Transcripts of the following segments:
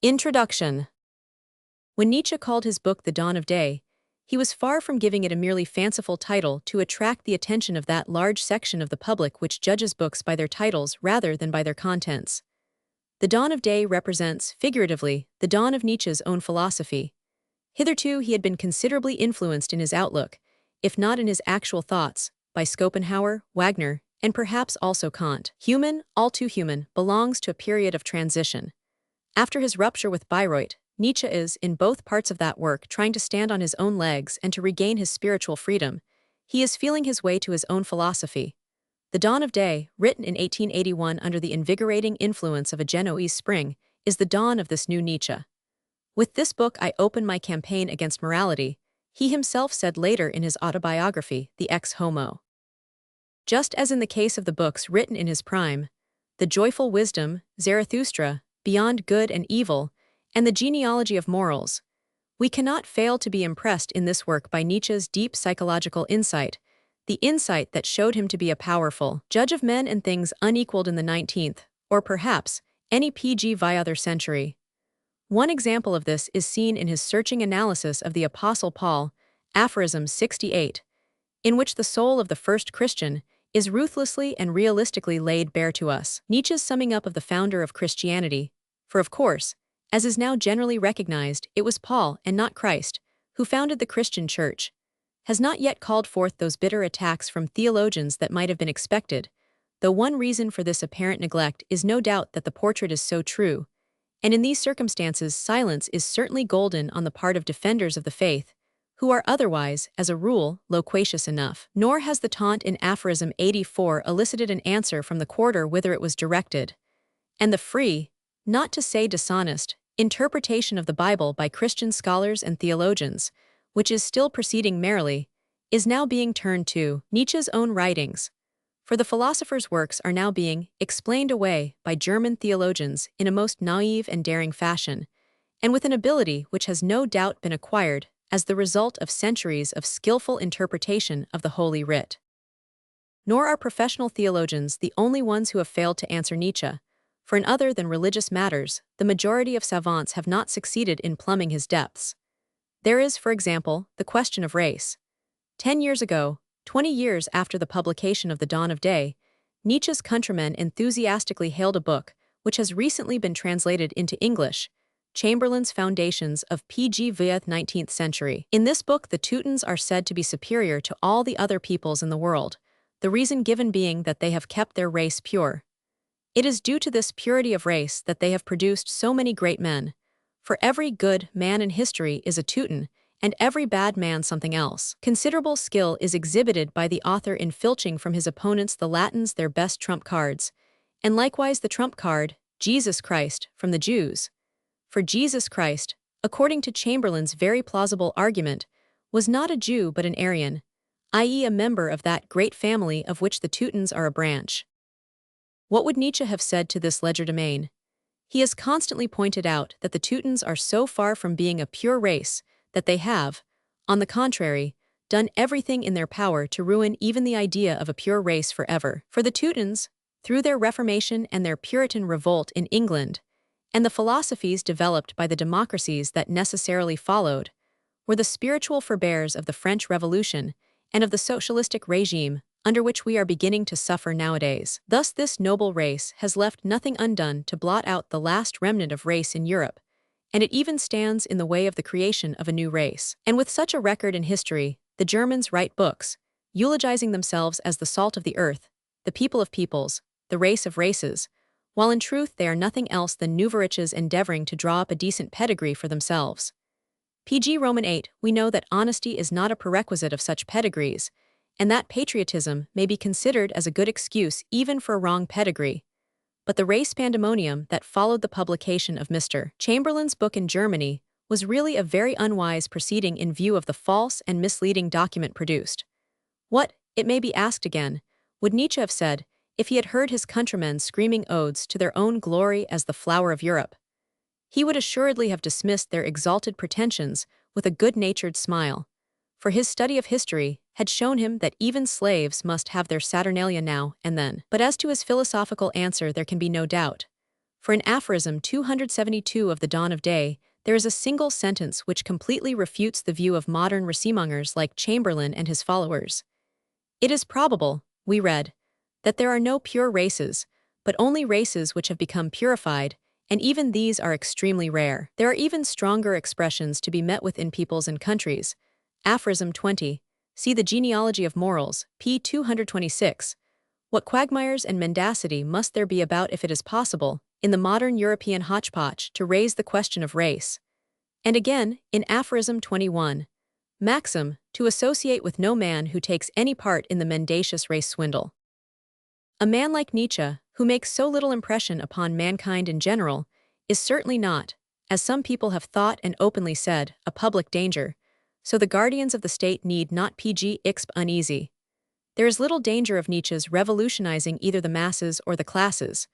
Introduction. When Nietzsche called his book The Dawn of Day, he was far from giving it a merely fanciful title to attract the attention of that large section of the public which judges books by their titles rather than by their contents. The dawn of day represents, figuratively, the dawn of Nietzsche's own philosophy. Hitherto he had been considerably influenced in his outlook, if not in his actual thoughts, by Schopenhauer, Wagner, and perhaps also Kant. Human, all too human, belongs to a period of transition. After his rupture with Bayreuth, Nietzsche is, in both parts of that work, trying to stand on his own legs and to regain his spiritual freedom. He is feeling his way to his own philosophy. The Dawn of Day, written in 1881 under the invigorating influence of a Genoese spring, is the dawn of this new Nietzsche. With this book I open my campaign against morality, he himself said later in his autobiography, The Ex Homo. Just as in the case of the books written in his prime, The Joyful Wisdom, Zarathustra, Beyond Good and Evil, and The Genealogy of Morals, we cannot fail to be impressed in this work by Nietzsche's deep psychological insight, the insight that showed him to be a powerful judge of men and things unequaled in the 19th, or perhaps, any other century. One example of this is seen in his searching analysis of the Apostle Paul, aphorisms 68, in which the soul of the first Christian is ruthlessly and realistically laid bare to us. Nietzsche's summing up of the founder of Christianity, for of course, as is now generally recognized, it was Paul and not Christ who founded the Christian Church, has not yet called forth those bitter attacks from theologians that might have been expected, though one reason for this apparent neglect is no doubt that the portrait is so true, and in these circumstances silence is certainly golden on the part of defenders of the faith, who are otherwise, as a rule, loquacious enough. Nor has the taunt in aphorism 84 elicited an answer from the quarter whither it was directed, and the free, not to say dishonest, interpretation of the Bible by Christian scholars and theologians, which is still proceeding merrily, is now being turned to Nietzsche's own writings, for the philosopher's works are now being explained away by German theologians in a most naive and daring fashion, and with an ability which has no doubt been acquired as the result of centuries of skillful interpretation of the Holy Writ. Nor are professional theologians the only ones who have failed to answer Nietzsche, for in other than religious matters, the majority of savants have not succeeded in plumbing his depths. There is, for example, the question of race. 10 years ago, 20 years after the publication of The Dawn of Day, Nietzsche's countrymen enthusiastically hailed a book which has recently been translated into English, Chamberlain's Foundations of the 19th Century. In this book, the Teutons are said to be superior to all the other peoples in the world, the reason given being that they have kept their race pure. It is due to this purity of race that they have produced so many great men, for every good man in history is a Teuton, and every bad man something else. Considerable skill is exhibited by the author in filching from his opponents the Latins their best trump cards, and likewise the trump card, Jesus Christ, from the Jews. For Jesus Christ, according to Chamberlain's very plausible argument, was not a Jew but an Aryan, i.e. a member of that great family of which the Teutons are a branch. What would Nietzsche have said to this legerdemain? He has constantly pointed out that the Teutons are so far from being a pure race that they have, on the contrary, done everything in their power to ruin even the idea of a pure race forever. For the Teutons, through their Reformation and their Puritan revolt in England, and the philosophies developed by the democracies that necessarily followed, were the spiritual forebears of the French Revolution and of the socialistic regime under which we are beginning to suffer nowadays. Thus this noble race has left nothing undone to blot out the last remnant of race in Europe, and it even stands in the way of the creation of a new race. And with such a record in history, the Germans write books, eulogizing themselves as the salt of the earth, the people of peoples, the race of races, while in truth they are nothing else than Nuveriches endeavoring to draw up a decent pedigree for themselves. Roman 8, we know that honesty is not a prerequisite of such pedigrees, and that patriotism may be considered as a good excuse even for a wrong pedigree. But the race pandemonium that followed the publication of Mr. Chamberlain's book in Germany was really a very unwise proceeding in view of the false and misleading document produced. What, it may be asked again, would Nietzsche have said if he had heard his countrymen screaming odes to their own glory as the flower of Europe? He would assuredly have dismissed their exalted pretensions with a good-natured smile, for his study of history had shown him that even slaves must have their Saturnalia now and then. But as to his philosophical answer there can be no doubt, For in aphorism 272 of the Dawn of Day, there is a single sentence which completely refutes the view of modern racemongers like Chamberlain and his followers. It is probable, we read, that there are no pure races, but only races which have become purified, and even these are extremely rare. There are even stronger expressions to be met with in peoples and countries. Aphorism 20, see the Genealogy of Morals, p. 226. What quagmires and mendacity must there be about if it is possible, in the modern European hodgepodge, to raise the question of race? And again, in Aphorism 21, maxim, to associate with no man who takes any part in the mendacious race swindle. A man like Nietzsche, who makes so little impression upon mankind in general, is certainly not, as some people have thought and openly said, a public danger, so the guardians of the state need not exp uneasy. There is little danger of Nietzsche's revolutionizing either the masses or the classes,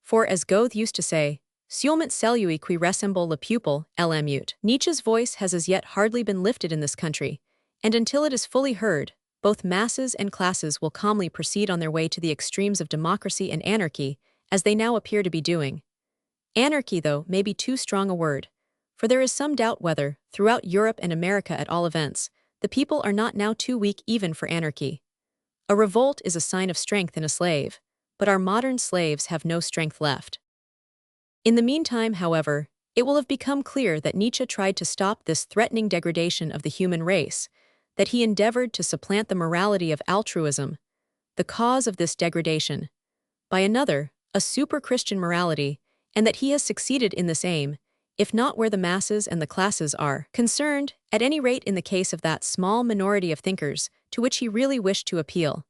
for as Goethe used to say, "Seulement celui qui ressemble le pupil, l'emute." Nietzsche's voice has as yet hardly been lifted in this country, and until it is fully heard, both masses and classes will calmly proceed on their way to the extremes of democracy and anarchy, as they now appear to be doing. Anarchy, though, may be too strong a word, for there is some doubt whether, throughout Europe and America at all events, the people are not now too weak even for anarchy. A revolt is a sign of strength in a slave, but our modern slaves have no strength left. In the meantime, however, it will have become clear that Nietzsche tried to stop this threatening degradation of the human race, that he endeavored to supplant the morality of altruism, the cause of this degradation, by another, a super-Christian morality, and that he has succeeded in this aim, if not where the masses and the classes are concerned, at any rate in the case of that small minority of thinkers to which he really wished to appeal.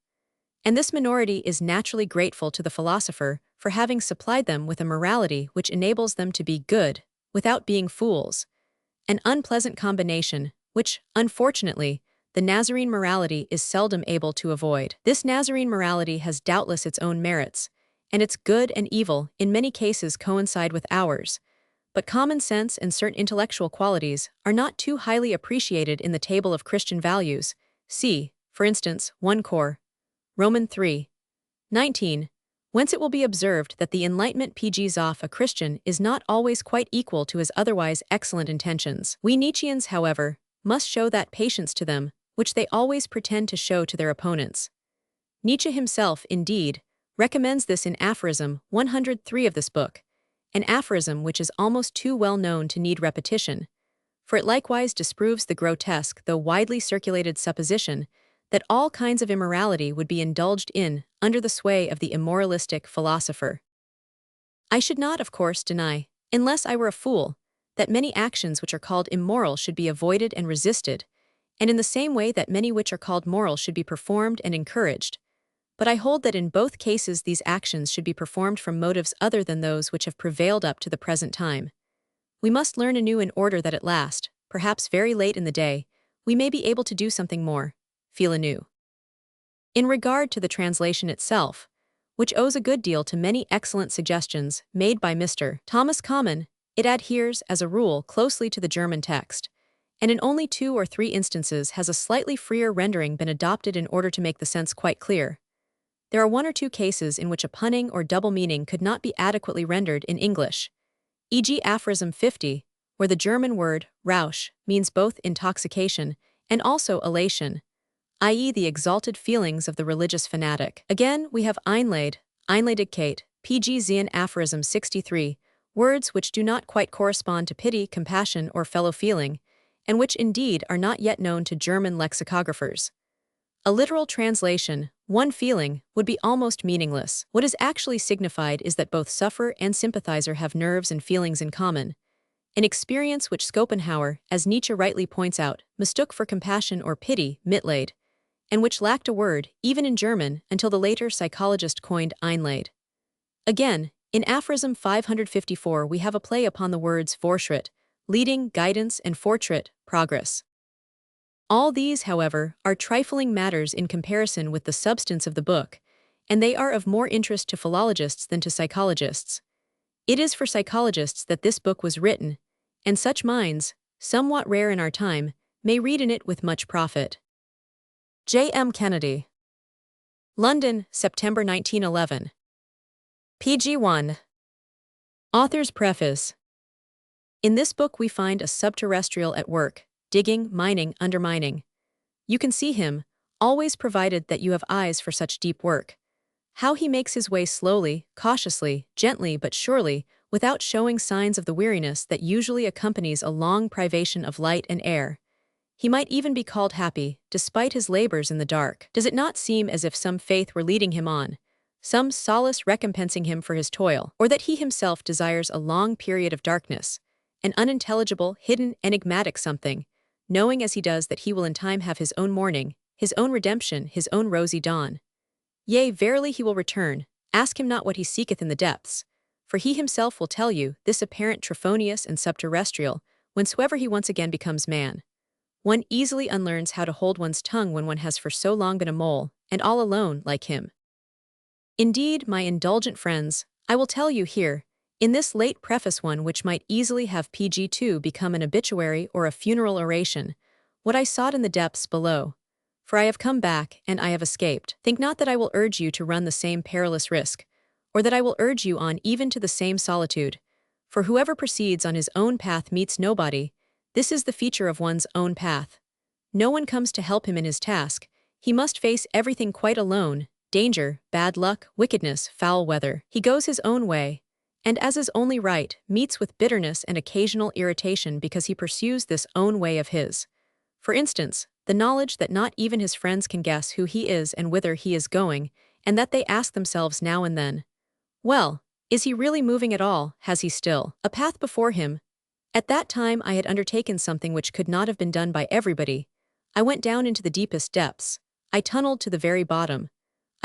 And this minority is naturally grateful to the philosopher for having supplied them with a morality which enables them to be good, without being fools, an unpleasant combination, which, unfortunately, the Nazarene morality is seldom able to avoid. This Nazarene morality has doubtless its own merits, and its good and evil in many cases coincide with ours, but common sense and certain intellectual qualities are not too highly appreciated in the table of Christian values. See, for instance, 1 Cor. Roman 3:19, whence it will be observed that the Enlightenment pgs off a Christian is not always quite equal to his otherwise excellent intentions. We Nietzscheans, however, must show that patience to them, which they always pretend to show to their opponents. Nietzsche himself, indeed, recommends this in Aphorism 103 of this book, an aphorism which is almost too well known to need repetition, for it likewise disproves the grotesque though widely circulated supposition that all kinds of immorality would be indulged in under the sway of the immoralistic philosopher. I should not, of course, deny, unless I were a fool, that many actions which are called immoral should be avoided and resisted, and in the same way that many which are called moral should be performed and encouraged. But I hold that in both cases these actions should be performed from motives other than those which have prevailed up to the present time. We must learn anew in order that at last, perhaps very late in the day, we may be able to do something more, feel anew. In regard to the translation itself, which owes a good deal to many excellent suggestions made by Mr. Thomas Common, it adheres, as a rule, closely to the German text, and in only 2 or 3 instances has a slightly freer rendering been adopted in order to make the sense quite clear. There are 1 or 2 cases in which a punning or double meaning could not be adequately rendered in English, e.g. Aphorism 50, where the German word Rausch means both intoxication and also elation, i.e. the exalted feelings of the religious fanatic. Again, we have Einledigkeit, pg Zien Aphorism 63, words which do not quite correspond to pity, compassion, or fellow feeling, and which indeed are not yet known to German lexicographers. A literal translation, one feeling, would be almost meaningless. What is actually signified is that both sufferer and sympathizer have nerves and feelings in common, an experience which Schopenhauer, as Nietzsche rightly points out, mistook for compassion or pity, Mitleid, and which lacked a word, even in German, until the later psychologist coined Einleid. Again, in Aphorism 554 we have a play upon the words Fortschritt, leading, guidance, and Fortschritt, progress. All these, however, are trifling matters in comparison with the substance of the book, and they are of more interest to philologists than to psychologists. It is for psychologists that this book was written, and such minds, somewhat rare in our time, may read in it with much profit. J. M. Kennedy. London, September 1911. pg 1. Author's preface. In this book we find a subterrestrial at work, digging, mining, undermining. You can see him, always provided that you have eyes for such deep work. How he makes his way slowly, cautiously, gently but surely, without showing signs of the weariness that usually accompanies a long privation of light and air. He might even be called happy, despite his labors in the dark. Does it not seem as if some faith were leading him on, some solace recompensing him for his toil, or that he himself desires a long period of darkness, an unintelligible, hidden, enigmatic something, knowing as he does that he will in time have his own morning, his own redemption, his own rosy dawn? Yea, verily he will return. Ask him not what he seeketh in the depths, for he himself will tell you, this apparent Trophonius and subterrestrial, whensoever he once again becomes man. One easily unlearns how to hold one's tongue when one has for so long been a mole, and all alone, like him. Indeed, my indulgent friends, I will tell you here, in this late preface one which might easily have PG2 become an obituary or a funeral oration, what I sought in the depths below. For I have come back, and I have escaped. Think not that I will urge you to run the same perilous risk, or that I will urge you on even to the same solitude. For whoever proceeds on his own path meets nobody. This is the feature of one's own path. No one comes to help him in his task. He must face everything quite alone, danger, bad luck, wickedness, foul weather. He goes his own way, and as is only right, meets with bitterness and occasional irritation because he pursues this own way of his. For instance, the knowledge that not even his friends can guess who he is and whither he is going, and that they ask themselves now and then, well, is he really moving at all? Has he still a path before him? At that time I had undertaken something which could not have been done by everybody. I went down into the deepest depths. I tunneled to the very bottom.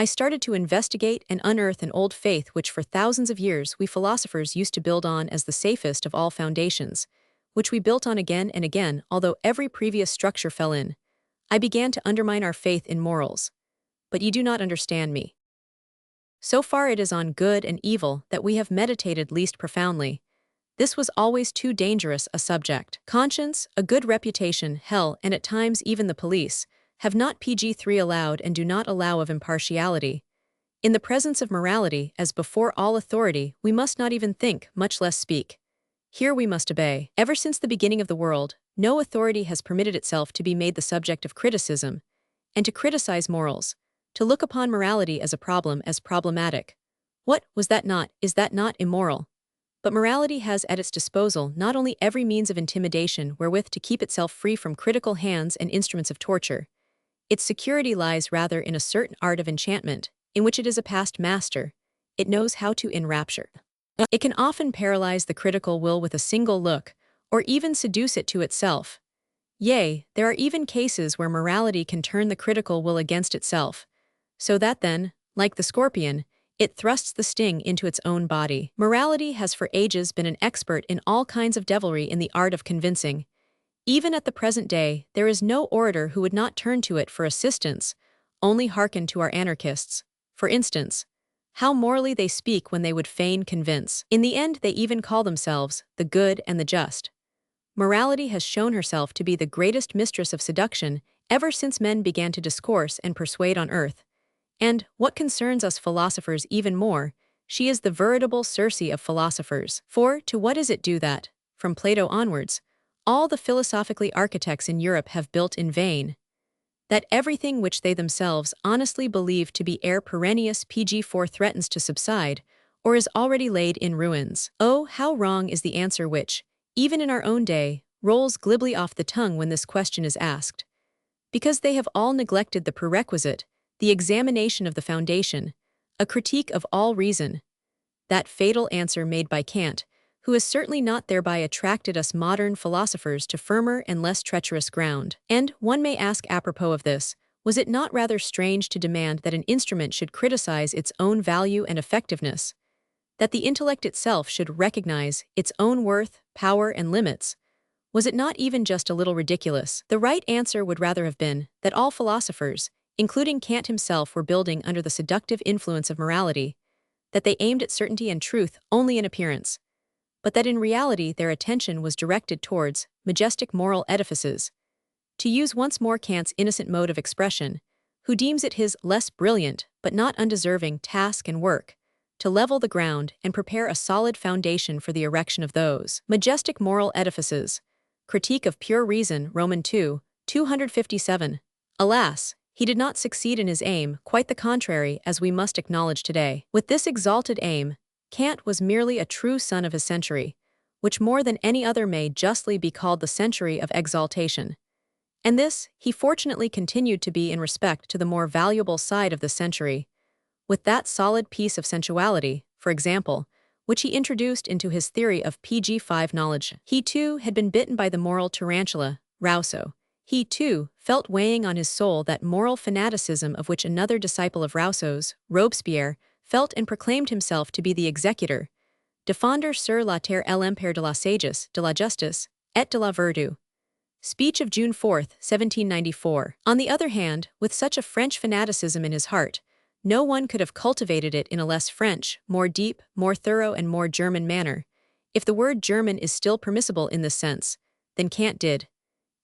I started to investigate and unearth an old faith which for thousands of years we philosophers used to build on as the safest of all foundations, which we built on again and again although every previous structure fell in. I began to undermine our faith in morals. But you do not understand me. So far it is on good and evil that we have meditated least profoundly. This was always too dangerous a subject. Conscience, a good reputation, hell, and at times even the police, have not PG3 allowed and do not allow of impartiality. In the presence of morality, as before all authority, we must not even think, much less speak. Here we must obey. Ever since the beginning of the world, no authority has permitted itself to be made the subject of criticism, and to criticize morals, to look upon morality as a problem, as problematic. What, was that not, is that not immoral? But morality has at its disposal not only every means of intimidation wherewith to keep itself free from critical hands and instruments of torture. Its security lies rather in a certain art of enchantment, in which it is a past master. It knows how to enrapture. It can often paralyze the critical will with a single look, or even seduce it to itself. Yea, there are even cases where morality can turn the critical will against itself, so that then, like the scorpion, it thrusts the sting into its own body. Morality has for ages been an expert in all kinds of devilry in the art of convincing. Even at the present day, there is no orator who would not turn to it for assistance. Only hearken to our anarchists, for instance. How morally they speak when they would fain convince. In the end they even call themselves the good and the just. Morality has shown herself to be the greatest mistress of seduction ever since men began to discourse and persuade on earth. And, what concerns us philosophers even more, she is the veritable Circe of philosophers. For, to what is it due that, from Plato onwards, all the philosophically architects in Europe have built in vain? That everything which they themselves honestly believe to be ere perennius PG4 threatens to subside, or is already laid in ruins. Oh, how wrong is the answer which, even in our own day, rolls glibly off the tongue when this question is asked. Because they have all neglected the prerequisite, the examination of the foundation, a critique of all reason. That fatal answer made by Kant, who has certainly not thereby attracted us modern philosophers to firmer and less treacherous ground. And, one may ask apropos of this, was it not rather strange to demand that an instrument should criticize its own value and effectiveness? That the intellect itself should recognize its own worth, power, and limits? Was it not even just a little ridiculous? The right answer would rather have been that all philosophers, including Kant himself, were building under the seductive influence of morality, that they aimed at certainty and truth only in appearance, but that in reality their attention was directed towards majestic moral edifices. To use once more Kant's innocent mode of expression, who deems it his less brilliant, but not undeserving, task and work, to level the ground and prepare a solid foundation for the erection of those majestic moral edifices. Critique of Pure Reason, Roman 2, 257. Alas, he did not succeed in his aim, quite the contrary, as we must acknowledge today. With this exalted aim, Kant was merely a true son of his century, which more than any other may justly be called the century of exaltation. And this he fortunately continued to be in respect to the more valuable side of the century, with that solid piece of sensuality, for example, which he introduced into his theory of PG5 knowledge. He too had been bitten by the moral tarantula, Rousseau. He too felt weighing on his soul that moral fanaticism of which another disciple of Rousseau's, Robespierre, felt and proclaimed himself to be the executor, défendeur sur la terre et l'empire de la sagesse, de la justice, et de la vertu. Speech of June 4, 1794. On the other hand, with such a French fanaticism in his heart, no one could have cultivated it in a less French, more deep, more thorough and more German manner. If the word German is still permissible in this sense, then Kant did.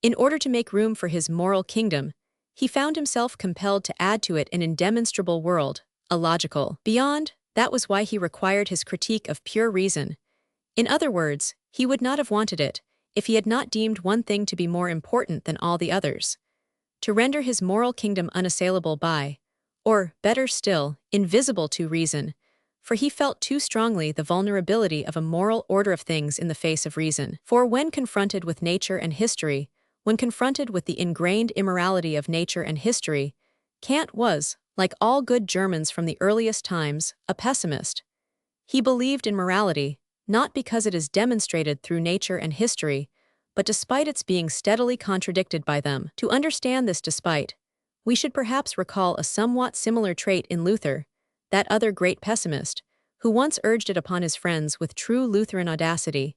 In order to make room for his moral kingdom, he found himself compelled to add to it an indemonstrable world, a logical beyond. That was why he required his critique of pure reason. In other words, he would not have wanted it, if he had not deemed one thing to be more important than all the others. To render his moral kingdom unassailable by, or, better still, invisible to reason, for he felt too strongly the vulnerability of a moral order of things in the face of reason. For when confronted with nature and history, when confronted with the ingrained immorality of nature and history, Kant was, like all good Germans from the earliest times, a pessimist. He believed in morality, not because it is demonstrated through nature and history, but despite its being steadily contradicted by them. To understand this despite, we should perhaps recall a somewhat similar trait in Luther, that other great pessimist, who once urged it upon his friends with true Lutheran audacity.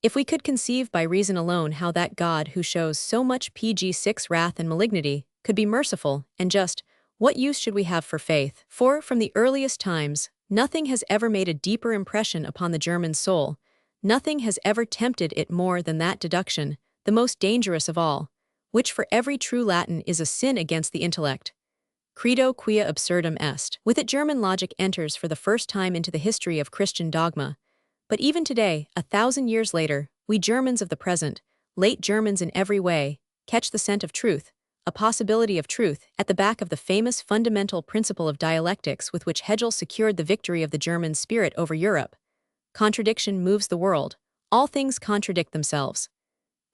If we could conceive by reason alone how that God who shows so much PG6 wrath and malignity could be merciful and just, what use should we have for faith? For, from the earliest times, nothing has ever made a deeper impression upon the German soul, nothing has ever tempted it more than that deduction, the most dangerous of all, which for every true Latin is a sin against the intellect. Credo quia absurdum est. With it German logic enters for the first time into the history of Christian dogma. But even today, 1,000 years later, we Germans of the present, late Germans in every way, catch the scent of truth, a possibility of truth, at the back of the famous fundamental principle of dialectics with which Hegel secured the victory of the German spirit over Europe. Contradiction moves the world. All things contradict themselves.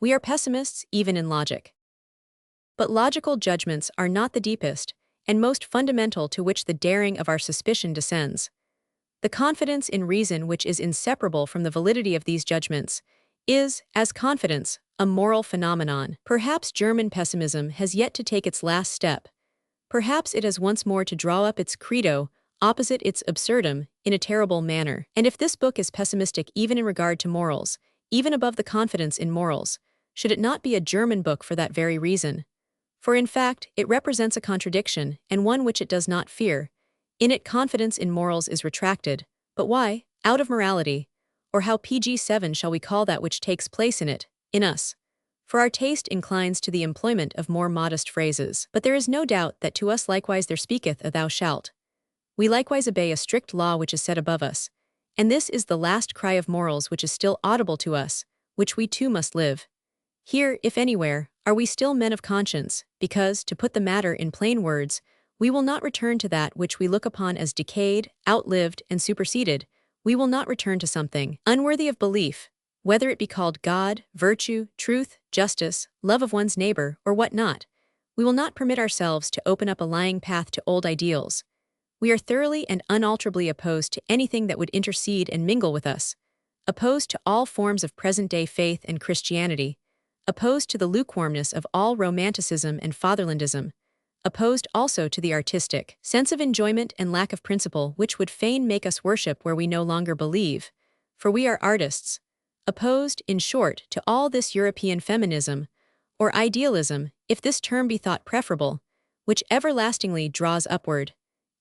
We are pessimists even in logic. But logical judgments are not the deepest and most fundamental to which the daring of our suspicion descends. The confidence in reason which is inseparable from the validity of these judgments is, as confidence, a moral phenomenon. Perhaps German pessimism has yet to take its last step. Perhaps it has once more to draw up its credo opposite its absurdum in a terrible manner. And if this book is pessimistic even in regard to morals, even above the confidence in morals, should it not be a German book for that very reason? For in fact, it represents a contradiction, and one which it does not fear. In it confidence in morals is retracted. But why? Out of morality. Or how PG7 shall we call that which takes place in it, in us? For our taste inclines to the employment of more modest phrases. But there is no doubt that to us likewise there speaketh a thou shalt. We likewise obey a strict law which is set above us. And this is the last cry of morals which is still audible to us, which we too must live. Here, if anywhere, are we still men of conscience, because, to put the matter in plain words, we will not return to that which we look upon as decayed, outlived, and superseded. We will not return to something unworthy of belief, whether it be called God, virtue, truth, justice, love of one's neighbor, or what not. We will not permit ourselves to open up a lying path to old ideals. We are thoroughly and unalterably opposed to anything that would intercede and mingle with us, opposed to all forms of present-day faith and Christianity, opposed to the lukewarmness of all romanticism and fatherlandism, opposed also to the artistic sense of enjoyment and lack of principle which would fain make us worship where we no longer believe, for we are artists, opposed, in short, to all this European feminism, or idealism, if this term be thought preferable, which everlastingly draws upward,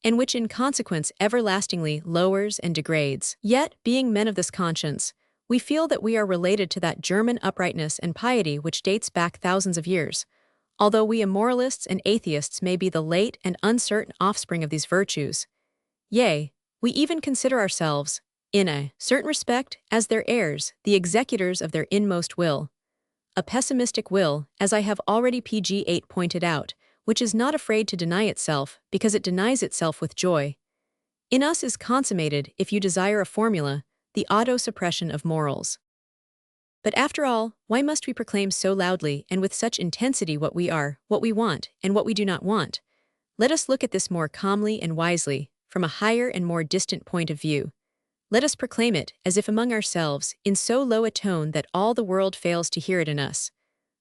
and which in consequence everlastingly lowers and degrades. Yet, being men of this conscience, we feel that we are related to that German uprightness and piety which dates back thousands of years, although we immoralists and atheists may be the late and uncertain offspring of these virtues. Yea, We even consider ourselves, in a certain respect, as their heirs, the executors of their inmost will. A pessimistic will, as I have already pg 8 pointed out, which is not afraid to deny itself because it denies itself with joy. In us is consummated, if you desire a formula, the auto-suppression of morals. But after all, why must we proclaim so loudly and with such intensity what we are, what we want, and what we do not want? Let us look at this more calmly and wisely, from a higher and more distant point of view. Let us proclaim it, as if among ourselves, in so low a tone that all the world fails to hear it in us.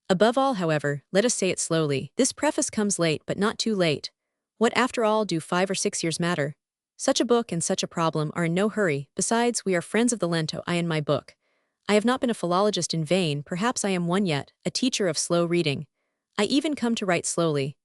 Above all, however, let us say it slowly. This preface comes late, but not too late. What, after all, do 5 or 6 years matter? Such a book and such a problem are in no hurry. Besides, we are friends of the lento I in my book. I have not been a philologist in vain, perhaps I am one yet, a teacher of slow reading. I even come to write slowly.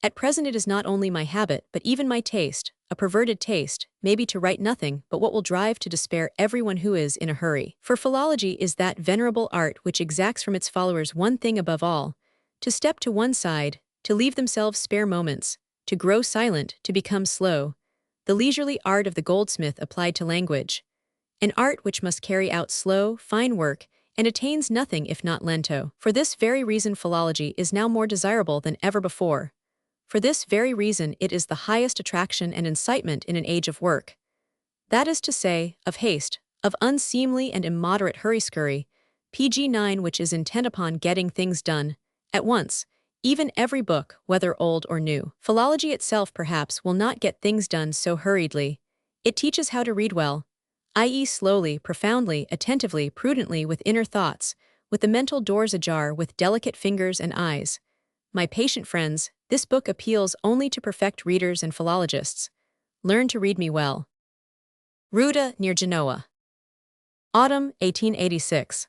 At present it is not only my habit, but even my taste, a perverted taste, maybe to write nothing but what will drive to despair everyone who is in a hurry. For philology is that venerable art which exacts from its followers one thing above all: to step to one side, to leave themselves spare moments, to grow silent, to become slow. The leisurely art of the goldsmith applied to language. An art which must carry out slow, fine work, and attains nothing if not lento. For this very reason philology is now more desirable than ever before. For this very reason it is the highest attraction and incitement in an age of work. That is to say, of haste, of unseemly and immoderate hurry-scurry, pg 9 which is intent upon getting things done, at once, even every book, whether old or new. Philology itself perhaps will not get things done so hurriedly. It teaches how to read well, i.e. slowly, profoundly, attentively, prudently, with inner thoughts, with the mental doors ajar, with delicate fingers and eyes. My patient friends, this book appeals only to perfect readers and philologists. Learn to read me well. Ruda, near Genoa. Autumn, 1886.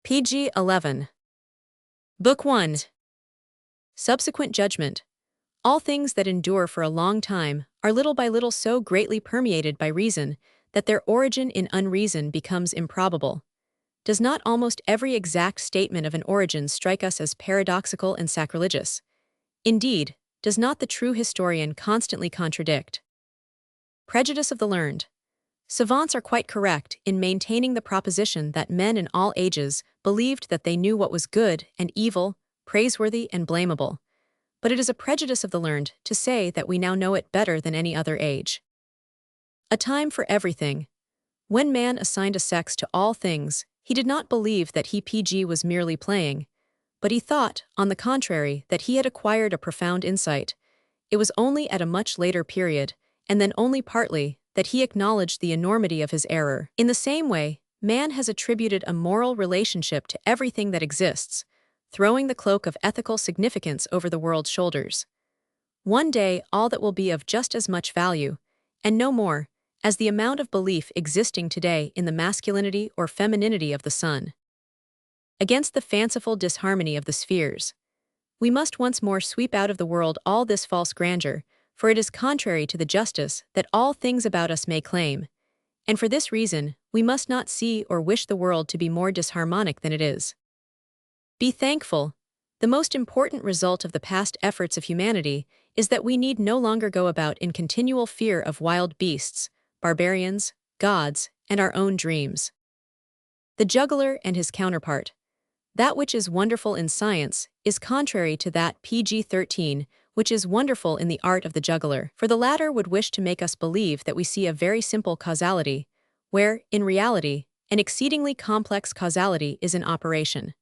pg 11. Book 1. Subsequent judgment. All things that endure for a long time are little by little so greatly permeated by reason that their origin in unreason becomes improbable. Does not almost every exact statement of an origin strike us as paradoxical and sacrilegious? Indeed, does not the true historian constantly contradict? Prejudice of the learned. Savants are quite correct in maintaining the proposition that men in all ages believed that they knew what was good and evil, praiseworthy and blamable. But it is a prejudice of the learned to say that we now know it better than any other age. A time for everything. When man assigned a sex to all things, he did not believe that he was merely playing, but he thought, on the contrary, that he had acquired a profound insight. It was only at a much later period, and then only partly, that he acknowledged the enormity of his error. In the same way, man has attributed a moral relationship to everything that exists, throwing the cloak of ethical significance over the world's shoulders. One day all that will be of just as much value, and no more, as the amount of belief existing today in the masculinity or femininity of the sun. Against the fanciful disharmony of the spheres, we must once more sweep out of the world all this false grandeur, for it is contrary to the justice that all things about us may claim, and for this reason we must not see or wish the world to be more disharmonic than it is. Be thankful. The most important result of the past efforts of humanity is that we need no longer go about in continual fear of wild beasts, barbarians, gods, and our own dreams. The juggler and his counterpart. That which is wonderful in science is contrary to that pg 13, which is wonderful in the art of the juggler. For the latter would wish to make us believe that we see a very simple causality, where, in reality, an exceedingly complex causality is in operation.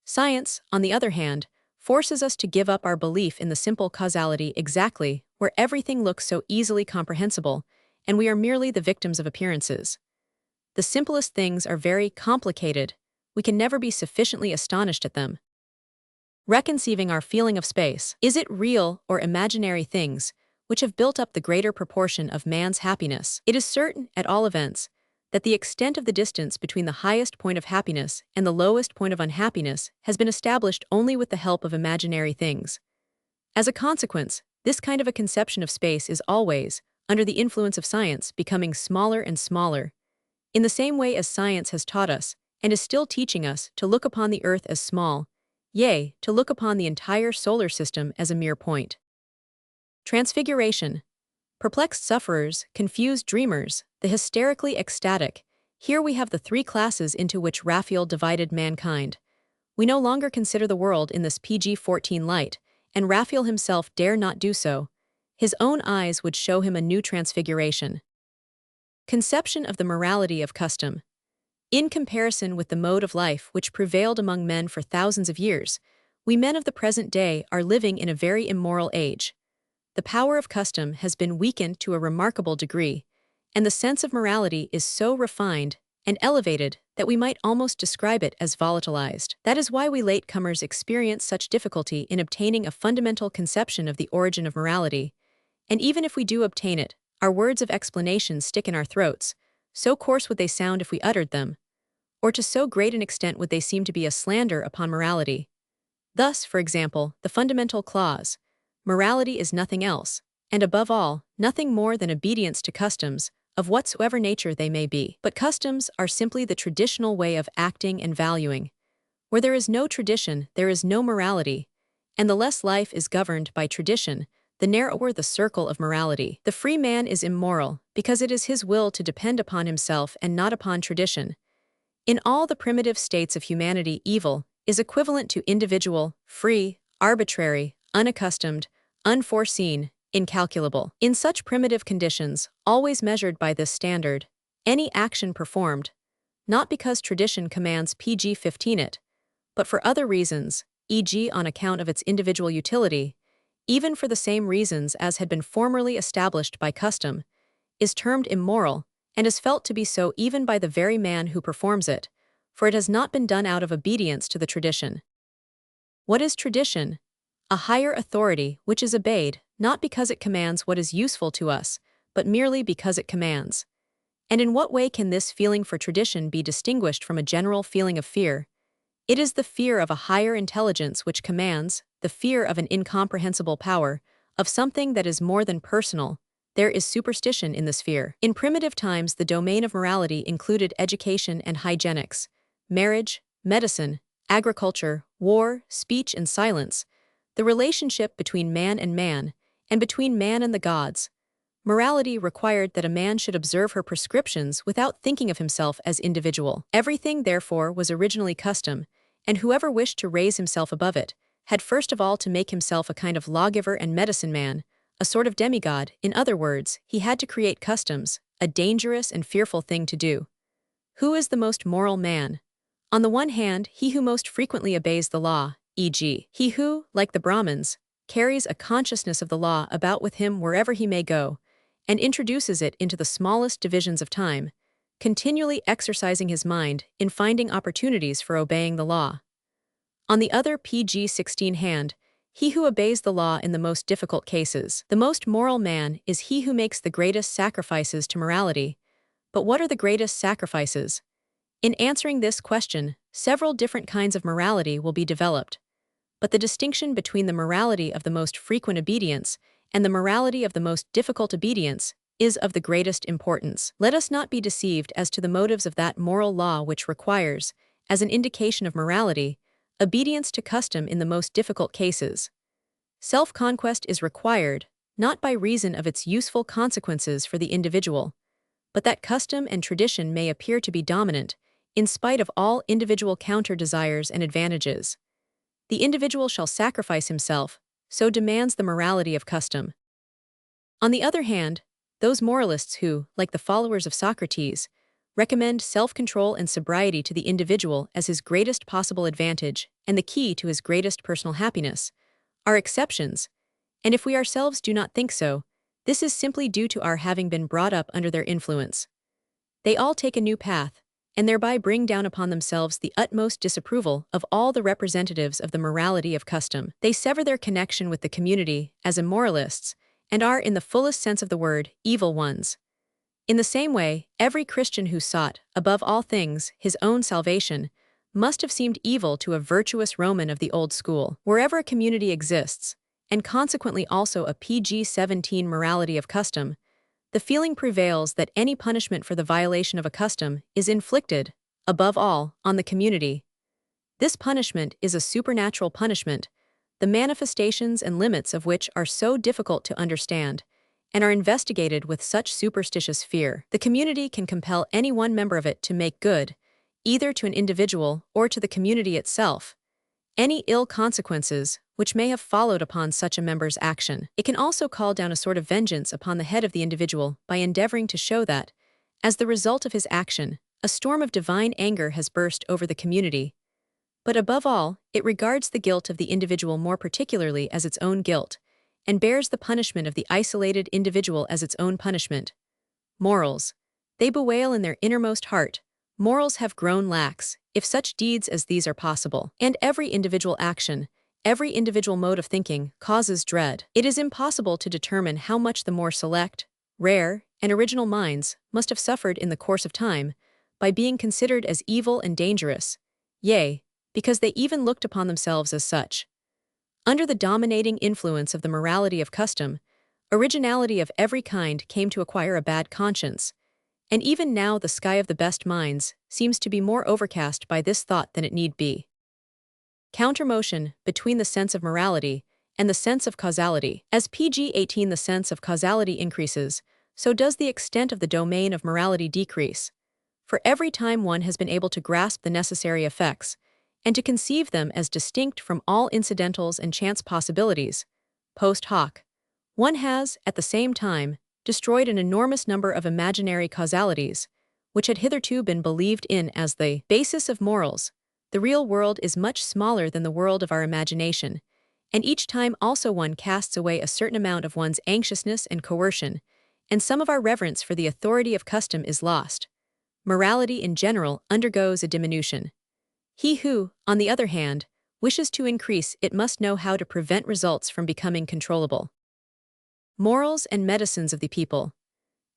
Science, on the other hand, forces us to give up our belief in the simple causality exactly where everything looks so easily comprehensible, and we are merely the victims of appearances. The simplest things are very complicated. We can never be sufficiently astonished at them. Reconceiving our feeling of space. Is it real or imaginary things which have built up the greater proportion of man's happiness? It is certain, at all events, that the extent of the distance between the highest point of happiness and the lowest point of unhappiness has been established only with the help of imaginary things. As a consequence, this kind of a conception of space is always, under the influence of science, becoming smaller and smaller, in the same way as science has taught us, and is still teaching us, to look upon the Earth as small, yea, to look upon the entire solar system as a mere point. Transfiguration. perplexed sufferers, confused dreamers, the hysterically ecstatic. Here we have the three classes into which Raphael divided mankind. We no longer consider the world in this PG-14 light, and Raphael himself dare not do so. His own eyes would show him a new transfiguration. Conception of the morality of custom. In comparison with the mode of life which prevailed among men for thousands of years, we men of the present day are living in a very immoral age. The power of custom has been weakened to a remarkable degree, and the sense of morality is so refined and elevated that we might almost describe it as volatilized. That is why we latecomers experience such difficulty in obtaining a fundamental conception of the origin of morality, and even if we do obtain it, our words of explanation stick in our throats, so coarse would they sound if we uttered them, or to so great an extent would they seem to be a slander upon morality. Thus, for example, the fundamental clause, morality is nothing else, and above all, nothing more than obedience to customs, of whatsoever nature they may be. But customs are simply the traditional way of acting and valuing. Where there is no tradition, there is no morality, and the less life is governed by tradition, the narrower the circle of morality. The free man is immoral, because it is his will to depend upon himself and not upon tradition. In all the primitive states of humanity, evil is equivalent to individual, free, arbitrary, unaccustomed, unforeseen, incalculable. In such primitive conditions, always measured by this standard, any action performed, not because tradition commands PG-15 it, but for other reasons, e.g. on account of its individual utility, even for the same reasons as had been formerly established by custom, is termed immoral, and is felt to be so even by the very man who performs it, for it has not been done out of obedience to the tradition. What is tradition? A higher authority which is obeyed, not because it commands what is useful to us, but merely because it commands. And in what way can this feeling for tradition be distinguished from a general feeling of fear? It is the fear of a higher intelligence which commands, the fear of an incomprehensible power, of something that is more than personal. There is superstition in this fear. In primitive times, the domain of morality included education and hygienics, marriage, medicine, agriculture, war, speech and silence, the relationship between man, and between man and the gods. Morality required that a man should observe her prescriptions without thinking of himself as individual. Everything, therefore, was originally custom, and whoever wished to raise himself above it had first of all to make himself a kind of lawgiver and medicine man, a sort of demigod. In other words, he had to create customs, a dangerous and fearful thing to do. Who is the most moral man? On the one hand, he who most frequently obeys the law, e.g., he who, like the Brahmins, carries a consciousness of the law about with him wherever he may go, and introduces it into the smallest divisions of time, continually exercising his mind in finding opportunities for obeying the law. On the other PG-16 hand, he who obeys the law in the most difficult cases. The most moral man is he who makes the greatest sacrifices to morality. But what are the greatest sacrifices? In answering this question, several different kinds of morality will be developed. But the distinction between the morality of the most frequent obedience and the morality of the most difficult obedience is of the greatest importance. Let us not be deceived as to the motives of that moral law which requires, as an indication of morality, obedience to custom in the most difficult cases. Self-conquest is required, not by reason of its useful consequences for the individual, but that custom and tradition may appear to be dominant, in spite of all individual counter-desires and advantages. The individual shall sacrifice himself, so demands the morality of custom. On the other hand, those moralists who, like the followers of Socrates, recommend self-control and sobriety to the individual as his greatest possible advantage and the key to his greatest personal happiness, are exceptions, and if we ourselves do not think so, this is simply due to our having been brought up under their influence. They all take a new path, and thereby bring down upon themselves the utmost disapproval of all the representatives of the morality of custom. They sever their connection with the community as immoralists, and are, in the fullest sense of the word, evil ones. In the same way, every Christian who sought, above all things, his own salvation, must have seemed evil to a virtuous Roman of the old school. Wherever a community exists, and consequently also a PG-17 morality of custom, the feeling prevails that any punishment for the violation of a custom is inflicted, above all, on the community. This punishment is a supernatural punishment, the manifestations and limits of which are so difficult to understand, and are investigated with such superstitious fear. The community can compel any one member of it to make good, either to an individual or to the community itself, any ill consequences which may have followed upon such a member's action. It can also call down a sort of vengeance upon the head of the individual by endeavoring to show that, as the result of his action, a storm of divine anger has burst over the community. But above all, it regards the guilt of the individual more particularly as its own guilt, and bears the punishment of the isolated individual as its own punishment. Morals. They bewail in their innermost heart, morals have grown lax, if such deeds as these are possible. And every individual action, every individual mode of thinking, causes dread. It is impossible to determine how much the more select, rare, and original minds must have suffered in the course of time by being considered as evil and dangerous, yea, because they even looked upon themselves as such. Under the dominating influence of the morality of custom, originality of every kind came to acquire a bad conscience, and even now the sky of the best minds seems to be more overcast by this thought than it need be. Countermotion between the sense of morality and the sense of causality. As pg-18 the sense of causality increases, so does the extent of the domain of morality decrease. For every time one has been able to grasp the necessary effects, and to conceive them as distinct from all incidentals and chance possibilities, post hoc, one has, at the same time, destroyed an enormous number of imaginary causalities, which had hitherto been believed in as the basis of morals. The real world is much smaller than the world of our imagination, and each time also one casts away a certain amount of one's anxiousness and coercion, and some of our reverence for the authority of custom is lost. Morality in general undergoes a diminution. He who, on the other hand, wishes to increase it must know how to prevent results from becoming controllable. Morals and medicines of the people.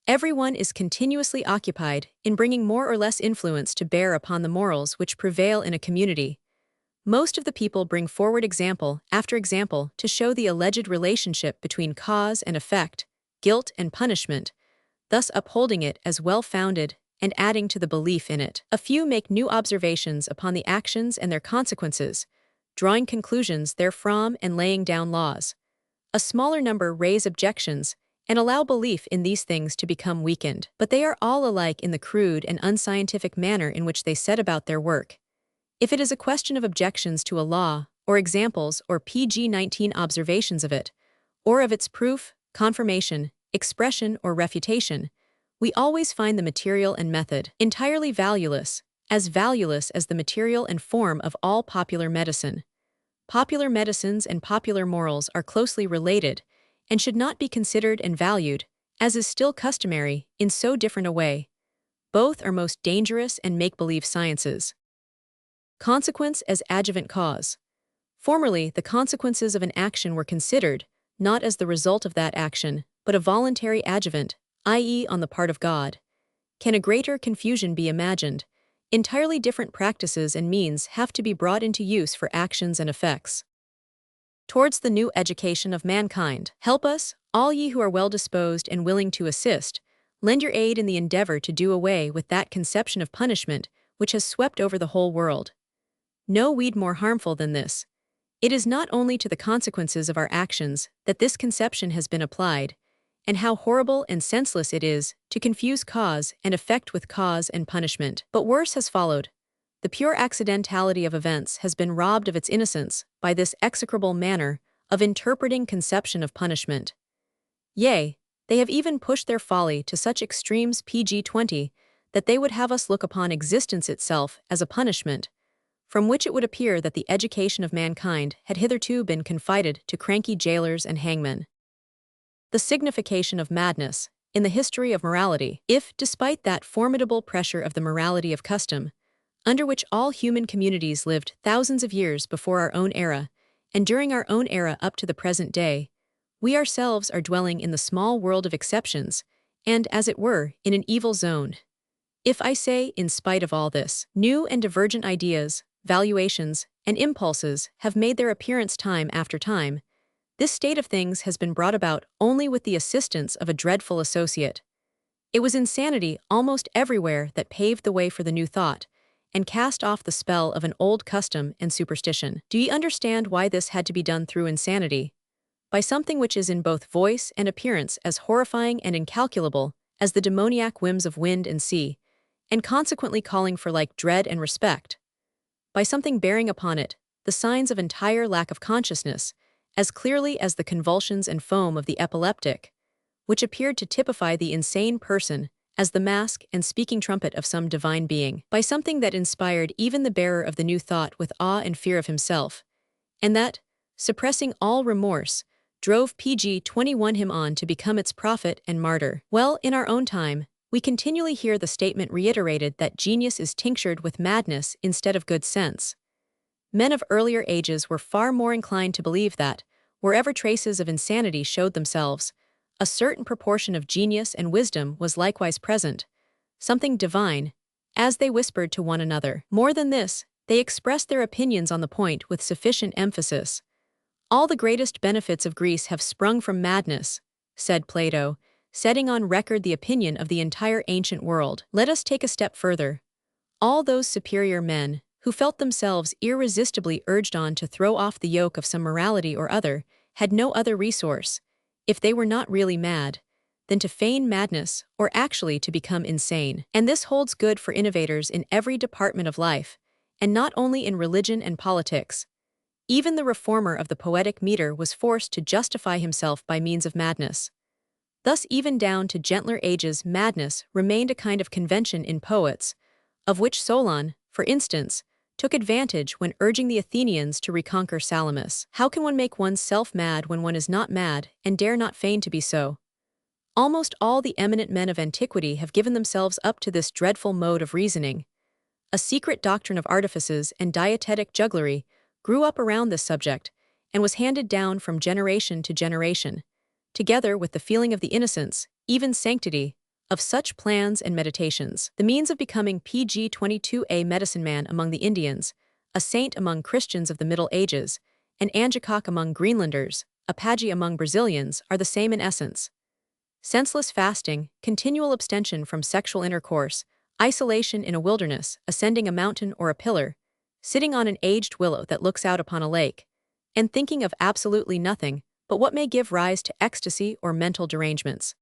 Everyone is continuously occupied in bringing more or less influence to bear upon the morals which prevail in a community. Most of the people bring forward example after example to show the alleged relationship between cause and effect, guilt and punishment, thus upholding it as well-founded and adding to the belief in it. A few make new observations upon the actions and their consequences, drawing conclusions therefrom and laying down laws. A smaller number raise objections and allow belief in these things to become weakened. But they are all alike in the crude and unscientific manner in which they set about their work. If it is a question of objections to a law, or examples or pg-19 observations of it, or of its proof, confirmation, expression, or refutation, we always find the material and method entirely valueless as the material and form of all popular medicine. Popular medicines and popular morals are closely related and should not be considered and valued, as is still customary, in so different a way. Both are most dangerous and make-believe sciences. Consequence as adjuvant cause. Formerly, the consequences of an action were considered, not as the result of that action, but a voluntary adjuvant, i.e., on the part of God. Can a greater confusion be imagined? Entirely different practices and means have to be brought into use for actions and effects. Towards the new education of mankind. Help us, all ye who are well-disposed and willing to assist, lend your aid in the endeavor to do away with that conception of punishment which has swept over the whole world. No weed more harmful than this. It is not only to the consequences of our actions that this conception has been applied, and how horrible and senseless it is to confuse cause and effect with cause and punishment. But worse has followed. The pure accidentality of events has been robbed of its innocence by this execrable manner of interpreting conception of punishment. Yea, they have even pushed their folly to such extremes pg-20 that they would have us look upon existence itself as a punishment, from which it would appear that the education of mankind had hitherto been confided to cranky jailers and hangmen. The signification of madness in the history of morality. If, despite that formidable pressure of the morality of custom, under which all human communities lived thousands of years before our own era, and during our own era up to the present day, we ourselves are dwelling in the small world of exceptions, and, as it were, in an evil zone. If I say, in spite of all this, new and divergent ideas, valuations, and impulses have made their appearance time after time, this state of things has been brought about only with the assistance of a dreadful associate. It was insanity almost everywhere that paved the way for the new thought, and cast off the spell of an old custom and superstition. Do ye understand why this had to be done through insanity? by something which is in both voice and appearance as horrifying and incalculable as the demoniac whims of wind and sea, and consequently calling for like dread and respect, by something bearing upon it the signs of entire lack of consciousness, as clearly as the convulsions and foam of the epileptic, which appeared to typify the insane person as the mask and speaking trumpet of some divine being, by something that inspired even the bearer of the new thought with awe and fear of himself, and that, suppressing all remorse, drove PG-21 him on to become its prophet and martyr. Well, in our own time, we continually hear the statement reiterated that genius is tinctured with madness instead of good sense. Men of earlier ages were far more inclined to believe that, wherever traces of insanity showed themselves, a certain proportion of genius and wisdom was likewise present, something divine, as they whispered to one another. More than this, they expressed their opinions on the point with sufficient emphasis. All the greatest benefits of Greece have sprung from madness, said Plato, setting on record the opinion of the entire ancient world. Let us take a step further. All those superior men, who felt themselves irresistibly urged on to throw off the yoke of some morality or other, had no other resource, if they were not really mad, than to feign madness or actually to become insane. And this holds good for innovators in every department of life, and not only in religion and politics. Even the reformer of the poetic meter was forced to justify himself by means of madness. Thus even down to gentler ages madness remained a kind of convention in poets, of which Solon, for instance, took advantage when urging the Athenians to reconquer Salamis. How can one make one's self mad when one is not mad and dare not feign to be so? Almost all the eminent men of antiquity have given themselves up to this dreadful mode of reasoning. A secret doctrine of artifices and dietetic jugglery grew up around this subject and was handed down from generation to generation, together with the feeling of the innocence, even sanctity, of such plans and meditations. The means of becoming PG-22 medicine man among the Indians, a saint among Christians of the Middle Ages, an Angekok among Greenlanders, a Pagi among Brazilians are the same in essence. Senseless fasting, continual abstention from sexual intercourse, isolation in a wilderness, ascending a mountain or a pillar, sitting on an aged willow that looks out upon a lake, and thinking of absolutely nothing but what may give rise to ecstasy or mental derangements.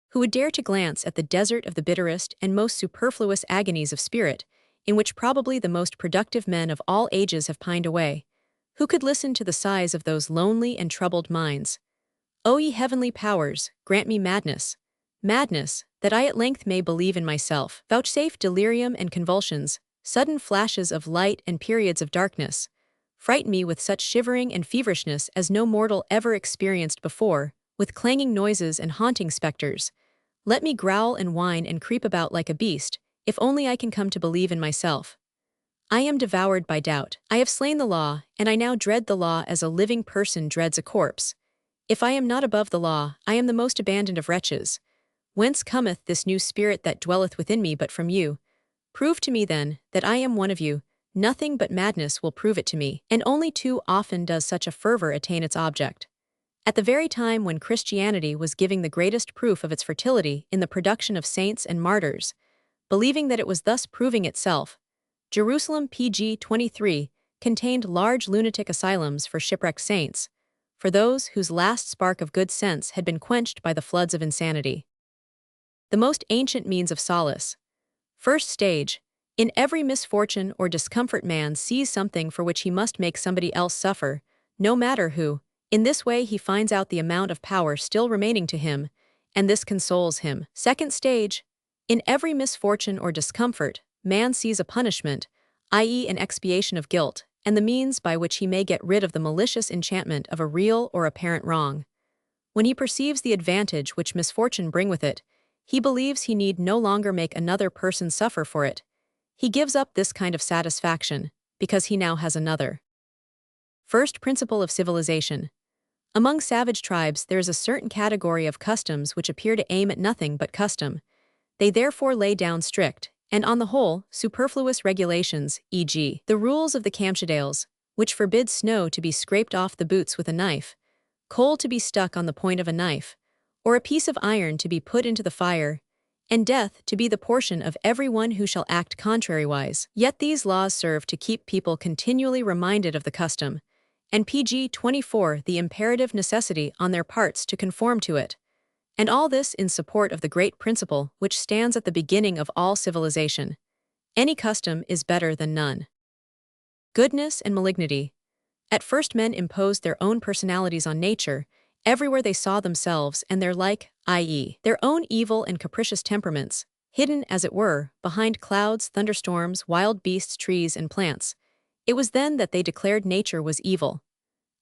Who would dare to glance at the desert of the bitterest and most superfluous agonies of spirit, in which probably the most productive men of all ages have pined away? Who could listen to the sighs of those lonely and troubled minds? O ye heavenly powers, grant me madness, madness, that I at length may believe in myself. Vouchsafe delirium and convulsions, sudden flashes of light and periods of darkness. Frighten me with such shivering and feverishness as no mortal ever experienced before, with clanging noises and haunting specters. Let me growl and whine and creep about like a beast, if only I can come to believe in myself. I am devoured by doubt. I have slain the law, and I now dread the law as a living person dreads a corpse. If I am not above the law, I am the most abandoned of wretches. Whence cometh this new spirit that dwelleth within me but from you? Prove to me then, that I am one of you. Nothing but madness will prove it to me, and only too often does such a fervor attain its object. At the very time when Christianity was giving the greatest proof of its fertility in the production of saints and martyrs, believing that it was thus proving itself, Jerusalem PG-23 contained large lunatic asylums for shipwrecked saints, for those whose last spark of good sense had been quenched by the floods of insanity. The most ancient means of solace. First stage. In every misfortune or discomfort man sees something for which he must make somebody else suffer, no matter who. In this way he finds out the amount of power still remaining to him, and this consoles him. Second stage. In every misfortune or discomfort, man sees a punishment, i.e. an expiation of guilt, and the means by which he may get rid of the malicious enchantment of a real or apparent wrong. When he perceives the advantage which misfortune bring with it, he believes he need no longer make another person suffer for it. He gives up this kind of satisfaction, because he now has another. First principle of civilization. Among savage tribes there is a certain category of customs which appear to aim at nothing but custom. They therefore lay down strict, and on the whole, superfluous regulations, e.g., the rules of the Kamschadales, which forbid snow to be scraped off the boots with a knife, coal to be stuck on the point of a knife, or a piece of iron to be put into the fire, and death to be the portion of every one who shall act contrariwise. Yet these laws serve to keep people continually reminded of the custom, and pg 24 the imperative necessity on their parts to conform to it. And all this in support of the great principle which stands at the beginning of all civilization. Any custom is better than none. Goodness and malignity. At first men imposed their own personalities on nature, everywhere they saw themselves and their like, i.e., their own evil and capricious temperaments, hidden, as it were, behind clouds, thunderstorms, wild beasts, trees, and plants. It was then that they declared nature was evil.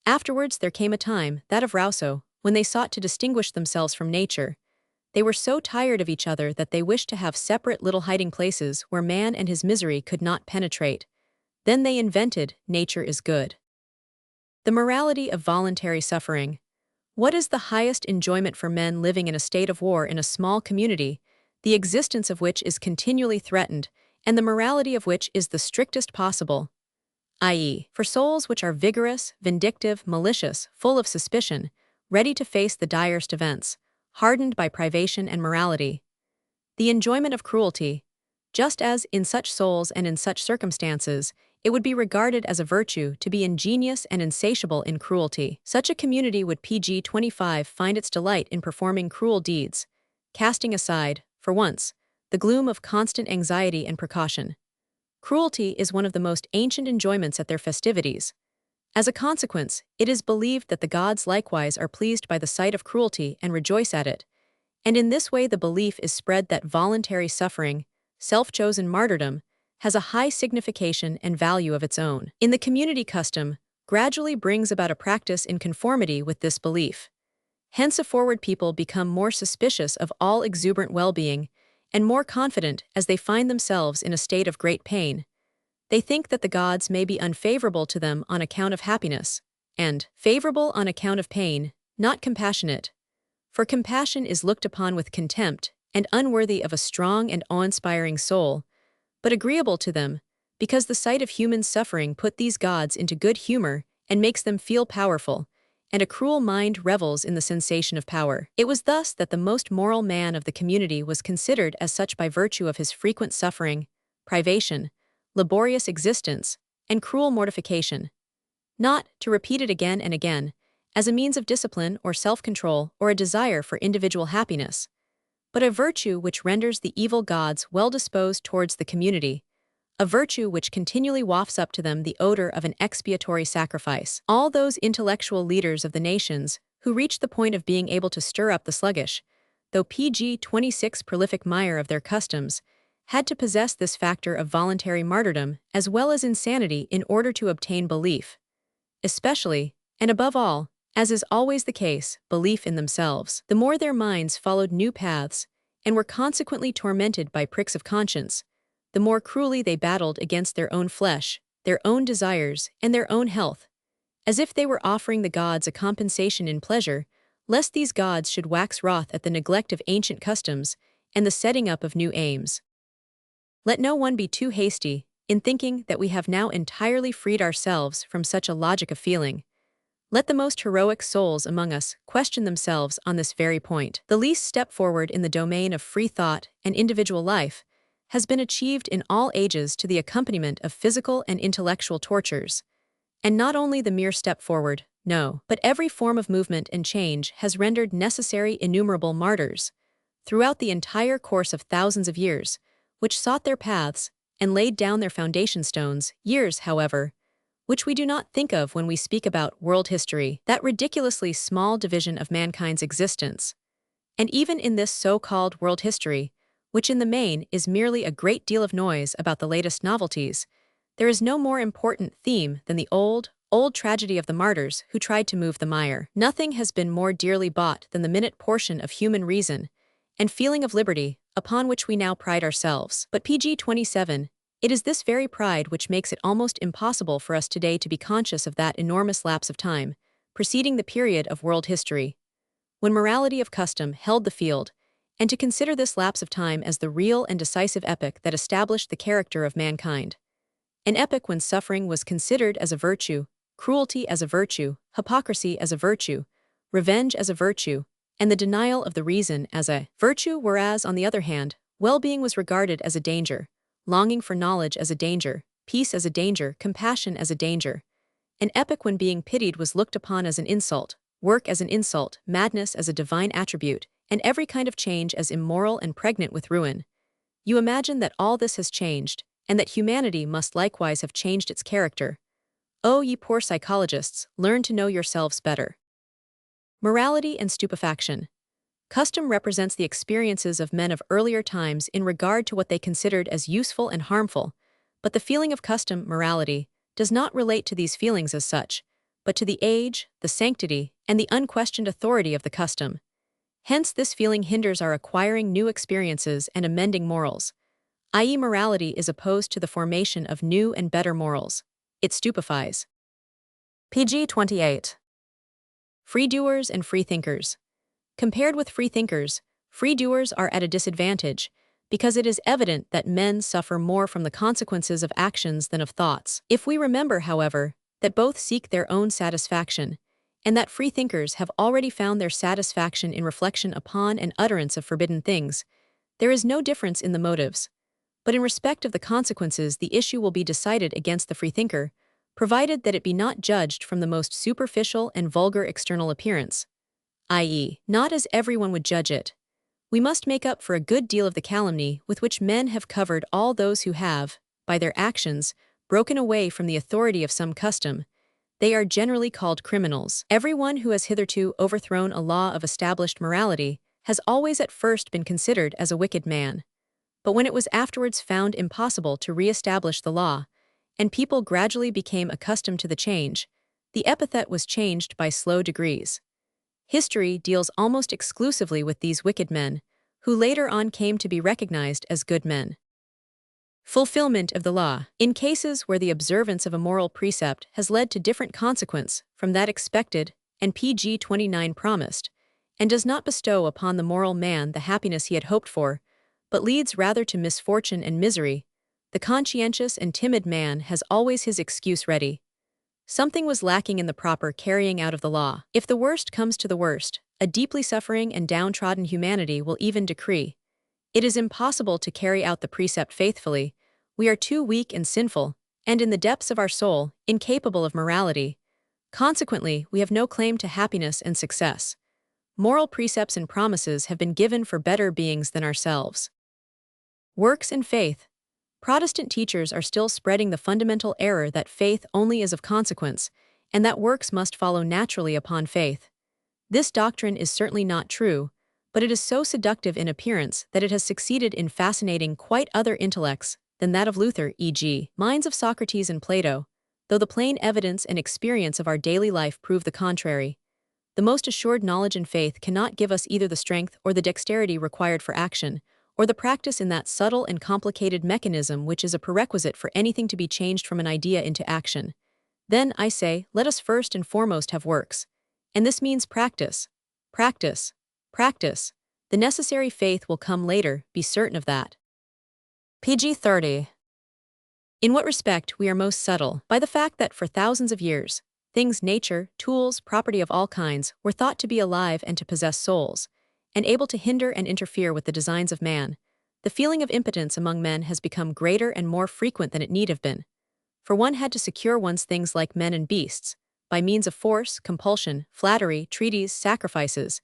Afterwards there came a time, that of Rousseau, when they sought to distinguish themselves from nature. They were so tired of each other that they wished to have separate little hiding places where man and his misery could not penetrate. Then they invented nature is good. The morality of voluntary suffering. What is the highest enjoyment for men living in a state of war in a small community, the existence of which is continually threatened, and the morality of which is the strictest possible? I.e., for souls which are vigorous, vindictive, malicious, full of suspicion, ready to face the direst events, hardened by privation and morality. The enjoyment of cruelty. Just as, in such souls and in such circumstances, it would be regarded as a virtue to be ingenious and insatiable in cruelty. Such a community would pg 25 find its delight in performing cruel deeds, casting aside, for once, the gloom of constant anxiety and precaution. Cruelty is one of the most ancient enjoyments at their festivities. As a consequence, it is believed that the gods likewise are pleased by the sight of cruelty and rejoice at it, and in this way the belief is spread that voluntary suffering, self-chosen martyrdom, has a high signification and value of its own. In the community custom, gradually brings about a practice in conformity with this belief. Henceforward people become more suspicious of all exuberant well-being and more confident as they find themselves in a state of great pain. They think that the gods may be unfavorable to them on account of happiness, and favorable on account of pain, not compassionate. For compassion is looked upon with contempt and unworthy of a strong and awe-inspiring soul, but agreeable to them, because the sight of human suffering put these gods into good humor and makes them feel powerful, and a cruel mind revels in the sensation of power. It was thus that the most moral man of the community was considered as such by virtue of his frequent suffering, privation, laborious existence, and cruel mortification. Not, to repeat it again and again, as a means of discipline or self-control or a desire for individual happiness, but a virtue which renders the evil gods well-disposed towards the community, a virtue which continually wafts up to them the odor of an expiatory sacrifice. All those intellectual leaders of the nations who reached the point of being able to stir up the sluggish, though pg 26 prolific mire of their customs, had to possess this factor of voluntary martyrdom as well as insanity in order to obtain belief. Especially, and above all, as is always the case, belief in themselves. The more their minds followed new paths, and were consequently tormented by pricks of conscience, the more cruelly they battled against their own flesh, their own desires, and their own health, as if they were offering the gods a compensation in pleasure, lest these gods should wax wroth at the neglect of ancient customs and the setting up of new aims. Let no one be too hasty in thinking that we have now entirely freed ourselves from such a logic of feeling. Let the most heroic souls among us question themselves on this very point. The least step forward in the domain of free thought and individual life has been achieved in all ages to the accompaniment of physical and intellectual tortures. And not only the mere step forward, no, but every form of movement and change has rendered necessary innumerable martyrs, throughout the entire course of thousands of years, which sought their paths and laid down their foundation stones, years, however, which we do not think of when we speak about world history, that ridiculously small division of mankind's existence. And even in this so-called world history, which in the main is merely a great deal of noise about the latest novelties, there is no more important theme than the old tragedy of the martyrs who tried to move the mire. Nothing has been more dearly bought than the minute portion of human reason and feeling of liberty, upon which we now pride ourselves. But pg 27, it is this very pride which makes it almost impossible for us today to be conscious of that enormous lapse of time, preceding the period of world history, when morality of custom held the field, and to consider this lapse of time as the real and decisive epoch that established the character of mankind. An epoch when suffering was considered as a virtue, cruelty as a virtue, hypocrisy as a virtue, revenge as a virtue, and the denial of the reason as a virtue, whereas, on the other hand, well-being was regarded as a danger, longing for knowledge as a danger, peace as a danger, compassion as a danger, An epoch when being pitied was looked upon as an insult, work as an insult, madness as a divine attribute, and every kind of change as immoral and pregnant with ruin. You imagine that all this has changed, and that humanity must likewise have changed its character. Oh, ye poor psychologists, learn to know yourselves better. Morality and stupefaction. Custom represents the experiences of men of earlier times in regard to what they considered as useful and harmful, but the feeling of custom, morality, does not relate to these feelings as such, but to the age, the sanctity, and the unquestioned authority of the custom. Hence this feeling hinders our acquiring new experiences and amending morals, i.e. morality is opposed to the formation of new and better morals. It stupefies. pg 28. Freedoers and freethinkers. Compared with freethinkers, freedoers are at a disadvantage, because it is evident that men suffer more from the consequences of actions than of thoughts. If we remember, however, that both seek their own satisfaction, and that freethinkers have already found their satisfaction in reflection upon and utterance of forbidden things, there is no difference in the motives. But in respect of the consequences, the issue will be decided against the freethinker, provided that it be not judged from the most superficial and vulgar external appearance, i.e., not as everyone would judge it. We must make up for a good deal of the calumny with which men have covered all those who have, by their actions, broken away from the authority of some custom. They are generally called criminals. Everyone who has hitherto overthrown a law of established morality has always at first been considered as a wicked man. But when it was afterwards found impossible to re-establish the law, and people gradually became accustomed to the change, the epithet was changed by slow degrees. History deals almost exclusively with these wicked men, who later on came to be recognized as good men. Fulfillment of the law. In cases where the observance of a moral precept has led to different consequence from that expected and pg 29 promised, and does not bestow upon the moral man the happiness he had hoped for, but leads rather to misfortune and misery, the conscientious and timid man has always his excuse ready. Something was lacking in the proper carrying out of the law. If the worst comes to the worst, a deeply suffering and downtrodden humanity will even decree, "It is impossible to carry out the precept faithfully. We are too weak and sinful, and in the depths of our soul, incapable of morality. Consequently, we have no claim to happiness and success. Moral precepts and promises have been given for better beings than ourselves." Works and faith. Protestant teachers are still spreading the fundamental error that faith only is of consequence, and that works must follow naturally upon faith. This doctrine is certainly not true, but it is so seductive in appearance that it has succeeded in fascinating quite other intellects than that of Luther, e.g., minds of Socrates and Plato, though the plain evidence and experience of our daily life prove the contrary. The most assured knowledge and faith cannot give us either the strength or the dexterity required for action, or the practice in that subtle and complicated mechanism which is a prerequisite for anything to be changed from an idea into action. Then, I say, let us first and foremost have works. And this means practice. Practice. Practice. The necessary faith will come later, be certain of that. pg 30. In what respect we are most subtle? By the fact that for thousands of years, things, nature, tools, property of all kinds, were thought to be alive and to possess souls, and able to hinder and interfere with the designs of man, the feeling of impotence among men has become greater and more frequent than it need have been. For one had to secure one's things like men and beasts, by means of force, compulsion, flattery, treaties, sacrifices,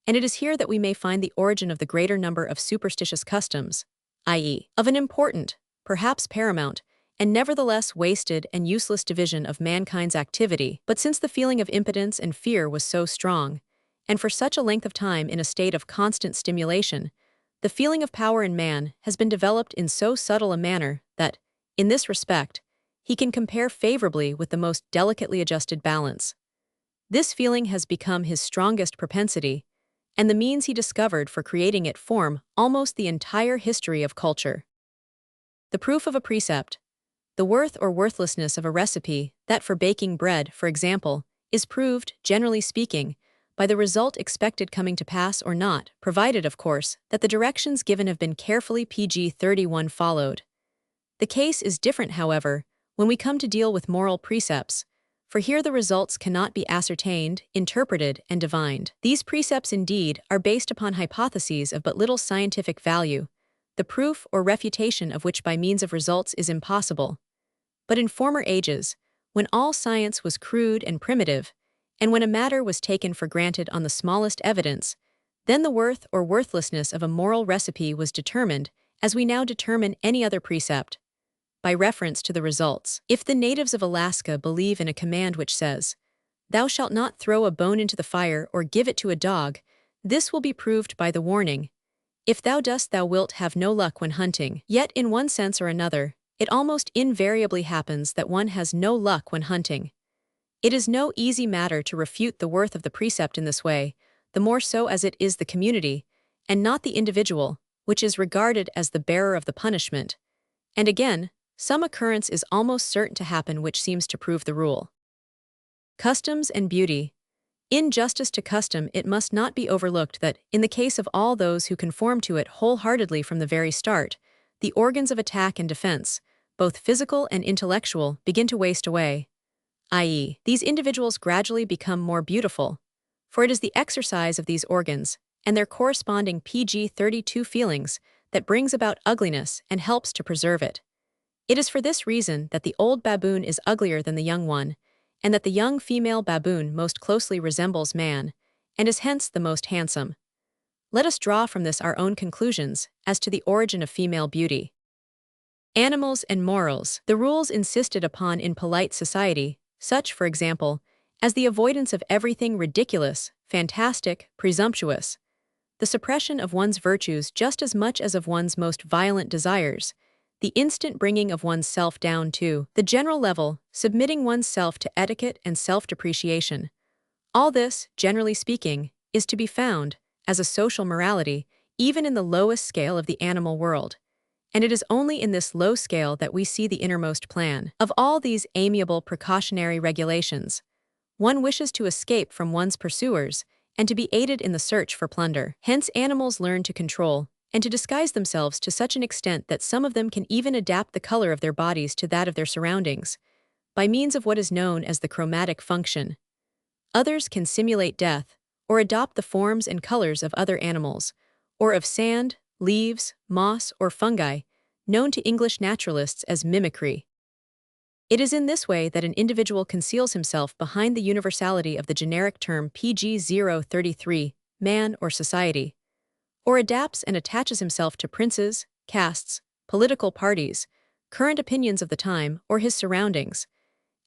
and it is here that we may find the origin of the greater number of superstitious customs, i.e., of an important, perhaps paramount, and nevertheless wasted and useless division of mankind's activity. But since the feeling of impotence and fear was so strong, and for such a length of time in a state of constant stimulation, the feeling of power in man has been developed in so subtle a manner that, in this respect, he can compare favorably with the most delicately adjusted balance. This feeling has become his strongest propensity, and the means he discovered for creating it form almost the entire history of culture. The proof of a precept. The worth or worthlessness of a recipe, that for baking bread, for example, is proved, generally speaking, by the result expected coming to pass or not, provided, of course, that the directions given have been carefully pg 31 followed. The case is different, however, when we come to deal with moral precepts, for here the results cannot be ascertained, interpreted, and divined. These precepts, indeed, are based upon hypotheses of but little scientific value, the proof or refutation of which by means of results is impossible. But in former ages, when all science was crude and primitive, and when a matter was taken for granted on the smallest evidence, then the worth or worthlessness of a moral recipe was determined, as we now determine any other precept, by reference to the results. If the natives of Alaska believe in a command which says, "Thou shalt not throw a bone into the fire or give it to a dog," this will be proved by the warning, "If thou dost, thou wilt have no luck when hunting." Yet, in one sense or another, it almost invariably happens that one has no luck when hunting. It is no easy matter to refute the worth of the precept in this way, the more so as it is the community, and not the individual, which is regarded as the bearer of the punishment. And again, some occurrence is almost certain to happen which seems to prove the rule. Customs and beauty. In justice to custom, it must not be overlooked that, in the case of all those who conform to it wholeheartedly from the very start, the organs of attack and defense, both physical and intellectual, begin to waste away, i.e., these individuals gradually become more beautiful, for it is the exercise of these organs, and their corresponding PG-32 feelings, that brings about ugliness and helps to preserve it. It is for this reason that the old baboon is uglier than the young one, and that the young female baboon most closely resembles man, and is hence the most handsome. Let us draw from this our own conclusions as to the origin of female beauty. Animals and morals. The rules insisted upon in polite society, such, for example, as the avoidance of everything ridiculous, fantastic, presumptuous, the suppression of one's virtues just as much as of one's most violent desires, the instant bringing of one's self down to the general level, submitting one's self to etiquette and self-depreciation. All this, generally speaking, is to be found, as a social morality, even in the lowest scale of the animal world. And it is only in this low scale that we see the innermost plan. Of all these amiable precautionary regulations, one wishes to escape from one's pursuers and to be aided in the search for plunder. Hence animals learn to control and to disguise themselves to such an extent that some of them can even adapt the color of their bodies to that of their surroundings, by means of what is known as the chromatic function. Others can simulate death, or adopt the forms and colors of other animals, or of sand, leaves, moss, or fungi, known to English naturalists as mimicry. It is in this way that an individual conceals himself behind the universality of the generic term PG-033, man or society, or adapts and attaches himself to princes, castes, political parties, current opinions of the time, or his surroundings,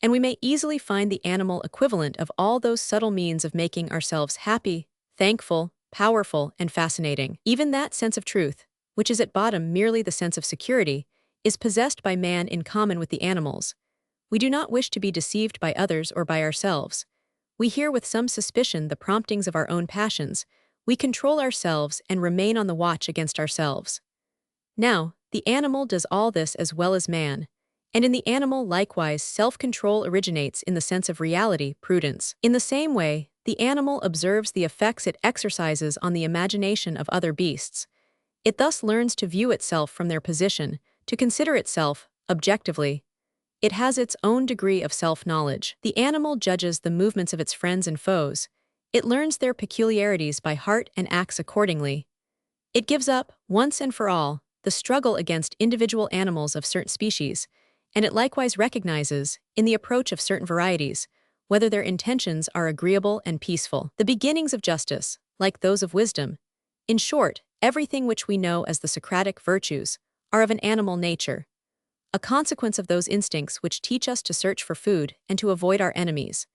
and we may easily find the animal equivalent of all those subtle means of making ourselves happy, thankful, powerful, and fascinating. Even that sense of truth, which is at bottom merely the sense of security, is possessed by man in common with the animals. We do not wish to be deceived by others or by ourselves. We hear with some suspicion the promptings of our own passions. We control ourselves and remain on the watch against ourselves. Now, the animal does all this as well as man, and in the animal likewise self-control originates in the sense of reality, prudence. In the same way, the animal observes the effects it exercises on the imagination of other beasts. It thus learns to view itself from their position, to consider itself, objectively. It has its own degree of self-knowledge. The animal judges the movements of its friends and foes. It learns their peculiarities by heart and acts accordingly. It gives up, once and for all, the struggle against individual animals of certain species, and it likewise recognizes, in the approach of certain varieties, whether their intentions are agreeable and peaceful. The beginnings of justice, like those of wisdom, in short, everything which we know as the Socratic virtues, are of an animal nature, a consequence of those instincts which teach us to search for food and to avoid our enemies.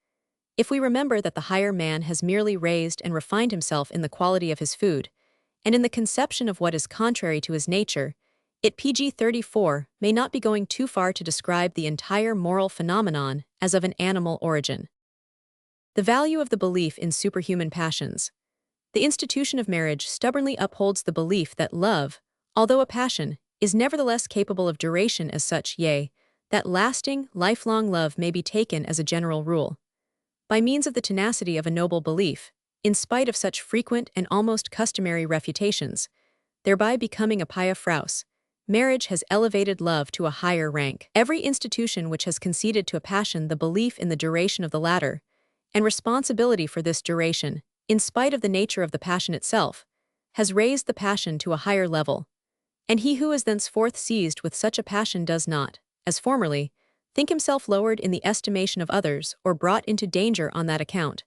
If we remember that the higher man has merely raised and refined himself in the quality of his food, and in the conception of what is contrary to his nature, it PG-34 may not be going too far to describe the entire moral phenomenon as of an animal origin. The value of the belief in superhuman passions. The institution of marriage stubbornly upholds the belief that love, although a passion, is nevertheless capable of duration as such, yea, that lasting, lifelong love may be taken as a general rule. By means of the tenacity of a noble belief, in spite of such frequent and almost customary refutations, thereby becoming a pia fraus, marriage has elevated love to a higher rank. Every institution which has conceded to a passion the belief in the duration of the latter, and responsibility for this duration, in spite of the nature of the passion itself, has raised the passion to a higher level, and he who is thenceforth seized with such a passion does not, as formerly, think himself lowered in the estimation of others or brought into danger on that account,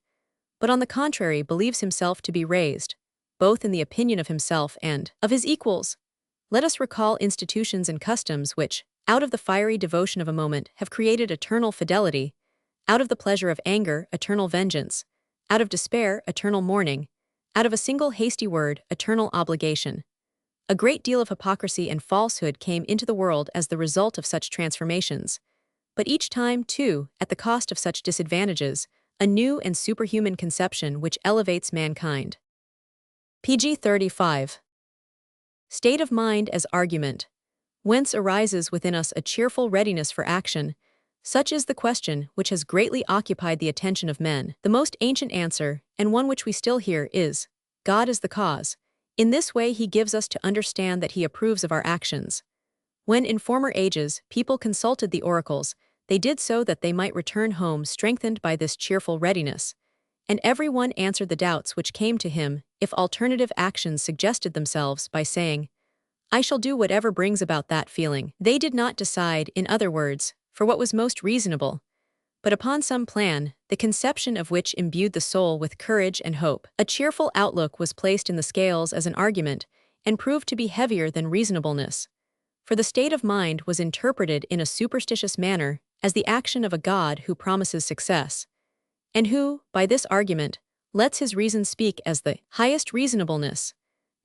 but on the contrary believes himself to be raised, both in the opinion of himself and of his equals. Let us recall institutions and customs which, out of the fiery devotion of a moment, have created eternal fidelity, out of the pleasure of anger, eternal vengeance, out of despair, eternal mourning, out of a single hasty word, eternal obligation. A great deal of hypocrisy and falsehood came into the world as the result of such transformations, but each time, too, at the cost of such disadvantages, a new and superhuman conception which elevates mankind. pg 35. State of mind as argument. Whence arises within us a cheerful readiness for action? Such is the question which has greatly occupied the attention of men. The most ancient answer, and one which we still hear, is, God is the cause. In this way he gives us to understand that he approves of our actions. When in former ages people consulted the oracles, they did so that they might return home strengthened by this cheerful readiness. And every one answered the doubts which came to him, if alternative actions suggested themselves, by saying, I shall do whatever brings about that feeling. They did not decide, in other words, for what was most reasonable, but upon some plan, the conception of which imbued the soul with courage and hope. A cheerful outlook was placed in the scales as an argument, and proved to be heavier than reasonableness. For the state of mind was interpreted in a superstitious manner as the action of a God who promises success, and who, by this argument, lets his reason speak as the highest reasonableness.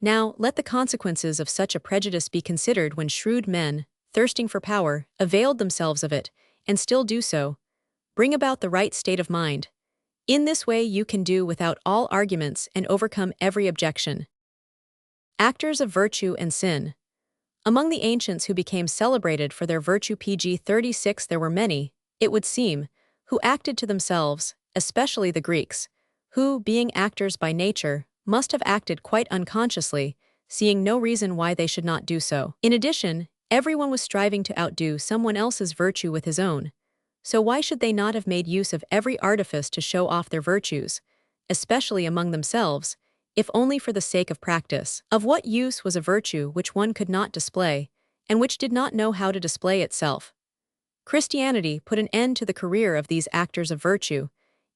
Now, let the consequences of such a prejudice be considered when shrewd men, thirsting for power, availed themselves of it, and still do so. Bring about the right state of mind. In this way you can do without all arguments and overcome every objection. Actors of virtue and sin. Among the ancients who became celebrated for their virtue pg 36 there were many, it would seem, who acted to themselves, especially the Greeks, who, being actors by nature, must have acted quite unconsciously, seeing no reason why they should not do so. In addition, everyone was striving to outdo someone else's virtue with his own. So why should they not have made use of every artifice to show off their virtues, especially among themselves, if only for the sake of practice? Of what use was a virtue which one could not display, and which did not know how to display itself? Christianity put an end to the career of these actors of virtue.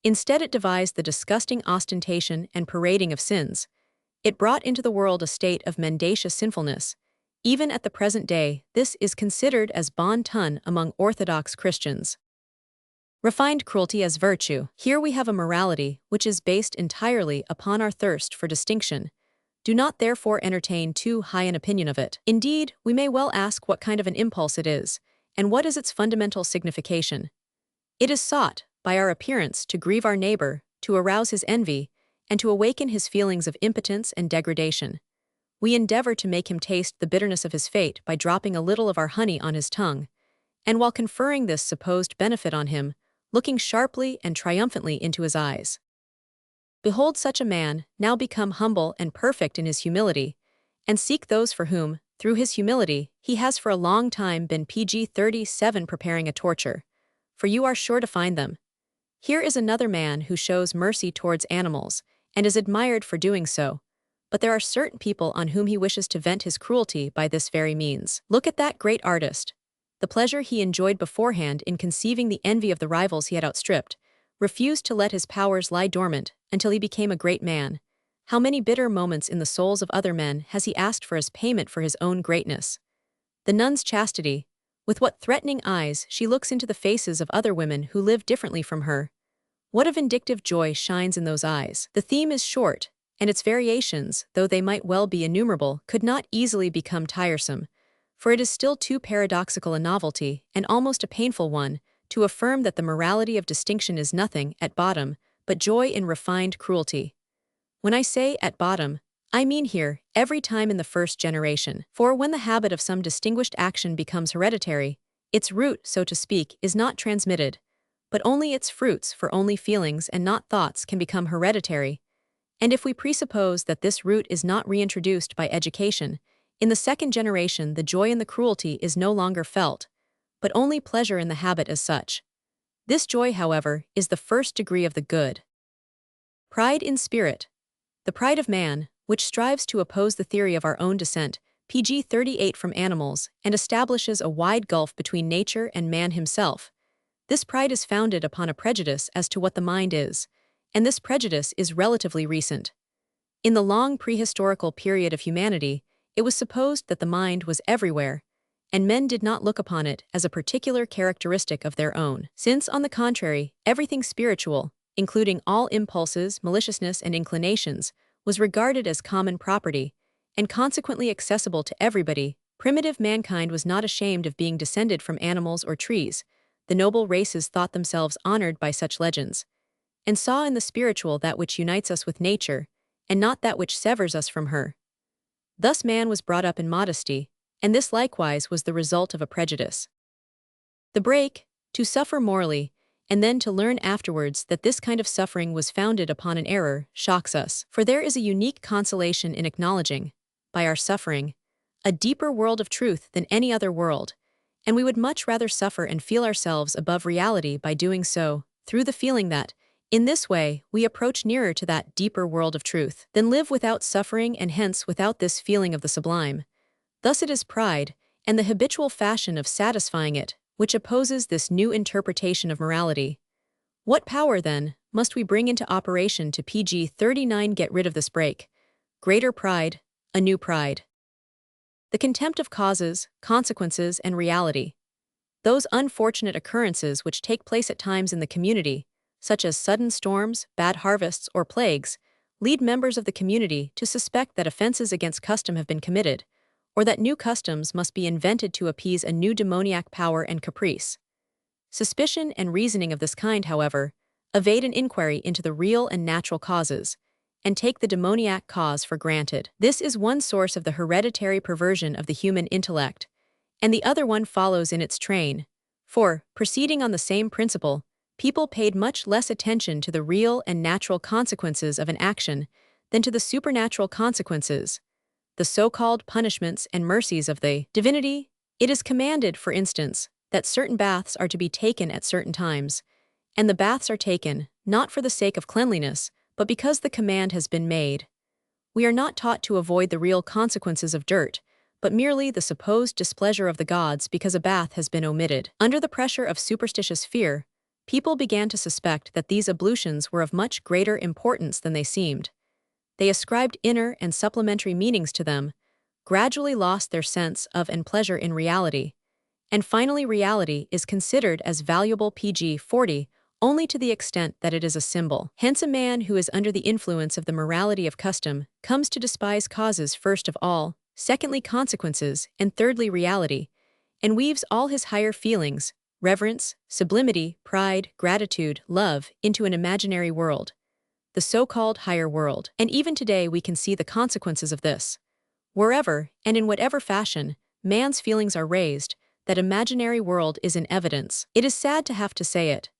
Instead it devised the disgusting ostentation and parading of sins. It brought into the world a state of mendacious sinfulness. Even at the present day, this is considered as bon ton among Orthodox Christians. Refined cruelty as virtue. Here we have a morality which is based entirely upon our thirst for distinction. Do not therefore entertain too high an opinion of it. Indeed, we may well ask what kind of an impulse it is, and what is its fundamental signification. It is sought, by our appearance, to grieve our neighbor, to arouse his envy, and to awaken his feelings of impotence and degradation. We endeavor to make him taste the bitterness of his fate by dropping a little of our honey on his tongue, and while conferring this supposed benefit on him, looking sharply and triumphantly into his eyes. Behold such a man, now become humble and perfect in his humility, and seek those for whom, through his humility, he has for a long time been pg 37 preparing a torture, for you are sure to find them. Here is another man who shows mercy towards animals, and is admired for doing so, but there are certain people on whom he wishes to vent his cruelty by this very means. Look at that great artist. The pleasure he enjoyed beforehand in conceiving the envy of the rivals he had outstripped, refused to let his powers lie dormant until he became a great man. How many bitter moments in the souls of other men has he asked for as payment for his own greatness? The nun's chastity. With what threatening eyes she looks into the faces of other women who live differently from her. What a vindictive joy shines in those eyes. The theme is short, and its variations, though they might well be innumerable, could not easily become tiresome, for it is still too paradoxical a novelty, and almost a painful one, to affirm that the morality of distinction is nothing, at bottom, but joy in refined cruelty. When I say at bottom, I mean here, every time in the first generation. For when the habit of some distinguished action becomes hereditary, its root, so to speak, is not transmitted, but only its fruits, for only feelings and not thoughts can become hereditary. And if we presuppose that this root is not reintroduced by education, in the second generation the joy in the cruelty is no longer felt, but only pleasure in the habit as such. This joy, however, is the first degree of the good. Pride in spirit. The pride of man, which strives to oppose the theory of our own descent, pg 38 from animals, and establishes a wide gulf between nature and man himself, This pride is founded upon a prejudice as to what the mind is, and this prejudice is relatively recent. In the long prehistorical period of humanity, it was supposed that the mind was everywhere, and men did not look upon it as a particular characteristic of their own. Since, on the contrary, everything spiritual, including all impulses, maliciousness, and inclinations, was regarded as common property, and consequently accessible to everybody, primitive mankind was not ashamed of being descended from animals or trees. The noble races thought themselves honored by such legends, and saw in the spiritual that which unites us with nature, and not that which severs us from her. Thus man was brought up in modesty, and this likewise was the result of a prejudice. The break, to suffer morally, and then to learn afterwards that this kind of suffering was founded upon an error, shocks us. For there is a unique consolation in acknowledging, by our suffering, a deeper world of truth than any other world, and we would much rather suffer and feel ourselves above reality by doing so, through the feeling that, in this way, we approach nearer to that deeper world of truth, than live without suffering and hence without this feeling of the sublime. Thus it is pride, and the habitual fashion of satisfying it, which opposes this new interpretation of morality. What power, then, must we bring into operation to pg 39 get rid of this break? Greater pride, a new pride. The contempt of causes, consequences, and reality. Those unfortunate occurrences which take place at times in the community, such as sudden storms, bad harvests, or plagues, lead members of the community to suspect that offenses against custom have been committed, or that new customs must be invented to appease a new demoniac power and caprice. Suspicion and reasoning of this kind, however, evade an inquiry into the real and natural causes, and take the demoniac cause for granted. This is one source of the hereditary perversion of the human intellect, and the other one follows in its train, for, proceeding on the same principle, people paid much less attention to the real and natural consequences of an action than to the supernatural consequences, the so-called punishments and mercies of the divinity. It is commanded, for instance, that certain baths are to be taken at certain times, and the baths are taken, not for the sake of cleanliness, but because the command has been made. We are not taught to avoid the real consequences of dirt, but merely the supposed displeasure of the gods because a bath has been omitted. Under the pressure of superstitious fear, people began to suspect that these ablutions were of much greater importance than they seemed. They ascribed inner and supplementary meanings to them, gradually lost their sense of and pleasure in reality, and finally reality is considered as valuable pg 40 only to the extent that it is a symbol. Hence a man who is under the influence of the morality of custom comes to despise causes first of all, secondly consequences, and thirdly reality, and weaves all his higher feelings, reverence, sublimity, pride, gratitude, love, into an imaginary world, the so-called higher world. And even today we can see the consequences of this. Wherever, and in whatever fashion, man's feelings are raised, that imaginary world is in evidence. It is sad to have to say it,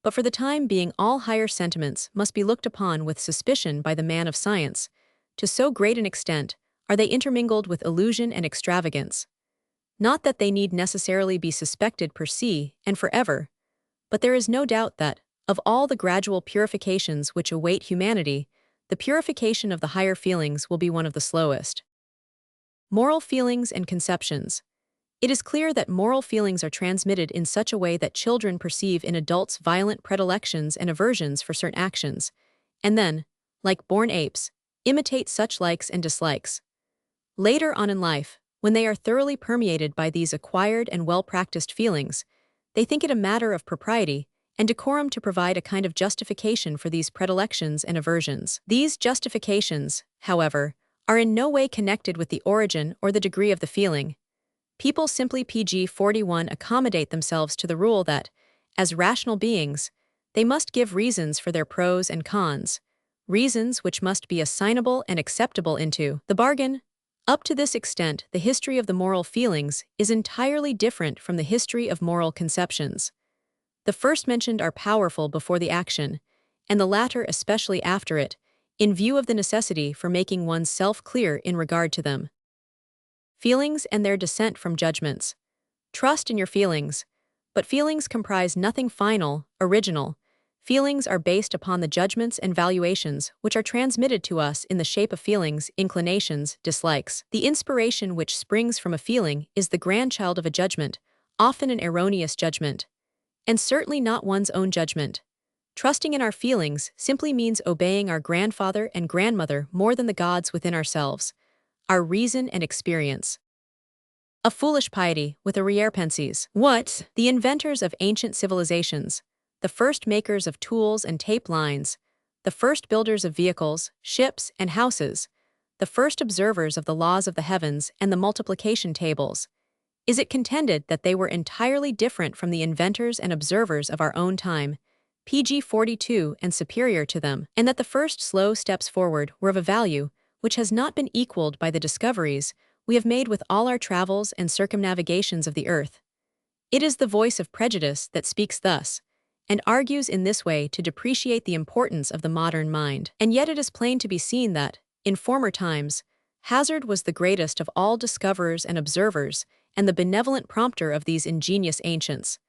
but for the time being all higher sentiments must be looked upon with suspicion by the man of science, to so great an extent are they intermingled with illusion and extravagance. Not that they need necessarily be suspected per se and forever, but there is no doubt that, of all the gradual purifications which await humanity, the purification of the higher feelings will be one of the slowest. Moral feelings and conceptions. It is clear that moral feelings are transmitted in such a way that children perceive in adults violent predilections and aversions for certain actions, and then, like born apes, imitate such likes and dislikes. Later on in life, when they are thoroughly permeated by these acquired and well-practiced feelings, they think it a matter of propriety and decorum to provide a kind of justification for these predilections and aversions. These justifications, however, are in no way connected with the origin or the degree of the feeling. People simply pg 41 accommodate themselves to the rule that, as rational beings, they must give reasons for their pros and cons, reasons which must be assignable and acceptable into the bargain. Up to this extent, the history of the moral feelings is entirely different from the history of moral conceptions. The first mentioned are powerful before the action, and the latter especially after it, in view of the necessity for making one's self clear in regard to them. Feelings and their descent from judgments. Trust in your feelings, but feelings comprise nothing final, original. Feelings are based upon the judgments and valuations which are transmitted to us in the shape of feelings, inclinations, dislikes. The inspiration which springs from a feeling is the grandchild of a judgment, often an erroneous judgment. and certainly not one's own judgment. Trusting in our feelings simply means obeying our grandfather and grandmother more than the gods within ourselves, our reason and experience. A foolish piety with a reepenses. What? The inventors of ancient civilizations, the first makers of tools and tape lines, the first builders of vehicles, ships, and houses, the first observers of the laws of the heavens and the multiplication tables. Is it contended that they were entirely different from the inventors and observers of our own time, PG 42 and superior to them, and that the first slow steps forward were of a value which has not been equaled by the discoveries we have made with all our travels and circumnavigations of the earth? It is the voice of prejudice that speaks thus, and argues in this way to depreciate the importance of the modern mind. And yet it is plain to be seen that, in former times, Hazard was the greatest of all discoverers and observers, and the benevolent prompter of these ingenious ancients,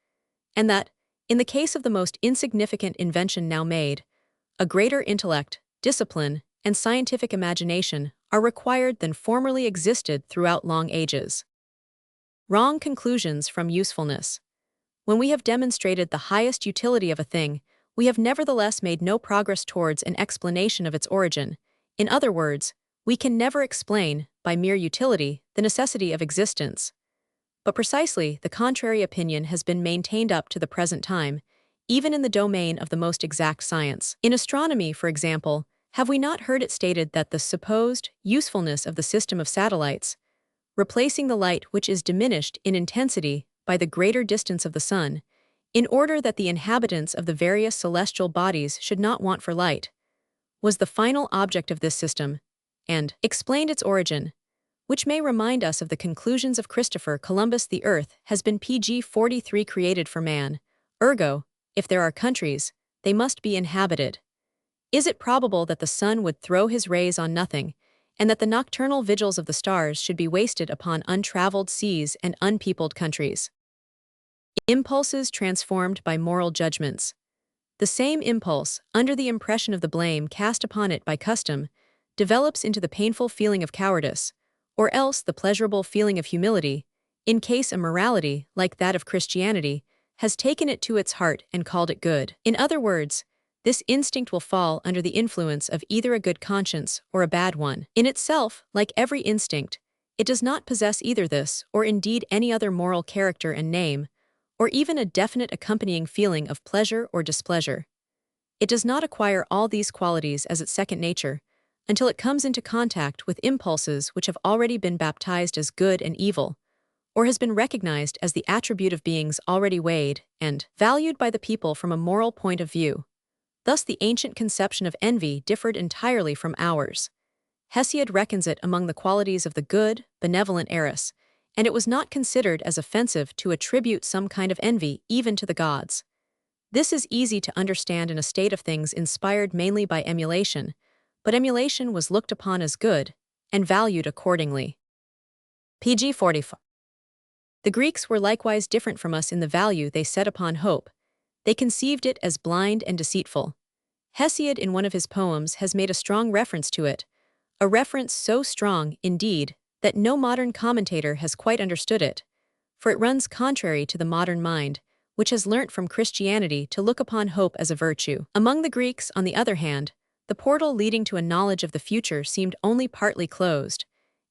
and that, in the case of the most insignificant invention now made, a greater intellect, discipline, and scientific imagination are required than formerly existed throughout long ages. Wrong conclusions from usefulness. When we have demonstrated the highest utility of a thing, we have nevertheless made no progress towards an explanation of its origin. In other words, we can never explain, by mere utility, the necessity of existence. But precisely the contrary opinion has been maintained up to the present time, even in the domain of the most exact science. In astronomy, for example, have we not heard it stated that the supposed usefulness of the system of satellites, replacing the light which is diminished in intensity by the greater distance of the sun, in order that the inhabitants of the various celestial bodies should not want for light, was the final object of this system, and explained its origin, which may remind us of the conclusions of Christopher Columbus. The earth has been PG 43 created for man, ergo, if there are countries, they must be inhabited. Is it probable that the sun would throw his rays on nothing, and that the nocturnal vigils of the stars should be wasted upon untraveled seas and unpeopled countries? Impulses transformed by moral judgments. The same impulse, under the impression of the blame cast upon it by custom, develops into the painful feeling of cowardice, or else the pleasurable feeling of humility, in case a morality, like that of Christianity, has taken it to its heart and called it good. In other words, this instinct will fall under the influence of either a good conscience or a bad one. In itself, like every instinct, it does not possess either this or indeed any other moral character and name, or even a definite accompanying feeling of pleasure or displeasure. It does not acquire all these qualities as its second nature, until it comes into contact with impulses which have already been baptized as good and evil, or has been recognized as the attribute of beings already weighed and valued by the people from a moral point of view. Thus the ancient conception of envy differed entirely from ours. Hesiod reckons it among the qualities of the good, benevolent Eris, and it was not considered as offensive to attribute some kind of envy even to the gods. This is easy to understand in a state of things inspired mainly by emulation, but emulation was looked upon as good, and valued accordingly. PG 45. The Greeks were likewise different from us in the value they set upon hope. They conceived it as blind and deceitful. Hesiod in one of his poems has made a strong reference to it, a reference so strong, indeed, that no modern commentator has quite understood it, for it runs contrary to the modern mind, which has learnt from Christianity to look upon hope as a virtue. Among the Greeks, on the other hand, the portal leading to a knowledge of the future seemed only partly closed,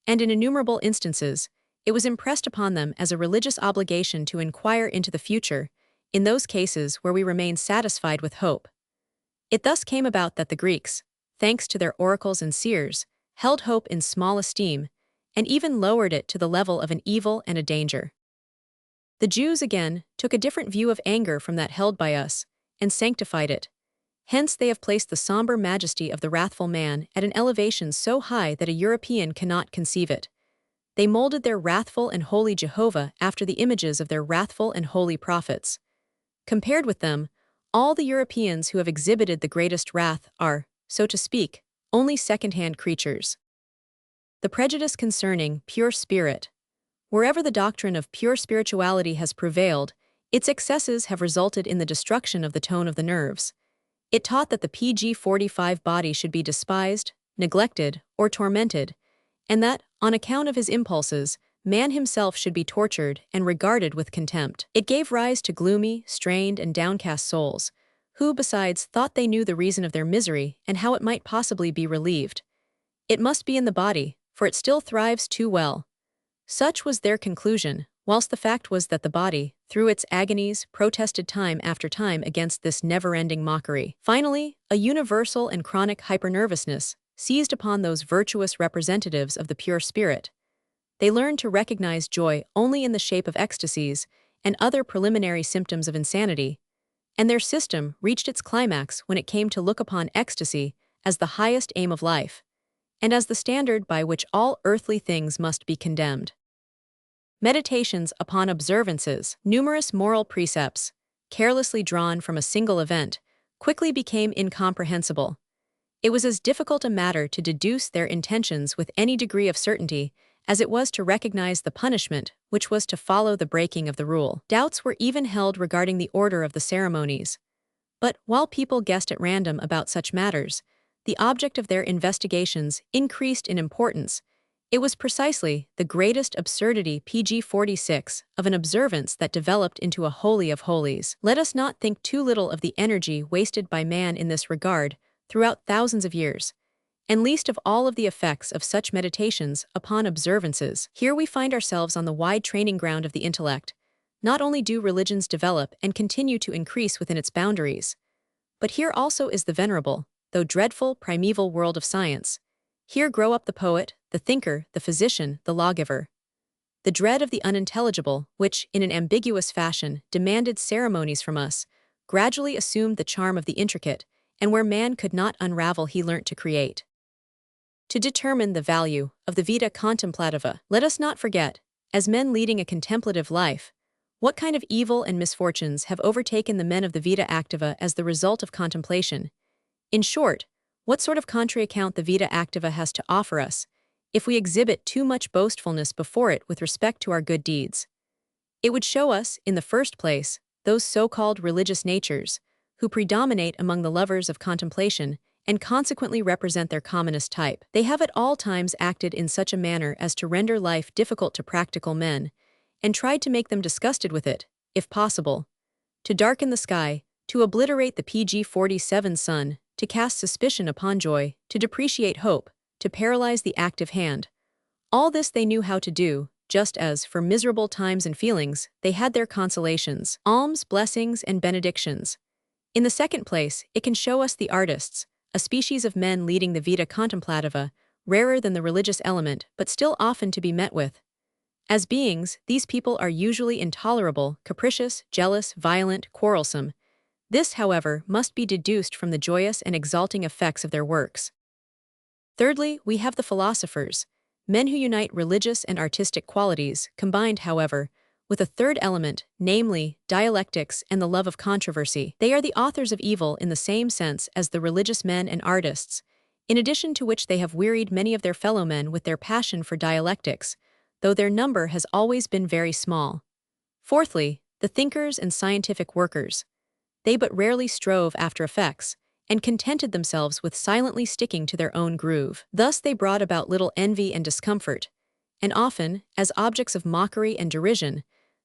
and in innumerable instances, it was impressed upon them as a religious obligation to inquire into the future, in those cases where we remain satisfied with hope. It thus came about that the Greeks, thanks to their oracles and seers, held hope in small esteem, and even lowered it to the level of an evil and a danger. The Jews, again, took a different view of anger from that held by us, and sanctified it. Hence they have placed the somber majesty of the wrathful man at an elevation so high that a European cannot conceive it. They molded their wrathful and holy Jehovah after the images of their wrathful and holy prophets. Compared with them, all the Europeans who have exhibited the greatest wrath are, so to speak, only second-hand creatures. The prejudice concerning pure spirit. Wherever the doctrine of pure spirituality has prevailed, its excesses have resulted in the destruction of the tone of the nerves. It taught that the PG 45 body should be despised, neglected, or tormented, and that, on account of his impulses, man himself should be tortured and regarded with contempt. It gave rise to gloomy, strained, and downcast souls, who, besides, thought they knew the reason of their misery and how it might possibly be relieved. It must be in the body, for it still thrives too well. Such was their conclusion, whilst the fact was that the body, through its agonies, protested time after time against this never-ending mockery. Finally, a universal and chronic hypernervousness seized upon those virtuous representatives of the pure spirit. They learned to recognize joy only in the shape of ecstasies and other preliminary symptoms of insanity, and their system reached its climax when it came to look upon ecstasy as the highest aim of life, and as the standard by which all earthly things must be condemned. Meditations upon observances, numerous moral precepts, carelessly drawn from a single event, quickly became incomprehensible. It was as difficult a matter to deduce their intentions with any degree of certainty as it was to recognize the punishment which was to follow the breaking of the rule. Doubts were even held regarding the order of the ceremonies. But while people guessed at random about such matters, the object of their investigations increased in importance. It was precisely the greatest absurdity pg 46 of an observance that developed into a holy of holies. Let us not think too little of the energy wasted by man in this regard throughout thousands of years, and least of all of the effects of such meditations upon observances. Here we find ourselves on the wide training ground of the intellect. Not only do religions develop and continue to increase within its boundaries, but here also is the venerable, though dreadful, primeval world of science. Here grow up the poet, the thinker, the physician, the lawgiver. The dread of the unintelligible, which, in an ambiguous fashion, demanded ceremonies from us, gradually assumed the charm of the intricate, and where man could not unravel he learnt to create. To determine the value of the vita contemplativa, let us not forget, as men leading a contemplative life, what kind of evil and misfortunes have overtaken the men of the vita activa as the result of contemplation. In short, what sort of contraaccount the vita activa has to offer us, if we exhibit too much boastfulness before it with respect to our good deeds. It would show us, in the first place, those so-called religious natures, who predominate among the lovers of contemplation, and consequently represent their commonest type. They have at all times acted in such a manner as to render life difficult to practical men, and tried to make them disgusted with it, if possible, to darken the sky, to obliterate the pg 47 sun, to cast suspicion upon joy, to depreciate hope, to paralyze the active hand. All this they knew how to do, just as, for miserable times and feelings, they had their consolations, alms, blessings, and benedictions. In the second place, it can show us the artists, a species of men leading the vita contemplativa, rarer than the religious element, but still often to be met with. As beings, these people are usually intolerable, capricious, jealous, violent, quarrelsome. This, however, must be deduced from the joyous and exalting effects of their works. Thirdly, we have the philosophers, men who unite religious and artistic qualities, combined, however, with a third element, namely, dialectics and the love of controversy. They are the authors of evil in the same sense as the religious men and artists, in addition to which they have wearied many of their fellow men with their passion for dialectics, though their number has always been very small. Fourthly, the thinkers and scientific workers. They but rarely strove after effects, and contented themselves with silently sticking to their own groove. Thus they brought about little envy and discomfort, and often, as objects of mockery and derision,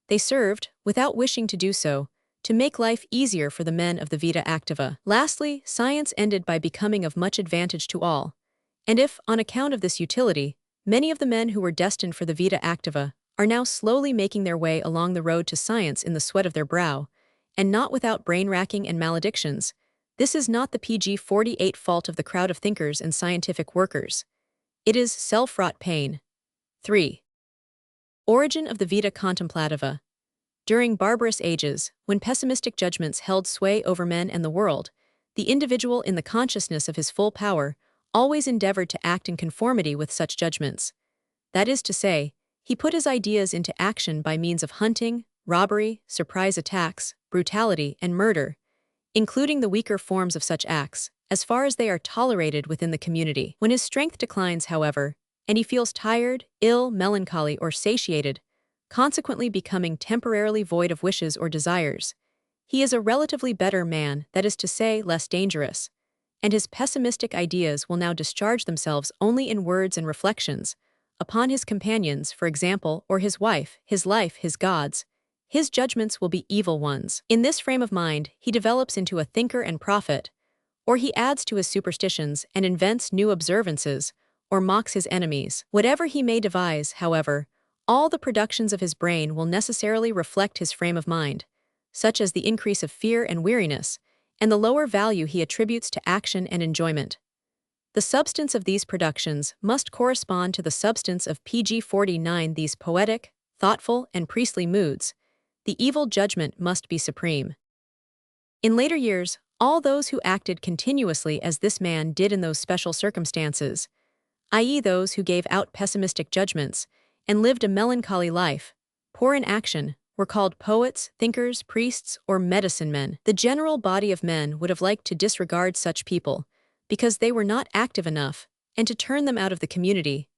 they served, without wishing to do so, to make life easier for the men of the vita activa. Lastly, science ended by becoming of much advantage to all, and if, on account of this utility, many of the men who were destined for the vita activa are now slowly making their way along the road to science in the sweat of their brow, and not without brain-racking and maledictions, this is not the pg 48 fault of the crowd of thinkers and scientific workers. It is self-wrought pain. 3. Origin of the vita contemplativa. During barbarous ages, when pessimistic judgments held sway over men and the world, the individual in the consciousness of his full power always endeavored to act in conformity with such judgments. That is to say, he put his ideas into action by means of hunting, robbery, surprise attacks, brutality, and murder, including the weaker forms of such acts, as far as they are tolerated within the community. When his strength declines, however, and he feels tired, ill, melancholy, or satiated, consequently becoming temporarily void of wishes or desires, he is a relatively better man, that is to say, less dangerous, and his pessimistic ideas will now discharge themselves only in words and reflections, upon his companions, for example, or his wife, his life, his gods, his judgments will be evil ones. In this frame of mind, he develops into a thinker and prophet, or he adds to his superstitions and invents new observances, or mocks his enemies. Whatever he may devise, however, all the productions of his brain will necessarily reflect his frame of mind, such as the increase of fear and weariness, and the lower value he attributes to action and enjoyment. The substance of these productions must correspond to the substance of pg 49, these poetic, thoughtful, and priestly moods. The evil judgment must be supreme. In later years, all those who acted continuously as this man did in those special circumstances, i.e., those who gave out pessimistic judgments and lived a melancholy life, poor in action, were called poets, thinkers, priests, or medicine men. The general body of men would have liked to disregard such people because they were not active enough and to turn them out of the community.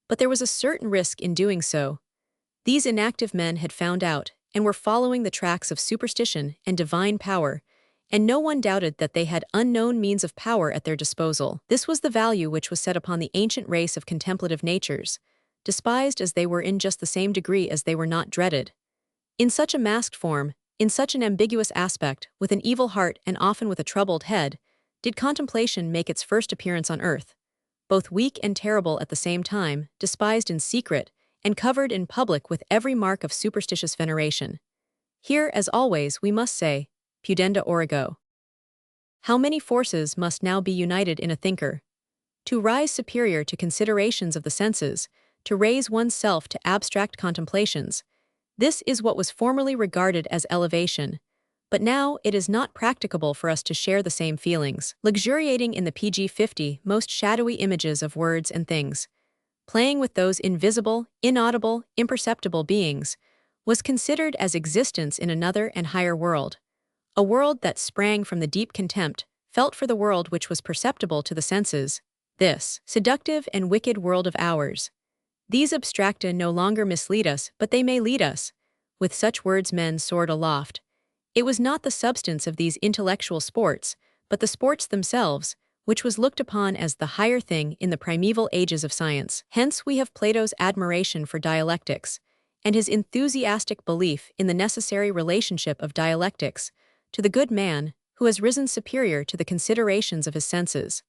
But there was a certain risk in doing so. These inactive men had found out and were following the tracks of superstition and divine power, and no one doubted that they had unknown means of power at their disposal. This was the value which was set upon the ancient race of contemplative natures, despised as they were in just the same degree as they were not dreaded. In such a masked form, in such an ambiguous aspect, with an evil heart and often with a troubled head, did contemplation make its first appearance on earth, both weak and terrible at the same time, despised in secret, and covered in public with every mark of superstitious veneration. Here, as always, we must say, pudenda origo. How many forces must now be united in a thinker? To rise superior to considerations of the senses, to raise one's self to abstract contemplations. This is what was formerly regarded as elevation, but now it is not practicable for us to share the same feelings. Luxuriating in the pg 50 most shadowy images of words and things, playing with those invisible, inaudible, imperceptible beings, was considered as existence in another and higher world, a world that sprang from the deep contempt felt for the world which was perceptible to the senses, this seductive and wicked world of ours. These abstracta no longer mislead us, but they may lead us. With such words men soared aloft. It was not the substance of these intellectual sports, but the sports themselves, which was looked upon as the higher thing in the primeval ages of science. Hence we have Plato's admiration for dialectics, and his enthusiastic belief in the necessary relationship of dialectics to the good man who has risen superior to the considerations of his senses.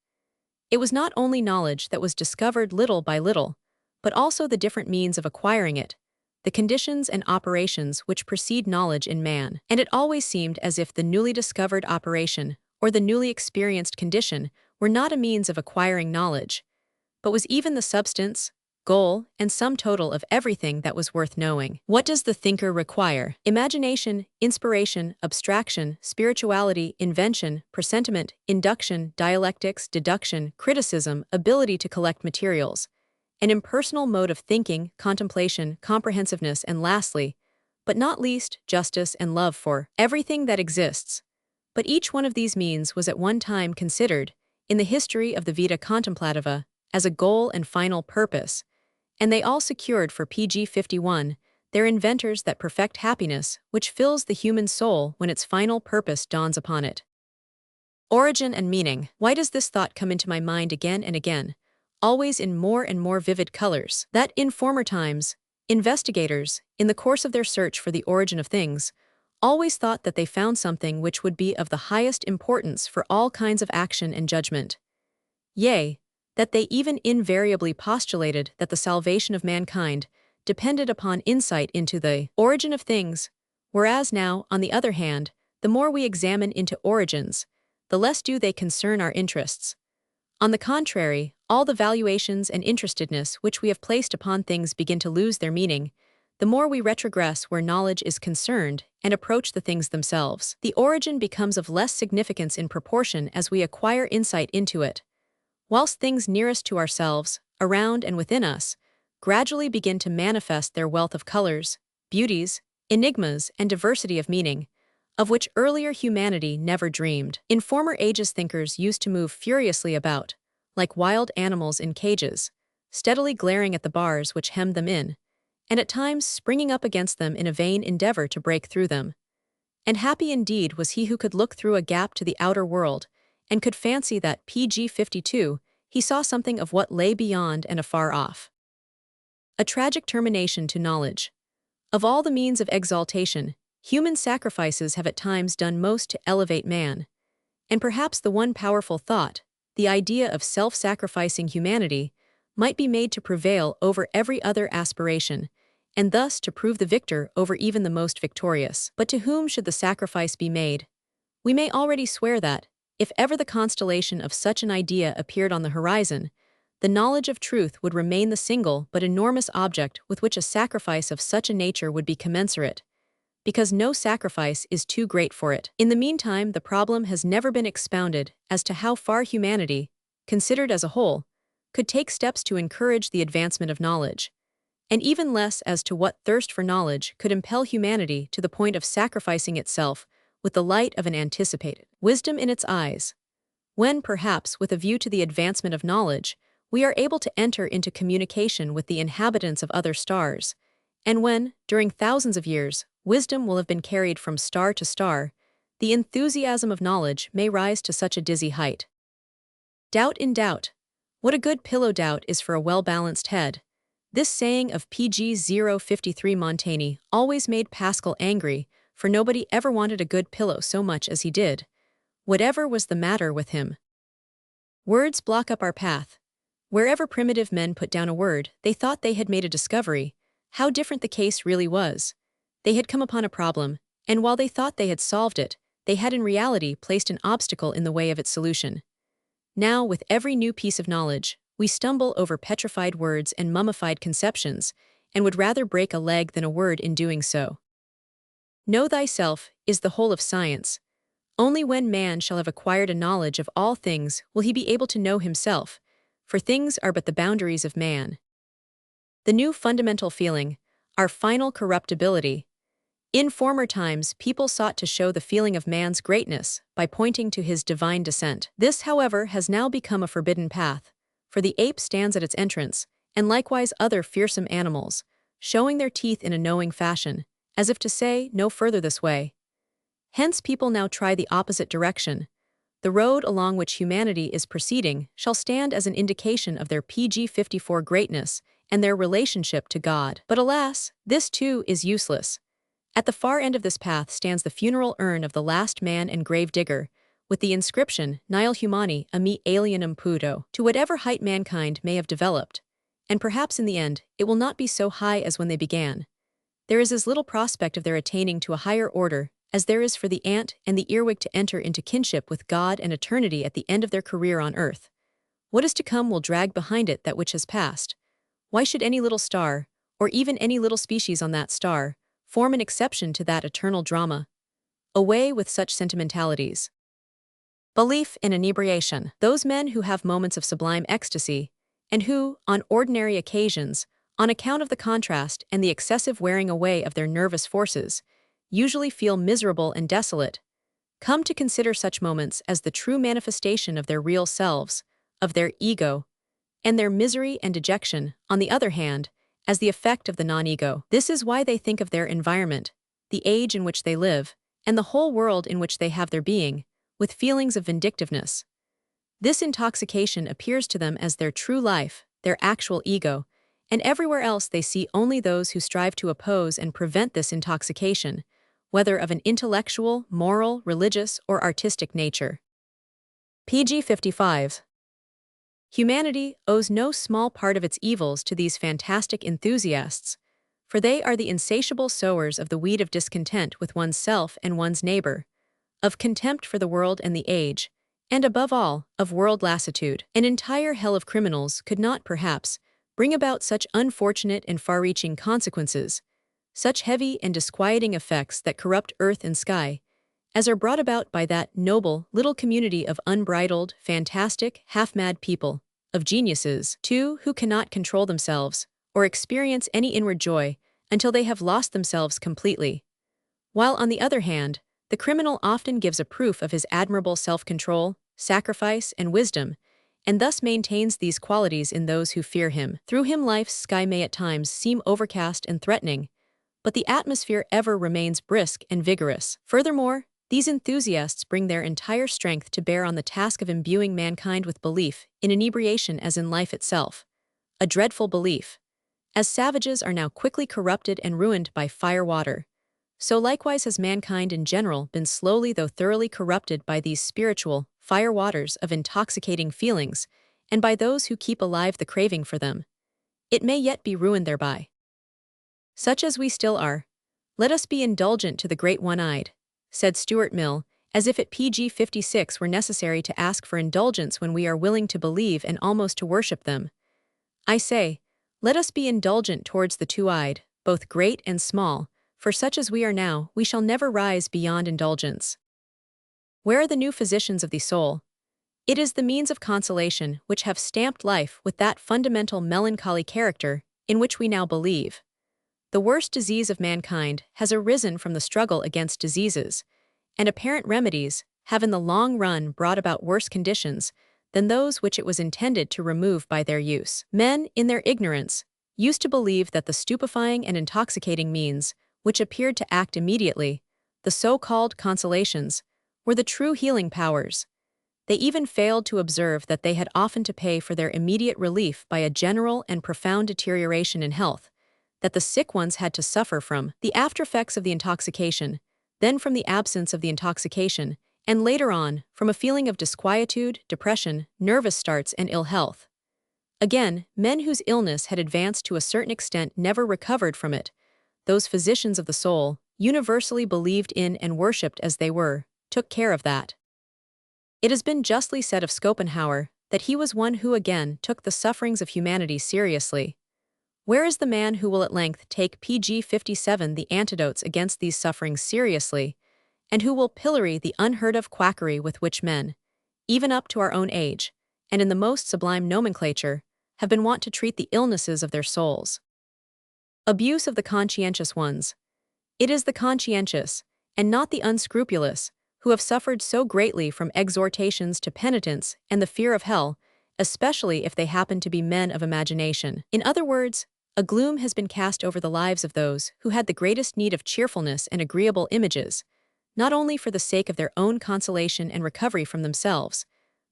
It was not only knowledge that was discovered little by little, but also the different means of acquiring it, the conditions and operations which precede knowledge in man. And it always seemed as if the newly discovered operation, or the newly experienced condition, were not a means of acquiring knowledge, but was even the substance, goal, and sum total of everything that was worth knowing. What does the thinker require? Imagination, inspiration, abstraction, spirituality, invention, presentiment, induction, dialectics, deduction, criticism, ability to collect materials, an impersonal mode of thinking, contemplation, comprehensiveness, and lastly, but not least, justice and love for everything that exists. But each one of these means was at one time considered, in the history of the Vita Contemplativa, as a goal and final purpose, and they all secured for pg 51 their inventors that perfect happiness which fills the human soul when its final purpose dawns upon it. Origin and meaning. Why does this thought come into my mind again and again, always in more and more vivid colors? That in former times, investigators, in the course of their search for the origin of things, always thought that they found something which would be of the highest importance for all kinds of action and judgment. Yea, that they even invariably postulated that the salvation of mankind depended upon insight into the origin of things, whereas now, on the other hand, the more we examine into origins, the less do they concern our interests. On the contrary, all the valuations and interestedness which we have placed upon things begin to lose their meaning, the more we retrogress where knowledge is concerned and approach the things themselves. The origin becomes of less significance in proportion as we acquire insight into it, whilst things nearest to ourselves, around and within us, gradually begin to manifest their wealth of colors, beauties, enigmas, and diversity of meaning, of which earlier humanity never dreamed. In former ages thinkers used to move furiously about, like wild animals in cages, steadily glaring at the bars which hemmed them in, and at times springing up against them in a vain endeavor to break through them. And happy indeed was he who could look through a gap to the outer world, and could fancy that pg 52 he saw something of what lay beyond and afar off. A tragic termination to knowledge. Of all the means of exaltation, human sacrifices have at times done most to elevate man. And perhaps the one powerful thought, the idea of self-sacrificing humanity, might be made to prevail over every other aspiration, and thus to prove the victor over even the most victorious. But to whom should the sacrifice be made? We may already swear that, if ever the constellation of such an idea appeared on the horizon, the knowledge of truth would remain the single but enormous object with which a sacrifice of such a nature would be commensurate, because no sacrifice is too great for it. In the meantime, the problem has never been expounded as to how far humanity, considered as a whole, could take steps to encourage the advancement of knowledge, and even less as to what thirst for knowledge could impel humanity to the point of sacrificing itself with the light of an anticipated wisdom in its eyes. When, perhaps, with a view to the advancement of knowledge, we are able to enter into communication with the inhabitants of other stars, and when, during thousands of years, wisdom will have been carried from star to star, the enthusiasm of knowledge may rise to such a dizzy height. Doubt in doubt. What a good pillow doubt is for a well-balanced head. This saying of PG 053 Montaigne always made Pascal angry, for nobody ever wanted a good pillow so much as he did. Whatever was the matter with him? Words block up our path. Wherever primitive men put down a word, they thought they had made a discovery. How different the case really was. They had come upon a problem, and while they thought they had solved it, they had in reality placed an obstacle in the way of its solution. Now, with every new piece of knowledge, we stumble over petrified words and mummified conceptions, and would rather break a leg than a word in doing so. Know thyself is the whole of science. Only when man shall have acquired a knowledge of all things will he be able to know himself, for things are but the boundaries of man. The new fundamental feeling, our final corruptibility. In former times, people sought to show the feeling of man's greatness by pointing to his divine descent. This, however, has now become a forbidden path, for the ape stands at its entrance, and likewise other fearsome animals, showing their teeth in a knowing fashion, as if to say, no further this way. Hence people now try the opposite direction. The road along which humanity is proceeding shall stand as an indication of their PG 54 greatness and their relationship to God. But alas, this too is useless. At the far end of this path stands the funeral urn of the last man and grave digger, with the inscription, Nihil humani a me alienum puto, to whatever height mankind may have developed, and perhaps in the end it will not be so high as when they began. There is as little prospect of their attaining to a higher order as there is for the ant and the earwig to enter into kinship with God and eternity at the end of their career on earth. What is to come will drag behind it that which has passed. Why should any little star, or even any little species on that star, form an exception to that eternal drama? Away with such sentimentalities. Belief in inebriation. Those men who have moments of sublime ecstasy, and who, on ordinary occasions, on account of the contrast and the excessive wearing away of their nervous forces, usually feel miserable and desolate, come to consider such moments as the true manifestation of their real selves, of their ego, and their misery and dejection, on the other hand, as the effect of the non-ego. This is why they think of their environment, the age in which they live, and the whole world in which they have their being, with feelings of vindictiveness. This intoxication appears to them as their true life, their actual ego, and everywhere else they see only those who strive to oppose and prevent this intoxication, whether of an intellectual, moral, religious, or artistic nature. PG 55. Humanity owes no small part of its evils to these fantastic enthusiasts, for they are the insatiable sowers of the weed of discontent with one's self and one's neighbor, of contempt for the world and the age, and above all, of world lassitude. An entire hell of criminals could not, perhaps, bring about such unfortunate and far-reaching consequences, such heavy and disquieting effects that corrupt earth and sky, as are brought about by that noble little community of unbridled, fantastic, half-mad people, of geniuses, too, who cannot control themselves, or experience any inward joy, until they have lost themselves completely. While, on the other hand, the criminal often gives a proof of his admirable self-control, sacrifice, and wisdom, and thus maintains these qualities in those who fear him. Through him life's sky may at times seem overcast and threatening, but the atmosphere ever remains brisk and vigorous. Furthermore, these enthusiasts bring their entire strength to bear on the task of imbuing mankind with belief in inebriation as in life itself. A dreadful belief. As savages are now quickly corrupted and ruined by fire water, so likewise has mankind in general been slowly though thoroughly corrupted by these spiritual fire waters of intoxicating feelings, and by those who keep alive the craving for them. It may yet be ruined thereby. Such as we still are, let us be indulgent to the great one-eyed, said Stuart Mill, as if at PG 56 were necessary to ask for indulgence when we are willing to believe and almost to worship them. I say, let us be indulgent towards the two-eyed, both great and small, for such as we are now, we shall never rise beyond indulgence. Where are the new physicians of the soul? It is the means of consolation which have stamped life with that fundamental melancholy character in which we now believe. The worst disease of mankind has arisen from the struggle against diseases, and apparent remedies have in the long run brought about worse conditions than those which it was intended to remove by their use. Men, in their ignorance, used to believe that the stupefying and intoxicating means, which appeared to act immediately, the so-called consolations, were the true healing powers. They even failed to observe that they had often to pay for their immediate relief by a general and profound deterioration in health, that the sick ones had to suffer from the after-effects of the intoxication, then from the absence of the intoxication, and later on, from a feeling of disquietude, depression, nervous starts, and ill health. Again, men whose illness had advanced to a certain extent never recovered from it. Those physicians of the soul, universally believed in and worshipped as they were, took care of that. It has been justly said of Schopenhauer that he was one who again took the sufferings of humanity seriously. Where is the man who will at length take PG 57 the antidotes against these sufferings seriously, and who will pillory the unheard-of quackery with which men, even up to our own age, and in the most sublime nomenclature, have been wont to treat the illnesses of their souls? Abuse of the conscientious ones. It is the conscientious, and not the unscrupulous, who have suffered so greatly from exhortations to penitence and the fear of hell, especially if they happen to be men of imagination. In other words, a gloom has been cast over the lives of those who had the greatest need of cheerfulness and agreeable images, not only for the sake of their own consolation and recovery from themselves,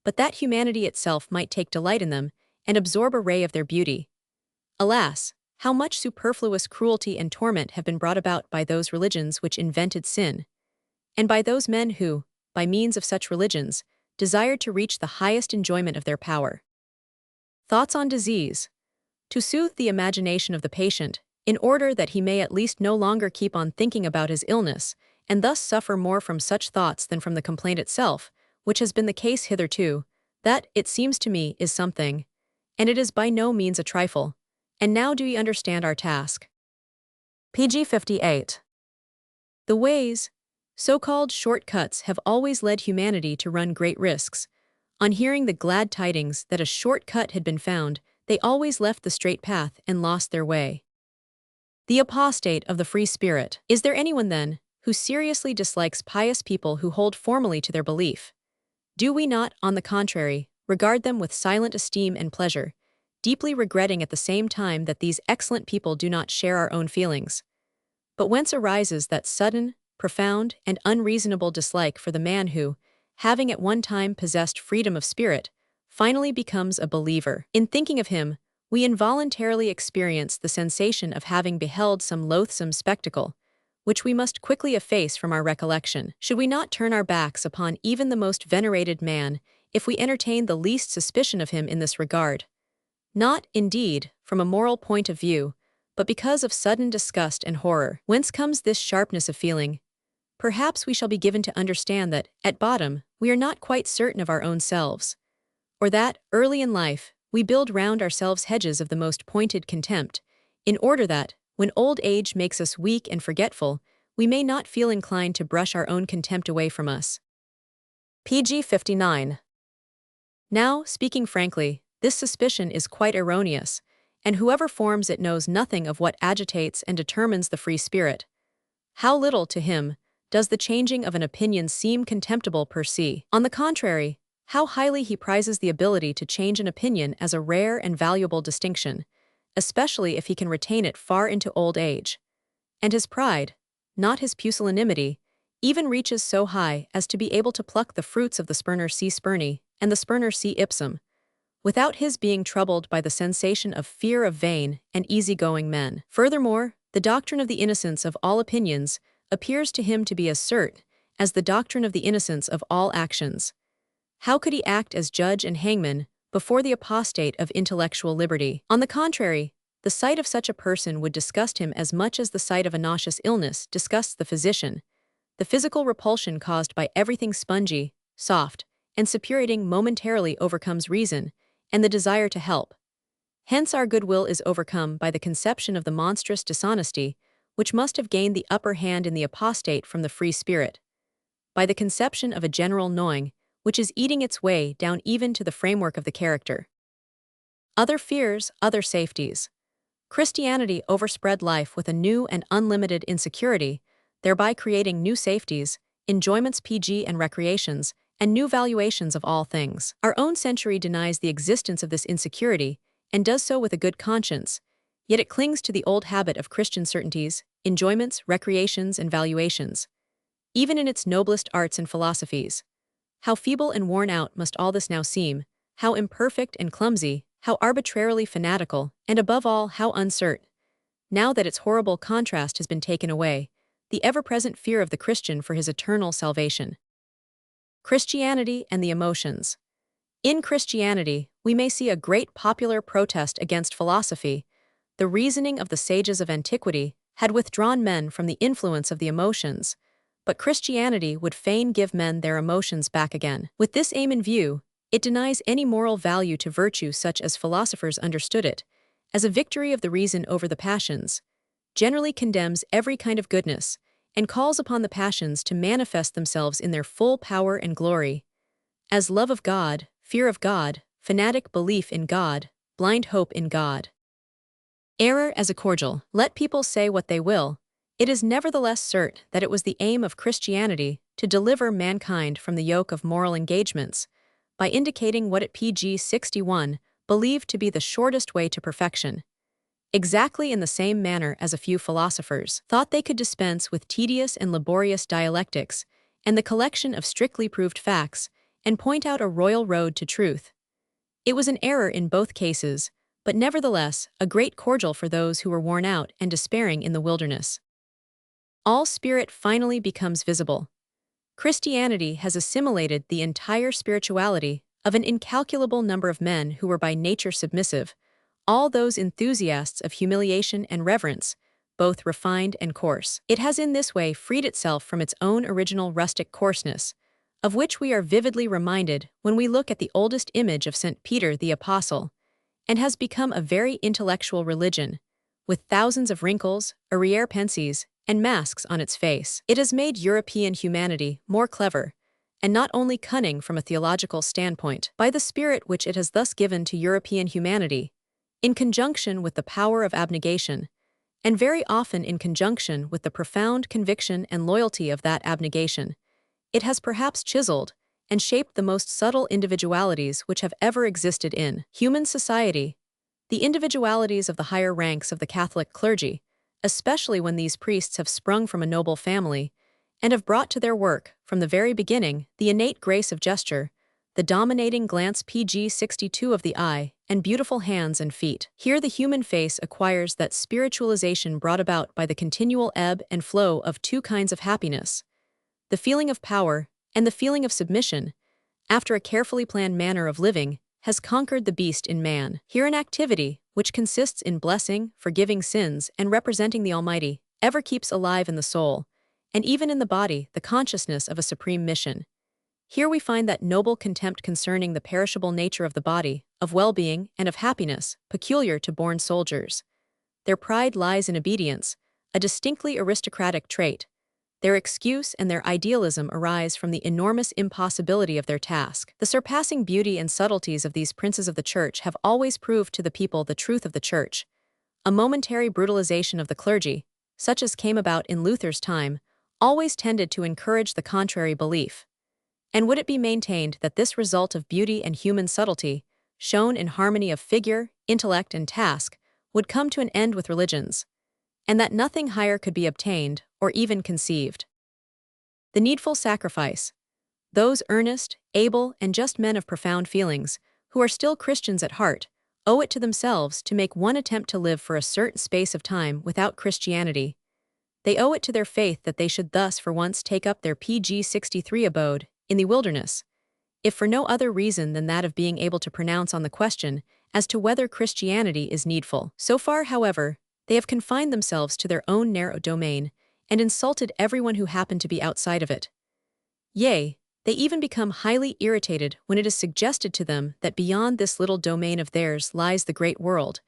but that humanity itself might take delight in them and absorb a ray of their beauty. Alas, how much superfluous cruelty and torment have been brought about by those religions which invented sin, and by those men who, by means of such religions, desired to reach the highest enjoyment of their power. Thoughts on disease. To soothe the imagination of the patient, in order that he may at least no longer keep on thinking about his illness, and thus suffer more from such thoughts than from the complaint itself, which has been the case hitherto, that, it seems to me, is something, and it is by no means a trifle. And now do ye understand our task? PG 58. The ways, so-called shortcuts, have always led humanity to run great risks. On hearing the glad tidings that a shortcut had been found, they always left the straight path and lost their way. The apostate of the free spirit. Is there anyone, then, who seriously dislikes pious people who hold formally to their belief? Do we not, on the contrary, regard them with silent esteem and pleasure, deeply regretting at the same time that these excellent people do not share our own feelings? But whence arises that sudden, profound, and unreasonable dislike for the man who, having at one time possessed freedom of spirit, finally becomes a believer? In thinking of him, we involuntarily experience the sensation of having beheld some loathsome spectacle, which we must quickly efface from our recollection. Should we not turn our backs upon even the most venerated man if we entertain the least suspicion of him in this regard? Not, indeed, from a moral point of view, but because of sudden disgust and horror. Whence comes this sharpness of feeling? Perhaps we shall be given to understand that, at bottom, we are not quite certain of our own selves, or that, early in life, we build round ourselves hedges of the most pointed contempt, in order that, when old age makes us weak and forgetful, we may not feel inclined to brush our own contempt away from us. PG 59. Now, speaking frankly, this suspicion is quite erroneous, and whoever forms it knows nothing of what agitates and determines the free spirit. How little, to him, does the changing of an opinion seem contemptible per se. On the contrary, how highly he prizes the ability to change an opinion as a rare and valuable distinction, especially if he can retain it far into old age. And his pride, not his pusillanimity, even reaches so high as to be able to pluck the fruits of the spurner si spurni and the spurner si ipsum, without his being troubled by the sensation of fear of vain and easygoing men. Furthermore, the doctrine of the innocence of all opinions appears to him to be as certain as the doctrine of the innocence of all actions. How could he act as judge and hangman before the apostate of intellectual liberty? On the contrary, the sight of such a person would disgust him as much as the sight of a nauseous illness disgusts the physician. The physical repulsion caused by everything spongy, soft, and suppurating momentarily overcomes reason and the desire to help. Hence our goodwill is overcome by the conception of the monstrous dishonesty which must have gained the upper hand in the apostate from the free spirit, by the conception of a general knowing which is eating its way down even to the framework of the character. Other fears, other safeties. Christianity overspread life with a new and unlimited insecurity, thereby creating new safeties, enjoyments PG and recreations, and new valuations of all things. Our own century denies the existence of this insecurity, and does so with a good conscience, yet it clings to the old habit of Christian certainties, enjoyments, recreations, and valuations, even in its noblest arts and philosophies. How feeble and worn out must all this now seem, how imperfect and clumsy, how arbitrarily fanatical, and above all, how uncertain. Now that its horrible contrast has been taken away, the ever-present fear of the Christian for his eternal salvation. Christianity and the emotions. In Christianity, we may see a great popular protest against philosophy. The reasoning of the sages of antiquity had withdrawn men from the influence of the emotions, but Christianity would fain give men their emotions back again. With this aim in view, it denies any moral value to virtue such as philosophers understood it, as a victory of the reason over the passions, generally condemns every kind of goodness, and calls upon the passions to manifest themselves in their full power and glory, as love of God, fear of God, fanatic belief in God, blind hope in God. Error as a cordial. Let people say what they will, it is nevertheless certain that it was the aim of Christianity to deliver mankind from the yoke of moral engagements, by indicating what it pg 61 believed to be the shortest way to perfection, exactly in the same manner as a few philosophers thought they could dispense with tedious and laborious dialectics and the collection of strictly proved facts, and point out a royal road to truth. It was an error in both cases, but nevertheless a great cordial for those who were worn out and despairing in the wilderness. All spirit finally becomes visible. Christianity has assimilated the entire spirituality of an incalculable number of men who were by nature submissive, all those enthusiasts of humiliation and reverence, both refined and coarse. It has in this way freed itself from its own original rustic coarseness, of which we are vividly reminded when we look at the oldest image of St. Peter the Apostle, and has become a very intellectual religion, with thousands of wrinkles, arrière-pensées, and masks on its face. It has made European humanity more clever, and not only cunning from a theological standpoint, by the spirit which it has thus given to European humanity, in conjunction with the power of abnegation, and very often in conjunction with the profound conviction and loyalty of that abnegation, it has perhaps chiseled and shaped the most subtle individualities which have ever existed in human society. The individualities of the higher ranks of the Catholic clergy, especially when these priests have sprung from a noble family, and have brought to their work, from the very beginning, the innate grace of gesture, the dominating glance pg 62 of the eye, and beautiful hands and feet. Here the human face acquires that spiritualization brought about by the continual ebb and flow of two kinds of happiness, the feeling of power and the feeling of submission, after a carefully planned manner of living, has conquered the beast in man. Here an activity, which consists in blessing, forgiving sins, and representing the Almighty, ever keeps alive in the soul, and even in the body, the consciousness of a supreme mission. Here we find that noble contempt concerning the perishable nature of the body, of well-being, and of happiness, peculiar to born soldiers. Their pride lies in obedience, a distinctly aristocratic trait. Their excuse and their idealism arise from the enormous impossibility of their task. The surpassing beauty and subtleties of these princes of the Church have always proved to the people the truth of the Church. A momentary brutalization of the clergy, such as came about in Luther's time, always tended to encourage the contrary belief. And would it be maintained that this result of beauty and human subtlety, shown in harmony of figure, intellect, and task, would come to an end with religions, and that nothing higher could be obtained, or even conceived? The needful sacrifice. Those earnest, able, and just men of profound feelings, who are still Christians at heart, owe it to themselves to make one attempt to live for a certain space of time without Christianity. They owe it to their faith that they should thus for once take up their PG-63 abode in the wilderness, if for no other reason than that of being able to pronounce on the question as to whether Christianity is needful. So far, however, they have confined themselves to their own narrow domain and insulted everyone who happened to be outside of it. Yea, they even become highly irritated when it is suggested to them that beyond this little domain of theirs lies the great world,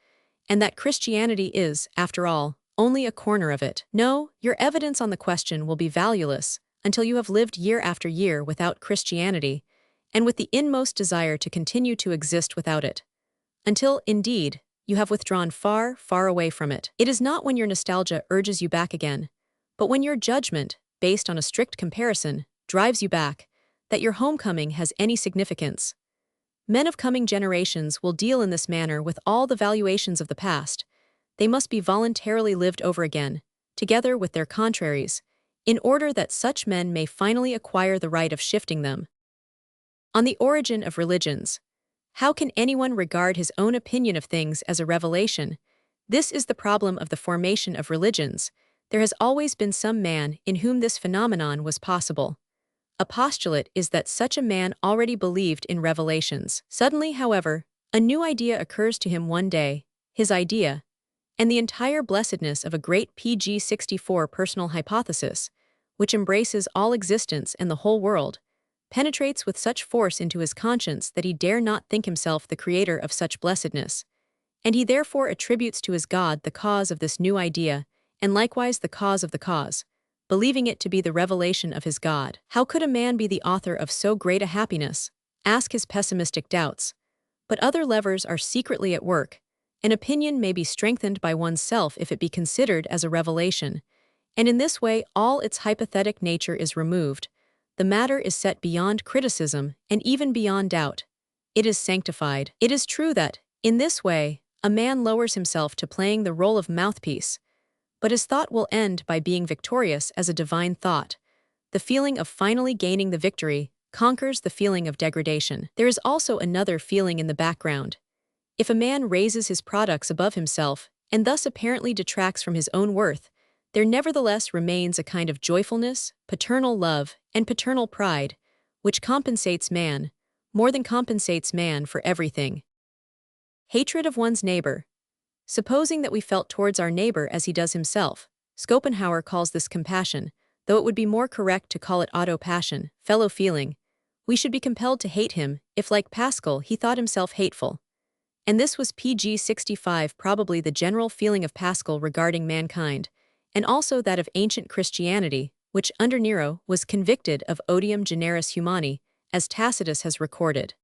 and that Christianity is, after all, only a corner of it. No, your evidence on the question will be valueless until you have lived year after year without Christianity, and with the inmost desire to continue to exist without it. Until, indeed, you have withdrawn far, far away from it. It is not when your nostalgia urges you back again, but when your judgment, based on a strict comparison, drives you back, that your homecoming has any significance. Men of coming generations will deal in this manner with all the valuations of the past. They must be voluntarily lived over again, together with their contraries, in order that such men may finally acquire the right of shifting them. On the origin of religions. How can anyone regard his own opinion of things as a revelation? This is the problem of the formation of religions. There has always been some man in whom this phenomenon was possible. A postulate is that such a man already believed in revelations. Suddenly, however, a new idea occurs to him one day, his idea, and the entire blessedness of a great PG-64 personal hypothesis, which embraces all existence and the whole world, penetrates with such force into his conscience that he dare not think himself the creator of such blessedness, and he therefore attributes to his God the cause of this new idea, and likewise the cause of the cause, believing it to be the revelation of his God. How could a man be the author of so great a happiness? Ask his pessimistic doubts. But other levers are secretly at work. An opinion may be strengthened by oneself if it be considered as a revelation, and in this way all its hypothetic nature is removed. The matter is set beyond criticism and even beyond doubt. It is sanctified. It is true that, in this way, a man lowers himself to playing the role of mouthpiece, but his thought will end by being victorious as a divine thought. The feeling of finally gaining the victory conquers the feeling of degradation. There is also another feeling in the background. If a man raises his products above himself and thus apparently detracts from his own worth, there nevertheless remains a kind of joyfulness, paternal love, and paternal pride, which compensates man, more than compensates man for everything. Hatred of one's neighbor. Supposing that we felt towards our neighbor as he does himself, Schopenhauer calls this compassion, though it would be more correct to call it auto-passion, fellow feeling. We should be compelled to hate him if, like Pascal, he thought himself hateful. And this was PG-65 probably the general feeling of Pascal regarding mankind, and also that of ancient Christianity, which under Nero was convicted of odium generis humani, as Tacitus has recorded.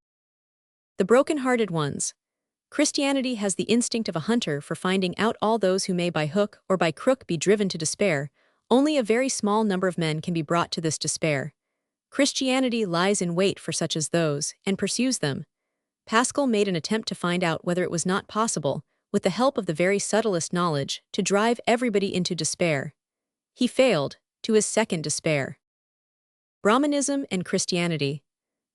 The broken-hearted ones. Christianity has the instinct of a hunter for finding out all those who may by hook or by crook be driven to despair. Only a very small number of men can be brought to this despair. Christianity lies in wait for such as those, and pursues them. Pascal made an attempt to find out whether it was not possible, with the help of the very subtlest knowledge, to drive everybody into despair. He failed, to his second despair. Brahmanism and Christianity.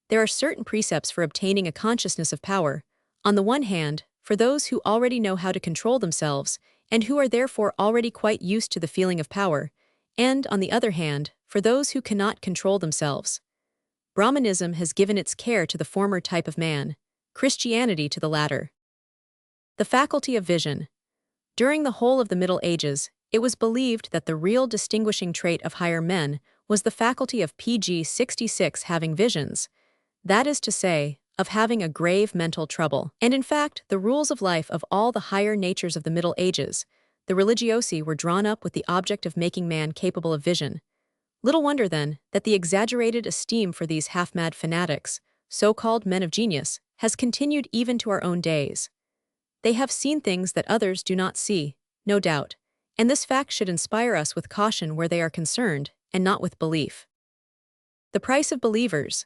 There are certain precepts for obtaining a consciousness of power. On the one hand, for those who already know how to control themselves, and who are therefore already quite used to the feeling of power, and, on the other hand, for those who cannot control themselves. Brahmanism has given its care to the former type of man, Christianity to the latter. The faculty of vision. During the whole of the Middle Ages, it was believed that the real distinguishing trait of higher men was the faculty of PG-66 having visions, that is to say, of having a grave mental trouble. And in fact, the rules of life of all the higher natures of the Middle Ages, the religiosi, were drawn up with the object of making man capable of vision. Little wonder, then, that the exaggerated esteem for these half-mad fanatics, so-called men of genius, has continued even to our own days. They have seen things that others do not see, no doubt, and this fact should inspire us with caution where they are concerned, and not with belief. The price of believers.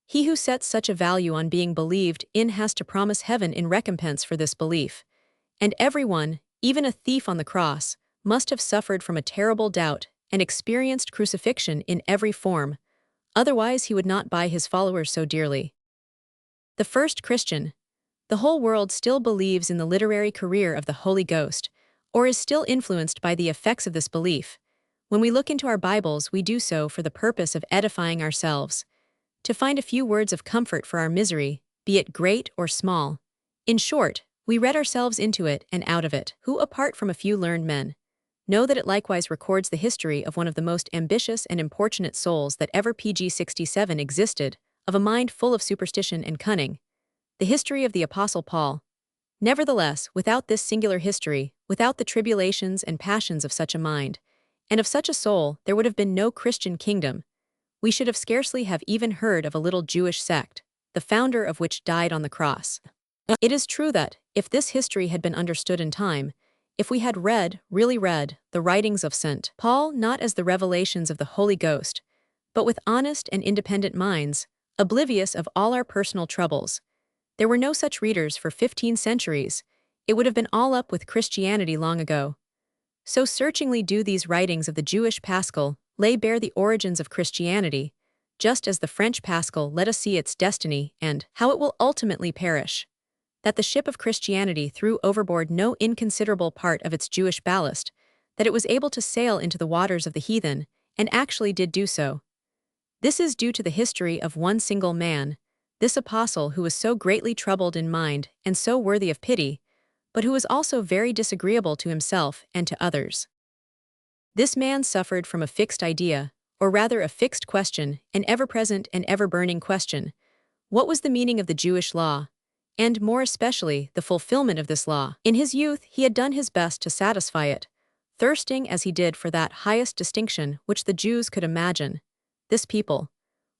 He who sets such a value on being believed in has to promise heaven in recompense for this belief. And everyone, even a thief on the cross, must have suffered from a terrible doubt and experienced crucifixion in every form, otherwise he would not buy his followers so dearly. The first Christian. The whole world still believes in the literary career of the Holy Ghost, or is still influenced by the effects of this belief. When we look into our Bibles, we do so for the purpose of edifying ourselves, to find a few words of comfort for our misery, be it great or small. In short, we read ourselves into it and out of it, who, apart from a few learned men, know that it likewise records the history of one of the most ambitious and importunate souls that ever PG-67 existed, of a mind full of superstition and cunning, the history of the Apostle Paul. Nevertheless, without this singular history, without the tribulations and passions of such a mind, and of such a soul, there would have been no Christian kingdom. We should have scarcely have even heard of a little Jewish sect, the founder of which died on the cross. It is true that, if this history had been understood in time, if we had read, really read, the writings of St. Paul not as the revelations of the Holy Ghost, but with honest and independent minds, oblivious of all our personal troubles, there were no such readers for 15 centuries, it would have been all up with Christianity long ago. So searchingly do these writings of the Jewish Paschal lay bare the origins of Christianity, just as the French Paschal let us see its destiny and how it will ultimately perish. That the ship of Christianity threw overboard no inconsiderable part of its Jewish ballast, that it was able to sail into the waters of the heathen, and actually did do so. This is due to the history of one single man, this apostle who was so greatly troubled in mind and so worthy of pity, but who was also very disagreeable to himself and to others. This man suffered from a fixed idea, or rather a fixed question, an ever-present and ever-burning question. What was the meaning of the Jewish law? And more especially, the fulfillment of this law. In his youth, he had done his best to satisfy it, thirsting as he did for that highest distinction which the Jews could imagine. This people,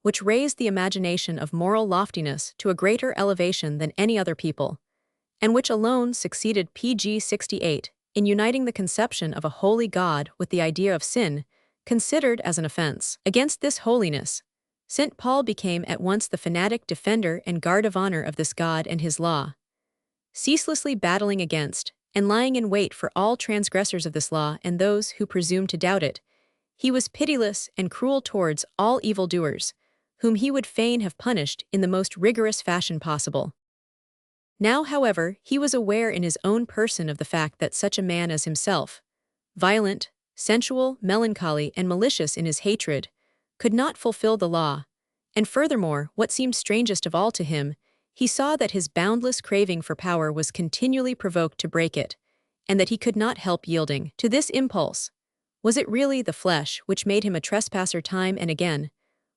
which raised the imagination of moral loftiness to a greater elevation than any other people, and which alone succeeded PG-68 in uniting the conception of a holy God with the idea of sin, considered as an offense. Against this holiness, St. Paul became at once the fanatic defender and guard of honor of this God and his law, ceaselessly battling against and lying in wait for all transgressors of this law and those who presumed to doubt it. He was pitiless and cruel towards all evildoers, whom he would fain have punished in the most rigorous fashion possible. Now, however, he was aware in his own person of the fact that such a man as himself, violent, sensual, melancholy, and malicious in his hatred, could not fulfill the law, and furthermore, what seemed strangest of all to him, he saw that his boundless craving for power was continually provoked to break it, and that he could not help yielding to this impulse. Was it really the flesh which made him a trespasser time and again?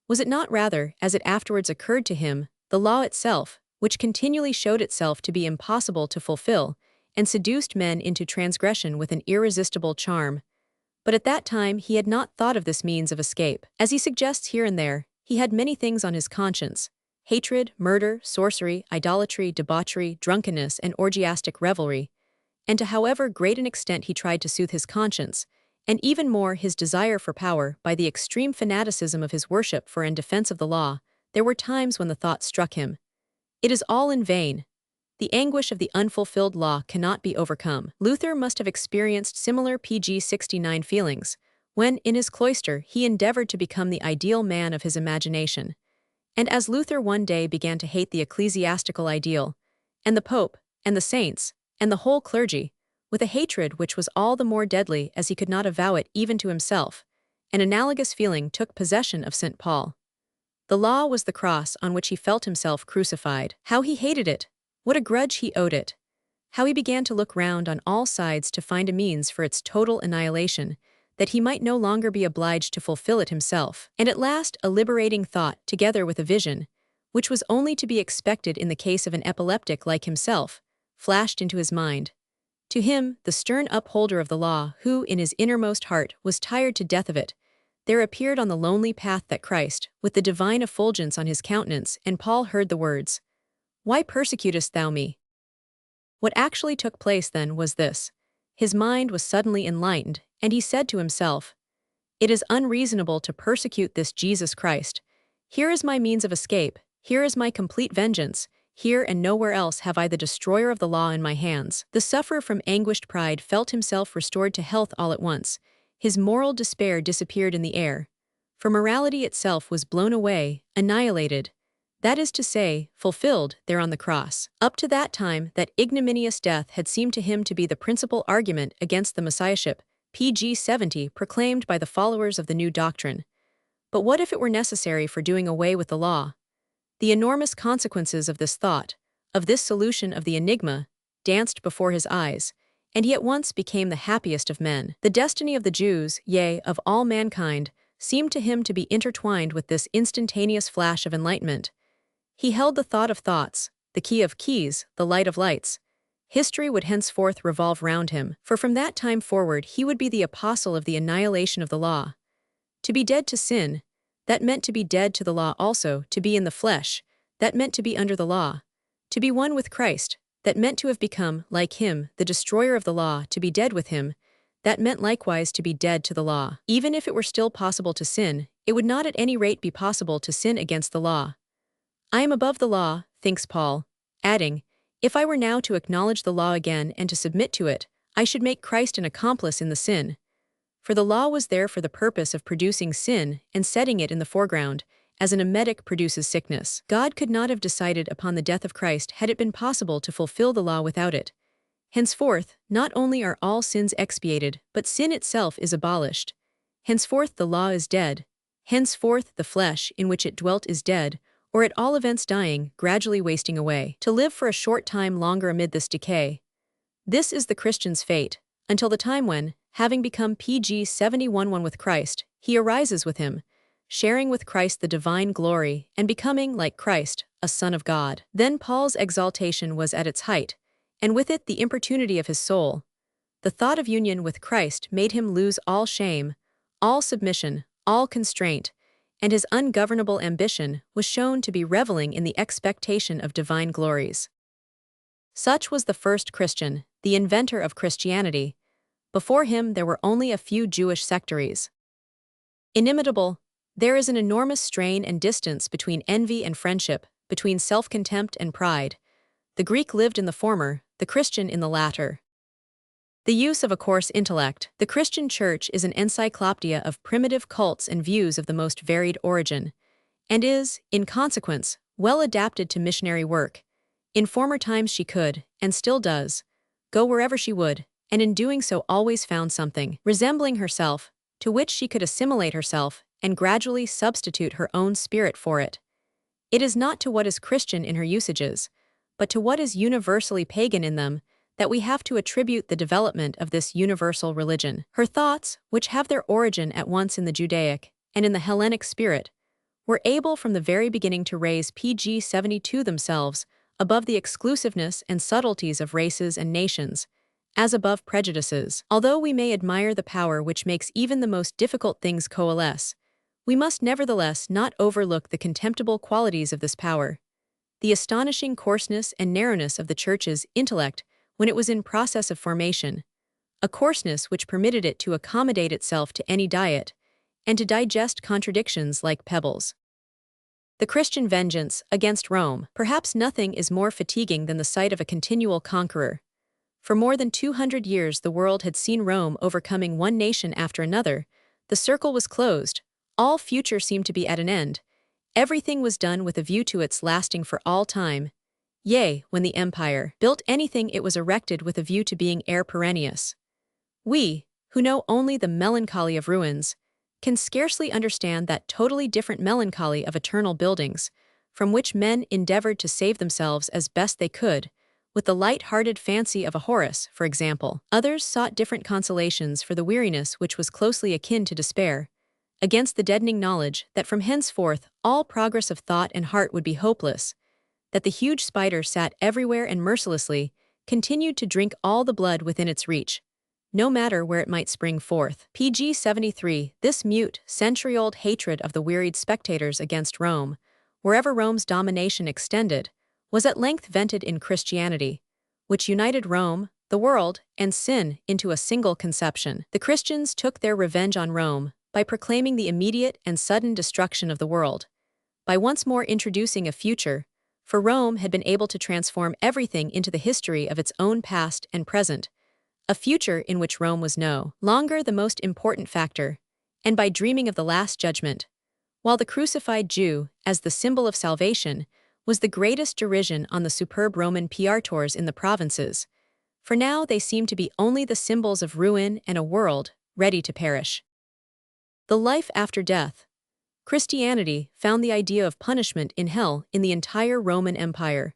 Was it not rather, as it afterwards occurred to him, the law itself, which continually showed itself to be impossible to fulfill, and seduced men into transgression with an irresistible charm? But at that time he had not thought of this means of escape. As he suggests here and there, he had many things on his conscience: hatred, murder, sorcery, idolatry, debauchery, drunkenness, and orgiastic revelry. And to however great an extent he tried to soothe his conscience, and even more his desire for power, by the extreme fanaticism of his worship for and defense of the law, there were times when the thought struck him, it is all in vain. The anguish of the unfulfilled law cannot be overcome. Luther must have experienced similar PG-69 feelings, when, in his cloister, he endeavored to become the ideal man of his imagination. And as Luther one day began to hate the ecclesiastical ideal, and the Pope, and the saints, and the whole clergy, with a hatred which was all the more deadly as he could not avow it even to himself, an analogous feeling took possession of St. Paul. The law was the cross on which he felt himself crucified. How he hated it! What a grudge he owed it! How he began to look round on all sides to find a means for its total annihilation, that he might no longer be obliged to fulfill it himself. And at last a liberating thought, together with a vision, which was only to be expected in the case of an epileptic like himself, flashed into his mind. To him, the stern upholder of the law, who, in his innermost heart, was tired to death of it, there appeared on the lonely path that Christ, with the divine effulgence on his countenance, and Paul heard the words, "Why persecutest thou me?" What actually took place then was this: his mind was suddenly enlightened, and he said to himself, "It is unreasonable to persecute this Jesus Christ. Here is my means of escape, here is my complete vengeance, here and nowhere else have I the destroyer of the law in my hands." The sufferer from anguished pride felt himself restored to health all at once. His moral despair disappeared in the air, for morality itself was blown away, annihilated. that is to say, fulfilled there on the cross. Up to that time, that ignominious death had seemed to him to be the principal argument against the messiahship, pg 70, proclaimed by the followers of the new doctrine. But what if it were necessary for doing away with the law? The enormous consequences of this thought, of this solution of the enigma, danced before his eyes, and he at once became the happiest of men. The destiny of the Jews, yea, of all mankind, seemed to him to be intertwined with this instantaneous flash of enlightenment. He held the thought of thoughts, the key of keys, the light of lights. History would henceforth revolve round him, for from that time forward he would be the apostle of the annihilation of the law. To be dead to sin, that meant to be dead to the law also, to be in the flesh, that meant to be under the law. To be one with Christ, that meant to have become, like him, the destroyer of the law, to be dead with him, that meant likewise to be dead to the law. Even if it were still possible to sin, it would not at any rate be possible to sin against the law. I am above the law, thinks Paul, adding, if I were now to acknowledge the law again and to submit to it, I should make Christ an accomplice in the sin. For the law was there for the purpose of producing sin and setting it in the foreground, as an emetic produces sickness. God could not have decided upon the death of Christ had it been possible to fulfill the law without it. Henceforth, not only are all sins expiated, but sin itself is abolished. Henceforth the law is dead. Henceforth the flesh in which it dwelt is dead, or at all events dying, gradually wasting away, to live for a short time longer amid this decay. This is the Christian's fate, until the time when, having become pg 71 with Christ, he arises with him, sharing with Christ the divine glory and becoming, like Christ, a son of God. Then Paul's exaltation was at its height, and with it the importunity of his soul. The thought of union with Christ made him lose all shame, all submission, all constraint, and his ungovernable ambition was shown to be reveling in the expectation of divine glories. Such was the first Christian, the inventor of Christianity. Before him there were only a few Jewish sectaries. Inimitable, there is an enormous strain and distance between envy and friendship, between self-contempt and pride. The Greek lived in the former, the Christian in the latter. The use of a coarse intellect. The Christian Church is an encyclopedia of primitive cults and views of the most varied origin, and is, in consequence, well adapted to missionary work. In former times she could, and still does, go wherever she would, and in doing so always found something resembling herself, to which she could assimilate herself and gradually substitute her own spirit for it. It is not to what is Christian in her usages, but to what is universally pagan in them, that we have to attribute the development of this universal religion. Her thoughts, which have their origin at once in the Judaic and in the Hellenic spirit, were able from the very beginning to raise pg 72 themselves above the exclusiveness and subtleties of races and nations, as above prejudices. Although we may admire the power which makes even the most difficult things coalesce, we must nevertheless not overlook the contemptible qualities of this power. The astonishing coarseness and narrowness of the Church's intellect when it was in process of formation, a coarseness which permitted it to accommodate itself to any diet, and to digest contradictions like pebbles. The Christian vengeance against Rome. Perhaps nothing is more fatiguing than the sight of a continual conqueror. For more than 200 years the world had seen Rome overcoming one nation after another. The circle was closed, all future seemed to be at an end. Everything was done with a view to its lasting for all time. Yea, when the empire built anything it was erected with a view to being heir perennius. We, who know only the melancholy of ruins, can scarcely understand that totally different melancholy of eternal buildings, from which men endeavored to save themselves as best they could, with the light-hearted fancy of a Horace, for example. Others sought different consolations for the weariness which was closely akin to despair, against the deadening knowledge that from henceforth all progress of thought and heart would be hopeless, that the huge spider sat everywhere and mercilessly continued to drink all the blood within its reach, no matter where it might spring forth. pg 73, this mute, century-old hatred of the wearied spectators against Rome, wherever Rome's domination extended, was at length vented in Christianity, which united Rome, the world, and sin into a single conception. The Christians took their revenge on Rome by proclaiming the immediate and sudden destruction of the world, by once more introducing a future, for Rome had been able to transform everything into the history of its own past and present, a future in which Rome was no longer the most important factor, and by dreaming of the Last Judgment, while the crucified Jew, as the symbol of salvation, was the greatest derision on the superb Roman praetors in the provinces. For now they seemed to be only the symbols of ruin and a world ready to perish. The life after death. Christianity found the idea of punishment in hell in the entire Roman Empire.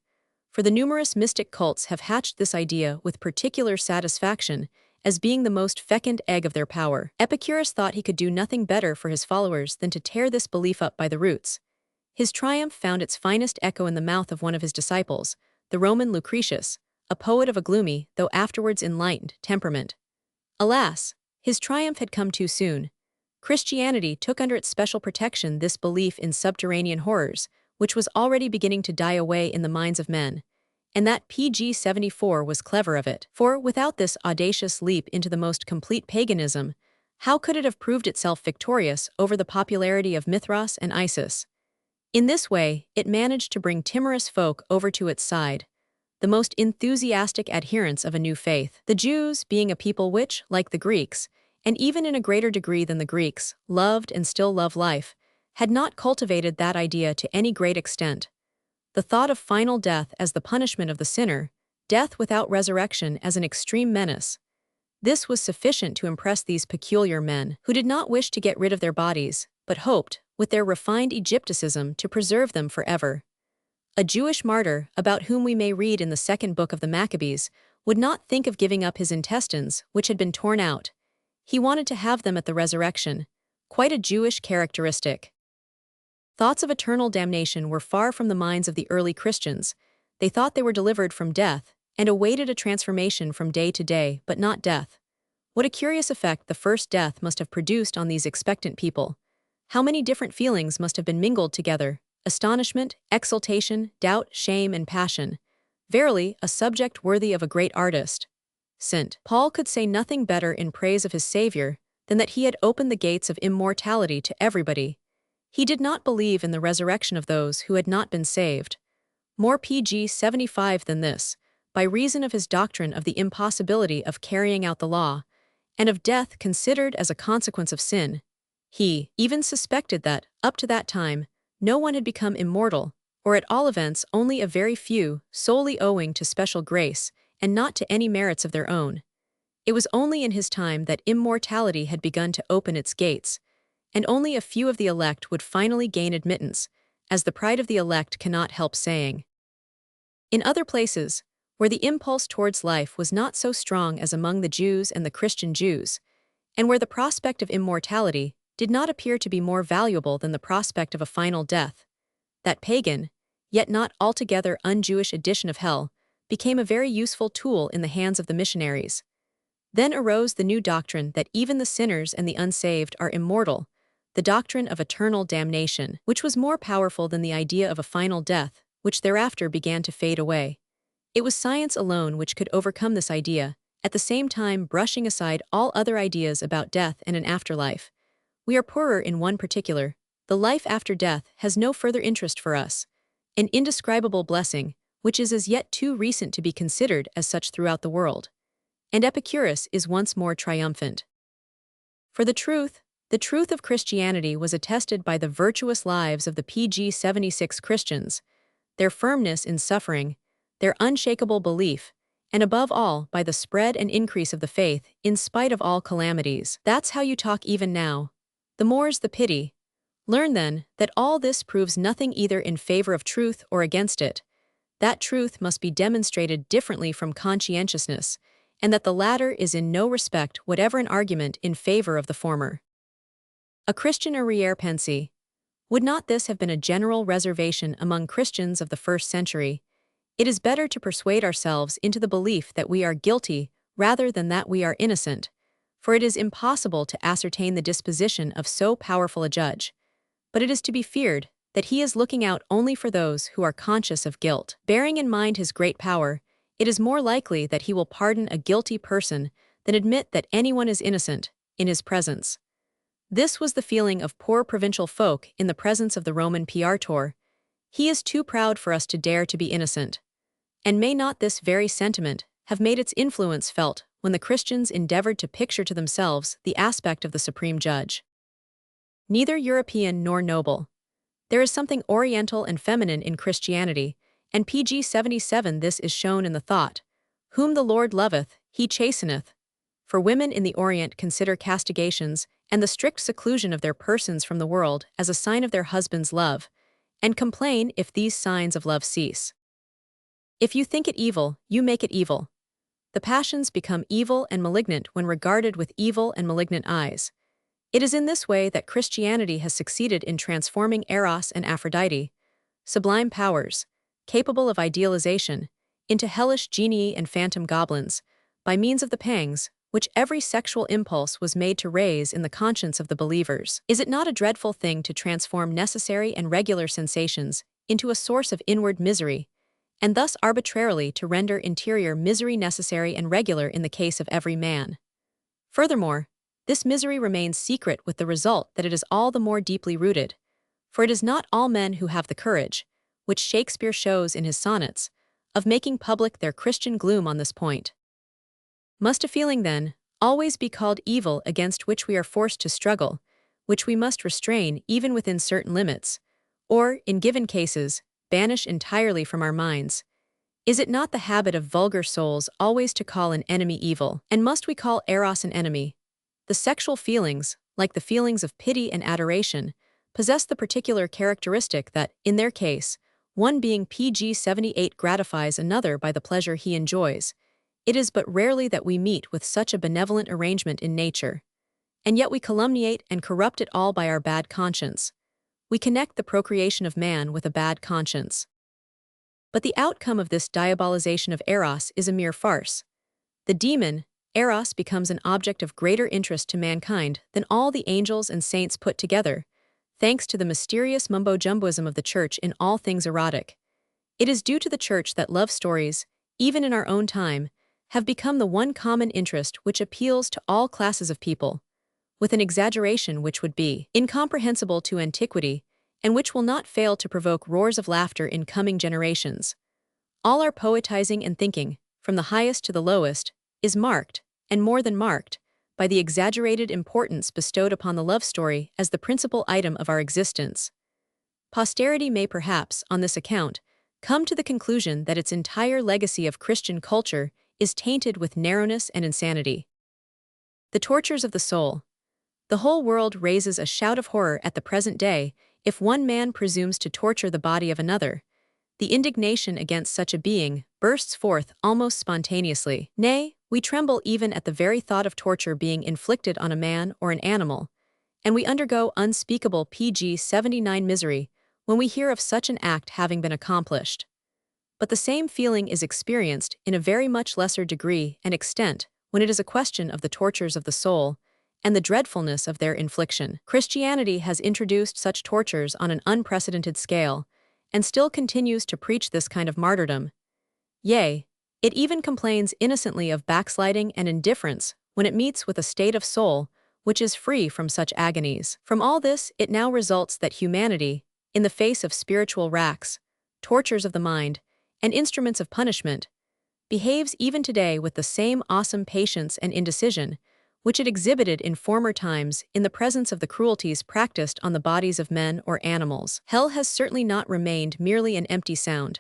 For the numerous mystic cults have hatched this idea with particular satisfaction as being the most fecund egg of their power. Epicurus thought he could do nothing better for his followers than to tear this belief up by the roots. His triumph found its finest echo in the mouth of one of his disciples, the Roman Lucretius, a poet of a gloomy, though afterwards enlightened, temperament. Alas, his triumph had come too soon. Christianity took under its special protection this belief in subterranean horrors, which was already beginning to die away in the minds of men. And that PG 74 was clever of it. For, without this audacious leap into the most complete paganism, how could it have proved itself victorious over the popularity of Mithras and Isis? In this way, it managed to bring timorous folk over to its side, the most enthusiastic adherents of a new faith. The Jews, being a people which, like the Greeks, and even in a greater degree than the Greeks, loved and still love life, had not cultivated that idea to any great extent. The thought of final death as the punishment of the sinner, death without resurrection as an extreme menace. This was sufficient to impress these peculiar men, who did not wish to get rid of their bodies, but hoped, with their refined Egypticism, to preserve them forever. A Jewish martyr, about whom we may read in the second book of the Maccabees, would not think of giving up his intestines, which had been torn out. He wanted to have them at the resurrection, quite a Jewish characteristic. Thoughts of eternal damnation were far from the minds of the early Christians. They thought they were delivered from death, and awaited a transformation from day to day, but not death. What a curious effect the first death must have produced on these expectant people. How many different feelings must have been mingled together: astonishment, exultation, doubt, shame, and passion. Verily, a subject worthy of a great artist. St. Paul could say nothing better in praise of his Savior than that he had opened the gates of immortality to everybody. He did not believe in the resurrection of those who had not been saved. More PG 75 than this, by reason of his doctrine of the impossibility of carrying out the law, and of death considered as a consequence of sin, he even suspected that, up to that time, no one had become immortal, or at all events only a very few, solely owing to special grace, and not to any merits of their own. It was only in his time that immortality had begun to open its gates, and only a few of the elect would finally gain admittance, as the pride of the elect cannot help saying. In other places, where the impulse towards life was not so strong as among the Jews and the Christian Jews, and where the prospect of immortality did not appear to be more valuable than the prospect of a final death, that pagan, yet not altogether un-Jewish edition of hell became a very useful tool in the hands of the missionaries. Then arose the new doctrine that even the sinners and the unsaved are immortal, the doctrine of eternal damnation, which was more powerful than the idea of a final death, which thereafter began to fade away. It was science alone which could overcome this idea, at the same time brushing aside all other ideas about death and an afterlife. We are poorer in one particular: the life after death has no further interest for us, an indescribable blessing, which is as yet too recent to be considered as such throughout the world. And Epicurus is once more triumphant. For the truth of Christianity was attested by the virtuous lives of the PG 76 Christians, their firmness in suffering, their unshakable belief, and above all by the spread and increase of the faith in spite of all calamities. That's how you talk even now. The more's the pity. Learn then that all this proves nothing either in favor of truth or against it. That truth must be demonstrated differently from conscientiousness, and that the latter is in no respect whatever an argument in favor of the former. A Christian arriere pensée. Would not this have been a general reservation among Christians of the first century? It is better to persuade ourselves into the belief that we are guilty rather than that we are innocent, for it is impossible to ascertain the disposition of so powerful a judge. But it is to be feared that he is looking out only for those who are conscious of guilt. Bearing in mind his great power, it is more likely that he will pardon a guilty person than admit that anyone is innocent in his presence. This was the feeling of poor provincial folk in the presence of the Roman praetor. He is too proud for us to dare to be innocent. And may not this very sentiment have made its influence felt when the Christians endeavored to picture to themselves the aspect of the supreme judge? neither European nor noble. There is something oriental and feminine in Christianity, and pg 77 this is shown in the thought, "Whom the Lord loveth, he chasteneth." For women in the Orient consider castigations and the strict seclusion of their persons from the world as a sign of their husband's love, and complain if these signs of love cease. If you think it evil, you make it evil. The passions become evil and malignant when regarded with evil and malignant eyes. It is in this way that Christianity has succeeded in transforming Eros and Aphrodite, sublime powers, capable of idealization, into hellish genii and phantom goblins, by means of the pangs which every sexual impulse was made to raise in the conscience of the believers. Is it not a dreadful thing to transform necessary and regular sensations into a source of inward misery, and thus arbitrarily to render interior misery necessary and regular in the case of every man? Furthermore, this misery remains secret with the result that it is all the more deeply rooted, for it is not all men who have the courage, which Shakespeare shows in his sonnets, of making public their Christian gloom on this point. Must a feeling, then, always be called evil against which we are forced to struggle, which we must restrain even within certain limits, or, in given cases, banish entirely from our minds? Is it not the habit of vulgar souls always to call an enemy evil? And must we call Eros an enemy? The sexual feelings, like the feelings of pity and adoration, possess the particular characteristic that, in their case, one being pg 78 gratifies another by the pleasure he enjoys. It is but rarely that we meet with such a benevolent arrangement in nature. And yet we calumniate and corrupt it all by our bad conscience. We connect the procreation of man with a bad conscience. But the outcome of this diabolization of Eros is a mere farce. The demon, Eros, becomes an object of greater interest to mankind than all the angels and saints put together, thanks to the mysterious mumbo-jumboism of the Church in all things erotic. It is due to the Church that love stories, even in our own time, have become the one common interest which appeals to all classes of people, with an exaggeration which would be incomprehensible to antiquity, and which will not fail to provoke roars of laughter in coming generations. All our poetizing and thinking, from the highest to the lowest, is marked, and more than marked, by the exaggerated importance bestowed upon the love story as the principal item of our existence. Posterity may perhaps, on this account, come to the conclusion that its entire legacy of Christian culture is tainted with narrowness and insanity. The tortures of the soul. The whole world raises a shout of horror at the present day if one man presumes to torture the body of another. The indignation against such a being bursts forth almost spontaneously. Nay, we tremble even at the very thought of torture being inflicted on a man or an animal, and we undergo unspeakable pg 79 misery when we hear of such an act having been accomplished. But the same feeling is experienced in a very much lesser degree and extent when it is a question of the tortures of the soul and the dreadfulness of their infliction. Christianity has introduced such tortures on an unprecedented scale, and still continues to preach this kind of martyrdom. Yea, it even complains innocently of backsliding and indifference when it meets with a state of soul which is free from such agonies. From all this, it now results that humanity, in the face of spiritual racks, tortures of the mind, and instruments of punishment, behaves even today with the same awesome patience and indecision which it exhibited in former times in the presence of the cruelties practiced on the bodies of men or animals. Hell has certainly not remained merely an empty sound,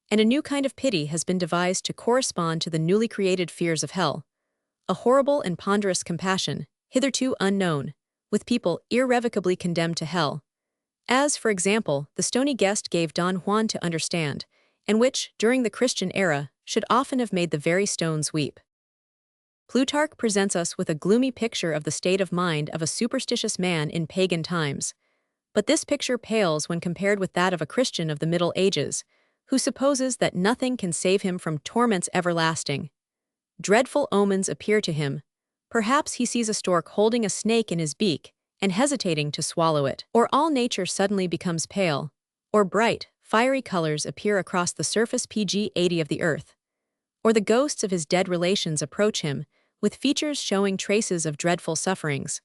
and a new kind of pity has been devised to correspond to the newly created fears of hell, a horrible and ponderous compassion, hitherto unknown, with people irrevocably condemned to hell, as, for example, the stony guest gave Don Juan to understand, and which, during the Christian era, should often have made the very stones weep. Plutarch presents us with a gloomy picture of the state of mind of a superstitious man in pagan times, but this picture pales when compared with that of a Christian of the Middle Ages, who supposes that nothing can save him from torments everlasting. Dreadful omens appear to him. Perhaps he sees a stork holding a snake in his beak and hesitating to swallow it, or all nature suddenly becomes pale, or bright, fiery colors appear across the surface pg 80 of the earth, or the ghosts of his dead relations approach him, with features showing traces of dreadful sufferings,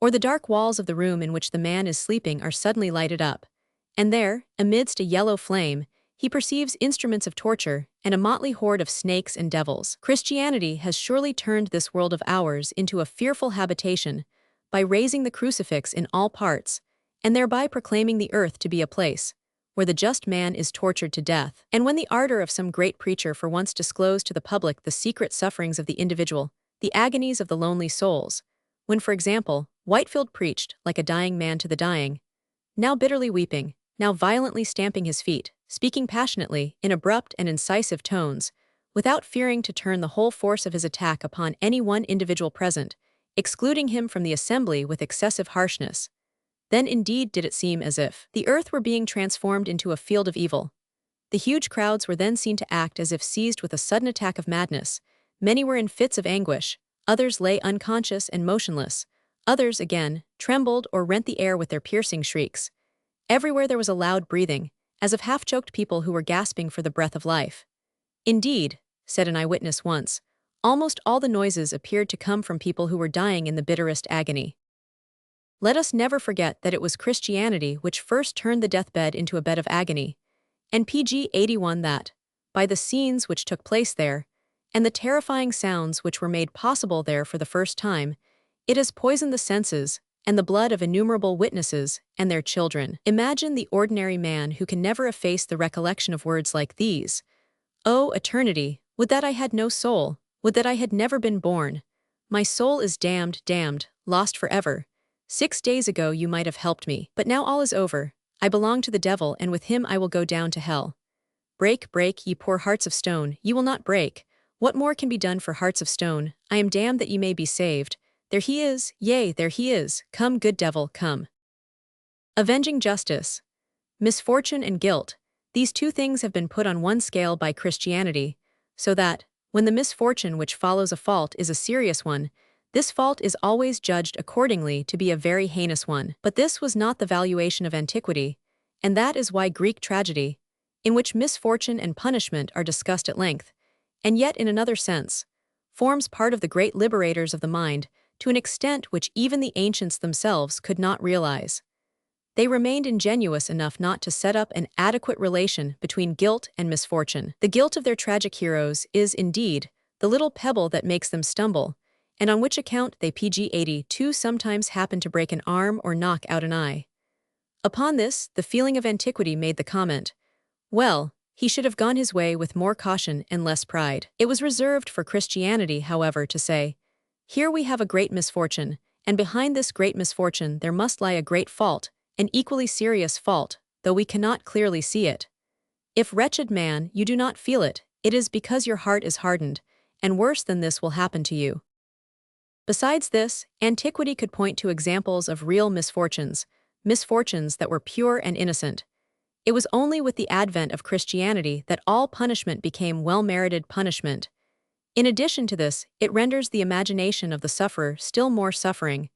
or the dark walls of the room in which the man is sleeping are suddenly lighted up, and there, amidst a yellow flame, he perceives instruments of torture and a motley horde of snakes and devils. Christianity has surely turned this world of ours into a fearful habitation, by raising the crucifix in all parts, and thereby proclaiming the earth to be a place where the just man is tortured to death. And when the ardor of some great preacher for once disclosed to the public the secret sufferings of the individual, the agonies of the lonely souls, when, for example, Whitefield preached like a dying man to the dying, now bitterly weeping, now violently stamping his feet, speaking passionately, in abrupt and incisive tones, without fearing to turn the whole force of his attack upon any one individual present, excluding him from the assembly with excessive harshness, then indeed did it seem as if the earth were being transformed into a field of evil. The huge crowds were then seen to act as if seized with a sudden attack of madness. Many were in fits of anguish, others lay unconscious and motionless, others, again, trembled or rent the air with their piercing shrieks. Everywhere there was a loud breathing, as of half-choked people who were gasping for the breath of life. Indeed, said an eyewitness once, almost all the noises appeared to come from people who were dying in the bitterest agony. Let us never forget that it was Christianity which first turned the deathbed into a bed of agony, and pg 81 that, by the scenes which took place there, and the terrifying sounds which were made possible there for the first time, it has poisoned the senses and the blood of innumerable witnesses and their children. Imagine the ordinary man who can never efface the recollection of words like these. O eternity, would that I had no soul, would that I had never been born. My soul is damned, damned, lost forever. 6 days ago you might have helped me, but now all is over. I belong to the devil, and with him I will go down to hell. Break, break, ye poor hearts of stone, ye will not break. What more can be done for hearts of stone? I am damned that ye may be saved. There he is, yea, there he is. Come, good devil, come. Avenging justice. Misfortune and guilt, these two things have been put on one scale by Christianity, so that, when the misfortune which follows a fault is a serious one, this fault is always judged accordingly to be a very heinous one. But this was not the valuation of antiquity, and that is why Greek tragedy, in which misfortune and punishment are discussed at length, and yet in another sense, forms part of the great liberators of the mind to an extent which even the ancients themselves could not realize. They remained ingenuous enough not to set up an adequate relation between guilt and misfortune. The guilt of their tragic heroes is, indeed, the little pebble that makes them stumble, and on which account they pg 82 sometimes happen to break an arm or knock out an eye. Upon this, the feeling of antiquity made the comment, well, he should have gone his way with more caution and less pride. It was reserved for Christianity, however, to say, here we have a great misfortune, and behind this great misfortune there must lie a great fault, an equally serious fault, though we cannot clearly see it. If, wretched man, you do not feel it, it is because your heart is hardened, and worse than this will happen to you. Besides this, antiquity could point to examples of real misfortunes, misfortunes that were pure and innocent. It was only with the advent of Christianity that all punishment became well-merited punishment. In addition to this, it renders the imagination of the sufferer still more suffering,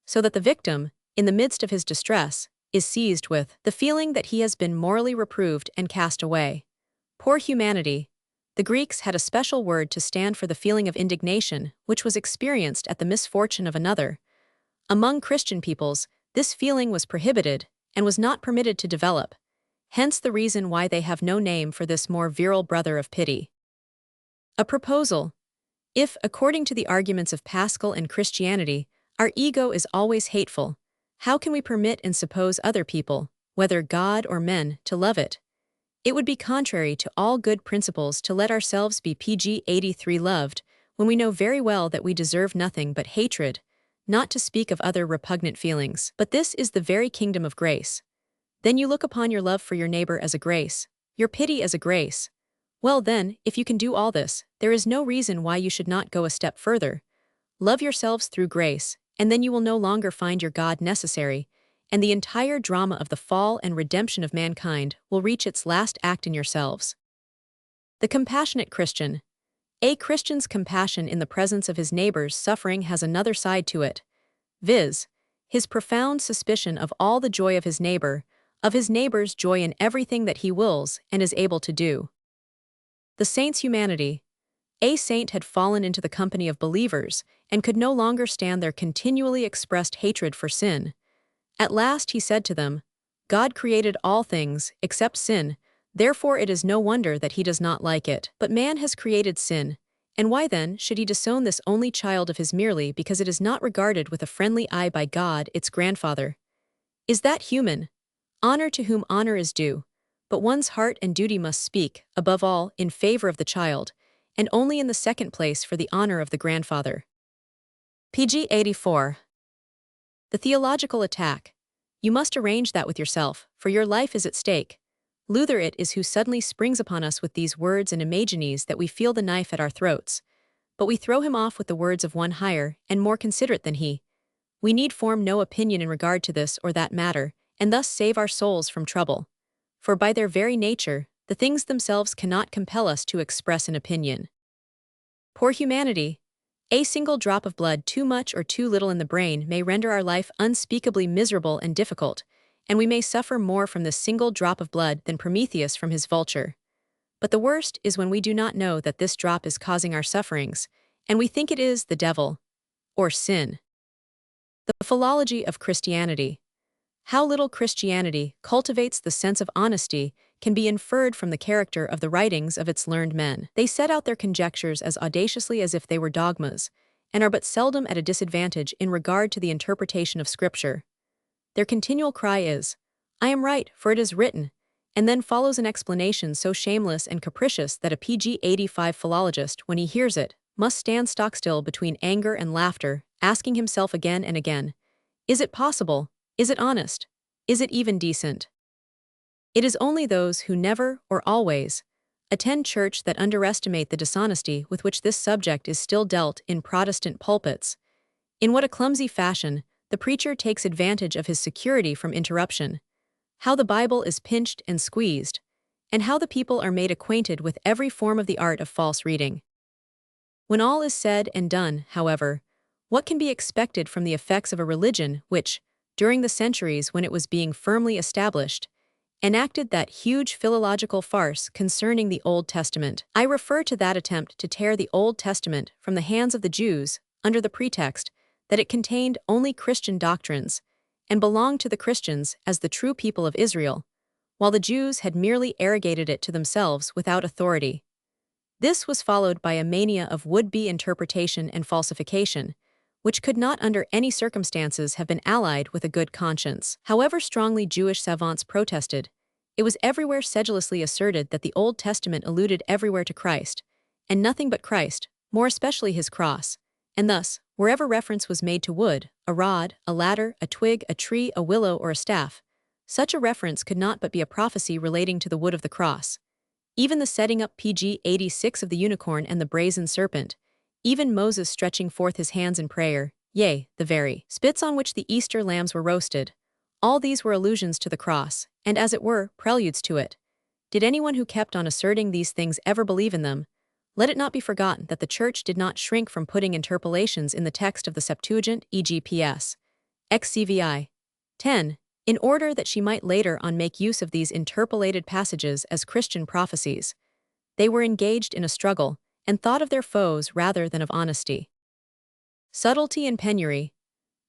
so that the victim, in the midst of his distress, is seized with the feeling that he has been morally reproved and cast away. Poor humanity! The Greeks had a special word to stand for the feeling of indignation which was experienced at the misfortune of another. Among Christian peoples, this feeling was prohibited and was not permitted to develop, hence the reason why they have no name for this more virile brother of pity. A proposal. If, according to the arguments of Pascal and Christianity, our ego is always hateful, how can we permit and suppose other people, whether God or men, to love it? It would be contrary to all good principles to let ourselves be pg 83 loved, when we know very well that we deserve nothing but hatred, not to speak of other repugnant feelings. But this is the very kingdom of grace. Then you look upon your love for your neighbor as a grace, your pity as a grace. Well then, if you can do all this, there is no reason why you should not go a step further. Love yourselves through grace, and then you will no longer find your God necessary, and the entire drama of the fall and redemption of mankind will reach its last act in yourselves. The compassionate Christian. A Christian's compassion in the presence of his neighbor's suffering has another side to it, viz., his profound suspicion of all the joy of his neighbor's joy in everything that he wills and is able to do. The saint's humanity. A saint had fallen into the company of believers and could no longer stand their continually expressed hatred for sin. At last he said to them, God created all things, except sin, therefore it is no wonder that he does not like it. But man has created sin, And why then should he disown this only child of his merely because it is not regarded with a friendly eye by God, its grandfather? Is that human? Honor to whom honor is due, but one's heart and duty must speak, above all, in favor of the child, and only in the second place for the honor of the grandfather. pg 84. The theological attack. You must arrange that with yourself, for your life is at stake. Luther it is who suddenly springs upon us with these words and imagines that we feel the knife at our throats. But we throw him off with the words of one higher and more considerate than he. We need form no opinion in regard to this or that matter, and thus save our souls from trouble. For by their very nature, the things themselves cannot compel us to express an opinion. Poor humanity! A single drop of blood too much or too little in the brain may render our life unspeakably miserable and difficult, and we may suffer more from this single drop of blood than Prometheus from his vulture. But the worst is when we do not know that this drop is causing our sufferings, and we think it is the devil, or sin. The philology of Christianity. How little Christianity cultivates the sense of honesty can be inferred from the character of the writings of its learned men. They set out their conjectures as audaciously as if they were dogmas, and are but seldom at a disadvantage in regard to the interpretation of Scripture. Their continual cry is, "I am right, for it is written," and then follows an explanation so shameless and capricious that a pg 85 philologist, when he hears it, must stand stock-still between anger and laughter, asking himself again and again, is it possible? Is it honest? Is it even decent? It is only those who never, or always, attend church that underestimate the dishonesty with which this subject is still dealt in Protestant pulpits. In what a clumsy fashion the preacher takes advantage of his security from interruption, how the Bible is pinched and squeezed, and how the people are made acquainted with every form of the art of false reading. When all is said and done, however, what can be expected from the effects of a religion which, during the centuries when it was being firmly established, enacted that huge philological farce concerning the Old Testament? I refer to that attempt to tear the Old Testament from the hands of the Jews under the pretext that it contained only Christian doctrines and belonged to the Christians as the true people of Israel, while the Jews had merely arrogated it to themselves without authority. This was followed by a mania of would-be interpretation and falsification, which could not under any circumstances have been allied with a good conscience. However strongly Jewish savants protested, it was everywhere sedulously asserted that the Old Testament alluded everywhere to Christ, and nothing but Christ, more especially his cross, and thus, wherever reference was made to wood, a rod, a ladder, a twig, a tree, a willow, or a staff, such a reference could not but be a prophecy relating to the wood of the cross. Even the setting up pg 86 of the unicorn and the brazen serpent, even Moses stretching forth his hands in prayer, yea, the very spits on which the Easter lambs were roasted, all these were allusions to the cross, and as it were, preludes to it. Did anyone who kept on asserting these things ever believe in them? Let it not be forgotten that the Church did not shrink from putting interpolations in the text of the Septuagint, e.g. PS. XCVI 10, in order that she might later on make use of these interpolated passages as Christian prophecies. They were engaged in a struggle, and thought of their foes rather than of honesty. Subtlety and penury.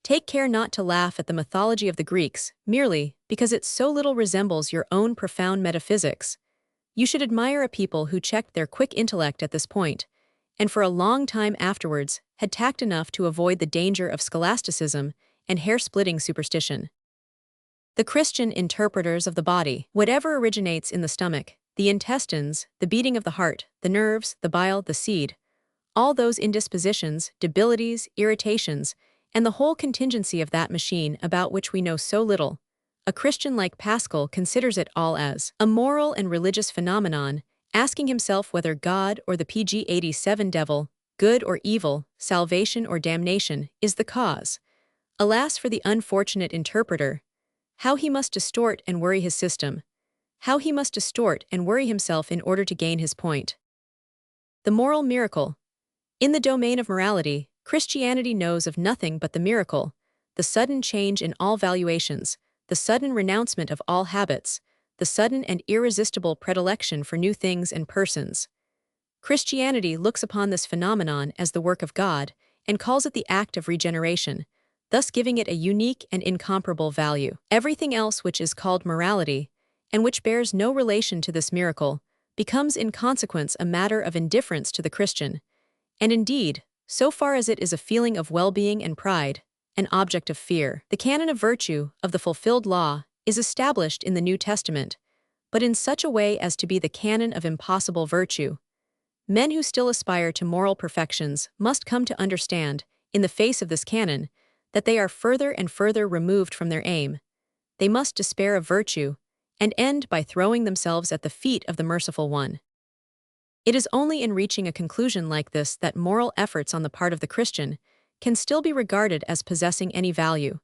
Take care not to laugh at the mythology of the Greeks, merely because it so little resembles your own profound metaphysics. You should admire a people who checked their quick intellect at this point, and for a long time afterwards had tact enough to avoid the danger of scholasticism and hair-splitting superstition. The Christian interpreters of the body. Whatever originates in the stomach, the intestines, the beating of the heart, the nerves, the bile, the seed, all those indispositions, debilities, irritations, and the whole contingency of that machine about which we know so little, a Christian like Pascal considers it all as a moral and religious phenomenon, asking himself whether God or the pg 87 devil, good or evil, salvation or damnation, is the cause. Alas for the unfortunate interpreter! How he must distort and worry his system! How he must distort and worry himself in order to gain his point. The moral miracle. In the domain of morality, Christianity knows of nothing but the miracle, the sudden change in all valuations, the sudden renouncement of all habits, the sudden and irresistible predilection for new things and persons. Christianity looks upon this phenomenon as the work of God and calls it the act of regeneration, thus giving it a unique and incomparable value. Everything else which is called morality, and which bears no relation to this miracle, becomes in consequence a matter of indifference to the Christian, And indeed, so far as it is a feeling of well-being and pride, an object of fear. The canon of virtue, of the fulfilled law, is established in the New Testament, but in such a way as to be the canon of impossible virtue. Men who still aspire to moral perfections must come to understand, in the face of this canon, that they are further and further removed from their aim. They must despair of virtue, and end by throwing themselves at the feet of the merciful one. It is only in reaching a conclusion like this that moral efforts on the part of the Christian can still be regarded as possessing any value.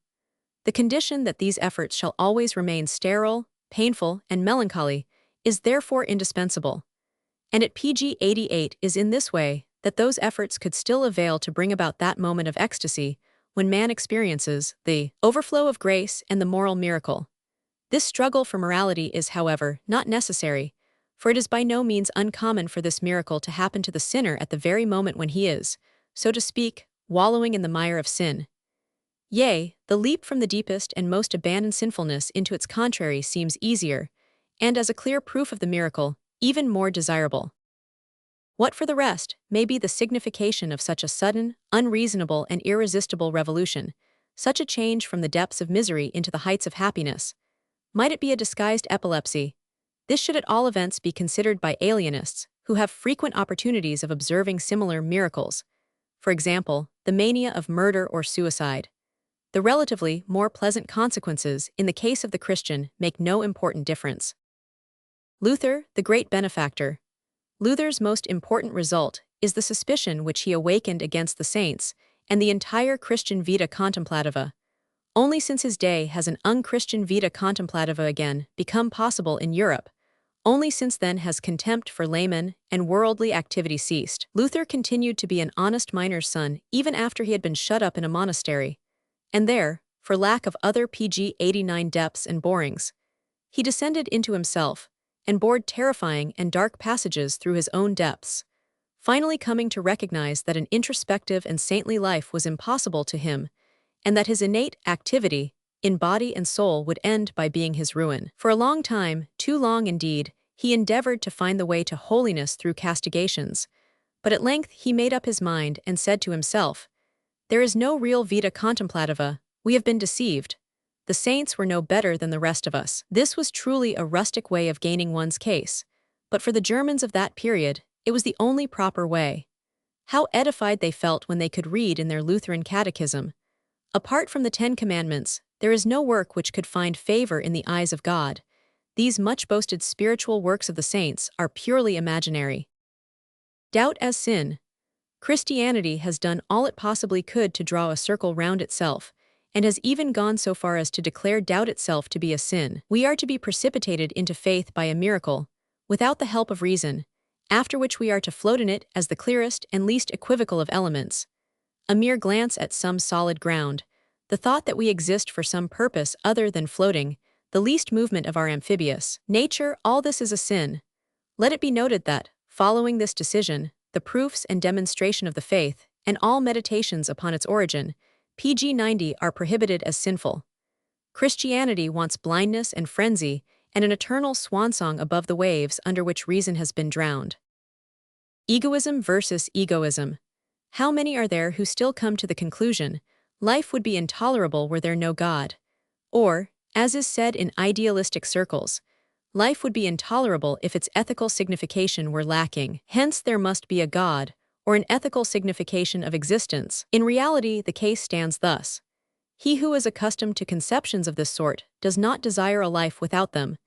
The condition that these efforts shall always remain sterile, painful, and melancholy is therefore indispensable. And at pg 88 is in this way that those efforts could still avail to bring about that moment of ecstasy when man experiences the overflow of grace and the moral miracle. This struggle for morality is, however, not necessary, for it is by no means uncommon for this miracle to happen to the sinner at the very moment when he is, so to speak, wallowing in the mire of sin. Yea, the leap from the deepest and most abandoned sinfulness into its contrary seems easier, and as a clear proof of the miracle, even more desirable. What, for the rest, may be the signification of such a sudden, unreasonable, and irresistible revolution, such a change from the depths of misery into the heights of happiness? Might it be a disguised epilepsy? This should at all events be considered by alienists, who have frequent opportunities of observing similar miracles. For example, the mania of murder or suicide. The relatively more pleasant consequences in the case of the Christian make no important difference. Luther, the great benefactor. Luther's most important result is the suspicion which he awakened against the saints and the entire Christian vita contemplativa. Only since his day has an unchristian vita contemplativa again become possible in Europe. Only since then has contempt for laymen and worldly activity ceased. Luther continued to be an honest miner's son even after he had been shut up in a monastery. And there, for lack of other pg 89 depths and borings, he descended into himself and bored terrifying and dark passages through his own depths, finally coming to recognize that an introspective and saintly life was impossible to him, and that his innate activity, in body and soul, would end by being his ruin. For a long time, too long indeed, he endeavored to find the way to holiness through castigations, but at length he made up his mind and said to himself, "There is no real vita contemplativa, we have been deceived. The saints were no better than the rest of us." This was truly a rustic way of gaining one's case, but for the Germans of that period, it was the only proper way. How edified they felt when they could read in their Lutheran catechism, "Apart from the 10 Commandments, there is no work which could find favor in the eyes of God. These much-boasted spiritual works of the saints are purely imaginary." Doubt as sin. Christianity has done all it possibly could to draw a circle round itself, and has even gone so far as to declare doubt itself to be a sin. We are to be precipitated into faith by a miracle, without the help of reason, after which we are to float in it as the clearest and least equivocal of elements. A mere glance at some solid ground, the thought that we exist for some purpose other than floating, the least movement of our amphibious nature, all this is a sin. Let it be noted that, following this decision, the proofs and demonstration of the faith, and all meditations upon its origin, pg 90 are prohibited as sinful. Christianity wants blindness and frenzy and an eternal swansong above the waves under which reason has been drowned. Egoism versus egoism. How many are there who still come to the conclusion, life would be intolerable were there no God? Or, as is said in idealistic circles, life would be intolerable if its ethical signification were lacking. Hence there must be a God, or an ethical signification of existence. In reality, the case stands thus. He who is accustomed to conceptions of this sort does not desire a life without them.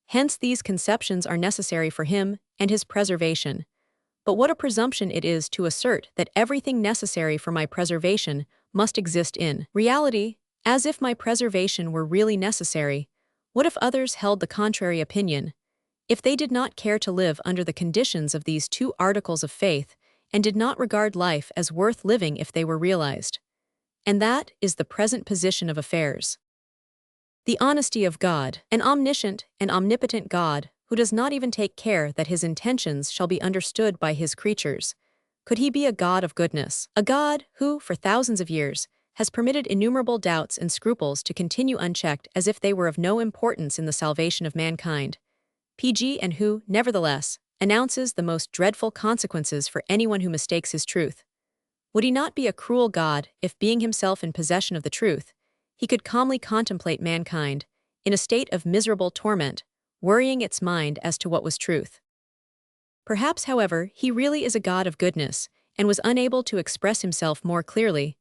Hence these conceptions are necessary for him and his preservation. But what a presumption it is to assert that everything necessary for my preservation must exist in reality, as if my preservation were really necessary. What if others held the contrary opinion? If they did not care to live under the conditions of these 2 articles of faith, and did not regard life as worth living if they were realized? And that is the present position of affairs. The honesty of God, an omniscient and omnipotent God, who does not even take care that his intentions shall be understood by his creatures. Could he be a God of goodness? A God who, for thousands of years, has permitted innumerable doubts and scruples to continue unchecked as if they were of no importance in the salvation of mankind. PG and who, nevertheless, announces the most dreadful consequences for anyone who mistakes his truth. Would he not be a cruel God if, being himself in possession of the truth, he could calmly contemplate mankind, in a state of miserable torment, worrying its mind as to what was truth? Perhaps, however, he really is a God of goodness, and was unable to express himself more clearly.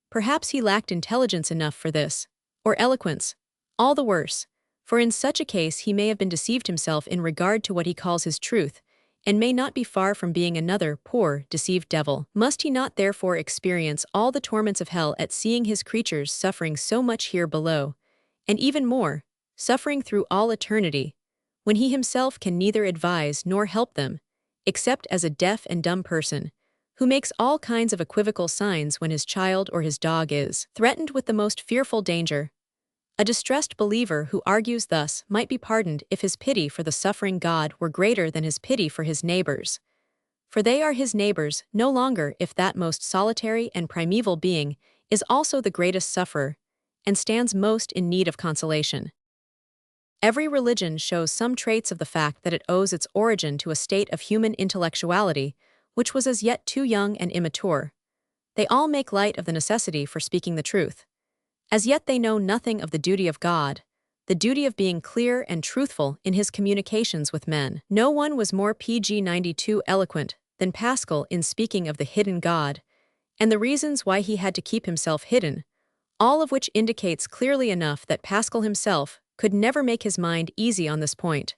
Perhaps he lacked intelligence enough for this, or eloquence, all the worse, for in such a case he may have been deceived himself in regard to what he calls his truth, and may not be far from being another poor, deceived devil. Must he not therefore experience all the torments of hell at seeing his creatures suffering so much here below, and even more, suffering through all eternity, when he himself can neither advise nor help them, except as a deaf and dumb person, who makes all kinds of equivocal signs when his child or his dog is threatened with the most fearful danger? A distressed believer who argues thus might be pardoned if his pity for the suffering God were greater than his pity for his neighbors. For they are his neighbors no longer if that most solitary and primeval being is also the greatest sufferer, and stands most in need of consolation. Every religion shows some traits of the fact that it owes its origin to a state of human intellectuality which was as yet too young and immature. They all make light of the necessity for speaking the truth. As yet they know nothing of the duty of God, the duty of being clear and truthful in his communications with men. No one was more pg 92 eloquent than Pascal in speaking of the hidden God, and the reasons why he had to keep himself hidden, all of which indicates clearly enough that Pascal himself could never make his mind easy on this point.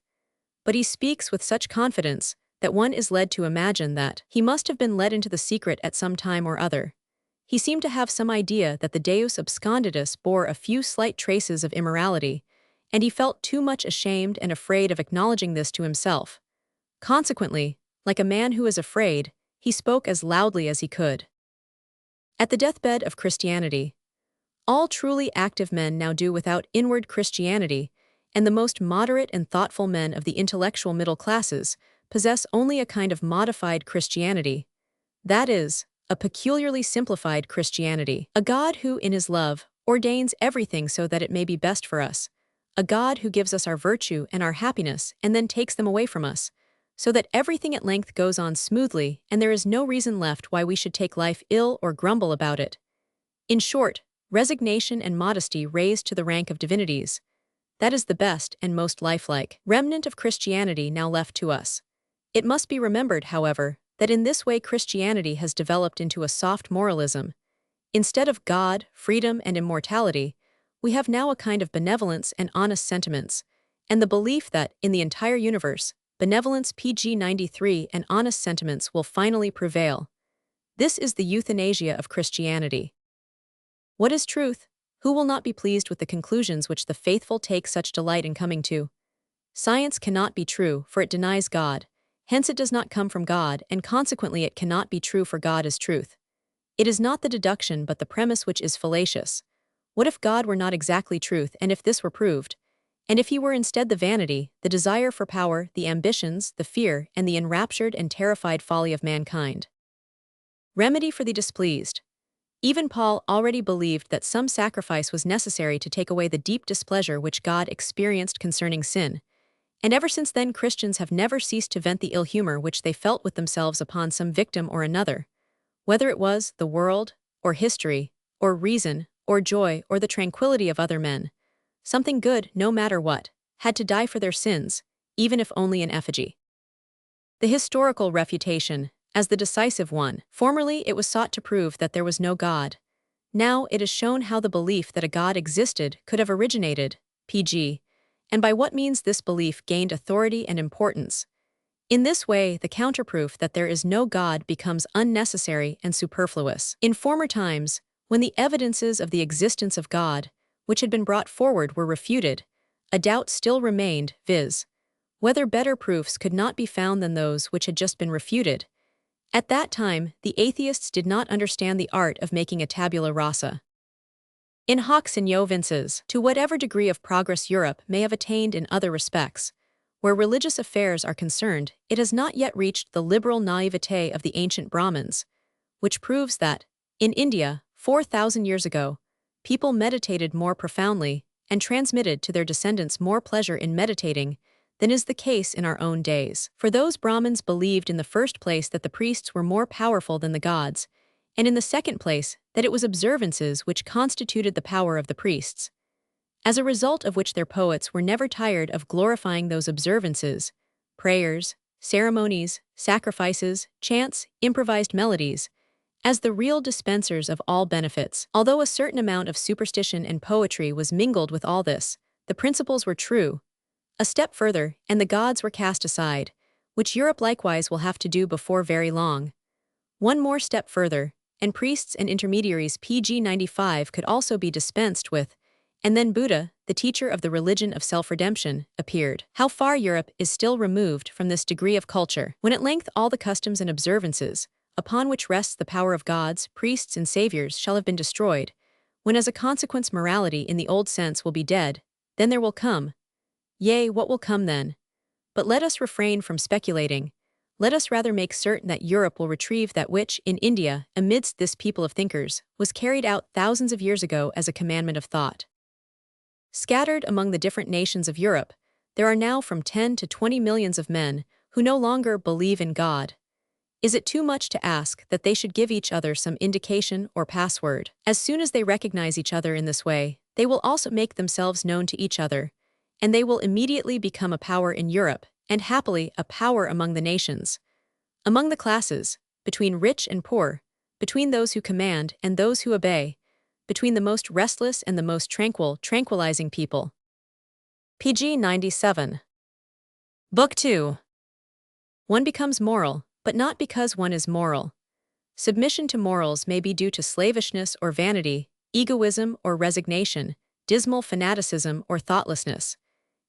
But he speaks with such confidence that one is led to imagine that he must have been led into the secret at some time or other. He seemed to have some idea that the Deus absconditus bore a few slight traces of immorality, and he felt too much ashamed and afraid of acknowledging this to himself. Consequently, like a man who is afraid, he spoke as loudly as he could. At the deathbed of Christianity, all truly active men now do without inward Christianity, and the most moderate and thoughtful men of the intellectual middle classes possess only a kind of modified Christianity, that is, a peculiarly simplified Christianity. A God who, in his love, ordains everything so that it may be best for us, a God who gives us our virtue and our happiness and then takes them away from us, so that everything at length goes on smoothly and there is no reason left why we should take life ill or grumble about it. In short, resignation and modesty raised to the rank of divinities. That is the best and most lifelike remnant of Christianity now left to us. It must be remembered, however, that in this way Christianity has developed into a soft moralism. Instead of God, freedom, and immortality, we have now a kind of benevolence and honest sentiments, and the belief that, in the entire universe, benevolence pg 93 and honest sentiments will finally prevail. This is the euthanasia of Christianity. What is truth? Who will not be pleased with the conclusions which the faithful take such delight in coming to? Science cannot be true, for it denies God. Hence it does not come from God, and consequently it cannot be true, for God is truth. It is not the deduction but the premise which is fallacious. What if God were not exactly truth, and if this were proved? And if he were instead the vanity, the desire for power, the ambitions, the fear, and the enraptured and terrified folly of mankind? Remedy for the displeased. Even Paul already believed that some sacrifice was necessary to take away the deep displeasure which God experienced concerning sin. And ever since then Christians have never ceased to vent the ill humor which they felt with themselves upon some victim or another, whether it was the world, or history, or reason, or joy, or the tranquility of other men. Something good, no matter what, had to die for their sins, even if only in effigy. The historical refutation, as the decisive one. Formerly it was sought to prove that there was no God. Now it is shown how the belief that a God existed could have originated, pg, and by what means this belief gained authority and importance. In this way, the counterproof that there is no God becomes unnecessary and superfluous. In former times, when the evidences of the existence of God, which had been brought forward, were refuted, a doubt still remained, viz., whether better proofs could not be found than those which had just been refuted. At that time, the atheists did not understand the art of making a tabula rasa. In hoc signo vinces, to whatever degree of progress Europe may have attained in other respects, where religious affairs are concerned, it has not yet reached the liberal naivete of the ancient Brahmins, which proves that, in India, 4,000 years ago, people meditated more profoundly and transmitted to their descendants more pleasure in meditating than is the case in our own days. For those Brahmins believed in the first place that the priests were more powerful than the gods, and in the second place that it was observances which constituted the power of the priests, as a result of which their poets were never tired of glorifying those observances, prayers, ceremonies, sacrifices, chants, improvised melodies, as the real dispensers of all benefits. Although a certain amount of superstition and poetry was mingled with all this, the principles were true. A step further, and the gods were cast aside, which Europe likewise will have to do before very long. One more step further, and priests and intermediaries pg 95 could also be dispensed with, and then Buddha, the teacher of the religion of self-redemption, appeared. How far Europe is still removed from this degree of culture. When at length all the customs and observances, upon which rests the power of gods, priests, and saviors shall have been destroyed, when as a consequence morality in the old sense will be dead, then there will come. Yea, what will come then? But let us refrain from speculating. Let us rather make certain that Europe will retrieve that which, in India, amidst this people of thinkers, was carried out thousands of years ago as a commandment of thought. Scattered among the different nations of Europe, there are now from 10 to 20 millions of men who no longer believe in God. Is it too much to ask that they should give each other some indication or password? As soon as they recognize each other in this way, they will also make themselves known to each other, and they will immediately become a power in Europe, and happily a power among the nations, among the classes, between rich and poor, between those who command and those who obey, between the most restless and the most tranquilizing people. PG 97. Book 2. One becomes moral, but not because one is moral. Submission to morals may be due to slavishness or vanity, egoism or resignation, dismal fanaticism or thoughtlessness.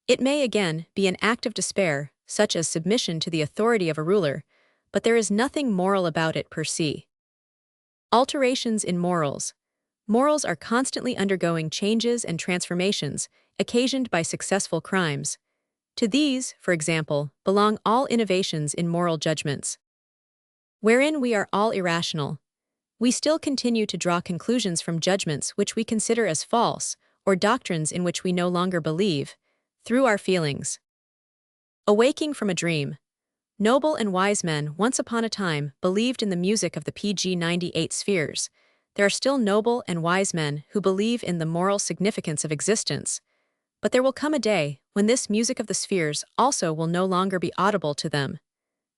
It may again be an act of despair, such as submission to the authority of a ruler, but there is nothing moral about it per se. Alterations in morals. Morals are constantly undergoing changes and transformations, occasioned by successful crimes. To these, for example, belong all innovations in moral judgments, wherein we are all irrational. We still continue to draw conclusions from judgments which we consider as false, or doctrines in which we no longer believe, through our feelings. Awaking from a dream. Noble and wise men once upon a time believed in the music of the PG 98 spheres. There are still noble and wise men who believe in the moral significance of existence, but there will come a day when this music of the spheres also will no longer be audible to them.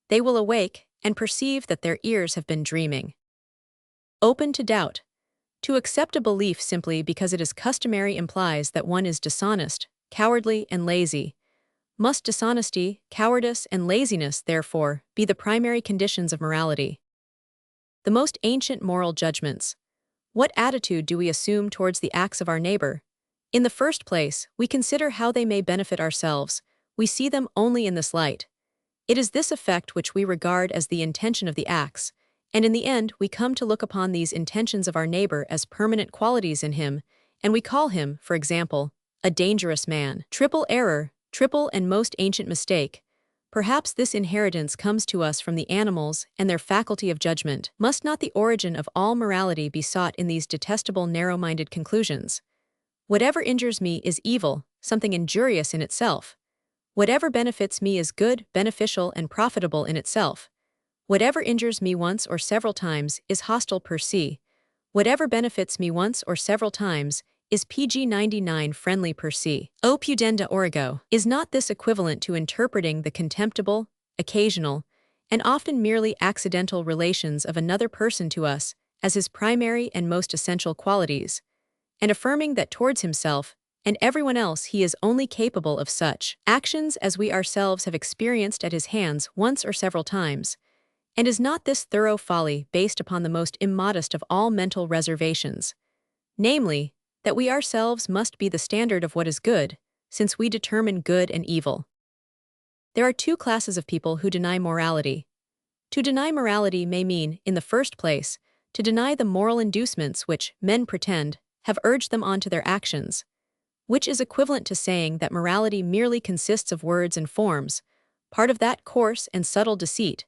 They will awake and perceive that their ears have been dreaming. Open to doubt. To accept a belief simply because it is customary implies that one is dishonest, cowardly, and lazy. Must dishonesty, cowardice, and laziness, therefore, be the primary conditions of morality? The most ancient moral judgments. What attitude do we assume towards the acts of our neighbor? In the first place, we consider how they may benefit ourselves. We see them only in this light. It is this effect which we regard as the intention of the acts, and in the end we come to look upon these intentions of our neighbor as permanent qualities in him, and we call him, for example, a dangerous man. Triple error, triple and most ancient mistake. Perhaps this inheritance comes to us from the animals and their faculty of judgment. Must not the origin of all morality be sought in these detestable narrow-minded conclusions? Whatever injures me is evil, something injurious in itself. Whatever benefits me is good, beneficial, and profitable in itself. Whatever injures me once or several times is hostile per se. Whatever benefits me once or several times is PG 99 friendly per se. O pudenda origo. Is not this equivalent to interpreting the contemptible, occasional, and often merely accidental relations of another person to us as his primary and most essential qualities, and affirming that towards himself and everyone else he is only capable of such actions as we ourselves have experienced at his hands once or several times? And is not this thorough folly based upon the most immodest of all mental reservations, namely, that we ourselves must be the standard of what is good, since we determine good and evil? There are two classes of people who deny morality. To deny morality may mean, in the first place, to deny the moral inducements which, men pretend, have urged them on to their actions, which is equivalent to saying that morality merely consists of words and forms, part of that coarse and subtle deceit,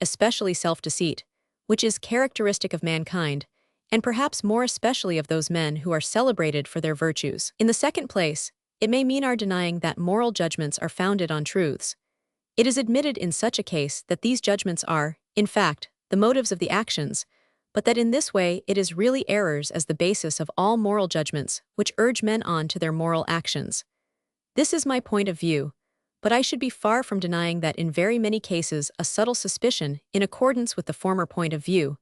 especially self-deceit, which is characteristic of mankind, and perhaps more especially of those men who are celebrated for their virtues. In the second place, it may mean our denying that moral judgments are founded on truths. It is admitted in such a case that these judgments are, in fact, the motives of the actions, but that in this way it is really errors as the basis of all moral judgments which urge men on to their moral actions. This is my point of view, but I should be far from denying that in very many cases a subtle suspicion, in accordance with the former point of view,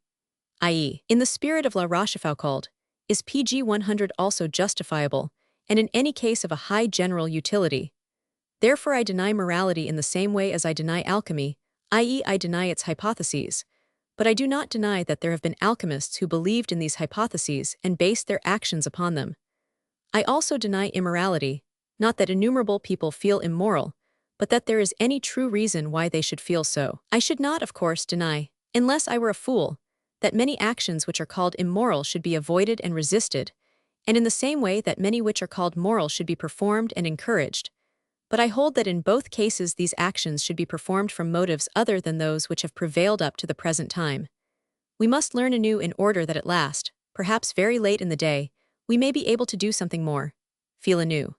i.e., in the spirit of La Rochefoucauld, is pg 100 also justifiable, and in any case of a high general utility. Therefore I deny morality in the same way as I deny alchemy, i.e. I deny its hypotheses. But I do not deny that there have been alchemists who believed in these hypotheses and based their actions upon them. I also deny immorality, not that innumerable people feel immoral, but that there is any true reason why they should feel so. I should not, of course, deny, unless I were a fool, that many actions which are called immoral should be avoided and resisted, and in the same way that many which are called moral should be performed and encouraged. But I hold that in both cases these actions should be performed from motives other than those which have prevailed up to the present time. We must learn anew in order that at last, perhaps very late in the day, we may be able to do something more, feel anew.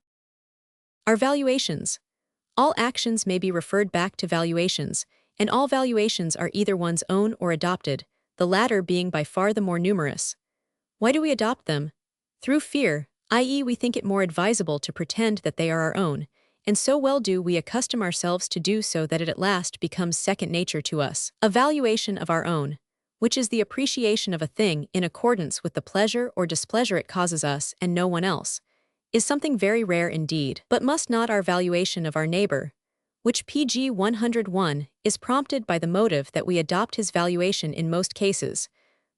Our valuations. All actions may be referred back to valuations, and all valuations are either one's own or adopted, the latter being by far the more numerous. Why do we adopt them? Through fear, i.e. we think it more advisable to pretend that they are our own, and so well do we accustom ourselves to do so that it at last becomes second nature to us. A valuation of our own, which is the appreciation of a thing in accordance with the pleasure or displeasure it causes us and no one else, is something very rare indeed. But must not our valuation of our neighbor, which pg 101 is prompted by the motive that we adopt his valuation in most cases,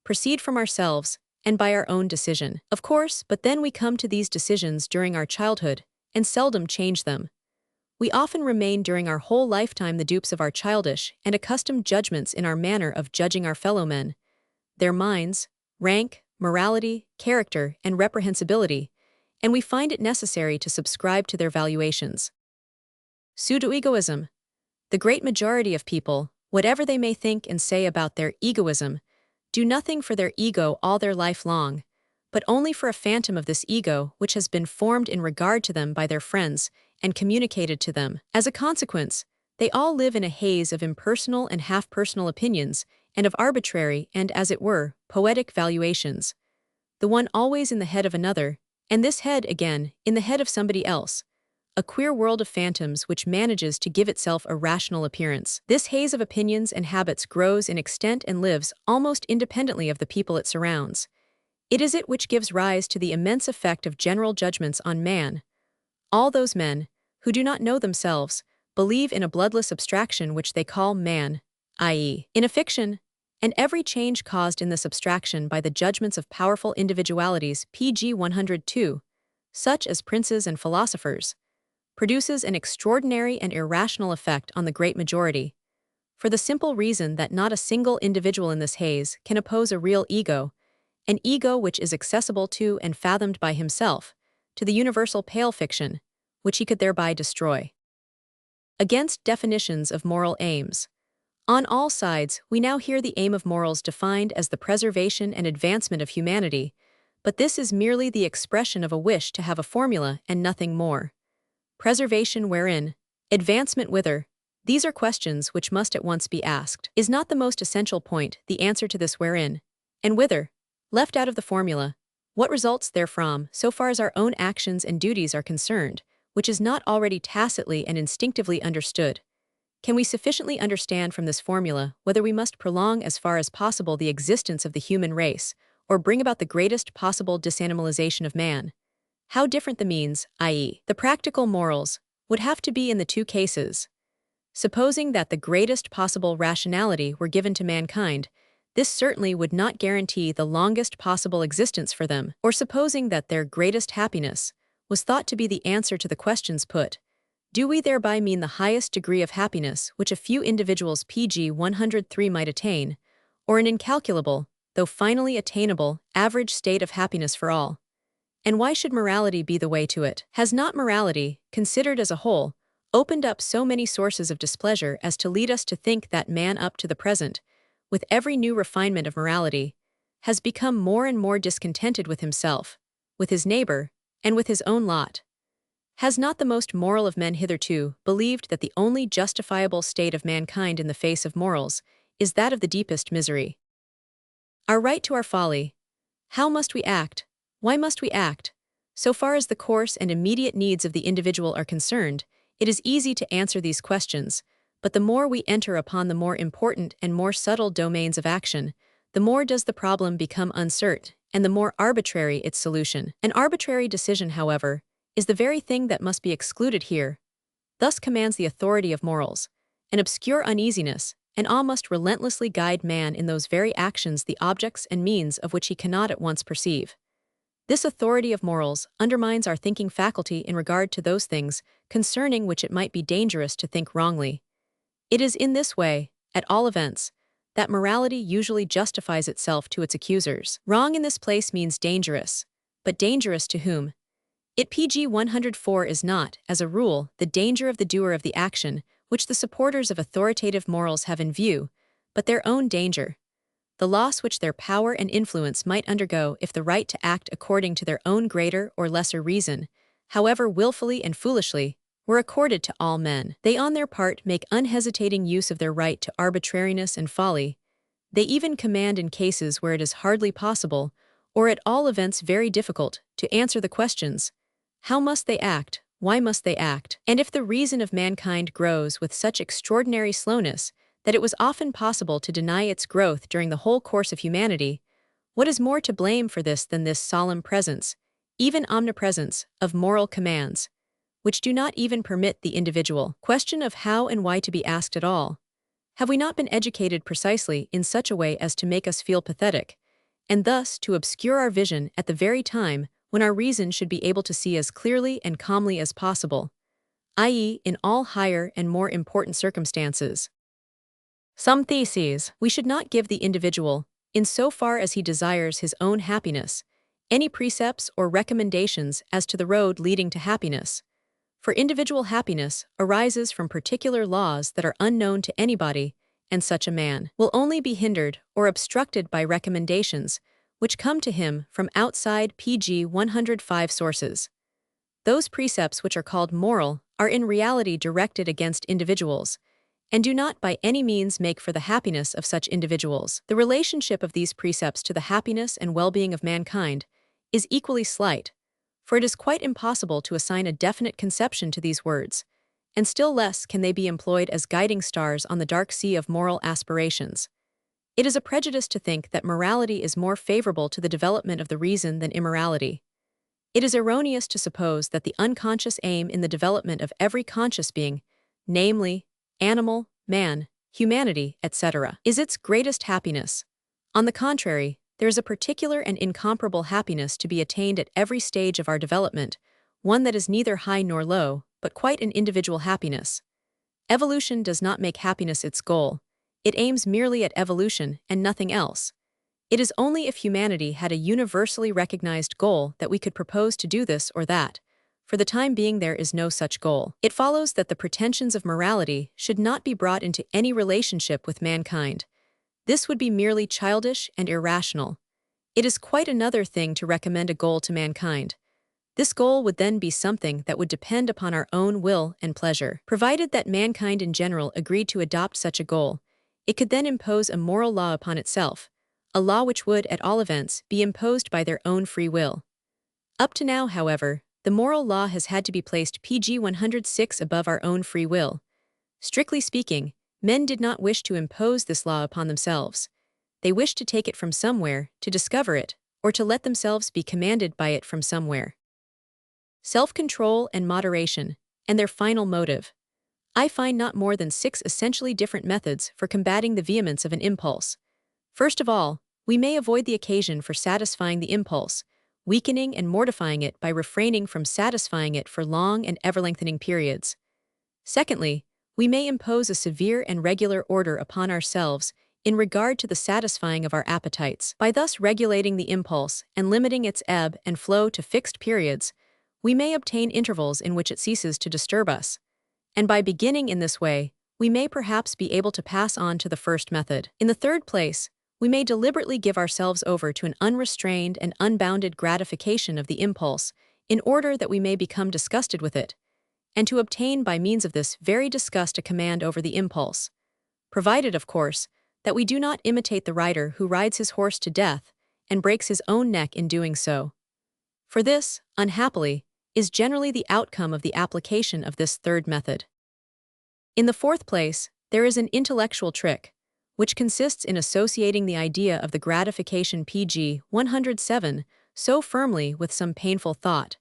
proceed from ourselves and by our own decision? Of course, but then we come to these decisions during our childhood and seldom change them. We often remain during our whole lifetime the dupes of our childish and accustomed judgments in our manner of judging our fellow men, their minds, rank, morality, character, and reprehensibility, and we find it necessary to subscribe to their valuations. Pseudo-egoism. The great majority of people, whatever they may think and say about their egoism, do nothing for their ego all their life long, but only for a phantom of this ego which has been formed in regard to them by their friends and communicated to them. As a consequence, they all live in a haze of impersonal and half-personal opinions and of arbitrary and, as it were, poetic valuations, the one always in the head of another, and this head, again, in the head of somebody else, a queer world of phantoms which manages to give itself a rational appearance. This haze of opinions and habits grows in extent and lives almost independently of the people it surrounds. It is it which gives rise to the immense effect of general judgments on man. All those men, who do not know themselves, believe in a bloodless abstraction which they call man, i.e., in a fiction, and every change caused in this abstraction by the judgments of powerful individualities pg 102, such as princes and philosophers, produces an extraordinary and irrational effect on the great majority, for the simple reason that not a single individual in this haze can oppose a real ego, an ego which is accessible to and fathomed by himself, to the universal pale fiction, which he could thereby destroy. Against definitions of moral aims. On all sides, we now hear the aim of morals defined as the preservation and advancement of humanity, but this is merely the expression of a wish to have a formula and nothing more. Preservation wherein? Advancement whither? These are questions which must at once be asked. Is not the most essential point the answer to this wherein? And whither? Left out of the formula, what results therefrom so far as our own actions and duties are concerned, which is not already tacitly and instinctively understood? Can we sufficiently understand from this formula whether we must prolong as far as possible the existence of the human race, or bring about the greatest possible disanimalization of man? How different the means, i.e., the practical morals, would have to be in the two cases. Supposing that the greatest possible rationality were given to mankind, this certainly would not guarantee the longest possible existence for them, or supposing that their greatest happiness was thought to be the answer to the questions put, do we thereby mean the highest degree of happiness which a few individuals pg 103 might attain, or an incalculable, though finally attainable, average state of happiness for all? And why should morality be the way to it? Has not morality, considered as a whole, opened up so many sources of displeasure as to lead us to think that man up to the present, with every new refinement of morality, has become more and more discontented with himself, with his neighbor, and with his own lot? Has not the most moral of men hitherto believed that the only justifiable state of mankind in the face of morals is that of the deepest misery? Our right to our folly. How must we act? Why must we act? So far as the course and immediate needs of the individual are concerned, it is easy to answer these questions, but the more we enter upon the more important and more subtle domains of action, the more does the problem become uncertain, and the more arbitrary its solution. An arbitrary decision, however, is the very thing that must be excluded here. Thus commands the authority of morals. An obscure uneasiness, and awe must relentlessly guide man in those very actions, the objects and means of which he cannot at once perceive. This authority of morals undermines our thinking faculty in regard to those things concerning which it might be dangerous to think wrongly. It is in this way, at all events, that morality usually justifies itself to its accusers. Wrong in this place means dangerous, but dangerous to whom? It pg 104 is not, as a rule, the danger of the doer of the action, which the supporters of authoritative morals have in view, but their own danger, the loss which their power and influence might undergo if the right to act according to their own greater or lesser reason, however willfully and foolishly, were accorded to all men. They on their part make unhesitating use of their right to arbitrariness and folly. They even command in cases where it is hardly possible, or at all events very difficult, to answer the questions: how must they act? Why must they act? And if the reason of mankind grows with such extraordinary slowness that it was often possible to deny its growth during the whole course of humanity, what is more to blame for this than this solemn presence, even omnipresence, of moral commands, which do not even permit the individual question of how and why to be asked at all? Have we not been educated precisely in such a way as to make us feel pathetic, and thus to obscure our vision at the very time when our reason should be able to see as clearly and calmly as possible, i.e., in all higher and more important circumstances? Some theses: we should not give the individual, in so far as he desires his own happiness, any precepts or recommendations as to the road leading to happiness. For individual happiness arises from particular laws that are unknown to anybody, and such a man will only be hindered or obstructed by recommendations which come to him from outside pg 105 sources. Those precepts which are called moral are in reality directed against individuals, and do not by any means make for the happiness of such individuals. The relationship of these precepts to the happiness and well-being of mankind is equally slight, for it is quite impossible to assign a definite conception to these words, and still less can they be employed as guiding stars on the dark sea of moral aspirations. It is a prejudice to think that morality is more favorable to the development of the reason than immorality. It is erroneous to suppose that the unconscious aim in the development of every conscious being, namely, animal, man, humanity, etc., is its greatest happiness. On the contrary, there is a particular and incomparable happiness to be attained at every stage of our development, one that is neither high nor low, but quite an individual happiness. Evolution does not make happiness its goal. It aims merely at evolution and nothing else. It is only if humanity had a universally recognized goal that we could propose to do this or that. For the time being, there is no such goal. It follows that the pretensions of morality should not be brought into any relationship with mankind. This would be merely childish and irrational. It is quite another thing to recommend a goal to mankind. This goal would then be something that would depend upon our own will and pleasure. Provided that mankind in general agreed to adopt such a goal, it could then impose a moral law upon itself, a law which would, at all events, be imposed by their own free will. Up to now, however, the moral law has had to be placed pg 106 above our own free will. Strictly speaking, men did not wish to impose this law upon themselves. They wished to take it from somewhere, to discover it, or to let themselves be commanded by it from somewhere. Self-control and moderation, and their final motive. I find not more than 6 essentially different methods for combating the vehemence of an impulse. First of all, we may avoid the occasion for satisfying the impulse, weakening and mortifying it by refraining from satisfying it for long and ever-lengthening periods. Secondly, we may impose a severe and regular order upon ourselves in regard to the satisfying of our appetites. By thus regulating the impulse and limiting its ebb and flow to fixed periods, we may obtain intervals in which it ceases to disturb us. And by beginning in this way, we may perhaps be able to pass on to the first method. In the third place, we may deliberately give ourselves over to an unrestrained and unbounded gratification of the impulse in order that we may become disgusted with it, and to obtain by means of this very disgust a command over the impulse, provided, of course, that we do not imitate the rider who rides his horse to death and breaks his own neck in doing so. For this, unhappily, is generally the outcome of the application of this third method. In the fourth place, there is an intellectual trick, which consists in associating the idea of the gratification pg 107 so firmly with some painful thought,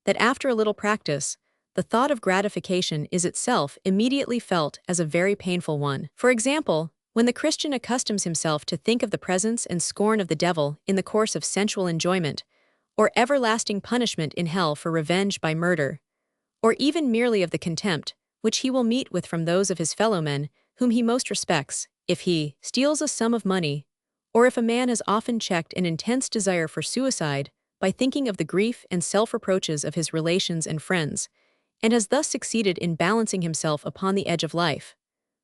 that after a little practice, the thought of gratification is itself immediately felt as a very painful one. For example, when the Christian accustoms himself to think of the presence and scorn of the devil in the course of sensual enjoyment, or everlasting punishment in hell for revenge by murder, or even merely of the contempt which he will meet with from those of his fellow-men whom he most respects, if he steals a sum of money, or if a man has often checked an intense desire for suicide by thinking of the grief and self-reproaches of his relations and friends, and has thus succeeded in balancing himself upon the edge of life.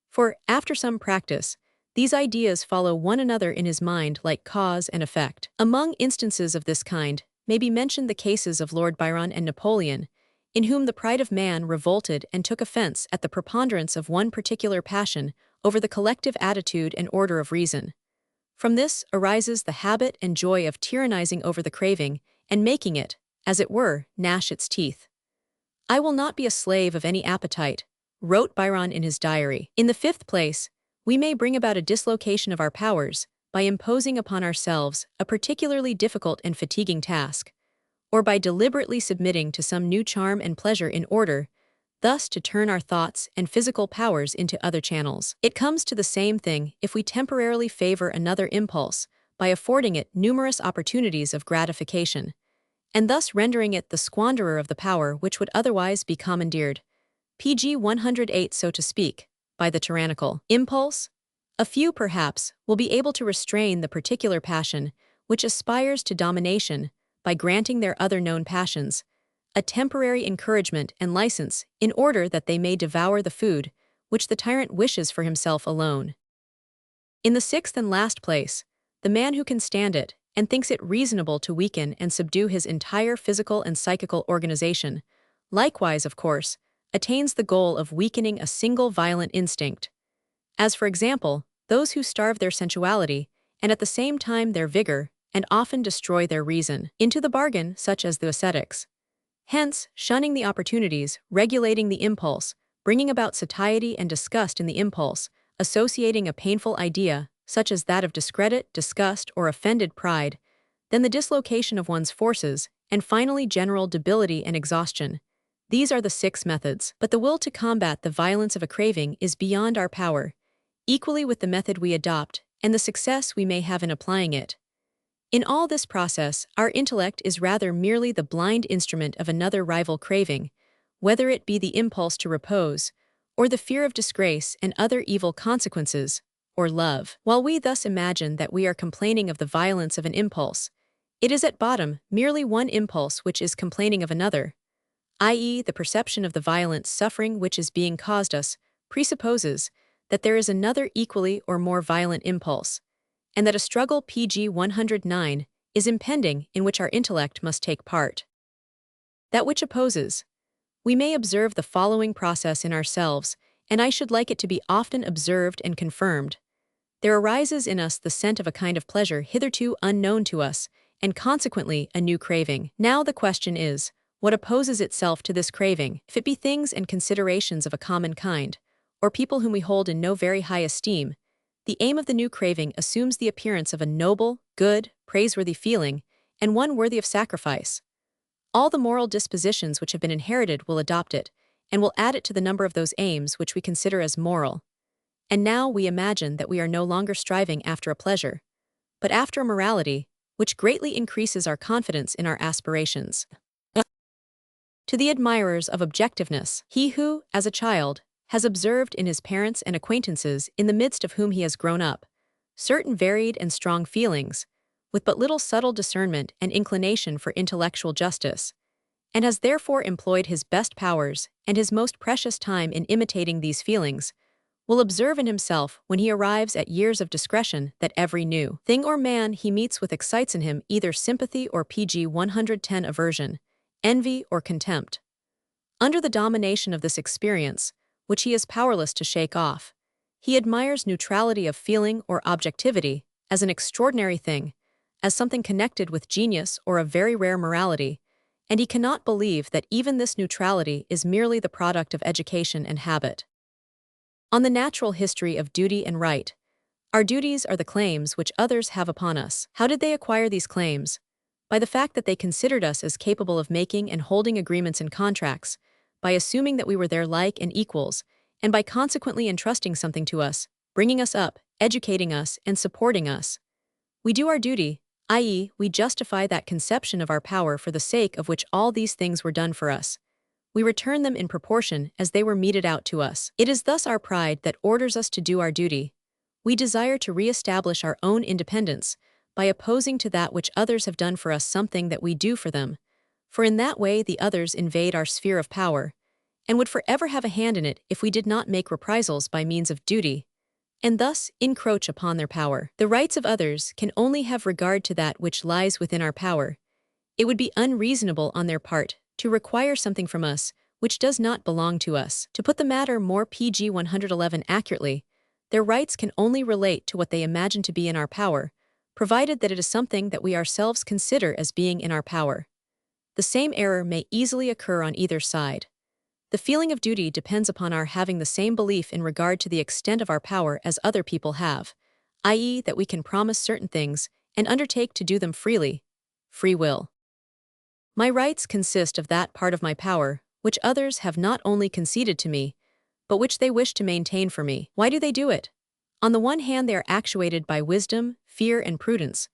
For, after some practice, these ideas follow one another in his mind like cause and effect. Among instances of this kind may be mentioned the cases of Lord Byron and Napoleon, in whom the pride of man revolted and took offense at the preponderance of one particular passion over the collective attitude and order of reason. From this arises the habit and joy of tyrannizing over the craving and making it, as it were, gnash its teeth. "I will not be a slave of any appetite," wrote Byron in his diary. In the fifth place, we may bring about a dislocation of our powers by imposing upon ourselves a particularly difficult and fatiguing task, or by deliberately submitting to some new charm and pleasure in order, thus to turn our thoughts and physical powers into other channels. It comes to the same thing if we temporarily favor another impulse by affording it numerous opportunities of gratification, and thus rendering it the squanderer of the power which would otherwise be commandeered, pg 108 so to speak, by the tyrannical impulse. A few, perhaps, will be able to restrain the particular passion which aspires to domination by granting their other known passions a temporary encouragement and license in order that they may devour the food which the tyrant wishes for himself alone. In the sixth and last place, the man who can stand it and thinks it reasonable to weaken and subdue his entire physical and psychical organization, likewise, of course, attains the goal of weakening a single violent instinct. As, for example, those who starve their sensuality and at the same time their vigor and often destroy their reason, into the bargain, such as the ascetics. Hence, shunning the opportunities, regulating the impulse, bringing about satiety and disgust in the impulse, associating a painful idea, such as that of discredit, disgust, or offended pride, then the dislocation of one's forces, and finally general debility and exhaustion. These are the 6 methods. But the will to combat the violence of a craving is beyond our power, equally with the method we adopt and the success we may have in applying it. In all this process, our intellect is rather merely the blind instrument of another rival craving, whether it be the impulse to repose, or the fear of disgrace and other evil consequences, or love. While we thus imagine that we are complaining of the violence of an impulse, it is at bottom merely one impulse which is complaining of another, i.e., the perception of the violent suffering which is being caused us presupposes that there is another equally or more violent impulse, and that a struggle pg 109 is impending in which our intellect must take part. That which opposes. We may observe the following process in ourselves, and I should like it to be often observed and confirmed. There arises in us the scent of a kind of pleasure hitherto unknown to us, and consequently a new craving. Now the question is, what opposes itself to this craving? If it be things and considerations of a common kind, or people whom we hold in no very high esteem, the aim of the new craving assumes the appearance of a noble, good, praiseworthy feeling, and one worthy of sacrifice. All the moral dispositions which have been inherited will adopt it, and will add it to the number of those aims which we consider as moral. And now we imagine that we are no longer striving after a pleasure, but after a morality, which greatly increases our confidence in our aspirations. To the admirers of objectiveness, he who, as a child, has observed in his parents and acquaintances in the midst of whom he has grown up, certain varied and strong feelings, with but little subtle discernment and inclination for intellectual justice, and has therefore employed his best powers and his most precious time in imitating these feelings, will observe in himself when he arrives at years of discretion that every new thing or man he meets with excites in him either sympathy or pg 110 aversion, envy, or contempt. Under the domination of this experience, which he is powerless to shake off, he admires neutrality of feeling or objectivity as an extraordinary thing, as something connected with genius or a very rare morality, and he cannot believe that even this neutrality is merely the product of education and habit. On the natural history of duty and right, our duties are the claims which others have upon us. How did they acquire these claims? By the fact that they considered us as capable of making and holding agreements and contracts, by assuming that we were their like and equals, and by consequently entrusting something to us, bringing us up, educating us, and supporting us. We do our duty, i.e., we justify that conception of our power for the sake of which all these things were done for us. We return them in proportion as they were meted out to us. It is thus our pride that orders us to do our duty. We desire to re-establish our own independence by opposing to that which others have done for us something that we do for them, for in that way the others invade our sphere of power, and would forever have a hand in it if we did not make reprisals by means of duty, and thus encroach upon their power. The rights of others can only have regard to that which lies within our power. It would be unreasonable on their part to require something from us which does not belong to us. To put the matter more pg 111 accurately, their rights can only relate to what they imagine to be in our power, provided that it is something that we ourselves consider as being in our power. The same error may easily occur on either side. The feeling of duty depends upon our having the same belief in regard to the extent of our power as other people have, i.e., that we can promise certain things and undertake to do them freely. Free will. My rights consist of that part of my power which others have not only conceded to me, but which they wish to maintain for me. Why do they do it? On the one hand, they are actuated by wisdom, fear, and prudence.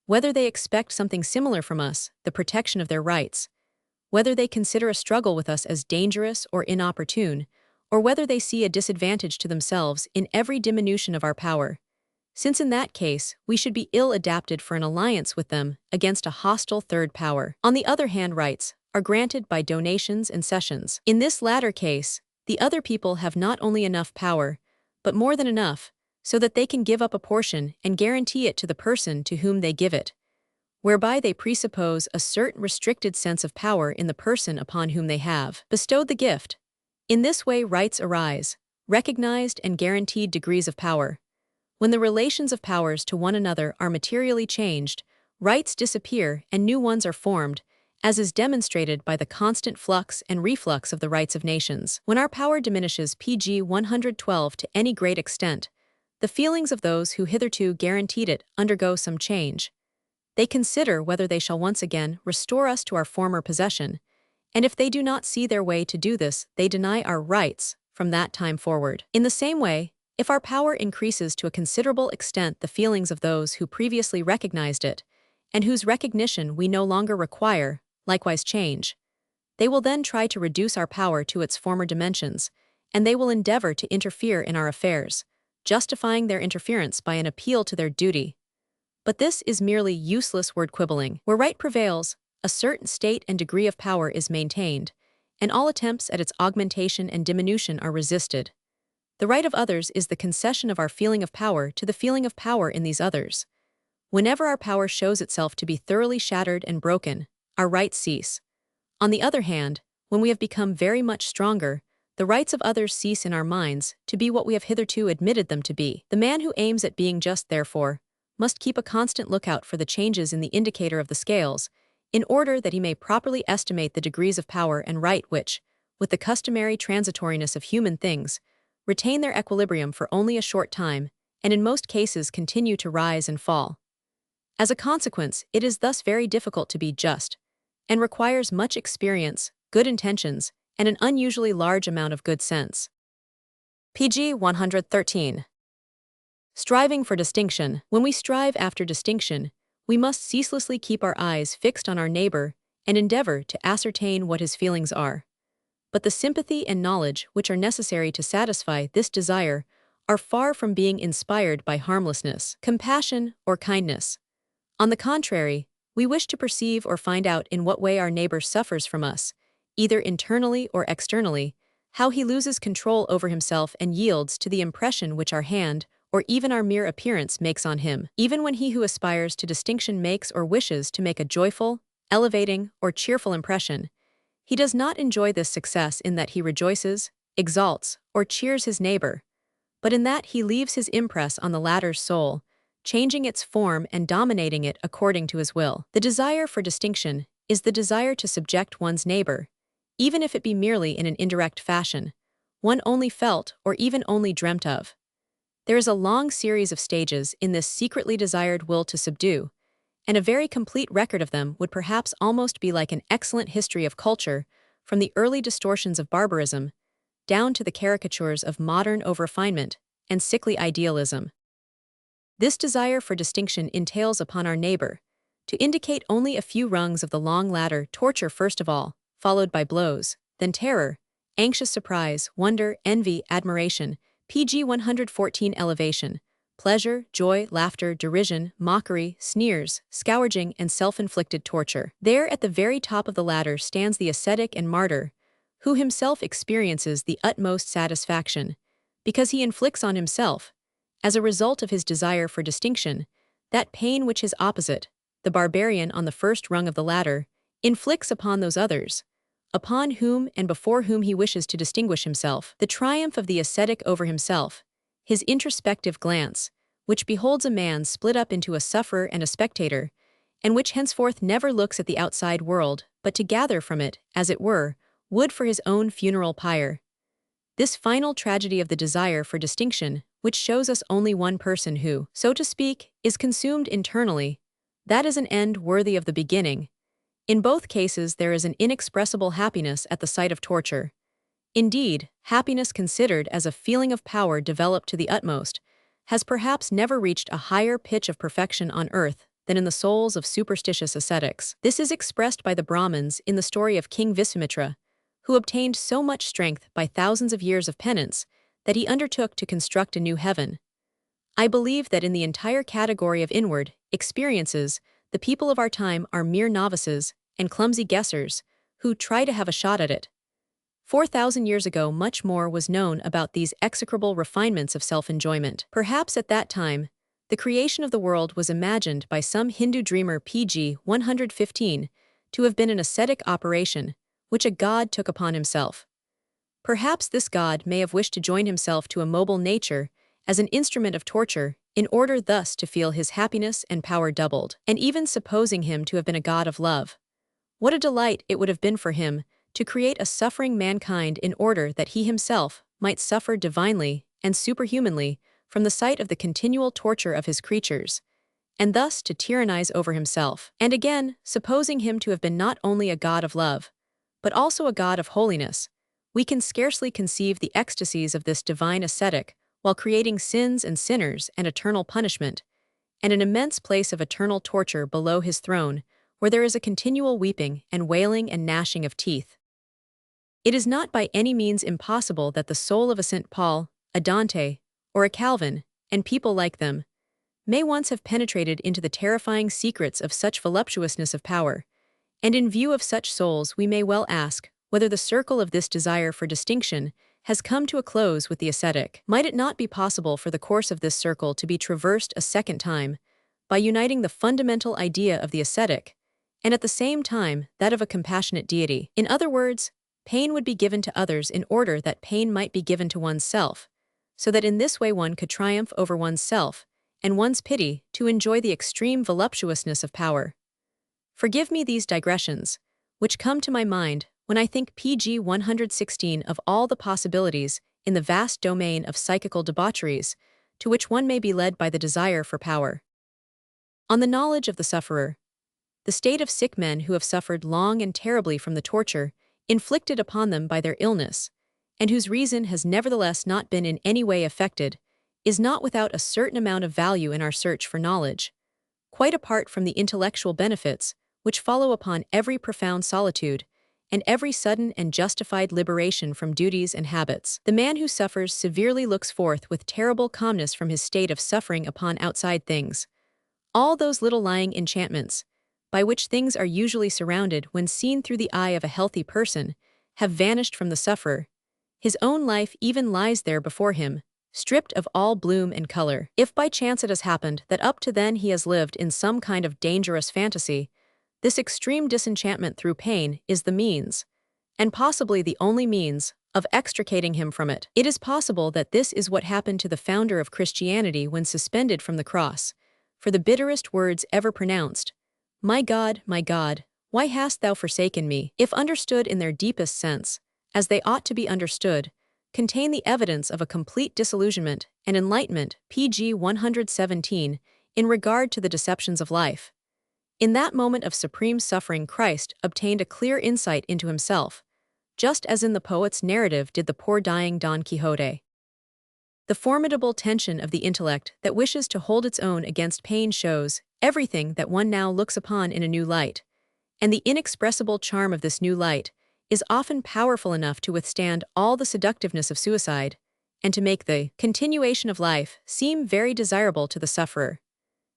Whether they expect something similar from us, the protection of their rights, whether they consider a struggle with us as dangerous or inopportune, or whether they see a disadvantage to themselves in every diminution of our power, since in that case we should be ill-adapted for an alliance with them against a hostile third power. On the other hand, rights are granted by donations and cessions. In this latter case, the other people have not only enough power, but more than enough, so that they can give up a portion and guarantee it to the person to whom they give it, whereby they presuppose a certain restricted sense of power in the person upon whom they have bestowed the gift. In this way rights arise, recognized and guaranteed degrees of power. When the relations of powers to one another are materially changed, rights disappear and new ones are formed, as is demonstrated by the constant flux and reflux of the rights of nations. When our power diminishes pg 112 to any great extent, the feelings of those who hitherto guaranteed it undergo some change. They consider whether they shall once again restore us to our former possession, and if they do not see their way to do this, they deny our rights from that time forward. In the same way, if our power increases to a considerable extent, the feelings of those who previously recognized it, and whose recognition we no longer require, likewise change. They will then try to reduce our power to its former dimensions, and they will endeavor to interfere in our affairs, justifying their interference by an appeal to their duty. But this is merely useless word quibbling. Where right prevails, a certain state and degree of power is maintained, and all attempts at its augmentation and diminution are resisted. The right of others is the concession of our feeling of power to the feeling of power in these others. Whenever our power shows itself to be thoroughly shattered and broken, our rights cease. On the other hand, when we have become very much stronger, the rights of others cease in our minds to be what we have hitherto admitted them to be. The man who aims at being just, therefore, must keep a constant lookout for the changes in the indicator of the scales, in order that he may properly estimate the degrees of power and right which, with the customary transitoriness of human things, retain their equilibrium for only a short time, and in most cases continue to rise and fall. As a consequence, it is thus very difficult to be just, and requires much experience, good intentions, and an unusually large amount of good sense. pg 113. Striving for distinction. When we strive after distinction, we must ceaselessly keep our eyes fixed on our neighbor and endeavor to ascertain what his feelings are. But the sympathy and knowledge which are necessary to satisfy this desire are far from being inspired by harmlessness, compassion, or kindness. On the contrary, we wish to perceive or find out in what way our neighbor suffers from us, either internally or externally, how he loses control over himself and yields to the impression which our hand, or even our mere appearance makes on him. Even when he who aspires to distinction makes or wishes to make a joyful, elevating, or cheerful impression, he does not enjoy this success in that he rejoices, exalts, or cheers his neighbor, but in that he leaves his impress on the latter's soul, changing its form and dominating it according to his will. The desire for distinction is the desire to subject one's neighbor, even if it be merely in an indirect fashion, one only felt or even only dreamt of. There is a long series of stages in this secretly desired will to subdue, and a very complete record of them would perhaps almost be like an excellent history of culture, from the early distortions of barbarism down to the caricatures of modern over-refinement and sickly idealism. This desire for distinction entails upon our neighbor to indicate only a few rungs of the long ladder: torture first of all, followed by blows, then terror, anxious surprise, wonder, envy, admiration, pg 114 elevation, pleasure, joy, laughter, derision, mockery, sneers, scourging, and self-inflicted torture. There at the very top of the ladder stands the ascetic and martyr, who himself experiences the utmost satisfaction, because he inflicts on himself, as a result of his desire for distinction, that pain which his opposite, the barbarian on the first rung of the ladder, inflicts upon those others, upon whom and before whom he wishes to distinguish himself. The triumph of the ascetic over himself, his introspective glance, which beholds a man split up into a sufferer and a spectator, and which henceforth never looks at the outside world, but to gather from it, as it were, wood for his own funeral pyre. This final tragedy of the desire for distinction, which shows us only one person who, so to speak, is consumed internally, that is an end worthy of the beginning. In both cases there is an inexpressible happiness at the sight of torture. Indeed, happiness considered as a feeling of power developed to the utmost, has perhaps never reached a higher pitch of perfection on earth than in the souls of superstitious ascetics. This is expressed by the Brahmins in the story of King Vishwamitra, who obtained so much strength by thousands of years of penance that he undertook to construct a new heaven. I believe that in the entire category of inward experiences, the people of our time are mere novices and clumsy guessers who try to have a shot at it. 4,000 years ago, much more was known about these execrable refinements of self-enjoyment. Perhaps at that time, the creation of the world was imagined by some Hindu dreamer pg 115 to have been an ascetic operation, which a god took upon himself. Perhaps this god may have wished to join himself to a mobile nature as an instrument of torture, in order thus to feel his happiness and power doubled. And even supposing him to have been a god of love, what a delight it would have been for him to create a suffering mankind in order that he himself might suffer divinely and superhumanly from the sight of the continual torture of his creatures, and thus to tyrannize over himself. And again, supposing him to have been not only a god of love, but also a god of holiness, we can scarcely conceive the ecstasies of this divine ascetic while creating sins and sinners and eternal punishment, and an immense place of eternal torture below his throne, where there is a continual weeping and wailing and gnashing of teeth. It is not by any means impossible that the soul of a St. Paul, a Dante, or a Calvin, and people like them, may once have penetrated into the terrifying secrets of such voluptuousness of power, and in view of such souls we may well ask whether the circle of this desire for distinction has come to a close with the ascetic. Might it not be possible for the course of this circle to be traversed a second time, by uniting the fundamental idea of the ascetic, and at the same time that of a compassionate deity? In other words, pain would be given to others in order that pain might be given to one's self, so that in this way one could triumph over one's self and one's pity to enjoy the extreme voluptuousness of power. Forgive me these digressions, which come to my mind when I think pg 116 of all the possibilities in the vast domain of psychical debaucheries to which one may be led by the desire for power. On the knowledge of the sufferer, the state of sick men who have suffered long and terribly from the torture inflicted upon them by their illness, and whose reason has nevertheless not been in any way affected, is not without a certain amount of value in our search for knowledge, quite apart from the intellectual benefits which follow upon every profound solitude and every sudden and justified liberation from duties and habits. The man who suffers severely looks forth with terrible calmness from his state of suffering upon outside things. All those little lying enchantments, by which things are usually surrounded when seen through the eye of a healthy person, have vanished from the sufferer. His own life even lies there before him, stripped of all bloom and color. If by chance it has happened that up to then he has lived in some kind of dangerous fantasy, This extreme disenchantment through pain is the means, and possibly the only means, of extricating him from it. It is possible that this is what happened to the founder of Christianity when suspended from the cross, for the bitterest words ever pronounced, my God, why hast thou forsaken me?" if understood in their deepest sense, as they ought to be understood, contain the evidence of a complete disillusionment and enlightenment, pg 117, in regard to the deceptions of life. In that moment of supreme suffering, Christ obtained a clear insight into himself, just as in the poet's narrative did the poor dying Don Quixote. The formidable tension of the intellect that wishes to hold its own against pain shows everything that one now looks upon in a new light, and the inexpressible charm of this new light is often powerful enough to withstand all the seductiveness of suicide, and to make the continuation of life seem very desirable to the sufferer.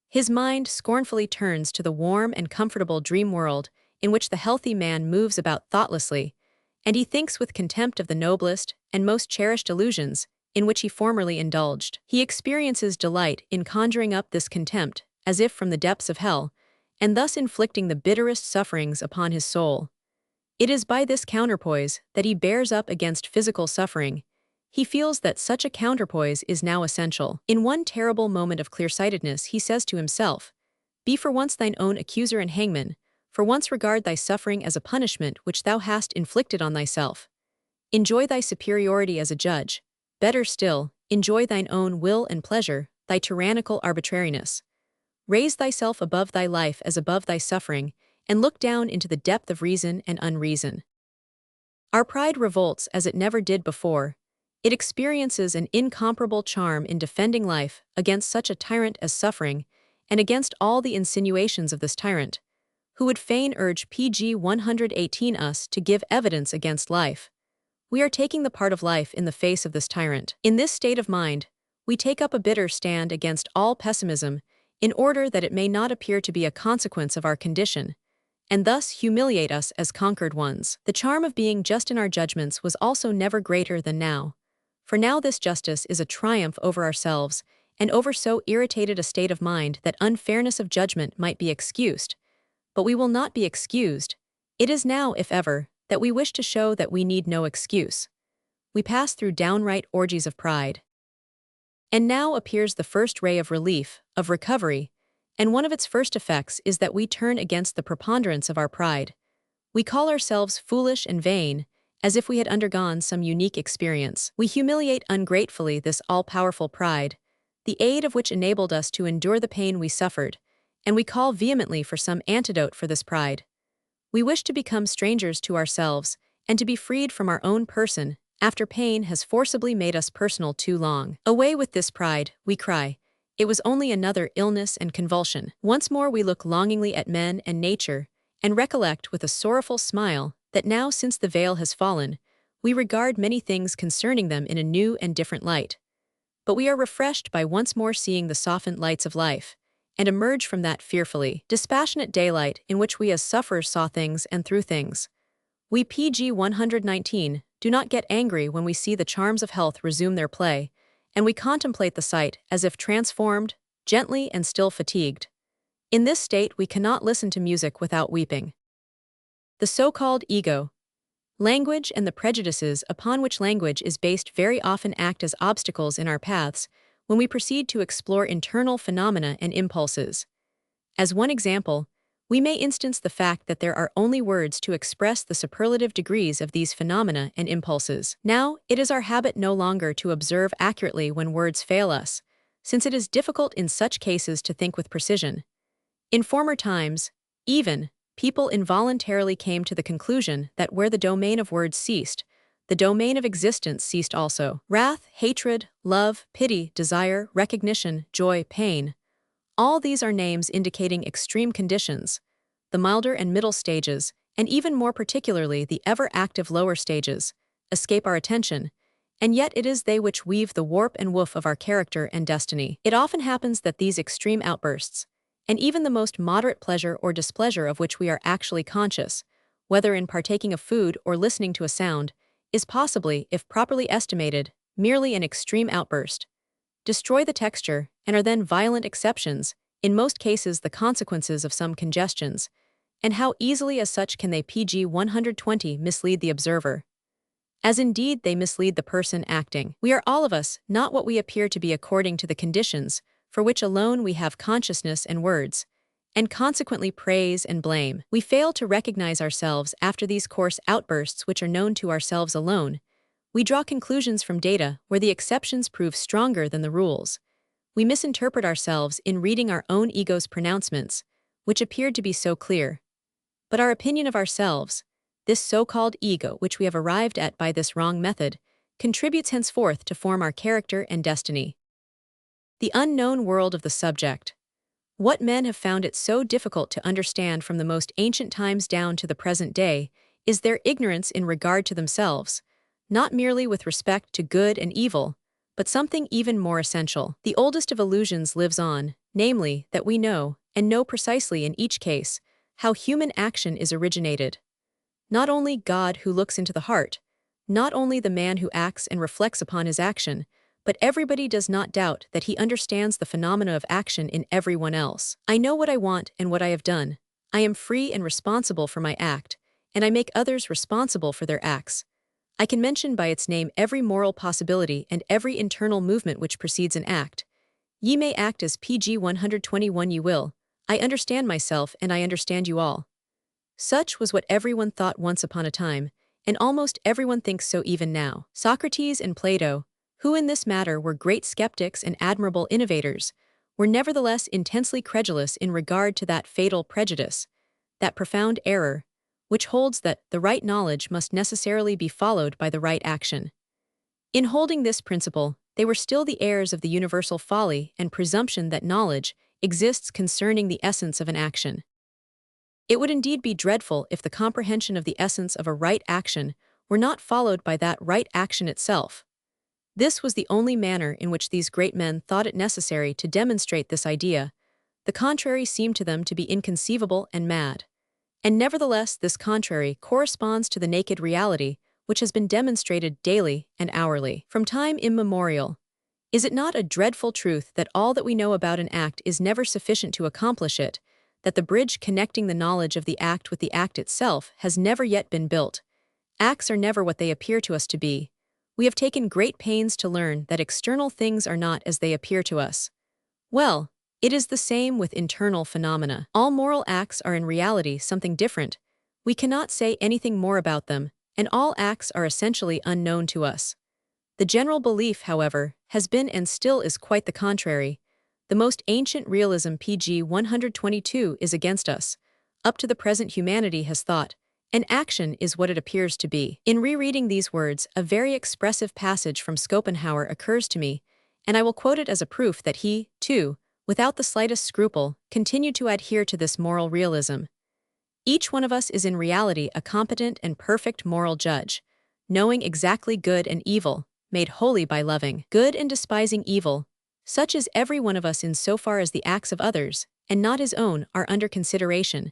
His mind scornfully turns to the warm and comfortable dream world in which the healthy man moves about thoughtlessly, and he thinks with contempt of the noblest and most cherished illusions in which he formerly indulged. He experiences delight in conjuring up this contempt as if from the depths of hell, and thus inflicting the bitterest sufferings upon his soul. It is by this counterpoise that he bears up against physical suffering. He feels that such a counterpoise is now essential. In one terrible moment of clear-sightedness, he says to himself, "Be for once thine own accuser and hangman, for once regard thy suffering as a punishment which thou hast inflicted on thyself. Enjoy thy superiority as a judge. Better still, enjoy thine own will and pleasure, thy tyrannical arbitrariness. Raise thyself above thy life as above thy suffering, and look down into the depth of reason and unreason." Our pride revolts as it never did before. It experiences an incomparable charm in defending life against such a tyrant as suffering, and against all the insinuations of this tyrant, who would fain urge pg 118 us to give evidence against life. We are taking the part of life in the face of this tyrant. In this state of mind, we take up a bitter stand against all pessimism, in order that it may not appear to be a consequence of our condition, and thus humiliate us as conquered ones. The charm of being just in our judgments was also never greater than now, for now this justice is a triumph over ourselves, and over so irritated a state of mind that unfairness of judgment might be excused. But we will not be excused. It is now, if ever, that we wish to show that we need no excuse. We pass through downright orgies of pride. And now appears the first ray of relief, of recovery, and one of its first effects is that we turn against the preponderance of our pride. We call ourselves foolish and vain, as if we had undergone some unique experience. We humiliate ungratefully this all-powerful pride, the aid of which enabled us to endure the pain we suffered, and we call vehemently for some antidote for this pride. We wish to become strangers to ourselves, and to be freed from our own person, after pain has forcibly made us personal too long. Away with this pride, we cry. It was only another illness and convulsion. Once more we look longingly at men and nature, and recollect with a sorrowful smile that now, since the veil has fallen, we regard many things concerning them in a new and different light. But we are refreshed by once more seeing the softened lights of life, and emerge from that fearfully dispassionate daylight in which we as sufferers saw things and through things. We pg 119 do not get angry when we see the charms of health resume their play, and we contemplate the sight as if transformed, gently and still fatigued. In this state we cannot listen to music without weeping. The so-called ego, language, and the prejudices upon which language is based very often act as obstacles in our paths when we proceed to explore internal phenomena and impulses. As one example, we may instance the fact that there are only words to express the superlative degrees of these phenomena and impulses. Now, it is our habit no longer to observe accurately when words fail us, since it is difficult in such cases to think with precision. In former times, even, people involuntarily came to the conclusion that where the domain of words ceased, the domain of existence ceased also. Wrath, hatred, love, pity, desire, recognition, joy, pain. All these are names indicating extreme conditions, the milder and middle stages, and even more particularly the ever-active lower stages, escape our attention, and yet it is they which weave the warp and woof of our character and destiny. It often happens that these extreme outbursts, and even the most moderate pleasure or displeasure of which we are actually conscious, whether in partaking of food or listening to a sound, is possibly, if properly estimated, merely an extreme outburst, destroy the texture, and are then violent exceptions, in most cases the consequences of some congestions, And how easily as such can they pg 120 mislead the observer? As indeed they mislead the person acting. We are all of us not what we appear to be according to the conditions, for which alone we have consciousness and words, and consequently praise and blame. We fail to recognize ourselves after these coarse outbursts which are known to ourselves alone. We draw conclusions from data where the exceptions prove stronger than the rules. We misinterpret ourselves in reading our own ego's pronouncements, which appeared to be so clear. But our opinion of ourselves, this so-called ego which we have arrived at by this wrong method, contributes henceforth to form our character and destiny. The unknown world of the subject. What men have found it so difficult to understand from the most ancient times down to the present day is their ignorance in regard to themselves, not merely with respect to good and evil, but something even more essential. The oldest of illusions lives on, namely, that we know, and know precisely in each case, how human action is originated. Not only God who looks into the heart, not only the man who acts and reflects upon his action, but everybody does not doubt that he understands the phenomena of action in everyone else. I know what I want and what I have done. I am free and responsible for my act, and I make others responsible for their acts. I can mention by its name every moral possibility and every internal movement which precedes an act. Ye may act as pg 121 ye will. I understand myself and I understand you all. Such was what everyone thought once upon a time, and almost everyone thinks so even now. Socrates and Plato, who in this matter were great skeptics and admirable innovators, were nevertheless intensely credulous in regard to that fatal prejudice, that profound error, which holds that the right knowledge must necessarily be followed by the right action. In holding this principle, they were still the heirs of the universal folly and presumption that knowledge exists concerning the essence of an action. It would indeed be dreadful if the comprehension of the essence of a right action were not followed by that right action itself. This was the only manner in which these great men thought it necessary to demonstrate this idea. The contrary seemed to them to be inconceivable and mad. And nevertheless, this contrary corresponds to the naked reality which has been demonstrated daily and hourly, from time immemorial. Is it not a dreadful truth that all that we know about an act is never sufficient to accomplish it, that the bridge connecting the knowledge of the act with the act itself has never yet been built? Acts are never what they appear to us to be. We have taken great pains to learn that external things are not as they appear to us. Well, it is the same with internal phenomena. All moral acts are in reality something different. We cannot say anything more about them, and all acts are essentially unknown to us. The general belief, however, has been and still is quite the contrary. The most ancient realism pg 122 is against us. Up to the present humanity has thought, an action is what it appears to be. In rereading these words, a very expressive passage from Schopenhauer occurs to me, and I will quote it as a proof that he, too, without the slightest scruple, continued to adhere to this moral realism. Each one of us is in reality a competent and perfect moral judge, knowing exactly good and evil, made holy by loving good and despising evil. Such is every one of us in so far as the acts of others, and not his own, are under consideration,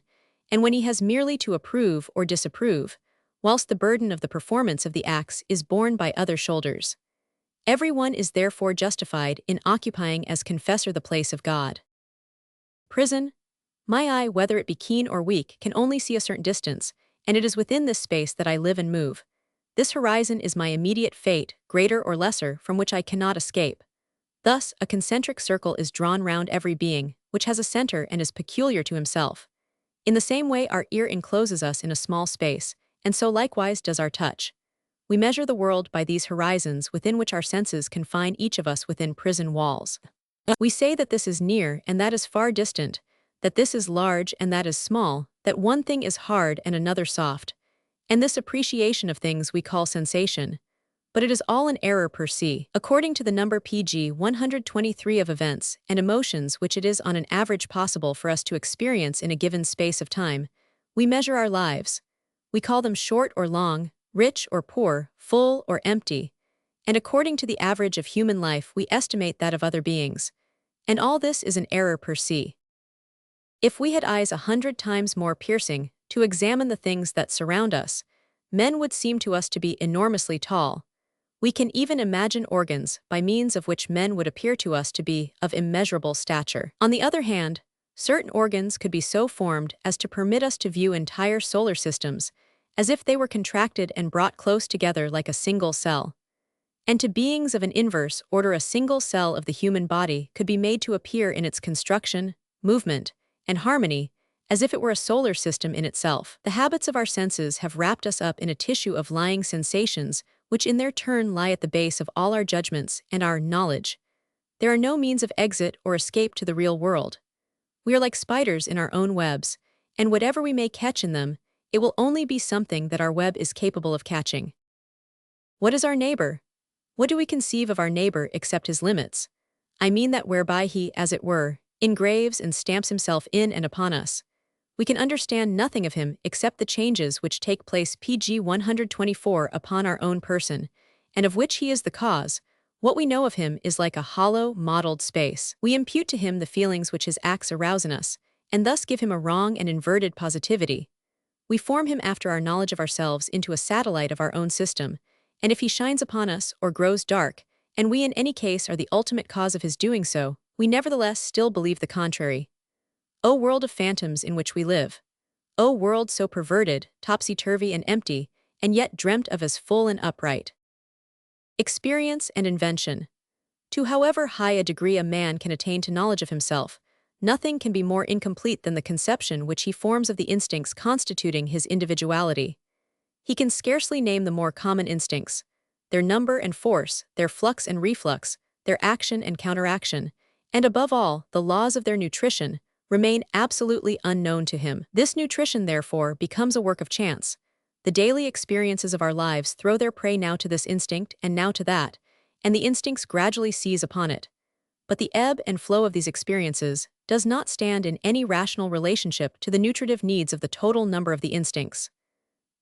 and when he has merely to approve or disapprove, whilst the burden of the performance of the acts is borne by other shoulders. Every one is therefore justified in occupying as confessor the place of God. Prison. My eye, whether it be keen or weak, can only see a certain distance, and it is within this space that I live and move. This horizon is my immediate fate, greater or lesser, from which I cannot escape. Thus, a concentric circle is drawn round every being, which has a center and is peculiar to himself. In the same way our ear encloses us in a small space, and so likewise does our touch. We measure the world by these horizons within which our senses confine each of us within prison walls. We say that this is near and that is far distant, that this is large and that is small, that one thing is hard and another soft, and this appreciation of things we call sensation. But it is all an error per se. According to the number pg 123 of events and emotions which it is on an average possible for us to experience in a given space of time, we measure our lives. We call them short or long, rich or poor, full or empty, and according to the average of human life we estimate that of other beings. And all this is an error per se. If we had eyes 100 times more piercing to examine the things that surround us, men would seem to us to be enormously tall. We can even imagine organs by means of which men would appear to us to be of immeasurable stature. On the other hand, Certain organs could be so formed as to permit us to view entire solar systems, as if they were contracted and brought close together like a single cell. And to beings of an inverse order, a single cell of the human body could be made to appear in its construction, movement, and harmony, as if it were a solar system in itself. The habits of our senses have wrapped us up in a tissue of lying sensations, which in their turn lie at the base of all our judgments and our knowledge. There are no means of exit or escape to the real world. We are like spiders in our own webs, and whatever we may catch in them, it will only be something that our web is capable of catching. What is our neighbor? What do we conceive of our neighbor except his limits? I mean that whereby he, as it were, engraves and stamps himself in and upon us. We can understand nothing of him except the changes which take place pg 124 upon our own person, and of which he is the cause. What we know of him is like a hollow, mottled space. We impute to him the feelings which his acts arouse in us, and thus give him a wrong and inverted positivity. We form him after our knowledge of ourselves into a satellite of our own system, and if he shines upon us or grows dark, and we in any case are the ultimate cause of his doing so, we nevertheless still believe the contrary. O world of phantoms in which we live! O world so perverted, topsy-turvy and empty, and yet dreamt of as full and upright! Experience and invention. To however high a degree a man can attain to knowledge of himself, nothing can be more incomplete than the conception which he forms of the instincts constituting his individuality. He can scarcely name the more common instincts, their number and force, their flux and reflux, their action and counteraction, and above all, the laws of their nutrition, remain absolutely unknown to him. This nutrition, therefore, becomes a work of chance. The daily experiences of our lives throw their prey now to this instinct and now to that, and the instincts gradually seize upon it. But the ebb and flow of these experiences does not stand in any rational relationship to the nutritive needs of the total number of the instincts.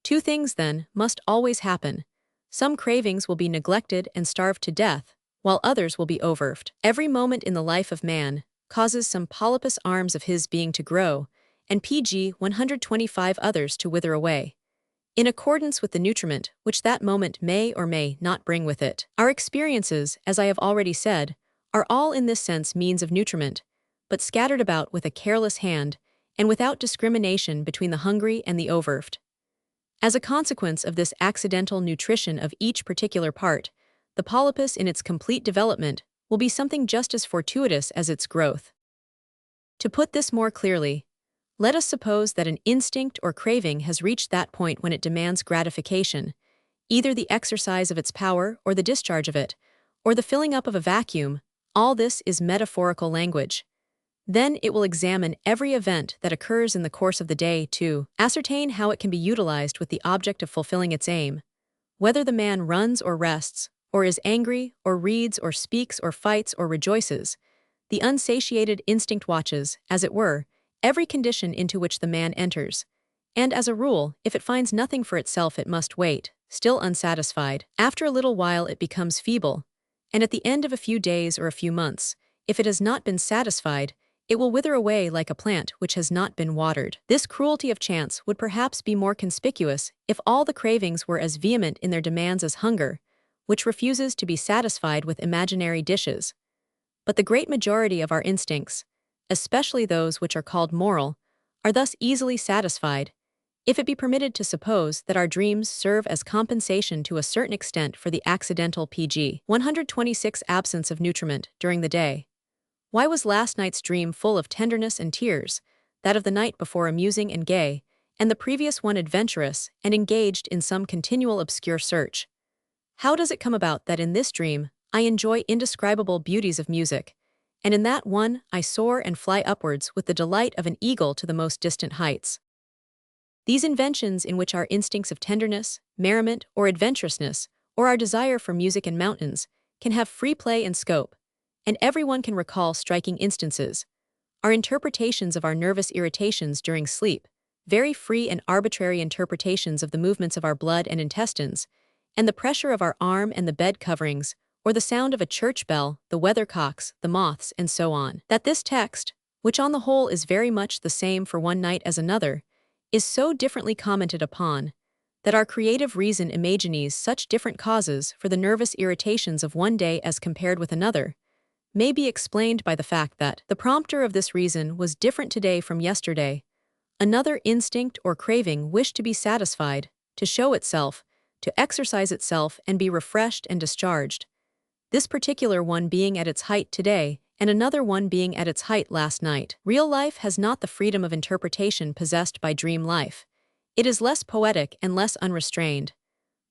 Two things, then, must always happen. Some cravings will be neglected and starved to death, while others will be overfed. Every moment in the life of man causes some polypus arms of his being to grow, and pg 125 others to wither away, in accordance with the nutriment which that moment may or may not bring with it. Our experiences, as I have already said, are all in this sense means of nutriment, but scattered about with a careless hand, and without discrimination between the hungry and the overfed. As a consequence of this accidental nutrition of each particular part, the polypus in its complete development will be something just as fortuitous as its growth. To put this more clearly, let us suppose that an instinct or craving has reached that point when it demands gratification, either the exercise of its power or the discharge of it, or the filling up of a vacuum. All this is metaphorical language. Then it will examine every event that occurs in the course of the day to ascertain how it can be utilized with the object of fulfilling its aim. Whether the man runs or rests, or is angry, or reads, or speaks, or fights, or rejoices, the unsatiated instinct watches, as it were, every condition into which the man enters, and as a rule, if it finds nothing for itself it must wait, still unsatisfied. After a little while it becomes feeble, and at the end of a few days or a few months, if it has not been satisfied, it will wither away like a plant which has not been watered. This cruelty of chance would perhaps be more conspicuous if all the cravings were as vehement in their demands as hunger, which refuses to be satisfied with imaginary dishes. But the great majority of our instincts, especially those which are called moral, are thus easily satisfied, if it be permitted to suppose that our dreams serve as compensation to a certain extent for the accidental pg 126 absence of nutriment during the day. Why was last night's dream full of tenderness and tears, that of the night before amusing and gay, and the previous one adventurous and engaged in some continual obscure search? How does it come about that in this dream I enjoy indescribable beauties of music, and in that one I soar and fly upwards with the delight of an eagle to the most distant heights? These inventions in which our instincts of tenderness, merriment, or adventurousness, or our desire for music and mountains, can have free play and scope, and everyone can recall striking instances, are interpretations of our nervous irritations during sleep, very free and arbitrary interpretations of the movements of our blood and intestines, and the pressure of our arm and the bed coverings, or the sound of a church bell, the weathercocks, the moths, and so on. That this text, which on the whole is very much the same for one night as another, is so differently commented upon, that our creative reason imagines such different causes for the nervous irritations of one day as compared with another, may be explained by the fact that the prompter of this reason was different today from yesterday. Another instinct or craving wished to be satisfied, to show itself, to exercise itself and be refreshed and discharged. This particular one being at its height today, and another one being at its height last night. Real life has not the freedom of interpretation possessed by dream life. It is less poetic and less unrestrained.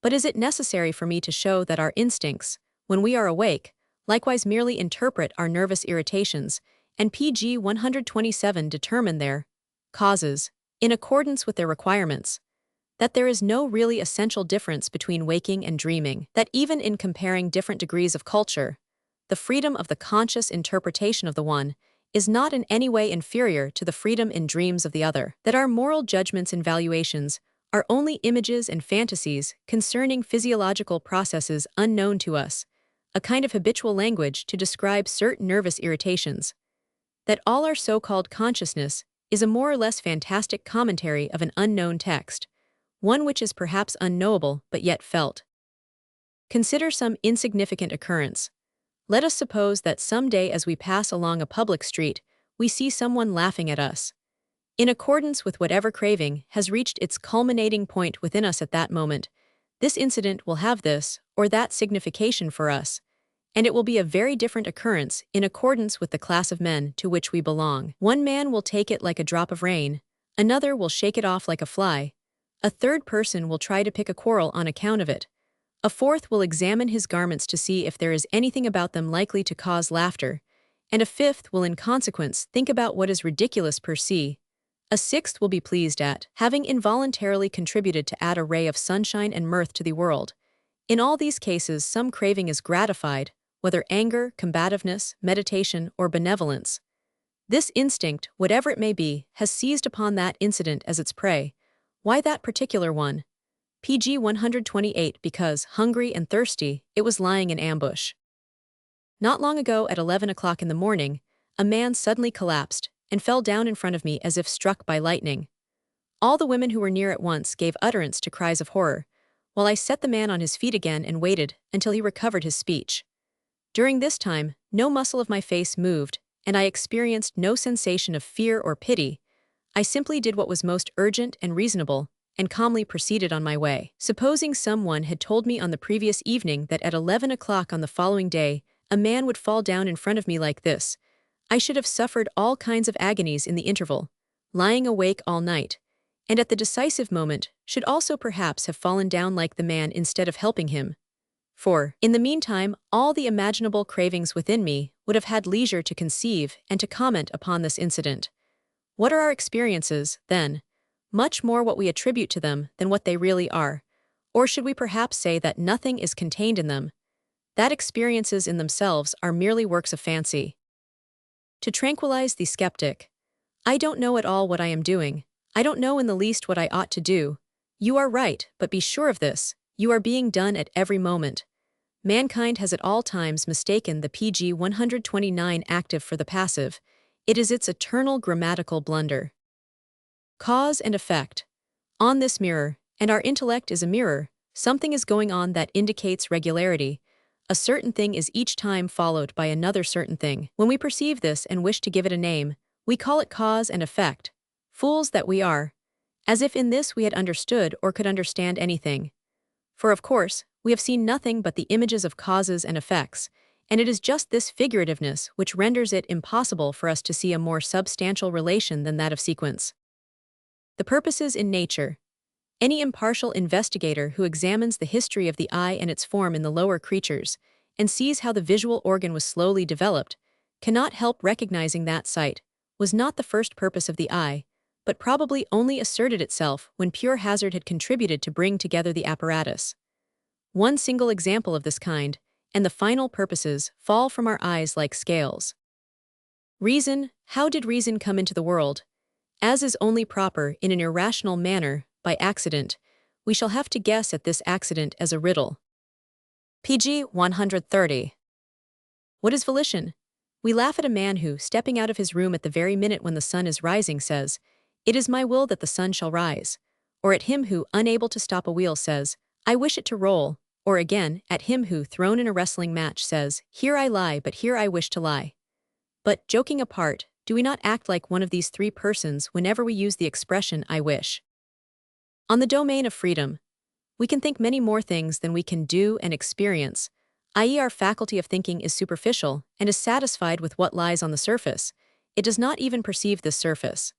But is it necessary for me to show that our instincts, when we are awake, likewise merely interpret our nervous irritations, and pg 127 determine their causes, in accordance with their requirements? That there is no really essential difference between waking and dreaming, that even in comparing different degrees of culture, the freedom of the conscious interpretation of the one is not in any way inferior to the freedom in dreams of the other, that our moral judgments and valuations are only images and fantasies concerning physiological processes unknown to us, a kind of habitual language to describe certain nervous irritations, that all our so-called consciousness is a more or less fantastic commentary of an unknown text, one which is perhaps unknowable but yet felt. Consider some insignificant occurrence. Let us suppose that some day as we pass along a public street, we see someone laughing at us. In accordance with whatever craving has reached its culminating point within us at that moment, this incident will have this or that signification for us, and it will be a very different occurrence in accordance with the class of men to which we belong. One man will take it like a drop of rain, another will shake it off like a fly, a third person will try to pick a quarrel on account of it, a fourth will examine his garments to see if there is anything about them likely to cause laughter, and a fifth will in consequence think about what is ridiculous per se. A sixth will be pleased at having involuntarily contributed to add a ray of sunshine and mirth to the world. In all these cases some craving is gratified, whether anger, combativeness, meditation, or benevolence. This instinct, whatever it may be, has seized upon that incident as its prey. Why that particular one? pg 128 Because, hungry and thirsty, it was lying in ambush. Not long ago at 11 o'clock in the morning, a man suddenly collapsed and fell down in front of me as if struck by lightning. All the women who were near at once gave utterance to cries of horror, while I set the man on his feet again and waited until he recovered his speech. During this time, no muscle of my face moved, and I experienced no sensation of fear or pity. I simply did what was most urgent and reasonable, and calmly proceeded on my way. Supposing someone had told me on the previous evening that at 11 o'clock on the following day, a man would fall down in front of me like this, I should have suffered all kinds of agonies in the interval, lying awake all night, and at the decisive moment should also perhaps have fallen down like the man instead of helping him. For, in the meantime, all the imaginable cravings within me would have had leisure to conceive and to comment upon this incident. What are our experiences, then? Much more what we attribute to them than what they really are. Or should we perhaps say that nothing is contained in them, that experiences in themselves are merely works of fancy? To tranquilize the skeptic, I don't know at all what I am doing. I don't know in the least what I ought to do. You are right, but be sure of this, you are being done at every moment. Mankind has at all times mistaken the pg 129 active for the passive. It is its eternal grammatical blunder. Cause and effect. On this mirror, and our intellect is a mirror, something is going on that indicates regularity. A certain thing is each time followed by another certain thing. When we perceive this and wish to give it a name, we call it cause and effect. Fools that we are. As if in this we had understood or could understand anything. For of course, we have seen nothing but the images of causes and effects, and it is just this figurativeness which renders it impossible for us to see a more substantial relation than that of sequence. The purposes in nature. Any impartial investigator who examines the history of the eye and its form in the lower creatures, and sees how the visual organ was slowly developed, cannot help recognizing that sight was not the first purpose of the eye, but probably only asserted itself when pure hazard had contributed to bring together the apparatus. One single example of this kind, and the final purposes fall from our eyes like scales. Reason. How did reason come into the world? As is only proper in an irrational manner, by accident, we shall have to guess at this accident as a riddle. pg 130. What is volition? We laugh at a man who, stepping out of his room at the very minute when the sun is rising, says, "It is my will that the sun shall rise," or at him who, unable to stop a wheel, says, "I wish it to roll," Or again, at him who, thrown in a wrestling match, says, "Here I lie, but here I wish to lie." But, joking apart, do we not act like one of these three persons whenever we use the expression "I wish"? On the domain of freedom, we can think many more things than we can do and experience, i.e., our faculty of thinking is superficial and is satisfied with what lies on the surface. It does not even perceive this surface.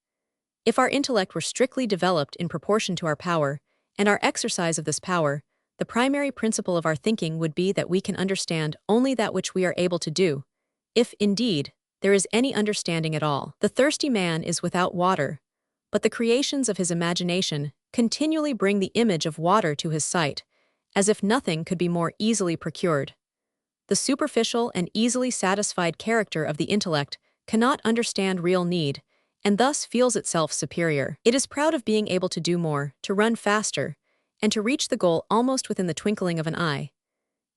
If our intellect were strictly developed in proportion to our power, and our exercise of this power, the primary principle of our thinking would be that we can understand only that which we are able to do, if, indeed, there is any understanding at all. The thirsty man is without water, but the creations of his imagination continually bring the image of water to his sight, as if nothing could be more easily procured. The superficial and easily satisfied character of the intellect cannot understand real need, and thus feels itself superior. It is proud of being able to do more, to run faster, and to reach the goal almost within the twinkling of an eye.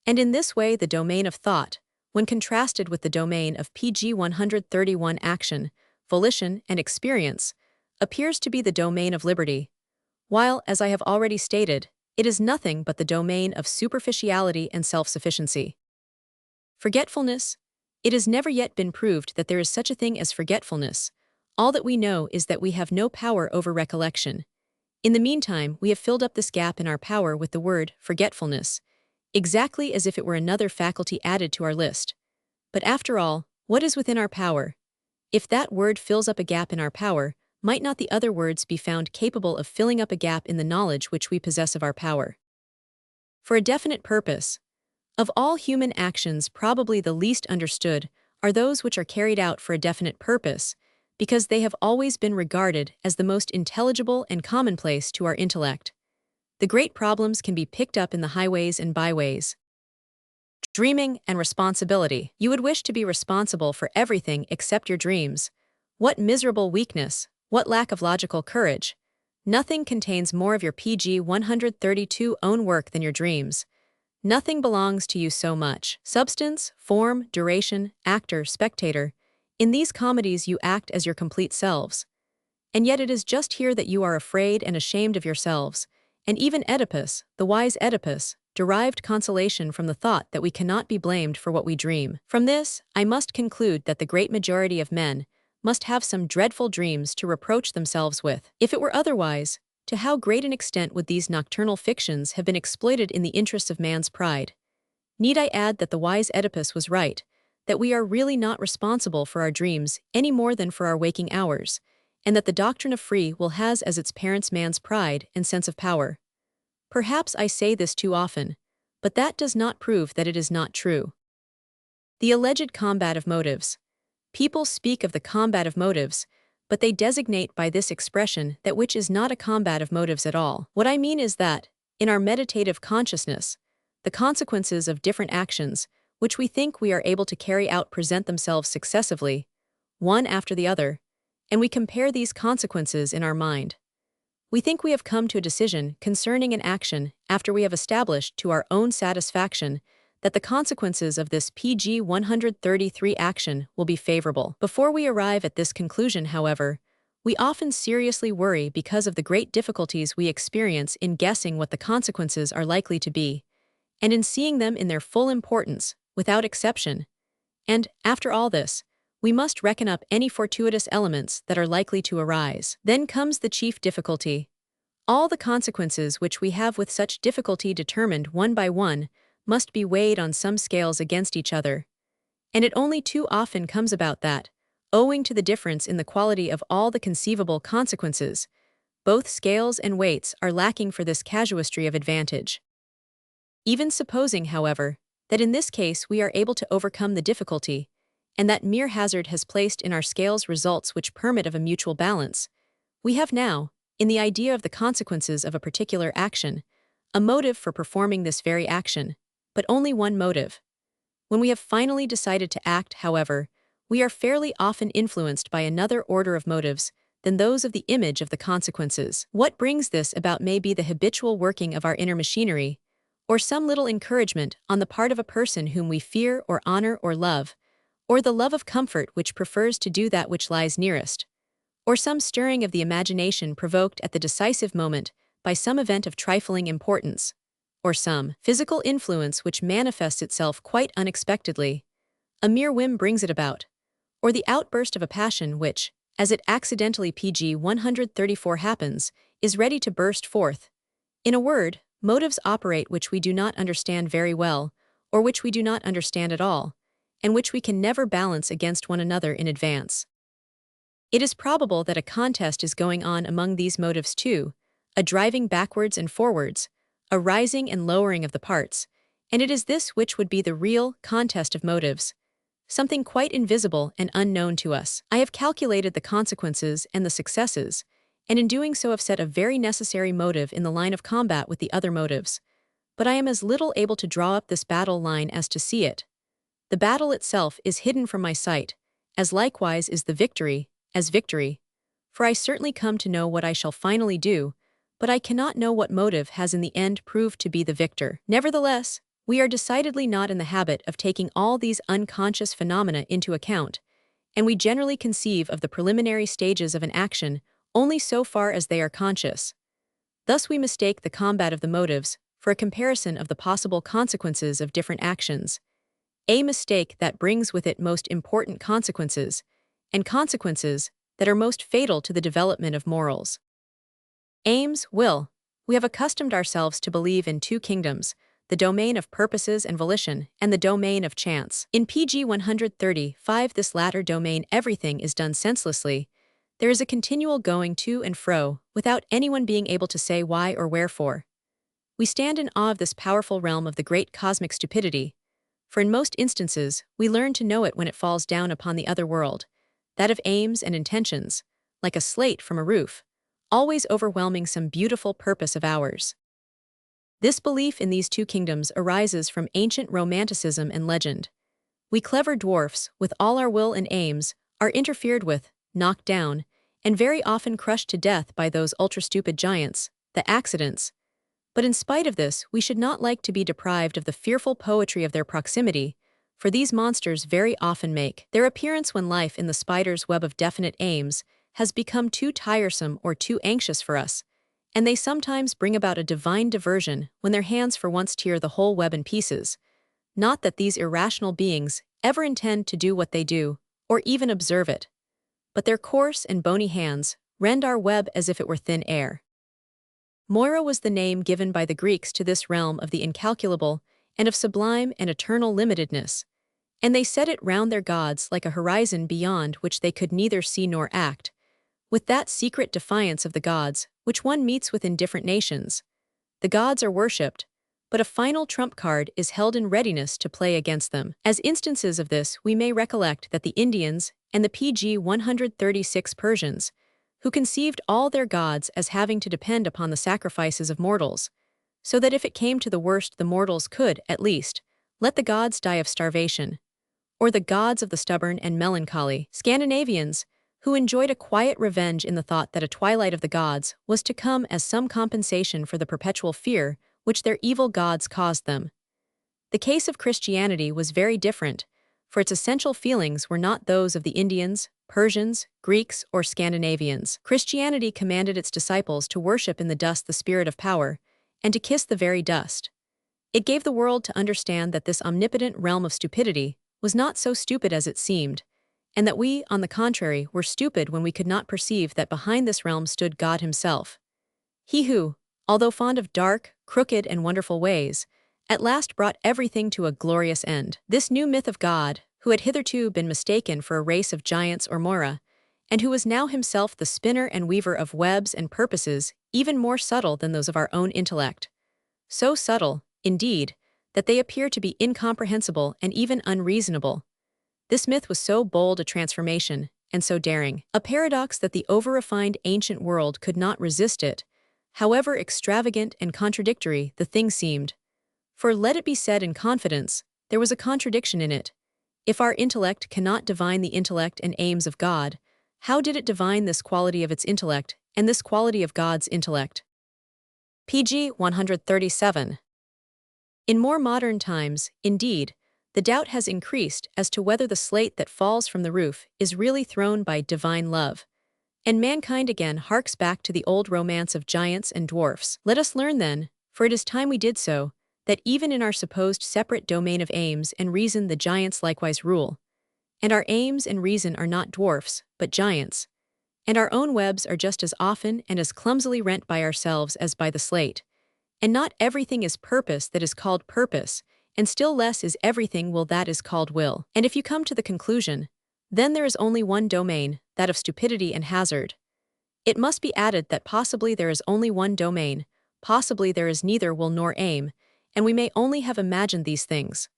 And in this way the domain of thought, when contrasted with the domain of pg 131 action, volition, and experience, appears to be the domain of liberty, while, as I have already stated, it is nothing but the domain of superficiality and self-sufficiency. Forgetfulness. It has never yet been proved that there is such a thing as forgetfulness. All that we know is that we have no power over recollection. In the meantime, we have filled up this gap in our power with the word forgetfulness, exactly as if it were another faculty added to our list. But after all, what is within our power? If that word fills up a gap in our power, might not the other words be found capable of filling up a gap in the knowledge which we possess of our power? For a definite purpose. Of all human actions, probably the least understood are those which are carried out for a definite purpose, because they have always been regarded as the most intelligible and commonplace to our intellect. The great problems can be picked up in the highways and byways. Dreaming and responsibility. You would wish to be responsible for everything except your dreams. What miserable weakness, what lack of logical courage. Nothing contains more of your pg 132 own work than your dreams. Nothing belongs to you so much. Substance, form, duration, actor, spectator. In these comedies you act as your complete selves. And yet it is just here that you are afraid and ashamed of yourselves, and even Oedipus, the wise Oedipus, derived consolation from the thought that we cannot be blamed for what we dream. From this, I must conclude that the great majority of men must have some dreadful dreams to reproach themselves with. If it were otherwise, to how great an extent would these nocturnal fictions have been exploited in the interests of man's pride? Need I add that the wise Oedipus was right, that we are really not responsible for our dreams any more than for our waking hours, and that the doctrine of free will has as its parents man's pride and sense of power? Perhaps I say this too often, but that does not prove that it is not true. The alleged combat of motives. People speak of the combat of motives, but they designate by this expression that which is not a combat of motives at all. What I mean is that, in our meditative consciousness, the consequences of different actions, which we think we are able to carry out, present themselves successively, one after the other, and we compare these consequences in our mind. We think we have come to a decision concerning an action after we have established to our own satisfaction that the consequences of this pg 133 action will be favorable. Before we arrive at this conclusion, however, we often seriously worry because of the great difficulties we experience in guessing what the consequences are likely to be, and in seeing them in their full importance, without exception. And, after all this, we must reckon up any fortuitous elements that are likely to arise. Then comes the chief difficulty. All the consequences which we have with such difficulty determined one by one must be weighed on some scales against each other. And it only too often comes about that, owing to the difference in the quality of all the conceivable consequences, both scales and weights are lacking for this casuistry of advantage. Even supposing, however, that in this case we are able to overcome the difficulty, and that mere hazard has placed in our scales results which permit of a mutual balance, we have now, in the idea of the consequences of a particular action, a motive for performing this very action, but only one motive. When we have finally decided to act, however, we are fairly often influenced by another order of motives than those of the image of the consequences. What brings this about may be the habitual working of our inner machinery, or some little encouragement on the part of a person whom we fear or honor or love, or the love of comfort which prefers to do that which lies nearest, or some stirring of the imagination provoked at the decisive moment by some event of trifling importance, or some physical influence which manifests itself quite unexpectedly. A mere whim brings it about, or the outburst of a passion which, as it accidentally pg 134 happens, is ready to burst forth. In a word, motives operate which we do not understand very well, or which we do not understand at all, and which we can never balance against one another in advance. It is probable that a contest is going on among these motives too, a driving backwards and forwards, a rising and lowering of the parts, and it is this which would be the real contest of motives, something quite invisible and unknown to us. I have calculated the consequences and the successes, and in doing so have set a very necessary motive in the line of combat with the other motives, but I am as little able to draw up this battle line as to see it. The battle itself is hidden from my sight, as likewise is the victory, as victory, for I certainly come to know what I shall finally do, but I cannot know what motive has in the end proved to be the victor. Nevertheless, we are decidedly not in the habit of taking all these unconscious phenomena into account, and we generally conceive of the preliminary stages of an action only so far as they are conscious. Thus we mistake the combat of the motives for a comparison of the possible consequences of different actions, a mistake that brings with it most important consequences, and consequences that are most fatal to the development of morals. Aims, will. We have accustomed ourselves to believe in two kingdoms, the domain of purposes and volition, and the domain of chance. In pg 135, this latter domain, everything is done senselessly. There is a continual going to and fro, without anyone being able to say why or wherefore. We stand in awe of this powerful realm of the great cosmic stupidity, for in most instances we learn to know it when it falls down upon the other world, that of aims and intentions, like a slate from a roof, always overwhelming some beautiful purpose of ours. This belief in these two kingdoms arises from ancient romanticism and legend. We clever dwarfs, with all our will and aims, are interfered with, knocked down, and very often crushed to death by those ultra-stupid giants, the accidents. But in spite of this, we should not like to be deprived of the fearful poetry of their proximity, for these monsters very often make their appearance when life in the spider's web of definite aims has become too tiresome or too anxious for us, and they sometimes bring about a divine diversion when their hands for once tear the whole web in pieces. Not that these irrational beings ever intend to do what they do, or even observe it, but their coarse and bony hands rend our web as if it were thin air. Moira was the name given by the Greeks to this realm of the incalculable and of sublime and eternal limitedness, and they set it round their gods like a horizon beyond which they could neither see nor act, with that secret defiance of the gods which one meets with in different nations. The gods are worshipped, but a final trump card is held in readiness to play against them. As instances of this, we may recollect that the Indians and the pg 136 Persians, who conceived all their gods as having to depend upon the sacrifices of mortals, so that if it came to the worst the mortals could, at least, let the gods die of starvation, or the gods of the stubborn and melancholy Scandinavians, who enjoyed a quiet revenge in the thought that a twilight of the gods was to come as some compensation for the perpetual fear which their evil gods caused them. The case of Christianity was very different, for its essential feelings were not those of the Indians, Persians, Greeks, or Scandinavians. Christianity commanded its disciples to worship in the dust the spirit of power, and to kiss the very dust. It gave the world to understand that this omnipotent realm of stupidity was not so stupid as it seemed, and that we, on the contrary, were stupid when we could not perceive that behind this realm stood God himself. He who, although fond of dark, crooked, and wonderful ways, at last brought everything to a glorious end. This new myth of God, who had hitherto been mistaken for a race of giants or Moira, and who was now himself the spinner and weaver of webs and purposes even more subtle than those of our own intellect. So subtle, indeed, that they appear to be incomprehensible and even unreasonable. This myth was so bold a transformation, and so daring a paradox that the over-refined ancient world could not resist it, however extravagant and contradictory the thing seemed. For let it be said in confidence, there was a contradiction in it. If our intellect cannot divine the intellect and aims of God, how did it divine this quality of its intellect and this quality of God's intellect? pg 137. In more modern times, indeed, the doubt has increased as to whether the slate that falls from the roof is really thrown by divine love, and mankind again harks back to the old romance of giants and dwarfs. Let us learn then, For it is time we did so, that even in our supposed separate domain of aims and reason the giants likewise rule. And our aims and reason are not dwarfs, but giants. And our own webs are just as often and as clumsily rent by ourselves as by the slate. And not everything is purpose that is called purpose, and still less is everything will that is called will. And if you come to the conclusion, then there is only one domain, that of stupidity and hazard. It must be added that possibly there is only one domain, possibly there is neither will nor aim, and we may only have imagined these things.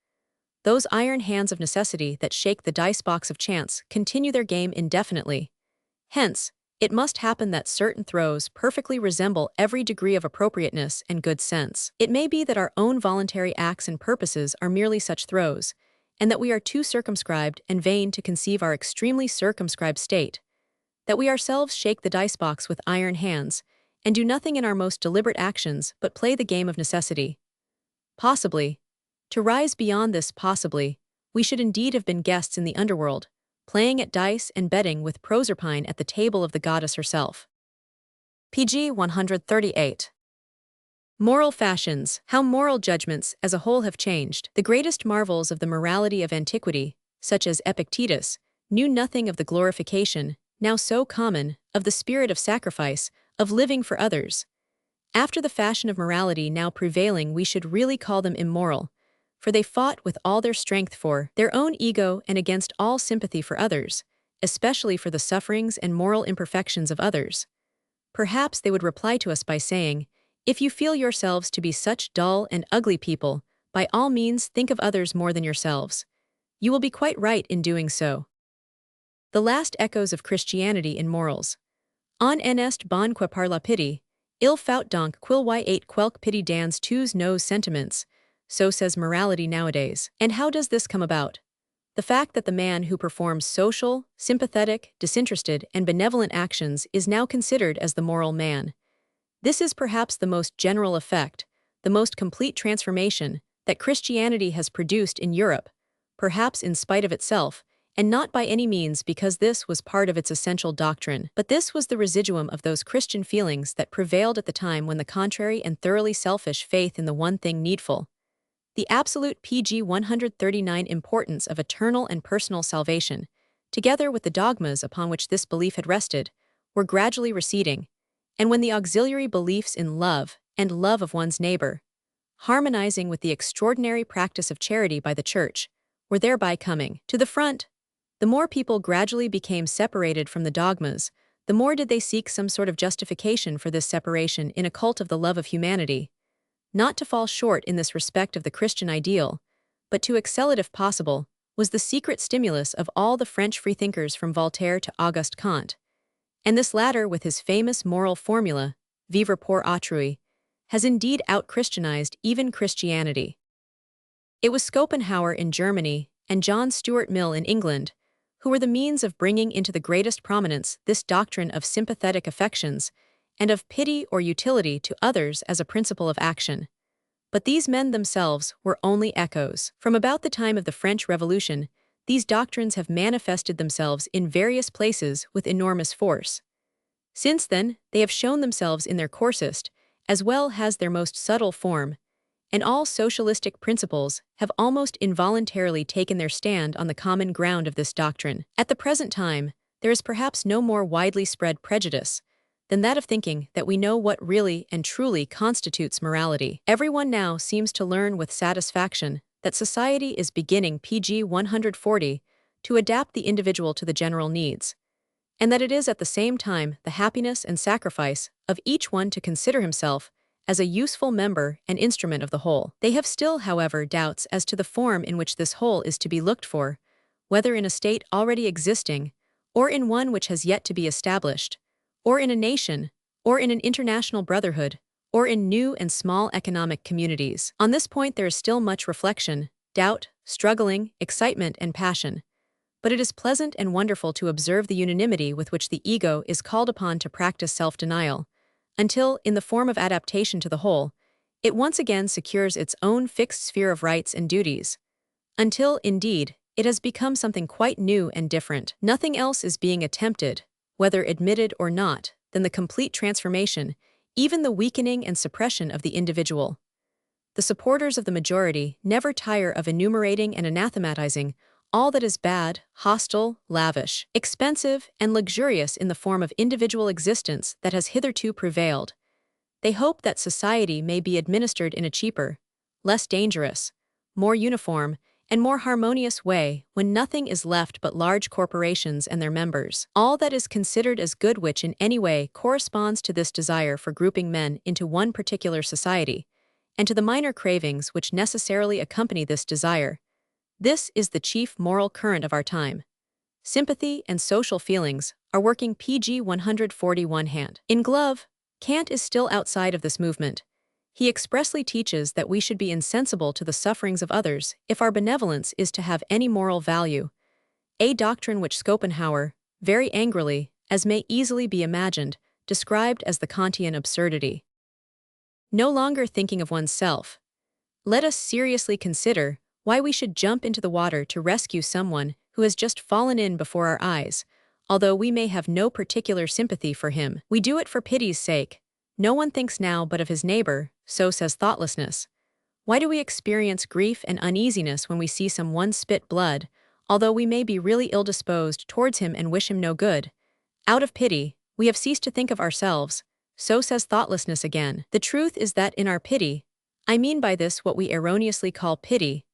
Those iron hands of necessity that shake the dice box of chance continue their game indefinitely. Hence, it must happen that certain throws perfectly resemble every degree of appropriateness and good sense. It may be that our own voluntary acts and purposes are merely such throws, and that we are too circumscribed and vain to conceive our extremely circumscribed state, that we ourselves shake the dice box with iron hands, and do nothing in our most deliberate actions but play the game of necessity. Possibly, to rise beyond this possibly, we should indeed have been guests in the underworld, playing at dice and betting with Proserpine at the table of the goddess herself. pg 138. Moral fashions. How moral judgments as a whole have changed. The greatest marvels of the morality of antiquity, such as Epictetus, knew nothing of the glorification, now so common, of the spirit of sacrifice, of living for others. After the fashion of morality now prevailing, we should really call them immoral, for they fought with all their strength for their own ego and against all sympathy for others, especially for the sufferings and moral imperfections of others. Perhaps they would reply to us by saying, if you feel yourselves to be such dull and ugly people, by all means think of others more than yourselves. You will be quite right in doing so. The last echoes of Christianity in morals. On est bonque par la pity, il faut donc qu'il y ait quelque pity dans tous nos sentiments, so says morality nowadays. And how does this come about? The fact that the man who performs social, sympathetic, disinterested, and benevolent actions is now considered as the moral man. This is perhaps the most general effect, the most complete transformation, that Christianity has produced in Europe, perhaps in spite of itself, and not by any means because this was part of its essential doctrine, but this was the residuum of those Christian feelings that prevailed at the time when the contrary and thoroughly selfish faith in the one thing needful, the absolute pg 139 importance of eternal and personal salvation, together with the dogmas upon which this belief had rested, were gradually receding, and when the auxiliary beliefs in love and love of one's neighbor, harmonizing with the extraordinary practice of charity by the Church, were thereby coming to the front, the more people gradually became separated from the dogmas, the more did they seek some sort of justification for this separation in a cult of the love of humanity, not to fall short in this respect of the Christian ideal, but to excel it if possible, was the secret stimulus of all the French freethinkers from Voltaire to Auguste Comte. And this latter, with his famous moral formula, vivre pour autrui, has indeed out-Christianized even Christianity. It was Schopenhauer in Germany and John Stuart Mill in England who were the means of bringing into the greatest prominence this doctrine of sympathetic affections and of pity or utility to others as a principle of action. But these men themselves were only echoes. From about the time of the French Revolution, these doctrines have manifested themselves in various places with enormous force. Since then, they have shown themselves in their coarsest, as well as their most subtle form, and all socialistic principles have almost involuntarily taken their stand on the common ground of this doctrine. At the present time, there is perhaps no more widely spread prejudice than that of thinking that we know what really and truly constitutes morality. Everyone now seems to learn with satisfaction that society is beginning pg 140 to adapt the individual to the general needs, and that it is at the same time the happiness and sacrifice of each one to consider himself as a useful member and instrument of the whole. They have still, however, doubts as to the form in which this whole is to be looked for, whether in a state already existing, or in one which has yet to be established, or in a nation, or in an international brotherhood, or in new and small economic communities. On this point there is still much reflection, doubt, struggling, excitement, and passion. But it is pleasant and wonderful to observe the unanimity with which the ego is called upon to practice self-denial, until, in the form of adaptation to the whole, it once again secures its own fixed sphere of rights and duties. Until, indeed, it has become something quite new and different. Nothing else is being attempted, whether admitted or not, than the complete transformation, even the weakening and suppression of the individual. The supporters of the majority never tire of enumerating and anathematizing all that is bad, hostile, lavish, expensive, and luxurious in the form of individual existence that has hitherto prevailed. They hope that society may be administered in a cheaper, less dangerous, more uniform, and more harmonious way when nothing is left but large corporations and their members. All that is considered as good which in any way corresponds to this desire for grouping men into one particular society, and to the minor cravings which necessarily accompany this desire. This is the chief moral current of our time. Sympathy and social feelings are working pg 141 hand in glove. Kant is still outside of this movement. He expressly teaches that we should be insensible to the sufferings of others if our benevolence is to have any moral value, a doctrine which Schopenhauer, very angrily, as may easily be imagined, described as the Kantian absurdity. No longer thinking of oneself, let us seriously consider why we should jump into the water to rescue someone who has just fallen in before our eyes, although we may have no particular sympathy for him. We do it for pity's sake. No one thinks now but of his neighbor, so says thoughtlessness. Why do we experience grief and uneasiness when we see someone spit blood, although we may be really ill-disposed towards him and wish him no good? Out of pity, we have ceased to think of ourselves, so says thoughtlessness again. The truth is that in our pity, I mean by this what we erroneously call pity,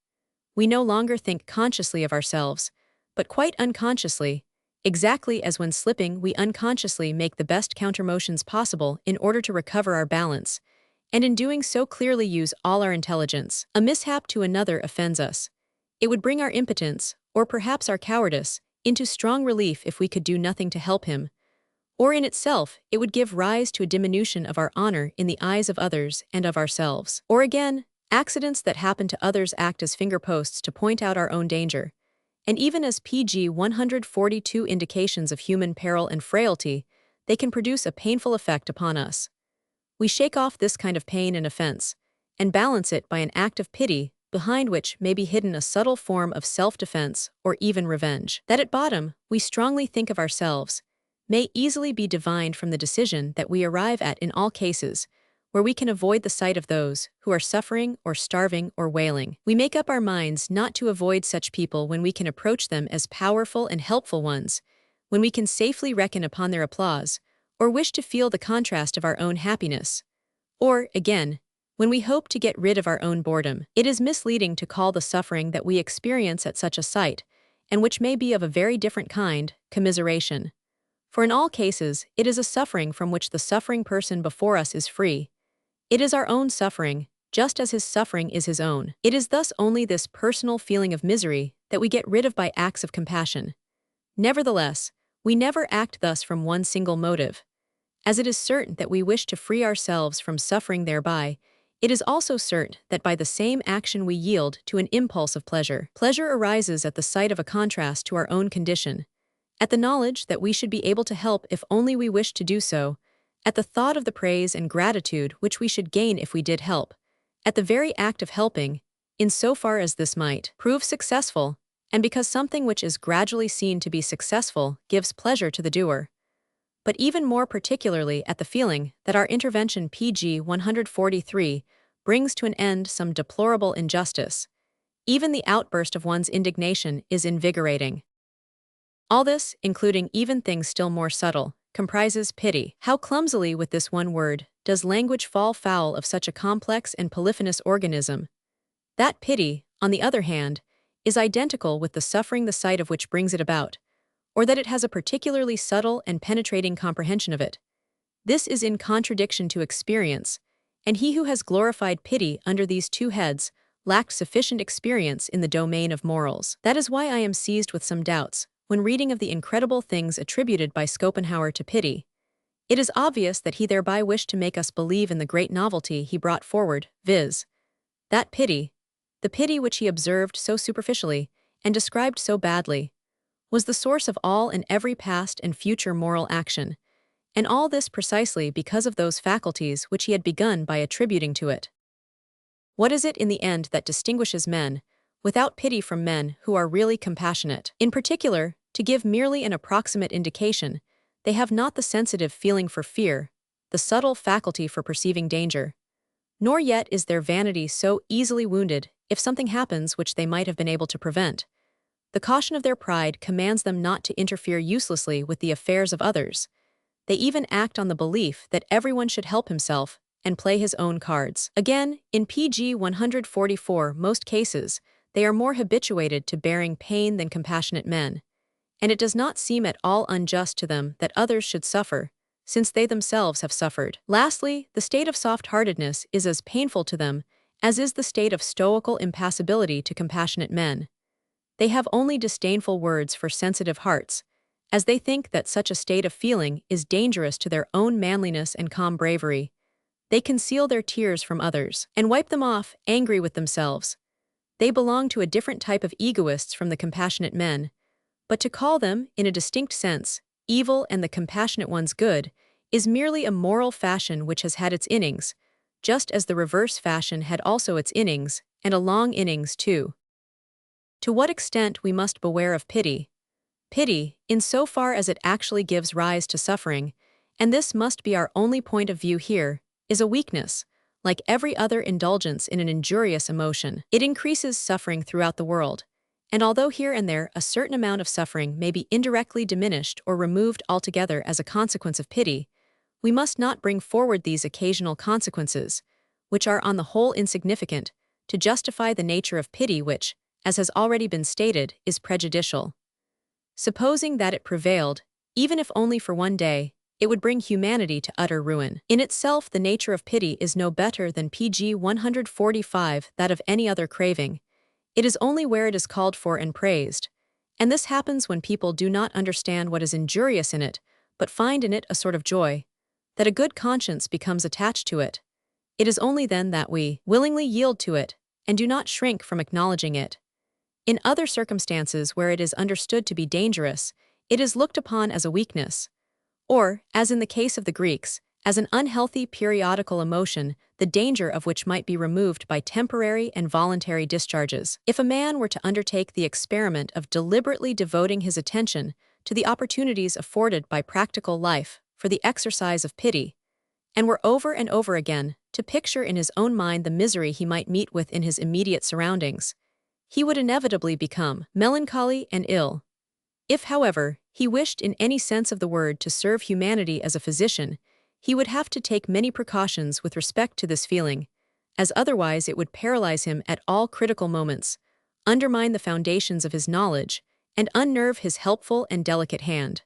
we no longer think consciously of ourselves, but quite unconsciously, exactly as when slipping we unconsciously make the best countermotions possible in order to recover our balance, and in doing so clearly use all our intelligence. A mishap to another offends us. It would bring our impotence, or perhaps our cowardice, into strong relief if we could do nothing to help him, or in itself it would give rise to a diminution of our honor in the eyes of others and of ourselves. Or again, accidents that happen to others act as fingerposts to point out our own danger, and even as pg 142 indications of human peril and frailty, they can produce a painful effect upon us. We shake off this kind of pain and offense, and balance it by an act of pity behind which may be hidden a subtle form of self-defense or even revenge. That at bottom we strongly think of ourselves may easily be divined from the decision that we arrive at in all cases where we can avoid the sight of those who are suffering or starving or wailing. We make up our minds not to avoid such people when we can approach them as powerful and helpful ones, when we can safely reckon upon their applause, or wish to feel the contrast of our own happiness. Or, again, when we hope to get rid of our own boredom. It is misleading to call the suffering that we experience at such a sight, and which may be of a very different kind, commiseration. For in all cases, it is a suffering from which the suffering person before us is free. It is our own suffering, just as his suffering is his own. It is thus only this personal feeling of misery that we get rid of by acts of compassion. Nevertheless, we never act thus from one single motive. As it is certain that we wish to free ourselves from suffering thereby, it is also certain that by the same action we yield to an impulse of pleasure. Pleasure arises at the sight of a contrast to our own condition, at the knowledge that we should be able to help if only we wish to do so, at the thought of the praise and gratitude which we should gain if we did help, at the very act of helping, in so far as this might prove successful, and because something which is gradually seen to be successful gives pleasure to the doer. But even more particularly at the feeling that our intervention pg 143 brings to an end some deplorable injustice. Even the outburst of one's indignation is invigorating. All this, including even things still more subtle, comprises pity. How clumsily with this one word does language fall foul of such a complex and polyphonous organism. That pity, on the other hand, is identical with the suffering the sight of which brings it about, or that it has a particularly subtle and penetrating comprehension of it. This is in contradiction to experience, and he who has glorified pity under these two heads lacked sufficient experience in the domain of morals. That is why I am seized with some doubts when reading of the incredible things attributed by Schopenhauer to pity. It is obvious that he thereby wished to make us believe in the great novelty he brought forward, viz., that pity, the pity which he observed so superficially and described so badly, was the source of all and every past and future moral action, and all this precisely because of those faculties which he had begun by attributing to it. What is it in the end that distinguishes men without pity from men who are really compassionate? In particular, to give merely an approximate indication, they have not the sensitive feeling for fear, the subtle faculty for perceiving danger. Nor yet is their vanity so easily wounded if something happens which they might have been able to prevent. The caution of their pride commands them not to interfere uselessly with the affairs of others. They even act on the belief that everyone should help himself and play his own cards. Again, in pg 144, most cases, they are more habituated to bearing pain than compassionate men, and it does not seem at all unjust to them that others should suffer, since they themselves have suffered. Lastly, the state of soft-heartedness is as painful to them as is the state of stoical impassibility to compassionate men. They have only disdainful words for sensitive hearts, as they think that such a state of feeling is dangerous to their own manliness and calm bravery. They conceal their tears from others and wipe them off, angry with themselves. They belong to a different type of egoists from the compassionate men, but to call them, in a distinct sense, evil and the compassionate ones good, is merely a moral fashion which has had its innings, just as the reverse fashion had also its innings, and a long innings too. To what extent we must beware of pity. Pity, in so far as it actually gives rise to suffering, and this must be our only point of view here, is a weakness. Like every other indulgence in an injurious emotion, it increases suffering throughout the world, and although here and there a certain amount of suffering may be indirectly diminished or removed altogether as a consequence of pity, we must not bring forward these occasional consequences, which are on the whole insignificant, to justify the nature of pity which, as has already been stated, is prejudicial. Supposing that it prevailed, even if only for one day, it would bring humanity to utter ruin. In itself, the nature of pity is no better than pg 145 that of any other craving. It is only where it is called for and praised, and this happens when people do not understand what is injurious in it, but find in it a sort of joy, that a good conscience becomes attached to it. It is only then that we willingly yield to it, and do not shrink from acknowledging it. In other circumstances where it is understood to be dangerous, it is looked upon as a weakness, or, as in the case of the Greeks, as an unhealthy periodical emotion, the danger of which might be removed by temporary and voluntary discharges. If a man were to undertake the experiment of deliberately devoting his attention to the opportunities afforded by practical life for the exercise of pity, and were over and over again to picture in his own mind the misery he might meet with in his immediate surroundings, he would inevitably become melancholy and ill. If, however, he wished in any sense of the word to serve humanity as a physician, he would have to take many precautions with respect to this feeling, as otherwise it would paralyze him at all critical moments, undermine the foundations of his knowledge, and unnerve his helpful and delicate hand.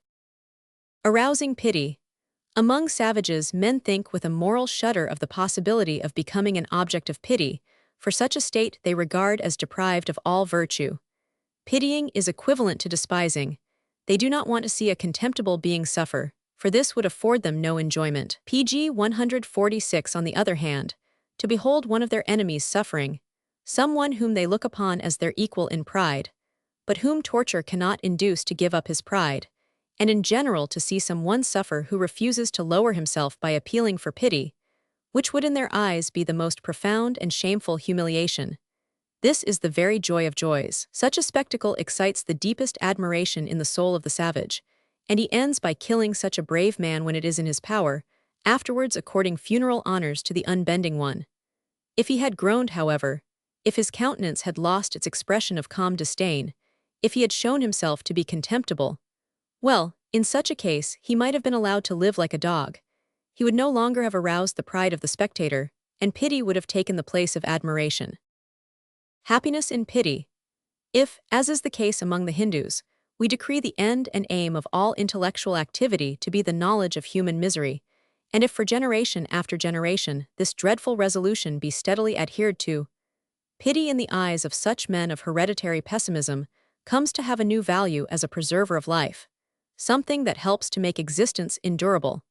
Arousing pity. Among savages, men think with a moral shudder of the possibility of becoming an object of pity, for such a state they regard as deprived of all virtue. Pitying is equivalent to despising. They do not want to see a contemptible being suffer, for this would afford them no enjoyment. pg 146, on the other hand, to behold one of their enemies suffering, someone whom they look upon as their equal in pride, but whom torture cannot induce to give up his pride, and in general to see someone suffer who refuses to lower himself by appealing for pity, which would in their eyes be the most profound and shameful humiliation. This is the very joy of joys. Such a spectacle excites the deepest admiration in the soul of the savage, and he ends by killing such a brave man when it is in his power, afterwards according funeral honors to the unbending one. If he had groaned, however, if his countenance had lost its expression of calm disdain, if he had shown himself to be contemptible, well, in such a case he might have been allowed to live like a dog. He would no longer have aroused the pride of the spectator, and pity would have taken the place of admiration. Happiness in pity. If, as is the case among the Hindus, we decree the end and aim of all intellectual activity to be the knowledge of human misery, and if for generation after generation this dreadful resolution be steadily adhered to, pity in the eyes of such men of hereditary pessimism comes to have a new value as a preserver of life, something that helps to make existence endurable,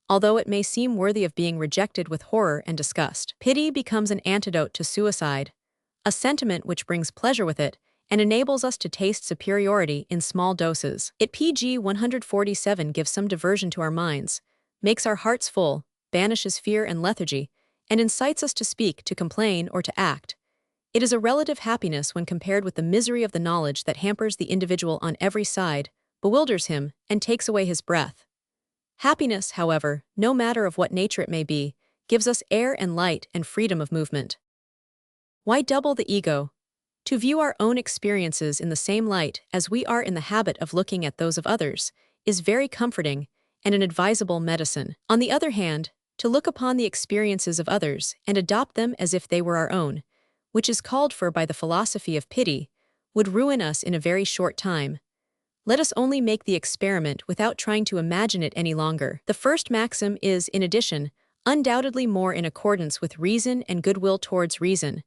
although it may seem worthy of being rejected with horror and disgust. Pity becomes an antidote to suicide, a sentiment which brings pleasure with it and enables us to taste superiority in small doses. It pg 147 gives some diversion to our minds, makes our hearts full, banishes fear and lethargy, and incites us to speak, to complain, or to act. It is a relative happiness when compared with the misery of the knowledge that hampers the individual on every side, bewilders him, and takes away his breath. Happiness, however, no matter of what nature it may be, gives us air and light and freedom of movement. Why double the ego? To view our own experiences in the same light as we are in the habit of looking at those of others is very comforting and an advisable medicine. On the other hand, to look upon the experiences of others and adopt them as if they were our own, which is called for by the philosophy of pity, would ruin us in a very short time. Let us only make the experiment without trying to imagine it any longer. The first maxim is, in addition, undoubtedly more in accordance with reason and goodwill towards reason,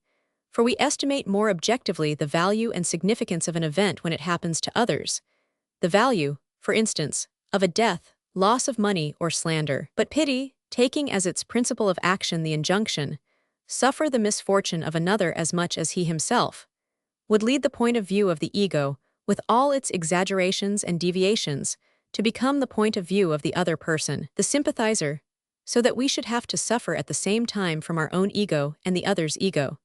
for we estimate more objectively the value and significance of an event when it happens to others. The value, for instance, of a death, loss of money, or slander. But pity, taking as its principle of action the injunction, suffer the misfortune of another as much as he himself, would lead the point of view of the ego, with all its exaggerations and deviations, to become the point of view of the other person, the sympathizer, so that we should have to suffer at the same time from our own ego and the other's ego.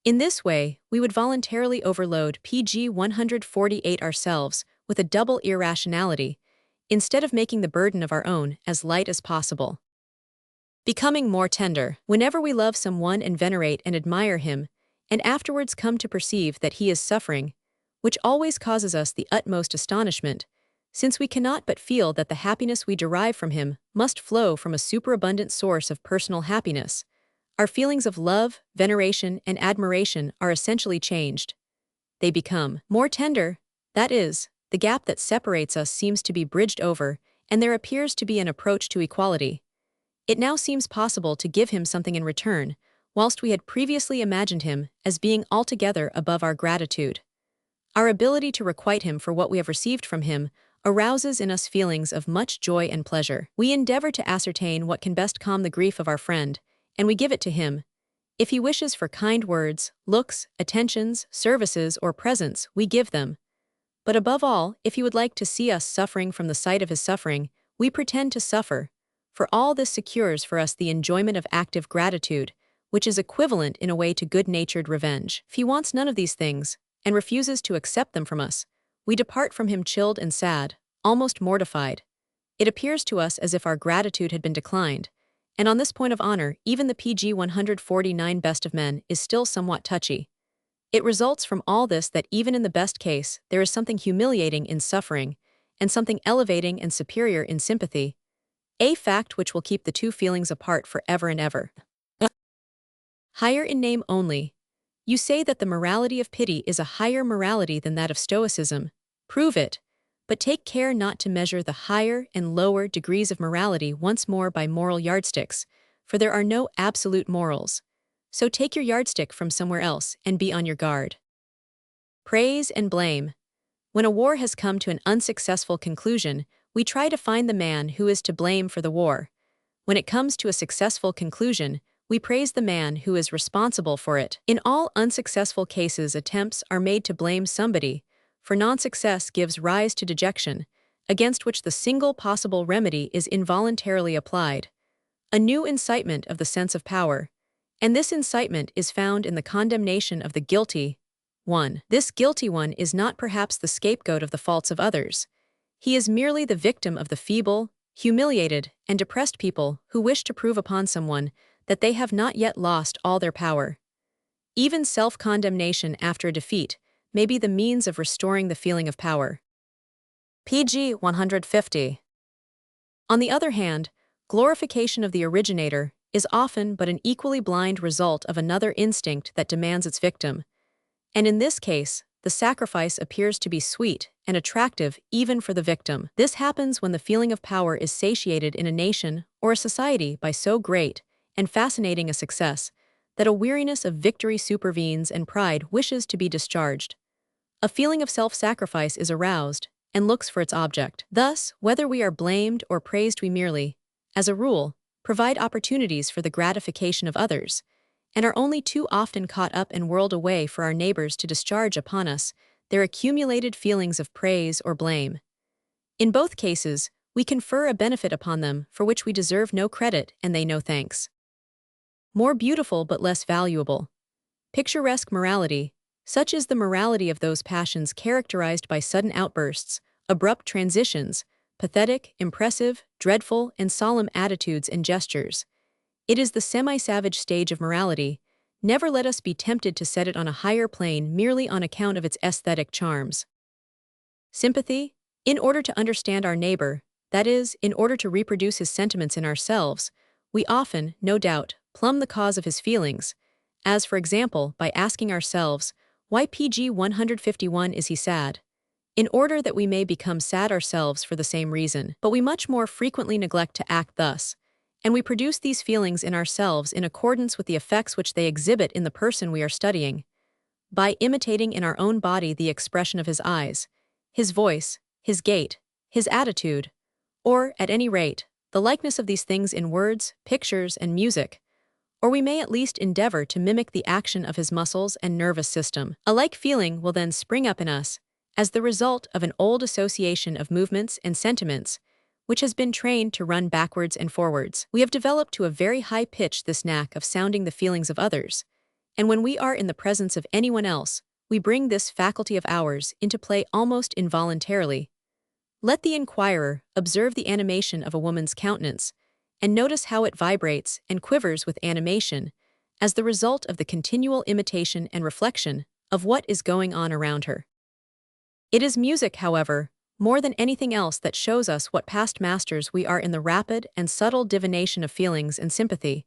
In this way, we would voluntarily overload pg 148 ourselves with a double irrationality, instead of making the burden of our own as light as possible. Becoming more tender. Whenever we love someone and venerate and admire him, and afterwards come to perceive that he is suffering, which always causes us the utmost astonishment, since we cannot but feel that the happiness we derive from him must flow from a superabundant source of personal happiness, our feelings of love, veneration, and admiration are essentially changed. They become more tender, that is, the gap that separates us seems to be bridged over, and there appears to be an approach to equality. It now seems possible to give him something in return, whilst we had previously imagined him as being altogether above our gratitude. Our ability to requite him for what we have received from him arouses in us feelings of much joy and pleasure. We endeavor to ascertain what can best calm the grief of our friend, and we give it to him. If he wishes for kind words, looks, attentions, services, or presents, we give them. But above all, if he would like to see us suffering from the sight of his suffering, we pretend to suffer, for all this secures for us the enjoyment of active gratitude, which is equivalent in a way to good-natured revenge. If he wants none of these things, and refuses to accept them from us, we depart from him chilled and sad, almost mortified. It appears to us as if our gratitude had been declined, and on this point of honor, even the PG 149 best of men is still somewhat touchy. It results from all this that even in the best case, there is something humiliating in suffering, and something elevating and superior in sympathy, a fact which will keep the two feelings apart forever and ever. Higher in name only. You say that the morality of pity is a higher morality than that of Stoicism. Prove it, but take care not to measure the higher and lower degrees of morality once more by moral yardsticks, for there are no absolute morals. So take your yardstick from somewhere else and be on your guard. Praise and blame. When a war has come to an unsuccessful conclusion, we try to find the man who is to blame for the war. When it comes to a successful conclusion, we praise the man who is responsible for it. In all unsuccessful cases, attempts are made to blame somebody, for non-success gives rise to dejection, against which the single possible remedy is involuntarily applied. A new incitement of the sense of power, and this incitement is found in the condemnation of the guilty one. This guilty one is not perhaps the scapegoat of the faults of others. He is merely the victim of the feeble, humiliated, and depressed people who wish to prove upon someone that they have not yet lost all their power. Even self-condemnation after a defeat may be the means of restoring the feeling of power. PG 150. On the other hand, glorification of the originator is often but an equally blind result of another instinct that demands its victim, and in this case, the sacrifice appears to be sweet and attractive even for the victim. This happens when the feeling of power is satiated in a nation or a society by so great and fascinating a success that a weariness of victory supervenes and pride wishes to be discharged. A feeling of self-sacrifice is aroused and looks for its object. Thus, whether we are blamed or praised, we merely, as a rule, provide opportunities for the gratification of others, and are only too often caught up and whirled away for our neighbors to discharge upon us their accumulated feelings of praise or blame. In both cases, we confer a benefit upon them for which we deserve no credit and they no thanks. More beautiful but less valuable. Picturesque morality. Such is the morality of those passions characterized by sudden outbursts, abrupt transitions, pathetic, impressive, dreadful, and solemn attitudes and gestures. It is the semi-savage stage of morality. Never let us be tempted to set it on a higher plane merely on account of its aesthetic charms. Sympathy, in order to understand our neighbor, that is, in order to reproduce his sentiments in ourselves, we often, no doubt, plumb the cause of his feelings, as for example by asking ourselves, why pg 151 is he sad? In order that we may become sad ourselves for the same reason. But we much more frequently neglect to act thus, and we produce these feelings in ourselves in accordance with the effects which they exhibit in the person we are studying, by imitating in our own body the expression of his eyes, his voice, his gait, his attitude, or, at any rate, the likeness of these things in words, pictures, and music, or we may at least endeavor to mimic the action of his muscles and nervous system. A like feeling will then spring up in us, as the result of an old association of movements and sentiments, which has been trained to run backwards and forwards. We have developed to a very high pitch this knack of sounding the feelings of others, and when we are in the presence of anyone else, we bring this faculty of ours into play almost involuntarily. Let the inquirer observe the animation of a woman's countenance, and notice how it vibrates and quivers with animation, as the result of the continual imitation and reflection of what is going on around her. It is music, however, more than anything else that shows us what past masters we are in the rapid and subtle divination of feelings and sympathy.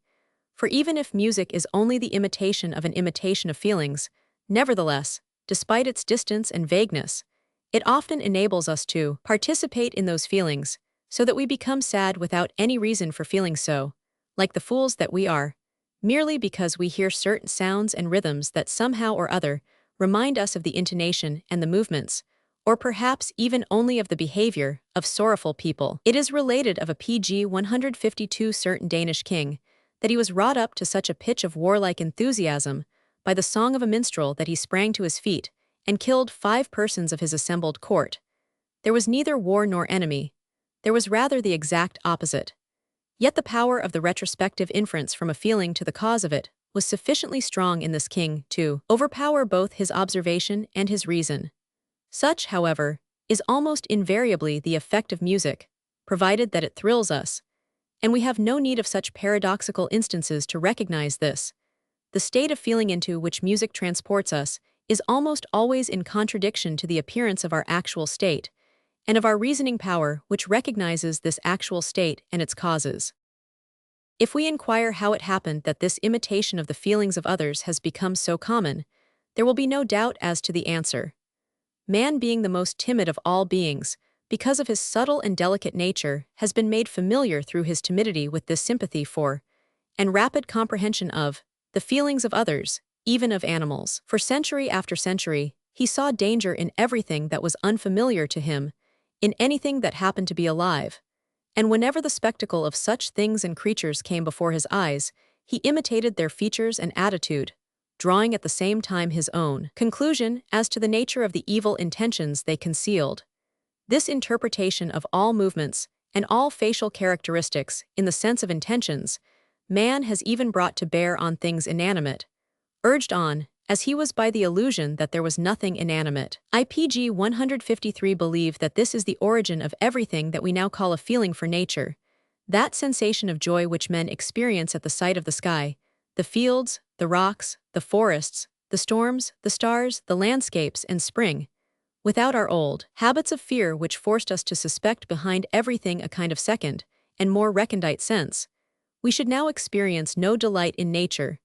For even if music is only the imitation of an imitation of feelings, nevertheless, despite its distance and vagueness, it often enables us to participate in those feelings, so that we become sad without any reason for feeling so, like the fools that we are, merely because we hear certain sounds and rhythms that somehow or other remind us of the intonation and the movements, or perhaps even only of the behavior, of sorrowful people. It is related of a pg 152 certain Danish king, that he was wrought up to such a pitch of warlike enthusiasm by the song of a minstrel that he sprang to his feet and killed 5 persons of his assembled court. There was neither war nor enemy. There was rather the exact opposite. Yet the power of the retrospective inference from a feeling to the cause of it was sufficiently strong in this king to overpower both his observation and his reason. Such, however, is almost invariably the effect of music, provided that it thrills us, and we have no need of such paradoxical instances to recognize this. The state of feeling into which music transports us is almost always in contradiction to the appearance of our actual state, and of our reasoning power which recognizes this actual state and its causes. If we inquire how it happened that this imitation of the feelings of others has become so common, there will be no doubt as to the answer. Man, being the most timid of all beings, because of his subtle and delicate nature, has been made familiar through his timidity with this sympathy for, and rapid comprehension of, the feelings of others, even of animals. For century after century, he saw danger in everything that was unfamiliar to him, in anything that happened to be alive, and whenever the spectacle of such things and creatures came before his eyes, he imitated their features and attitude, drawing at the same time his own conclusion as to the nature of the evil intentions they concealed. This interpretation of all movements and all facial characteristics in the sense of intentions, man has even brought to bear on things inanimate, urged on, as he was by the illusion that there was nothing inanimate. IPG 153 believe that this is the origin of everything that we now call a feeling for nature, that sensation of joy which men experience at the sight of the sky, the fields, the rocks, the forests, the storms, the stars, the landscapes, and spring. Without our old habits of fear which forced us to suspect behind everything a kind of second and more recondite sense, we should now experience no delight in nature,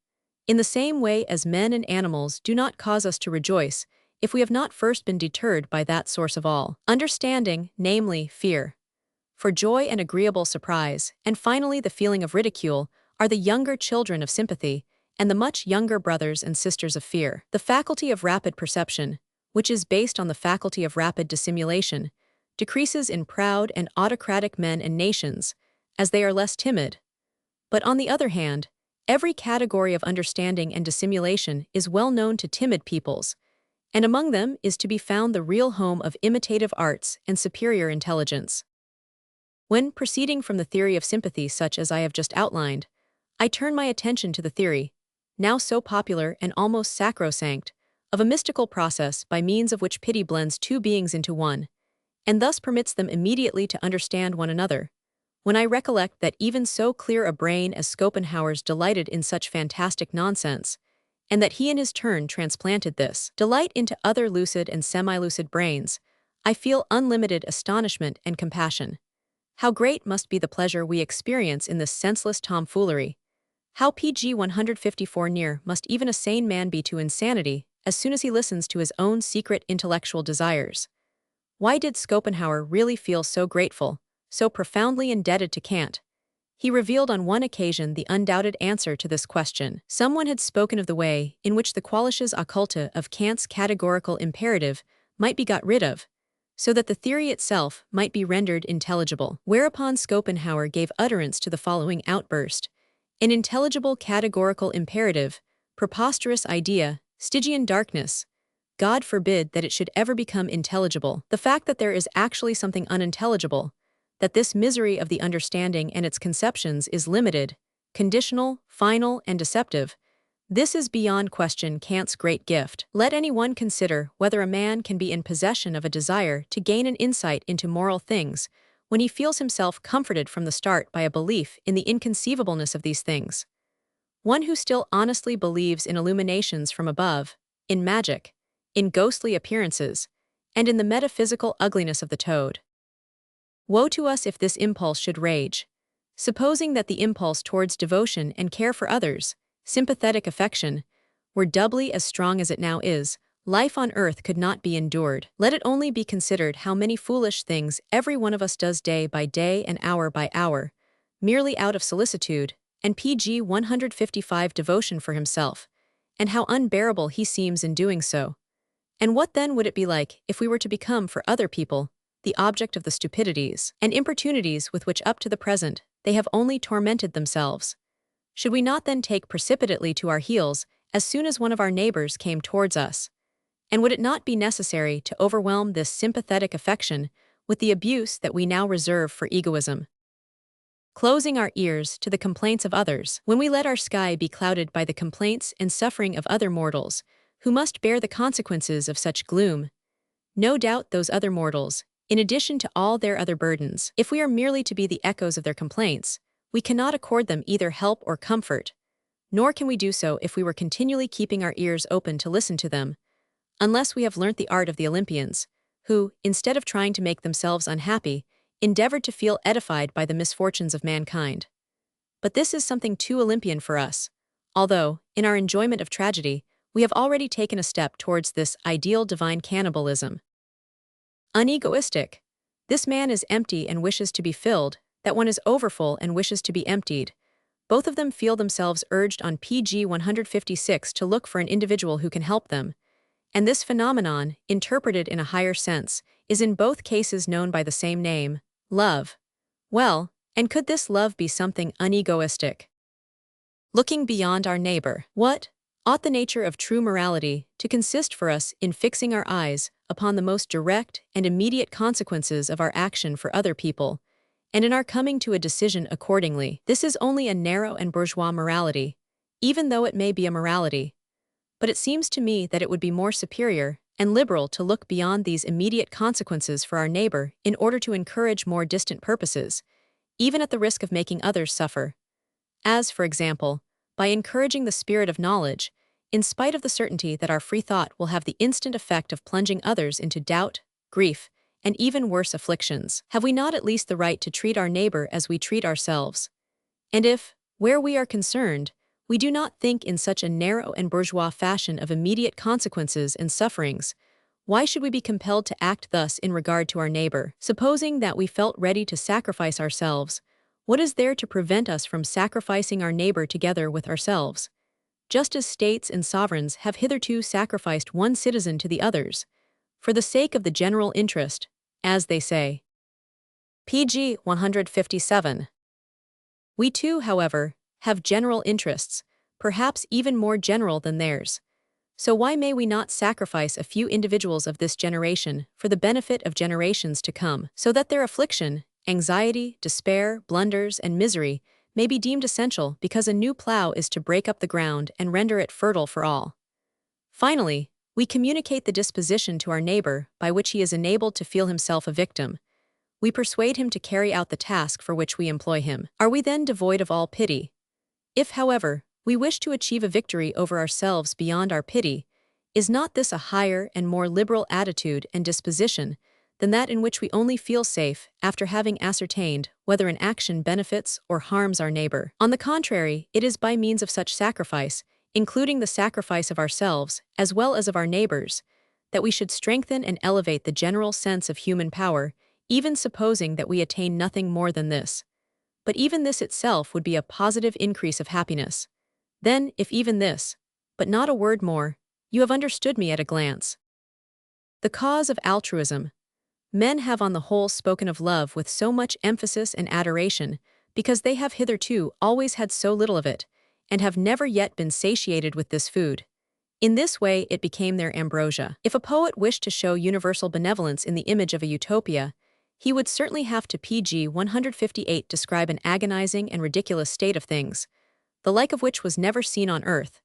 in the same way as men and animals do not cause us to rejoice if we have not first been deterred by that source of all understanding, namely, fear. For joy and agreeable surprise, and finally the feeling of ridicule, are the younger children of sympathy, and the much younger brothers and sisters of fear. The faculty of rapid perception, which is based on the faculty of rapid dissimulation, decreases in proud and autocratic men and nations, as they are less timid. But on the other hand, every category of understanding and dissimulation is well known to timid peoples, and among them is to be found the real home of imitative arts and superior intelligence. When proceeding from the theory of sympathy such as I have just outlined, I turn my attention to the theory, now so popular and almost sacrosanct, of a mystical process by means of which pity blends two beings into one, and thus permits them immediately to understand one another. When I recollect that even so clear a brain as Schopenhauer's delighted in such fantastic nonsense, and that he in his turn transplanted this delight into other lucid and semi-lucid brains, I feel unlimited astonishment and compassion. How great must be the pleasure we experience in this senseless tomfoolery. How PG 154 near must even a sane man be to insanity as soon as he listens to his own secret intellectual desires. Why did Schopenhauer really feel so grateful, so profoundly indebted to Kant? He revealed on one occasion the undoubted answer to this question. Someone had spoken of the way in which the qualities occulta of Kant's categorical imperative might be got rid of, so that the theory itself might be rendered intelligible. Whereupon Schopenhauer gave utterance to the following outburst: an intelligible categorical imperative, preposterous idea, Stygian darkness. God forbid that it should ever become intelligible. The fact that there is actually something unintelligible, that this misery of the understanding and its conceptions is limited, conditional, final, and deceptive, this is beyond question Kant's great gift. Let anyone consider whether a man can be in possession of a desire to gain an insight into moral things when he feels himself comforted from the start by a belief in the inconceivableness of these things. One who still honestly believes in illuminations from above, in magic, in ghostly appearances, and in the metaphysical ugliness of the toad. Woe to us if this impulse should rage. Supposing that the impulse towards devotion and care for others, sympathetic affection, were doubly as strong as it now is, life on earth could not be endured. Let it only be considered how many foolish things every one of us does day by day and hour by hour, merely out of solicitude and PG 155 devotion for himself, and how unbearable he seems in doing so. And what then would it be like if we were to become for other people the object of the stupidities and importunities with which up to the present they have only tormented themselves? Should we not then take precipitately to our heels as soon as one of our neighbors came towards us? And would it not be necessary to overwhelm this sympathetic affection with the abuse that we now reserve for egoism? Closing our ears to the complaints of others, when we let our sky be clouded by the complaints and suffering of other mortals, who must bear the consequences of such gloom, no doubt those other mortals, in addition to all their other burdens, if we are merely to be the echoes of their complaints, we cannot accord them either help or comfort, nor can we do so if we were continually keeping our ears open to listen to them, unless we have learnt the art of the Olympians, who, instead of trying to make themselves unhappy, endeavored to feel edified by the misfortunes of mankind. But this is something too Olympian for us, although, in our enjoyment of tragedy, we have already taken a step towards this ideal divine cannibalism. Unegoistic. This man is empty and wishes to be filled, that one is overfull and wishes to be emptied. Both of them feel themselves urged on PG 156 to look for an individual who can help them, and this phenomenon, interpreted in a higher sense, is in both cases known by the same name, love. Well, and could this love be something unegoistic? Looking beyond our neighbor, what ought the nature of true morality to consist for us in fixing our eyes upon the most direct and immediate consequences of our action for other people, and in our coming to a decision accordingly? This is only a narrow and bourgeois morality, even though it may be a morality. But it seems to me that it would be more superior and liberal to look beyond these immediate consequences for our neighbor in order to encourage more distant purposes, even at the risk of making others suffer. As, for example, by encouraging the spirit of knowledge, in spite of the certainty that our free thought will have the instant effect of plunging others into doubt, grief, and even worse afflictions. Have we not at least the right to treat our neighbor as we treat ourselves? And if, where we are concerned, we do not think in such a narrow and bourgeois fashion of immediate consequences and sufferings, why should we be compelled to act thus in regard to our neighbor? Supposing that we felt ready to sacrifice ourselves, what is there to prevent us from sacrificing our neighbor together with ourselves? Just as states and sovereigns have hitherto sacrificed one citizen to the others, for the sake of the general interest, as they say. PG 157. We too, however, have general interests, perhaps even more general than theirs. So why may we not sacrifice a few individuals of this generation for the benefit of generations to come, so that their affliction, anxiety, despair, blunders, and misery may be deemed essential because a new plow is to break up the ground and render it fertile for all? Finally, We communicate the disposition to our neighbor by which he is enabled to feel himself a victim. We persuade him to carry out the task for which we employ him. Are we then devoid of all pity? If, however, we wish to achieve a victory over ourselves beyond our pity, is not this a higher and more liberal attitude and disposition than that in which we only feel safe after having ascertained whether an action benefits or harms our neighbor? On the contrary, it is by means of such sacrifice, including the sacrifice of ourselves as well as of our neighbors, that we should strengthen and elevate the general sense of human power, even supposing that we attain nothing more than this. But even this itself would be a positive increase of happiness. Then, if even this, but not a word more, you have understood me at a glance. The cause of altruism. Men have on the whole spoken of love with so much emphasis and adoration because they have hitherto always had so little of it, and have never yet been satiated with this food. In this way it became their ambrosia. If a poet wished to show universal benevolence in the image of a utopia, he would certainly have to pg 158 describe an agonizing and ridiculous state of things, the like of which was never seen on earth.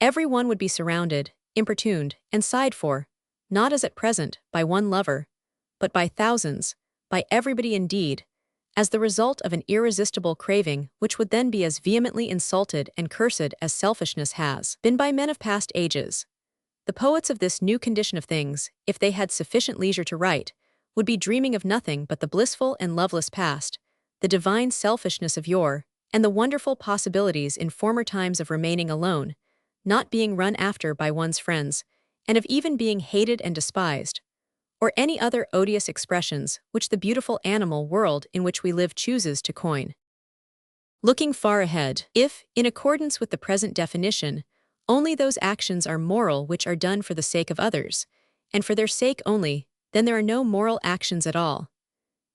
Every one would be surrounded, importuned, and sighed for, not as at present, by one lover, but by thousands, by everybody indeed, as the result of an irresistible craving which would then be as vehemently insulted and cursed as selfishness has been by men of past ages. The poets of this new condition of things, if they had sufficient leisure to write, would be dreaming of nothing but the blissful and loveless past, the divine selfishness of yore, and the wonderful possibilities in former times of remaining alone, not being run after by one's friends, and of even being hated and despised, or any other odious expressions which the beautiful animal world in which we live chooses to coin. Looking far ahead, if, in accordance with the present definition, only those actions are moral which are done for the sake of others, and for their sake only, then there are no moral actions at all.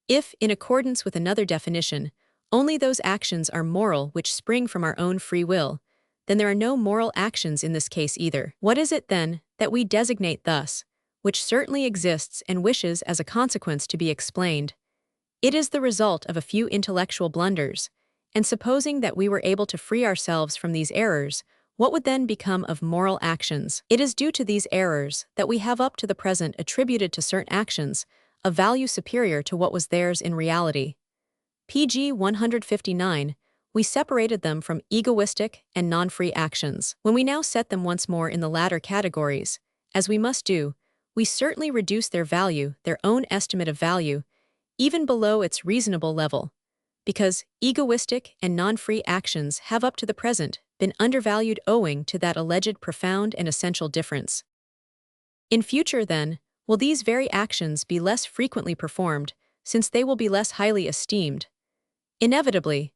If, in accordance with another definition, only those actions are moral which spring from our own free will, then there are no moral actions in this case either. What is it, then, that we designate thus, which certainly exists and wishes as a consequence to be explained? It is the result of a few intellectual blunders, and supposing that we were able to free ourselves from these errors, what would then become of moral actions? It is due to these errors that we have up to the present attributed to certain actions a value superior to what was theirs in reality. pg 159, we separated them from egoistic and non-free actions. When we now set them once more in the latter categories, as we must do, we certainly reduce their value, their own estimate of value, even below its reasonable level, because egoistic and non-free actions have up to the present been undervalued owing to that alleged profound and essential difference. In future, then, will these very actions be less frequently performed, since they will be less highly esteemed? Inevitably,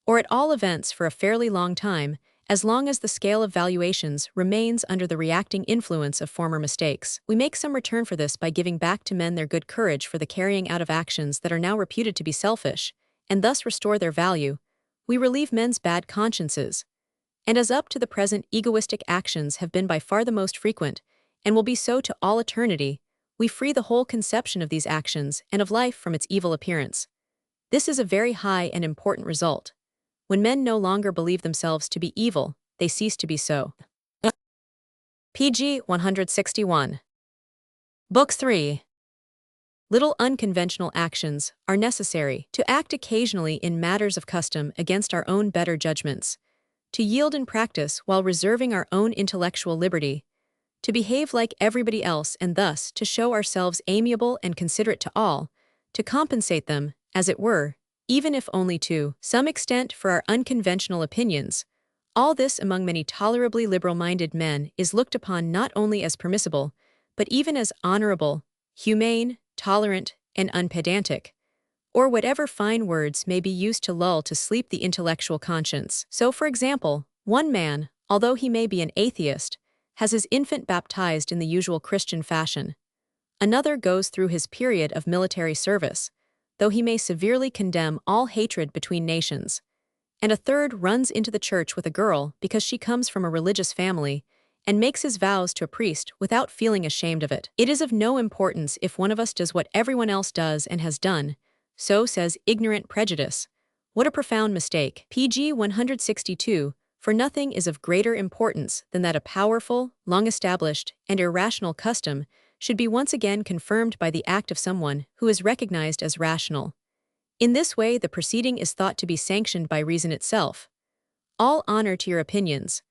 or at all events for a fairly long time, as long as the scale of valuations remains under the reacting influence of former mistakes. We make some return for this by giving back to men their good courage for the carrying out of actions that are now reputed to be selfish, and thus restore their value. We relieve men's bad consciences. And as up to the present egoistic actions have been by far the most frequent, and will be so to all eternity, we free the whole conception of these actions and of life from its evil appearance. This is a very high and important result. When men no longer believe themselves to be evil, they cease to be so. pg 161. Book 3. Little unconventional actions are necessary to act occasionally in matters of custom against our own better judgments, to yield in practice while reserving our own intellectual liberty, to behave like everybody else and thus to show ourselves amiable and considerate to all, to compensate them, as it were, even if only to some extent for our unconventional opinions. All this among many tolerably liberal-minded men is looked upon not only as permissible, but even as honorable, humane, tolerant, and unpedantic, or whatever fine words may be used to lull to sleep the intellectual conscience. So, for example, one man, although he may be an atheist, has his infant baptized in the usual Christian fashion. Another goes through his period of military service, though he may severely condemn all hatred between nations. And a third runs into the church with a girl because she comes from a religious family, and makes his vows to a priest without feeling ashamed of it. It is of no importance if one of us does what everyone else does and has done, so says ignorant prejudice. What a profound mistake. pg 162, for nothing is of greater importance than that a powerful, long-established, and irrational custom should be once again confirmed by the act of someone who is recognized as rational. In this way, the proceeding is thought to be sanctioned by reason itself. All honor to your opinions,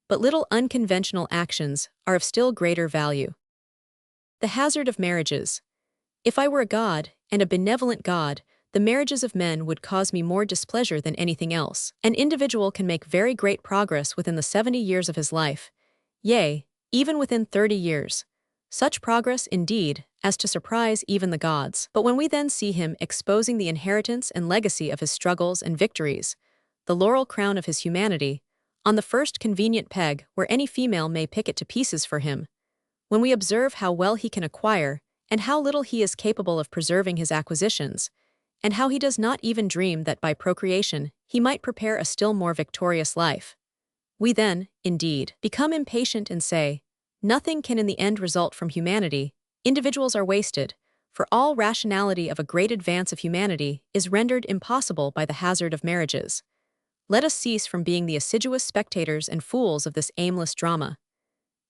but little unconventional actions are of still greater value. The hazard of marriages. If I were a god, and a benevolent god, the marriages of men would cause me more displeasure than anything else. An individual can make very great progress within the 70 years of his life, yea, even within 30 years. Such progress, indeed, as to surprise even the gods. But when we then see him exposing the inheritance and legacy of his struggles and victories, the laurel crown of his humanity, on the first convenient peg where any female may pick it to pieces for him, when we observe how well he can acquire, and how little he is capable of preserving his acquisitions, and how he does not even dream that by procreation he might prepare a still more victorious life, we then, indeed, become impatient and say, nothing can in the end result from humanity, individuals are wasted, for all rationality of a great advance of humanity is rendered impossible by the hazard of marriages. Let us cease from being the assiduous spectators and fools of this aimless drama.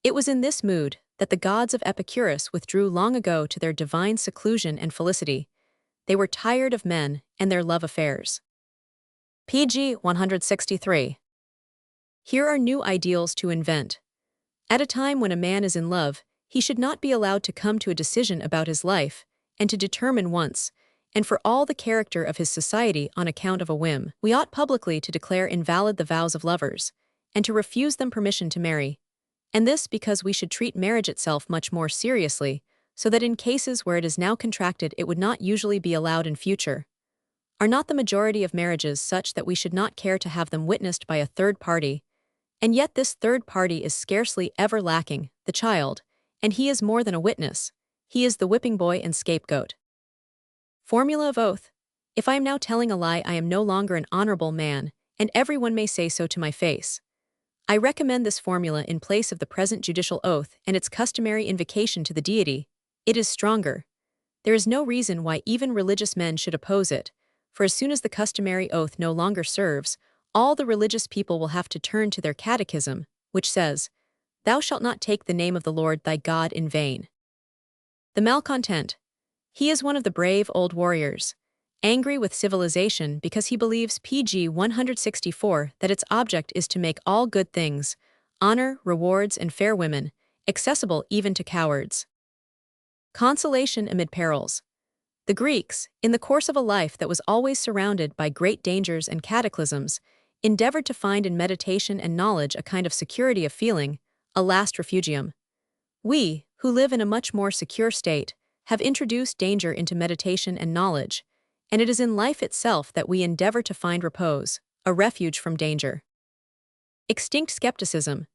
It was in this mood that the gods of Epicurus withdrew long ago to their divine seclusion and felicity. They were tired of men and their love affairs. pg 163. Here are new ideals to invent. At a time when a man is in love, he should not be allowed to come to a decision about his life, and to determine once, and for all the character of his society on account of a whim. We ought publicly to declare invalid the vows of lovers, and to refuse them permission to marry. And this because we should treat marriage itself much more seriously, so that in cases where it is now contracted it would not usually be allowed in future. Are not the majority of marriages such that we should not care to have them witnessed by a third party? And yet this third party is scarcely ever lacking, the child, and he is more than a witness. He is the whipping boy and scapegoat. Formula of oath. If I am now telling a lie, I am no longer an honorable man, and everyone may say so to my face. I recommend this formula in place of the present judicial oath and its customary invocation to the deity. It is stronger. There is no reason why even religious men should oppose it, for as soon as the customary oath no longer serves, all the religious people will have to turn to their catechism, which says, "Thou shalt not take the name of the Lord thy God in vain." The malcontent. He is one of the brave old warriors, angry with civilization because he believes pg 164 that its object is to make all good things, honor, rewards, and fair women, accessible even to cowards. Consolation amid perils. The Greeks, in the course of a life that was always surrounded by great dangers and cataclysms, endeavored to find in meditation and knowledge a kind of security of feeling, a last refugium. We, who live in a much more secure state, have introduced danger into meditation and knowledge, and it is in life itself that we endeavor to find repose, a refuge from danger. Extinct skepticism.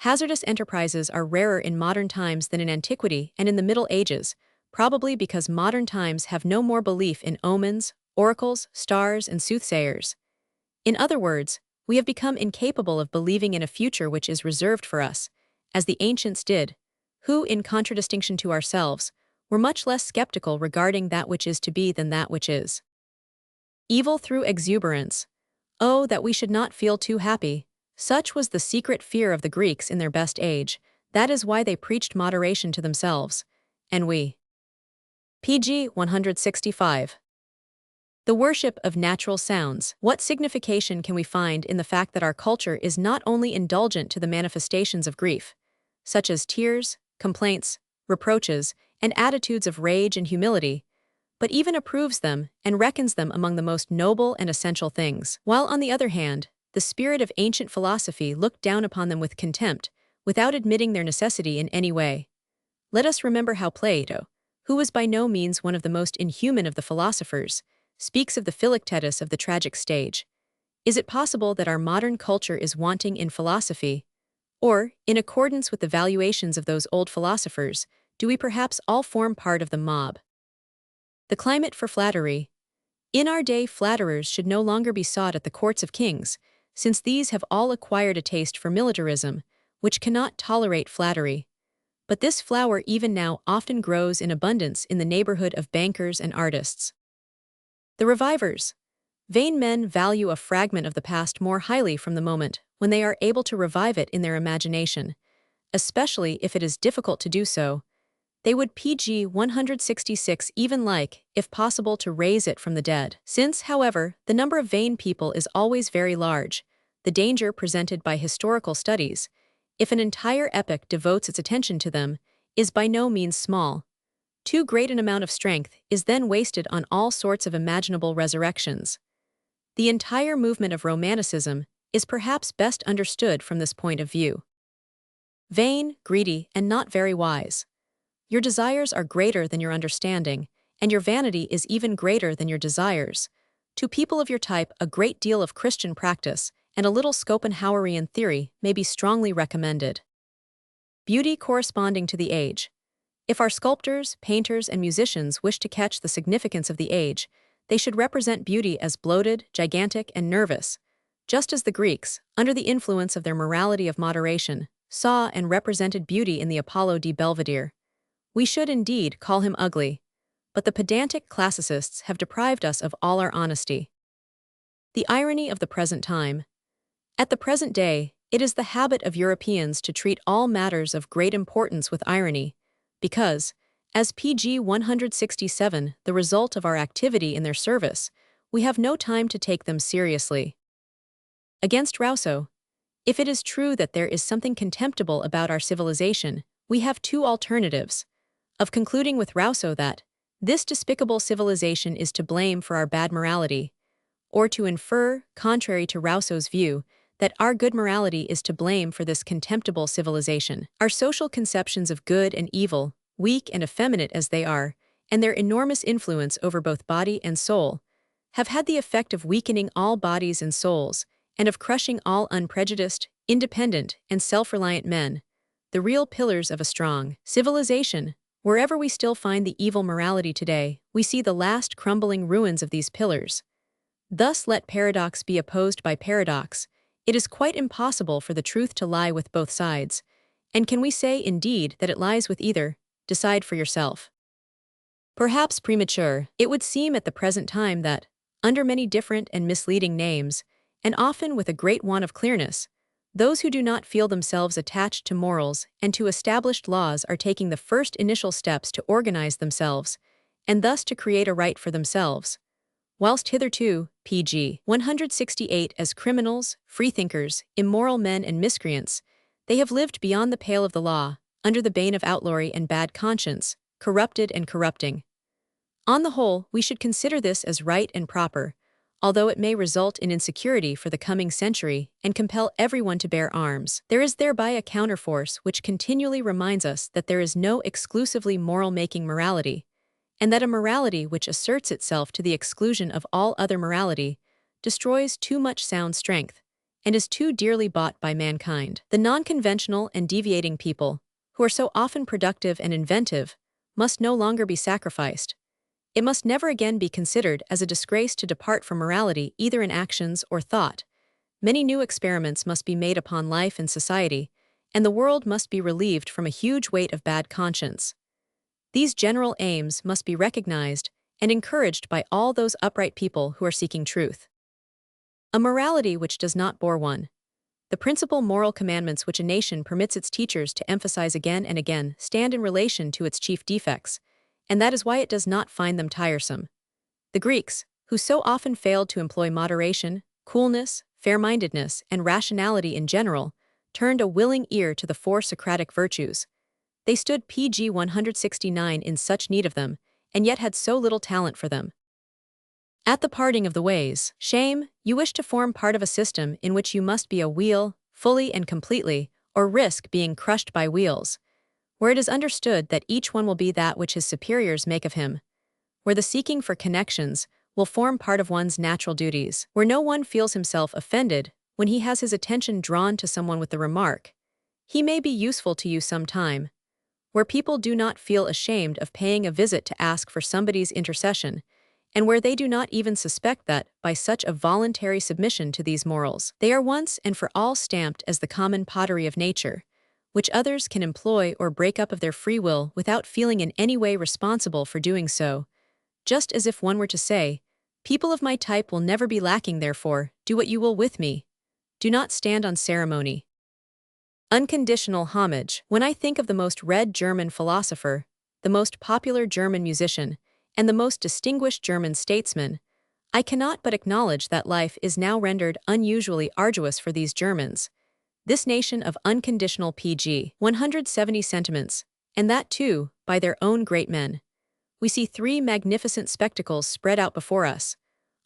Hazardous enterprises are rarer in modern times than in antiquity and in the Middle Ages, probably because modern times have no more belief in omens, oracles, stars, and soothsayers. In other words, we have become incapable of believing in a future which is reserved for us, as the ancients did, who, in contradistinction to ourselves, were much less skeptical regarding that which is to be than that which is. Evil through exuberance. Oh, that we should not feel too happy. Such was the secret fear of the Greeks in their best age. That is why they preached moderation to themselves. And we. pg 165. The worship of natural sounds. What signification can we find in the fact that our culture is not only indulgent to the manifestations of grief, such as tears, complaints, reproaches, and attitudes of rage and humility, but even approves them and reckons them among the most noble and essential things, while on the other hand, the spirit of ancient philosophy looked down upon them with contempt, without admitting their necessity in any way. Let us remember how Plato, who was by no means one of the most inhuman of the philosophers, speaks of the Philoctetus of the tragic stage. Is it possible that our modern culture is wanting in philosophy? Or, in accordance with the valuations of those old philosophers, do we perhaps all form part of the mob? The climate for flattery. In our day, flatterers should no longer be sought at the courts of kings, since these have all acquired a taste for militarism, which cannot tolerate flattery. But this flower even now often grows in abundance in the neighborhood of bankers and artists. The revivers. Vain men value a fragment of the past more highly from the moment when they are able to revive it in their imagination, especially if it is difficult to do so. They would pg 166 even like, if possible, to raise it from the dead. Since, however, the number of vain people is always very large, the danger presented by historical studies, if an entire epoch devotes its attention to them, is by no means small. Too great an amount of strength is then wasted on all sorts of imaginable resurrections. The entire movement of Romanticism is perhaps best understood from this point of view. Vain, greedy, and not very wise. Your desires are greater than your understanding, and your vanity is even greater than your desires. To people of your type, a great deal of Christian practice and a little Schopenhauerian theory may be strongly recommended. Beauty corresponding to the age. If our sculptors, painters, and musicians wish to catch the significance of the age, they should represent beauty as bloated, gigantic, and nervous, just as the Greeks, under the influence of their morality of moderation, saw and represented beauty in the Apollo de Belvedere. We should indeed call him ugly, but the pedantic classicists have deprived us of all our honesty. The irony of the present time. At the present day, it is the habit of Europeans to treat all matters of great importance with irony, because, as pg 167, the result of our activity in their service, we have no time to take them seriously. Against Rousseau, if it is true that there is something contemptible about our civilization, we have two alternatives: of concluding with Rousseau that this despicable civilization is to blame for our bad morality, or to infer, contrary to Rousseau's view, that our good morality is to blame for this contemptible civilization. Our social conceptions of good and evil, weak and effeminate as they are, and their enormous influence over both body and soul, have had the effect of weakening all bodies and souls, and of crushing all unprejudiced, independent, and self-reliant men, the real pillars of a strong civilization. Wherever we still find the evil morality today, we see the last crumbling ruins of these pillars. Thus let paradox be opposed by paradox. It is quite impossible for the truth to lie with both sides, and can we say indeed that it lies with either? Decide for yourself. Perhaps premature, it would seem at the present time that, under many different and misleading names, and often with a great want of clearness, those who do not feel themselves attached to morals and to established laws are taking the first initial steps to organize themselves, and thus to create a right for themselves. Whilst hitherto, pg 168 as criminals, freethinkers, immoral men and miscreants, they have lived beyond the pale of the law, under the bane of outlawry and bad conscience, corrupted and corrupting. On the whole, we should consider this as right and proper, although it may result in insecurity for the coming century and compel everyone to bear arms. There is thereby a counterforce which continually reminds us that there is no exclusively moral-making morality, and that a morality which asserts itself to the exclusion of all other morality destroys too much sound strength and is too dearly bought by mankind. The non-conventional and deviating people, who are so often productive and inventive, must no longer be sacrificed. It must never again be considered as a disgrace to depart from morality either in actions or thought. Many new experiments must be made upon life and society, and the world must be relieved from a huge weight of bad conscience. These general aims must be recognized and encouraged by all those upright people who are seeking truth. A morality which does not bore one. The principal moral commandments which a nation permits its teachers to emphasize again and again stand in relation to its chief defects, and that is why it does not find them tiresome. The Greeks, who so often failed to employ moderation, coolness, fair-mindedness, and rationality in general, turned a willing ear to the four Socratic virtues. They stood pg 169 in such need of them, and yet had so little talent for them. At the parting of the ways, shame, you wish to form part of a system in which you must be a wheel, fully and completely, or risk being crushed by wheels, where it is understood that each one will be that which his superiors make of him, where the seeking for connections will form part of one's natural duties, where no one feels himself offended when he has his attention drawn to someone with the remark, "He may be useful to you some time," where people do not feel ashamed of paying a visit to ask for somebody's intercession, and where they do not even suspect that, by such a voluntary submission to these morals, they are once and for all stamped as the common pottery of nature, which others can employ or break up of their free will without feeling in any way responsible for doing so, just as if one were to say, "People of my type will never be lacking, therefore, do what you will with me." Do not stand on ceremony. Unconditional homage. When I think of the most read German philosopher, the most popular German musician, and the most distinguished German statesman, I cannot but acknowledge that life is now rendered unusually arduous for these Germans. This nation of unconditional PG, 170 sentiments, and that too, by their own great men. We see three magnificent spectacles spread out before us.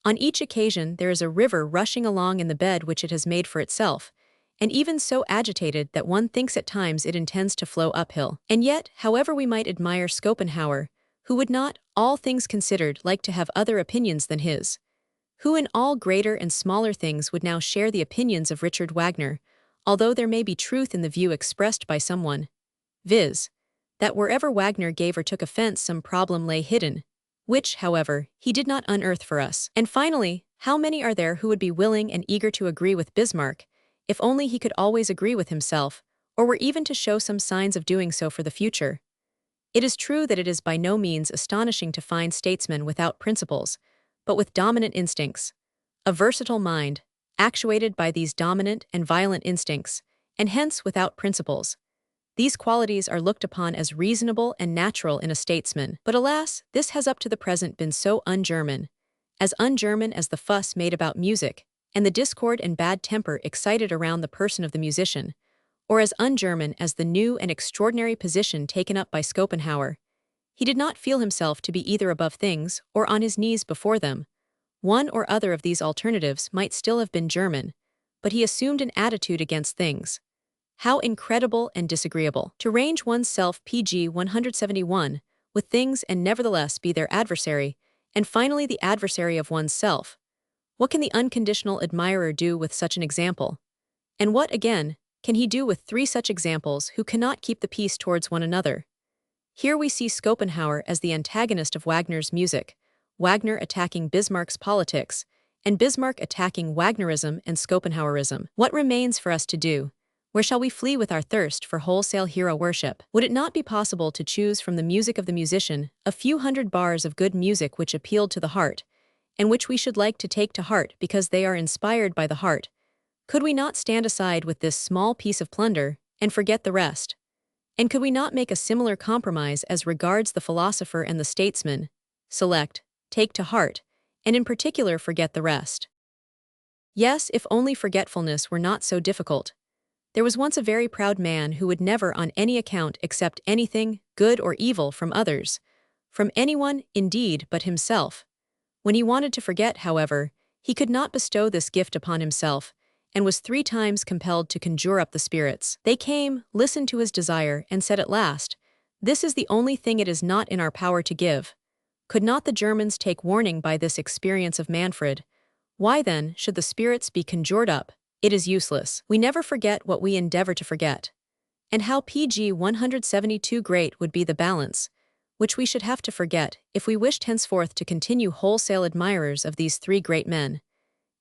On each occasion there is a river rushing along in the bed which it has made for itself, and even so agitated that one thinks at times it intends to flow uphill. And yet, however we might admire Schopenhauer, who would not, all things considered, like to have other opinions than his? Who in all greater and smaller things would now share the opinions of Richard Wagner, although there may be truth in the view expressed by someone, viz., that wherever Wagner gave or took offense some problem lay hidden, which, however, he did not unearth for us. And finally, how many are there who would be willing and eager to agree with Bismarck, if only he could always agree with himself, or were even to show some signs of doing so for the future? It is true that it is by no means astonishing to find statesmen without principles, but with dominant instincts, a versatile mind, actuated by these dominant and violent instincts, and hence without principles. These qualities are looked upon as reasonable and natural in a statesman, but alas, this has up to the present been so un-German as the fuss made about music, and the discord and bad temper excited around the person of the musician, or as un-German as the new and extraordinary position taken up by Schopenhauer. He did not feel himself to be either above things or on his knees before them. One or other of these alternatives might still have been German, but he assumed an attitude against things. How incredible and disagreeable to range one's self PG 171 with things and nevertheless be their adversary, and finally the adversary of one's self. What can the unconditional admirer do with such an example? And what, again, can he do with three such examples who cannot keep the peace towards one another? Here we see Schopenhauer as the antagonist of Wagner's music, Wagner attacking Bismarck's politics, and Bismarck attacking Wagnerism and Schopenhauerism. What remains for us to do? Where shall we flee with our thirst for wholesale hero worship? Would it not be possible to choose from the music of the musician a few hundred bars of good music which appealed to the heart, and which we should like to take to heart because they are inspired by the heart? Could we not stand aside with this small piece of plunder and forget the rest? And could we not make a similar compromise as regards the philosopher and the statesman? Select, take to heart, and in particular forget the rest. Yes, if only forgetfulness were not so difficult. There was once a very proud man who would never on any account accept anything, good or evil, from others, from anyone, indeed, but himself. When he wanted to forget, however, he could not bestow this gift upon himself, and was 3 times compelled to conjure up the spirits. They came, listened to his desire, and said at last, "This is the only thing it is not in our power to give." Could not the Germans take warning by this experience of Manfred? Why then should the spirits be conjured up? It is useless. We never forget what we endeavor to forget. And how PG 172 great would be the balance, which we should have to forget if we wished henceforth to continue wholesale admirers of these 3 great men.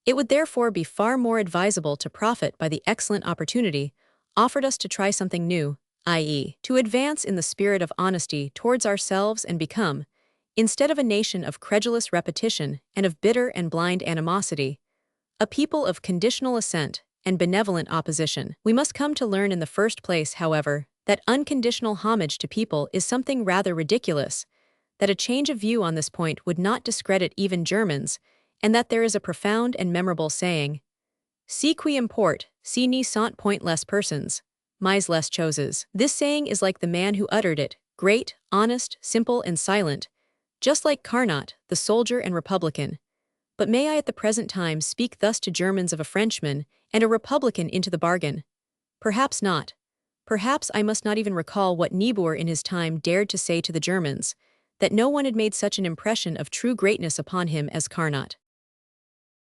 It would therefore be far more advisable to profit by the excellent opportunity offered us to try something new, i.e., to advance in the spirit of honesty towards ourselves and become, instead of a nation of credulous repetition and of bitter and blind animosity, a people of conditional assent and benevolent opposition. We must come to learn in the first place, however, that unconditional homage to people is something rather ridiculous, that a change of view on this point would not discredit even Germans, and that there is a profound and memorable saying, "Si qui import, si ne sont point less persons, mais less choses." This saying is like the man who uttered it, great, honest, simple, and silent, just like Carnot, the soldier and republican. But may I at the present time speak thus to Germans of a Frenchman and a republican into the bargain? Perhaps not. Perhaps I must not even recall what Niebuhr in his time dared to say to the Germans, that no one had made such an impression of true greatness upon him as Carnot.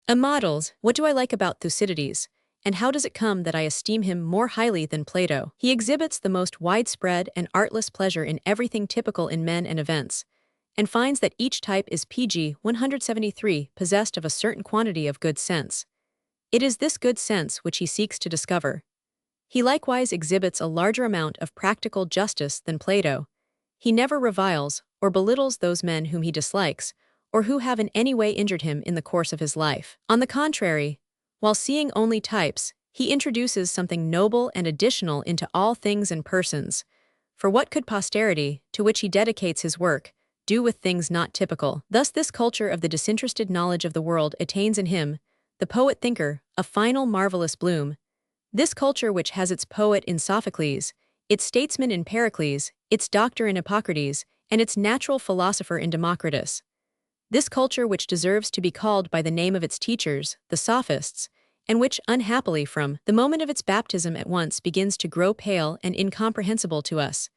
Models, what do I like about Thucydides, and how does it come that I esteem him more highly than Plato? He exhibits the most widespread and artless pleasure in everything typical in men and events, and finds that each type is PG 173 possessed of a certain quantity of good sense. It is this good sense which he seeks to discover. He likewise exhibits a larger amount of practical justice than Plato. He never reviles or belittles those men whom he dislikes, or who have in any way injured him in the course of his life. On the contrary, while seeing only types, He introduces something noble and additional into all things and persons. For what could posterity, to which he dedicates his work, do with things not typical? Thus this culture of the disinterested knowledge of the world attains in him, the poet-thinker, a final marvelous bloom. This culture which has its poet in Sophocles, its statesman in Pericles, its doctor in Hippocrates, and its natural philosopher in Democritus. This culture which deserves to be called by the name of its teachers, the sophists, and which, unhappily from the moment of its baptism at once begins to grow pale and incomprehensible to us.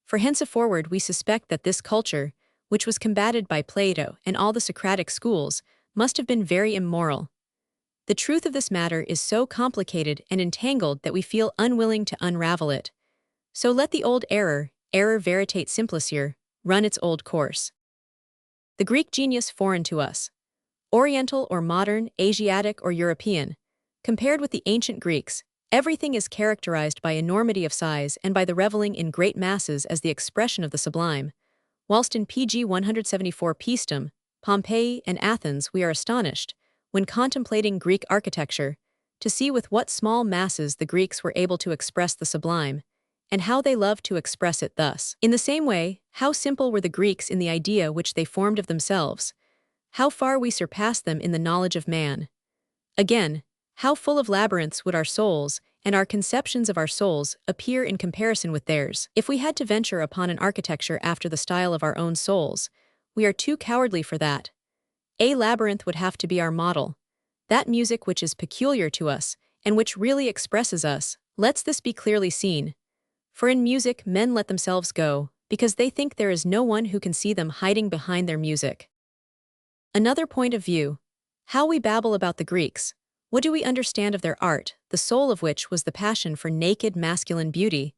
For henceforward we suspect that this culture, which was combated by Plato and all the Socratic schools, must have been very immoral. The truth of this matter is so complicated and entangled that we feel unwilling to unravel it. So let the old error veritate simplicior, run its old course. The Greek genius foreign to us. Oriental or modern, Asiatic or European. Compared with the ancient Greeks, everything is characterized by enormity of size and by the reveling in great masses as the expression of the sublime. Whilst in pg 174 Paestum, Pompeii and Athens we are astonished, when contemplating Greek architecture, to see with what small masses the Greeks were able to express the sublime, and how they loved to express it thus. In the same way, how simple were the Greeks in the idea which they formed of themselves, how far we surpass them in the knowledge of man. Again, how full of labyrinths would our souls, and our conceptions of our souls, appear in comparison with theirs. If we had to venture upon an architecture after the style of our own souls, we are too cowardly for that. A labyrinth would have to be our model. That music which is peculiar to us, and which really expresses us, lets this be clearly seen. For in music men let themselves go, because they think there is no one who can see them hiding behind their music. Another point of view. How we babble about the Greeks. What do we understand of their art, the soul of which was the passion for naked masculine beauty?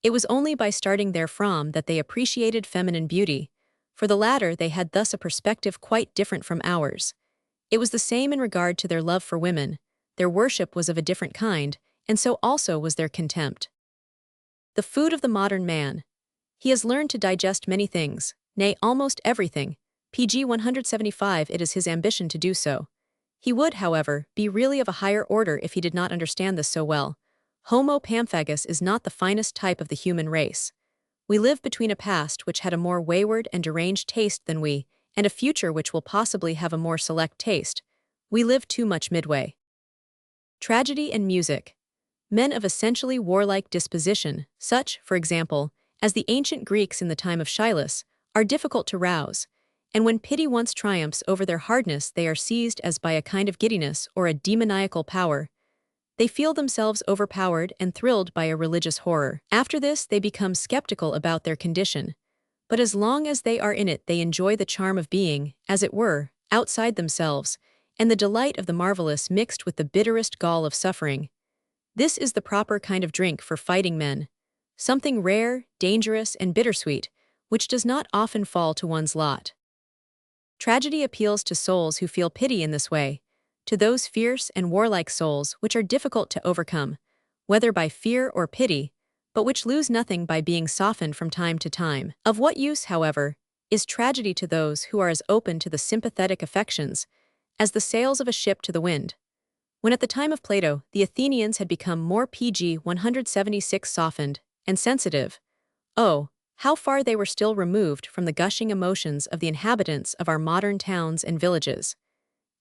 It was only by starting therefrom that they appreciated feminine beauty. For the latter they had thus a perspective quite different from ours. It was the same in regard to their love for women. Their worship was of a different kind, and so also was their contempt. The food of the modern man. He has learned to digest many things, nay, almost everything. pg 175 it is his ambition to do so. He would, however, be really of a higher order if he did not understand this so well. Homo pamphagus is not the finest type of the human race. We live between a past which had a more wayward and deranged taste than we, and a future which will possibly have a more select taste. We live too much midway. Tragedy and music. Men of essentially warlike disposition, such, for example, as the ancient Greeks in the time of Hylas, are difficult to rouse, and when pity once triumphs over their hardness they are seized as by a kind of giddiness or a demoniacal power. They feel themselves overpowered and thrilled by a religious horror. After this they become skeptical about their condition. But as long as they are in it they enjoy the charm of being, as it were, outside themselves, and the delight of the marvelous mixed with the bitterest gall of suffering. This is the proper kind of drink for fighting men. Something rare, dangerous, and bittersweet, which does not often fall to one's lot. Tragedy appeals to souls who feel pity in this way, to those fierce and warlike souls which are difficult to overcome, whether by fear or pity, but which lose nothing by being softened from time to time. Of what use, however, is tragedy to those who are as open to the sympathetic affections as the sails of a ship to the wind? When at the time of Plato the Athenians had become more pg 176 softened and sensitive, oh, how far they were still removed from the gushing emotions of the inhabitants of our modern towns and villages.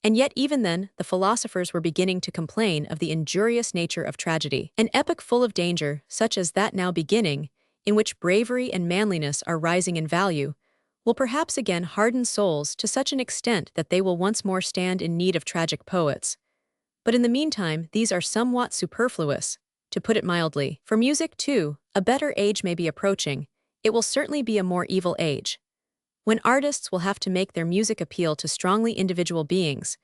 And yet even then the philosophers were beginning to complain of the injurious nature of tragedy. An epoch full of danger, such as that now beginning, in which bravery and manliness are rising in value, will perhaps again harden souls to such an extent that they will once more stand in need of tragic poets. But in the meantime these are somewhat superfluous, to put it mildly. For music, too, a better age may be approaching. It will certainly be a more evil age, when artists will have to make their music appeal to strongly individual beings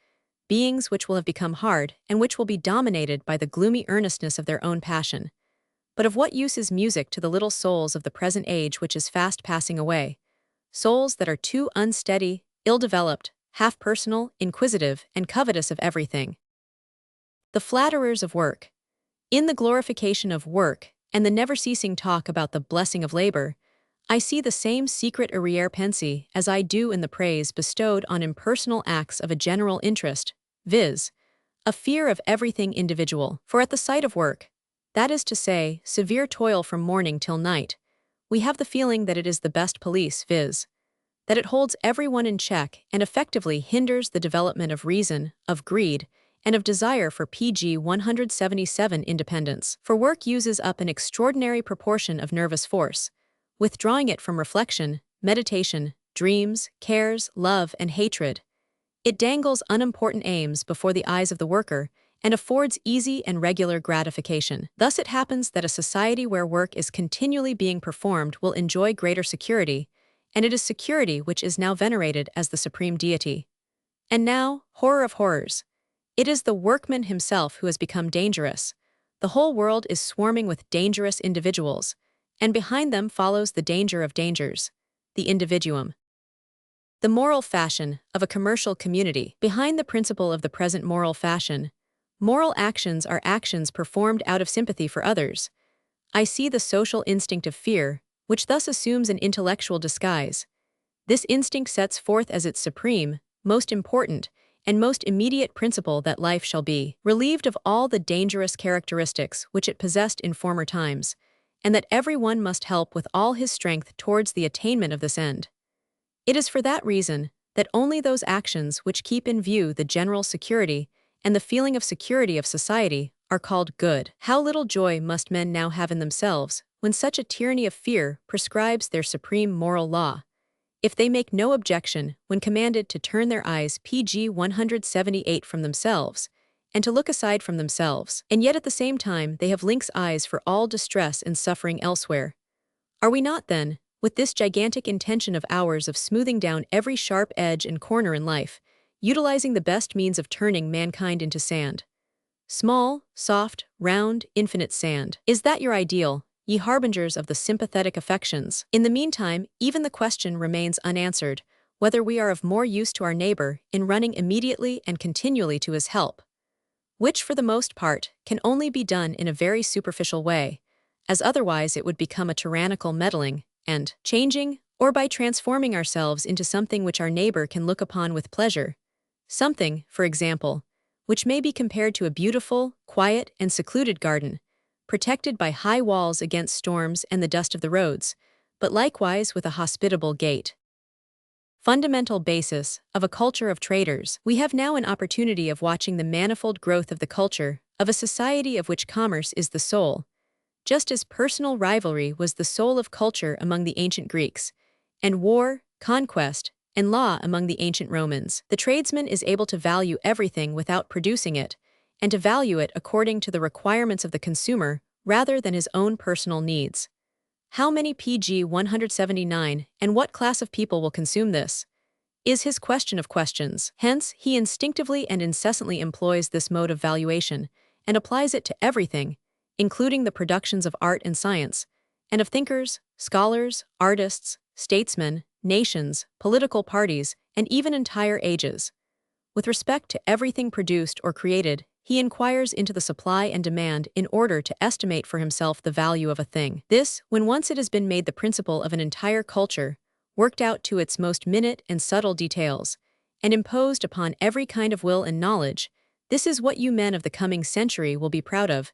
which will have become hard and which will be dominated by the gloomy earnestness of their own passion. But of what use is music to the little souls of the present age which is fast passing away? Souls that are too unsteady, ill-developed, half-personal, inquisitive, and covetous of everything. The flatterers of work. In the glorification of work and the never-ceasing talk about the blessing of labor, I see the same secret arrière pensée as I do in the praise bestowed on impersonal acts of a general interest, viz., a fear of everything individual. For at the sight of work, that is to say, severe toil from morning till night, we have the feeling that it is the best police, viz., that it holds everyone in check and effectively hinders the development of reason, of greed, and of desire for pg 177 independence. For work uses up an extraordinary proportion of nervous force, withdrawing it from reflection, meditation, dreams, cares, love, and hatred. It dangles unimportant aims before the eyes of the worker and affords easy and regular gratification. Thus it happens that a society where work is continually being performed will enjoy greater security, and it is security which is now venerated as the supreme deity. And now, horror of horrors, it is the workman himself who has become dangerous. The whole world is swarming with dangerous individuals, and behind them follows the danger of dangers, the individuum. The moral fashion of a commercial community. Behind the principle of the present moral fashion, moral actions are actions performed out of sympathy for others. I see the social instinct of fear, which thus assumes an intellectual disguise. This instinct sets forth as its supreme, most important, and most immediate principle that life shall be relieved of all the dangerous characteristics which it possessed in former times, and that every one must help with all his strength towards the attainment of this end. It is for that reason that only those actions which keep in view the general security and the feeling of security of society are called good. How little joy must men now have in themselves when such a tyranny of fear prescribes their supreme moral law, if they make no objection when commanded to turn their eyes pg 178 from themselves, and to look aside from themselves, and yet at the same time they have lynx eyes for all distress and suffering elsewhere. Are we not, then, with this gigantic intention of ours of smoothing down every sharp edge and corner in life, utilizing the best means of turning mankind into sand? Small, soft, round, infinite sand. Is that your ideal, ye harbingers of the sympathetic affections? In the meantime, even the question remains unanswered, whether we are of more use to our neighbor in running immediately and continually to his help, which for the most part can only be done in a very superficial way, as otherwise it would become a tyrannical meddling, and changing, or by transforming ourselves into something which our neighbor can look upon with pleasure, something, for example, which may be compared to a beautiful, quiet, and secluded garden, protected by high walls against storms and the dust of the roads, but likewise with a hospitable gate. Fundamental basis of a culture of traders. We have now an opportunity of watching the manifold growth of the culture of a society of which commerce is the soul, just as personal rivalry was the soul of culture among the ancient Greeks, and war, conquest, and law among the ancient Romans. The tradesman is able to value everything without producing it, and to value it according to the requirements of the consumer rather than his own personal needs. How many pg 179 and what class of people will consume this? Is his question of questions. Hence, he instinctively and incessantly employs this mode of valuation, and applies it to everything, including the productions of art and science, and of thinkers, scholars, artists, statesmen, nations, political parties, and even entire ages. With respect to everything produced or created, he inquires into the supply and demand in order to estimate for himself the value of a thing. This, when once it has been made the principle of an entire culture, worked out to its most minute and subtle details, and imposed upon every kind of will and knowledge, this is what you men of the coming century will be proud of,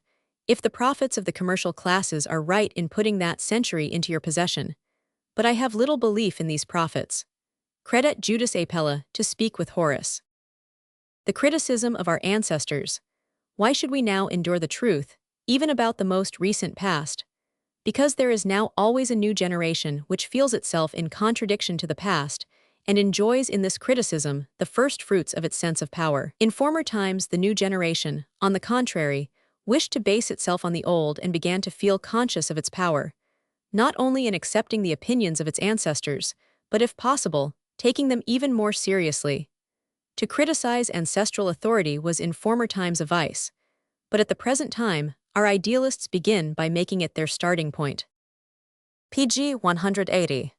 if the prophets of the commercial classes are right in putting that century into your possession. But I have little belief in these prophets. Credet Judas Apella, to speak with Horace. The criticism of our ancestors. Why should we now endure the truth, even about the most recent past? Because there is now always a new generation which feels itself in contradiction to the past, and enjoys in this criticism the first fruits of its sense of power. In former times the new generation, on the contrary, wished to base itself on the old and began to feel conscious of its power, not only in accepting the opinions of its ancestors, but if possible, taking them even more seriously. To criticize ancestral authority was in former times a vice, but at the present time, our idealists begin by making it their starting point. pg 180.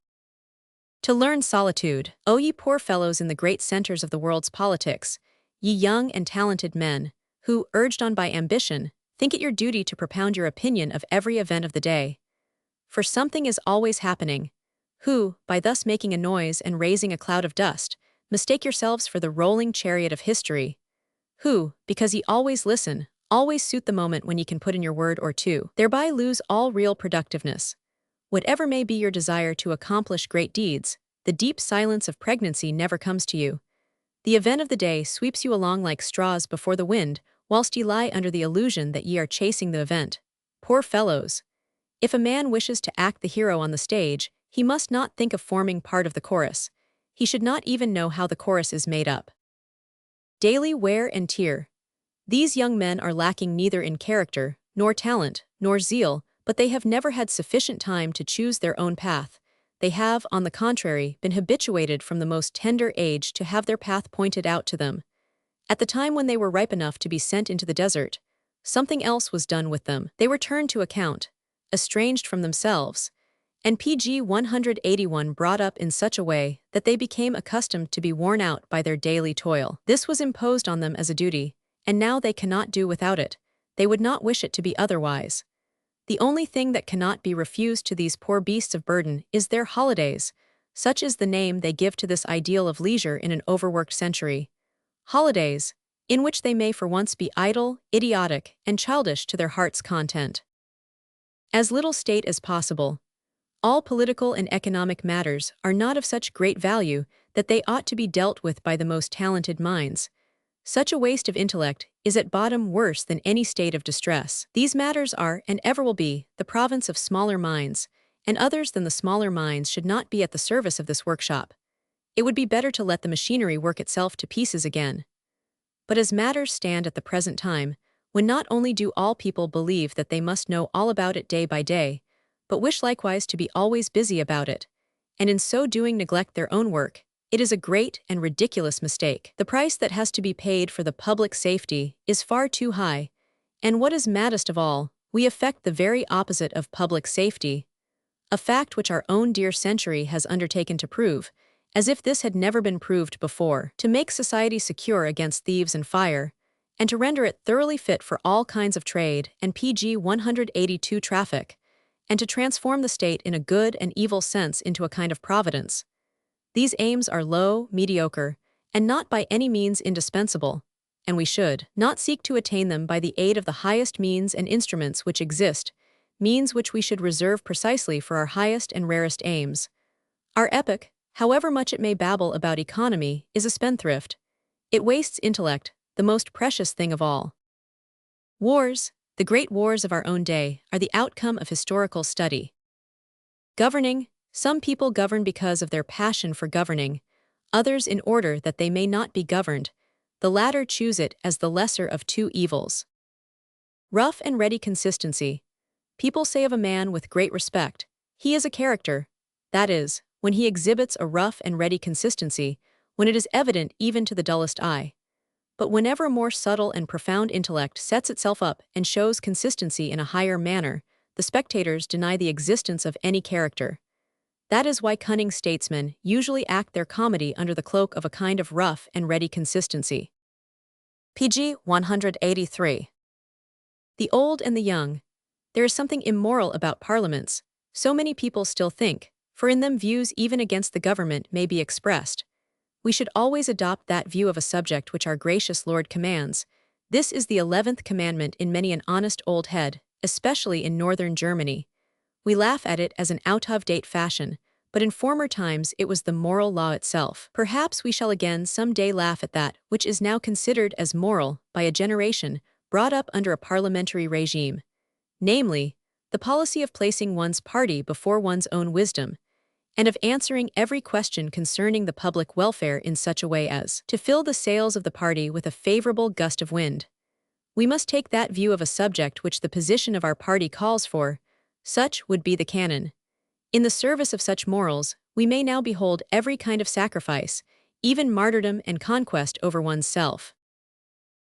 To learn solitude, O ye poor fellows in the great centers of the world's politics, ye young and talented men, who, urged on by ambition, think it your duty to propound your opinion of every event of the day. For something is always happening, who, by thus making a noise and raising a cloud of dust, mistake yourselves for the rolling chariot of history. who, because ye always listen, always suit the moment when ye can put in your word or two, thereby lose all real productiveness. Whatever may be your desire to accomplish great deeds, the deep silence of pregnancy never comes to you. The event of the day sweeps you along like straws before the wind, whilst ye lie under the illusion that ye are chasing the event. Poor fellows! If a man wishes to act the hero on the stage, he must not think of forming part of the chorus. He should not even know how the chorus is made up. Daily wear and tear. These young men are lacking neither in character, nor talent, nor zeal, but they have never had sufficient time to choose their own path. They have, on the contrary, been habituated from the most tender age to have their path pointed out to them. At the time when they were ripe enough to be sent into the desert, something else was done with them. They were turned to account, estranged from themselves, and pg 181 brought up in such a way that they became accustomed to be worn out by their daily toil. This was imposed on them as a duty, and now they cannot do without it. They would not wish it to be otherwise. The only thing that cannot be refused to these poor beasts of burden is their holidays. Such is the name they give to this ideal of leisure in an overworked century. Holidays, in which they may for once be idle, idiotic, and childish to their heart's content. As little state as possible. All political and economic matters are not of such great value that they ought to be dealt with by the most talented minds. Such a waste of intellect is at bottom worse than any state of distress. These matters are, and ever will be, the province of smaller minds, and others than the smaller minds should not be at the service of this workshop. It would be better to let the machinery work itself to pieces again. But as matters stand at the present time, when not only do all people believe that they must know all about it day by day, but wish likewise to be always busy about it, and in so doing neglect their own work, it is a great and ridiculous mistake. The price that has to be paid for the public safety is far too high, and what is maddest of all, we effect the very opposite of public safety, a fact which our own dear century has undertaken to prove, as if this had never been proved before, to make society secure against thieves and fire, and to render it thoroughly fit for all kinds of trade and pg 182 traffic, and to transform the state in a good and evil sense into a kind of providence. These aims are low, mediocre, and not by any means indispensable, and we should not seek to attain them by the aid of the highest means and instruments which exist, means which we should reserve precisely for our highest and rarest aims. Our epoch, however much it may babble about economy, is a spendthrift. It wastes intellect, the most precious thing of all. Wars, the great wars of our own day, are the outcome of historical study. Governing, some people govern because of their passion for governing, others in order that they may not be governed. The latter choose it as the lesser of two evils. Rough and ready consistency. People say of a man with great respect, he is a character, that is, when he exhibits a rough and ready consistency, when it is evident even to the dullest eye. But whenever a more subtle and profound intellect sets itself up and shows consistency in a higher manner, the spectators deny the existence of any character. That is why cunning statesmen usually act their comedy under the cloak of a kind of rough and ready consistency. pg 183. The old and the young. There is something immoral about parliaments, so many people still think, for in them views even against the government may be expressed. We should always adopt that view of a subject which our gracious Lord commands. This is the 11th commandment in many an honest old head, especially in northern Germany. We laugh at it as an out-of-date fashion, but in former times it was the moral law itself. Perhaps we shall again some day laugh at that which is now considered as moral by a generation brought up under a parliamentary regime, namely, the policy of placing one's party before one's own wisdom, and of answering every question concerning the public welfare in such a way as to fill the sails of the party with a favorable gust of wind. We must take that view of a subject which the position of our party calls for. Such would be the canon. In the service of such morals, we may now behold every kind of sacrifice, even martyrdom and conquest over one's self.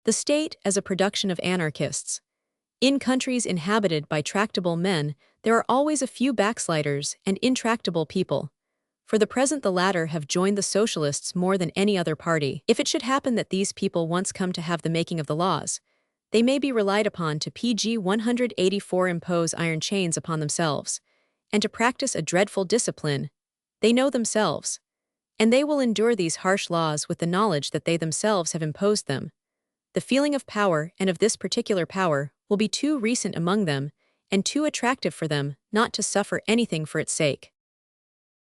The state as a production of anarchists. In countries inhabited by tractable men, there are always a few backsliders and intractable people. For the present the latter have joined the socialists more than any other party. If it should happen that these people once come to have the making of the laws, they may be relied upon to pg 184 impose iron chains upon themselves, and to practice a dreadful discipline. They know themselves, and they will endure these harsh laws with the knowledge that they themselves have imposed them. the feeling of power and of this particular power will be too recent among them and too attractive for them not to suffer anything for its sake.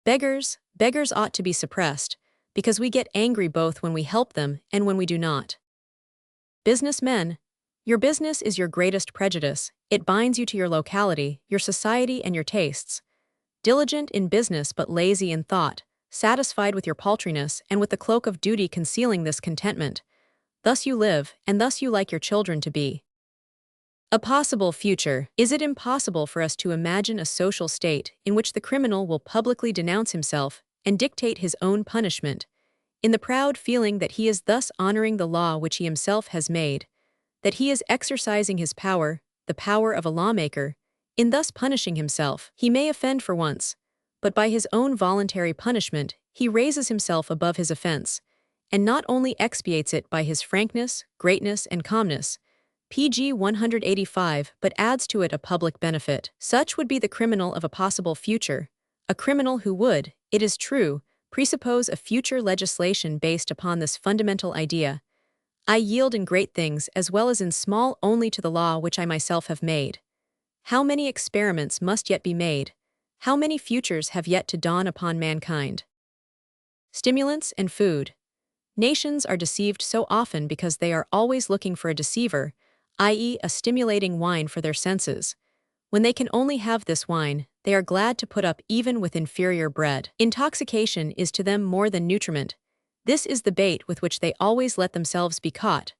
Beggars ought to be suppressed, because we get angry both when we help them and when we do not. Businessmen, your business is your greatest prejudice. It binds you to your locality, your society, and your tastes. Diligent in business but lazy in thought, satisfied with your paltriness and with the cloak of duty concealing this contentment. Thus you live, and thus you like your children to be. A possible future. Is it impossible for us to imagine a social state in which the criminal will publicly denounce himself and dictate his own punishment, in the proud feeling that he is thus honoring the law which he himself has made, that he is exercising his power, the power of a lawmaker, in thus punishing himself? He may offend for once, but by his own voluntary punishment he raises himself above his offense, and not only expiates it by his frankness, greatness, and calmness, pg 185, but adds to it a public benefit. Such would be the criminal of a possible future, a criminal who would, it is true, presuppose a future legislation based upon this fundamental idea: I yield in great things as well as in small only to the law which I myself have made. How many experiments must yet be made? How many futures have yet to dawn upon mankind? Stimulants and food. Nations are deceived so often because they are always looking for a deceiver, i.e., a stimulating wine for their senses. When they can only have this wine, they are glad to put up even with inferior bread. Intoxication is to them more than nutriment. This is the bait with which they always let themselves be caught.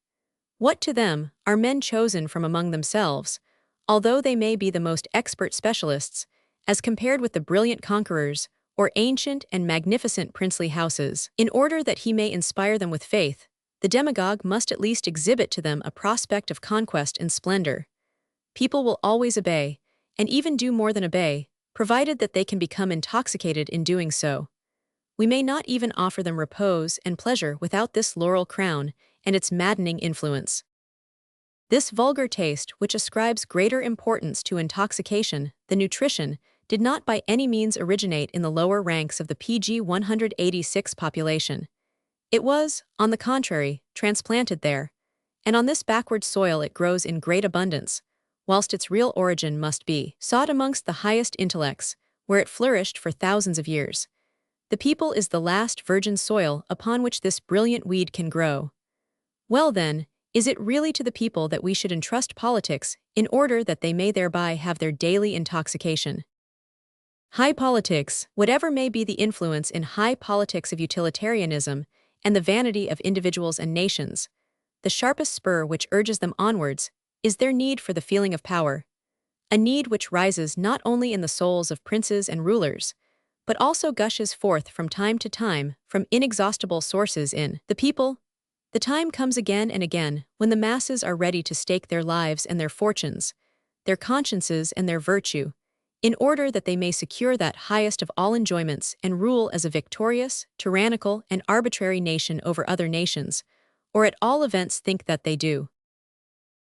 What to them are men chosen from among themselves, although they may be the most expert specialists, as compared with the brilliant conquerors, or ancient and magnificent princely houses? In order that he may inspire them with faith, the demagogue must at least exhibit to them a prospect of conquest and splendor. People will always obey, and even do more than obey, provided that they can become intoxicated in doing so. We may not even offer them repose and pleasure without this laurel crown and its maddening influence. This vulgar taste, which ascribes greater importance to intoxication than nutrition, did not by any means originate in the lower ranks of the pg 186 population. It was, on the contrary, transplanted there, and on this backward soil it grows in great abundance, whilst its real origin must be sought amongst the highest intellects, where it flourished for thousands of years. The people is the last virgin soil upon which this brilliant weed can grow. Well then, is it really to the people that we should entrust politics in order that they may thereby have their daily intoxication? High politics. Whatever may be the influence in high politics of utilitarianism and the vanity of individuals and nations, the sharpest spur which urges them onwards is their need for the feeling of power, a need which rises not only in the souls of princes and rulers, but also gushes forth from time to time from inexhaustible sources in the people. The time comes again and again when the masses are ready to stake their lives and their fortunes, their consciences and their virtue, in order that they may secure that highest of all enjoyments and rule as a victorious, tyrannical, and arbitrary nation over other nations, or at all events think that they do.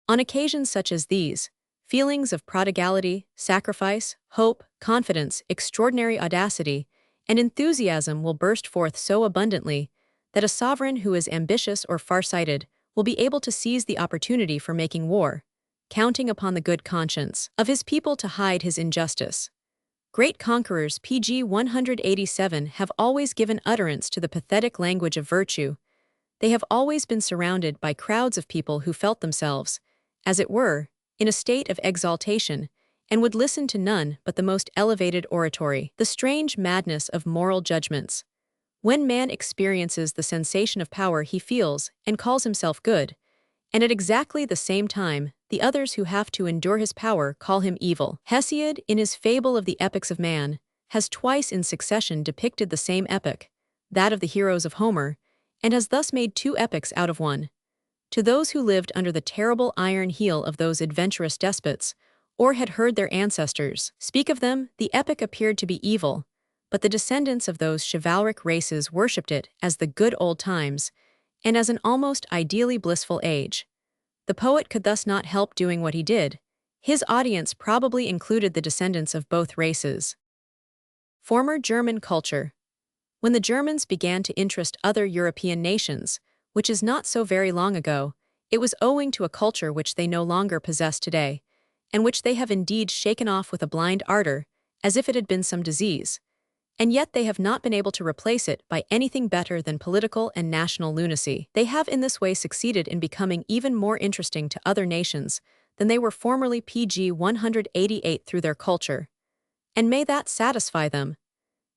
On occasions such as these, feelings of prodigality, sacrifice, hope, confidence, extraordinary audacity, and enthusiasm will burst forth so abundantly that a sovereign who is ambitious or far-sighted will be able to seize the opportunity for making war, counting upon the good conscience of his people to hide his injustice. Great conquerors pg 187 have always given utterance to the pathetic language of virtue. They have always been surrounded by crowds of people who felt themselves, as it were, in a state of exaltation, and would listen to none but the most elevated oratory. The strange madness of moral judgments. When man experiences the sensation of power he feels and calls himself good, and at exactly the same time, the others who have to endure his power call him evil. Hesiod, in his fable of the epics of man, has twice in succession depicted the same epic, that of the heroes of Homer, and has thus made two epics out of one. To those who lived under the terrible iron heel of those adventurous despots, or had heard their ancestors speak of them, the epic appeared to be evil, but the descendants of those chivalric races worshipped it as the good old times, and as an almost ideally blissful age. The poet could thus not help doing what he did. His audience probably included the descendants of both races. Former German culture. When the Germans began to interest other European nations, which is not so very long ago, It was owing to a culture which they no longer possess today, and which they have indeed shaken off with a blind ardor, as if it had been some disease. And yet they have not been able to replace it by anything better than political and national lunacy. They have in this way succeeded in becoming even more interesting to other nations than they were formerly PG 188 through their culture. And may that satisfy them.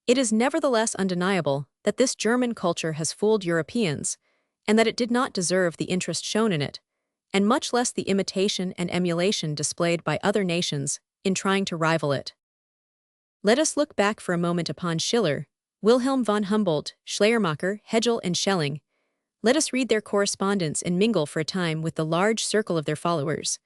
It is nevertheless undeniable that this German culture has fooled Europeans, and that it did not deserve the interest shown in it, and much less the imitation and emulation displayed by other nations in trying to rival it. Let us look back for a moment upon Schiller, Wilhelm von Humboldt, Schleiermacher, Hegel, and Schelling. Let us read their correspondence and mingle for a time with the large circle of their followers.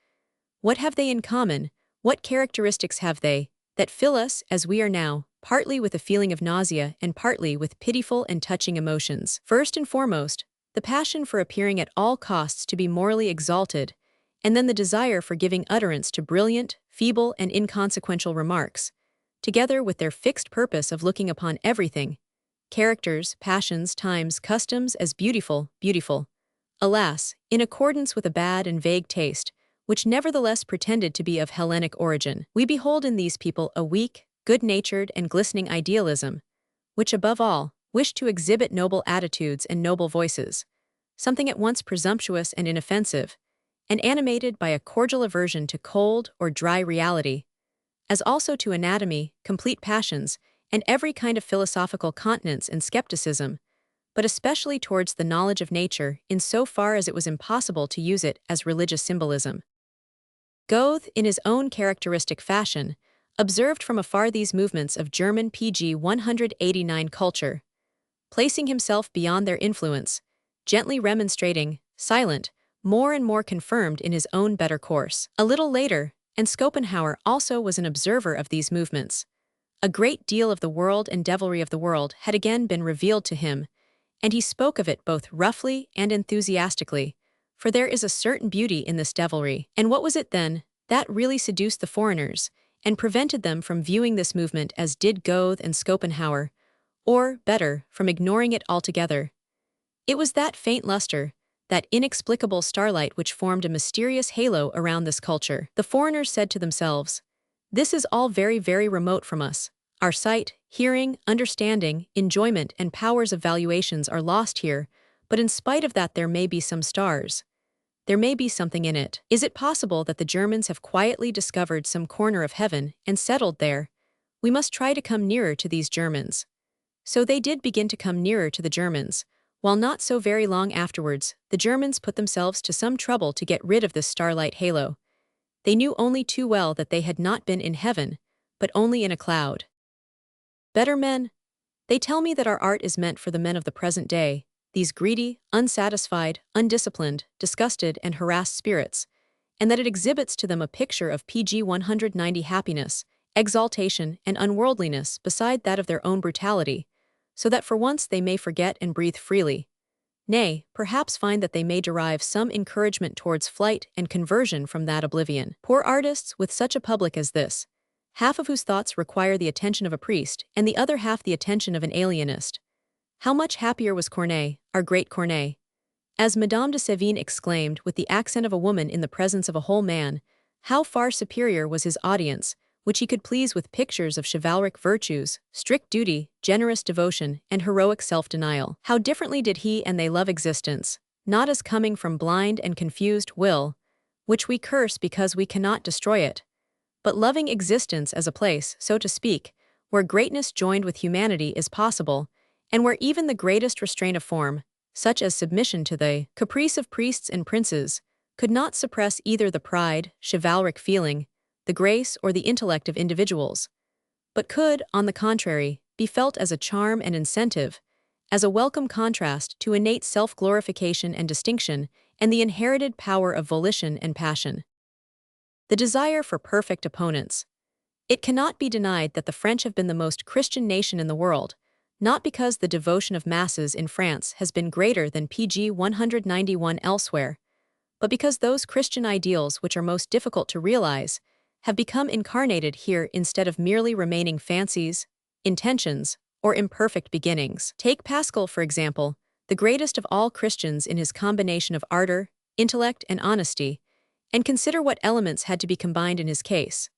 What have they in common? What characteristics have they that fill us, as we are now, partly with a feeling of nausea and partly with pitiful and touching emotions? First and foremost, the passion for appearing at all costs to be morally exalted, and then the desire for giving utterance to brilliant, feeble, and inconsequential remarks, together with their fixed purpose of looking upon everything, characters, passions, times, customs, as beautiful, beautiful. Alas, in accordance with a bad and vague taste, which nevertheless pretended to be of Hellenic origin. We behold in these people a weak, good-natured, and glistening idealism, which above all, wished to exhibit noble attitudes and noble voices, something at once presumptuous and inoffensive, and animated by a cordial aversion to cold or dry reality, as also to anatomy, complete passions, and every kind of philosophical continence and skepticism, but especially towards the knowledge of nature in so far as it was impossible to use it as religious symbolism. Goethe, in his own characteristic fashion, observed from afar these movements of German PG 189 culture, placing himself beyond their influence, gently remonstrating, silent, more and more confirmed in his own better course. A little later, and Schopenhauer also was an observer of these movements. A great deal of the world and devilry of the world had again been revealed to him, and he spoke of it both roughly and enthusiastically, for there is a certain beauty in this devilry. And what was it then that really seduced the foreigners and prevented them from viewing this movement as did Goethe and Schopenhauer, or, better, from ignoring it altogether? It was that faint luster, that inexplicable starlight which formed a mysterious halo around this culture. The foreigners said to themselves, "This is all very, very remote from us. Our sight, hearing, understanding, enjoyment, and powers of valuations are lost here, but in spite of that there may be some stars. There may be something in it. Is it possible that the Germans have quietly discovered some corner of heaven and settled there? We must try to come nearer to these Germans." So they did begin to come nearer to the Germans, while not so very long afterwards, the Germans put themselves to some trouble to get rid of this starlight halo. They knew only too well that they had not been in heaven, but only in a cloud. Better men? They tell me that our art is meant for the men of the present day, these greedy, unsatisfied, undisciplined, disgusted, and harassed spirits, and that it exhibits to them a picture of PG 190 happiness, exaltation, and unworldliness beside that of their own brutality, so that for once they may forget and breathe freely. Nay, perhaps find that they may derive some encouragement towards flight and conversion from that oblivion. Poor artists with such a public as this, half of whose thoughts require the attention of a priest and the other half the attention of an alienist. How much happier was Corneille, our great Corneille? As Madame de Sévigné exclaimed with the accent of a woman in the presence of a whole man, how far superior was his audience, which he could please with pictures of chivalric virtues, strict duty, generous devotion, and heroic self-denial. How differently did he and they love existence, not as coming from blind and confused will, which we curse because we cannot destroy it, but loving existence as a place, so to speak, where greatness joined with humanity is possible, and where even the greatest restraint of form, such as submission to the caprice of priests and princes, could not suppress either the pride, chivalric feeling, the grace, or the intellect of individuals, but could, on the contrary, be felt as a charm and incentive, as a welcome contrast to innate self-glorification and distinction and the inherited power of volition and passion. The desire for perfect opponents. It cannot be denied that the French have been the most Christian nation in the world, not because the devotion of masses in France has been greater than PG 191 elsewhere, but because those Christian ideals which are most difficult to realize have become incarnated here instead of merely remaining fancies, intentions, or imperfect beginnings. Take Pascal, for example, the greatest of all Christians in his combination of ardor, intellect, and honesty, and consider what elements had to be combined in his case.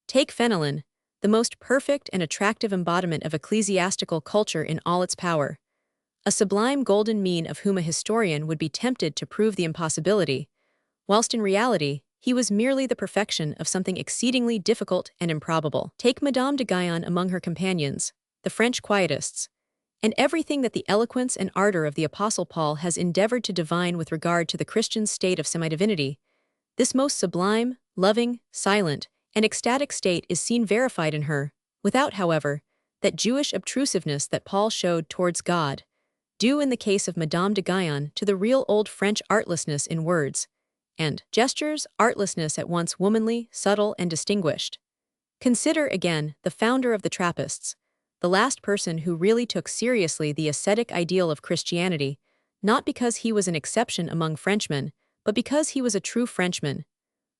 Take Fenelon, the most perfect and attractive embodiment of ecclesiastical culture in all its power, a sublime golden mean of whom a historian would be tempted to prove the impossibility, whilst in reality, he was merely the perfection of something exceedingly difficult and improbable. Take Madame de Guyon among her companions, the French Quietists, and everything that the eloquence and ardor of the Apostle Paul has endeavored to divine with regard to the Christian state of semi-divinity, this most sublime, loving, silent, and ecstatic state is seen verified in her, without, however, that Jewish obtrusiveness that Paul showed towards God, due in the case of Madame de Guyon to the real old French artlessness in words and gestures, artlessness at once womanly, subtle, and distinguished. Consider, again, the founder of the Trappists, the last person who really took seriously the ascetic ideal of Christianity, not because he was an exception among Frenchmen, but because he was a true Frenchman.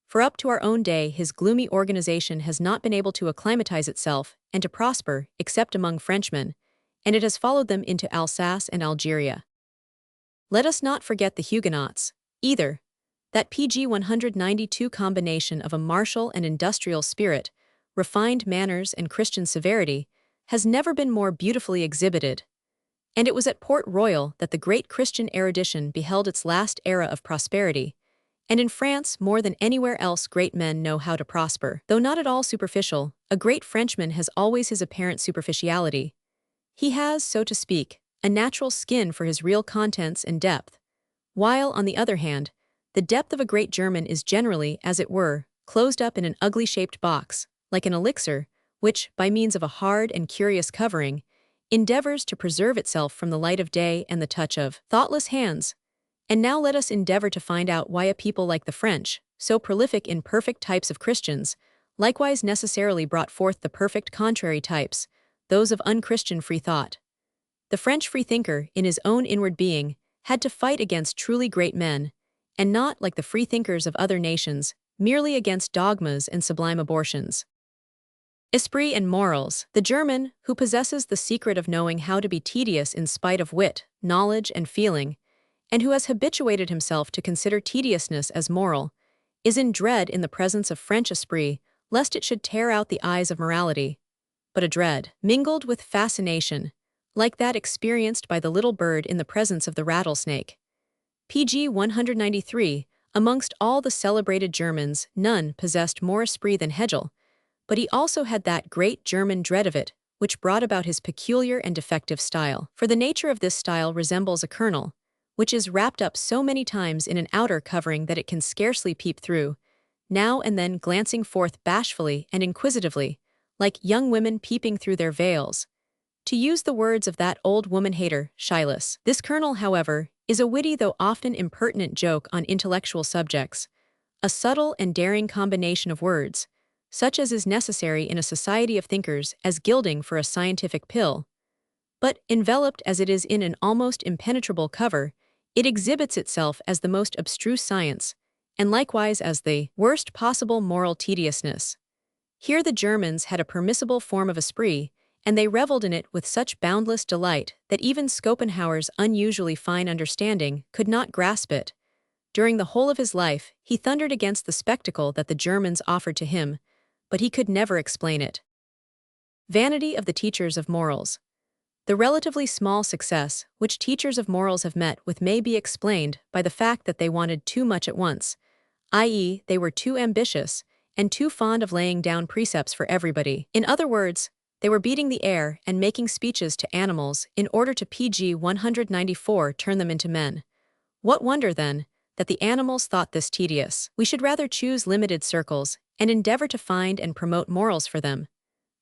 For up to our own day, his gloomy organization has not been able to acclimatize itself and to prosper except among Frenchmen, and it has followed them into Alsace and Algeria. Let us not forget the Huguenots, either. That PG 192 combination of a martial and industrial spirit, refined manners and Christian severity, has never been more beautifully exhibited. And it was at Port Royal that the great Christian erudition beheld its last era of prosperity, and in France more than anywhere else great men know how to prosper. Though not at all superficial, a great Frenchman has always his apparent superficiality. He has, so to speak, a natural skin for his real contents and depth, while, on the other hand, the depth of a great German is generally, as it were, closed up in an ugly-shaped box, like an elixir, which, by means of a hard and curious covering, endeavors to preserve itself from the light of day and the touch of thoughtless hands. And now let us endeavor to find out why a people like the French, so prolific in perfect types of Christians, likewise necessarily brought forth the perfect contrary types, those of unchristian free thought. The French freethinker, in his own inward being, had to fight against truly great men, and not, like the freethinkers of other nations, merely against dogmas and sublime abortions. Esprit and morals. The German, who possesses the secret of knowing how to be tedious in spite of wit, knowledge, and feeling, and who has habituated himself to consider tediousness as moral, is in dread in the presence of French esprit, lest it should tear out the eyes of morality. But a dread, mingled with fascination, like that experienced by the little bird in the presence of the rattlesnake. PG 193, amongst all the celebrated Germans, none possessed more esprit than Hegel, but he also had that great German dread of it, which brought about his peculiar and defective style. For the nature of this style resembles a kernel, which is wrapped up so many times in an outer covering that it can scarcely peep through, now and then glancing forth bashfully and inquisitively, like young women peeping through their veils. To use the words of that old woman-hater, Schilus, this kernel, however, is a witty though often impertinent joke on intellectual subjects, a subtle and daring combination of words, such as is necessary in a society of thinkers as gilding for a scientific pill. But, enveloped as it is in an almost impenetrable cover, it exhibits itself as the most abstruse science, and likewise as the worst possible moral tediousness. Here the Germans had a permissible form of esprit, and they reveled in it with such boundless delight that even Schopenhauer's unusually fine understanding could not grasp it. During the whole of his life, he thundered against the spectacle that the Germans offered to him, but he could never explain it. Vanity of the teachers of morals. The relatively small success which teachers of morals have met with may be explained by the fact that they wanted too much at once, i.e., they were too ambitious and too fond of laying down precepts for everybody. In other words, they were beating the air and making speeches to animals in order to PG 194 turn them into men. What wonder, then, that the animals thought this tedious? We should rather choose limited circles and endeavor to find and promote morals for them.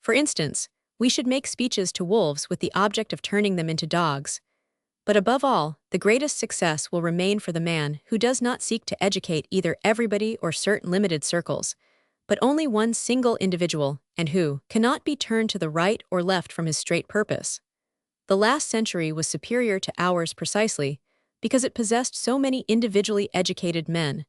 For instance, we should make speeches to wolves with the object of turning them into dogs. But above all, the greatest success will remain for the man who does not seek to educate either everybody or certain limited circles, but only one single individual, and who cannot be turned to the right or left from his straight purpose. The last century was superior to ours precisely because it possessed so many individually educated men,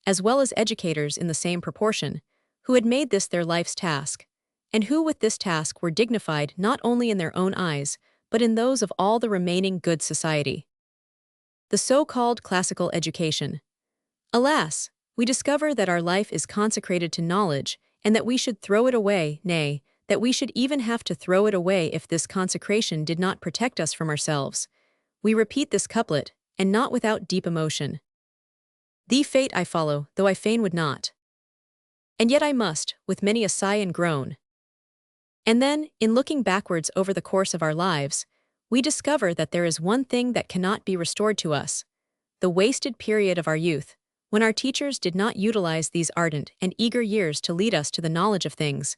as well as educators in the same proportion, who had made this their life's task, and who with this task were dignified not only in their own eyes, but in those of all the remaining good society. The so-called classical education. Alas, we discover that our life is consecrated to knowledge, and that we should throw it away, nay, that we should even have to throw it away if this consecration did not protect us from ourselves. We repeat this couplet, and not without deep emotion. Thee fate I follow, though I fain would not. And yet I must, with many a sigh and groan. And then, in looking backwards over the course of our lives, we discover that there is one thing that cannot be restored to us: the wasted period of our youth, when our teachers did not utilize these ardent and eager years to lead us to the knowledge of things,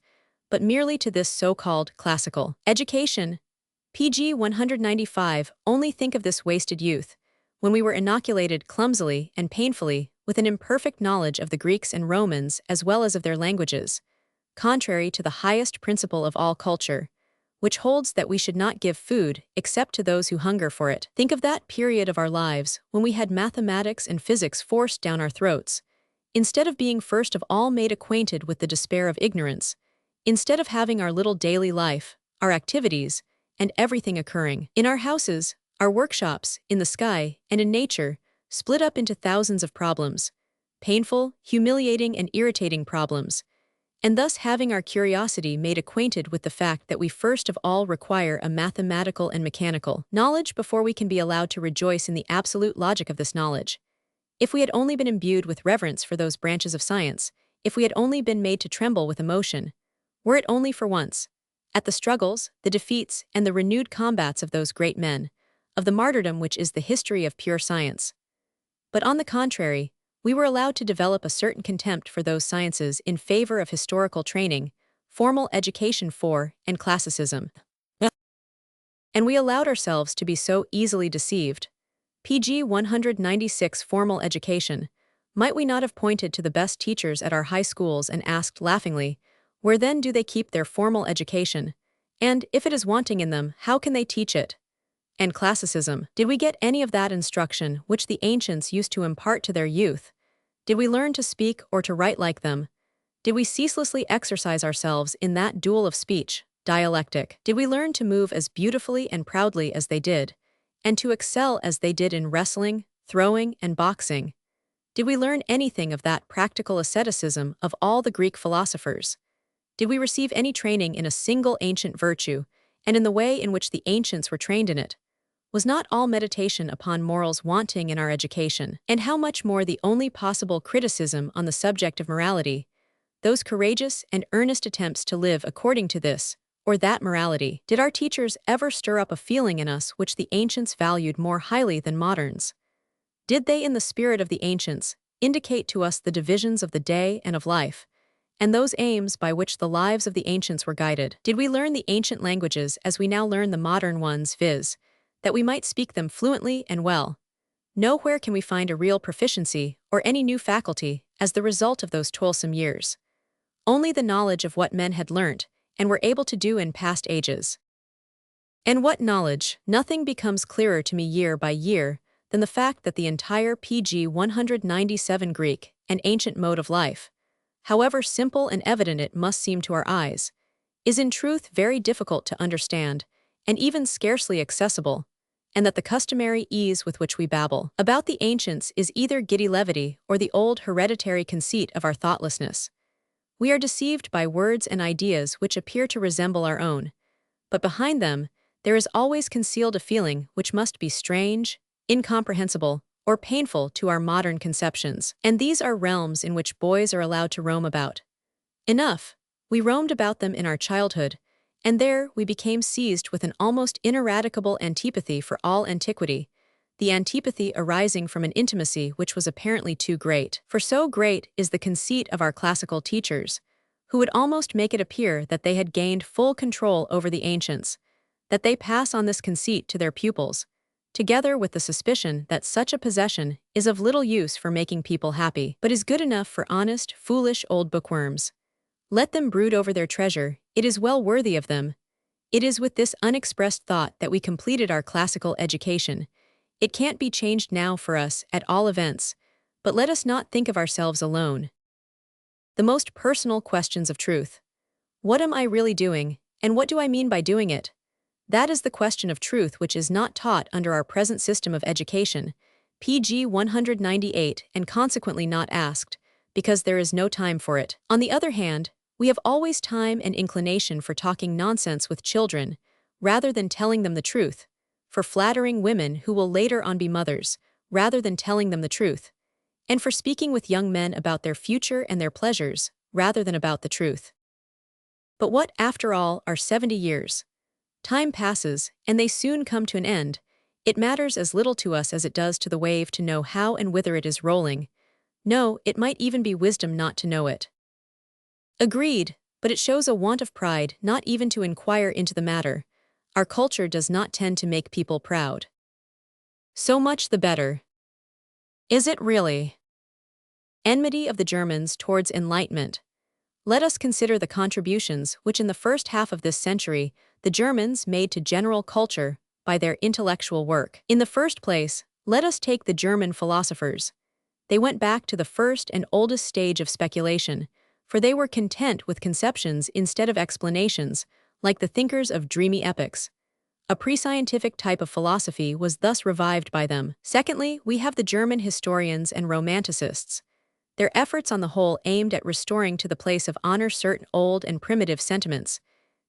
but merely to this so-called classical education. PG 195. Only think of this wasted youth, when we were inoculated clumsily and painfully with an imperfect knowledge of the Greeks and Romans as well as of their languages, contrary to the highest principle of all culture, which holds that we should not give food except to those who hunger for it. Think of that period of our lives when we had mathematics and physics forced down our throats, instead of being first of all made acquainted with the despair of ignorance, instead of having our little daily life, our activities, and everything occurring in our houses, our workshops, in the sky, and in nature, split up into thousands of problems, painful, humiliating, and irritating problems, and thus having our curiosity made acquainted with the fact that we first of all require a mathematical and mechanical knowledge before we can be allowed to rejoice in the absolute logic of this knowledge. If we had only been imbued with reverence for those branches of science, if we had only been made to tremble with emotion, were it only for once, at the struggles, the defeats, and the renewed combats of those great men, of the martyrdom which is the history of pure science. But on the contrary, we were allowed to develop a certain contempt for those sciences in favor of historical training, formal education for, and classicism. And we allowed ourselves to be so easily deceived. PG 196. Formal education. Might we not have pointed to the best teachers at our high schools and asked laughingly, where then do they keep their formal education? And, if it is wanting in them, how can they teach it? And classicism. Did we get any of that instruction which the ancients used to impart to their youth? Did we learn to speak or to write like them? Did we ceaselessly exercise ourselves in that duel of speech, dialectic? Did we learn to move as beautifully and proudly as they did, and to excel as they did in wrestling, throwing, and boxing? Did we learn anything of that practical asceticism of all the Greek philosophers? Did we receive any training in a single ancient virtue, and in the way in which the ancients were trained in it? Was not all meditation upon morals wanting in our education? And how much more the only possible criticism on the subject of morality, those courageous and earnest attempts to live according to this or that morality? Did our teachers ever stir up a feeling in us which the ancients valued more highly than moderns? Did they, in the spirit of the ancients, indicate to us the divisions of the day and of life, and those aims by which the lives of the ancients were guided? Did we learn the ancient languages as we now learn the modern ones, viz., that we might speak them fluently and well? Nowhere can we find a real proficiency or any new faculty as the result of those toilsome years. Only the knowledge of what men had learnt and were able to do in past ages. And what knowledge? Nothing becomes clearer to me year by year than the fact that the entire PG 197 Greek and ancient mode of life, however simple and evident it must seem to our eyes, is in truth very difficult to understand and even scarcely accessible, and that the customary ease with which we babble about the ancients is either giddy levity or the old hereditary conceit of our thoughtlessness. We are deceived by words and ideas which appear to resemble our own, but behind them there is always concealed a feeling which must be strange, incomprehensible, or painful to our modern conceptions. And these are realms in which boys are allowed to roam about. Enough, we roamed about them in our childhood, and there we became seized with an almost ineradicable antipathy for all antiquity, the antipathy arising from an intimacy which was apparently too great. For so great is the conceit of our classical teachers, who would almost make it appear that they had gained full control over the ancients, that they pass on this conceit to their pupils, together with the suspicion that such a possession is of little use for making people happy, but is good enough for honest, foolish old bookworms. Let them brood over their treasure, it is well worthy of them. It is with this unexpressed thought that we completed our classical education. It can't be changed now for us, at all events, but let us not think of ourselves alone. The most personal questions of truth. What am I really doing, and what do I mean by doing it? That is the question of truth which is not taught under our present system of education. pg 198, and consequently not asked, because there is no time for it. On the other hand, we have always time and inclination for talking nonsense with children, rather than telling them the truth, for flattering women who will later on be mothers, rather than telling them the truth, and for speaking with young men about their future and their pleasures, rather than about the truth. But what, after all, are 70 years? Time passes, and they soon come to an end. It matters as little to us as it does to the wave to know how and whither it is rolling. No, it might even be wisdom not to know it. Agreed, but it shows a want of pride not even to inquire into the matter. Our culture does not tend to make people proud. So much the better. Is it really? Enmity of the Germans towards enlightenment. Let us consider the contributions which in the first half of this century the Germans made to general culture by their intellectual work. In the first place, let us take the German philosophers. They went back to the first and oldest stage of speculation, for they were content with conceptions instead of explanations, like the thinkers of dreamy epochs. A pre-scientific type of philosophy was thus revived by them. Secondly, we have the German historians and romanticists. Their efforts on the whole aimed at restoring to the place of honor certain old and primitive sentiments.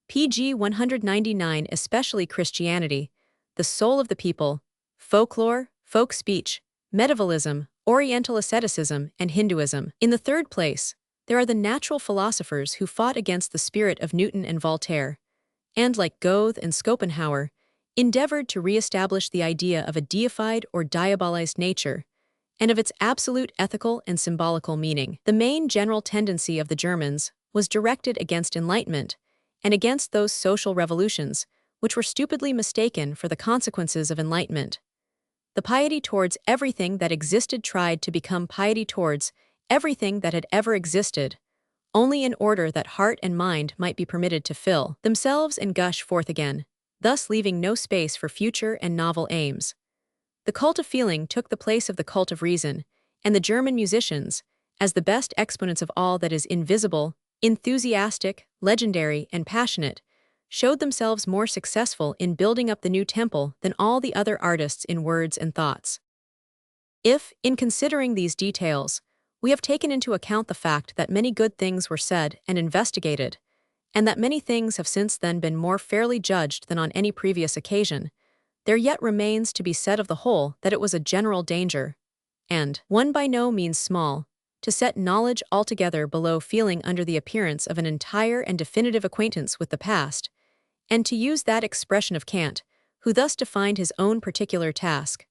pg 199, especially Christianity, the soul of the people, folklore, folk speech, medievalism, Oriental asceticism, and Hinduism. In the third place, there are the natural philosophers who fought against the spirit of Newton and Voltaire, and, like Goethe and Schopenhauer, endeavored to re-establish the idea of a deified or diabolized nature, and of its absolute ethical and symbolical meaning. The main general tendency of the Germans was directed against enlightenment and against those social revolutions which were stupidly mistaken for the consequences of enlightenment. The piety towards everything that existed tried to become piety towards everything that had ever existed, only in order that heart and mind might be permitted to fill themselves and gush forth again, thus leaving no space for future and novel aims. The cult of feeling took the place of the cult of reason, and the German musicians, as the best exponents of all that is invisible, enthusiastic, legendary, and passionate, showed themselves more successful in building up the new temple than all the other artists in words and thoughts. If, in considering these details, we have taken into account the fact that many good things were said and investigated, and that many things have since then been more fairly judged than on any previous occasion, there yet remains to be said of the whole that it was a general danger, and one by no means small, to set knowledge altogether below feeling under the appearance of an entire and definitive acquaintance with the past, and to use that expression of Kant, who thus defined his own particular task,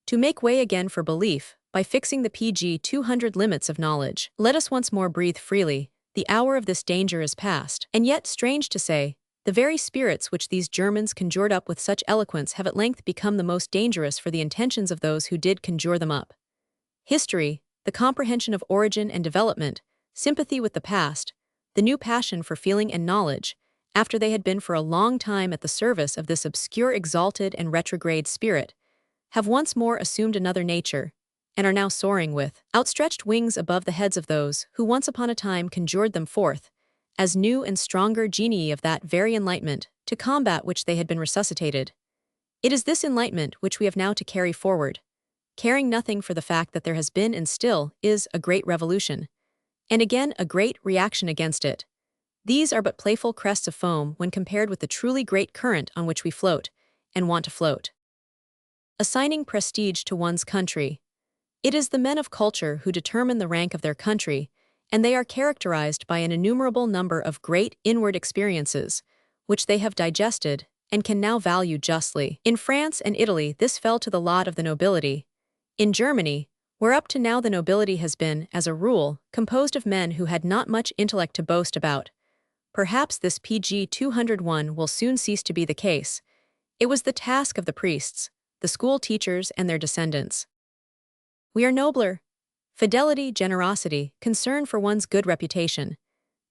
to make way again for belief by fixing the pg 200 limits of knowledge. Let us once more breathe freely. The hour of this danger is past. And yet, strange to say, the very spirits which these Germans conjured up with such eloquence have at length become the most dangerous for the intentions of those who did conjure them up. History, the comprehension of origin and development, sympathy with the past, the new passion for feeling and knowledge, after they had been for a long time at the service of this obscure exalted and retrograde spirit, have once more assumed another nature, and are now soaring with outstretched wings above the heads of those who once upon a time conjured them forth, as new and stronger genii of that very enlightenment, to combat which they had been resuscitated. It is this enlightenment which we have now to carry forward, caring nothing for the fact that there has been and still is a great revolution, and again a great reaction against it. These are but playful crests of foam when compared with the truly great current on which we float, and want to float. Assigning prestige to one's country. It is the men of culture who determine the rank of their country, and they are characterized by an innumerable number of great inward experiences, which they have digested and can now value justly. In France and Italy, this fell to the lot of the nobility. In Germany, where up to now the nobility has been, as a rule, composed of men who had not much intellect to boast about, perhaps this pg 201 will soon cease to be the case. It was the task of the priests, the school teachers, and their descendants. We are nobler. Fidelity, generosity, concern for one's good reputation.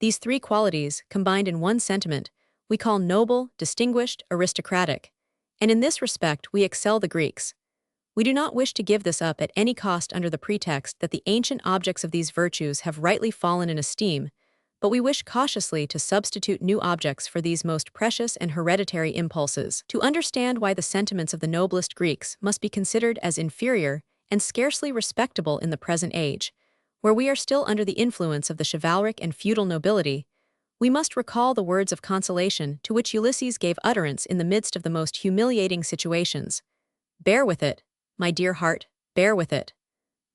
These three qualities, combined in one sentiment, we call noble, distinguished, aristocratic, and in this respect we excel the Greeks. We do not wish to give this up at any cost under the pretext that the ancient objects of these virtues have rightly fallen in esteem, but we wish cautiously to substitute new objects for these most precious and hereditary impulses. To understand why the sentiments of the noblest Greeks must be considered as inferior and scarcely respectable in the present age, where we are still under the influence of the chivalric and feudal nobility, we must recall the words of consolation to which Ulysses gave utterance in the midst of the most humiliating situations. Bear with it, my dear heart, bear with it.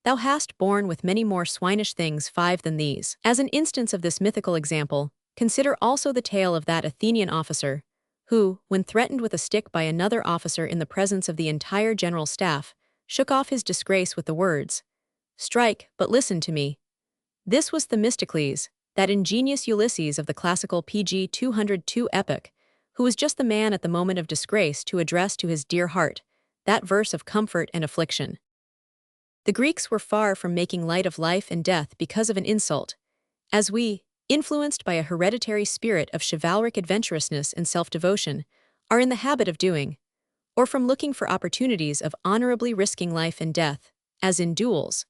Thou hast borne with many more swinish things five than these. As an instance of this mythical example, consider also the tale of that Athenian officer, who, when threatened with a stick by another officer in the presence of the entire general staff, shook off his disgrace with the words, "Strike, but listen to me." This was Themistocles, that ingenious Ulysses of the classical PG 202 epic, who was just the man at the moment of disgrace to address to his dear heart that verse of comfort and affliction. The Greeks were far from making light of life and death because of an insult, as we, influenced by a hereditary spirit of chivalric adventurousness and self-devotion, are in the habit of doing, or from looking for opportunities of honorably risking life and death, as in duels,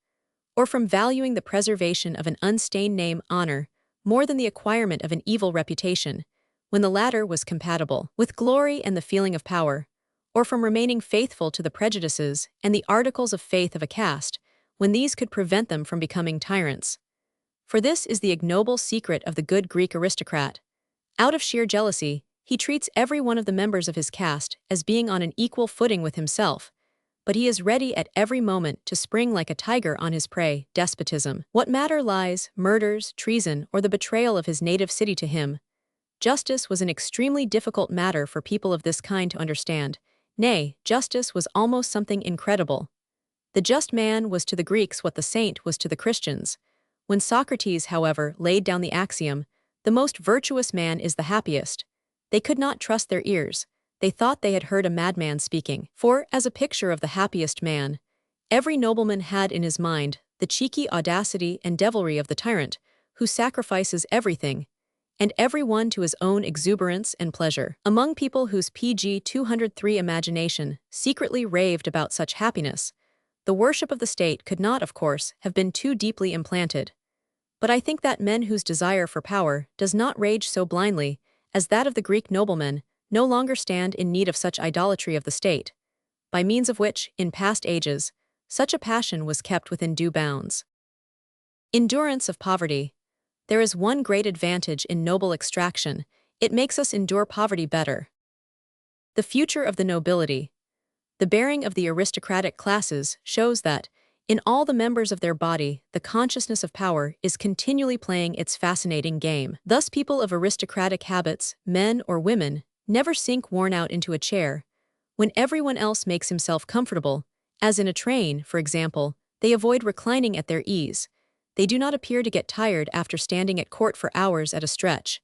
or from valuing the preservation of an unstained name honor more than the acquirement of an evil reputation, when the latter was compatible with glory and the feeling of power, or from remaining faithful to the prejudices and the articles of faith of a caste, when these could prevent them from becoming tyrants. For this is the ignoble secret of the good Greek aristocrat. Out of sheer jealousy, he treats every one of the members of his caste as being on an equal footing with himself, but he is ready at every moment to spring like a tiger on his prey, despotism. What matter lies, murders, treason, or the betrayal of his native city to him? Justice was an extremely difficult matter for people of this kind to understand. Nay, justice was almost something incredible. The just man was to the Greeks what the saint was to the Christians. When Socrates, however, laid down the axiom, "The most virtuous man is the happiest," they could not trust their ears. They thought they had heard a madman speaking. For, as a picture of the happiest man, every nobleman had in his mind the cheeky audacity and devilry of the tyrant, who sacrifices everything, and every one to his own exuberance and pleasure. Among people whose PG 203 imagination secretly raved about such happiness, the worship of the state could not, of course, have been too deeply implanted. But I think that men whose desire for power does not rage so blindly as that of the Greek noblemen no longer stand in need of such idolatry of the state, by means of which, in past ages, such a passion was kept within due bounds. Endurance of poverty. There is one great advantage in noble extraction: it makes us endure poverty better. The future of the nobility. The bearing of the aristocratic classes shows that, in all the members of their body, the consciousness of power is continually playing its fascinating game. Thus people of aristocratic habits, men or women, never sink worn out into a chair. When everyone else makes himself comfortable, as in a train, for example, they avoid reclining at their ease. They do not appear to get tired after standing at court for hours at a stretch.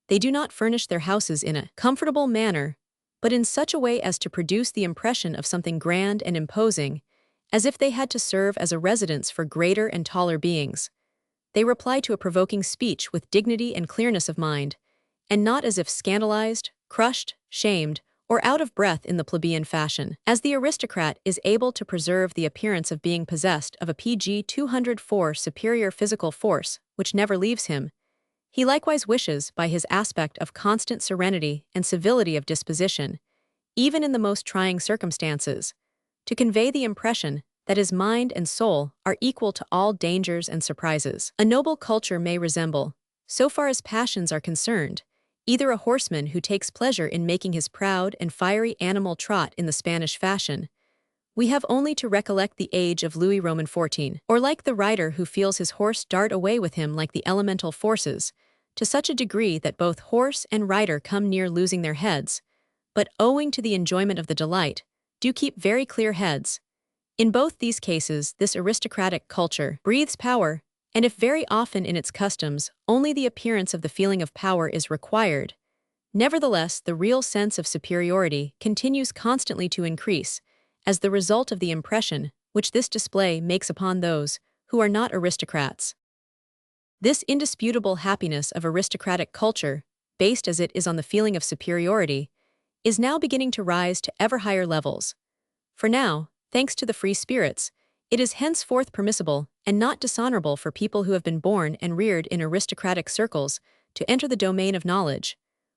They do not furnish their houses in a comfortable manner, but in such a way as to produce the impression of something grand and imposing, as if they had to serve as a residence for greater and taller beings. They reply to a provoking speech with dignity and clearness of mind, and not as if scandalized, crushed, shamed, or out of breath in the plebeian fashion. As the aristocrat is able to preserve the appearance of being possessed of a PG 204 superior physical force, which never leaves him, he likewise wishes, by his aspect of constant serenity and civility of disposition, even in the most trying circumstances, to convey the impression that his mind and soul are equal to all dangers and surprises. A noble culture may resemble, so far as passions are concerned, either a horseman who takes pleasure in making his proud and fiery animal trot in the Spanish fashion. We have only to recollect the age of Louis Roman XIV, or like the rider who feels his horse dart away with him like the elemental forces, to such a degree that both horse and rider come near losing their heads, but owing to the enjoyment of the delight, do keep very clear heads. In both these cases, this aristocratic culture breathes power, and if very often in its customs only the appearance of the feeling of power is required, nevertheless the real sense of superiority continues constantly to increase, as the result of the impression which this display makes upon those who are not aristocrats. This indisputable happiness of aristocratic culture, based as it is on the feeling of superiority, is now beginning to rise to ever higher levels. For now, thanks to the free spirits, it is henceforth permissible and not dishonorable for people who have been born and reared in aristocratic circles to enter the domain of knowledge,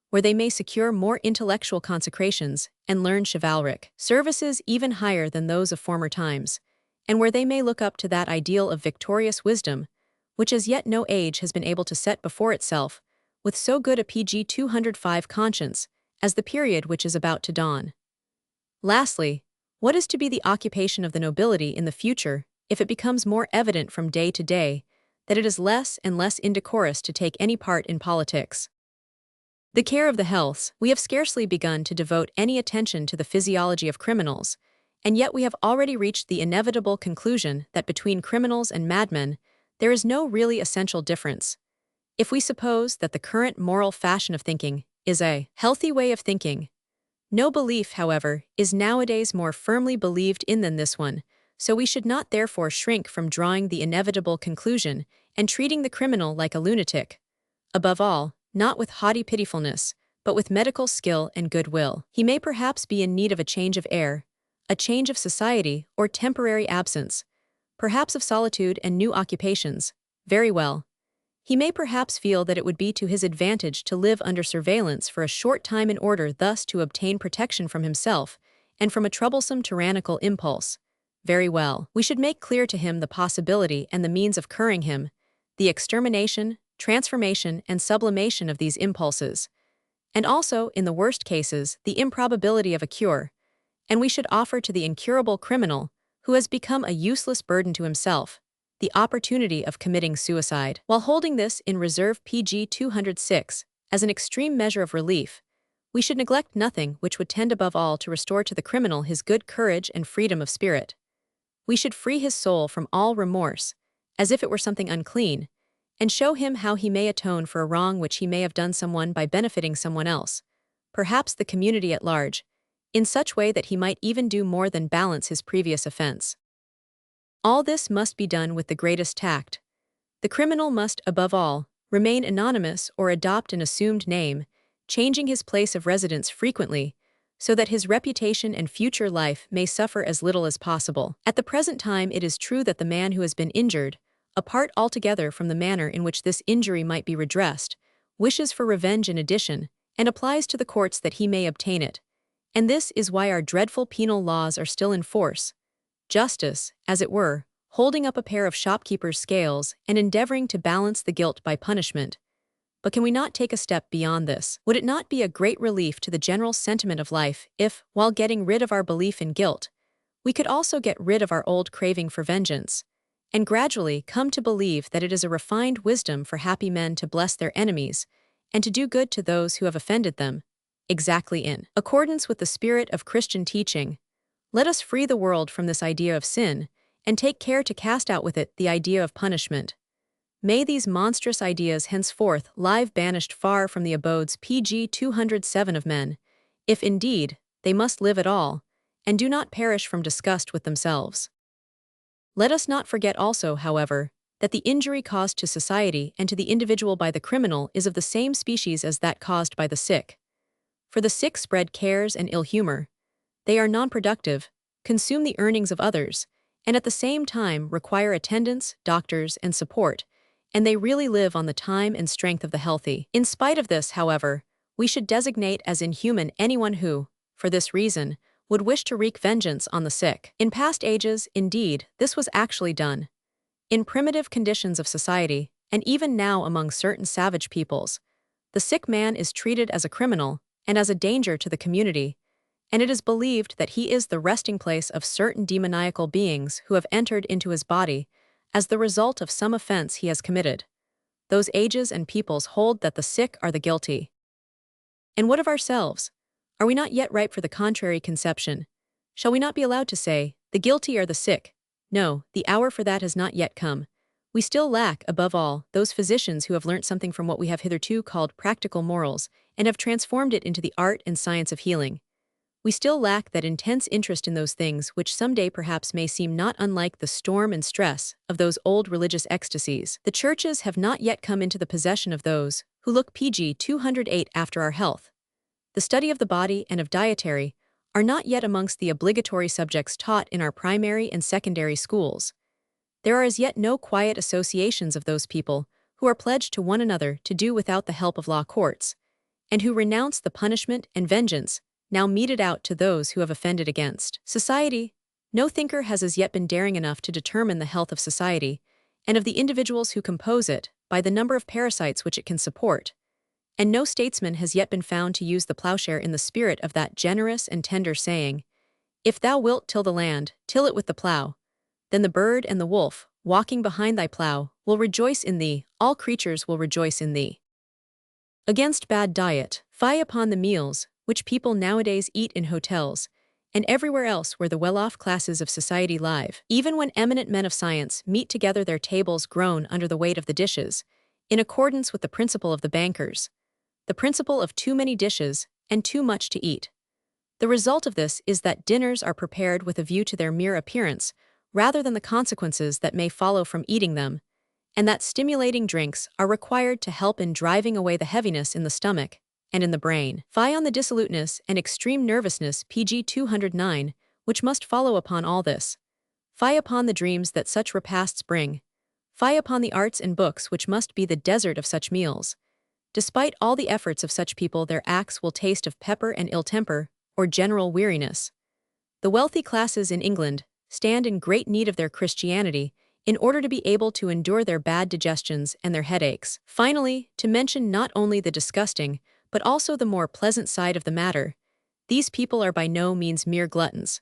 where they may secure more intellectual consecrations and learn chivalric services even higher than those of former times. and where they may look up to that ideal of victorious wisdom, which as yet no age has been able to set before itself, with so good a PG 205 conscience, as the period which is about to dawn. Lastly, what is to be the occupation of the nobility in the future if it becomes more evident from day to day that it is less and less indecorous to take any part in politics? The care of the healths, we have scarcely begun to devote any attention to the physiology of criminals, and yet we have already reached the inevitable conclusion that between criminals and madmen, there is no really essential difference. If we suppose that the current moral fashion of thinking is a healthy way of thinking, no belief, however, is nowadays more firmly believed in than this one, so we should not therefore shrink from drawing the inevitable conclusion and treating the criminal like a lunatic. Above all, not with haughty pitifulness, but with medical skill and goodwill. He may perhaps be in need of a change of air, a change of society, or temporary absence, perhaps of solitude and new occupations. Very well. He may perhaps feel that it would be to his advantage to live under surveillance for a short time in order thus to obtain protection from himself and from a troublesome tyrannical impulse. Very well. We should make clear to him the possibility and the means of curing him, the extermination, transformation, and sublimation of these impulses, and also, in the worst cases, the improbability of a cure, and we should offer to the incurable criminal, who has become a useless burden to himself, the opportunity of committing suicide. While holding this in reserve PG 206 as an extreme measure of relief, we should neglect nothing which would tend above all to restore to the criminal his good courage and freedom of spirit. We should free his soul from all remorse, as if it were something unclean, and show him how he may atone for a wrong which he may have done someone by benefiting someone else, perhaps the community at large, in such way that he might even do more than balance his previous offense. All this must be done with the greatest tact. The criminal must, above all, remain anonymous or adopt an assumed name, changing his place of residence frequently, so that his reputation and future life may suffer as little as possible. At the present time, it is true that the man who has been injured, apart altogether from the manner in which this injury might be redressed, wishes for revenge in addition, and applies to the courts that he may obtain it. And this is why our dreadful penal laws are still in force. Justice, as it were, holding up a pair of shopkeeper's scales and endeavoring to balance the guilt by punishment. But can we not take a step beyond this? Would it not be a great relief to the general sentiment of life if, while getting rid of our belief in guilt, we could also get rid of our old craving for vengeance, and gradually come to believe that it is a refined wisdom for happy men to bless their enemies and to do good to those who have offended them, exactly in accordance with the spirit of Christian teaching? Let us free the world from this idea of sin, and take care to cast out with it the idea of punishment. May these monstrous ideas henceforth live banished far from the abodes PG 207 of men, if indeed they must live at all, and do not perish from disgust with themselves. Let us not forget also, however, that the injury caused to society and to the individual by the criminal is of the same species as that caused by the sick. For the sick spread cares and ill humor. They are non-productive, consume the earnings of others, and at the same time require attendants, doctors, and support, and they really live on the time and strength of the healthy. In spite of this, however, we should designate as inhuman anyone who, for this reason, would wish to wreak vengeance on the sick. In past ages, indeed, this was actually done. In primitive conditions of society, and even now among certain savage peoples, the sick man is treated as a criminal and as a danger to the community, and it is believed that he is the resting place of certain demoniacal beings who have entered into his body as the result of some offense he has committed. Those ages and peoples hold that the sick are the guilty. And what of ourselves? Are we not yet ripe for the contrary conception? Shall we not be allowed to say, the guilty are the sick? No, the hour for that has not yet come. We still lack, above all, those physicians who have learnt something from what we have hitherto called practical morals and have transformed it into the art and science of healing. We still lack that intense interest in those things which someday perhaps may seem not unlike the storm and stress of those old religious ecstasies. The churches have not yet come into the possession of those who look PG 208 after our health. The study of the body and of dietary are not yet amongst the obligatory subjects taught in our primary and secondary schools. There are as yet no quiet associations of those people who are pledged to one another to do without the help of law courts, and who renounce the punishment and vengeance now meted out to those who have offended against society. No thinker has as yet been daring enough to determine the health of society, and of the individuals who compose it, by the number of parasites which it can support. And no statesman has yet been found to use the plowshare in the spirit of that generous and tender saying, "If thou wilt till the land, till it with the plow. Then the bird and the wolf, walking behind thy plow, will rejoice in thee, all creatures will rejoice in thee." Against bad diet, fie upon the meals, which people nowadays eat in hotels, and everywhere else where the well-off classes of society live. Even when eminent men of science meet together, their tables groan under the weight of the dishes, in accordance with the principle of the bankers, the principle of too many dishes and too much to eat. The result of this is that dinners are prepared with a view to their mere appearance, rather than the consequences that may follow from eating them, and that stimulating drinks are required to help in driving away the heaviness in the stomach and in the brain. Fie on the dissoluteness and extreme nervousness pg 209, which must follow upon all this. Fie upon the dreams that such repasts bring. Fie upon the arts and books which must be the desert of such meals. Despite all the efforts of such people, their acts will taste of pepper and ill temper, or general weariness. The wealthy classes in England stand in great need of their Christianity in order to be able to endure their bad digestions and their headaches. Finally, to mention not only the disgusting, but also the more pleasant side of the matter, these people are by no means mere gluttons.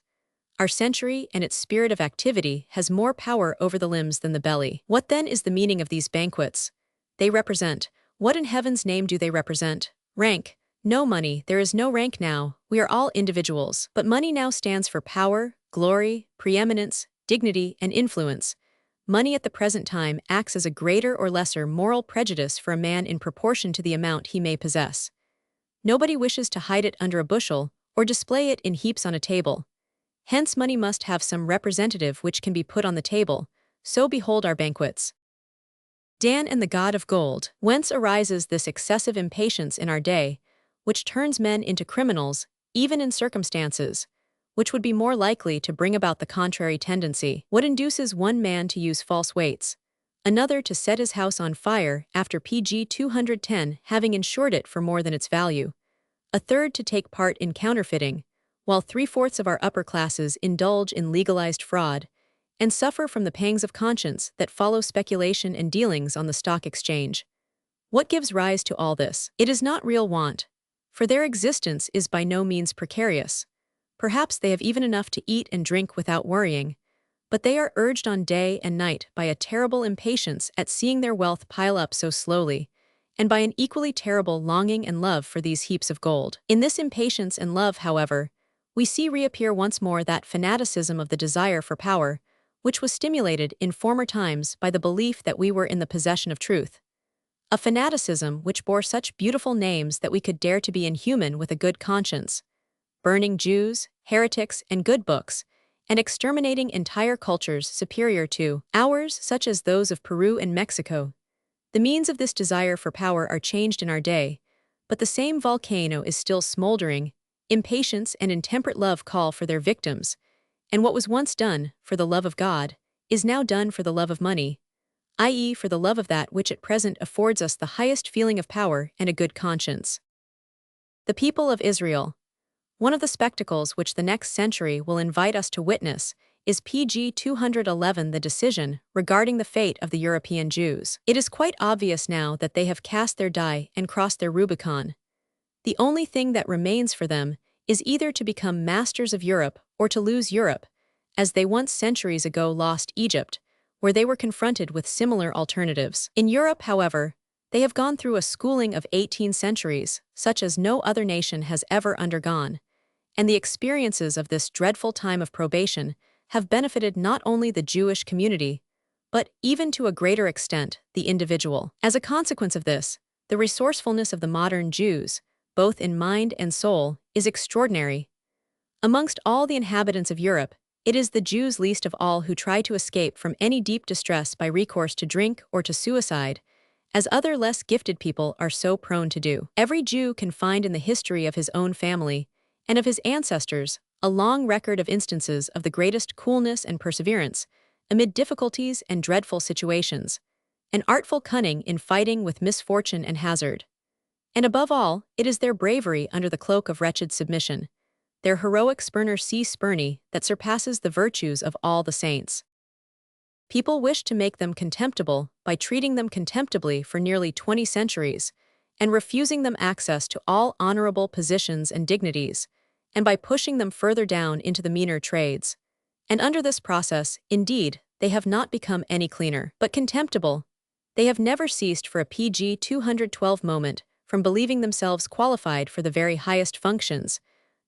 Our century and its spirit of activity has more power over the limbs than the belly. What then is the meaning of these banquets? They represent, what in heaven's name do they represent? Rank. No money, there is no rank now, we are all individuals. But money now stands for power, glory, preeminence, dignity, and influence. Money at the present time acts as a greater or lesser moral prejudice for a man in proportion to the amount he may possess. Nobody wishes to hide it under a bushel, or display it in heaps on a table. Hence money must have some representative which can be put on the table, so behold our banquets. Dan and the god of gold. Whence arises this excessive impatience in our day, which turns men into criminals, even in circumstances which would be more likely to bring about the contrary tendency? What induces one man to use false weights, another to set his house on fire after pg 210 having insured it for more than its value, a third to take part in counterfeiting, while 3/4 of our upper classes indulge in legalized fraud, and suffer from the pangs of conscience that follow speculation and dealings on the stock exchange? What gives rise to all this? It is not real want, for their existence is by no means precarious. Perhaps they have even enough to eat and drink without worrying, but they are urged on day and night by a terrible impatience at seeing their wealth pile up so slowly, and by an equally terrible longing and love for these heaps of gold. In this impatience and love, however, we see reappear once more that fanaticism of the desire for power, which was stimulated in former times by the belief that we were in the possession of truth. A fanaticism which bore such beautiful names that we could dare to be inhuman with a good conscience, burning Jews, heretics, and good books, and exterminating entire cultures superior to ours, such as those of Peru and Mexico. The means of this desire for power are changed in our day, but the same volcano is still smoldering. Impatience and intemperate love call for their victims, and what was once done for the love of God is now done for the love of money, i.e., for the love of that which at present affords us the highest feeling of power and a good conscience. The people of Israel. One of the spectacles which the next century will invite us to witness is pg 211, the decision regarding the fate of the European Jews. It is quite obvious now that they have cast their die and crossed their Rubicon. The only thing that remains for them is either to become masters of Europe or to lose Europe, as they once centuries ago lost Egypt, where they were confronted with similar alternatives. In Europe, however, they have gone through a schooling of 18 centuries, such as no other nation has ever undergone, and the experiences of this dreadful time of probation have benefited not only the Jewish community, but, even to a greater extent, the individual. As a consequence of this, the resourcefulness of the modern Jews, both in mind and soul, is extraordinary. Amongst all the inhabitants of Europe, it is the Jews least of all who try to escape from any deep distress by recourse to drink or to suicide, as other less gifted people are so prone to do. Every Jew can find in the history of his own family and of his ancestors a long record of instances of the greatest coolness and perseverance amid difficulties and dreadful situations, an artful cunning in fighting with misfortune and hazard. And above all, it is their bravery under the cloak of wretched submission, their heroic spurner see spurny that surpasses the virtues of all the saints. People wish to make them contemptible by treating them contemptibly for nearly 20 centuries, and refusing them access to all honorable positions and dignities, and by pushing them further down into the meaner trades. And under this process, indeed, they have not become any cleaner, but contemptible. They have never ceased for a PG 212 moment from believing themselves qualified for the very highest functions,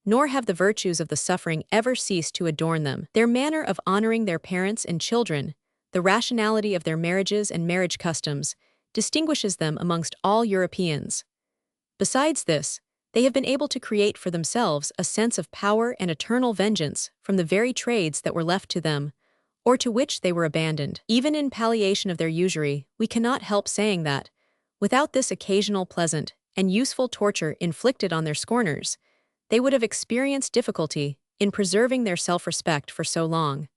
nor have the virtues of the suffering ever ceased to adorn them. Their manner of honoring their parents and children, the rationality of their marriages and marriage customs, distinguishes them amongst all Europeans. Besides this, they have been able to create for themselves a sense of power and eternal vengeance from the very trades that were left to them, or to which they were abandoned. Even in palliation of their usury, we cannot help saying that, without this occasional pleasant and useful torture inflicted on their scorners, they would have experienced difficulty in preserving their self-respect for so long.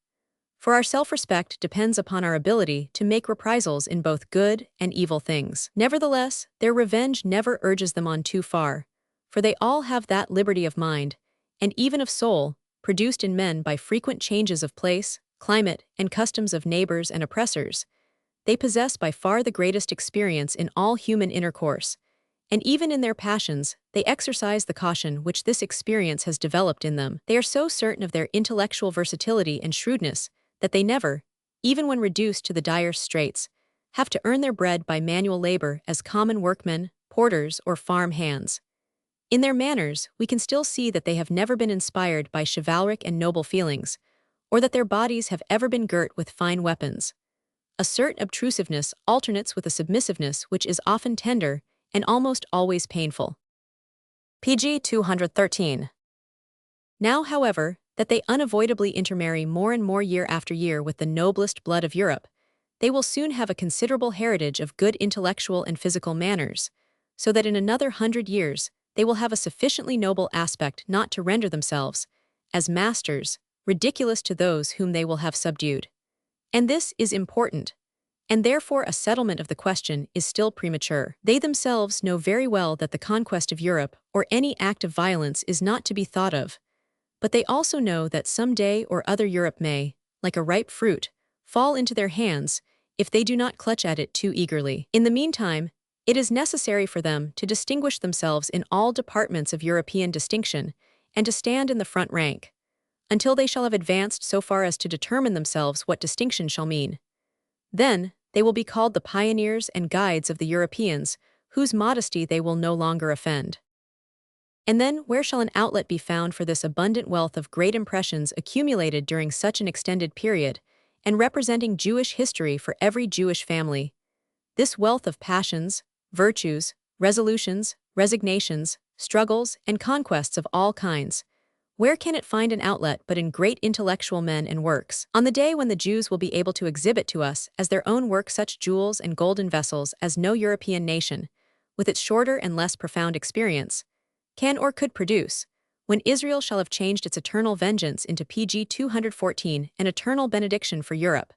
For our self-respect depends upon our ability to make reprisals in both good and evil things. Nevertheless, their revenge never urges them on too far, for they all have that liberty of mind, and even of soul, produced in men by frequent changes of place, climate, and customs of neighbors and oppressors. They possess by far the greatest experience in all human intercourse, and even in their passions, they exercise the caution which this experience has developed in them. They are so certain of their intellectual versatility and shrewdness that they never, even when reduced to the direst straits, have to earn their bread by manual labor as common workmen, porters, or farm hands. In their manners, we can still see that they have never been inspired by chivalric and noble feelings, or that their bodies have ever been girt with fine weapons. A certain obtrusiveness alternates with a submissiveness which is often tender and almost always painful. PG 213. Now, however, that they unavoidably intermarry more and more year after year with the noblest blood of Europe, they will soon have a considerable heritage of good intellectual and physical manners, so that in another 100 years they will have a sufficiently noble aspect not to render themselves, as masters, ridiculous to those whom they will have subdued. And this is important, and therefore a settlement of the question is still premature. They themselves know very well that the conquest of Europe or any act of violence is not to be thought of, but they also know that some day or other Europe may, like a ripe fruit, fall into their hands if they do not clutch at it too eagerly. In the meantime, it is necessary for them to distinguish themselves in all departments of European distinction and to stand in the front rank, until they shall have advanced so far as to determine themselves what distinction shall mean. Then, they will be called the pioneers and guides of the Europeans, whose modesty they will no longer offend. And then, where shall an outlet be found for this abundant wealth of great impressions accumulated during such an extended period, and representing Jewish history for every Jewish family? This wealth of passions, virtues, resolutions, resignations, struggles, and conquests of all kinds, where can it find an outlet but in great intellectual men and works? On the day when the Jews will be able to exhibit to us as their own work such jewels and golden vessels as no European nation, with its shorter and less profound experience, can or could produce, when Israel shall have changed its eternal vengeance into PG 214 an eternal benediction for Europe.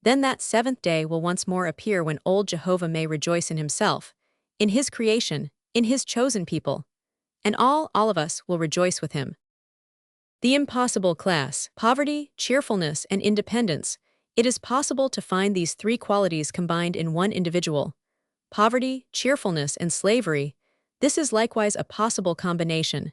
Then that seventh day will once more appear when old Jehovah may rejoice in himself, in his creation, in his chosen people, and all of us will rejoice with him. The impossible class, poverty, cheerfulness, and independence. It is possible to find these three qualities combined in one individual: poverty, cheerfulness, and slavery. This is likewise a possible combination,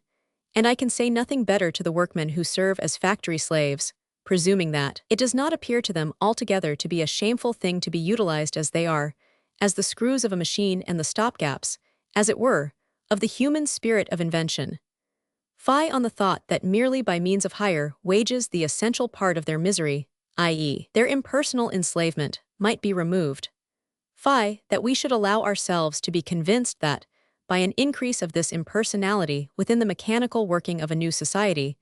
and I can say nothing better to the workmen who serve as factory slaves, presuming that it does not appear to them altogether to be a shameful thing to be utilized as they are, as the screws of a machine and the stopgaps, as it were, of the human spirit of invention. Fie on the thought that merely by means of hire wages the essential part of their misery, i.e., their impersonal enslavement, might be removed. Fie that we should allow ourselves to be convinced that, by an increase of this impersonality within the mechanical working of a new society,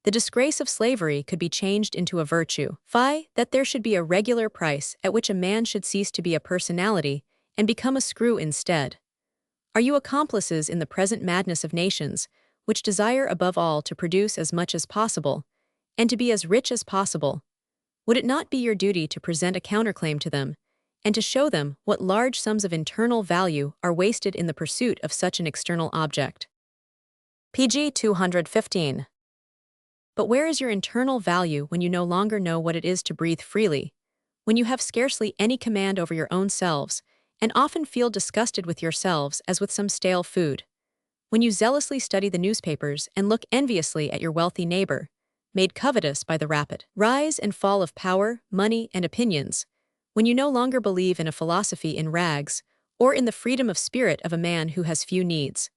the disgrace of slavery could be changed into a virtue. Fie that there should be a regular price at which a man should cease to be a personality and become a screw instead. Are you accomplices in the present madness of nations, which desire above all to produce as much as possible, and to be as rich as possible? Would it not be your duty to present a counterclaim to them, and to show them what large sums of internal value are wasted in the pursuit of such an external object? PG 215. But where is your internal value when you no longer know what it is to breathe freely, when you have scarcely any command over your own selves, and often feel disgusted with yourselves as with some stale food? When you zealously study the newspapers and look enviously at your wealthy neighbor, made covetous by the rapid rise and fall of power, money, and opinions, when you no longer believe in a philosophy in rags, or in the freedom of spirit of a man who has few needs,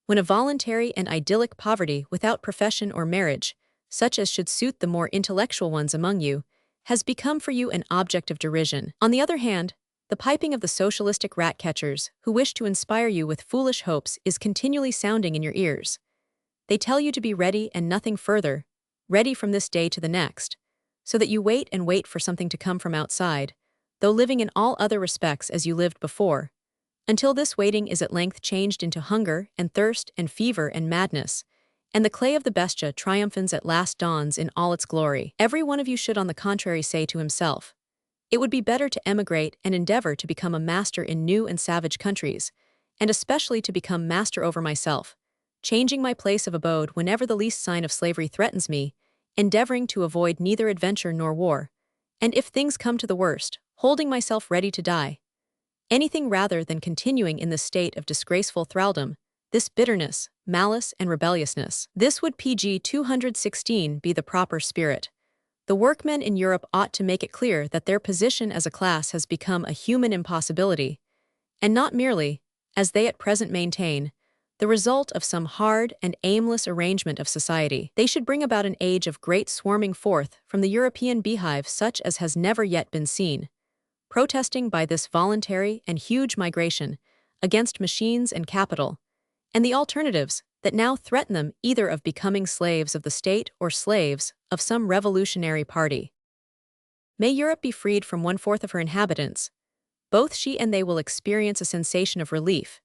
when a voluntary and idyllic poverty without profession or marriage, such as should suit the more intellectual ones among you, has become for you an object of derision. On the other hand, the piping of the socialistic rat-catchers who wish to inspire you with foolish hopes is continually sounding in your ears. They tell you to be ready and nothing further, ready from this day to the next, so that you wait and wait for something to come from outside, though living in all other respects as you lived before, until this waiting is at length changed into hunger and thirst and fever and madness, and the clay of the bestia triumphans at last dawns in all its glory. Every one of you should on the contrary say to himself, it would be better to emigrate and endeavor to become a master in new and savage countries, and especially to become master over myself, changing my place of abode whenever the least sign of slavery threatens me, endeavoring to avoid neither adventure nor war, and if things come to the worst, holding myself ready to die. Anything rather than continuing in this state of disgraceful thraldom, this bitterness, malice, and rebelliousness. This would pg 216 be the proper spirit. The workmen in Europe ought to make it clear that their position as a class has become a human impossibility, and not merely, as they at present maintain, the result of some hard and aimless arrangement of society. They should bring about an age of great swarming forth from the European beehive such as has never yet been seen, protesting by this voluntary and huge migration against machines and capital, and the alternatives that now threaten them either of becoming slaves of the state or slaves of some revolutionary party. May Europe be freed from 1/4 of her inhabitants. Both she and they will experience a sensation of relief.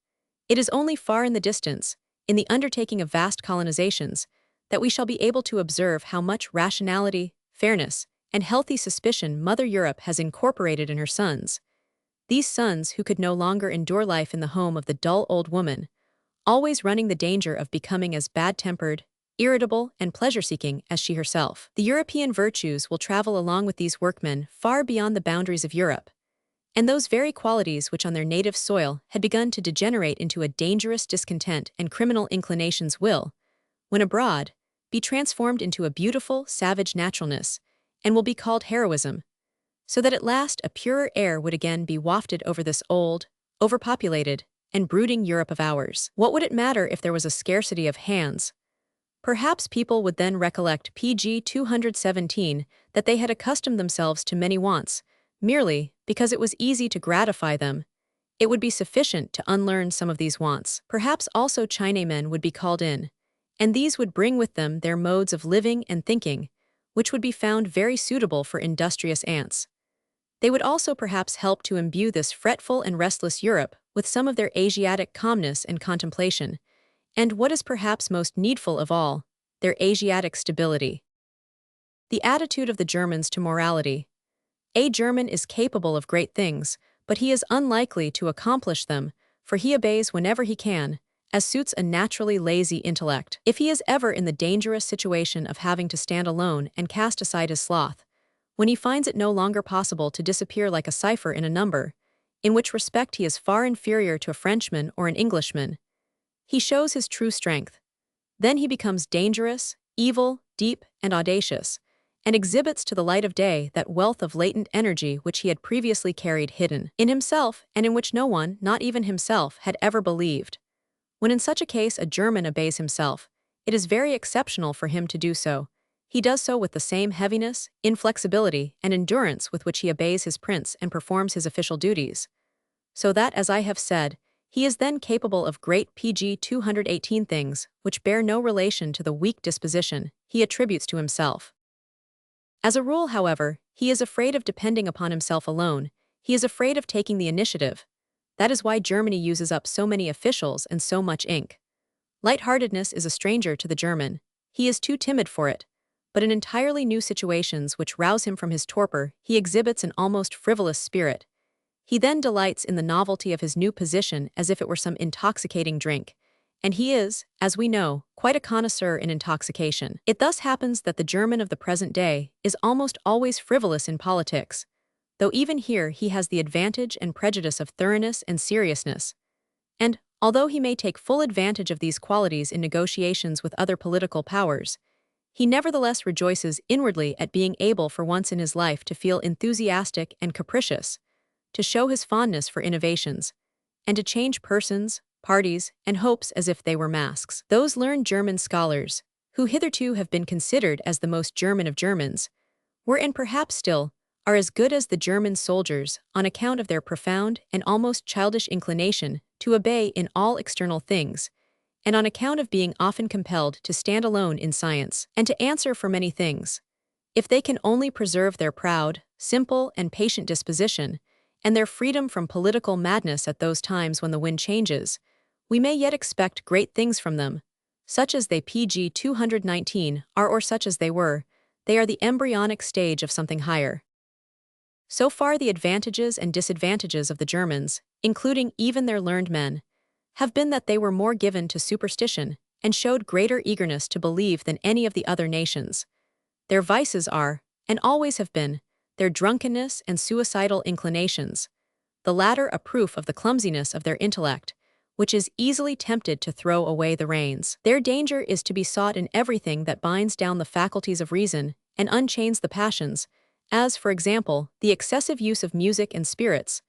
It is only far in the distance, in the undertaking of vast colonizations, that we shall be able to observe how much rationality, fairness, and healthy suspicion Mother Europe has incorporated in her sons. These sons who could no longer endure life in the home of the dull old woman, always running the danger of becoming as bad-tempered, irritable, and pleasure-seeking as she herself. The European virtues will travel along with these workmen far beyond the boundaries of Europe, and those very qualities which on their native soil had begun to degenerate into a dangerous discontent and criminal inclinations will, when abroad, be transformed into a beautiful, savage naturalness, and will be called heroism, so that at last a purer air would again be wafted over this old, overpopulated, and brooding Europe of ours. What would it matter if there was a scarcity of hands? Perhaps people would then recollect pg 217 that they had accustomed themselves to many wants, merely because it was easy to gratify them. It would be sufficient to unlearn some of these wants. Perhaps also Chinamen would be called in, and these would bring with them their modes of living and thinking, which would be found very suitable for industrious ants. They would also perhaps help to imbue this fretful and restless Europe with some of their Asiatic calmness and contemplation, and what is perhaps most needful of all, their Asiatic stability. The attitude of the Germans to morality. A German is capable of great things, but he is unlikely to accomplish them, for he obeys whenever he can, as suits a naturally lazy intellect. If he is ever in the dangerous situation of having to stand alone and cast aside his sloth, when he finds it no longer possible to disappear like a cipher in a number, in which respect he is far inferior to a Frenchman or an Englishman, he shows his true strength. Then he becomes dangerous, evil, deep, and audacious, and exhibits to the light of day that wealth of latent energy which he had previously carried hidden in himself and in which no one, not even himself, had ever believed. When in such a case a German obeys himself, it is very exceptional for him to do so. He does so with the same heaviness, inflexibility, and endurance with which he obeys his prince and performs his official duties. So that, as I have said, he is then capable of great pg 218 things which bear no relation to the weak disposition he attributes to himself. As a rule, however, he is afraid of depending upon himself alone. He is afraid of taking the initiative. That is why Germany uses up so many officials and so much ink. Lightheartedness is a stranger to the German. He is too timid for it. But in entirely new situations which rouse him from his torpor, he exhibits an almost frivolous spirit. He then delights in the novelty of his new position as if it were some intoxicating drink, and he is, as we know, quite a connoisseur in intoxication. It thus happens that the German of the present day is almost always frivolous in politics, though even here he has the advantage and prejudice of thoroughness and seriousness. And, although he may take full advantage of these qualities in negotiations with other political powers, he nevertheless rejoices inwardly at being able for once in his life to feel enthusiastic and capricious, to show his fondness for innovations, and to change persons, parties, and hopes as if they were masks. Those learned German scholars, who hitherto have been considered as the most German of Germans, were and perhaps still are as good as the German soldiers on account of their profound and almost childish inclination to obey in all external things, and on account of being often compelled to stand alone in science and to answer for many things. If they can only preserve their proud, simple, and patient disposition, and their freedom from political madness at those times when the wind changes, we may yet expect great things from them, such as they pg 219 are or such as they were. They are the embryonic stage of something higher. So far the advantages and disadvantages of the Germans, including even their learned men, have been that they were more given to superstition and showed greater eagerness to believe than any of the other nations. Their vices are, and always have been, their drunkenness and suicidal inclinations, the latter a proof of the clumsiness of their intellect, which is easily tempted to throw away the reins. Their danger is to be sought in everything that binds down the faculties of reason and unchains the passions, as, for example, the excessive use of music and spirits,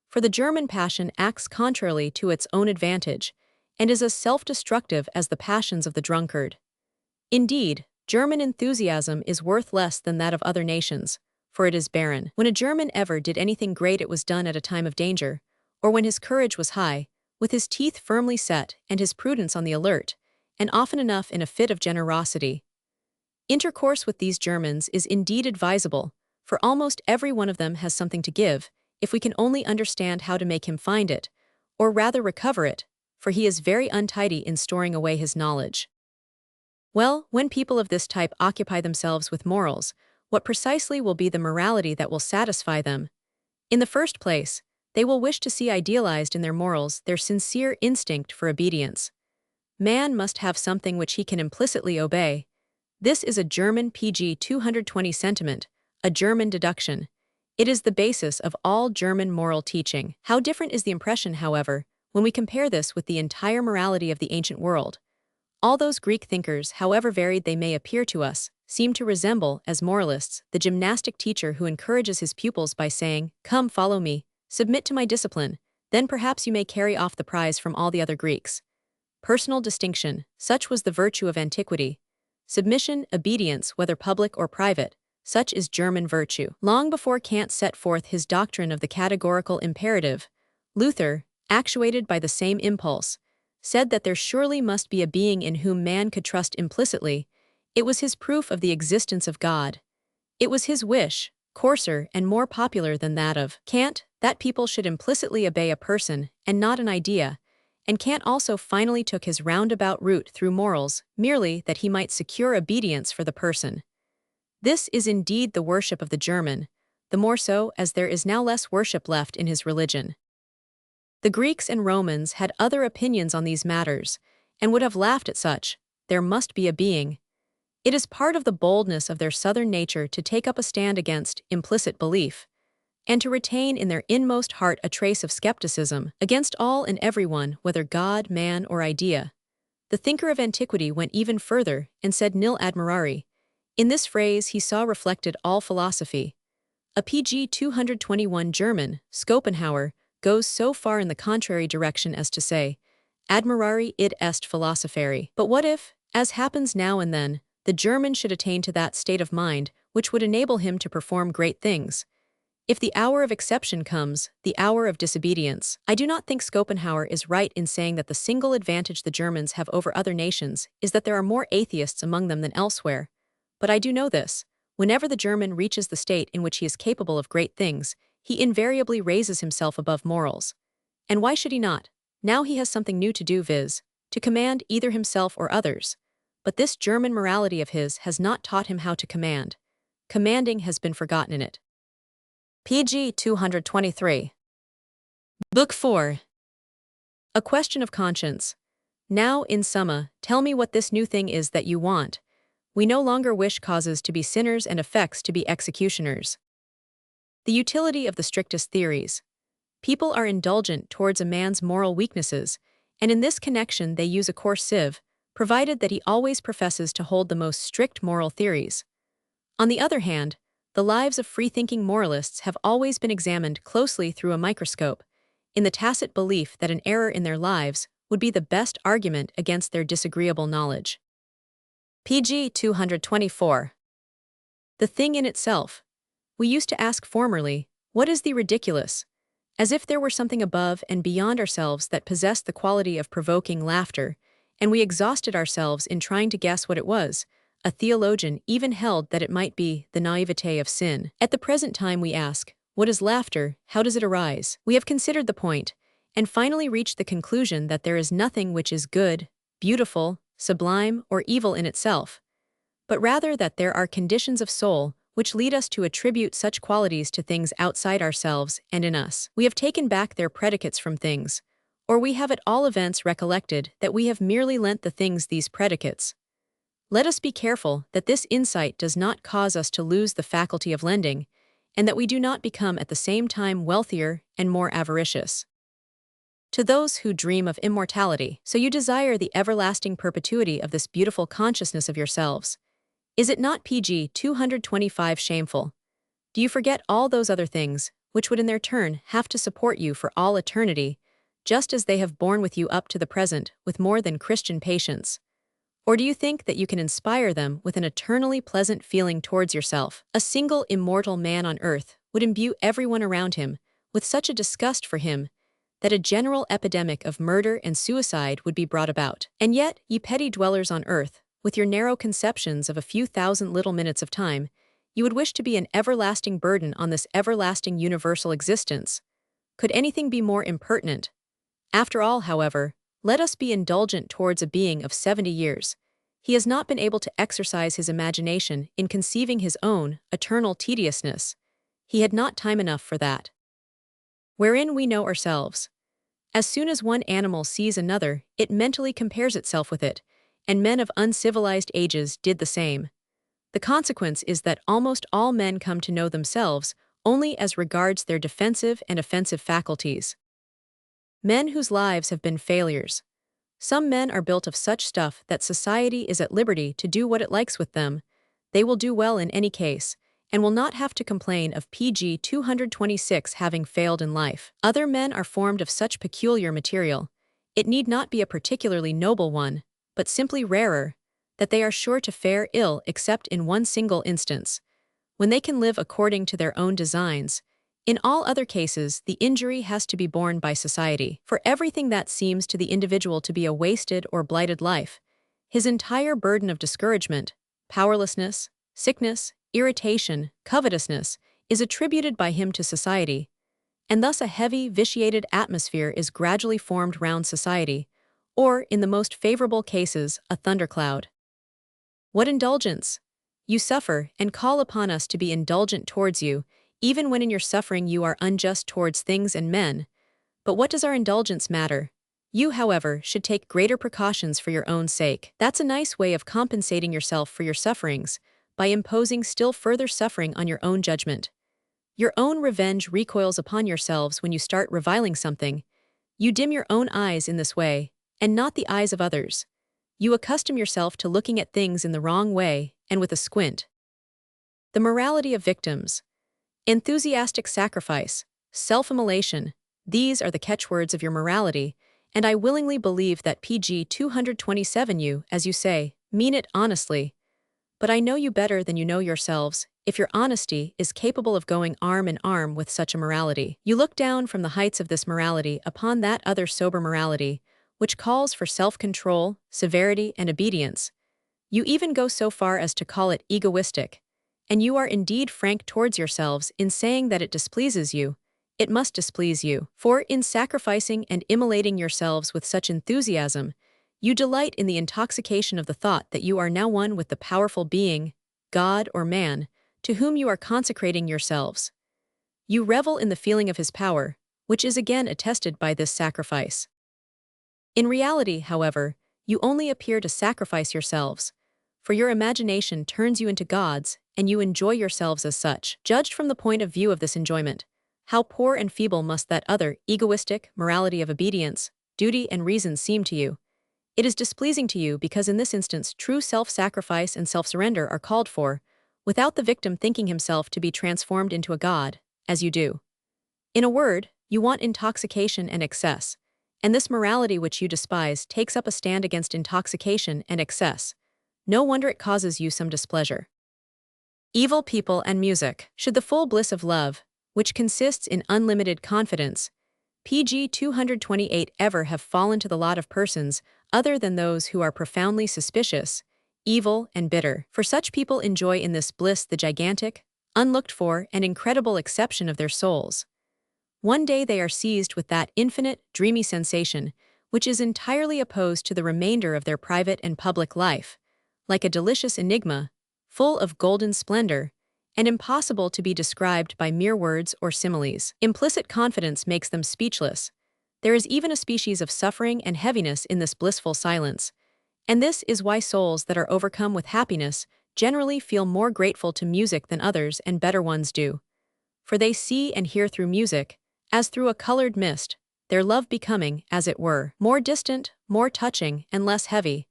for the German passion acts contrarily to its own advantage, and is as self-destructive as the passions of the drunkard. Indeed, German enthusiasm is worth less than that of other nations, for it is barren. When a German ever did anything great, it was done at a time of danger, or when his courage was high, with his teeth firmly set and his prudence on the alert, and often enough in a fit of generosity. Intercourse with these Germans is indeed advisable, for almost every one of them has something to give, if we can only understand how to make him find it, or rather recover it, for he is very untidy in storing away his knowledge. Well, when people of this type occupy themselves with morals, what precisely will be the morality that will satisfy them? In the first place, they will wish to see idealized in their morals their sincere instinct for obedience. Man must have something which he can implicitly obey. This is a German pg 220 sentiment, a German deduction. It is the basis of all German moral teaching. How different is the impression, however, when we compare this with the entire morality of the ancient world. All those Greek thinkers, however varied they may appear to us, seem to resemble, as moralists, the gymnastic teacher who encourages his pupils by saying, "Come, follow me, submit to my discipline, then perhaps you may carry off the prize from all the other Greeks." Personal distinction, such was the virtue of antiquity. Submission, obedience, whether public or private, such is German virtue. Long before Kant set forth his doctrine of the categorical imperative, Luther, actuated by the same impulse, said that there surely must be a being in whom man could trust implicitly. It was his proof of the existence of God. It was his wish, coarser and more popular than that of Kant, that people should implicitly obey a person and not an idea, and Kant also finally took his roundabout route through morals merely that he might secure obedience for the person. This is indeed the worship of the German, the more so as there is now less worship left in his religion. The Greeks and Romans had other opinions on these matters, and would have laughed at such. There must be a being. It is part of the boldness of their southern nature to take up a stand against implicit belief, and to retain in their inmost heart a trace of skepticism against all and everyone, whether God, man, or idea. The thinker of antiquity went even further and said nil admirari. In this phrase he saw reflected all philosophy. A pg 221 German, Schopenhauer, goes so far in the contrary direction as to say, admirari id est philosopheri. But what if, as happens now and then, the German should attain to that state of mind which would enable him to perform great things? If the hour of exception comes, the hour of disobedience, I do not think Schopenhauer is right in saying that the single advantage the Germans have over other nations is that there are more atheists among them than elsewhere. But I do know this: whenever the German reaches the state in which he is capable of great things, he invariably raises himself above morals. And why should he not? Now he has something new to do, viz., to command either himself or others. But this German morality of his has not taught him how to command. Commanding has been forgotten in it. pg 223. Book 4. A Question of Conscience. Now, in summa, tell me what this new thing is that you want. We no longer wish causes to be sinners and effects to be executioners. The utility of the strictest theories. People are indulgent towards a man's moral weaknesses, and in this connection they use a coarse sieve, provided that he always professes to hold the most strict moral theories. On the other hand, the lives of free-thinking moralists have always been examined closely through a microscope, in the tacit belief that an error in their lives would be the best argument against their disagreeable knowledge. Pg 224. The thing in itself. We used to ask formerly, what is the ridiculous? As if there were something above and beyond ourselves that possessed the quality of provoking laughter, and we exhausted ourselves in trying to guess what it was. A theologian even held that it might be the naivete of sin. At the present time we ask, what is laughter, how does it arise? We have considered the point, and finally reached the conclusion that there is nothing which is good, beautiful, sublime, or evil in itself, but rather that there are conditions of soul which lead us to attribute such qualities to things outside ourselves and in us. We have taken back their predicates from things, or we have at all events recollected that we have merely lent the things these predicates. Let us be careful that this insight does not cause us to lose the faculty of lending, and that we do not become at the same time wealthier and more avaricious. To those who dream of immortality, so you desire the everlasting perpetuity of this beautiful consciousness of yourselves. Is it not Pg 225 shameful? Do you forget all those other things, which would in their turn have to support you for all eternity, just as they have borne with you up to the present with more than Christian patience? Or do you think that you can inspire them with an eternally pleasant feeling towards yourself? A single immortal man on earth would imbue everyone around him with such a disgust for him that a general epidemic of murder and suicide would be brought about. And yet, ye petty dwellers on earth, with your narrow conceptions of a few thousand little minutes of time, you would wish to be an everlasting burden on this everlasting universal existence. Could anything be more impertinent? After all, however, let us be indulgent towards a being of 70 years. He has not been able to exercise his imagination in conceiving his own eternal tediousness. He had not time enough for that. Wherein we know ourselves. As soon as one animal sees another, it mentally compares itself with it, and men of uncivilized ages did the same. The consequence is that almost all men come to know themselves only as regards their defensive and offensive faculties. Men whose lives have been failures. Some men are built of such stuff that society is at liberty to do what it likes with them. They will do well in any case, and will not have to complain of Pg 226 having failed in life. Other men are formed of such peculiar material, it need not be a particularly noble one, but simply rarer, that they are sure to fare ill except in one single instance, when they can live according to their own designs. In all other cases, the injury has to be borne by society. For everything that seems to the individual to be a wasted or blighted life, his entire burden of discouragement, powerlessness, sickness, irritation, covetousness, is attributed by him to society, and thus a heavy, vitiated atmosphere is gradually formed round society, or, in the most favorable cases, a thundercloud. What indulgence! You suffer, and call upon us to be indulgent towards you, even when in your suffering you are unjust towards things and men. But what does our indulgence matter? You, however, should take greater precautions for your own sake. That's a nice way of compensating yourself for your sufferings, by imposing still further suffering on your own judgment. Your own revenge recoils upon yourselves when you start reviling something. You dim your own eyes in this way, and not the eyes of others. You accustom yourself to looking at things in the wrong way, and with a squint. The morality of victims. Enthusiastic sacrifice, self-immolation, these are the catchwords of your morality, and I willingly believe that Pg 227 you, as you say, mean it honestly. But I know you better than you know yourselves, if your honesty is capable of going arm in arm with such a morality. You look down from the heights of this morality upon that other sober morality, which calls for self-control, severity, and obedience. You even go so far as to call it egoistic. And you are indeed frank towards yourselves in saying that it displeases you. It must displease you. For in sacrificing and immolating yourselves with such enthusiasm, you delight in the intoxication of the thought that you are now one with the powerful being, God or man, to whom you are consecrating yourselves. You revel in the feeling of his power, which is again attested by this sacrifice. In reality, however, you only appear to sacrifice yourselves, for your imagination turns you into gods, and you enjoy yourselves as such. Judged from the point of view of this enjoyment, how poor and feeble must that other, egoistic, morality of obedience, duty, and reason seem to you? It is displeasing to you because in this instance true self-sacrifice and self-surrender are called for, without the victim thinking himself to be transformed into a god, as you do. In a word, you want intoxication and excess, and this morality which you despise takes up a stand against intoxication and excess. No wonder it causes you some displeasure. Evil people and music. Should the full bliss of love, which consists in unlimited confidence, pg 228 ever have fallen to the lot of persons other than those who are profoundly suspicious, evil, and bitter? For such people enjoy in this bliss the gigantic, unlooked for, and incredible exception of their souls. One day they are seized with that infinite, dreamy sensation, which is entirely opposed to the remainder of their private and public life, like a delicious enigma, full of golden splendor, and impossible to be described by mere words or similes. Implicit confidence makes them speechless. There is even a species of suffering and heaviness in this blissful silence, and this is why souls that are overcome with happiness generally feel more grateful to music than others and better ones do. For they see and hear through music, as through a colored mist, their love becoming, as it were, more distant, more touching, and less heavy.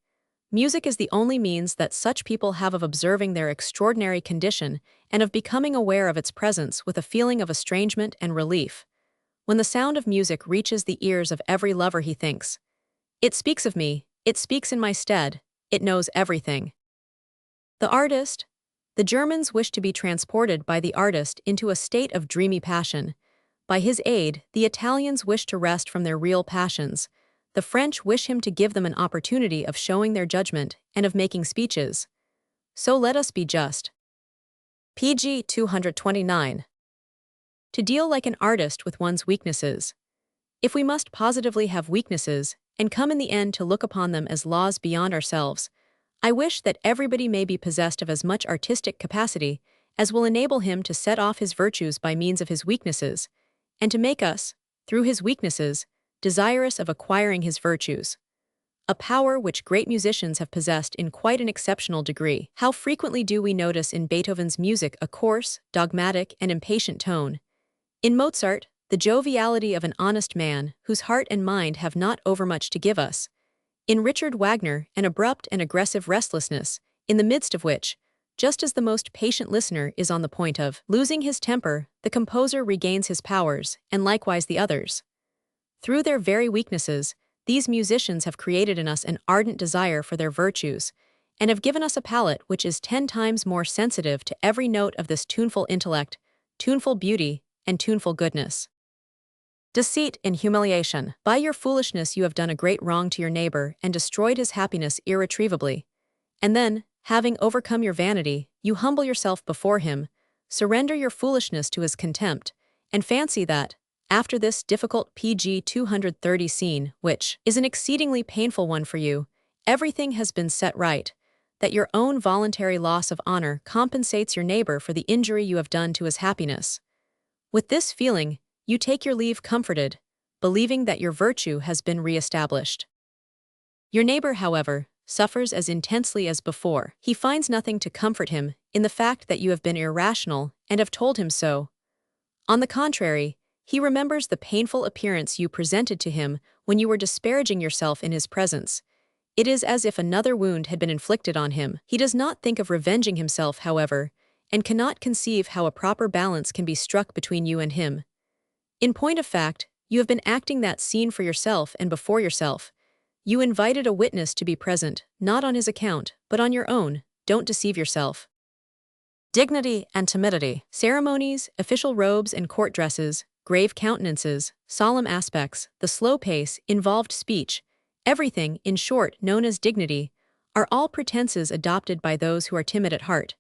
Music is the only means that such people have of observing their extraordinary condition and of becoming aware of its presence with a feeling of estrangement and relief. When the sound of music reaches the ears of every lover, he thinks, "It speaks of me, it speaks in my stead, it knows everything." The artist. The Germans wish to be transported by the artist into a state of dreamy passion. By his aid, the Italians wish to rest from their real passions. The French wish him to give them an opportunity of showing their judgment and of making speeches. So let us be just. pg 229. To deal like an artist with one's weaknesses. If we must positively have weaknesses, and come in the end to look upon them as laws beyond ourselves, I wish that everybody may be possessed of as much artistic capacity as will enable him to set off his virtues by means of his weaknesses, and to make us, through his weaknesses, desirous of acquiring his virtues. A power which great musicians have possessed in quite an exceptional degree. How frequently do we notice in Beethoven's music a coarse, dogmatic, and impatient tone? In Mozart, the joviality of an honest man whose heart and mind have not overmuch to give us. In Richard Wagner, an abrupt and aggressive restlessness, in the midst of which, just as the most patient listener is on the point of losing his temper, the composer regains his powers, and likewise the others. Through their very weaknesses, these musicians have created in us an ardent desire for their virtues, and have given us a palate which is 10 times more sensitive to every note of this tuneful intellect, tuneful beauty, and tuneful goodness. Deceit and humiliation. By your foolishness you have done a great wrong to your neighbor and destroyed his happiness irretrievably. And then, having overcome your vanity, you humble yourself before him, surrender your foolishness to his contempt, and fancy that, after this difficult pg 230 scene, which is an exceedingly painful one for you, everything has been set right, that your own voluntary loss of honor compensates your neighbor for the injury you have done to his happiness. With this feeling, you take your leave comforted, believing that your virtue has been re-established. Your neighbor, however, suffers as intensely as before. He finds nothing to comfort him in the fact that you have been irrational and have told him so. On the contrary, he remembers the painful appearance you presented to him when you were disparaging yourself in his presence. It is as if another wound had been inflicted on him. He does not think of revenging himself, however, and cannot conceive how a proper balance can be struck between you and him. In point of fact, you have been acting that scene for yourself and before yourself. You invited a witness to be present, not on his account, but on your own. Don't deceive yourself. Dignity and timidity. Ceremonies, official robes and court dresses, grave countenances, solemn aspects, the slow pace, involved speech, everything, in short, known as dignity, are all pretenses adopted by those who are timid at heart.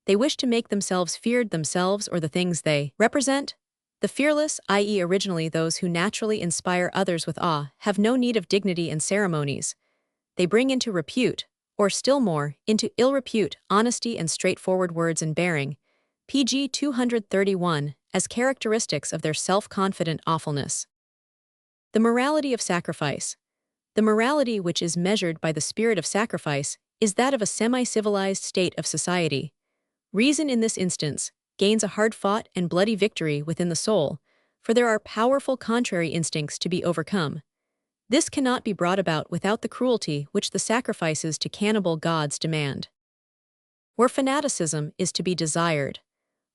They wish to make themselves feared themselves or the things they represent. The fearless, i.e. originally those who naturally inspire others with awe, have no need of dignity and ceremonies. They bring into repute, or still more, into ill repute, honesty and straightforward words and bearing, pg 231, as characteristics of their self-confident awfulness. The morality of sacrifice. The morality which is measured by the spirit of sacrifice is that of a semi-civilized state of society. Reason in this instance gains a hard-fought and bloody victory within the soul, for there are powerful contrary instincts to be overcome. This cannot be brought about without the cruelty which the sacrifices to cannibal gods demand. Where fanaticism is to be desired,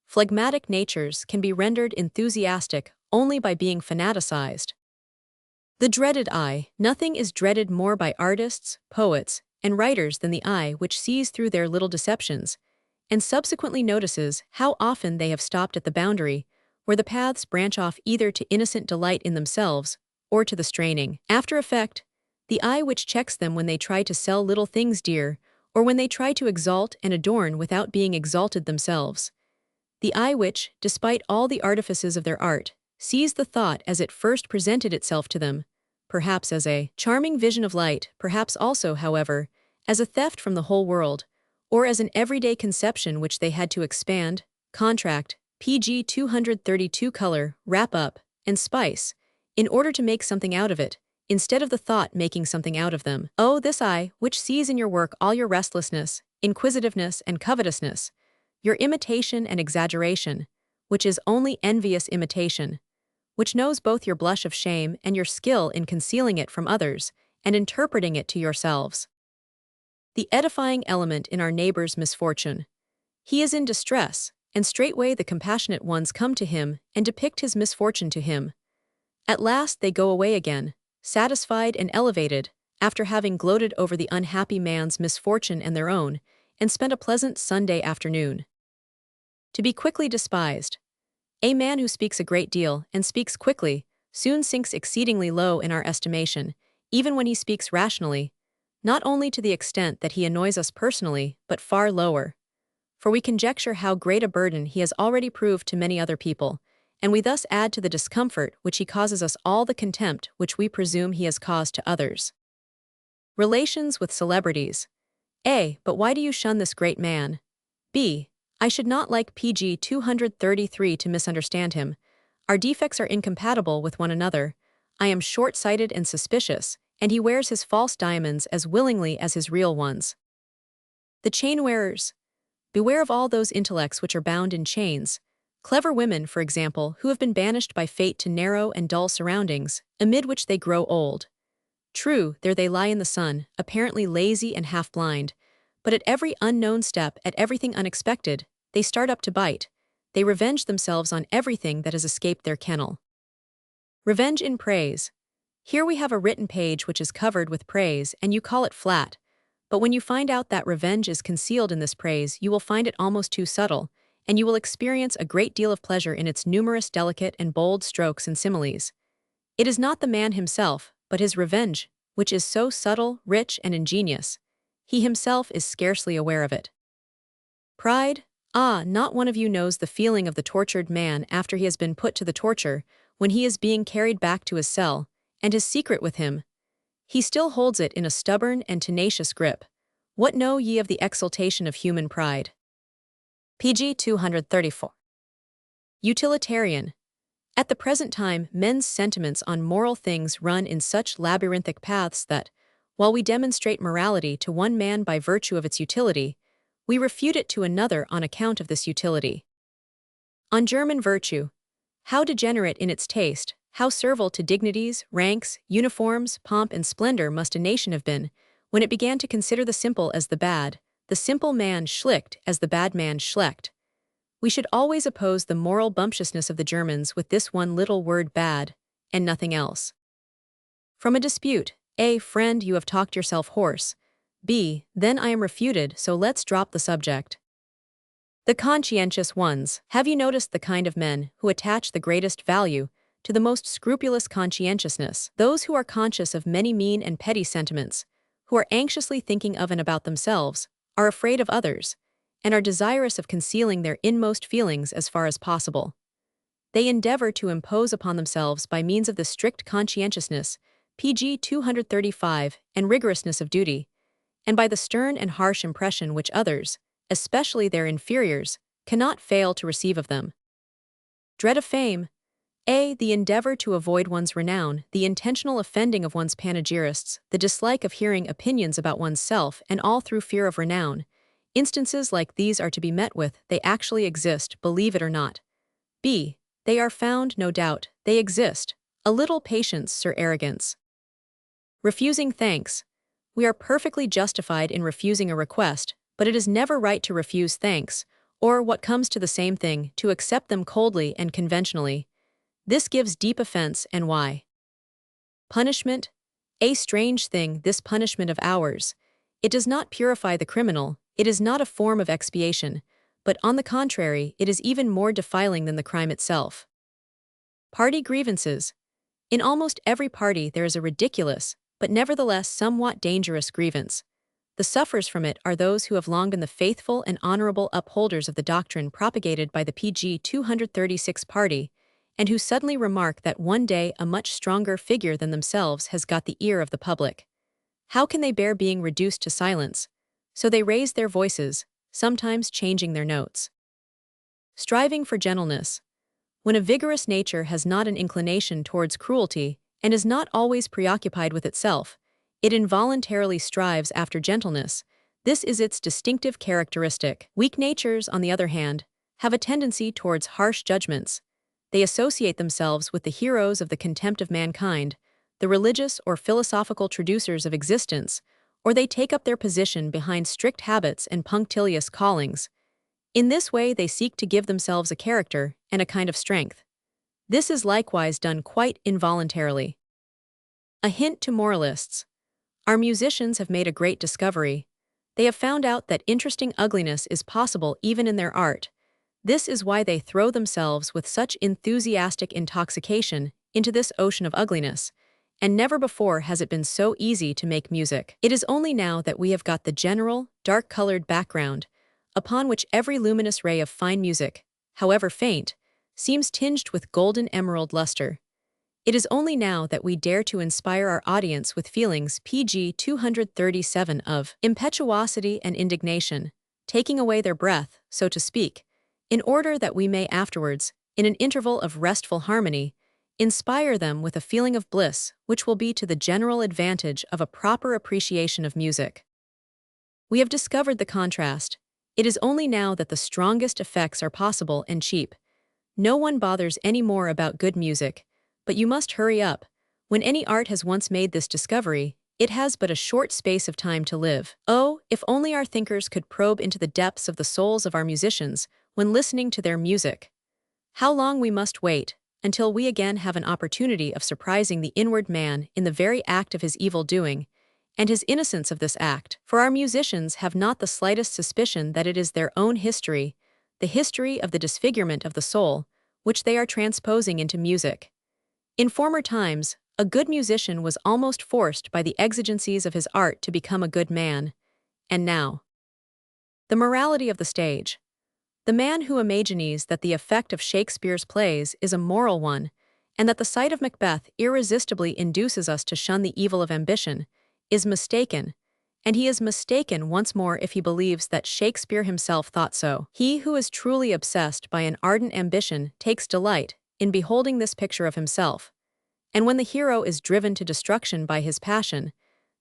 phlegmatic natures can be rendered enthusiastic only by being fanaticized. The dreaded eye. Nothing is dreaded more by artists, poets, and writers than the eye which sees through their little deceptions, and subsequently notices how often they have stopped at the boundary, where the paths branch off either to innocent delight in themselves or to the straining after effect, the eye which checks them when they try to sell little things dear, or when they try to exalt and adorn without being exalted themselves. The eye which, despite all the artifices of their art, sees the thought as it first presented itself to them, perhaps as a charming vision of light, perhaps also, however, as a theft from the whole world, or as an everyday conception which they had to expand, contract, pg 232 color, wrap up, and spice, in order to make something out of it, instead of the thought making something out of them. Oh, this eye, which sees in your work all your restlessness, inquisitiveness, and covetousness, your imitation and exaggeration, which is only envious imitation, which knows both your blush of shame and your skill in concealing it from others and interpreting it to yourselves. The edifying element in our neighbor's misfortune. He is in distress, and straightway the compassionate ones come to him and depict his misfortune to him. At last they go away again, satisfied and elevated, after having gloated over the unhappy man's misfortune and their own, and spent a pleasant Sunday afternoon. To be quickly despised. A man who speaks a great deal and speaks quickly soon sinks exceedingly low in our estimation, even when he speaks rationally, not only to the extent that he annoys us personally, but far lower. For we conjecture how great a burden he has already proved to many other people, and we thus add to the discomfort which he causes us all the contempt which we presume he has caused to others. Relations with celebrities. A. But why do you shun this great man? B. I should not like pg 233 to misunderstand him. Our defects are incompatible with one another. I am short-sighted and suspicious, and he wears his false diamonds as willingly as his real ones. The chain-wearers. Beware of all those intellects which are bound in chains. Clever women, for example, who have been banished by fate to narrow and dull surroundings, amid which they grow old. True, there they lie in the sun, apparently lazy and half-blind, but at every unknown step, at everything unexpected, they start up to bite. They revenge themselves on everything that has escaped their kennel. Revenge in praise. Here we have a written page which is covered with praise, and you call it flat. But when you find out that revenge is concealed in this praise, you will find it almost too subtle, and you will experience a great deal of pleasure in its numerous delicate and bold strokes and similes. It is not the man himself, but his revenge, which is so subtle, rich, and ingenious. He himself is scarcely aware of it. Pride. Ah, not one of you knows the feeling of the tortured man after he has been put to the torture, when he is being carried back to his cell, and his secret with him. He still holds it in a stubborn and tenacious grip. What know ye of the exultation of human pride? pg 234. Utilitarian. At the present time, men's sentiments on moral things run in such labyrinthic paths that, while we demonstrate morality to one man by virtue of its utility, we refute it to another on account of this utility. On German virtue. How degenerate in its taste, how servile to dignities, ranks, uniforms, pomp, and splendor must a nation have been, when it began to consider the simple as the bad, the simple man schlicht as the bad man schlecht. We should always oppose the moral bumptiousness of the Germans with this one little word bad, and nothing else. From a dispute. A. Friend, you have talked yourself hoarse. B. Then I am refuted, so let's drop the subject. The conscientious ones. Have you noticed the kind of men who attach the greatest value to the most scrupulous conscientiousness? Those who are conscious of many mean and petty sentiments, who are anxiously thinking of and about themselves, are afraid of others, and are desirous of concealing their inmost feelings as far as possible. They endeavor to impose upon themselves by means of the strict conscientiousness, pg 235, and rigorousness of duty, and by the stern and harsh impression which others, especially their inferiors, cannot fail to receive of them. Dread of fame. A. The endeavor to avoid one's renown, the intentional offending of one's panegyrists, the dislike of hearing opinions about oneself, and all through fear of renown. Instances like these are to be met with, they actually exist, believe it or not. B. They are found, no doubt, they exist. A little patience, sir arrogance. Refusing thanks. We are perfectly justified in refusing a request, but it is never right to refuse thanks, or, what comes to the same thing, to accept them coldly and conventionally. This gives deep offense, and why? Punishment. A strange thing, this punishment of ours. It does not purify the criminal, it is not a form of expiation, but on the contrary, it is even more defiling than the crime itself. Party grievances. In almost every party there is a ridiculous, but nevertheless somewhat dangerous grievance. The sufferers from it are those who have long been the faithful and honorable upholders of the doctrine propagated by the PG 236 party, and who suddenly remark that one day a much stronger figure than themselves has got the ear of the public. How can they bear being reduced to silence? So they raise their voices, sometimes changing their notes. Striving for gentleness. When a vigorous nature has not an inclination towards cruelty, and is not always preoccupied with itself, it involuntarily strives after gentleness. This is its distinctive characteristic. Weak natures, on the other hand, have a tendency towards harsh judgments. They associate themselves with the heroes of the contempt of mankind, the religious or philosophical traducers of existence, or they take up their position behind strict habits and punctilious callings. In this way they seek to give themselves a character and a kind of strength. This is likewise done quite involuntarily. A hint to moralists. Our musicians have made a great discovery. They have found out that interesting ugliness is possible even in their art. This is why they throw themselves with such enthusiastic intoxication into this ocean of ugliness, and never before has it been so easy to make music. It is only now that we have got the general, dark-colored background, upon which every luminous ray of fine music, however faint, seems tinged with golden emerald luster. It is only now that we dare to inspire our audience with feelings PG 237 of impetuosity and indignation, taking away their breath, so to speak, in order that we may afterwards, in an interval of restful harmony, inspire them with a feeling of bliss which will be to the general advantage of a proper appreciation of music. We have discovered the contrast. It is only now that the strongest effects are possible and cheap. No one bothers any more about good music, but you must hurry up. When any art has once made this discovery, it has but a short space of time to live. Oh, if only our thinkers could probe into the depths of the souls of our musicians when listening to their music. How long we must wait, until we again have an opportunity of surprising the inward man in the very act of his evil doing, and his innocence of this act. For our musicians have not the slightest suspicion that it is their own history, the history of the disfigurement of the soul, which they are transposing into music. In former times, a good musician was almost forced by the exigencies of his art to become a good man. And now, the morality of the stage. The man who imagines that the effect of Shakespeare's plays is a moral one, and that the sight of Macbeth irresistibly induces us to shun the evil of ambition, is mistaken, and he is mistaken once more if he believes that Shakespeare himself thought so. He who is truly obsessed by an ardent ambition takes delight in beholding this picture of himself, and when the hero is driven to destruction by his passion,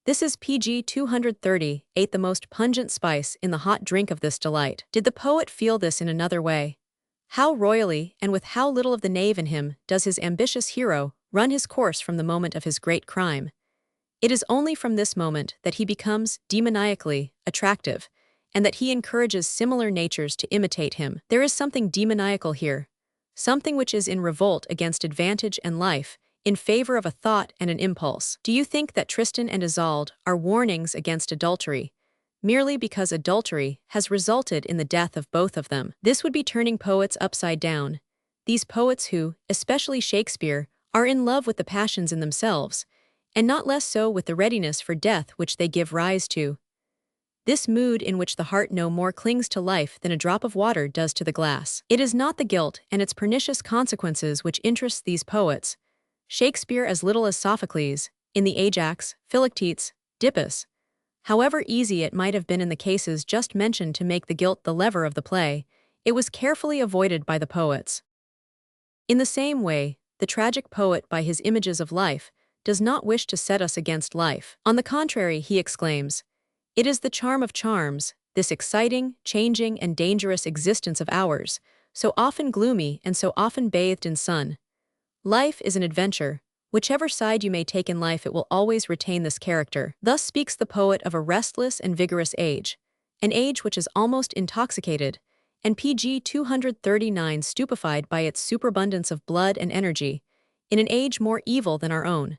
this is PG 238 the most pungent spice in the hot drink of this delight. Did the poet feel this in another way? How royally, and with how little of the knave in him, does his ambitious hero run his course from the moment of his great crime? It is only from this moment that he becomes demoniacally attractive, and that he encourages similar natures to imitate him. There is something demoniacal here, something which is in revolt against advantage and life, in favor of a thought and an impulse. Do you think that Tristan and Isolde are warnings against adultery, merely because adultery has resulted in the death of both of them? This would be turning poets upside down. These poets who, especially Shakespeare, are in love with the passions in themselves, and not less so with the readiness for death which they give rise to. This mood in which the heart no more clings to life than a drop of water does to the glass. It is not the guilt and its pernicious consequences which interests these poets, Shakespeare as little as Sophocles, in the Ajax, Philoctetes, Dippus. However easy it might have been in the cases just mentioned to make the guilt the lever of the play, it was carefully avoided by the poets. In the same way, the tragic poet by his images of life, does not wish to set us against life. On the contrary, he exclaims, "It is the charm of charms, this exciting, changing, and dangerous existence of ours, so often gloomy and so often bathed in sun. Life is an adventure. Whichever side you may take in life, it will always retain this character." Thus speaks the poet of a restless and vigorous age, an age which is almost intoxicated, and pg 239 stupefied by its superabundance of blood and energy, in an age more evil than our own.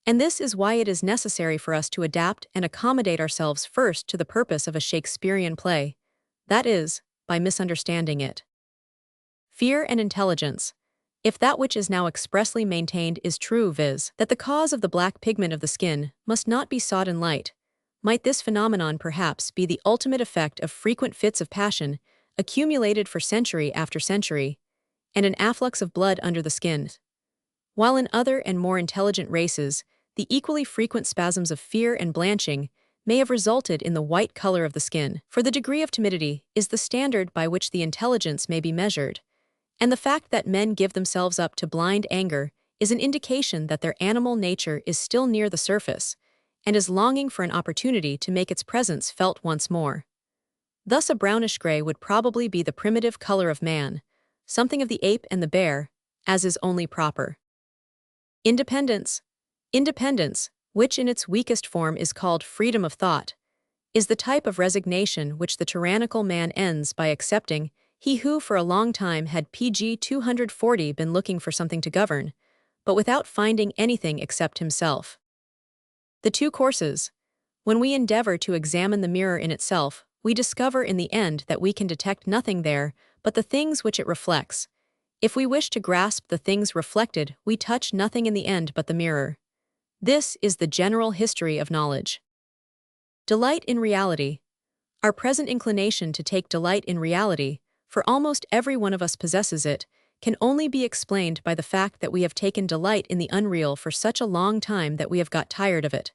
And this is why it is necessary for us to adapt and accommodate ourselves first to the purpose of a Shakespearean play, that is, by misunderstanding it. Fear and intelligence. If that which is now expressly maintained is true, viz., that the cause of the black pigment of the skin must not be sought in light, might this phenomenon perhaps be the ultimate effect of frequent fits of passion, accumulated for century after century, and an afflux of blood under the skin? While in other and more intelligent races, the equally frequent spasms of fear and blanching may have resulted in the white color of the skin. For the degree of timidity is the standard by which the intelligence may be measured, and the fact that men give themselves up to blind anger is an indication that their animal nature is still near the surface, and is longing for an opportunity to make its presence felt once more. Thus a brownish gray would probably be the primitive color of man, something of the ape and the bear, as is only proper. Independence. Independence, which in its weakest form is called freedom of thought, is the type of resignation which the tyrannical man ends by accepting, he who for a long time had pg 240 been looking for something to govern, but without finding anything except himself. The two courses. When we endeavor to examine the mirror in itself, we discover in the end that we can detect nothing there but the things which it reflects. If we wish to grasp the things reflected, we touch nothing in the end but the mirror. This is the general history of knowledge. Delight in reality. Our present inclination to take delight in reality, for almost every one of us possesses it, can only be explained by the fact that we have taken delight in the unreal for such a long time that we have got tired of it.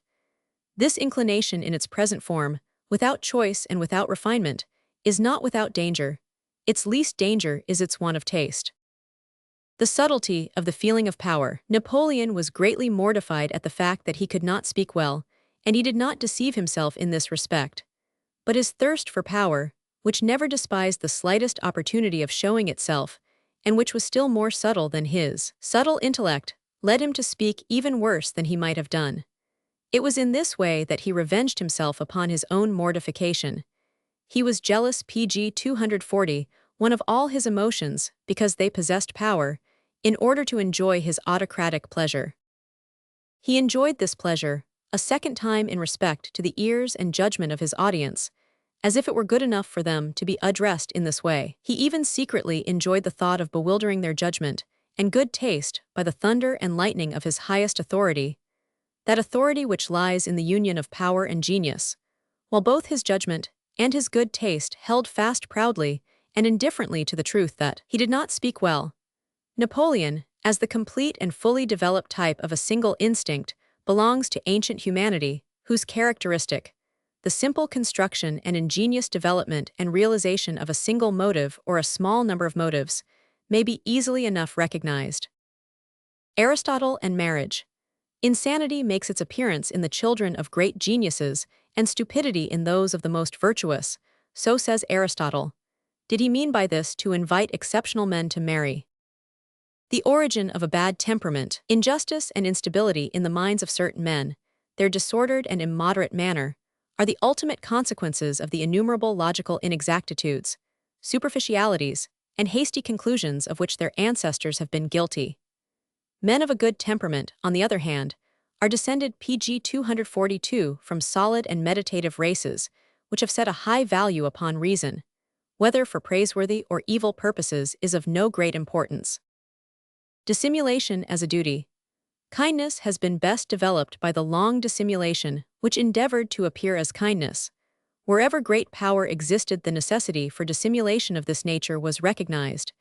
This inclination in its present form, without choice and without refinement, is not without danger. Its least danger is its want of taste. The subtlety of the feeling of power. Napoleon was greatly mortified at the fact that he could not speak well, and he did not deceive himself in this respect. But his thirst for power, which never despised the slightest opportunity of showing itself, and which was still more subtle than his subtle intellect, led him to speak even worse than he might have done. It was in this way that he revenged himself upon his own mortification. He was jealous pg 240, one of all his emotions, because they possessed power, in order to enjoy his autocratic pleasure. He enjoyed this pleasure, a second time in respect to the ears and judgment of his audience, as if it were good enough for them to be addressed in this way. He even secretly enjoyed the thought of bewildering their judgment and good taste by the thunder and lightning of his highest authority, that authority which lies in the union of power and genius, while both his judgment and his good taste held fast proudly and indifferently to the truth that he did not speak well. Napoleon, as the complete and fully developed type of a single instinct, belongs to ancient humanity, whose characteristic, the simple construction and ingenious development and realization of a single motive or a small number of motives, may be easily enough recognized. Aristotle and marriage. Insanity makes its appearance in the children of great geniuses, and stupidity in those of the most virtuous, so says Aristotle. Did he mean by this to invite exceptional men to marry? The origin of a bad temperament, injustice and instability in the minds of certain men, their disordered and immoderate manner, are the ultimate consequences of the innumerable logical inexactitudes, superficialities, and hasty conclusions of which their ancestors have been guilty. Men of a good temperament, on the other hand, are descended pg 242 from solid and meditative races, which have set a high value upon reason, whether for praiseworthy or evil purposes is of no great importance. Dissimulation as a duty. Kindness has been best developed by the long dissimulation which endeavored to appear as kindness. Wherever great power existed, the necessity for dissimulation of this nature was recognized.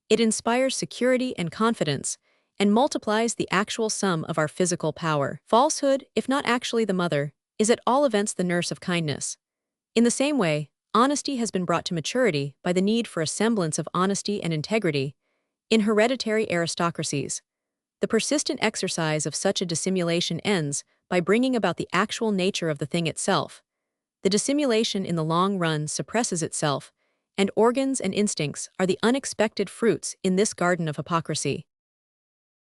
It inspires security and confidence, and multiplies the actual sum of our physical power. Falsehood, if not actually the mother, is at all events the nurse of kindness. In the same way, honesty has been brought to maturity by the need for a semblance of honesty and integrity in hereditary aristocracies. The persistent exercise of such a dissimulation ends by bringing about the actual nature of the thing itself. The dissimulation in the long run suppresses itself, and organs and instincts are the unexpected fruits in this garden of hypocrisy.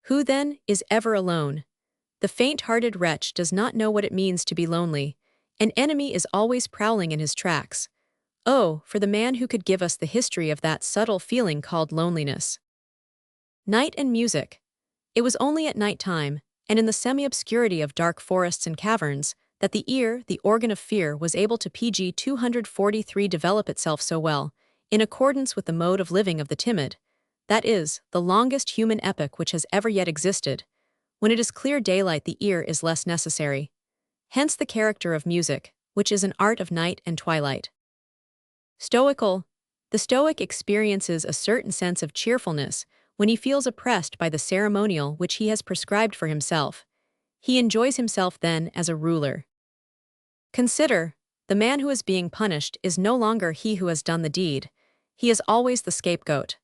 Who, then, is ever alone? The faint-hearted wretch does not know what it means to be lonely. An enemy is always prowling in his tracks. Oh, for the man who could give us the history of that subtle feeling called loneliness. Night and music. It was only at night time, and in the semi-obscurity of dark forests and caverns, that the ear, the organ of fear, was able to pg 243 develop itself so well, in accordance with the mode of living of the timid, that is, the longest human epoch which has ever yet existed. When it is clear daylight, the ear is less necessary. Hence the character of music, which is an art of night and twilight. Stoical. The Stoic experiences a certain sense of cheerfulness when he feels oppressed by the ceremonial which he has prescribed for himself. He enjoys himself then as a ruler. Consider, the man who is being punished is no longer he who has done the deed. He is always the scapegoat.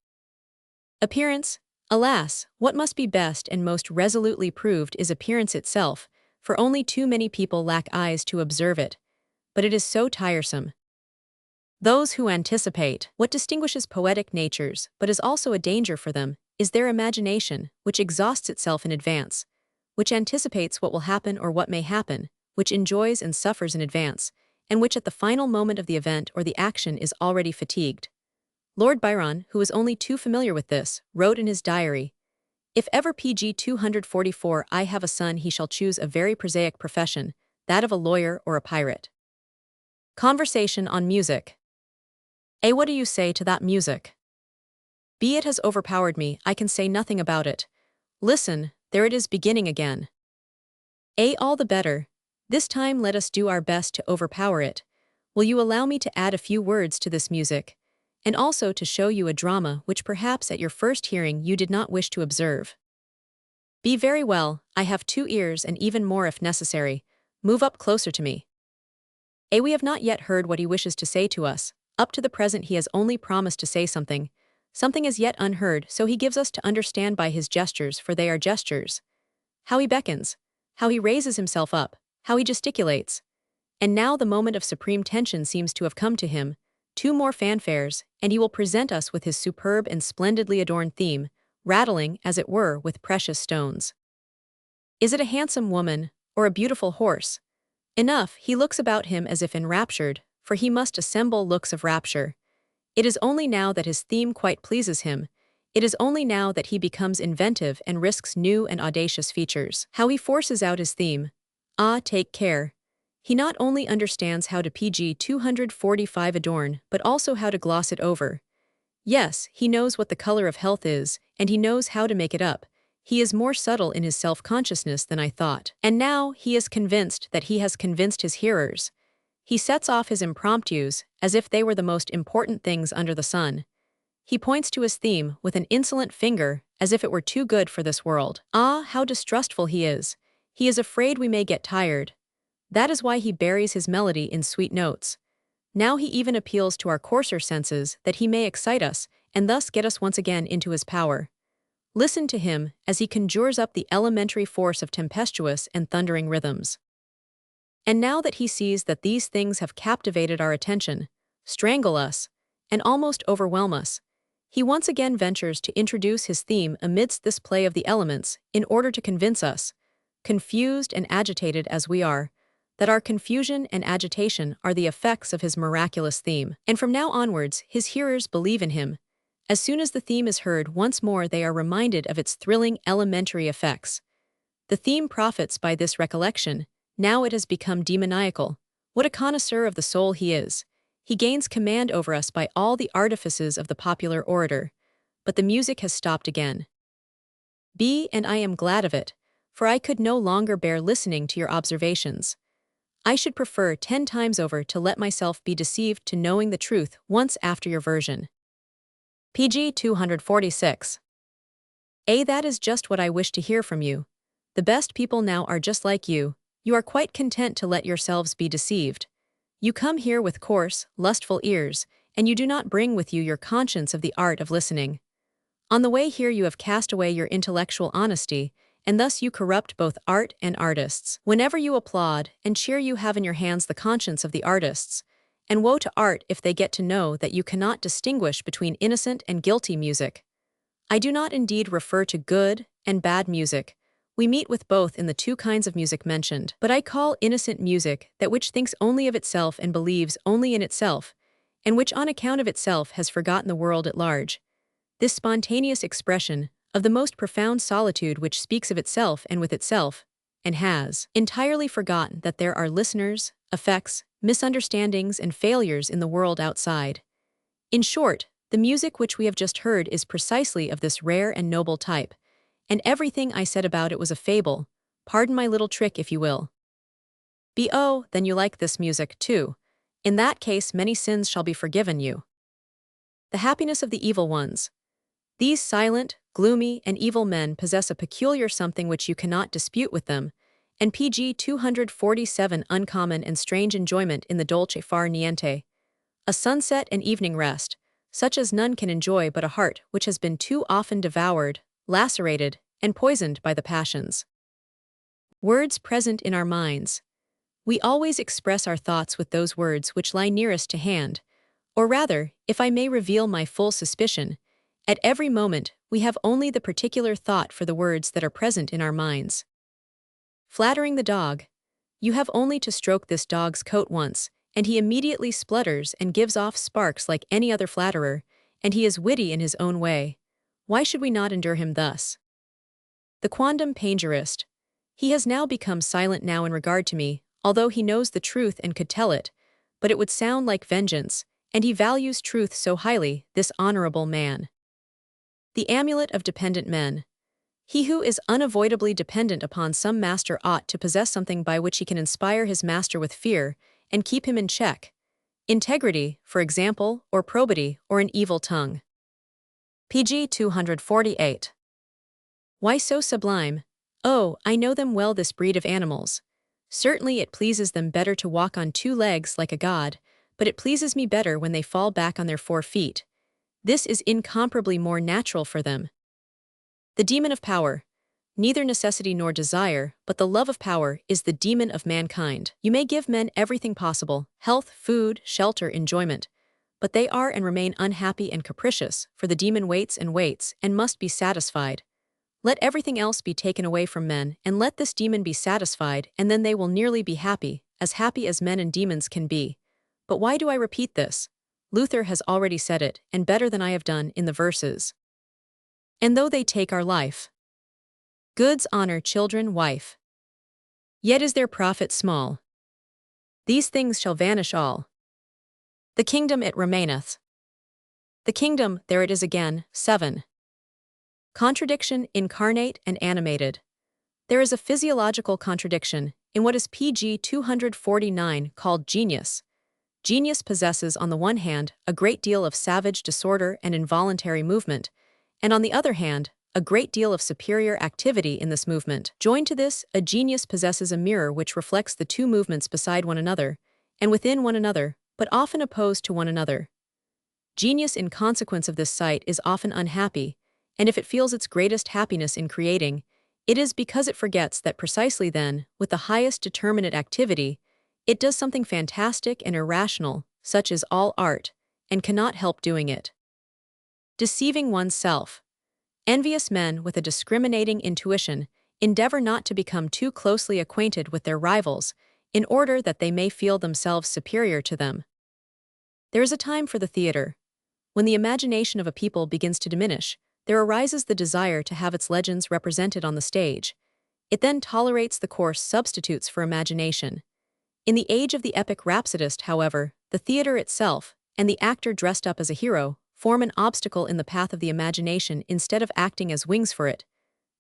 Appearance. Alas, what must be best and most resolutely proved is appearance itself, for only too many people lack eyes to observe it. But it is so tiresome. Those who anticipate. What distinguishes poetic natures, but is also a danger for them, is their imagination, which exhausts itself in advance, which anticipates what will happen or what may happen, which enjoys and suffers in advance, and which at the final moment of the event or the action is already fatigued. Lord Byron, who was only too familiar with this, wrote in his diary, "If ever pg 244 I have a son, he shall choose a very prosaic profession, that of a lawyer or a pirate." Conversation on music. A. What do you say to that music? B. It has overpowered me, I can say nothing about it. Listen, there it is beginning again. A. All the better. This time let us do our best to overpower it. Will you allow me to add a few words to this music, and also to show you a drama which perhaps at your first hearing you did not wish to observe? B. Very well, I have 2 ears and even more if necessary. Move up closer to me. A. We have not yet heard what he wishes to say to us. Up to the present he has only promised to say something as yet unheard, so he gives us to understand by his gestures, for they are gestures. How he beckons, how he raises himself up, how he gesticulates. And now the moment of supreme tension seems to have come to him. 2 more fanfares, and he will present us with his superb and splendidly adorned theme, rattling, as it were, with precious stones. Is it a handsome woman, or a beautiful horse? Enough, he looks about him as if enraptured, for he must assemble looks of rapture. It is only now that his theme quite pleases him. It is only now that he becomes inventive and risks new and audacious features. How he forces out his theme. Ah, take care. He not only understands how to pg 245 adorn, but also how to gloss it over. Yes, he knows what the color of health is, and he knows how to make it up. He is more subtle in his self-consciousness than I thought. And now he is convinced that he has convinced his hearers. He sets off his impromptus as if they were the most important things under the sun. He points to his theme with an insolent finger as if it were too good for this world. Ah, how distrustful he is! He is afraid we may get tired. That is why he buries his melody in sweet notes. Now he even appeals to our coarser senses that he may excite us and thus get us once again into his power. Listen to him as he conjures up the elementary force of tempestuous and thundering rhythms. And now that he sees that these things have captivated our attention, strangle us, and almost overwhelm us, he once again ventures to introduce his theme amidst this play of the elements in order to convince us, confused and agitated as we are, that our confusion and agitation are the effects of his miraculous theme. And from now onwards, his hearers believe in him. As soon as the theme is heard once more, they are reminded of its thrilling elementary effects. The theme profits by this recollection. Now it has become demoniacal. What a connoisseur of the soul he is! He gains command over us by all the artifices of the popular orator. But the music has stopped again. B. And I am glad of it, for I could no longer bear listening to your observations. I should prefer 10 times over to let myself be deceived to knowing the truth once after your version. pg 246. A. That is just what I wish to hear from you. The best people now are just like you. You are quite content to let yourselves be deceived. You come here with coarse, lustful ears, and you do not bring with you your conscience of the art of listening. On the way here you have cast away your intellectual honesty, and thus you corrupt both art and artists. Whenever you applaud and cheer, you have in your hands the conscience of the artists, and woe to art if they get to know that you cannot distinguish between innocent and guilty music. I do not indeed refer to good and bad music. We meet with both in the two kinds of music mentioned, but I call innocent music that which thinks only of itself and believes only in itself, and which on account of itself has forgotten the world at large. This spontaneous expression of the most profound solitude which speaks of itself and with itself, and has entirely forgotten that there are listeners, effects, misunderstandings, and failures in the world outside. In short, the music which we have just heard is precisely of this rare and noble type, and everything I said about it was a fable. Pardon my little trick, if you will. Oh, then you like this music, too. In that case, many sins shall be forgiven you. The happiness of the evil ones. These silent, gloomy, and evil men possess a peculiar something which you cannot dispute with them, and pg 247 uncommon and strange enjoyment in the dolce far niente. A sunset and evening rest, such as none can enjoy but a heart which has been too often devoured, lacerated, and poisoned by the passions. Words present in our minds. We always express our thoughts with those words which lie nearest to hand, or rather, if I may reveal my full suspicion, at every moment we have only the particular thought for the words that are present in our minds. Flattering the dog. You have only to stroke this dog's coat once, and he immediately splutters and gives off sparks like any other flatterer, and he is witty in his own way. Why should we not endure him thus? The quondam paingerist. He has now become silent now in regard to me, although he knows the truth and could tell it, but it would sound like vengeance, and he values truth so highly, this honorable man. The amulet of dependent men. He who is unavoidably dependent upon some master ought to possess something by which he can inspire his master with fear and keep him in check. Integrity, for example, or probity, or an evil tongue. pg 248. Why so sublime? Oh, I know them well, this breed of animals. Certainly it pleases them better to walk on two legs like a god, but it pleases me better when they fall back on their 4 feet. This is incomparably more natural for them. The demon of power. Neither necessity nor desire, but the love of power, is the demon of mankind. You may give men everything possible, health, food, shelter, enjoyment, but they are and remain unhappy and capricious, for the demon waits and must be satisfied. Let everything else be taken away from men, and let this demon be satisfied, and then they will nearly be happy as men and demons can be. But why do I repeat this? Luther has already said it, and better than I have done, in the verses. And though they take our life, goods, honor, children, wife, yet is their profit small. These things shall vanish all. The kingdom it remaineth. The kingdom, there it is again. 7. Contradiction, incarnate and animated. There is a physiological contradiction in what is pg 249 called genius. Genius possesses, on the one hand, a great deal of savage disorder and involuntary movement, and on the other hand, a great deal of superior activity in this movement. Joined to this, a genius possesses a mirror which reflects the two movements beside one another, and within one another, but often opposed to one another. Genius, in consequence of this sight, is often unhappy, and if it feels its greatest happiness in creating, it is because it forgets that precisely then, with the highest determinate activity, it does something fantastic and irrational, such as all art, and cannot help doing it. Deceiving oneself. Envious men with a discriminating intuition endeavor not to become too closely acquainted with their rivals, in order that they may feel themselves superior to them. There is a time for the theater. When the imagination of a people begins to diminish, there arises the desire to have its legends represented on the stage. It then tolerates the coarse substitutes for imagination. In the age of the epic rhapsodist, however, the theater itself, and the actor dressed up as a hero, form an obstacle in the path of the imagination instead of acting as wings for it.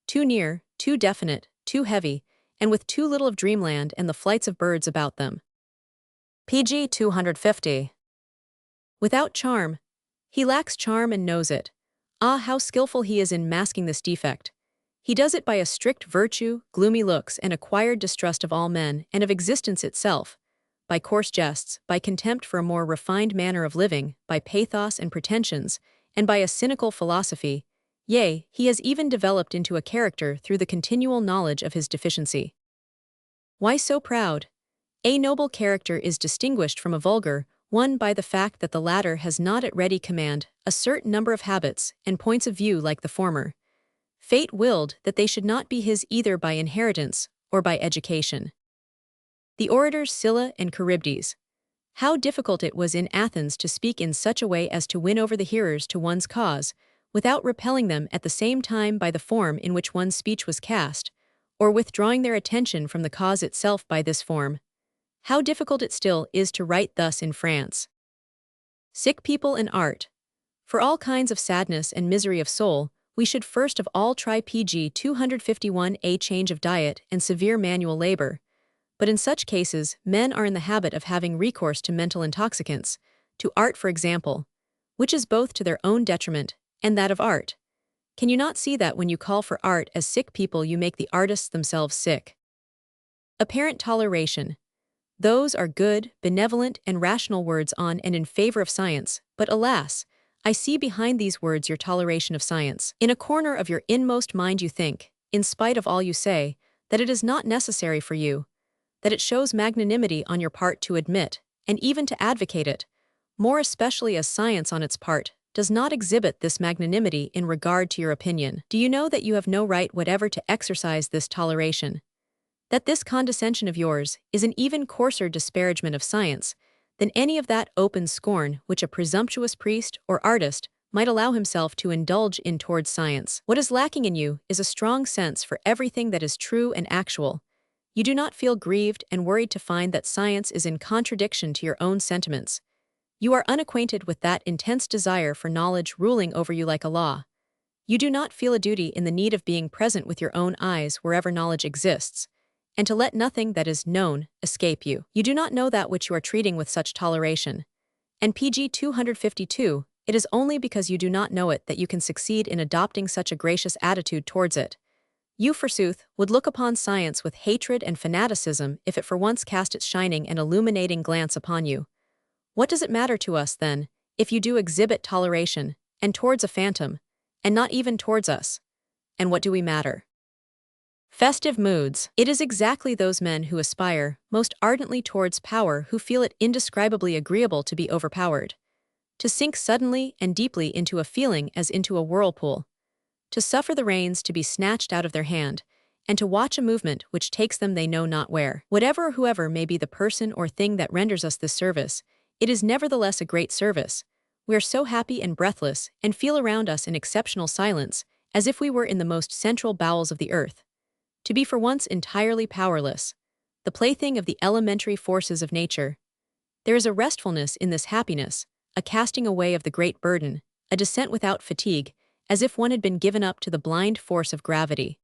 Too near, too definite, too heavy, and with too little of dreamland and the flights of birds about them. pg 250. Without charm. He lacks charm and knows it. Ah, how skillful he is in masking this defect. He does it by a strict virtue, gloomy looks, and acquired distrust of all men and of existence itself, by coarse jests, by contempt for a more refined manner of living, by pathos and pretensions, and by a cynical philosophy. Yea, he has even developed into a character through the continual knowledge of his deficiency. Why so proud? A noble character is distinguished from a vulgar one by the fact that the latter has not at ready command a certain number of habits and points of view like the former. Fate willed that they should not be his either by inheritance or by education. The orators Sylla and Charybdis. How difficult it was in Athens to speak in such a way as to win over the hearers to one's cause, without repelling them at the same time by the form in which one's speech was cast, or withdrawing their attention from the cause itself by this form. How difficult it still is to write thus in France. Sick people and art. For all kinds of sadness and misery of soul, we should first of all try pg 251 a change of diet and severe manual labor. But in such cases, men are in the habit of having recourse to mental intoxicants, to art for example, which is both to their own detriment and that of art. Can you not see that when you call for art as sick people you make the artists themselves sick? Apparent toleration. Those are good, benevolent, and rational words on and in favor of science, but alas, I see behind these words your toleration of science. In a corner of your inmost mind you think, in spite of all you say, that it is not necessary for you, that it shows magnanimity on your part to admit, and even to advocate it, more especially as science on its part does not exhibit this magnanimity in regard to your opinion. Do you know that you have no right whatever to exercise this toleration? That this condescension of yours is an even coarser disparagement of science than any of that open scorn which a presumptuous priest or artist might allow himself to indulge in towards science. What is lacking in you is a strong sense for everything that is true and actual. You do not feel grieved and worried to find that science is in contradiction to your own sentiments. You are unacquainted with that intense desire for knowledge ruling over you like a law. You do not feel a duty in the need of being present with your own eyes wherever knowledge exists, and to let nothing that is known escape you. You do not know that which you are treating with such toleration. And pg 252, it is only because you do not know it that you can succeed in adopting such a gracious attitude towards it. You, forsooth, would look upon science with hatred and fanaticism if it for once cast its shining and illuminating glance upon you. What does it matter to us, then, if you do exhibit toleration, and towards a phantom, and not even towards us? And what do we matter? Festive moods. It is exactly those men who aspire most ardently towards power who feel it indescribably agreeable to be overpowered, to sink suddenly and deeply into a feeling as into a whirlpool, to suffer the reins to be snatched out of their hand, and to watch a movement which takes them they know not where. Whatever or whoever may be the person or thing that renders us this service, it is nevertheless a great service. We are so happy and breathless, and feel around us in exceptional silence, as if we were in the most central bowels of the earth. To be for once entirely powerless, the plaything of the elementary forces of nature. There is a restfulness in this happiness, a casting away of the great burden, a descent without fatigue, as if one had been given up to the blind force of gravity.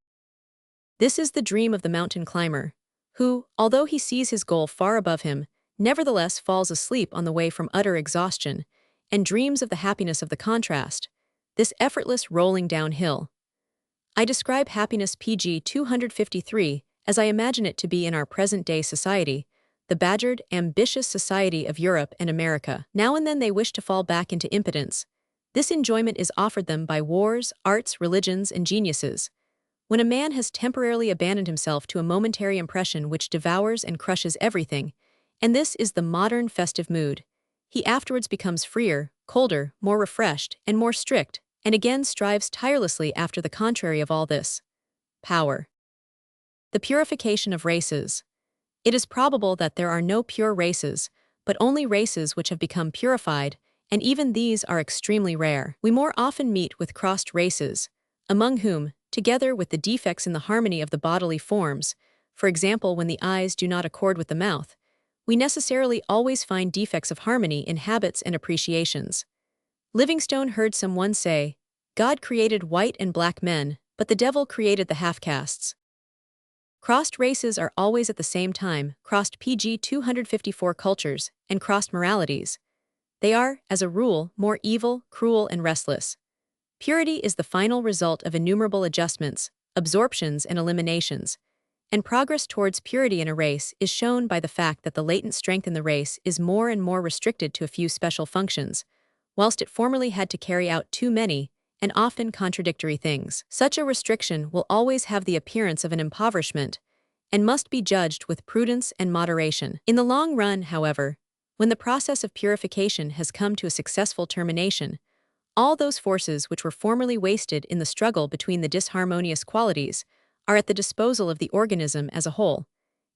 This is the dream of the mountain climber, who, although he sees his goal far above him, nevertheless falls asleep on the way from utter exhaustion, and dreams of the happiness of the contrast, this effortless rolling downhill. I describe happiness pg 253 as I imagine it to be in our present-day society, the badgered, ambitious society of Europe and America. Now and then they wish to fall back into impotence. This enjoyment is offered them by wars, arts, religions, and geniuses. When a man has temporarily abandoned himself to a momentary impression which devours and crushes everything, and this is the modern festive mood, he afterwards becomes freer, colder, more refreshed, and more strict, and again strives tirelessly after the contrary of all this. Power. The purification of races. It is probable that there are no pure races, but only races which have become purified, and even these are extremely rare. We more often meet with crossed races, among whom, together with the defects in the harmony of the bodily forms, for example when the eyes do not accord with the mouth, we necessarily always find defects of harmony in habits and appreciations. Livingstone heard someone say, "God created white and black men, but the devil created the half-castes." Crossed races are always at the same time crossed pg 254 cultures and crossed moralities. They are, as a rule, more evil, cruel, and restless. Purity is the final result of innumerable adjustments, absorptions, and eliminations, and progress towards purity in a race is shown by the fact that the latent strength in the race is more and more restricted to a few special functions, whilst it formerly had to carry out too many, and often contradictory things. Such a restriction will always have the appearance of an impoverishment and must be judged with prudence and moderation. In the long run, however, when the process of purification has come to a successful termination, all those forces which were formerly wasted in the struggle between the disharmonious qualities are at the disposal of the organism as a whole,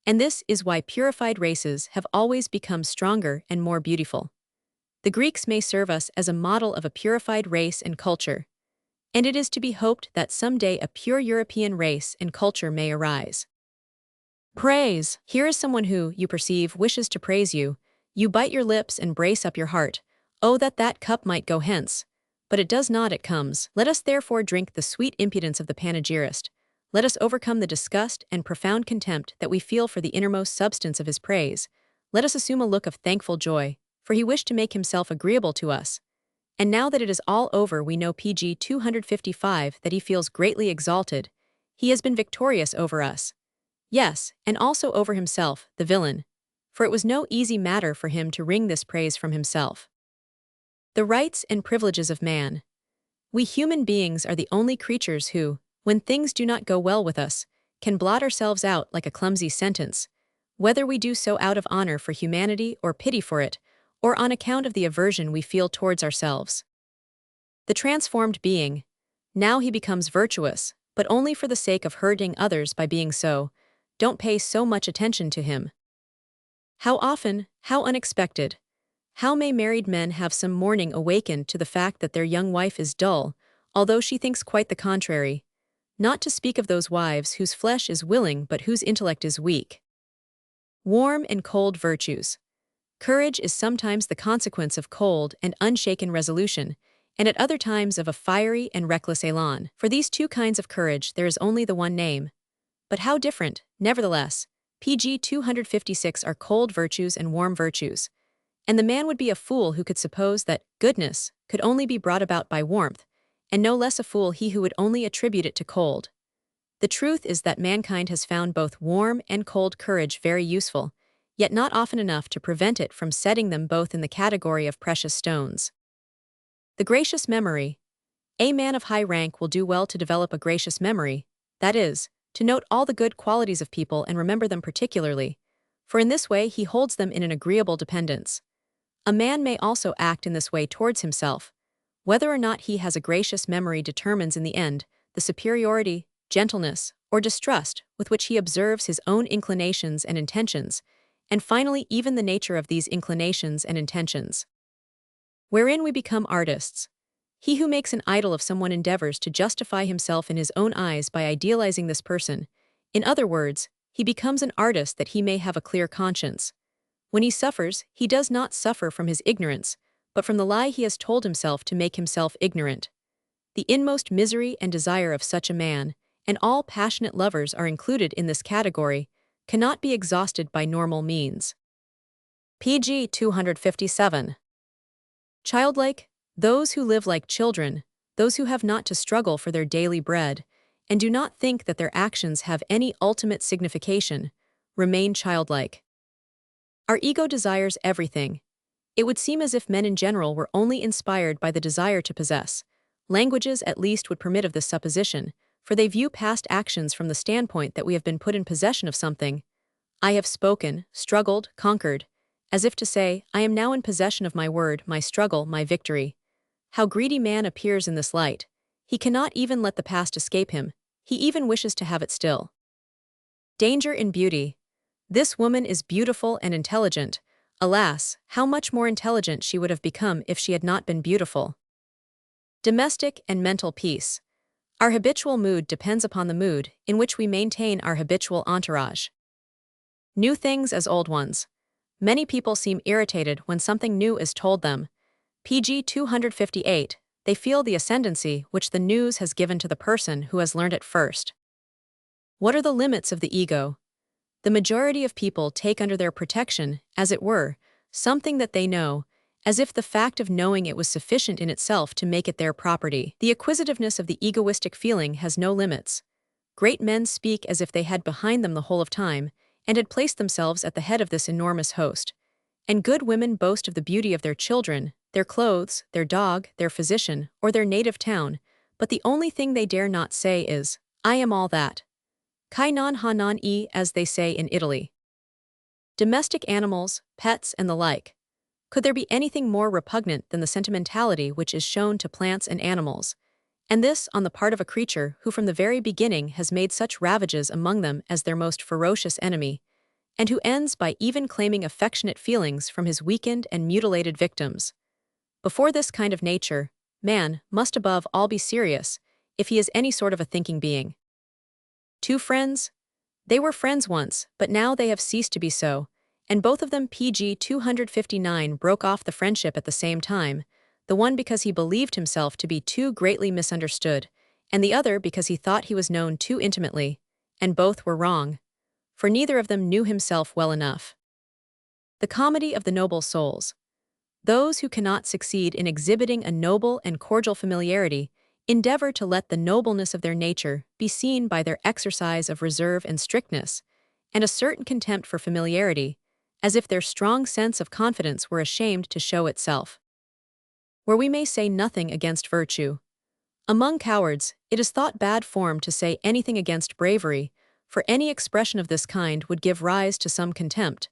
and this is why purified races have always become stronger and more beautiful. The Greeks may serve us as a model of a purified race and culture, and it is to be hoped that someday a pure European race and culture may arise. Praise. Here is someone who, you perceive, wishes to praise you. You bite your lips and brace up your heart. Oh, that that cup might go hence! But it does not, it comes. Let us therefore drink the sweet impudence of the panegyrist. Let us overcome the disgust and profound contempt that we feel for the innermost substance of his praise. Let us assume a look of thankful joy, for he wished to make himself agreeable to us. And now that it is all over, we know pg 255 that he feels greatly exalted. He has been victorious over us. Yes, and also over himself, the villain, for it was no easy matter for him to wring this praise from himself. The rights and privileges of man. We human beings are the only creatures who, when things do not go well with us, can blot ourselves out like a clumsy sentence, whether we do so out of honor for humanity or pity for it, or on account of the aversion we feel towards ourselves. The transformed being. Now he becomes virtuous, but only for the sake of hurting others by being so. Don't pay so much attention to him. How often, how unexpected. How may married men have some morning awakened to the fact that their young wife is dull, although she thinks quite the contrary, not to speak of those wives whose flesh is willing but whose intellect is weak. Warm and cold virtues. Courage is sometimes the consequence of cold and unshaken resolution, and at other times of a fiery and reckless elan. For these two kinds of courage there is only the one name. But how different, nevertheless. pg 256 are cold virtues and warm virtues. And the man would be a fool who could suppose that goodness could only be brought about by warmth, and no less a fool he who would only attribute it to cold. The truth is that mankind has found both warm and cold courage very useful, yet not often enough to prevent it from setting them both in the category of precious stones. The gracious memory. A man of high rank will do well to develop a gracious memory, that is, to note all the good qualities of people and remember them particularly, for in this way he holds them in an agreeable dependence. A man may also act in this way towards himself. Whether or not he has a gracious memory determines in the end the superiority, gentleness, or distrust with which he observes his own inclinations and intentions, and finally even the nature of these inclinations and intentions. Wherein we become artists. He who makes an idol of someone endeavors to justify himself in his own eyes by idealizing this person. In other words, he becomes an artist that he may have a clear conscience. When he suffers, he does not suffer from his ignorance, but from the lie he has told himself to make himself ignorant. The inmost misery and desire of such a man, and all passionate lovers are included in this category, cannot be exhausted by normal means. pg 257. Childlike, those who live like children, those who have not to struggle for their daily bread, and do not think that their actions have any ultimate signification, remain childlike. Our ego desires everything. It would seem as if men in general were only inspired by the desire to possess. Languages at least would permit of this supposition, for they view past actions from the standpoint that we have been put in possession of something. I have spoken, struggled, conquered, as if to say, I am now in possession of my word, my struggle, my victory. How greedy man appears in this light. He cannot even let the past escape him. He even wishes to have it still. Danger in beauty. This woman is beautiful and intelligent. Alas, how much more intelligent she would have become if she had not been beautiful. Domestic and mental peace. Our habitual mood depends upon the mood in which we maintain our habitual entourage. New things as old ones. Many people seem irritated when something new is told them. pg 258, they feel the ascendancy which the news has given to the person who has learned it first. What are the limits of the ego? The majority of people take under their protection, as it were, something that they know, as if the fact of knowing it was sufficient in itself to make it their property. The acquisitiveness of the egoistic feeling has no limits. Great men speak as if they had behind them the whole of time, and had placed themselves at the head of this enormous host. And good women boast of the beauty of their children, their clothes, their dog, their physician, or their native town, but the only thing they dare not say is, I am all that. Kai non ha non e, as they say in Italy. Domestic animals, pets, and the like. Could there be anything more repugnant than the sentimentality which is shown to plants and animals, and this on the part of a creature who from the very beginning has made such ravages among them as their most ferocious enemy, and who ends by even claiming affectionate feelings from his weakened and mutilated victims? Before this kind of nature, man must above all be serious, if he is any sort of a thinking being. Two friends? They were friends once, but now they have ceased to be so, and both of them pg 259 broke off the friendship at the same time, the one because he believed himself to be too greatly misunderstood, and the other because he thought he was known too intimately, and both were wrong, for neither of them knew himself well enough. The comedy of the noble souls. Those who cannot succeed in exhibiting a noble and cordial familiarity endeavor to let the nobleness of their nature be seen by their exercise of reserve and strictness, and a certain contempt for familiarity, as if their strong sense of confidence were ashamed to show itself. Where we may say nothing against virtue. Among cowards, it is thought bad form to say anything against bravery, for any expression of this kind would give rise to some contempt,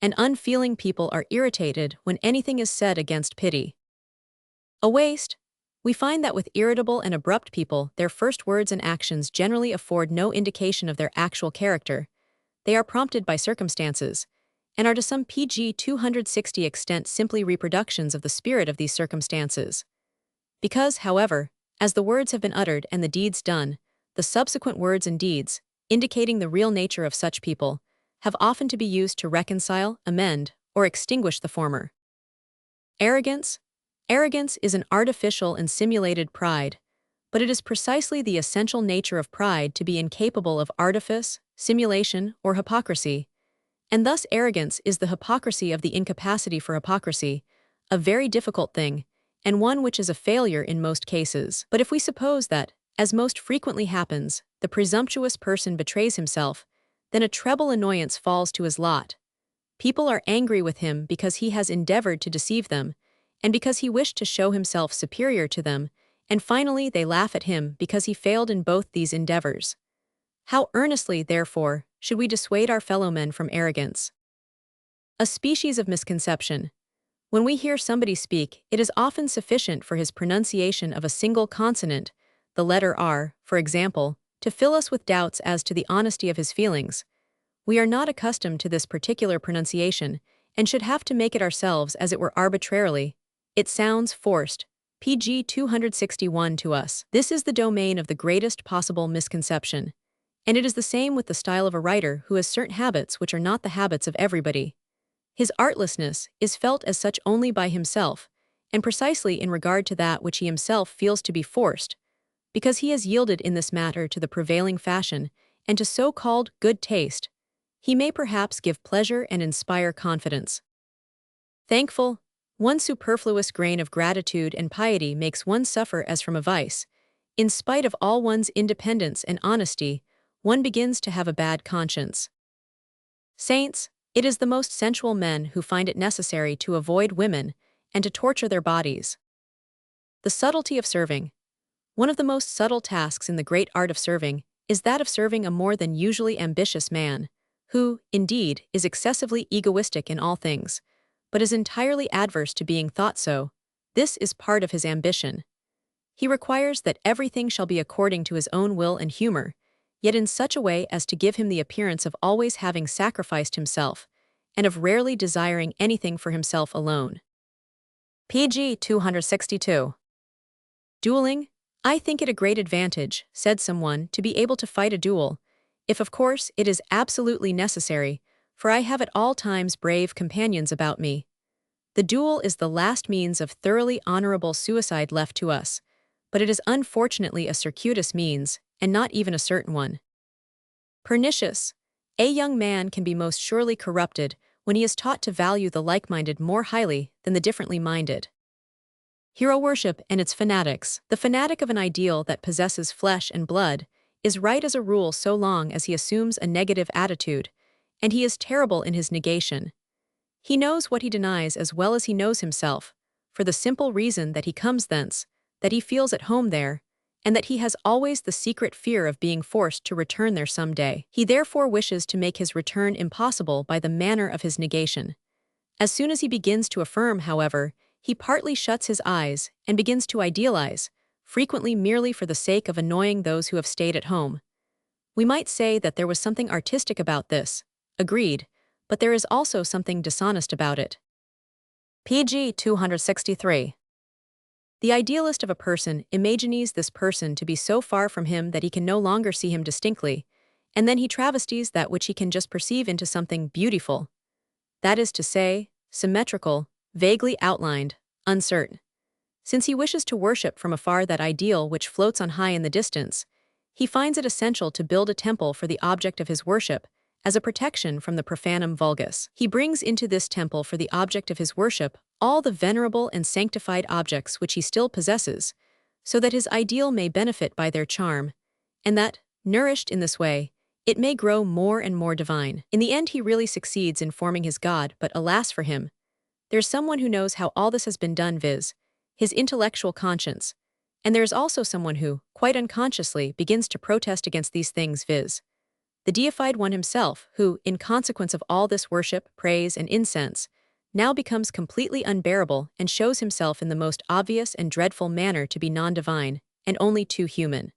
and unfeeling people are irritated when anything is said against pity. A waste. We find that with irritable and abrupt people, their first words and actions generally afford no indication of their actual character. They are prompted by circumstances, and are to some pg 260 extent simply reproductions of the spirit of these circumstances. Because, however, as the words have been uttered and the deeds done, the subsequent words and deeds, indicating the real nature of such people, have often to be used to reconcile, amend, or extinguish the former. Arrogance. Arrogance is an artificial and simulated pride, but it is precisely the essential nature of pride to be incapable of artifice, simulation, or hypocrisy, and thus arrogance is the hypocrisy of the incapacity for hypocrisy, a very difficult thing, and one which is a failure in most cases. But if we suppose that, as most frequently happens, the presumptuous person betrays himself, then a treble annoyance falls to his lot. People are angry with him because he has endeavored to deceive them, and because he wished to show himself superior to them, and finally they laugh at him because he failed in both these endeavors. How earnestly, therefore, should we dissuade our fellow-men from arrogance? A species of misconception. When we hear somebody speak, it is often sufficient for his pronunciation of a single consonant, the letter R, for example, to fill us with doubts as to the honesty of his feelings. We are not accustomed to this particular pronunciation, and should have to make it ourselves as it were arbitrarily. It sounds forced, pg 261 to us. This is the domain of the greatest possible misconception. And it is the same with the style of a writer who has certain habits which are not the habits of everybody. His artlessness is felt as such only by himself, and precisely in regard to that which he himself feels to be forced, because he has yielded in this matter to the prevailing fashion and to so-called good taste. He may perhaps give pleasure and inspire confidence. Thankful, one superfluous grain of gratitude and piety makes one suffer as from a vice. In spite of all one's independence and honesty, one begins to have a bad conscience. Saints, it is the most sensual men who find it necessary to avoid women and to torture their bodies. The subtlety of serving. One of the most subtle tasks in the great art of serving is that of serving a more than usually ambitious man, who, indeed, is excessively egoistic in all things, but is entirely adverse to being thought so. This is part of his ambition. He requires that everything shall be according to his own will and humor, yet in such a way as to give him the appearance of always having sacrificed himself, and of rarely desiring anything for himself alone. pg 262. Dueling. I think it a great advantage, said someone, to be able to fight a duel, if of course it is absolutely necessary, for I have at all times brave companions about me. The duel is the last means of thoroughly honorable suicide left to us, but it is unfortunately a circuitous means, and not even a certain one. Pernicious. A young man can be most surely corrupted when he is taught to value the like-minded more highly than the differently minded. Hero worship and its fanatics. The fanatic of an ideal that possesses flesh and blood is right as a rule so long as he assumes a negative attitude, and he is terrible in his negation. He knows what he denies as well as he knows himself, for the simple reason that he comes thence, that he feels at home there, and that he has always the secret fear of being forced to return there someday. He therefore wishes to make his return impossible by the manner of his negation. As soon as he begins to affirm, however, he partly shuts his eyes and begins to idealize, frequently merely for the sake of annoying those who have stayed at home. We might say that there was something artistic about this, agreed, but there is also something dishonest about it. Pg 263. The idealist of a person imagines this person to be so far from him that he can no longer see him distinctly, and then he travesties that which he can just perceive into something beautiful. That is to say, symmetrical, vaguely outlined, uncertain. Since he wishes to worship from afar that ideal which floats on high in the distance, he finds it essential to build a temple for the object of his worship, as a protection from the profanum vulgus. He brings into this temple for the object of his worship all the venerable and sanctified objects which he still possesses, so that his ideal may benefit by their charm, and that, nourished in this way, it may grow more and more divine. In the end he really succeeds in forming his God, but alas for him, there's someone who knows how all this has been done, viz., his intellectual conscience, and there is also someone who, quite unconsciously, begins to protest against these things, viz., the deified one himself, who, in consequence of all this worship, praise, and incense, now becomes completely unbearable and shows himself in the most obvious and dreadful manner to be non-divine, and only too human.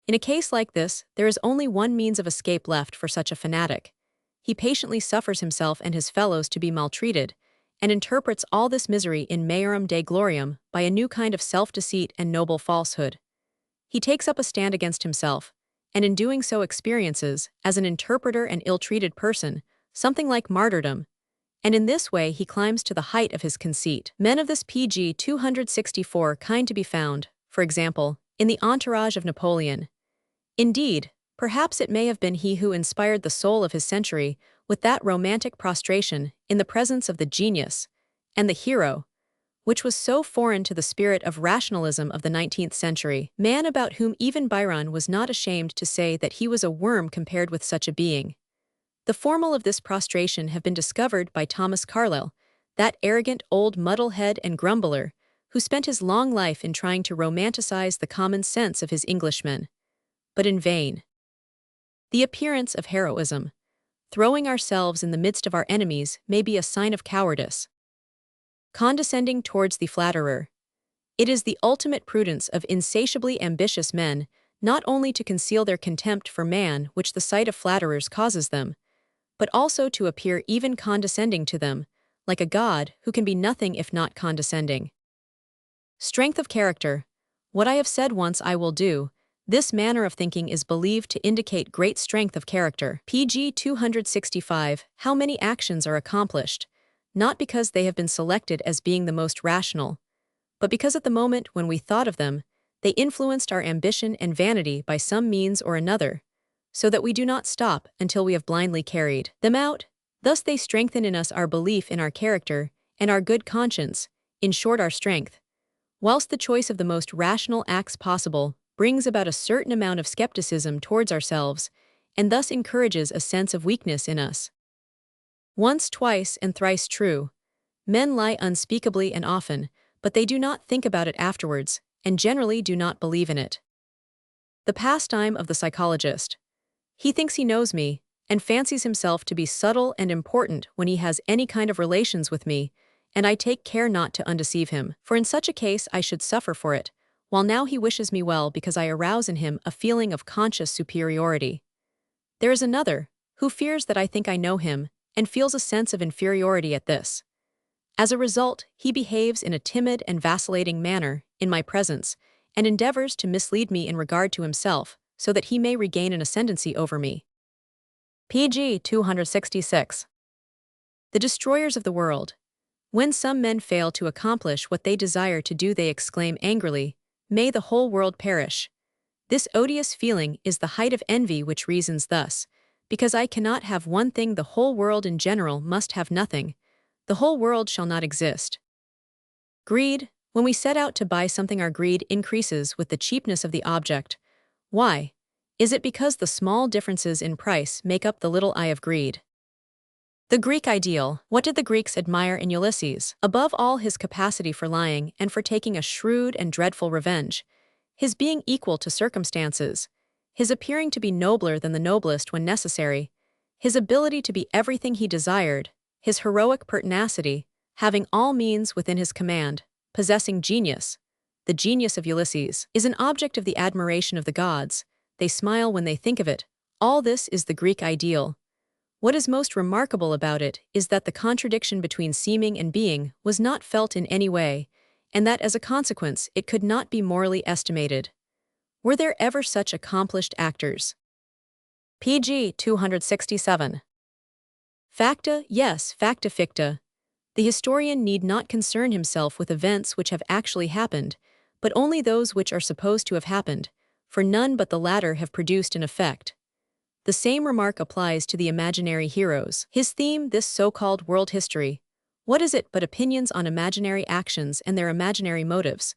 In a case like this, there is only one means of escape left for such a fanatic. He patiently suffers himself and his fellows to be maltreated, and interprets all this misery in meorum Dei gloriam by a new kind of self-deceit and noble falsehood. He takes up a stand against himself, and in doing so experiences, as an interpreter and ill-treated person, something like martyrdom, and in this way he climbs to the height of his conceit. Men of this Pg 264 kind to be found, for example, in the entourage of Napoleon. Indeed, perhaps it may have been he who inspired the soul of his century with that romantic prostration in the presence of the genius and the hero, which was so foreign to the spirit of rationalism of the 19th century, man about whom even Byron was not ashamed to say that he was a worm compared with such a being. The formal of this prostration have been discovered by Thomas Carlyle, that arrogant old muddlehead and grumbler, who spent his long life in trying to romanticize the common sense of his Englishmen. But in vain. The appearance of heroism, throwing ourselves in the midst of our enemies, may be a sign of cowardice. Condescending towards the flatterer. It is the ultimate prudence of insatiably ambitious men not only to conceal their contempt for man which the sight of flatterers causes them, but also to appear even condescending to them, like a god who can be nothing if not condescending. Strength of character. What I have said once I will do. This manner of thinking is believed to indicate great strength of character. Pg 265. How many actions are accomplished, not because they have been selected as being the most rational, but because at the moment when we thought of them, they influenced our ambition and vanity by some means or another, so that we do not stop until we have blindly carried them out. Thus they strengthen in us our belief in our character and our good conscience, in short our strength, whilst the choice of the most rational acts possible brings about a certain amount of skepticism towards ourselves, and thus encourages a sense of weakness in us. Once, twice, and thrice true. Men lie unspeakably and often, but they do not think about it afterwards, and generally do not believe in it. The pastime of the psychologist. He thinks he knows me, and fancies himself to be subtle and important when he has any kind of relations with me, and I take care not to undeceive him, for in such a case I should suffer for it, while now he wishes me well because I arouse in him a feeling of conscious superiority. There is another, who fears that I think I know him, and feels a sense of inferiority at this. As a result, he behaves in a timid and vacillating manner, in my presence, and endeavors to mislead me in regard to himself, so that he may regain an ascendancy over me. Pg 266. The destroyers of the world. When some men fail to accomplish what they desire to do, they exclaim angrily, "May the whole world perish." This odious feeling is the height of envy, which reasons thus: because I cannot have one thing, the whole world in general must have nothing. The whole world shall not exist. Greed. When we set out to buy something, our greed increases with the cheapness of the object. Why? Is it because the small differences in price make up the little eye of greed? The Greek ideal. What did the Greeks admire in Ulysses? Above all, his capacity for lying and for taking a shrewd and dreadful revenge. his being equal to circumstances, his appearing to be nobler than the noblest when necessary, his ability to be everything he desired, his heroic pertinacity, having all means within his command, possessing genius. The genius of Ulysses is an object of the admiration of the gods. They smile when they think of it. All this is the Greek ideal. What is most remarkable about it is that the contradiction between seeming and being was not felt in any way, and that as a consequence it could not be morally estimated. Were there ever such accomplished actors? Pg 267. Facta, yes, facta ficta. The historian need not concern himself with events which have actually happened, but only those which are supposed to have happened, for none but the latter have produced an effect. The same remark applies to the imaginary heroes. His theme, this so-called world history, what is it but opinions on imaginary actions and their imaginary motives,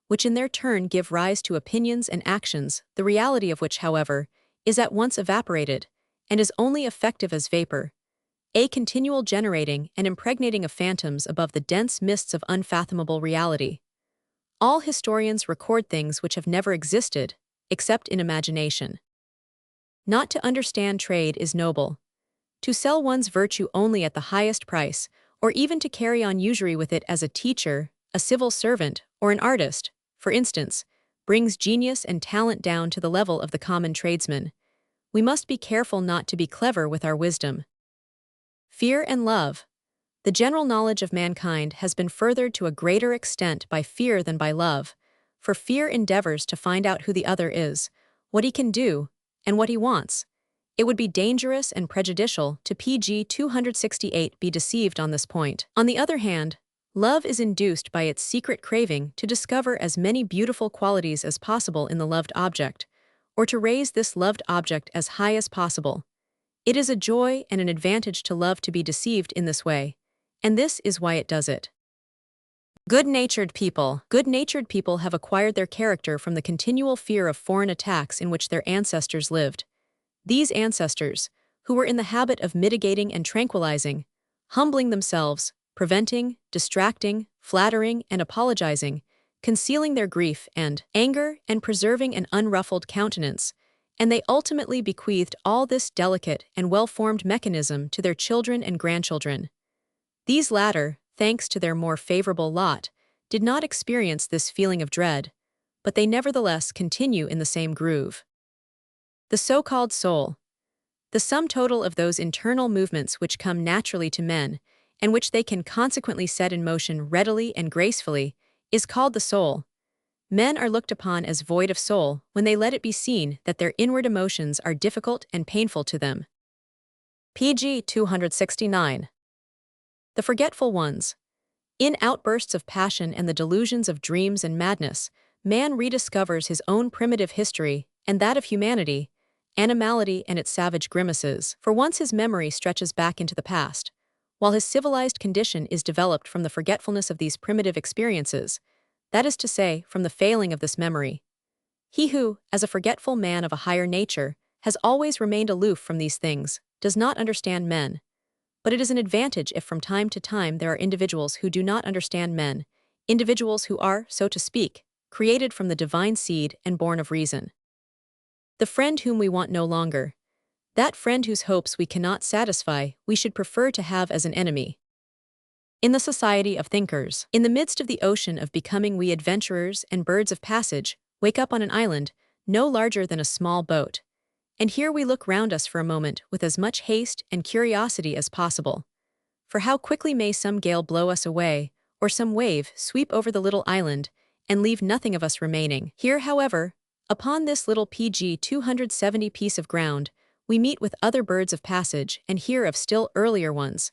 which in their turn give rise to opinions and actions, the reality of which, however, is at once evaporated, and is only effective as vapor, a continual generating and impregnating of phantoms above the dense mists of unfathomable reality. All historians record things which have never existed, except in imagination. Not to understand trade is noble. To sell one's virtue only at the highest price, or even to carry on usury with it as a teacher, a civil servant, or an artist, for instance, brings genius and talent down to the level of the common tradesman. We must be careful not to be clever with our wisdom. Fear and love. The general knowledge of mankind has been furthered to a greater extent by fear than by love, for fear endeavors to find out who the other is, what he can do, and what he wants. It would be dangerous and prejudicial to Pg 268 be deceived on this point. On the other hand, love is induced by its secret craving to discover as many beautiful qualities as possible in the loved object, or to raise this loved object as high as possible. It is a joy and an advantage to love to be deceived in this way, and this is why it does it. Good-natured people. Good-natured people have acquired their character from the continual fear of foreign attacks in which their ancestors lived. These ancestors, who were in the habit of mitigating and tranquilizing, humbling themselves, preventing, distracting, flattering, and apologizing, concealing their grief and anger, and preserving an unruffled countenance, and they ultimately bequeathed all this delicate and well-formed mechanism to their children and grandchildren. These latter, thanks to their more favorable lot, did not experience this feeling of dread, but they nevertheless continue in the same groove. The so-called soul. The sum total of those internal movements which come naturally to men, and which they can consequently set in motion readily and gracefully, is called the soul. Men are looked upon as void of soul when they let it be seen that their inward emotions are difficult and painful to them. Pg 269. The forgetful ones. In outbursts of passion and the delusions of dreams and madness, man rediscovers his own primitive history and that of humanity, animality and its savage grimaces, for once his memory stretches back into the past, while his civilized condition is developed from the forgetfulness of these primitive experiences, that is to say, from the failing of this memory. He who, as a forgetful man of a higher nature, has always remained aloof from these things, does not understand men. But it is an advantage if from time to time there are individuals who do not understand men, individuals who are, so to speak, created from the divine seed and born of reason. The friend whom we want no longer. That friend whose hopes we cannot satisfy, we should prefer to have as an enemy. In the society of thinkers, in the midst of the ocean of becoming, we adventurers and birds of passage wake up on an island no larger than a small boat. And here we look round us for a moment with as much haste and curiosity as possible. For how quickly may some gale blow us away, or some wave sweep over the little island, and leave nothing of us remaining. Here, however, upon this little Pg 270 piece of ground, we meet with other birds of passage and hear of still earlier ones.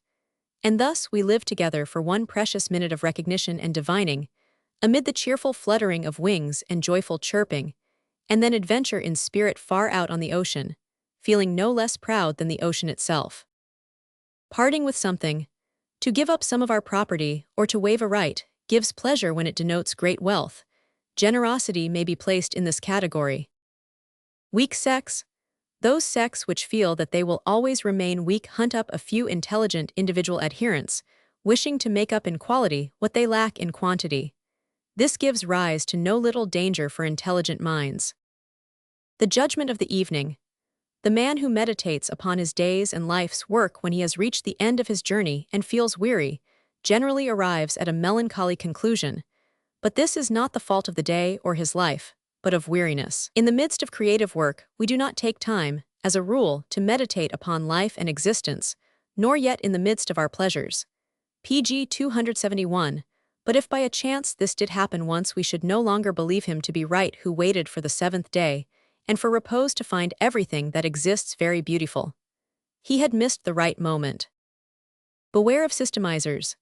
And thus we live together for one precious minute of recognition and divining, amid the cheerful fluttering of wings and joyful chirping, and then adventure in spirit far out on the ocean, feeling no less proud than the ocean itself. Parting with something, to give up some of our property or to waive a right, gives pleasure when it denotes great wealth. Generosity may be placed in this category. Weak sex. Those sects which feel that they will always remain weak hunt up a few intelligent individual adherents, wishing to make up in quality what they lack in quantity. This gives rise to no little danger for intelligent minds. The judgment of the evening. The man who meditates upon his day's and life's work when he has reached the end of his journey and feels weary, generally arrives at a melancholy conclusion. But this is not the fault of the day or his life, but of weariness. In the midst of creative work, we do not take time, as a rule, to meditate upon life and existence, nor yet in the midst of our pleasures. Pg 271. But if by a chance this did happen once, we should no longer believe him to be right who waited for the seventh day, and for repose to find everything that exists very beautiful. He had missed the right moment. Beware of systemizers.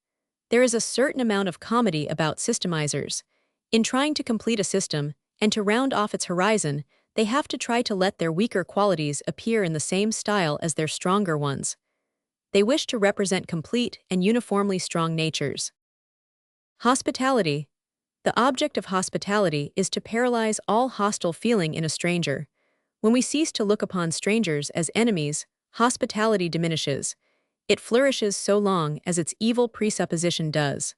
There is a certain amount of comedy about systemizers. In trying to complete a system, and to round off its horizon, they have to try to let their weaker qualities appear in the same style as their stronger ones. They wish to represent complete and uniformly strong natures. Hospitality. The object of hospitality is to paralyze all hostile feeling in a stranger. When we cease to look upon strangers as enemies, hospitality diminishes. It flourishes so long as its evil presupposition does.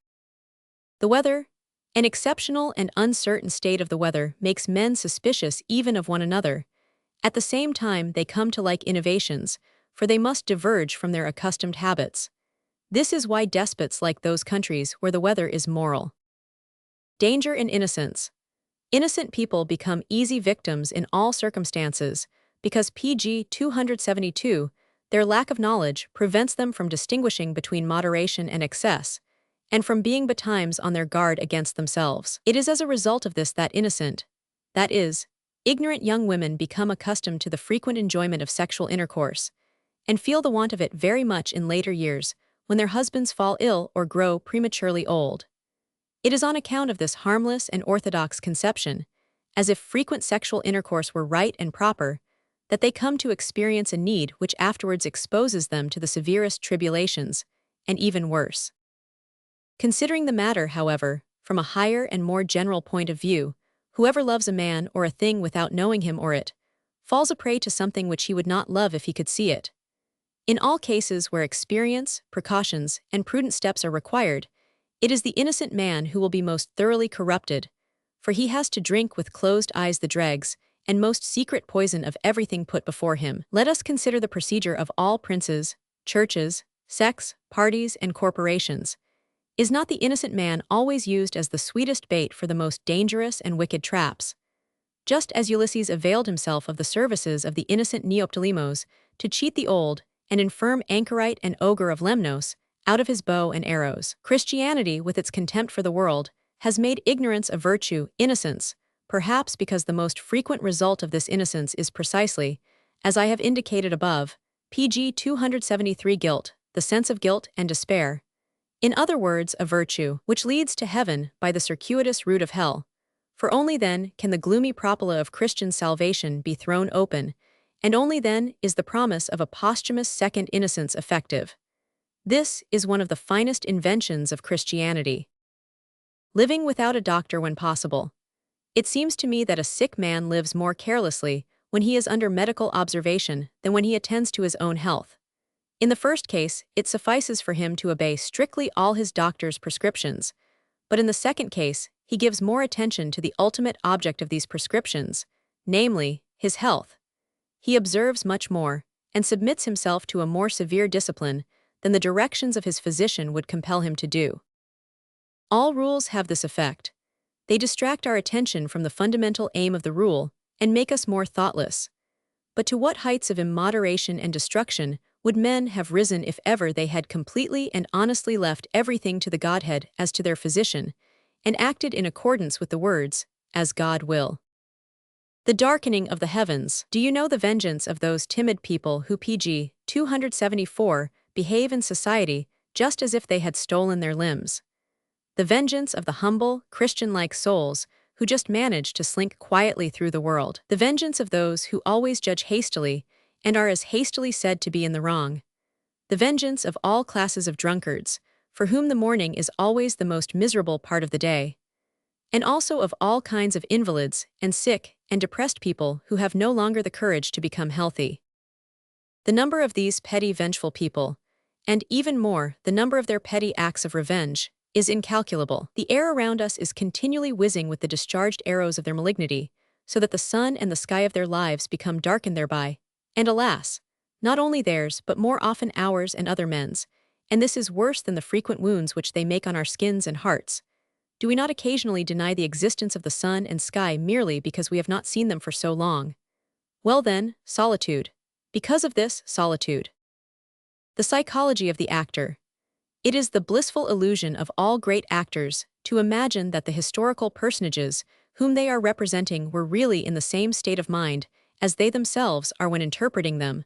The weather. An exceptional and uncertain state of the weather makes men suspicious even of one another. At the same time, they come to like innovations, for they must diverge from their accustomed habits. This is why despots like those countries where the weather is moral. Danger in innocence. Innocent people become easy victims in all circumstances, because Pg 272, their lack of knowledge prevents them from distinguishing between moderation and excess, and from being betimes on their guard against themselves. It is as a result of this that innocent, that is, ignorant young women become accustomed to the frequent enjoyment of sexual intercourse, and feel the want of it very much in later years, when their husbands fall ill or grow prematurely old. It is on account of this harmless and orthodox conception, as if frequent sexual intercourse were right and proper, that they come to experience a need which afterwards exposes them to the severest tribulations, and even worse. Considering the matter, however, from a higher and more general point of view, whoever loves a man or a thing without knowing him or it, falls a prey to something which he would not love if he could see it. In all cases where experience, precautions, and prudent steps are required, it is the innocent man who will be most thoroughly corrupted, for he has to drink with closed eyes the dregs and most secret poison of everything put before him. Let us consider the procedure of all princes, churches, sects, parties, and corporations. Is not the innocent man always used as the sweetest bait for the most dangerous and wicked traps? Just as Ulysses availed himself of the services of the innocent Neoptolemus to cheat the old and infirm anchorite and ogre of Lemnos out of his bow and arrows. Christianity, with its contempt for the world, has made ignorance a virtue, innocence, perhaps because the most frequent result of this innocence is precisely, as I have indicated above, Pg 273 guilt, the sense of guilt and despair. In other words, a virtue, which leads to heaven by the circuitous route of hell. For only then can the gloomy propola of Christian salvation be thrown open, and only then is the promise of a posthumous second innocence effective. This is one of the finest inventions of Christianity. Living without a doctor when possible. It seems to me that a sick man lives more carelessly when he is under medical observation than when he attends to his own health. In the first case, it suffices for him to obey strictly all his doctor's prescriptions, but in the second case, he gives more attention to the ultimate object of these prescriptions, namely, his health. He observes much more, and submits himself to a more severe discipline than the directions of his physician would compel him to do. All rules have this effect. They distract our attention from the fundamental aim of the rule and make us more thoughtless. But to what heights of immoderation and destruction would men have risen if ever they had completely and honestly left everything to the Godhead as to their physician, and acted in accordance with the words, "As God will." The darkening of the heavens. Do you know the vengeance of those timid people who Pg 274 behave in society just as if they had stolen their limbs? The vengeance of the humble, Christian-like souls who just manage to slink quietly through the world. The vengeance of those who always judge hastily and are as hastily said to be in the wrong. The vengeance of all classes of drunkards, for whom the morning is always the most miserable part of the day. And also of all kinds of invalids and sick and depressed people who have no longer the courage to become healthy. The number of these petty vengeful people, and even more, the number of their petty acts of revenge, is incalculable. The air around us is continually whizzing with the discharged arrows of their malignity, so that the sun and the sky of their lives become darkened thereby. And alas, not only theirs, but more often ours and other men's, and this is worse than the frequent wounds which they make on our skins and hearts. Do we not occasionally deny the existence of the sun and sky merely because we have not seen them for so long? Well then, solitude. Because of this, solitude. The psychology of the actor. It is the blissful illusion of all great actors to imagine that the historical personages whom they are representing were really in the same state of mind as they themselves are when interpreting them.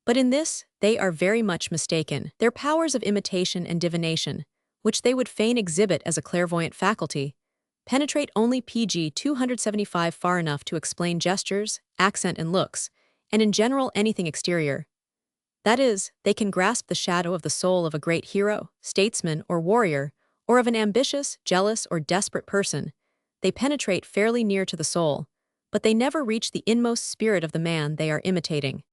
But in this, they are very much mistaken. Their powers of imitation and divination, which they would fain exhibit as a clairvoyant faculty, penetrate only pg 275 far enough to explain gestures, accent and looks, and in general anything exterior. That is, they can grasp the shadow of the soul of a great hero, statesman, or warrior, or of an ambitious, jealous, or desperate person. They penetrate fairly near to the soul, but they never reach the inmost spirit of the man they are imitating.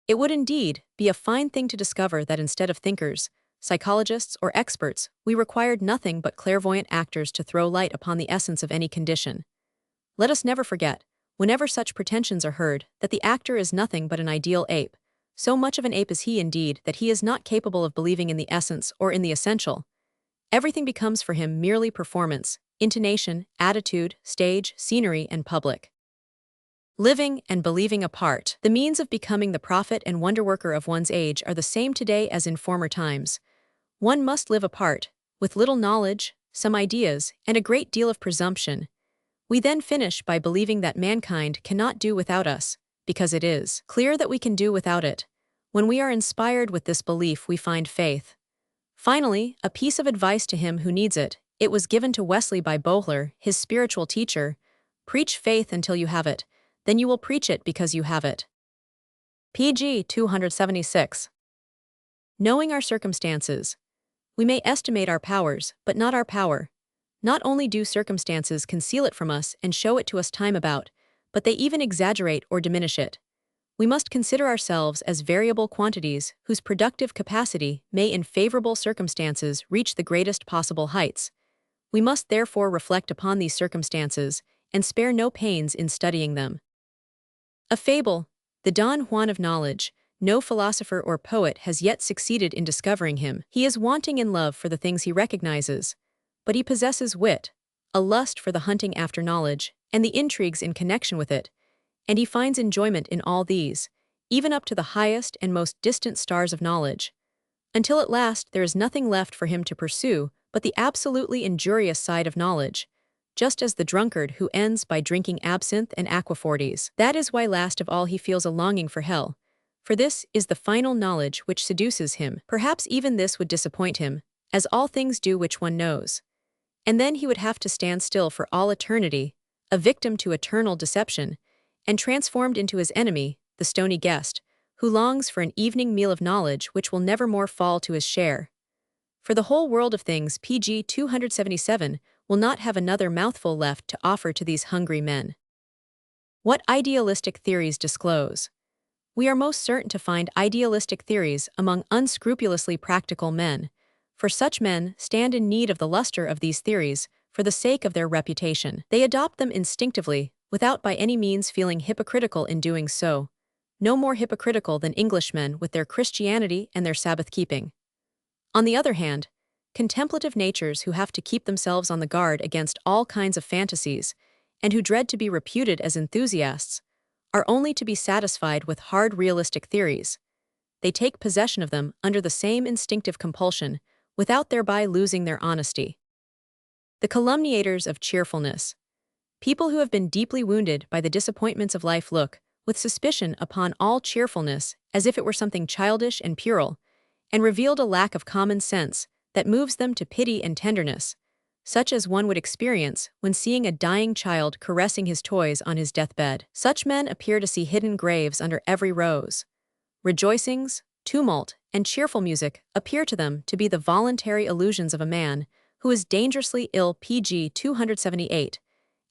It would indeed be a fine thing to discover that instead of thinkers, psychologists, or experts, we required nothing but clairvoyant actors to throw light upon the essence of any condition. Let us never forget, whenever such pretensions are heard, that the actor is nothing but an ideal ape. So much of an ape is he indeed that he is not capable of believing in the essence or in the essential. Everything becomes for him merely performance, intonation, attitude, stage, scenery, and public. Living and believing apart. The means of becoming the prophet and wonderworker of one's age are the same today as in former times. One must live apart, with little knowledge, some ideas, and a great deal of presumption. We then finish by believing that mankind cannot do without us, because it is clear that we can do without it. When we are inspired with this belief, we find faith. Finally, a piece of advice to him who needs it. It was given to Wesley by Bohler, his spiritual teacher. Preach faith until you have it, then you will preach it because you have it. pg 276. Knowing our circumstances. We may estimate our powers, but not our power. Not only do circumstances conceal it from us and show it to us time about, but they even exaggerate or diminish it. We must consider ourselves as variable quantities whose productive capacity may in favorable circumstances reach the greatest possible heights. We must therefore reflect upon these circumstances and spare no pains in studying them. A fable, the Don Juan of knowledge. No philosopher or poet has yet succeeded in discovering him. He is wanting in love for the things he recognizes, but he possesses wit, a lust for the hunting after knowledge, and the intrigues in connection with it, and he finds enjoyment in all these, even up to the highest and most distant stars of knowledge, until at last there is nothing left for him to pursue but the absolutely injurious side of knowledge, just as the drunkard who ends by drinking absinthe and aquafortis. That is why last of all he feels a longing for hell, for this is the final knowledge which seduces him. Perhaps even this would disappoint him, as all things do which one knows. And then he would have to stand still for all eternity, a victim to eternal deception, and transformed into his enemy, the stony guest, who longs for an evening meal of knowledge which will never more fall to his share. For the whole world of things, pg 277 will not have another mouthful left to offer to these hungry men. What idealistic theories disclose? We are most certain to find idealistic theories among unscrupulously practical men, for such men stand in need of the luster of these theories for the sake of their reputation. They adopt them instinctively, without by any means feeling hypocritical in doing so, no more hypocritical than Englishmen with their Christianity and their Sabbath-keeping. On the other hand, contemplative natures who have to keep themselves on the guard against all kinds of fantasies, and who dread to be reputed as enthusiasts, are only to be satisfied with hard realistic theories. They take possession of them under the same instinctive compulsion, without thereby losing their honesty. The calumniators of cheerfulness. People who have been deeply wounded by the disappointments of life look, with suspicion, upon all cheerfulness as if it were something childish and puerile, and revealed a lack of common sense that moves them to pity and tenderness, such as one would experience when seeing a dying child caressing his toys on his deathbed. Such men appear to see hidden graves under every rose. Rejoicings, tumult, and cheerful music appear to them to be the voluntary illusions of a man who is dangerously ill, pg 278,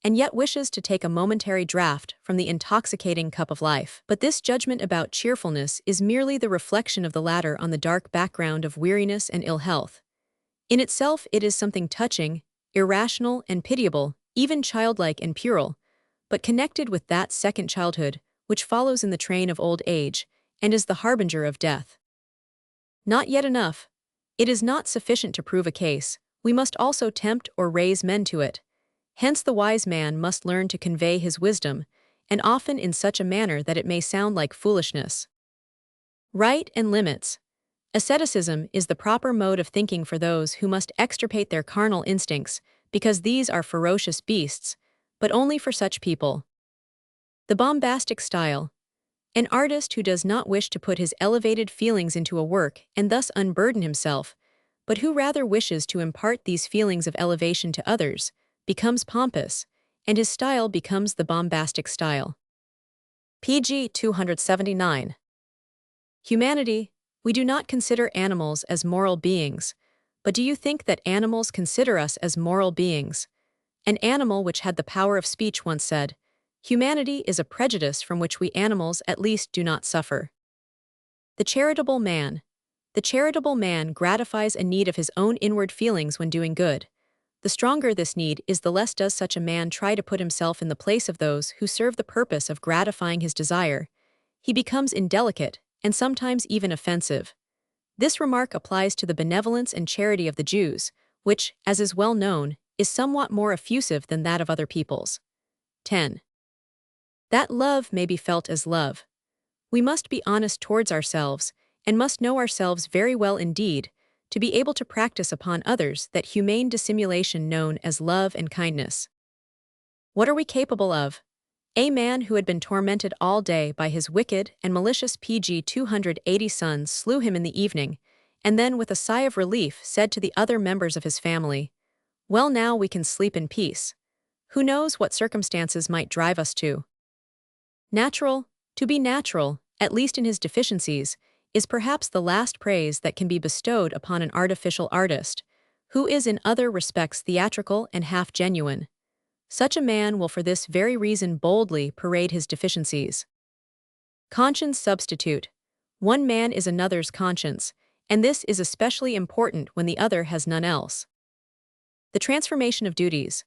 and yet wishes to take a momentary draught from the intoxicating cup of life. But this judgment about cheerfulness is merely the reflection of the latter on the dark background of weariness and ill health. In itself, it is something touching, irrational, and pitiable, even childlike and puerile, but connected with that second childhood, which follows in the train of old age, and is the harbinger of death. Not yet enough. It is not sufficient to prove a case, we must also tempt or raise men to it. Hence the wise man must learn to convey his wisdom, and often in such a manner that it may sound like foolishness. Right and limits. Asceticism is the proper mode of thinking for those who must extirpate their carnal instincts, because these are ferocious beasts, but only for such people. The bombastic style. An artist who does not wish to put his elevated feelings into a work and thus unburden himself, but who rather wishes to impart these feelings of elevation to others, becomes pompous, and his style becomes the bombastic style. pg 279. Humanity. We do not consider animals as moral beings, but do you think that animals consider us as moral beings? An animal which had the power of speech once said, "Humanity is a prejudice from which we animals at least do not suffer." The charitable man. The charitable man gratifies a need of his own inward feelings when doing good. The stronger this need is, the less does such a man try to put himself in the place of those who serve the purpose of gratifying his desire. He becomes indelicate, and sometimes even offensive. This remark applies to the benevolence and charity of the Jews, which, as is well known, is somewhat more effusive than that of other peoples. 10. That love may be felt as love. We must be honest towards ourselves, and must know ourselves very well indeed, to be able to practice upon others that humane dissimulation known as love and kindness. What are we capable of? A man who had been tormented all day by his wicked and malicious pg 280 sons slew him in the evening, and then with a sigh of relief said to the other members of his family, "Well, now we can sleep in peace. Who knows what circumstances might drive us to?" Natural. To be natural, at least in his deficiencies, is perhaps the last praise that can be bestowed upon an artificial artist, who is in other respects theatrical and half genuine. Such a man will for this very reason boldly parade his deficiencies. Conscience substitute. One man is another's conscience, and this is especially important when the other has none else. The transformation of duties.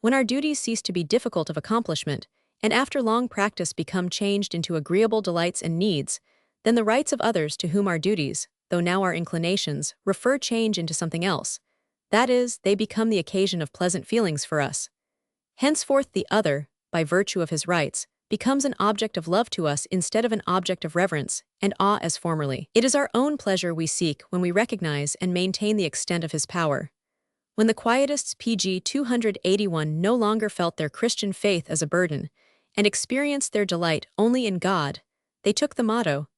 When our duties cease to be difficult of accomplishment, and after long practice become changed into agreeable delights and needs, then the rights of others to whom our duties, though now our inclinations, refer change into something else. That is, they become the occasion of pleasant feelings for us. Henceforth the other, by virtue of his rights, becomes an object of love to us instead of an object of reverence and awe as formerly. It is our own pleasure we seek when we recognize and maintain the extent of his power. When the Quietists pg 281 no longer felt their Christian faith as a burden, and experienced their delight only in God, they took the motto,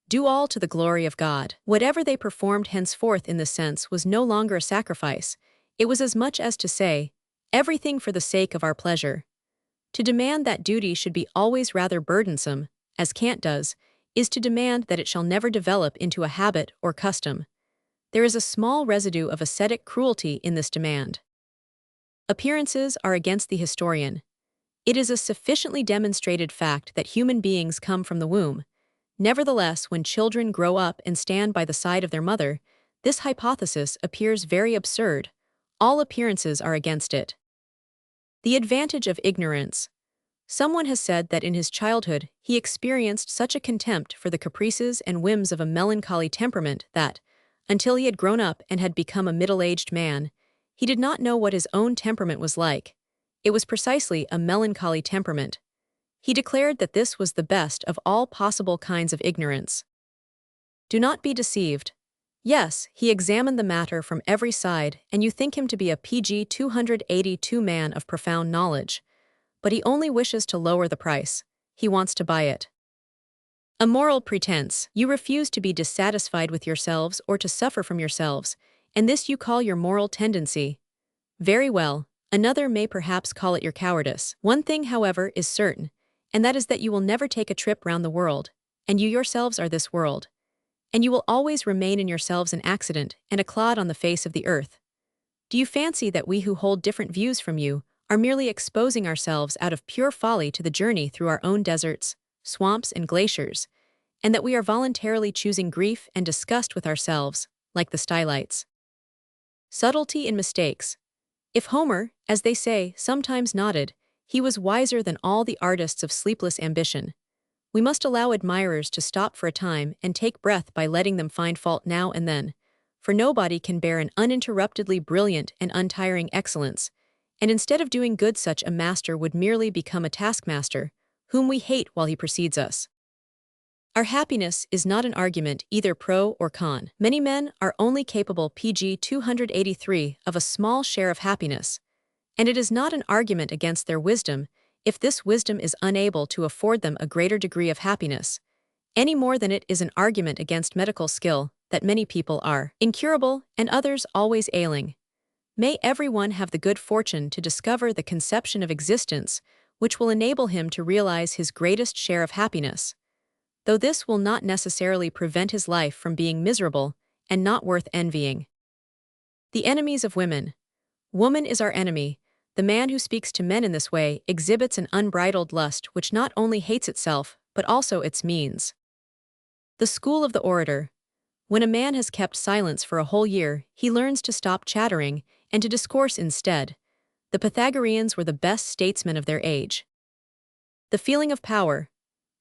"Do all to the glory of God." Whatever they performed henceforth in this sense was no longer a sacrifice, it was as much as to say, "Everything for the sake of our pleasure." To demand that duty should be always rather burdensome, as Kant does, is to demand that it shall never develop into a habit or custom. There is a small residue of ascetic cruelty in this demand. Appearances are against the historian. It is a sufficiently demonstrated fact that human beings come from the womb. Nevertheless, when children grow up and stand by the side of their mother, this hypothesis appears very absurd. All appearances are against it. The advantage of ignorance. Someone has said that in his childhood he experienced such a contempt for the caprices and whims of a melancholy temperament that, until he had grown up and had become a middle-aged man, he did not know what his own temperament was like. It was precisely a melancholy temperament. He declared that this was the best of all possible kinds of ignorance. Do not be deceived. Yes, he examined the matter from every side, and you think him to be a pg 282 man of profound knowledge. But he only wishes to lower the price. He wants to buy it. A moral pretense. You refuse to be dissatisfied with yourselves or to suffer from yourselves, and this you call your moral tendency. Very well, another may perhaps call it your cowardice. One thing, however, is certain, and that is that you will never take a trip round the world, and you yourselves are this world. And you will always remain in yourselves an accident and a clod on the face of the earth. Do you fancy that we who hold different views from you are merely exposing ourselves out of pure folly to the journey through our own deserts, swamps, and glaciers, and that we are voluntarily choosing grief and disgust with ourselves, like the stylites? Subtlety in mistakes. If Homer, as they say, sometimes nodded, he was wiser than all the artists of sleepless ambition. We must allow admirers to stop for a time and take breath by letting them find fault now and then, for nobody can bear an uninterruptedly brilliant and untiring excellence, and instead of doing good such a master would merely become a taskmaster, whom we hate while he precedes us. Our happiness is not an argument either pro or con. Many men are only capable pg 283 of a small share of happiness, and it is not an argument against their wisdom if this wisdom is unable to afford them a greater degree of happiness, any more than it is an argument against medical skill that many people are incurable and others always ailing. May everyone have the good fortune to discover the conception of existence which will enable him to realize his greatest share of happiness, though this will not necessarily prevent his life from being miserable and not worth envying. The enemies of women. Woman is our enemy. The man who speaks to men in this way exhibits an unbridled lust which not only hates itself, but also its means. The school of the orator. When a man has kept silence for a whole year, he learns to stop chattering and to discourse instead. The Pythagoreans were the best statesmen of their age. The feeling of power.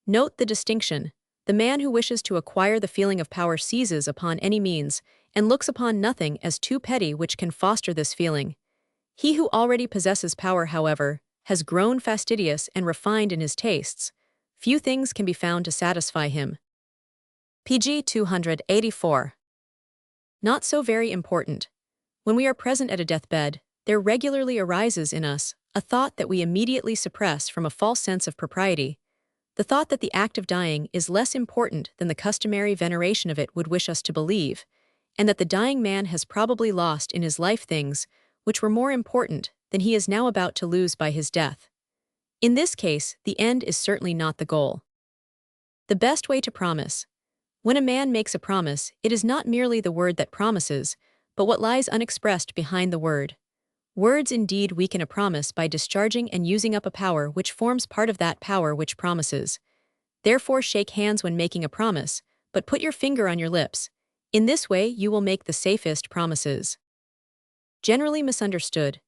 Note the distinction. The man who wishes to acquire the feeling of power seizes upon any means and looks upon nothing as too petty which can foster this feeling. He who already possesses power, however, has grown fastidious and refined in his tastes. Few things can be found to satisfy him. pg 284. Not so very important. When we are present at a deathbed, there regularly arises in us a thought that we immediately suppress from a false sense of propriety. The thought that the act of dying is less important than the customary veneration of it would wish us to believe, and that the dying man has probably lost in his life things which were more important than he is now about to lose by his death. In this case, the end is certainly not the goal. The best way to promise. When a man makes a promise, it is not merely the word that promises, but what lies unexpressed behind the word. Words indeed weaken a promise by discharging and using up a power which forms part of that power which promises. Therefore shake hands when making a promise, but put your finger on your lips. In this way you will make the safest promises. Generally misunderstood.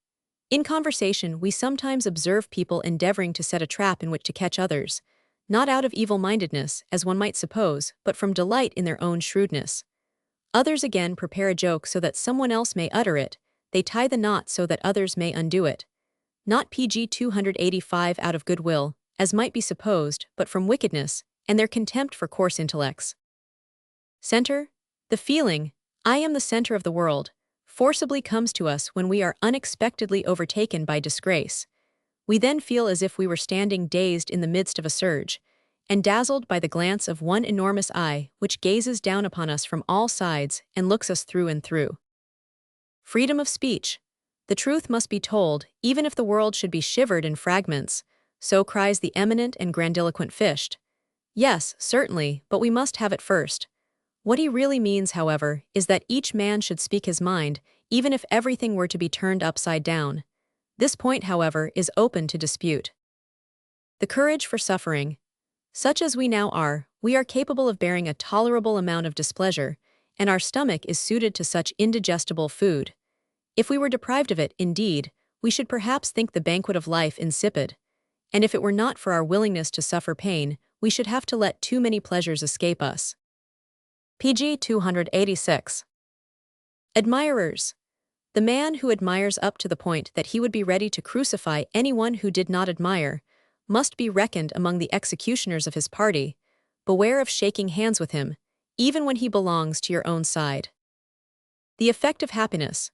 In conversation we sometimes observe people endeavoring to set a trap in which to catch others, not out of evil-mindedness, as one might suppose, but from delight in their own shrewdness. Others again prepare a joke so that someone else may utter it. They tie the knot so that others may undo it. Not pg 285 out of goodwill, as might be supposed, but from wickedness, and their contempt for coarse intellects. Center. The feeling, I am the center of the world, forcibly comes to us when we are unexpectedly overtaken by disgrace. We then feel as if we were standing dazed in the midst of a surge, and dazzled by the glance of one enormous eye which gazes down upon us from all sides and looks us through and through. Freedom of speech. The truth must be told, even if the world should be shivered in fragments, so cries the eminent and grandiloquent Fichte. Yes, certainly, but we must have it first. What he really means, however, is that each man should speak his mind, even if everything were to be turned upside down. This point, however, is open to dispute. The courage for suffering. Such as we now are, we are capable of bearing a tolerable amount of displeasure, and our stomach is suited to such indigestible food. If we were deprived of it, indeed, we should perhaps think the banquet of life insipid, and if it were not for our willingness to suffer pain, we should have to let too many pleasures escape us. pg 286. Admirers. The man who admires up to the point that he would be ready to crucify anyone who did not admire must be reckoned among the executioners of his party. Beware of shaking hands with him, even when he belongs to your own side. The effect of happiness.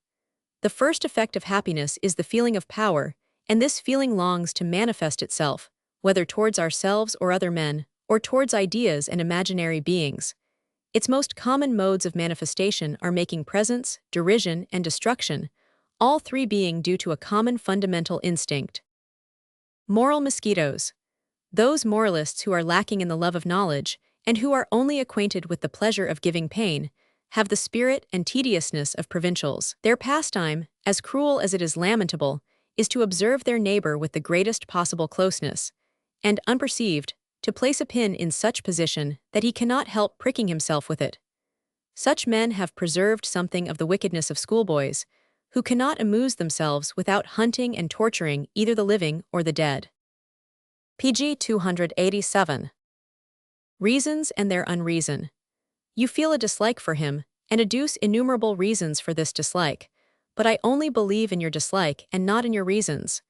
The first effect of happiness is the feeling of power, and this feeling longs to manifest itself, whether towards ourselves or other men, or towards ideas and imaginary beings. Its most common modes of manifestation are making presents, derision, and destruction, all three being due to a common fundamental instinct. Moral mosquitoes. Those moralists who are lacking in the love of knowledge, and who are only acquainted with the pleasure of giving pain, have the spirit and tediousness of provincials. Their pastime, as cruel as it is lamentable, is to observe their neighbor with the greatest possible closeness, and, unperceived, to place a pin in such position that he cannot help pricking himself with it. Such men have preserved something of the wickedness of schoolboys, who cannot amuse themselves without hunting and torturing either the living or the dead. PG 287. Reasons and their unreason. You feel a dislike for him, and adduce innumerable reasons for this dislike, but I only believe in your dislike and not in your reasons.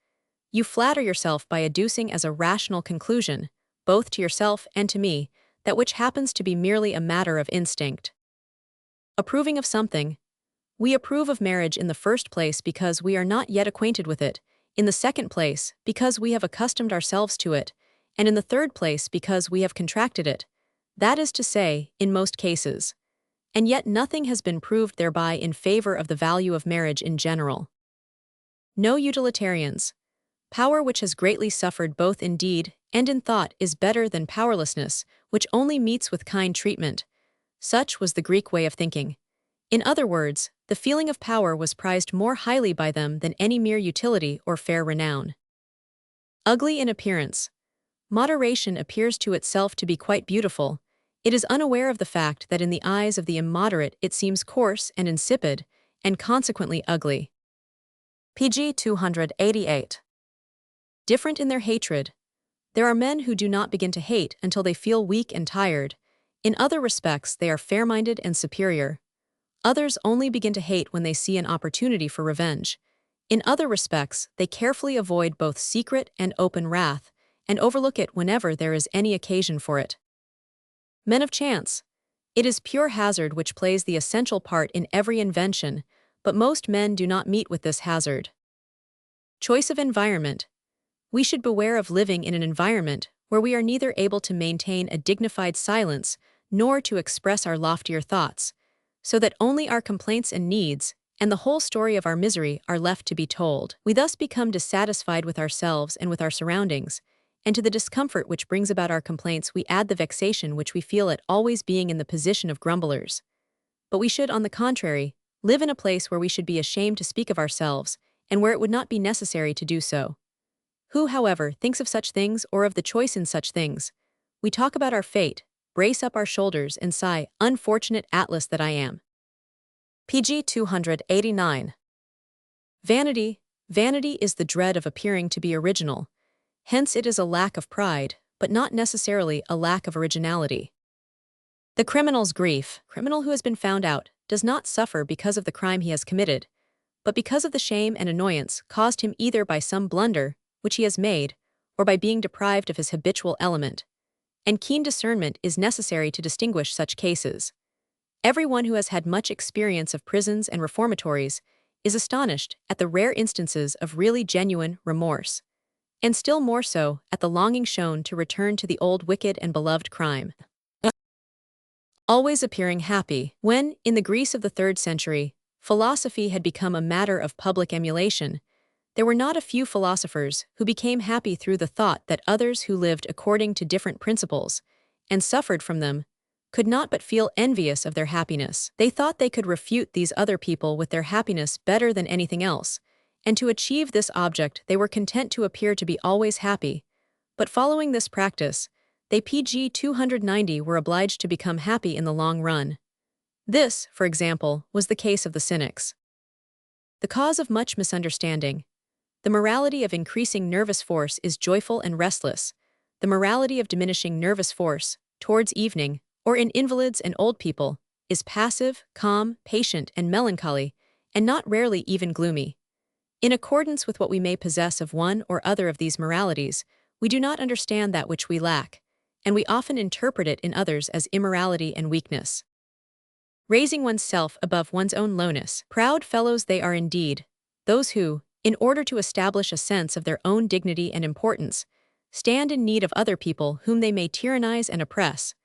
You flatter yourself by adducing as a rational conclusion, both to yourself and to me, that which happens to be merely a matter of instinct. Approving of something. We approve of marriage in the first place because we are not yet acquainted with it, in the second place because we have accustomed ourselves to it, and in the third place because we have contracted it, that is to say, in most cases. And yet nothing has been proved thereby in favor of the value of marriage in general. No utilitarians. Power which has greatly suffered both in deed and in thought is better than powerlessness, which only meets with kind treatment. Such was the Greek way of thinking. In other words, the feeling of power was prized more highly by them than any mere utility or fair renown. Ugly in appearance. Moderation appears to itself to be quite beautiful. It is unaware of the fact that in the eyes of the immoderate it seems coarse and insipid, and consequently ugly. PG 288. Different in their hatred. There are men who do not begin to hate until they feel weak and tired. In other respects they are fair-minded and superior. Others only begin to hate when they see an opportunity for revenge. In other respects, they carefully avoid both secret and open wrath, and overlook it whenever there is any occasion for it. Men of chance. It is pure hazard which plays the essential part in every invention, but most men do not meet with this hazard. Choice of environment. We should beware of living in an environment where we are neither able to maintain a dignified silence nor to express our loftier thoughts, so that only our complaints and needs, and the whole story of our misery are left to be told. We thus become dissatisfied with ourselves and with our surroundings, and to the discomfort which brings about our complaints we add the vexation which we feel at always being in the position of grumblers. But we should, on the contrary, live in a place where we should be ashamed to speak of ourselves, and where it would not be necessary to do so. Who, however, thinks of such things or of the choice in such things? We talk about our fate, brace up our shoulders, and sigh, unfortunate Atlas that I am. PG 289. Vanity. Vanity is the dread of appearing to be original. Hence it is a lack of pride, but not necessarily a lack of originality. The criminal's grief. Criminal who has been found out does not suffer because of the crime he has committed, but because of the shame and annoyance caused him either by some blunder which he has made, or by being deprived of his habitual element. And keen discernment is necessary to distinguish such cases. Everyone who has had much experience of prisons and reformatories is astonished at the rare instances of really genuine remorse, and still more so at the longing shown to return to the old wicked and beloved crime. Always appearing happy. When, in the Greece of the 3rd century, philosophy had become a matter of public emulation, there were not a few philosophers who became happy through the thought that others who lived according to different principles, and suffered from them, could not but feel envious of their happiness. They thought they could refute these other people with their happiness better than anything else, and to achieve this object they were content to appear to be always happy. But following this practice, they PG 290 were obliged to become happy in the long run. This, for example, was the case of the cynics. The cause of much misunderstanding. The morality of increasing nervous force is joyful and restless. The morality of diminishing nervous force, towards evening, or in invalids and old people, is passive, calm, patient, and melancholy, and not rarely even gloomy. In accordance with what we may possess of one or other of these moralities, we do not understand that which we lack, and we often interpret it in others as immorality and weakness. Raising oneself above one's own lowness. Proud fellows they are indeed, those who, in order to establish a sense of their own dignity and importance, stand in need of other people whom they may tyrannize and oppress,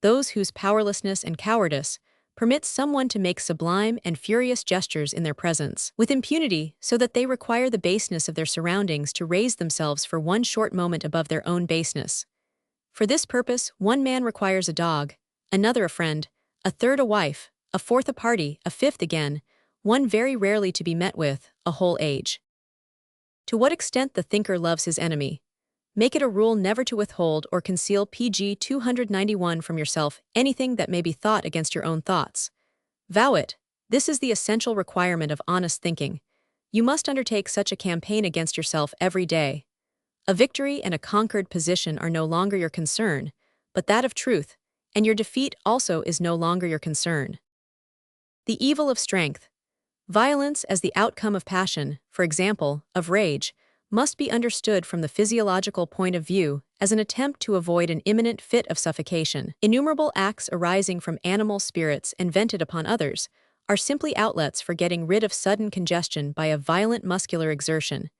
those whose powerlessness and cowardice permit someone to make sublime and furious gestures in their presence, with impunity, so that they require the baseness of their surroundings to raise themselves for one short moment above their own baseness. For this purpose, one man requires a dog, another a friend, a third a wife, a fourth a party, a fifth again, one very rarely to be met with, a whole age. To what extent the thinker loves his enemy. Make it a rule never to withhold or conceal PG 291 from yourself anything that may be thought against your own thoughts. Vow it, This is the essential requirement of honest thinking. You must undertake such a campaign against yourself every day. A victory and a conquered position are no longer your concern, but that of truth, and your defeat also is no longer your concern. The evil of strength. Violence as the outcome of passion, for example, of rage, must be understood from the physiological point of view as an attempt to avoid an imminent fit of suffocation. Innumerable acts arising from animal spirits and vented upon others are simply outlets for getting rid of sudden congestion by a violent muscular exertion.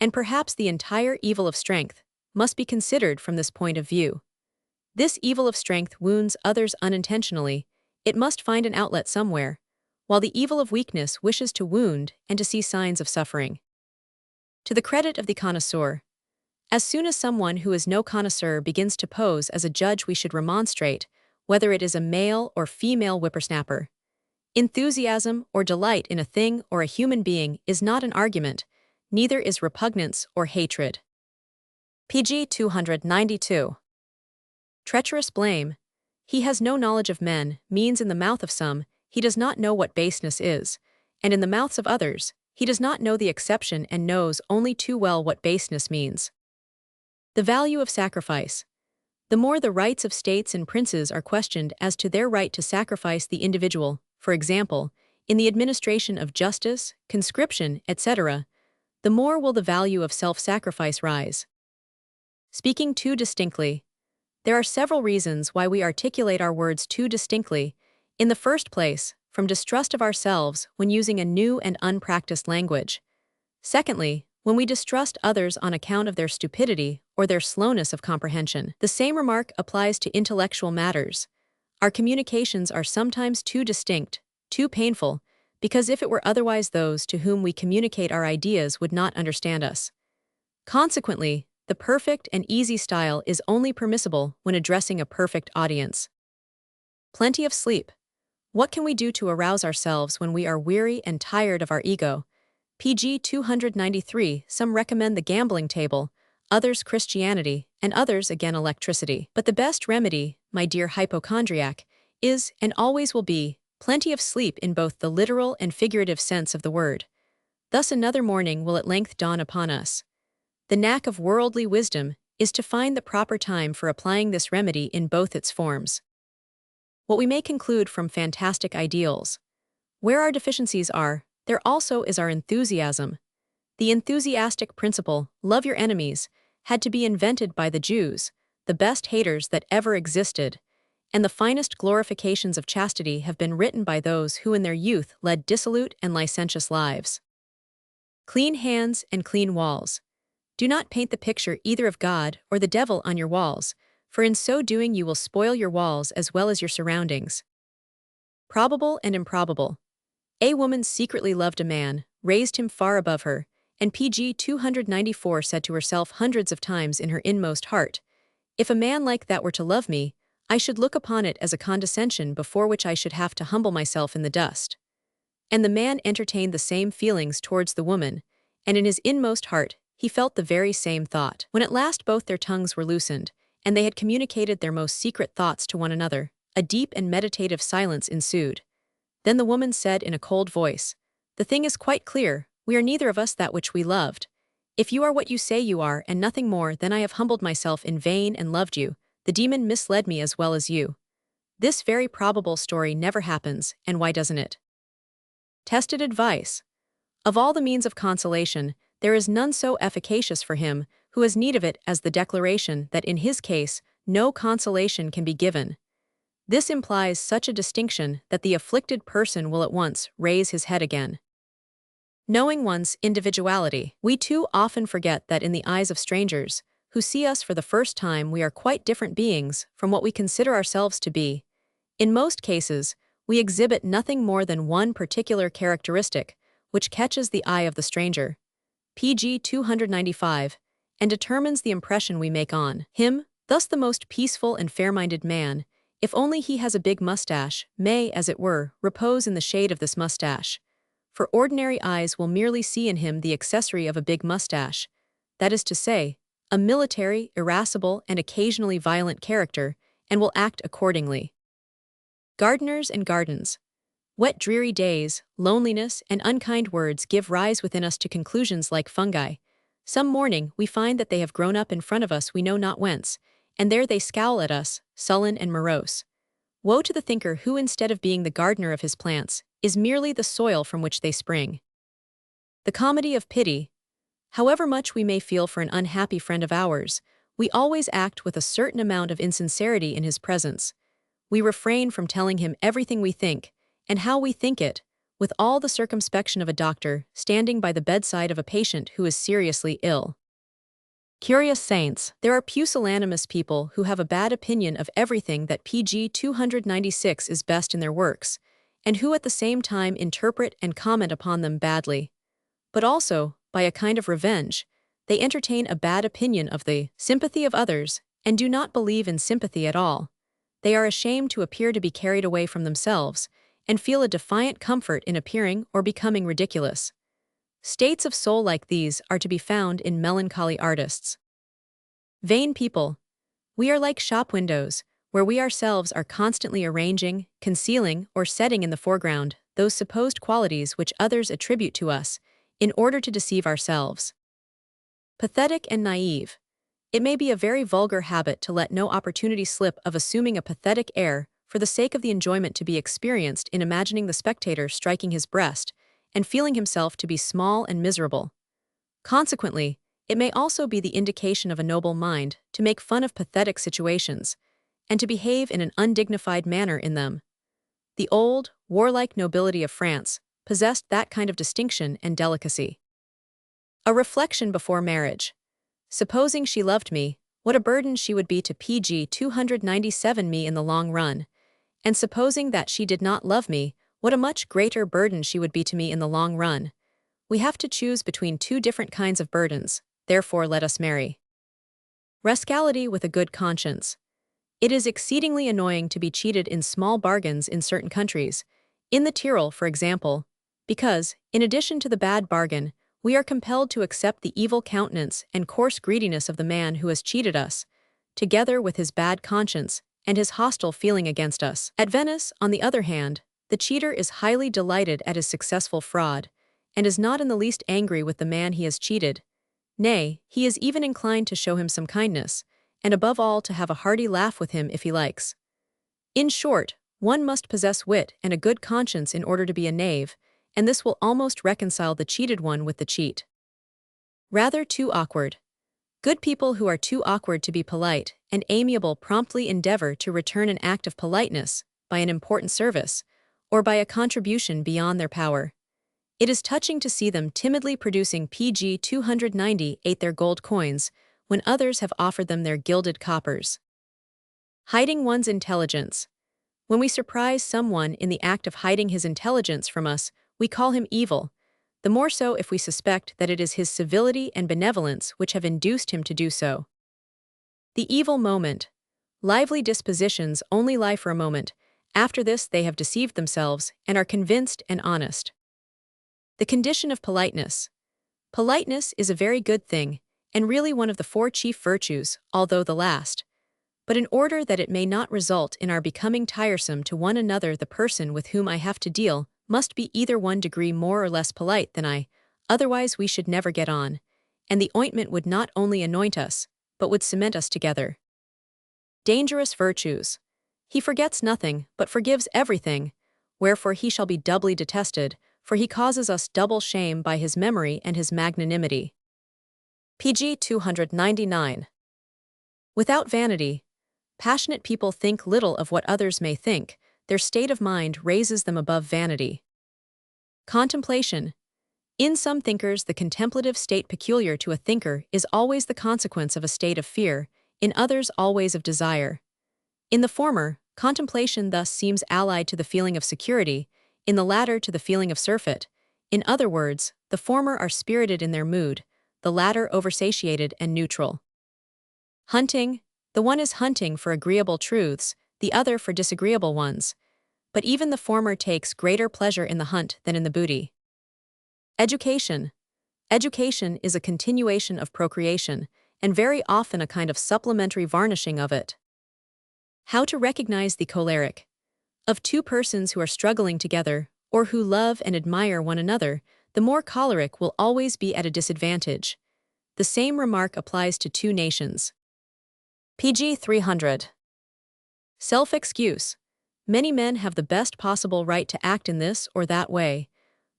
And perhaps the entire evil of strength must be considered from this point of view. This evil of strength wounds others unintentionally. It must find an outlet somewhere, while the evil of weakness wishes to wound and to see signs of suffering. To the credit of the connoisseur, as soon as someone who is no connoisseur begins to pose as a judge, we should remonstrate, whether it is a male or female whippersnapper. Enthusiasm or delight in a thing or a human being is not an argument, neither is repugnance or hatred. Pg 292. Treacherous blame. He has no knowledge of men means in the mouth of some, he does not know what baseness is, and in the mouths of others, he does not know the exception and knows only too well what baseness means. The value of sacrifice. The more the rights of states and princes are questioned as to their right to sacrifice the individual, for example, in the administration of justice, conscription, etc., the more will the value of self-sacrifice rise. Speaking too distinctly. There are several reasons why we articulate our words too distinctly. In the first place, from distrust of ourselves when using a new and unpracticed language. Secondly, when we distrust others on account of their stupidity or their slowness of comprehension. The same remark applies to intellectual matters. Our communications are sometimes too distinct, too painful, because if it were otherwise, those to whom we communicate our ideas would not understand us. Consequently, the perfect and easy style is only permissible when addressing a perfect audience. Plenty of sleep. What can we do to arouse ourselves when we are weary and tired of our ego? Pg 293. Some recommend the gambling table, others Christianity, and others again electricity. But the best remedy, my dear hypochondriac, is, and always will be, plenty of sleep in both the literal and figurative sense of the word. Thus another morning will at length dawn upon us. The knack of worldly wisdom is to find the proper time for applying this remedy in both its forms. What we may conclude from fantastic ideals. Where our deficiencies are, there also is our enthusiasm. The enthusiastic principle, love your enemies, had to be invented by the Jews, the best haters that ever existed, and the finest glorifications of chastity have been written by those who in their youth led dissolute and licentious lives. Clean hands and clean walls. Do not paint the picture either of God or the devil on your walls, for in so doing you will spoil your walls as well as your surroundings. Probable and improbable. A woman secretly loved a man, raised him far above her, and Pg 294 said to herself hundreds of times in her inmost heart, if a man like that were to love me, I should look upon it as a condescension before which I should have to humble myself in the dust. And the man entertained the same feelings towards the woman, and in his inmost heart he felt the very same thought. When at last both their tongues were loosened, and they had communicated their most secret thoughts to one another, a deep and meditative silence ensued. Then the woman said in a cold voice, the thing is quite clear, we are neither of us that which we loved. If you are what you say you are and nothing more, then I have humbled myself in vain and loved you. The demon misled me as well as you. This very probable story never happens, and why doesn't it? Tested advice. Of all the means of consolation, there is none so efficacious for him who has need of it as the declaration that in his case no consolation can be given. This implies such a distinction that the afflicted person will at once raise his head again. Knowing one's individuality. We too often forget that in the eyes of strangers, who see us for the first time, we are quite different beings from what we consider ourselves to be. In most cases, we exhibit nothing more than one particular characteristic, which catches the eye of the stranger. Pg 295, and determines the impression we make on him. Thus the most peaceful and fair-minded man, if only he has a big mustache, may, as it were, repose in the shade of this mustache. For ordinary eyes will merely see in him the accessory of a big mustache, that is to say, a military, irascible, and occasionally violent character, and will act accordingly. Gardeners and gardens. Wet, dreary days, loneliness, and unkind words give rise within us to conclusions like fungi. Some morning we find that they have grown up in front of us we know not whence, and there they scowl at us, sullen and morose. Woe to the thinker who, instead of being the gardener of his plants, is merely the soil from which they spring. The comedy of pity. However much we may feel for an unhappy friend of ours, we always act with a certain amount of insincerity in his presence. We refrain from telling him everything we think, and how we think it, with all the circumspection of a doctor standing by the bedside of a patient who is seriously ill. Curious saints. There are pusillanimous people who have a bad opinion of everything that pg 296 is best in their works, and who at the same time interpret and comment upon them badly. But also, by a kind of revenge, they entertain a bad opinion of the sympathy of others, and do not believe in sympathy at all. They are ashamed to appear to be carried away from themselves, and feel a defiant comfort in appearing or becoming ridiculous. States of soul like these are to be found in melancholy artists. Vain people. We are like shop windows, where we ourselves are constantly arranging, concealing, or setting in the foreground those supposed qualities which others attribute to us, in order to deceive ourselves. Pathetic and naive. It may be a very vulgar habit to let no opportunity slip of assuming a pathetic air for the sake of the enjoyment to be experienced in imagining the spectator striking his breast and feeling himself to be small and miserable. Consequently, it may also be the indication of a noble mind to make fun of pathetic situations, and to behave in an undignified manner in them. The old, warlike nobility of France possessed that kind of distinction and delicacy. A reflection before marriage. Supposing she loved me, what a burden she would be to pg 297 me in the long run, and supposing that she did not love me, what a much greater burden she would be to me in the long run. We have to choose between two different kinds of burdens, therefore let us marry. Rascality with a good conscience. It is exceedingly annoying to be cheated in small bargains in certain countries, in the Tyrol, for example, because, in addition to the bad bargain, we are compelled to accept the evil countenance and coarse greediness of the man who has cheated us, together with his bad conscience and his hostile feeling against us. At Venice, on the other hand, the cheater is highly delighted at his successful fraud, and is not in the least angry with the man he has cheated. Nay, he is even inclined to show him some kindness, and above all to have a hearty laugh with him if he likes. In short, one must possess wit and a good conscience in order to be a knave, and this will almost reconcile the cheated one with the cheat. Rather too awkward. Good people who are too awkward to be polite and amiable promptly endeavor to return an act of politeness by an important service, or by a contribution beyond their power. It is touching to see them timidly producing pg 298 their gold coins, when others have offered them their gilded coppers. Hiding one's intelligence. When we surprise someone in the act of hiding his intelligence from us, we call him evil, the more so if we suspect that it is his civility and benevolence which have induced him to do so. The evil moment. Lively dispositions only lie for a moment. After this they have deceived themselves and are convinced and honest. The condition of politeness. Politeness is a very good thing, and really one of the four chief virtues, although the last. But in order that it may not result in our becoming tiresome to one another, the person with whom I have to deal must be either 1 degree more or less polite than I, otherwise we should never get on, and the ointment would not only anoint us, but would cement us together. Dangerous virtues. He forgets nothing, but forgives everything, wherefore he shall be doubly detested, for he causes us double shame by his memory and his magnanimity. pg 299. Without vanity. Passionate people think little of what others may think. Their state of mind raises them above vanity. Contemplation. In some thinkers, the contemplative state peculiar to a thinker is always the consequence of a state of fear, in others always of desire. In the former, contemplation thus seems allied to the feeling of security, in the latter to the feeling of surfeit. In other words, the former are spirited in their mood, the latter oversatiated and neutral. Hunting. The one is hunting for agreeable truths, the other for disagreeable ones. But even the former takes greater pleasure in the hunt than in the booty. Education. Education is a continuation of procreation, and very often a kind of supplementary varnishing of it. How to recognize the choleric. Of two persons who are struggling together, or who love and admire one another, the more choleric will always be at a disadvantage. The same remark applies to two nations. PG 300. Self-excuse. Many men have the best possible right to act in this or that way,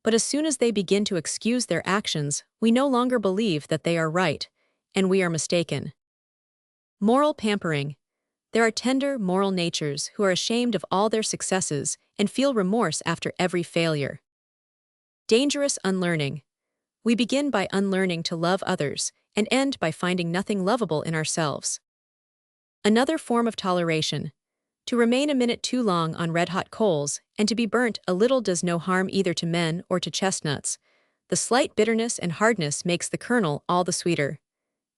but as soon as they begin to excuse their actions, we no longer believe that they are right, and we are mistaken. Moral pampering. There are tender, moral natures who are ashamed of all their successes and feel remorse after every failure. Dangerous unlearning. We begin by unlearning to love others and end by finding nothing lovable in ourselves. Another form of toleration. To remain a minute too long on red-hot coals and to be burnt a little does no harm either to men or to chestnuts. The slight bitterness and hardness makes the kernel all the sweeter.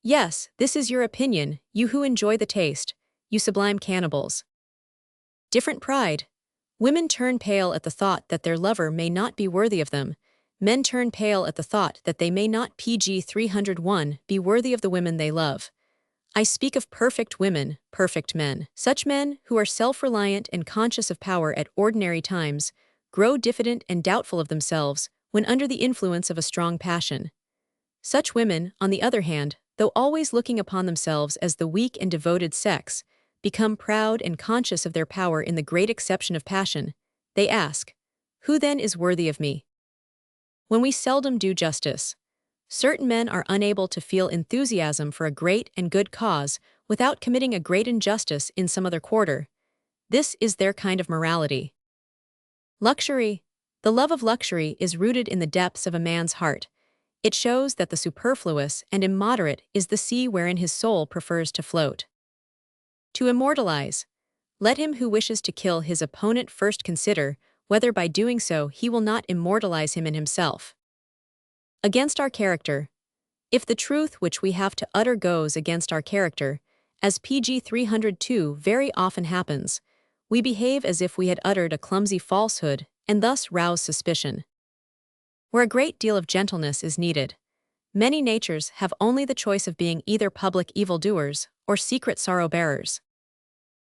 Yes, this is your opinion, you who enjoy the taste, you sublime cannibals. Different pride. Women turn pale at the thought that their lover may not be worthy of them. Men turn pale at the thought that they may not PG 301 be worthy of the women they love. I speak of perfect women, perfect men. Such men, who are self-reliant and conscious of power at ordinary times, grow diffident and doubtful of themselves when under the influence of a strong passion. Such women, on the other hand, though always looking upon themselves as the weak and devoted sex, become proud and conscious of their power in the great exception of passion. They ask, "Who then is worthy of me?" When we seldom do justice. Certain men are unable to feel enthusiasm for a great and good cause without committing a great injustice in some other quarter. This is their kind of morality. Luxury. The love of luxury is rooted in the depths of a man's heart. It shows that the superfluous and immoderate is the sea wherein his soul prefers to float. To immortalize. Let him who wishes to kill his opponent first consider whether by doing so he will not immortalize him in himself. Against our character. If the truth which we have to utter goes against our character, as PG 302 very often happens, we behave as if we had uttered a clumsy falsehood and thus rouse suspicion. Where a great deal of gentleness is needed. Many natures have only the choice of being either public evildoers or secret sorrow-bearers.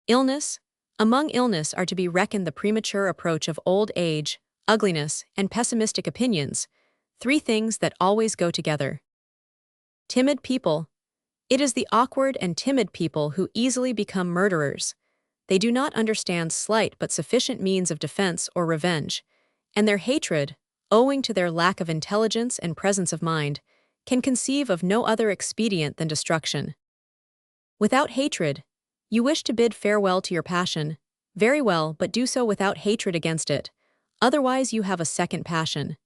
Illness. Among illness are to be reckoned the premature approach of old age, ugliness, and pessimistic opinions, three things that always go together. Timid people. It is the awkward and timid people who easily become murderers. They do not understand slight but sufficient means of defense or revenge, and their hatred, owing to their lack of intelligence and presence of mind, can conceive of no other expedient than destruction. Without hatred, you wish to bid farewell to your passion. Very well, but do so without hatred against it. Otherwise you have a second passion.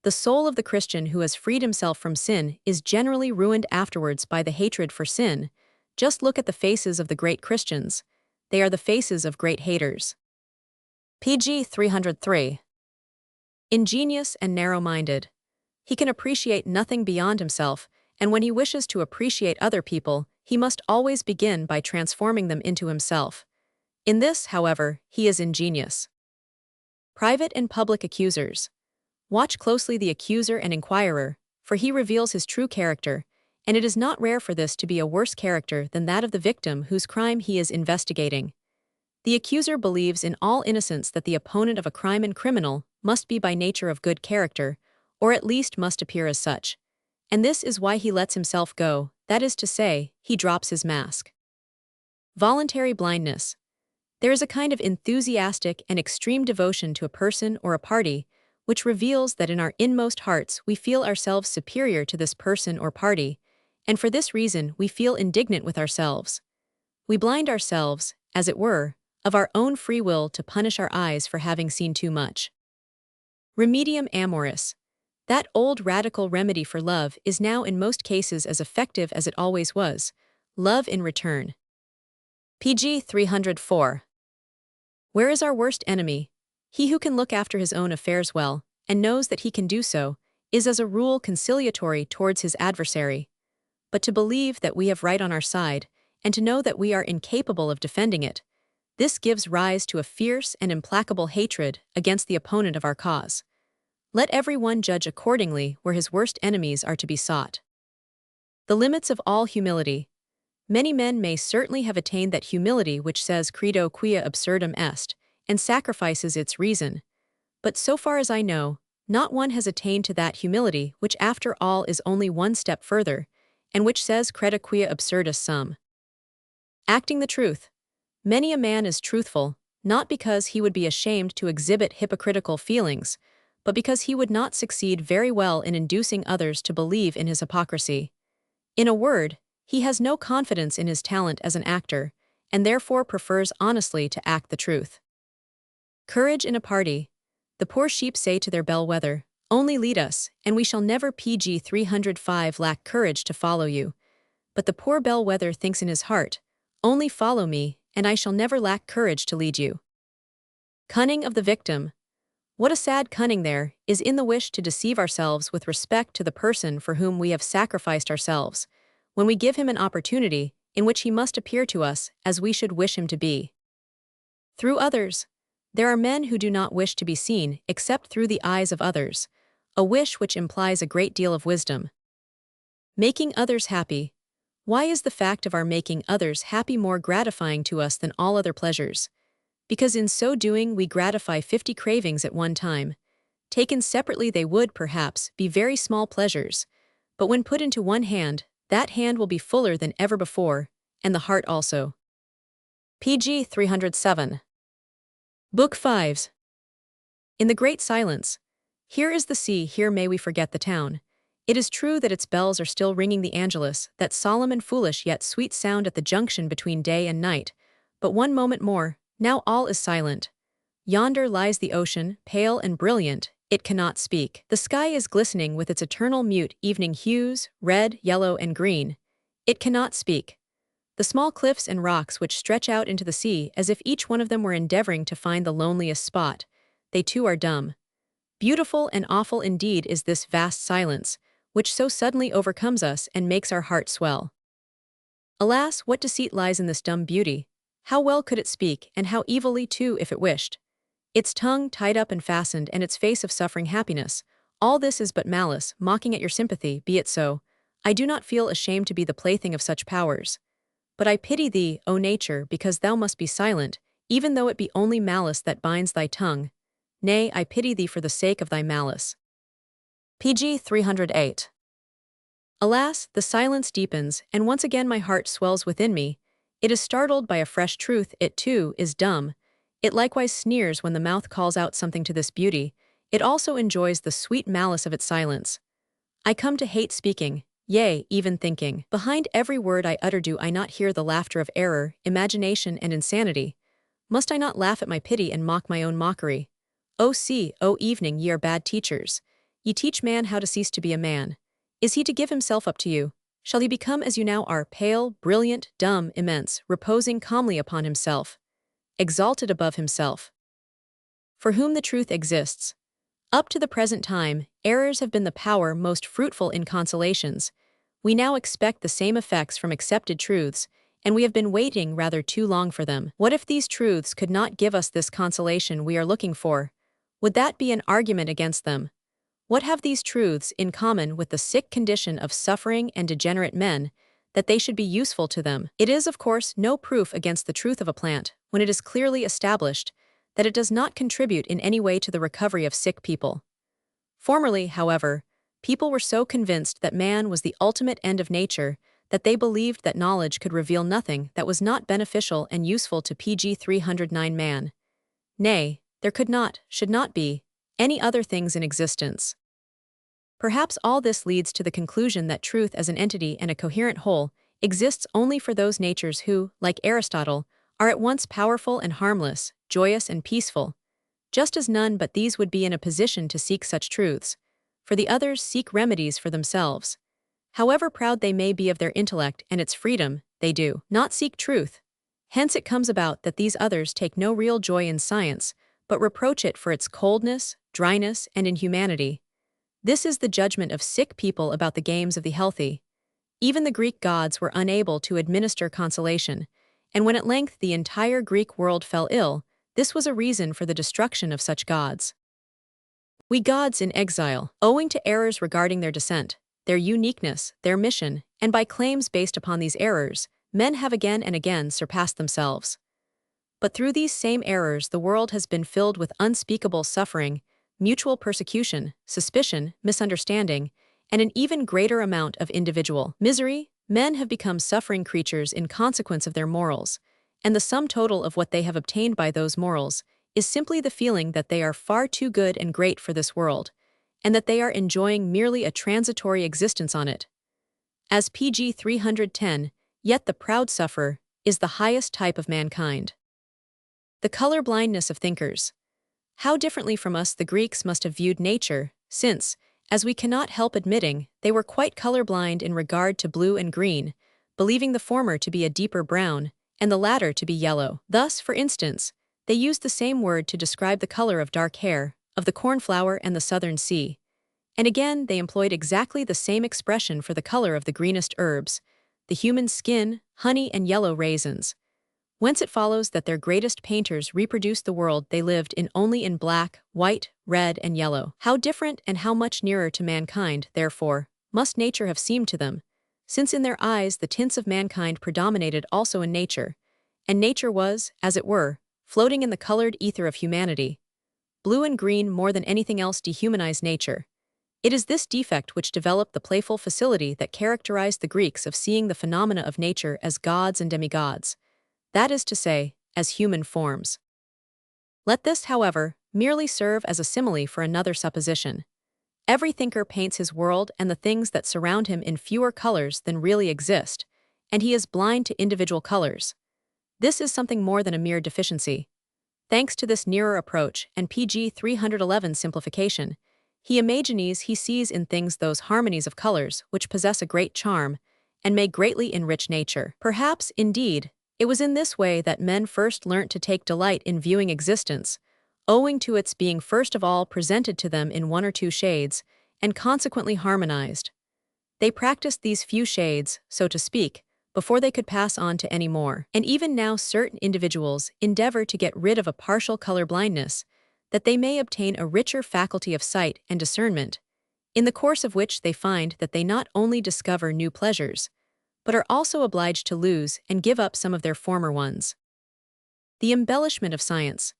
The soul of the Christian who has freed himself from sin is generally ruined afterwards by the hatred for sin. Just look at the faces of the great Christians. They are the faces of great haters. PG 303. Ingenious and narrow-minded. He can appreciate nothing beyond himself, and when he wishes to appreciate other people, he must always begin by transforming them into himself. In this, however, he is ingenious. Private and public accusers. Watch closely the accuser and inquirer, for he reveals his true character, and it is not rare for this to be a worse character than that of the victim whose crime he is investigating. The accuser believes in all innocence that the opponent of a crime and criminal must be by nature of good character, or at least must appear as such. And this is why he lets himself go, that is to say, he drops his mask. Voluntary blindness. There is a kind of enthusiastic and extreme devotion to a person or a party, which reveals that in our inmost hearts we feel ourselves superior to this person or party, and for this reason we feel indignant with ourselves. We blind ourselves, as it were, of our own free will to punish our eyes for having seen too much. Remedium amoris. That old radical remedy for love is now in most cases as effective as it always was. Love in return. PG 304. Where is our worst enemy? He who can look after his own affairs well, and knows that he can do so, is as a rule conciliatory towards his adversary. But to believe that we have right on our side, and to know that we are incapable of defending it, this gives rise to a fierce and implacable hatred against the opponent of our cause. Let every one judge accordingly where his worst enemies are to be sought. The limits of all humility. Many men may certainly have attained that humility which says credo quia absurdum est, and sacrifices its reason. But so far as I know, not one has attained to that humility which after all is only one step further, and which says creda quia absurdus sum. Acting the truth. Many a man is truthful, not because he would be ashamed to exhibit hypocritical feelings, but because he would not succeed very well in inducing others to believe in his hypocrisy. In a word, he has no confidence in his talent as an actor, and therefore prefers honestly to act the truth. Courage in a party. The poor sheep say to their bellwether, "Only lead us, and we shall never pg 305 lack courage to follow you." But the poor bellwether thinks in his heart, "Only follow me, and I shall never lack courage to lead you." Cunning of the victim. What a sad cunning there is in the wish to deceive ourselves with respect to the person for whom we have sacrificed ourselves, when we give him an opportunity in which he must appear to us as we should wish him to be. Through others. There are men who do not wish to be seen except through the eyes of others, a wish which implies a great deal of wisdom. Making others happy. Why is the fact of our making others happy more gratifying to us than all other pleasures? Because in so doing we gratify 50 cravings at one time. Taken separately they would, perhaps, be very small pleasures, but when put into one hand, that hand will be fuller than ever before, and the heart also. pg 307. Book 5. In the great silence. Here is the sea, here may we forget the town. It is true that its bells are still ringing the Angelus, that solemn and foolish yet sweet sound at the junction between day and night. But one moment more, now all is silent. Yonder lies the ocean, pale and brilliant, it cannot speak. The sky is glistening with its eternal mute evening hues, red, yellow, and green. It cannot speak. The small cliffs and rocks which stretch out into the sea as if each one of them were endeavoring to find the loneliest spot, they too are dumb. Beautiful and awful indeed is this vast silence, which so suddenly overcomes us and makes our heart swell. Alas, what deceit lies in this dumb beauty! How well could it speak, and how evilly too if it wished! Its tongue tied up and fastened, and its face of suffering happiness. All this is but malice, mocking at your sympathy. Be it so. I do not feel ashamed to be the plaything of such powers. But I pity thee, O nature, because thou must be silent, even though it be only malice that binds thy tongue. Nay, I pity thee for the sake of thy malice. pg 308. Alas, the silence deepens, and once again my heart swells within me. It is startled by a fresh truth. It too is dumb. It likewise sneers when the mouth calls out something to this beauty. It also enjoys the sweet malice of its silence. I come to hate speaking, yea, even thinking. Behind every word I utter do I not hear the laughter of error, imagination, and insanity? Must I not laugh at my pity and mock my own mockery? O sea, O evening, ye are bad teachers. Ye teach man how to cease to be a man. Is he to give himself up to you? Shall he become as you now are, pale, brilliant, dumb, immense, reposing calmly upon himself, exalted above himself? For whom the truth exists. Up to the present time, errors have been the power most fruitful in consolations. We now expect the same effects from accepted truths, and we have been waiting rather too long for them. What if these truths could not give us this consolation we are looking for? Would that be an argument against them? What have these truths in common with the sick condition of suffering and degenerate men, that they should be useful to them? It is, of course, no proof against the truth of a plant, when it is clearly established that it does not contribute in any way to the recovery of sick people. Formerly, however, people were so convinced that man was the ultimate end of nature that they believed that knowledge could reveal nothing that was not beneficial and useful to pg 309 man. Nay, there could not, should not be, any other things in existence. Perhaps all this leads to the conclusion that truth as an entity and a coherent whole exists only for those natures who, like Aristotle, are at once powerful and harmless, joyous and peaceful, just as none but these would be in a position to seek such truths, for the others seek remedies for themselves. However proud they may be of their intellect and its freedom, they do not seek truth. Hence it comes about that these others take no real joy in science, but reproach it for its coldness, dryness, and inhumanity. This is the judgment of sick people about the games of the healthy. Even the Greek gods were unable to administer consolation, and when at length the entire Greek world fell ill, this was a reason for the destruction of such gods. We gods in exile, owing to errors regarding their descent, their uniqueness, their mission, and by claims based upon these errors, men have again and again surpassed themselves. But through these same errors the world has been filled with unspeakable suffering, mutual persecution, suspicion, misunderstanding, and an even greater amount of individual misery. Men have become suffering creatures in consequence of their morals, and the sum total of what they have obtained by those morals is simply the feeling that they are far too good and great for this world, and that they are enjoying merely a transitory existence on it. As pg 310, yet the proud sufferer is the highest type of mankind. The color blindness of thinkers. How differently from us the Greeks must have viewed nature, since, as we cannot help admitting, they were quite colorblind in regard to blue and green, believing the former to be a deeper brown, and the latter to be yellow. Thus, for instance, they used the same word to describe the color of dark hair, of the cornflower and the southern sea. And again, they employed exactly the same expression for the color of the greenest herbs, the human skin, honey, and yellow raisins. Whence it follows that their greatest painters reproduced the world they lived in only in black, white, red, and yellow. How different and how much nearer to mankind, therefore, must nature have seemed to them, since in their eyes the tints of mankind predominated also in nature, and nature was, as it were, floating in the colored ether of humanity. Blue and green more than anything else dehumanize nature. It is this defect which developed the playful facility that characterized the Greeks of seeing the phenomena of nature as gods and demigods, that is to say, as human forms. Let this, however, merely serve as a simile for another supposition. Every thinker paints his world and the things that surround him in fewer colors than really exist, and he is blind to individual colors. This is something more than a mere deficiency. Thanks to this nearer approach and pg 311 simplification, he imagines he sees in things those harmonies of colors which possess a great charm and may greatly enrich nature. Perhaps, indeed, it was in this way that men first learnt to take delight in viewing existence, owing to its being first of all presented to them in one or two shades, and consequently harmonized. They practiced these few shades, so to speak, before they could pass on to any more. And even now certain individuals endeavor to get rid of a partial color blindness, that they may obtain a richer faculty of sight and discernment, in the course of which they find that they not only discover new pleasures, but are also obliged to lose and give up some of their former ones. The embellishment of science.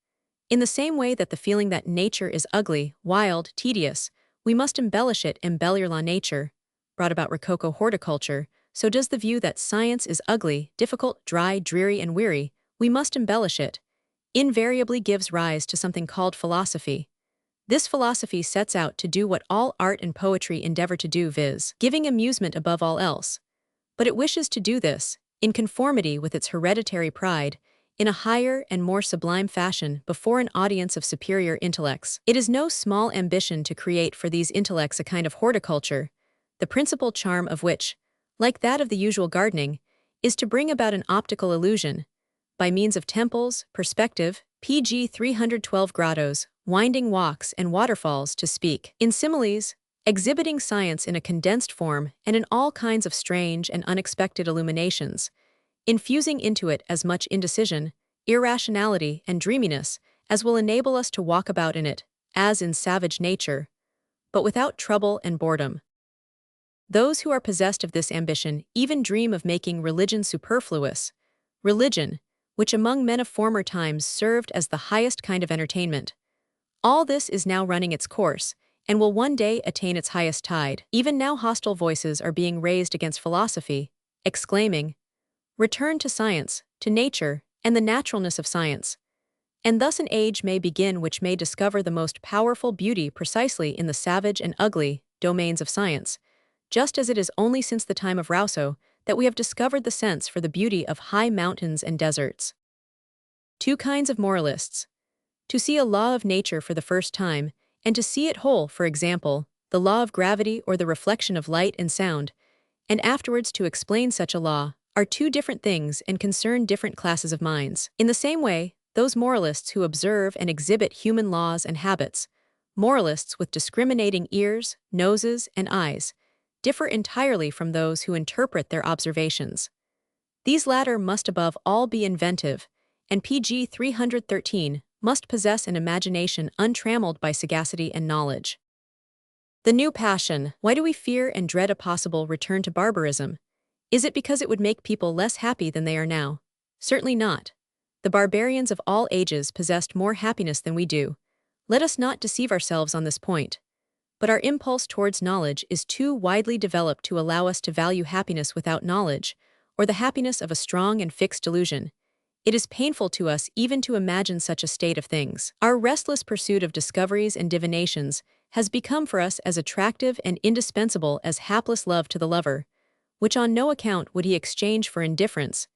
In the same way that the feeling that nature is ugly, wild, tedious, we must embellish it, embellir la nature, brought about Rococo horticulture, so does the view that science is ugly, difficult, dry, dreary, and weary, we must embellish it, invariably gives rise to something called philosophy. This philosophy sets out to do what all art and poetry endeavor to do, viz., giving amusement above all else. But it wishes to do this, in conformity with its hereditary pride, in a higher and more sublime fashion before an audience of superior intellects. It is no small ambition to create for these intellects a kind of horticulture, the principal charm of which, like that of the usual gardening, is to bring about an optical illusion, by means of temples, perspective, pg 312 grottos, winding walks, and waterfalls, to speak in similes, exhibiting science in a condensed form and in all kinds of strange and unexpected illuminations, infusing into it as much indecision, irrationality, and dreaminess as will enable us to walk about in it, as in savage nature, but without trouble and boredom. Those who are possessed of this ambition even dream of making religion superfluous, religion, which among men of former times served as the highest kind of entertainment. All this is now running its course, and will one day attain its highest tide. Even now hostile voices are being raised against philosophy, exclaiming, "Return to science, to nature, and the naturalness of science." And thus an age may begin which may discover the most powerful beauty precisely in the savage and ugly domains of science, just as it is only since the time of Rousseau that we have discovered the sense for the beauty of high mountains and deserts. Two kinds of moralists. To see a law of nature for the first time, and to see it whole, for example, the law of gravity or the reflection of light and sound, and afterwards to explain such a law, are two different things and concern different classes of minds. In the same way, those moralists who observe and exhibit human laws and habits, moralists with discriminating ears, noses, and eyes, differ entirely from those who interpret their observations. These latter must above all be inventive, and pg 313 must possess an imagination untrammeled by sagacity and knowledge. The new passion. Why do we fear and dread a possible return to barbarism? Is it because it would make people less happy than they are now? Certainly not. The barbarians of all ages possessed more happiness than we do. Let us not deceive ourselves on this point. But our impulse towards knowledge is too widely developed to allow us to value happiness without knowledge, or the happiness of a strong and fixed delusion. It is painful to us even to imagine such a state of things. Our restless pursuit of discoveries and divinations has become for us as attractive and indispensable as hapless love to the lover, which on no account would he exchange for indifference.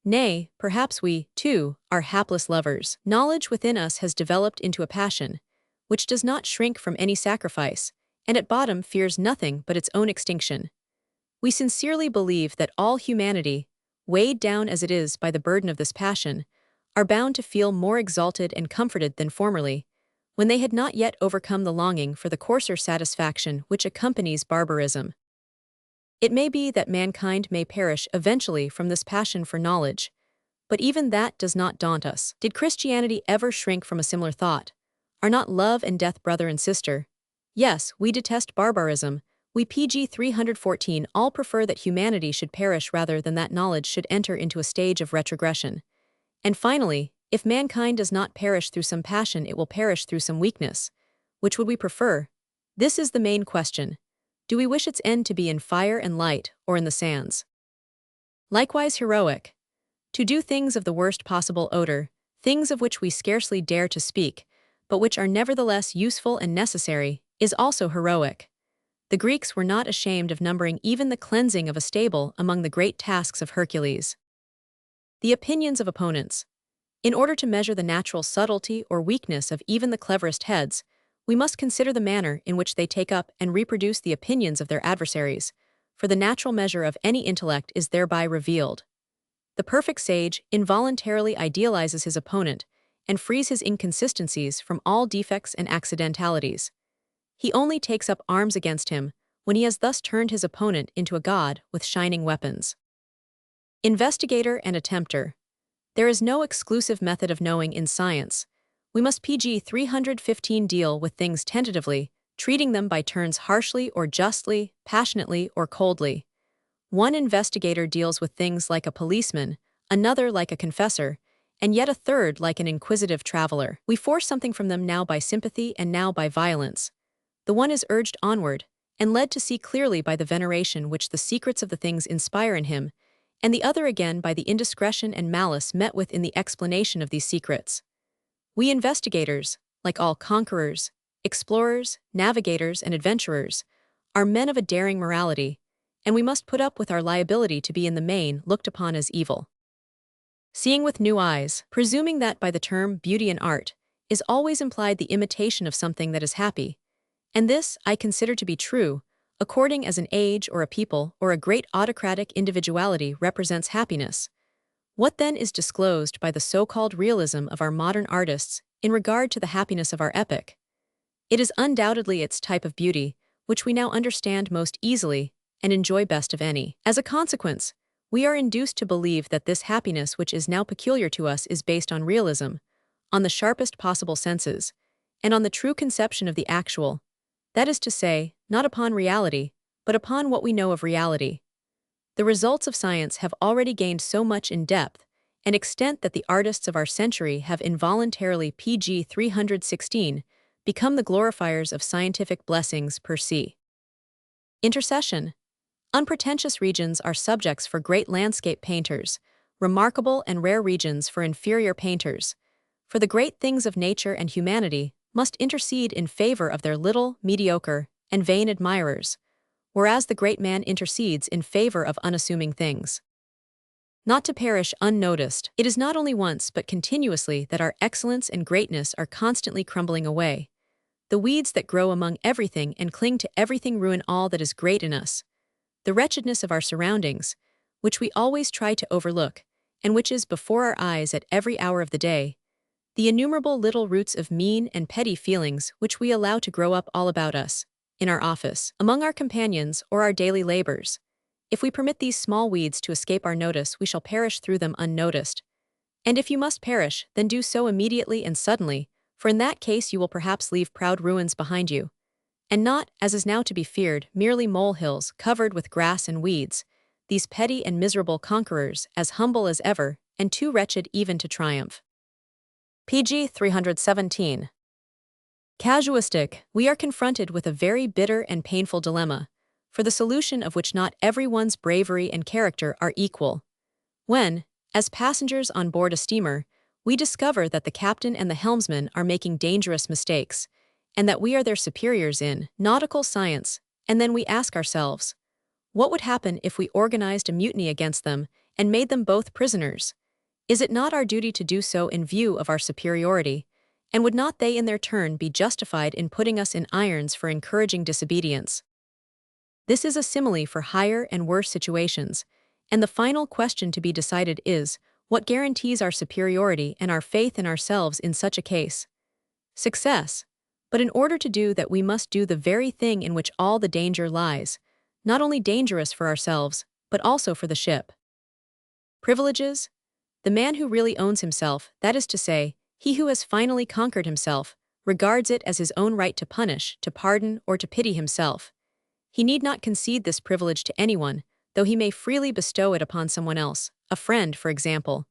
Nay, perhaps we, too, are hapless lovers. Knowledge within us has developed into a passion, which does not shrink from any sacrifice, and at bottom fears nothing but its own extinction. We sincerely believe that all humanity, weighed down as it is by the burden of this passion, are bound to feel more exalted and comforted than formerly, when they had not yet overcome the longing for the coarser satisfaction which accompanies barbarism. It may be that mankind may perish eventually from this passion for knowledge, but even that does not daunt us. Did Christianity ever shrink from a similar thought? Are not love and death brother and sister? Yes, we detest barbarism. We PG 314 all prefer that humanity should perish rather than that knowledge should enter into a stage of retrogression. And finally, if mankind does not perish through some passion, it will perish through some weakness. Which would we prefer? This is the main question. Do we wish its end to be in fire and light, or in the sands? Likewise heroic. To do things of the worst possible odor, things of which we scarcely dare to speak, but which are nevertheless useful and necessary, is also heroic. The Greeks were not ashamed of numbering even the cleansing of a stable among the great tasks of Hercules. The opinions of opponents. In order to measure the natural subtlety or weakness of even the cleverest heads, we must consider the manner in which they take up and reproduce the opinions of their adversaries, for the natural measure of any intellect is thereby revealed. The perfect sage involuntarily idealizes his opponent and frees his inconsistencies from all defects and accidentalities. He only takes up arms against him when he has thus turned his opponent into a god with shining weapons. Investigator and attempter. There is no exclusive method of knowing in science. We must PG 315 deal with things tentatively, treating them by turns harshly or justly, passionately or coldly. One investigator deals with things like a policeman, another like a confessor, and yet a third like an inquisitive traveler. We force something from them now by sympathy and now by violence. The one is urged onward, and led to see clearly by the veneration which the secrets of the things inspire in him, and the other again by the indiscretion and malice met with in the explanation of these secrets. We investigators, like all conquerors, explorers, navigators, and adventurers, are men of a daring morality, and we must put up with our liability to be in the main looked upon as evil. Seeing with new eyes, presuming that by the term beauty and art is always implied the imitation of something that is happy, and this I consider to be true, according as an age or a people or a great autocratic individuality represents happiness. What then is disclosed by the so-called realism of our modern artists in regard to the happiness of our epoch? It is undoubtedly its type of beauty, which we now understand most easily and enjoy best of any. As a consequence, we are induced to believe that this happiness which is now peculiar to us is based on realism, on the sharpest possible senses, and on the true conception of the actual, that is to say, not upon reality, but upon what we know of reality. The results of science have already gained so much in depth and extent that the artists of our century have involuntarily PG 316 become the glorifiers of scientific blessings per se. Intercession. Unpretentious regions are subjects for great landscape painters, remarkable and rare regions for inferior painters. For the great things of nature and humanity must intercede in favor of their little, mediocre, and vain admirers, whereas the great man intercedes in favor of unassuming things. Not to perish unnoticed, it is not only once but continuously that our excellence and greatness are constantly crumbling away. The weeds that grow among everything and cling to everything ruin all that is great in us. The wretchedness of our surroundings, which we always try to overlook, and which is before our eyes at every hour of the day. The innumerable little roots of mean and petty feelings which we allow to grow up all about us, in our office, among our companions, or our daily labors. If we permit these small weeds to escape our notice, we shall perish through them unnoticed. And if you must perish, then do so immediately and suddenly, for in that case you will perhaps leave proud ruins behind you, and not, as is now to be feared, merely molehills covered with grass and weeds, these petty and miserable conquerors, as humble as ever, and too wretched even to triumph. PG 317. Casuistic, we are confronted with a very bitter and painful dilemma, for the solution of which not everyone's bravery and character are equal. When, as passengers on board a steamer, we discover that the captain and the helmsman are making dangerous mistakes, and that we are their superiors in nautical science, and then we ask ourselves, what would happen if we organized a mutiny against them and made them both prisoners? Is it not our duty to do so in view of our superiority, and would not they in their turn be justified in putting us in irons for encouraging disobedience? This is a simile for higher and worse situations, and the final question to be decided is, what guarantees our superiority and our faith in ourselves in such a case? Success. But in order to do that we must do the very thing in which all the danger lies, not only dangerous for ourselves, but also for the ship. Privileges? The man who really owns himself, that is to say, he who has finally conquered himself, regards it as his own right to punish, to pardon, or to pity himself. He need not concede this privilege to anyone, though he may freely bestow it upon someone else, a friend, for example.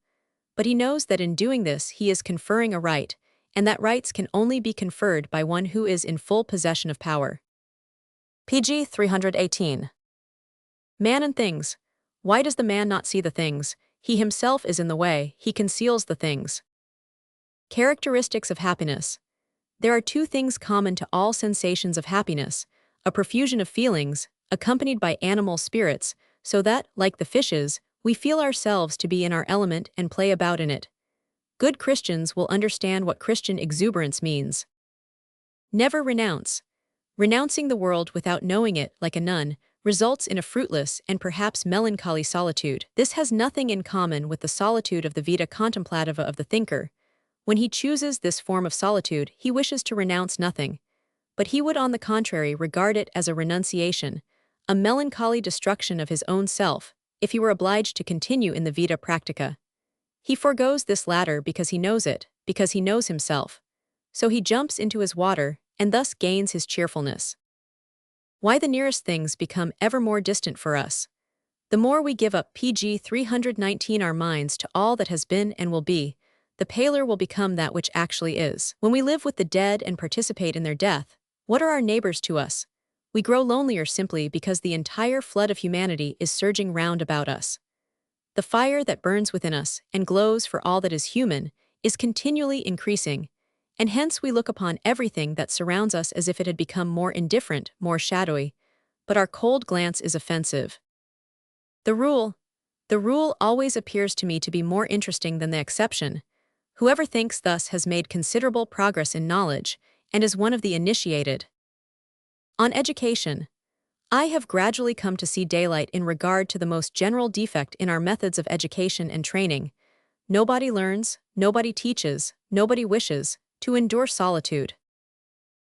But he knows that in doing this he is conferring a right, and that rights can only be conferred by one who is in full possession of power. PG 318. Man and things. Why does the man not see the things? He himself is in the way, he conceals the things. Characteristics of happiness. There are two things common to all sensations of happiness: a profusion of feelings, accompanied by animal spirits, so that, like the fishes, we feel ourselves to be in our element and play about in it. Good Christians will understand what Christian exuberance means. Never renounce. Renouncing the world without knowing it, like a nun, results in a fruitless and perhaps melancholy solitude. This has nothing in common with the solitude of the vita contemplativa of the thinker. When he chooses this form of solitude, he wishes to renounce nothing, but he would on the contrary regard it as a renunciation, a melancholy destruction of his own self, if he were obliged to continue in the vita practica. He forgoes this latter because he knows it, because he knows himself. So he jumps into his water, and thus gains his cheerfulness. Why the nearest things become ever more distant for us. The more we give up PG 319 our minds to all that has been and will be, the paler will become that which actually is. When we live with the dead and participate in their death, what are our neighbors to us? We grow lonelier simply because the entire flood of humanity is surging round about us. The fire that burns within us and glows for all that is human is continually increasing, and hence we look upon everything that surrounds us as if it had become more indifferent, more shadowy, but our cold glance is offensive. The rule always appears to me to be more interesting than the exception. Whoever thinks thus has made considerable progress in knowledge, and is one of the initiated. On education. I have gradually come to see daylight in regard to the most general defect in our methods of education and training. Nobody learns, nobody teaches, nobody wishes to endure solitude.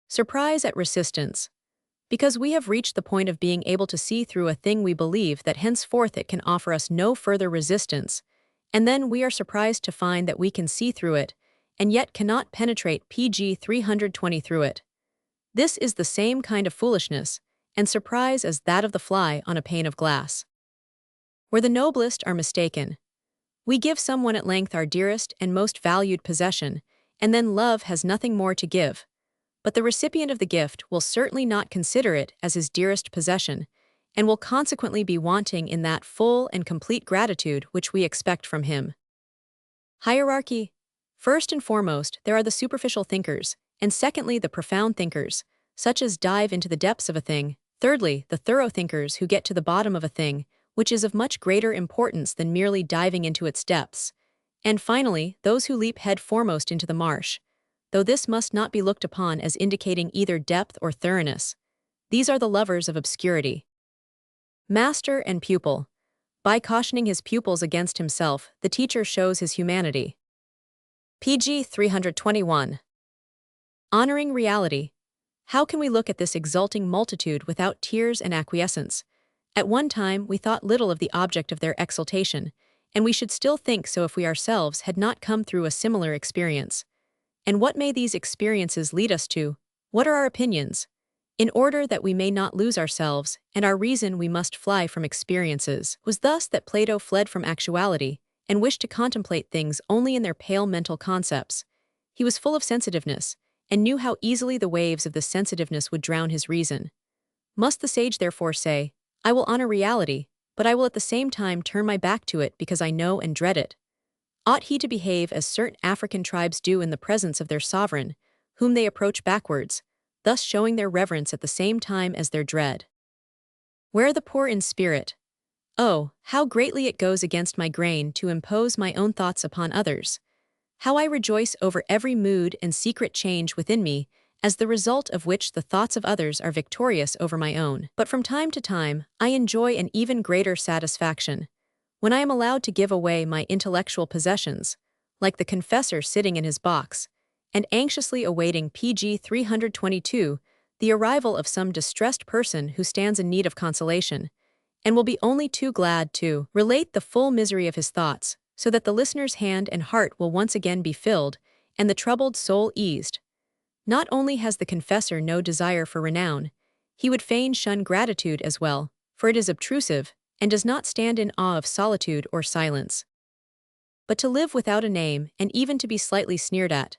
Surprise at resistance. Because we have reached the point of being able to see through a thing we believe that henceforth it can offer us no further resistance, and then we are surprised to find that we can see through it, and yet cannot penetrate PG 320 through it. This is the same kind of foolishness and surprise as that of the fly on a pane of glass. Where the noblest are mistaken. We give someone at length our dearest and most valued possession, and then love has nothing more to give. But the recipient of the gift will certainly not consider it as his dearest possession, and will consequently be wanting in that full and complete gratitude which we expect from him. Hierarchy. First and foremost, there are the superficial thinkers, and secondly the profound thinkers, such as dive into the depths of a thing. Thirdly, the thorough thinkers who get to the bottom of a thing, which is of much greater importance than merely diving into its depths. And finally, those who leap head foremost into the marsh, though this must not be looked upon as indicating either depth or thoroughness. These are the lovers of obscurity. Master and pupil. By cautioning his pupils against himself, the teacher shows his humanity. PG 321. Honoring reality. How can we look at this exulting multitude without tears and acquiescence? At one time we thought little of the object of their exultation, and we should still think so if we ourselves had not come through a similar experience. And what may these experiences lead us to? What are our opinions? In order that we may not lose ourselves, and our reason we must fly from experiences. Was thus that Plato fled from actuality, and wished to contemplate things only in their pale mental concepts. He was full of sensitiveness, and knew how easily the waves of this sensitiveness would drown his reason. Must the sage therefore say, "I will honor reality, but I will at the same time turn my back to it because I know and dread it"? Ought he to behave as certain African tribes do in the presence of their sovereign, whom they approach backwards, thus showing their reverence at the same time as their dread? Where are the poor in spirit? Oh, how greatly it goes against my grain to impose my own thoughts upon others. How I rejoice over every mood and secret change within me, as the result of which the thoughts of others are victorious over my own. But from time to time, I enjoy an even greater satisfaction when I am allowed to give away my intellectual possessions, like the confessor sitting in his box, and anxiously awaiting pg 322, the arrival of some distressed person who stands in need of consolation, and will be only too glad to relate the full misery of his thoughts, so that the listener's hand and heart will once again be filled, and the troubled soul eased. Not only has the confessor no desire for renown, he would fain shun gratitude as well, for it is obtrusive, and does not stand in awe of solitude or silence. But to live without a name, and even to be slightly sneered at,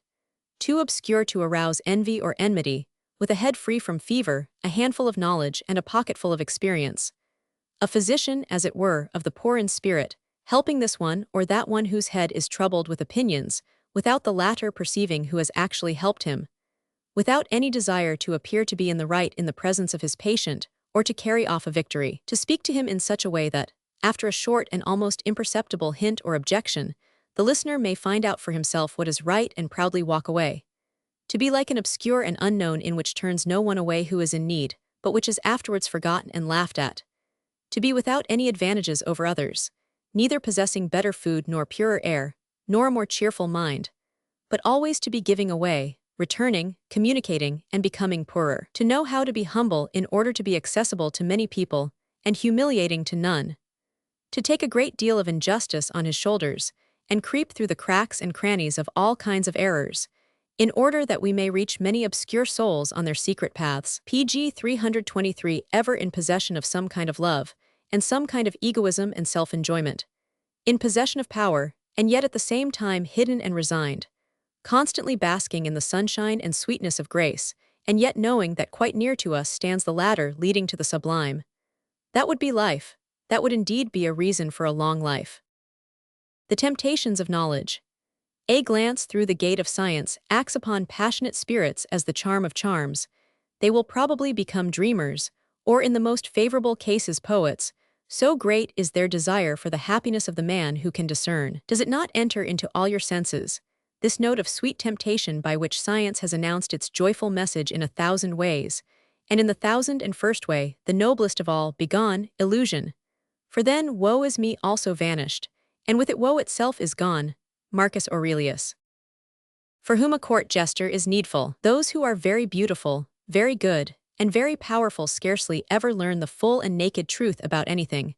too obscure to arouse envy or enmity, with a head free from fever, a handful of knowledge, and a pocketful of experience, a physician, as it were, of the poor in spirit, helping this one or that one whose head is troubled with opinions, without the latter perceiving who has actually helped him, without any desire to appear to be in the right in the presence of his patient, or to carry off a victory, to speak to him in such a way that, after a short and almost imperceptible hint or objection, the listener may find out for himself what is right and proudly walk away. To be like an obscure and unknown in which turns no one away who is in need, but which is afterwards forgotten and laughed at. To be without any advantages over others, neither possessing better food nor purer air, nor a more cheerful mind, but always to be giving away, returning, communicating, and becoming poorer. To know how to be humble in order to be accessible to many people, and humiliating to none. To take a great deal of injustice on his shoulders, and creep through the cracks and crannies of all kinds of errors, in order that we may reach many obscure souls on their secret paths. pg 323 ever in possession of some kind of love, and some kind of egoism and self-enjoyment. In possession of power, and yet at the same time hidden and resigned. Constantly basking in the sunshine and sweetness of grace, and yet knowing that quite near to us stands the ladder leading to the sublime. That would be life. That would indeed be a reason for a long life. The temptations of knowledge. A glance through the gate of science acts upon passionate spirits as the charm of charms. They will probably become dreamers, or in the most favorable cases poets, so great is their desire for the happiness of the man who can discern. Does it not enter into all your senses, this note of sweet temptation by which science has announced its joyful message in 1,000 ways, and in the 1,001st way, the noblest of all, begone, illusion. For then woe is me also vanished, and with it woe itself is gone. Marcus Aurelius. For whom a court jester is needful. Those who are very beautiful, very good, and very powerful scarcely ever learn the full and naked truth about anything.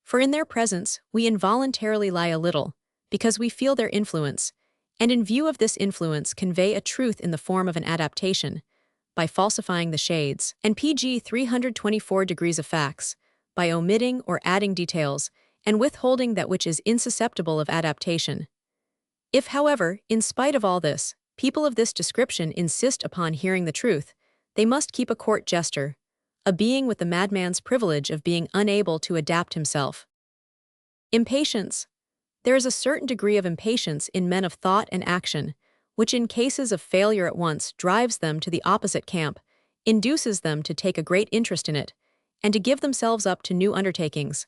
For in their presence we involuntarily lie a little, because we feel their influence, and in view of this influence convey a truth in the form of an adaptation, by falsifying the shades, and pg 324 degrees of facts, by omitting or adding details, and withholding that which is insusceptible of adaptation. If, however, in spite of all this, people of this description insist upon hearing the truth, they must keep a court jester, a being with the madman's privilege of being unable to adapt himself. Impatience. There is a certain degree of impatience in men of thought and action, which in cases of failure at once drives them to the opposite camp, induces them to take a great interest in it, and to give themselves up to new undertakings,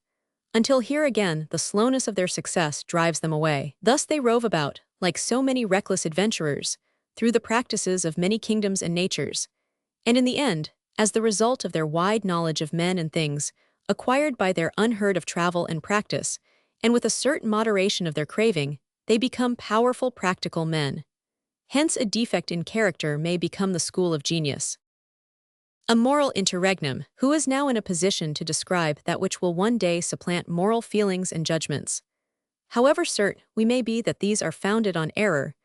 until here again the slowness of their success drives them away. Thus they rove about, like so many reckless adventurers, through the practices of many kingdoms and natures, and in the end, as the result of their wide knowledge of men and things, acquired by their unheard of travel and practice, and with a certain moderation of their craving, they become powerful practical men. Hence a defect in character may become the school of genius. A moral interregnum. Who is now in a position to describe that which will one day supplant moral feelings and judgments? However certain we may be that these are founded on error,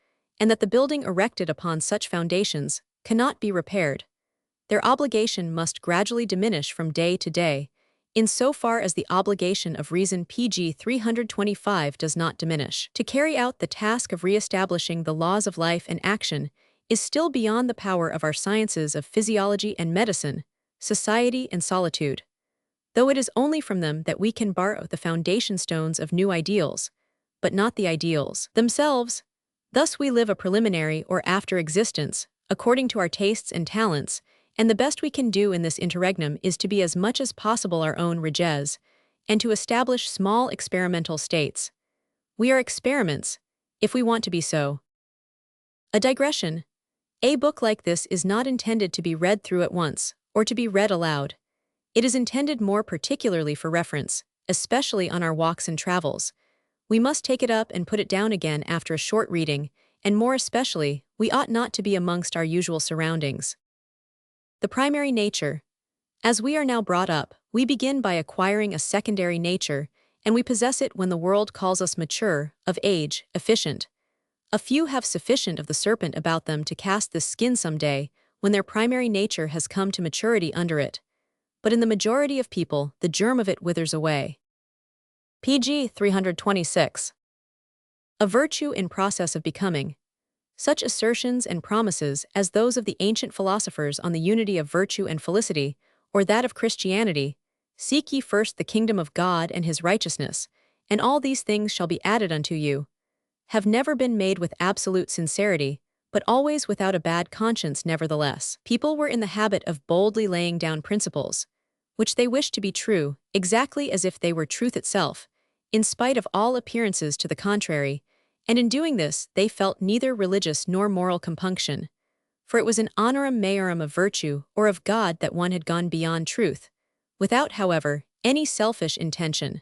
and that the building erected upon such foundations cannot be repaired, their obligation must gradually diminish from day to day, in so far as the obligation of reason pg 325 does not diminish. To carry out the task of re-establishing the laws of life and action, is still beyond the power of our sciences of physiology and medicine, society and solitude, though it is only from them that we can borrow the foundation stones of new ideals, but not the ideals themselves. Thus we live a preliminary or after existence, according to our tastes and talents, and the best we can do in this interregnum is to be as much as possible our own reges, and to establish small experimental states. We are experiments, if we want to be so. A digression. A book like this is not intended to be read through at once, or to be read aloud. It is intended more particularly for reference, especially on our walks and travels. We must take it up and put it down again after a short reading, and more especially, we ought not to be amongst our usual surroundings. The primary nature. As we are now brought up, we begin by acquiring a secondary nature, and we possess it when the world calls us mature, of age, efficient. A few have sufficient of the serpent about them to cast this skin some day, when their primary nature has come to maturity under it. But in the majority of people, the germ of it withers away. Pg 326. A virtue in process of becoming. Such assertions and promises as those of the ancient philosophers on the unity of virtue and felicity, or that of Christianity, seek ye first the kingdom of God and his righteousness, and all these things shall be added unto you, have never been made with absolute sincerity, but always without a bad conscience nevertheless. People were in the habit of boldly laying down principles, which they wished to be true, exactly as if they were truth itself, in spite of all appearances to the contrary, and in doing this they felt neither religious nor moral compunction, for it was an honorum meorum of virtue or of God that one had gone beyond truth, without, however, any selfish intention.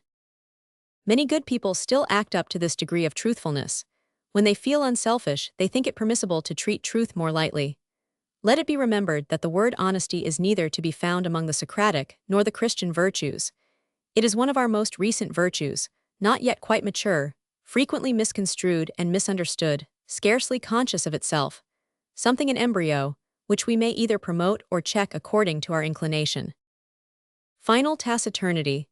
Many good people still act up to this degree of truthfulness. When they feel unselfish, they think it permissible to treat truth more lightly. Let it be remembered that the word honesty is neither to be found among the Socratic nor the Christian virtues. It is one of our most recent virtues, not yet quite mature, frequently misconstrued and misunderstood, scarcely conscious of itself, something in embryo, which we may either promote or check according to our inclination. Final taciturnity.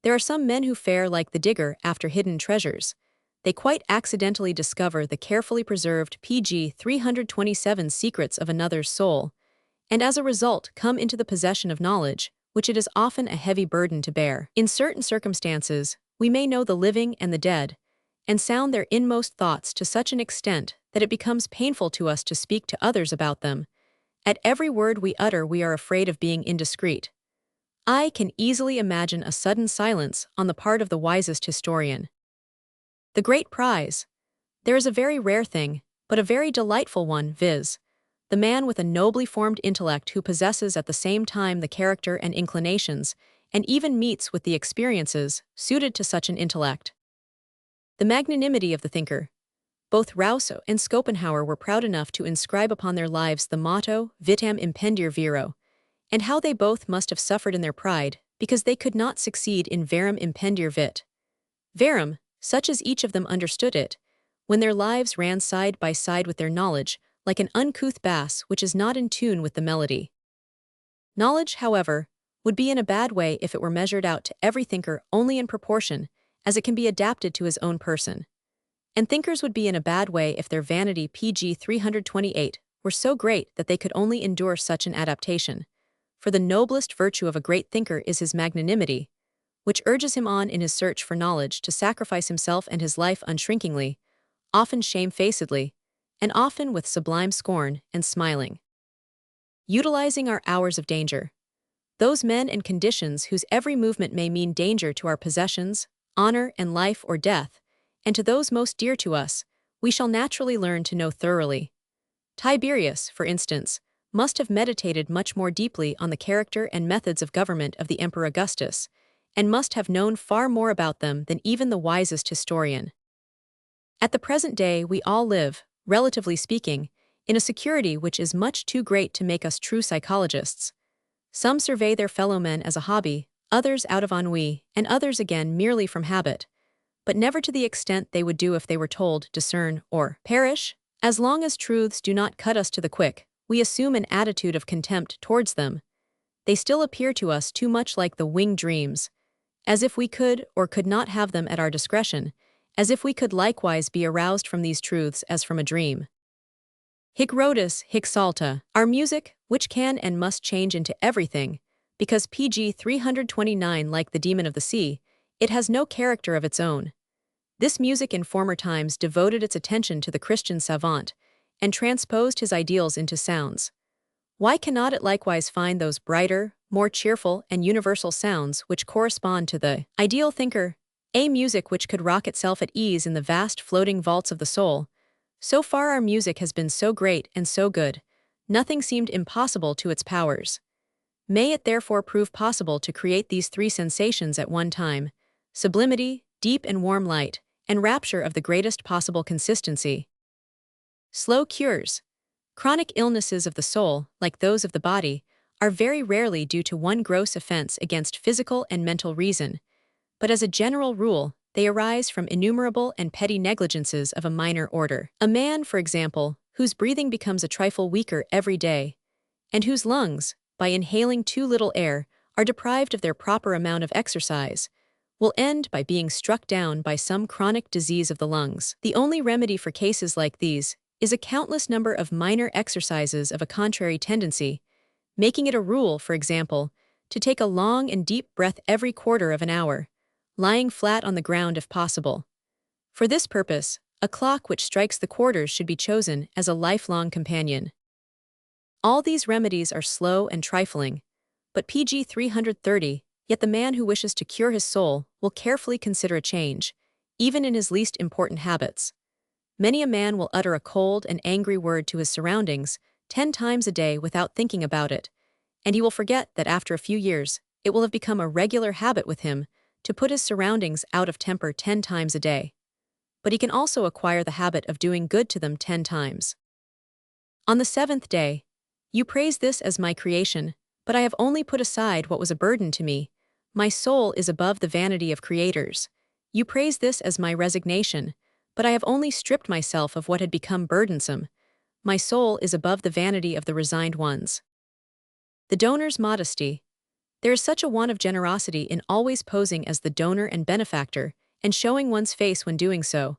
There are some men who fare like the digger after hidden treasures. They quite accidentally discover the carefully preserved Pg 327 secrets of another's soul, and as a result come into the possession of knowledge, which it is often a heavy burden to bear. In certain circumstances, we may know the living and the dead, and sound their inmost thoughts to such an extent that it becomes painful to us to speak to others about them. At every word we utter we are afraid of being indiscreet. I can easily imagine a sudden silence on the part of the wisest historian. The great prize. There is a very rare thing, but a very delightful one, viz., the man with a nobly formed intellect who possesses at the same time the character and inclinations, and even meets with the experiences, suited to such an intellect. The magnanimity of the thinker. Both Rousseau and Schopenhauer were proud enough to inscribe upon their lives the motto, vitam impendir viro, and how they both must have suffered in their pride, because they could not succeed in verum impendir vit. Verum, such as each of them understood it, when their lives ran side by side with their knowledge, like an uncouth bass which is not in tune with the melody. Knowledge, however, would be in a bad way if it were measured out to every thinker only in proportion as it can be adapted to his own person. And thinkers would be in a bad way if their vanity Pg 328 were so great that they could only endure such an adaptation. For the noblest virtue of a great thinker is his magnanimity, which urges him on in his search for knowledge to sacrifice himself and his life unshrinkingly, often shamefacedly, and often with sublime scorn and smiling. Utilizing our hours of danger. Those men and conditions whose every movement may mean danger to our possessions, honor and life or death, and to those most dear to us, we shall naturally learn to know thoroughly. Tiberius, for instance, must have meditated much more deeply on the character and methods of government of the Emperor Augustus, and must have known far more about them than even the wisest historian. At the present day we all live, relatively speaking, in a security which is much too great to make us true psychologists. Some survey their fellow men as a hobby, others out of ennui, and others again merely from habit, but never to the extent they would do if they were told, discern, or perish. As long as truths do not cut us to the quick, we assume an attitude of contempt towards them. They still appear to us too much like the winged dreams, as if we could or could not have them at our discretion, as if we could likewise be aroused from these truths as from a dream. Hic rhodus, hic salta. Our music, which can and must change into everything, because PG 329 like the demon of the sea, it has no character of its own. This music in former times devoted its attention to the Christian savant, and transposed his ideals into sounds. Why cannot it likewise find those brighter, more cheerful, and universal sounds which correspond to the ideal thinker, a music which could rock itself at ease in the vast floating vaults of the soul? So far our music has been so great and so good, nothing seemed impossible to its powers. May it therefore prove possible to create these three sensations at one time: sublimity, deep and warm light, and rapture of the greatest possible consistency. Slow cures. Chronic illnesses of the soul, like those of the body, are very rarely due to one gross offense against physical and mental reason, but as a general rule, they arise from innumerable and petty negligences of a minor order. A man, for example, whose breathing becomes a trifle weaker every day, and whose lungs, by inhaling too little air, are deprived of their proper amount of exercise, will end by being struck down by some chronic disease of the lungs. The only remedy for cases like these is a countless number of minor exercises of a contrary tendency, making it a rule, for example, to take a long and deep breath every quarter of an hour, lying flat on the ground if possible. For this purpose, a clock which strikes the quarters should be chosen as a lifelong companion. All these remedies are slow and trifling, but PG 330, yet the man who wishes to cure his soul will carefully consider a change, even in his least important habits. Many a man will utter a cold and angry word to his surroundings 10 times a day without thinking about it, and he will forget that after a few years, it will have become a regular habit with him to put his surroundings out of temper 10 times a day. But he can also acquire the habit of doing good to them 10 times. On the 7th day, you praise this as my creation, but I have only put aside what was a burden to me. My soul is above the vanity of creators. You praise this as my resignation, but I have only stripped myself of what had become burdensome. My soul is above the vanity of the resigned ones. The donor's modesty. There is such a want of generosity in always posing as the donor and benefactor, and showing one's face when doing so.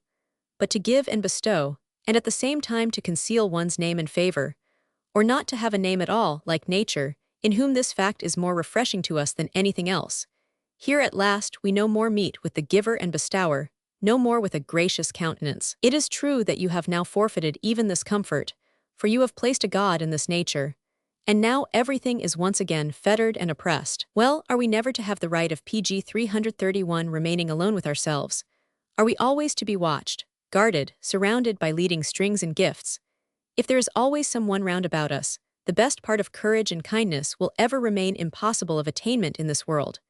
But to give and bestow, and at the same time to conceal one's name and favor, or not to have a name at all, like nature, in whom this fact is more refreshing to us than anything else. Here at last we no more meet with the giver and bestower, no more with a gracious countenance. It is true that you have now forfeited even this comfort, for you have placed a God in this nature, and now everything is once again fettered and oppressed. Well, are we never to have the right of PG 331 remaining alone with ourselves? Are we always to be watched, guarded, surrounded by leading strings and gifts? If there is always someone round about us, the best part of courage and kindness will ever remain impossible of attainment in this world.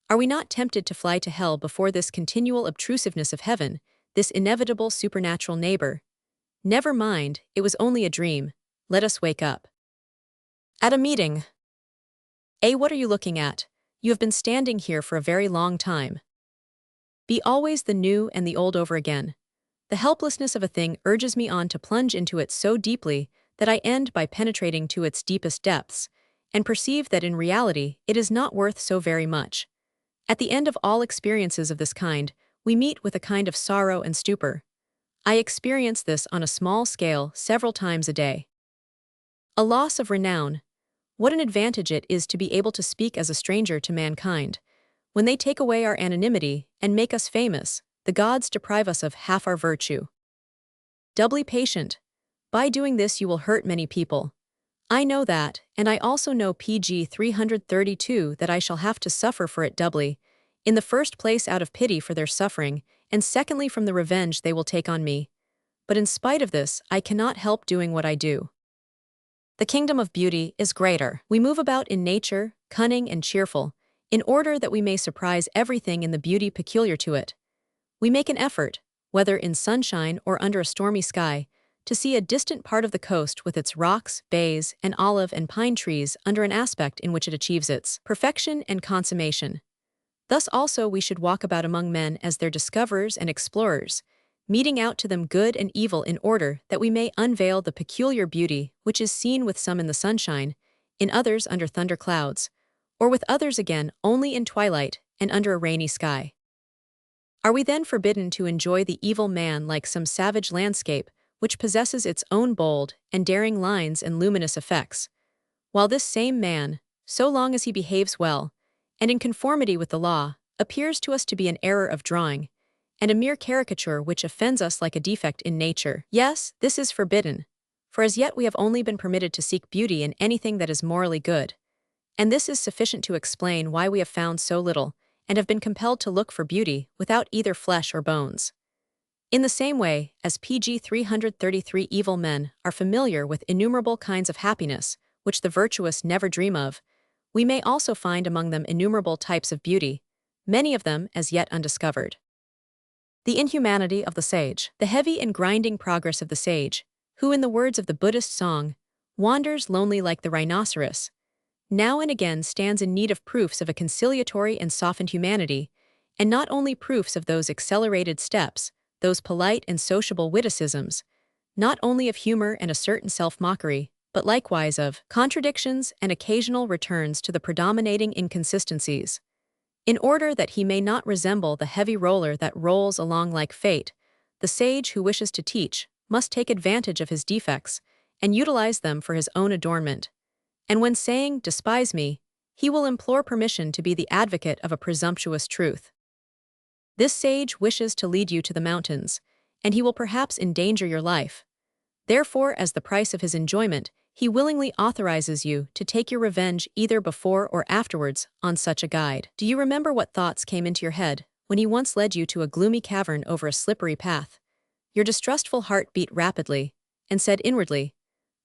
Are we not tempted to fly to hell before this continual obtrusiveness of heaven, this inevitable supernatural neighbor? Never mind, it was only a dream. Let us wake up. At a meeting. What are you looking at? You have been standing here for a very long time. Be always the new and the old over again. The helplessness of a thing urges me on to plunge into it so deeply that I end by penetrating to its deepest depths, and perceive that in reality it is not worth so very much. At the end of all experiences of this kind, we meet with a kind of sorrow and stupor. I experience this on a small scale several times a day. A loss of renown. What an advantage it is to be able to speak as a stranger to mankind. When they take away our anonymity and make us famous, the gods deprive us of half our virtue. Doubly patient. By doing this you will hurt many people. I know that, and I also know PG 332 that I shall have to suffer for it doubly, in the first place out of pity for their suffering, and secondly from the revenge they will take on me. But in spite of this, I cannot help doing what I do. The kingdom of beauty is greater. We move about in nature, cunning and cheerful, in order that we may surprise everything in the beauty peculiar to it. We make an effort, whether in sunshine or under a stormy sky, to see a distant part of the coast with its rocks, bays, and olive and pine trees under an aspect in which it achieves its perfection and consummation. Thus also we should walk about among men as their discoverers and explorers, meting out to them good and evil in order that we may unveil the peculiar beauty which is seen with some in the sunshine, in others under thunder clouds, or with others again only in twilight and under a rainy sky. Are we then forbidden to enjoy the evil man like some savage landscape, which possesses its own bold and daring lines and luminous effects. While this same man, so long as he behaves well, and in conformity with the law, appears to us to be an error of drawing, and a mere caricature which offends us like a defect in nature. Yes, this is forbidden, for as yet we have only been permitted to seek beauty in anything that is morally good. And this is sufficient to explain why we have found so little, and have been compelled to look for beauty without either flesh or bones. In the same way, as pg 333 evil men are familiar with innumerable kinds of happiness, which the virtuous never dream of, we may also find among them innumerable types of beauty, many of them as yet undiscovered. The inhumanity of the sage. The heavy and grinding progress of the sage, who in the words of the Buddhist song, wanders lonely like the rhinoceros, now and again stands in need of proofs of a conciliatory and softened humanity, and not only proofs of those accelerated steps, those polite and sociable witticisms, not only of humor and a certain self-mockery, but likewise of contradictions and occasional returns to the predominating inconsistencies. In order that he may not resemble the heavy roller that rolls along like fate, the sage who wishes to teach must take advantage of his defects and utilize them for his own adornment. And when saying, "Despise me," he will implore permission to be the advocate of a presumptuous truth. This sage wishes to lead you to the mountains, and he will perhaps endanger your life. Therefore, as the price of his enjoyment, he willingly authorizes you to take your revenge either before or afterwards on such a guide. Do you remember what thoughts came into your head when he once led you to a gloomy cavern over a slippery path? Your distrustful heart beat rapidly, and said inwardly,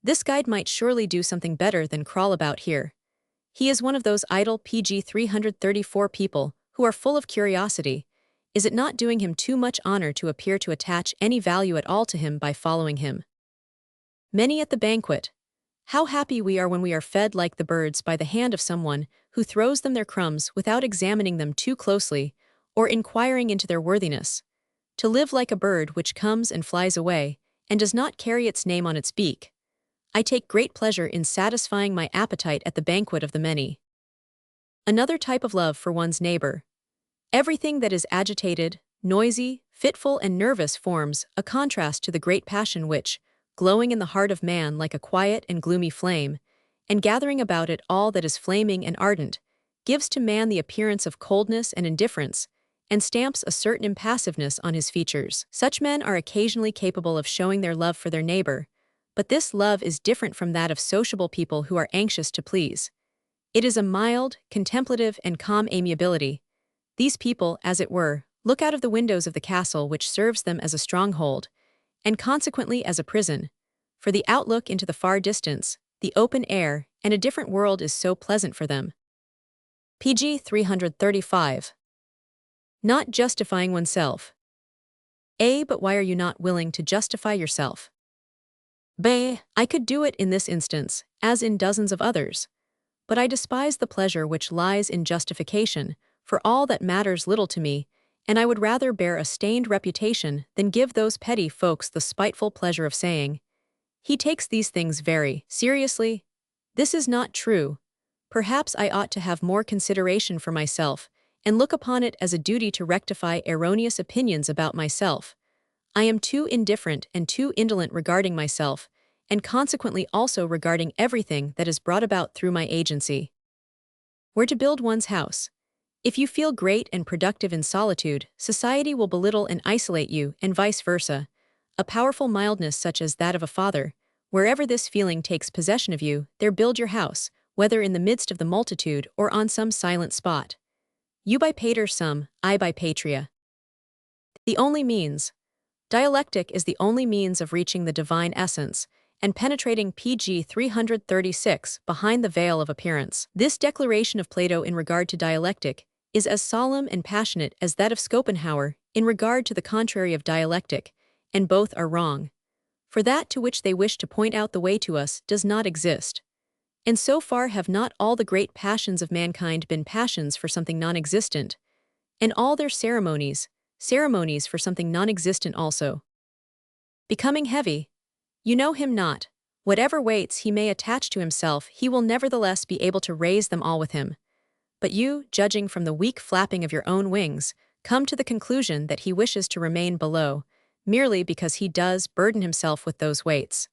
"This guide might surely do something better than crawl about here." He is one of those idle pg 334 people who are full of curiosity. Is it not doing him too much honor to appear to attach any value at all to him by following him? Many at the banquet. How happy we are when we are fed like the birds by the hand of someone who throws them their crumbs without examining them too closely or inquiring into their worthiness. To live like a bird which comes and flies away and does not carry its name on its beak. I take great pleasure in satisfying my appetite at the banquet of the many. Another type of love for one's neighbor. Everything that is agitated, noisy, fitful, and nervous forms a contrast to the great passion which, glowing in the heart of man like a quiet and gloomy flame, and gathering about it all that is flaming and ardent, gives to man the appearance of coldness and indifference, and stamps a certain impassiveness on his features. Such men are occasionally capable of showing their love for their neighbor, but this love is different from that of sociable people who are anxious to please. It is a mild, contemplative, and calm amiability. These people, as it were, look out of the windows of the castle which serves them as a stronghold, and consequently as a prison, for the outlook into the far distance, the open air, and a different world is so pleasant for them. pg 335. Not justifying oneself. A. But why are you not willing to justify yourself? B. I could do it in this instance, as in dozens of others. But I despise the pleasure which lies in justification, for all that matters little to me, and I would rather bear a stained reputation than give those petty folks the spiteful pleasure of saying, "He takes these things very seriously." This is not true. Perhaps I ought to have more consideration for myself, and look upon it as a duty to rectify erroneous opinions about myself. I am too indifferent and too indolent regarding myself, and consequently also regarding everything that is brought about through my agency. Where to build one's house. If you feel great and productive in solitude, society will belittle and isolate you, and vice versa. A powerful mildness such as that of a father, wherever this feeling takes possession of you, there build your house, whether in the midst of the multitude or on some silent spot. You by pater sum, I by patria. The only means. Dialectic is the only means of reaching the divine essence, and penetrating pg 336 behind the veil of appearance. This declaration of Plato in regard to dialectic is as solemn and passionate as that of Schopenhauer in regard to the contrary of dialectic, and both are wrong. For that to which they wish to point out the way to us does not exist. And so far have not all the great passions of mankind been passions for something non-existent, and all their ceremonies for something non-existent also. Becoming heavy. You know him not. Whatever weights he may attach to himself, he will nevertheless be able to raise them all with him. But you, judging from the weak flapping of your own wings, come to the conclusion that he wishes to remain below, merely because he does burden himself with those weights.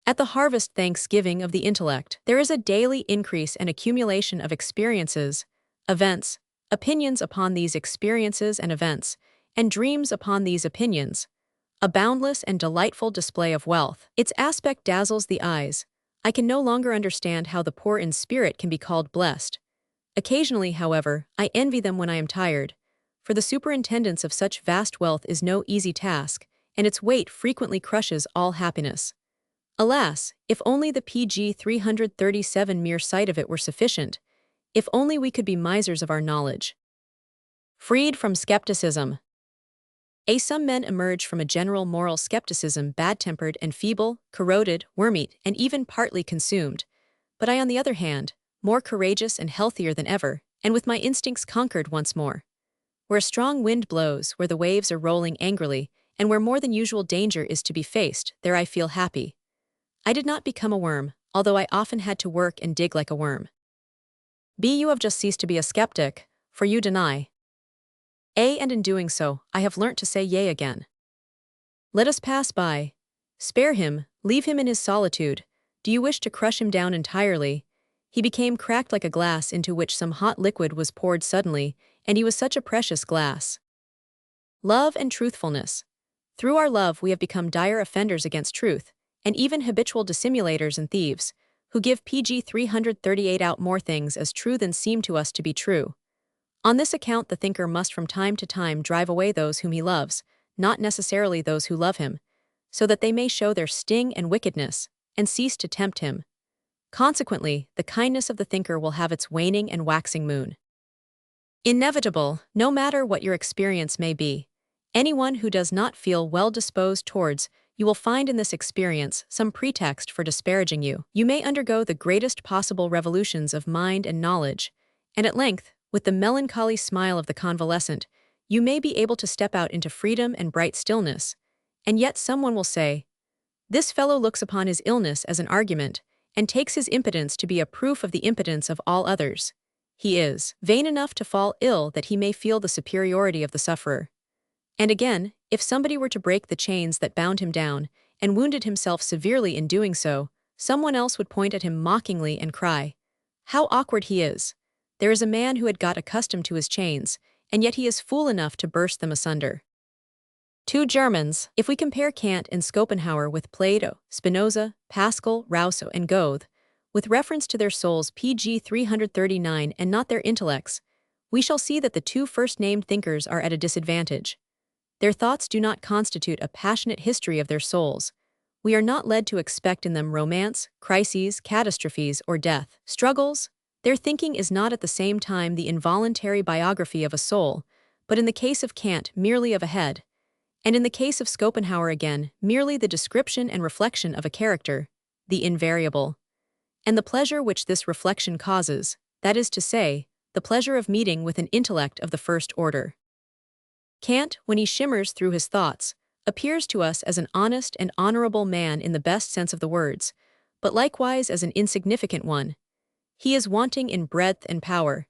At the harvest thanksgiving of the intellect, there is a daily increase and accumulation of experiences, events, opinions upon these experiences and events, and dreams upon these opinions, a boundless and delightful display of wealth. Its aspect dazzles the eyes. I can no longer understand how the poor in spirit can be called blessed. Occasionally, however, I envy them when I am tired, for the superintendence of such vast wealth is no easy task, and its weight frequently crushes all happiness. Alas, if only the pg 337 mere sight of it were sufficient, if only we could be misers of our knowledge. Freed from skepticism. Some men emerge from a general moral skepticism bad-tempered and feeble, corroded, worm-eat, and even partly consumed. But I, on the other hand, more courageous and healthier than ever, and with my instincts conquered once more. Where a strong wind blows, where the waves are rolling angrily, and where more than usual danger is to be faced, there I feel happy. I did not become a worm, although I often had to work and dig like a worm. You have just ceased to be a skeptic, for you deny. And in doing so, I have learnt to say yea again. Let us pass by. Spare him, leave him in his solitude. Do you wish to crush him down entirely? He became cracked like a glass into which some hot liquid was poured suddenly, and he was such a precious glass. Love and truthfulness. Through our love we have become dire offenders against truth, and even habitual dissimulators and thieves, who give pg 338 out more things as true than seem to us to be true. On this account the thinker must from time to time drive away those whom he loves, not necessarily those who love him, so that they may show their sting and wickedness, and cease to tempt him. Consequently, the kindness of the thinker will have its waning and waxing moon. Inevitable, no matter what your experience may be. Anyone who does not feel well disposed towards you will find in this experience some pretext for disparaging you. You may undergo the greatest possible revolutions of mind and knowledge, and at length, with the melancholy smile of the convalescent, you may be able to step out into freedom and bright stillness, and yet someone will say, "This fellow looks upon his illness as an argument, and takes his impotence to be a proof of the impotence of all others. He is vain enough to fall ill that he may feel the superiority of the sufferer." And again, if somebody were to break the chains that bound him down, and wounded himself severely in doing so, someone else would point at him mockingly and cry, "How awkward he is! There is a man who had got accustomed to his chains, and yet he is fool enough to burst them asunder." Two Germans. If we compare Kant and Schopenhauer with Plato, Spinoza, Pascal, Rousseau, and Goethe, with reference to their souls pg 339 and not their intellects, we shall see that the two first-named thinkers are at a disadvantage. Their thoughts do not constitute a passionate history of their souls. We are not led to expect in them romance, crises, catastrophes, or death. Struggles. Their thinking is not at the same time the involuntary biography of a soul, but in the case of Kant merely of a head, and in the case of Schopenhauer again merely the description and reflection of a character, the invariable. And the pleasure which this reflection causes, that is to say, the pleasure of meeting with an intellect of the first order. Kant, when he shimmers through his thoughts, appears to us as an honest and honorable man in the best sense of the words, but likewise as an insignificant one. He is wanting in breadth and power.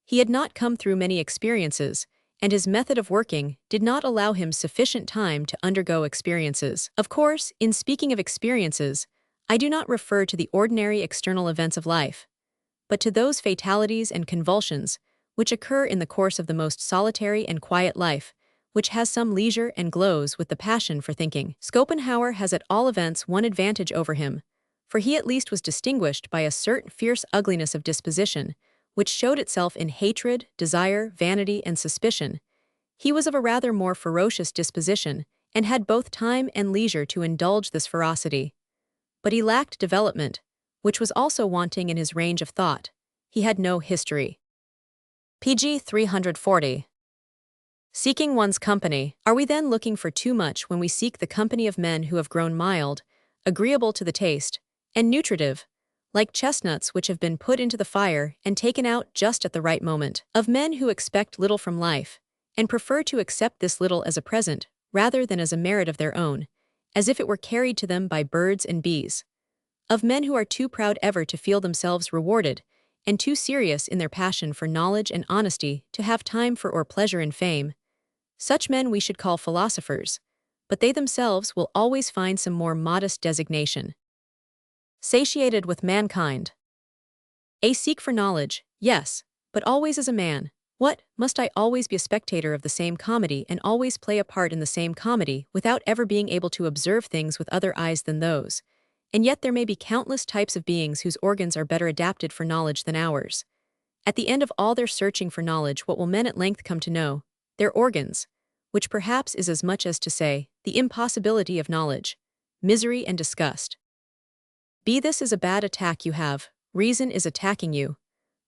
He had not come through many experiences, and his method of working did not allow him sufficient time to undergo experiences. Of course, in speaking of experiences, I do not refer to the ordinary external events of life, but to those fatalities and convulsions which occur in the course of the most solitary and quiet life, which has some leisure and glows with the passion for thinking. Schopenhauer has at all events one advantage over him, for he at least was distinguished by a certain fierce ugliness of disposition, which showed itself in hatred, desire, vanity, and suspicion. He was of a rather more ferocious disposition, and had both time and leisure to indulge this ferocity. But he lacked development, which was also wanting in his range of thought. He had no history. pg 340. Seeking one's company. Are we then looking for too much when we seek the company of men who have grown mild, agreeable to the taste, and nutritive, like chestnuts which have been put into the fire and taken out just at the right moment, of men who expect little from life, and prefer to accept this little as a present, rather than as a merit of their own, as if it were carried to them by birds and bees, of men who are too proud ever to feel themselves rewarded, and too serious in their passion for knowledge and honesty to have time for or pleasure in fame. Such men we should call philosophers, but they themselves will always find some more modest designation. Satiated with mankind. A seek for knowledge, yes, but always as a man. What, must I always be a spectator of the same comedy and always play a part in the same comedy without ever being able to observe things with other eyes than those? And yet there may be countless types of beings whose organs are better adapted for knowledge than ours. At the end of all their searching for knowledge, what will men at length come to know? Their organs, which perhaps is as much as to say, the impossibility of knowledge, misery and disgust. Be this as a bad attack you have, reason is attacking you.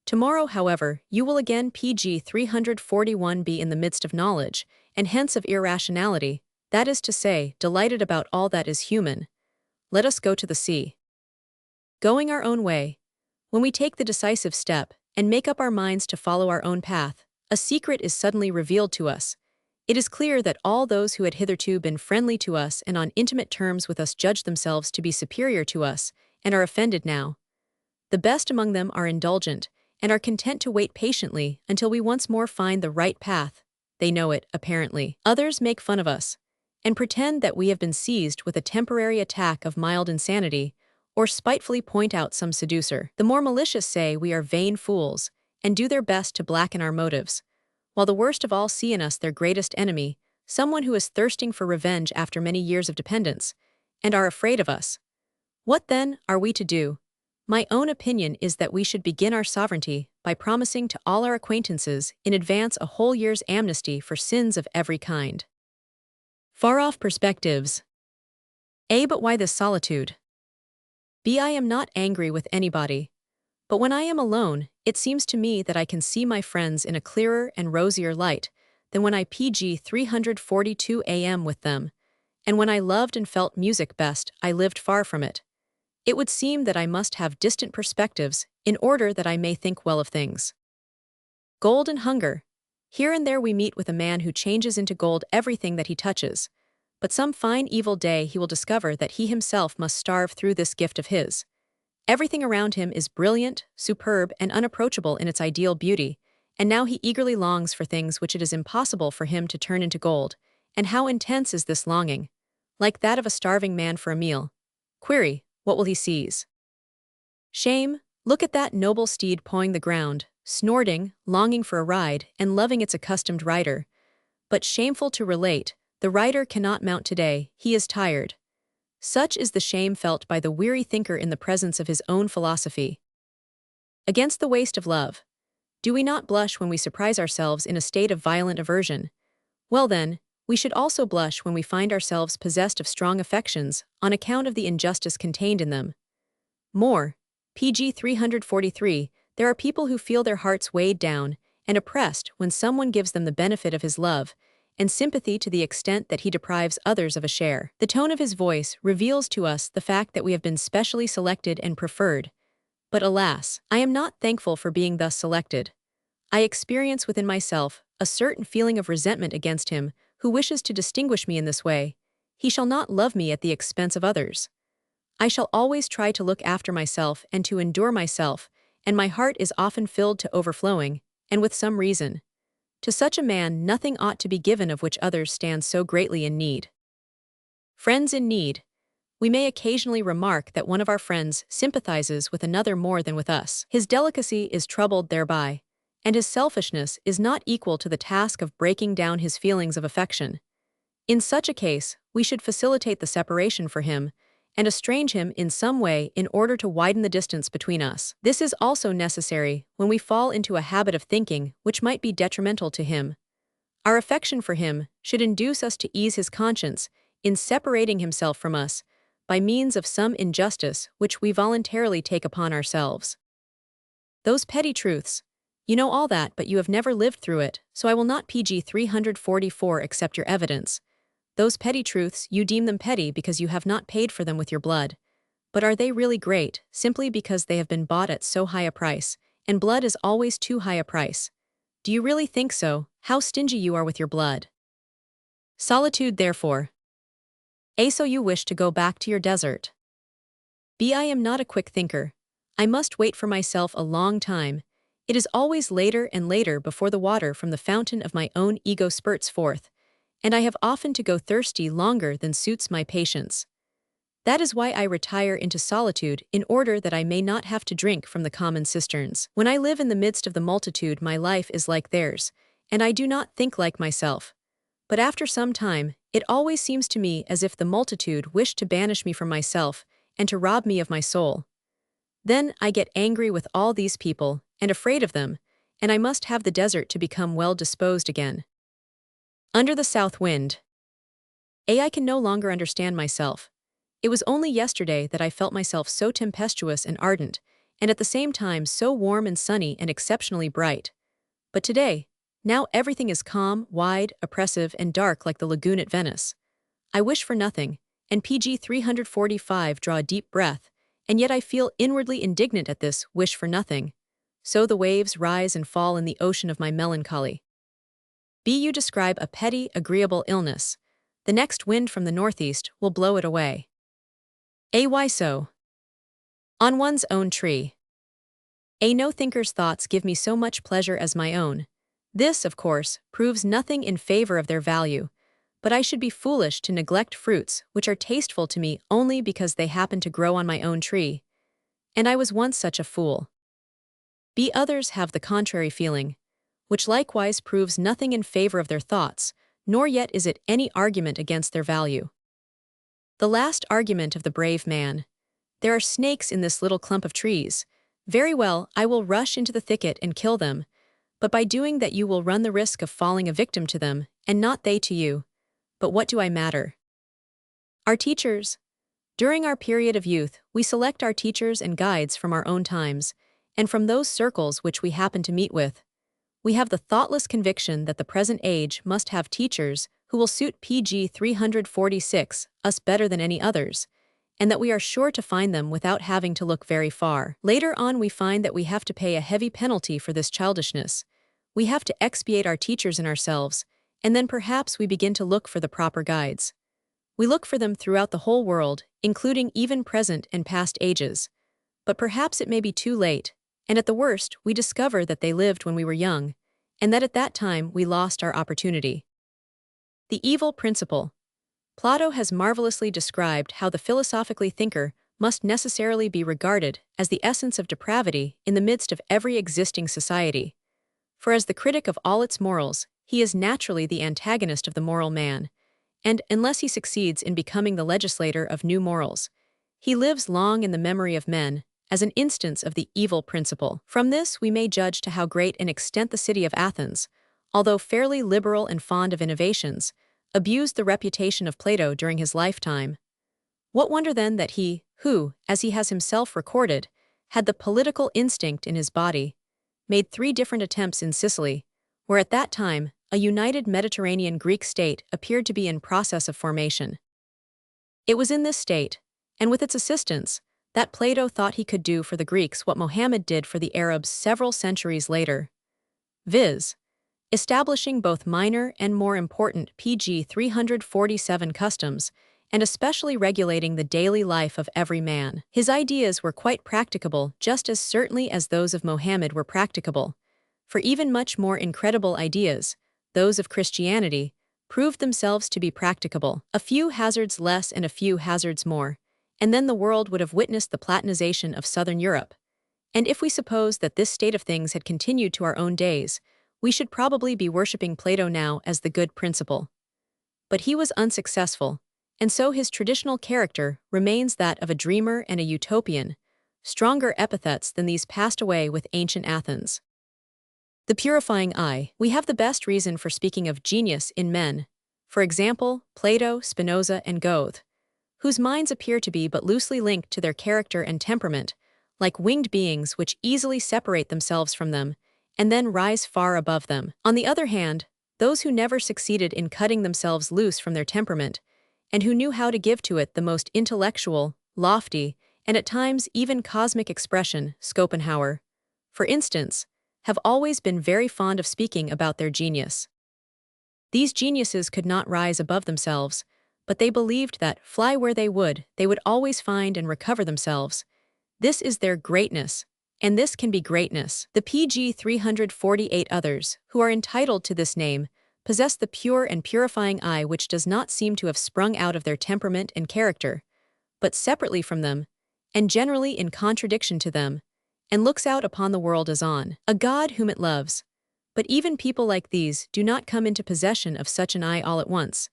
Tomorrow, however, you will again pg 341 be in the midst of knowledge, and hence of irrationality, that is to say, delighted about all that is human. Let us go to the sea. Going our own way. When we take the decisive step, and make up our minds to follow our own path, a secret is suddenly revealed to us. It is clear that all those who had hitherto been friendly to us and on intimate terms with us judge themselves to be superior to us, and are offended now. The best among them are indulgent, and are content to wait patiently until we once more find the right path. They know it, apparently. Others make fun of us, and pretend that we have been seized with a temporary attack of mild insanity, or spitefully point out some seducer. The more malicious say we are vain fools, and do their best to blacken our motives, while the worst of all see in us their greatest enemy, someone who is thirsting for revenge after many years of dependence, and are afraid of us. What then are we to do? My own opinion is that we should begin our sovereignty by promising to all our acquaintances in advance a whole year's amnesty for sins of every kind. Far-off perspectives. A. But why this solitude? B. I am not angry with anybody. But when I am alone, it seems to me that I can see my friends in a clearer and rosier light than when I pg 342 am with them, and when I loved and felt music best, I lived far from it. It would seem that I must have distant perspectives in order that I may think well of things. Gold and hunger. Here and there we meet with a man who changes into gold everything that he touches, but some fine evil day he will discover that he himself must starve through this gift of his. Everything around him is brilliant, superb, and unapproachable in its ideal beauty, and now he eagerly longs for things which it is impossible for him to turn into gold. And how intense is this longing? Like that of a starving man for a meal. Query, what will he seize? Shame, look at that noble steed pawing the ground, snorting, longing for a ride, and loving its accustomed rider. But shameful to relate, the rider cannot mount today, he is tired. Such is the shame felt by the weary thinker in the presence of his own philosophy. Against the waste of love. Do we not blush when we surprise ourselves in a state of violent aversion? Well then, we should also blush when we find ourselves possessed of strong affections on account of the injustice contained in them. More, pg 343, there are people who feel their hearts weighed down and oppressed when someone gives them the benefit of his love, and sympathy to the extent that he deprives others of a share. The tone of his voice reveals to us the fact that we have been specially selected and preferred. But alas, I am not thankful for being thus selected. I experience within myself a certain feeling of resentment against him who wishes to distinguish me in this way. He shall not love me at the expense of others. I shall always try to look after myself and to endure myself, and my heart is often filled to overflowing, and with some reason. To such a man nothing ought to be given of which others stand so greatly in need. Friends in need. We may occasionally remark that one of our friends sympathizes with another more than with us. His delicacy is troubled thereby, and his selfishness is not equal to the task of breaking down his feelings of affection. In such a case, we should facilitate the separation for him, and estrange him in some way in order to widen the distance between us. This is also necessary when we fall into a habit of thinking which might be detrimental to him. Our affection for him should induce us to ease his conscience in separating himself from us by means of some injustice which we voluntarily take upon ourselves. Those petty truths. You know all that, but you have never lived through it, so I will not pg 344 accept your evidence. Those petty truths, you deem them petty because you have not paid for them with your blood. But are they really great, simply because they have been bought at so high a price, and blood is always too high a price? Do you really think so? How stingy you are with your blood. Solitude, therefore. A. So you wish to go back to your desert. B. I am not a quick thinker. I must wait for myself a long time. It is always later and later before the water from the fountain of my own ego spurts forth, and I have often to go thirsty longer than suits my patience. That is why I retire into solitude in order that I may not have to drink from the common cisterns. When I live in the midst of the multitude, my life is like theirs, and I do not think like myself. But after some time, it always seems to me as if the multitude wished to banish me from myself and to rob me of my soul. Then I get angry with all these people and afraid of them, and I must have the desert to become well disposed again. Under the south wind. I can no longer understand myself. It was only yesterday that I felt myself so tempestuous and ardent, and at the same time so warm and sunny and exceptionally bright. But today, now everything is calm, wide, oppressive, and dark like the lagoon at Venice. I wish for nothing, and PG 345 draw a deep breath, and yet I feel inwardly indignant at this wish for nothing. So the waves rise and fall in the ocean of my melancholy. You describe a petty, agreeable illness. The next wind from the northeast will blow it away. Why so? On one's own tree. No thinker's thoughts give me so much pleasure as my own. This, of course, proves nothing in favor of their value, but I should be foolish to neglect fruits which are tasteful to me only because they happen to grow on my own tree. And I was once such a fool. Others have the contrary feeling, which likewise proves nothing in favor of their thoughts, nor yet is it any argument against their value. The last argument of the brave man. There are snakes in this little clump of trees. Very well, I will rush into the thicket and kill them, but by doing that you will run the risk of falling a victim to them, and not they to you. But what do I matter? Our teachers. During our period of youth, we select our teachers and guides from our own times, and from those circles which we happen to meet with. We have the thoughtless conviction that the present age must have teachers who will suit PG 346 us better than any others, and that we are sure to find them without having to look very far. Later on we find that we have to pay a heavy penalty for this childishness. We have to expiate our teachers in ourselves, and then perhaps we begin to look for the proper guides. We look for them throughout the whole world, including even present and past ages. But perhaps it may be too late, and at the worst we discover that they lived when we were young, and that at that time we lost our opportunity. The evil principle. Plato has marvelously described how the philosophically thinker must necessarily be regarded as the essence of depravity in the midst of every existing society. For as the critic of all its morals, he is naturally the antagonist of the moral man, and unless he succeeds in becoming the legislator of new morals, he lives long in the memory of men as an instance of the evil principle. From this we may judge to how great an extent the city of Athens, although fairly liberal and fond of innovations, abused the reputation of Plato during his lifetime. What wonder then that he, who, as he has himself recorded, had the political instinct in his body, made 3 different attempts in Sicily, where at that time a united Mediterranean Greek state appeared to be in process of formation. It was in this state, and with its assistance, that Plato thought he could do for the Greeks what Mohammed did for the Arabs several centuries later, viz., establishing both minor and more important PG 347 customs, and especially regulating the daily life of every man. His ideas were quite practicable, just as certainly as those of Mohammed were practicable. For even much more incredible ideas, those of Christianity, proved themselves to be practicable. A few hazards less and a few hazards more, and then the world would have witnessed the Platonization of southern Europe. And if we suppose that this state of things had continued to our own days, we should probably be worshipping Plato now as the good principle. But he was unsuccessful, and so his traditional character remains that of a dreamer and a utopian, stronger epithets than these passed away with ancient Athens. The purifying eye. We have the best reason for speaking of genius in men, for example, Plato, Spinoza, and Goethe, whose minds appear to be but loosely linked to their character and temperament, like winged beings which easily separate themselves from them, and then rise far above them. On the other hand, those who never succeeded in cutting themselves loose from their temperament, and who knew how to give to it the most intellectual, lofty, and at times even cosmic expression, Schopenhauer, for instance, have always been very fond of speaking about their genius. These geniuses could not rise above themselves, but they believed that, fly where they would always find and recover themselves. This is their greatness, and this can be greatness. The PG 348 others, who are entitled to this name, possess the pure and purifying eye which does not seem to have sprung out of their temperament and character, but separately from them, and generally in contradiction to them, and looks out upon the world as on a God whom it loves. But even people like these do not come into possession of such an eye all at once.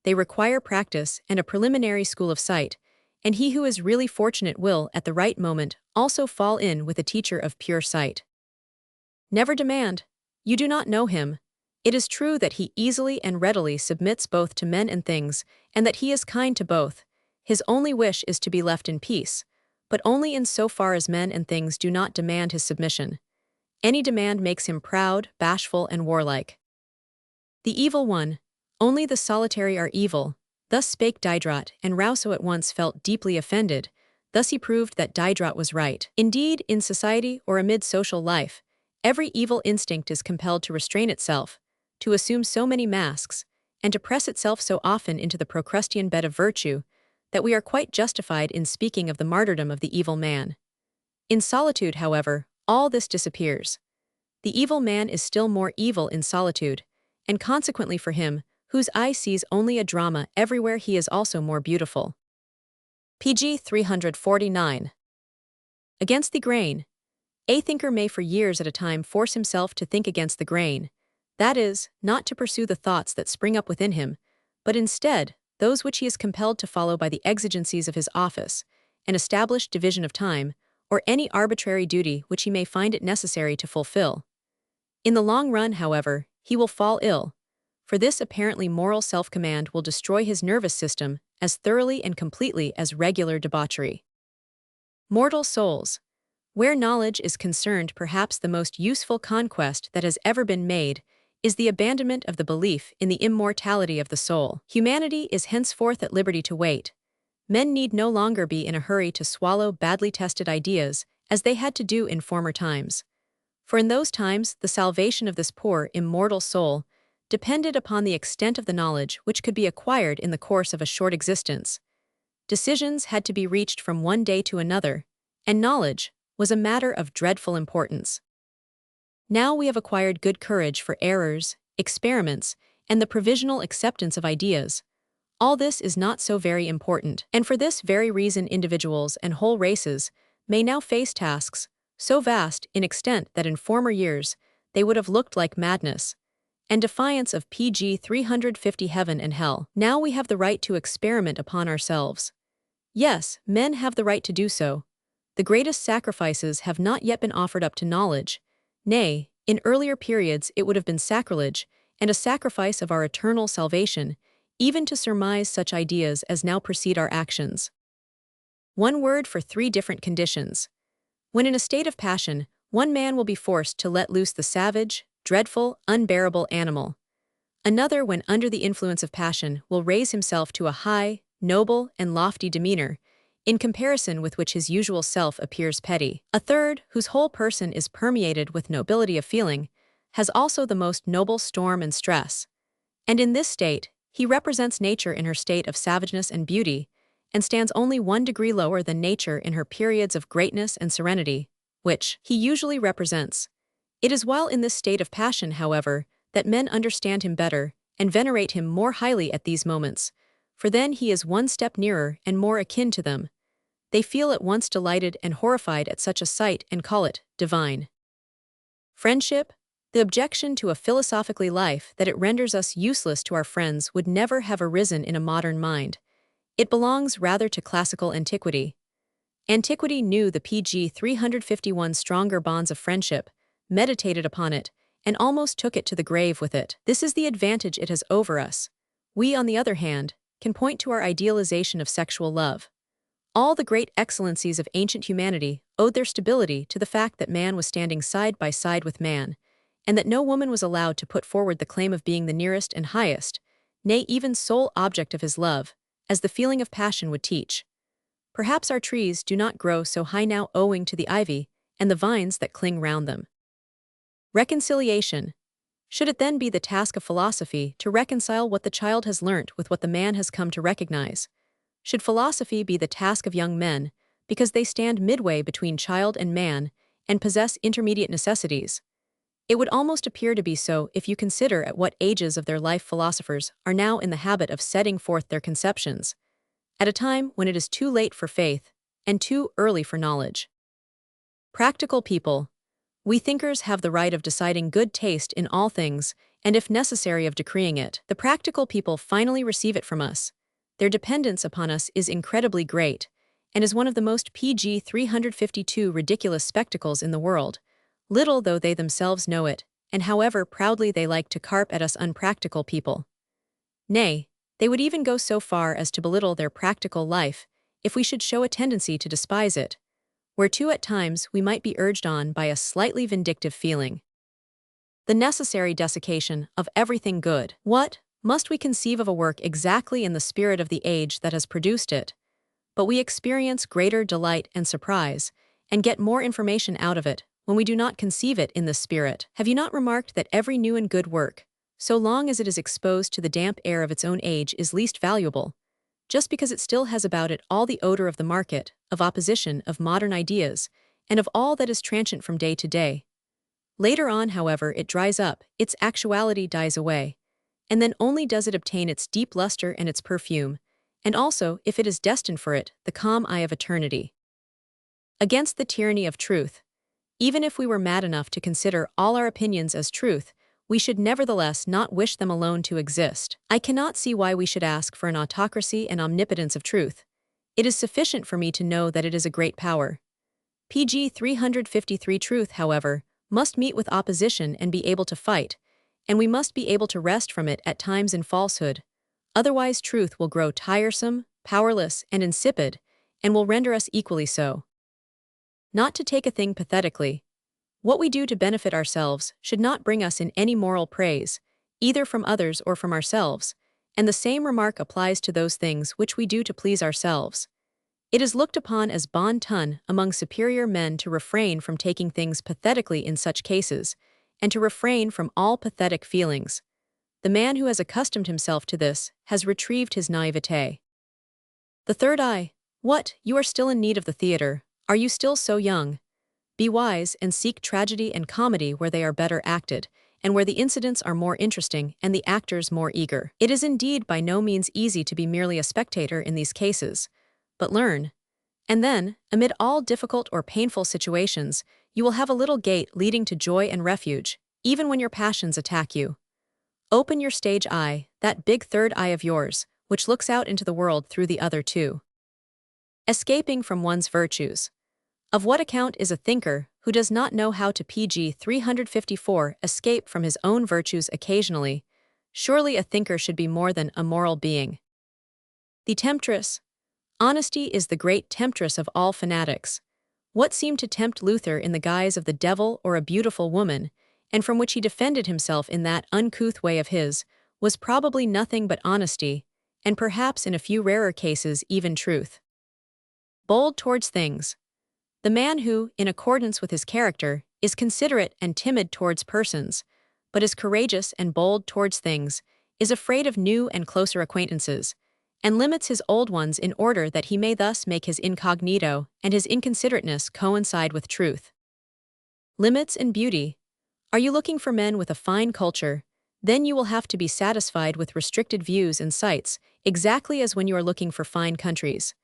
They require practice and a preliminary school of sight, and he who is really fortunate will, at the right moment, also fall in with a teacher of pure sight. Never demand. You do not know him. It is true that he easily and readily submits both to men and things, and that he is kind to both. His only wish is to be left in peace, but only in so far as men and things do not demand his submission. Any demand makes him proud, bashful, and warlike. The evil one. Only the solitary are evil. Thus spake Diderot, and Rousseau at once felt deeply offended. Thus he proved that Diderot was right. Indeed, in society or amid social life, every evil instinct is compelled to restrain itself, to assume so many masks, and to press itself so often into the Procrustean bed of virtue, that we are quite justified in speaking of the martyrdom of the evil man. In solitude, however, all this disappears. The evil man is still more evil in solitude, and consequently for him, whose eye sees only a drama everywhere, he is also more beautiful. Pg 349. Against the grain. A thinker may for years at a time force himself to think against the grain, that is, not to pursue the thoughts that spring up within him, but instead, those which he is compelled to follow by the exigencies of his office, an established division of time, or any arbitrary duty which he may find it necessary to fulfill. In the long run, however, he will fall ill, for this apparently moral self-command will destroy his nervous system as thoroughly and completely as regular debauchery. Mortal souls. Where knowledge is concerned, perhaps the most useful conquest that has ever been made is the abandonment of the belief in the immortality of the soul. Humanity is henceforth at liberty to wait. Men need no longer be in a hurry to swallow badly tested ideas, as they had to do in former times. For in those times, the salvation of this poor, immortal soul depended upon the extent of the knowledge which could be acquired in the course of a short existence. Decisions had to be reached from one day to another, and knowledge was a matter of dreadful importance. Now we have acquired good courage for errors, experiments, and the provisional acceptance of ideas. All this is not so very important, and for this very reason individuals and whole races may now face tasks so vast in extent that in former years they would have looked like madness, and defiance of Pg 350 heaven and hell. Now we have the right to experiment upon ourselves. Yes, men have the right to do so. The greatest sacrifices have not yet been offered up to knowledge. Nay, in earlier periods it would have been sacrilege, and a sacrifice of our eternal salvation, even to surmise such ideas as now precede our actions. One word for three different conditions. When in a state of passion, one man will be forced to let loose the savage, dreadful, unbearable animal. Another, when under the influence of passion, will raise himself to a high, noble, and lofty demeanor, in comparison with which his usual self appears petty. A third, whose whole person is permeated with nobility of feeling, has also the most noble storm and stress. And in this state, he represents nature in her state of savageness and beauty, and stands only 1 degree lower than nature in her periods of greatness and serenity, which he usually represents. It is while in this state of passion, however, that men understand him better and venerate him more highly at these moments, for then he is one step nearer and more akin to them. They feel at once delighted and horrified at such a sight and call it divine. Friendship. The objection to a philosophically life that it renders us useless to our friends would never have arisen in a modern mind. It belongs rather to classical antiquity. Antiquity knew the Pg 351 stronger bonds of friendship, meditated upon it, and almost took it to the grave with it. This is the advantage it has over us. We, on the other hand, can point to our idealization of sexual love. All the great excellencies of ancient humanity owed their stability to the fact that man was standing side by side with man, and that no woman was allowed to put forward the claim of being the nearest and highest, nay, even sole object of his love, as the feeling of passion would teach. Perhaps our trees do not grow so high now owing to the ivy and the vines that cling round them. Reconciliation. Should it then be the task of philosophy to reconcile what the child has learnt with what the man has come to recognize? Should philosophy be the task of young men, because they stand midway between child and man and possess intermediate necessities? It would almost appear to be so if you consider at what ages of their life philosophers are now in the habit of setting forth their conceptions, at a time when it is too late for faith and too early for knowledge. Practical people. We thinkers have the right of deciding good taste in all things, and if necessary of decreeing it. The practical people finally receive it from us. Their dependence upon us is incredibly great, and is one of the most PG 352 ridiculous spectacles in the world, little though they themselves know it, and however proudly they like to carp at us unpractical people. Nay, they would even go so far as to belittle their practical life, if we should show a tendency to despise it, whereto at times we might be urged on by a slightly vindictive feeling. The necessary desiccation of everything good. What? Must we conceive of a work exactly in the spirit of the age that has produced it? But we experience greater delight and surprise, and get more information out of it, when we do not conceive it in this spirit. Have you not remarked that every new and good work, so long as it is exposed to the damp air of its own age, is least valuable, just because it still has about it all the odor of the market, of opposition, of modern ideas, and of all that is transient from day to day? Later on, however, it dries up, its actuality dies away, and then only does it obtain its deep luster and its perfume, and also, if it is destined for it, the calm eye of eternity. Against the tyranny of truth. Even if we were mad enough to consider all our opinions as truth, we should nevertheless not wish them alone to exist. I cannot see why we should ask for an autocracy and omnipotence of truth. It is sufficient for me to know that it is a great power. PG 353 truth, however, must meet with opposition and be able to fight, and we must be able to wrest from it at times in falsehood. Otherwise truth will grow tiresome, powerless, and insipid, and will render us equally so. Not to take a thing pathetically, what we do to benefit ourselves should not bring us in any moral praise, either from others or from ourselves, and the same remark applies to those things which we do to please ourselves. It is looked upon as bon ton among superior men to refrain from taking things pathetically in such cases, and to refrain from all pathetic feelings. The man who has accustomed himself to this has retrieved his naivete. The third eye. What, you are still in need of the theater? Are you still so young? Be wise and seek tragedy and comedy where they are better acted, and where the incidents are more interesting and the actors more eager. It is indeed by no means easy to be merely a spectator in these cases, but learn. And then, amid all difficult or painful situations, you will have a little gate leading to joy and refuge, even when your passions attack you. Open your stage eye, that big third eye of yours, which looks out into the world through the other two. Escaping from one's virtues. Of what account is a thinker who does not know how to PG 354 escape from his own virtues occasionally? Surely a thinker should be more than a moral being. The temptress. Honesty is the great temptress of all fanatics. What seemed to tempt Luther in the guise of the devil or a beautiful woman, and from which he defended himself in that uncouth way of his, was probably nothing but honesty, and perhaps in a few rarer cases even truth. Bold towards things. The man who, in accordance with his character, is considerate and timid towards persons, but is courageous and bold towards things, is afraid of new and closer acquaintances, and limits his old ones in order that he may thus make his incognito and his inconsiderateness coincide with truth. Limits in beauty. Are you looking for men with a fine culture? Then you will have to be satisfied with restricted views and sights, exactly as when you are looking for fine countries.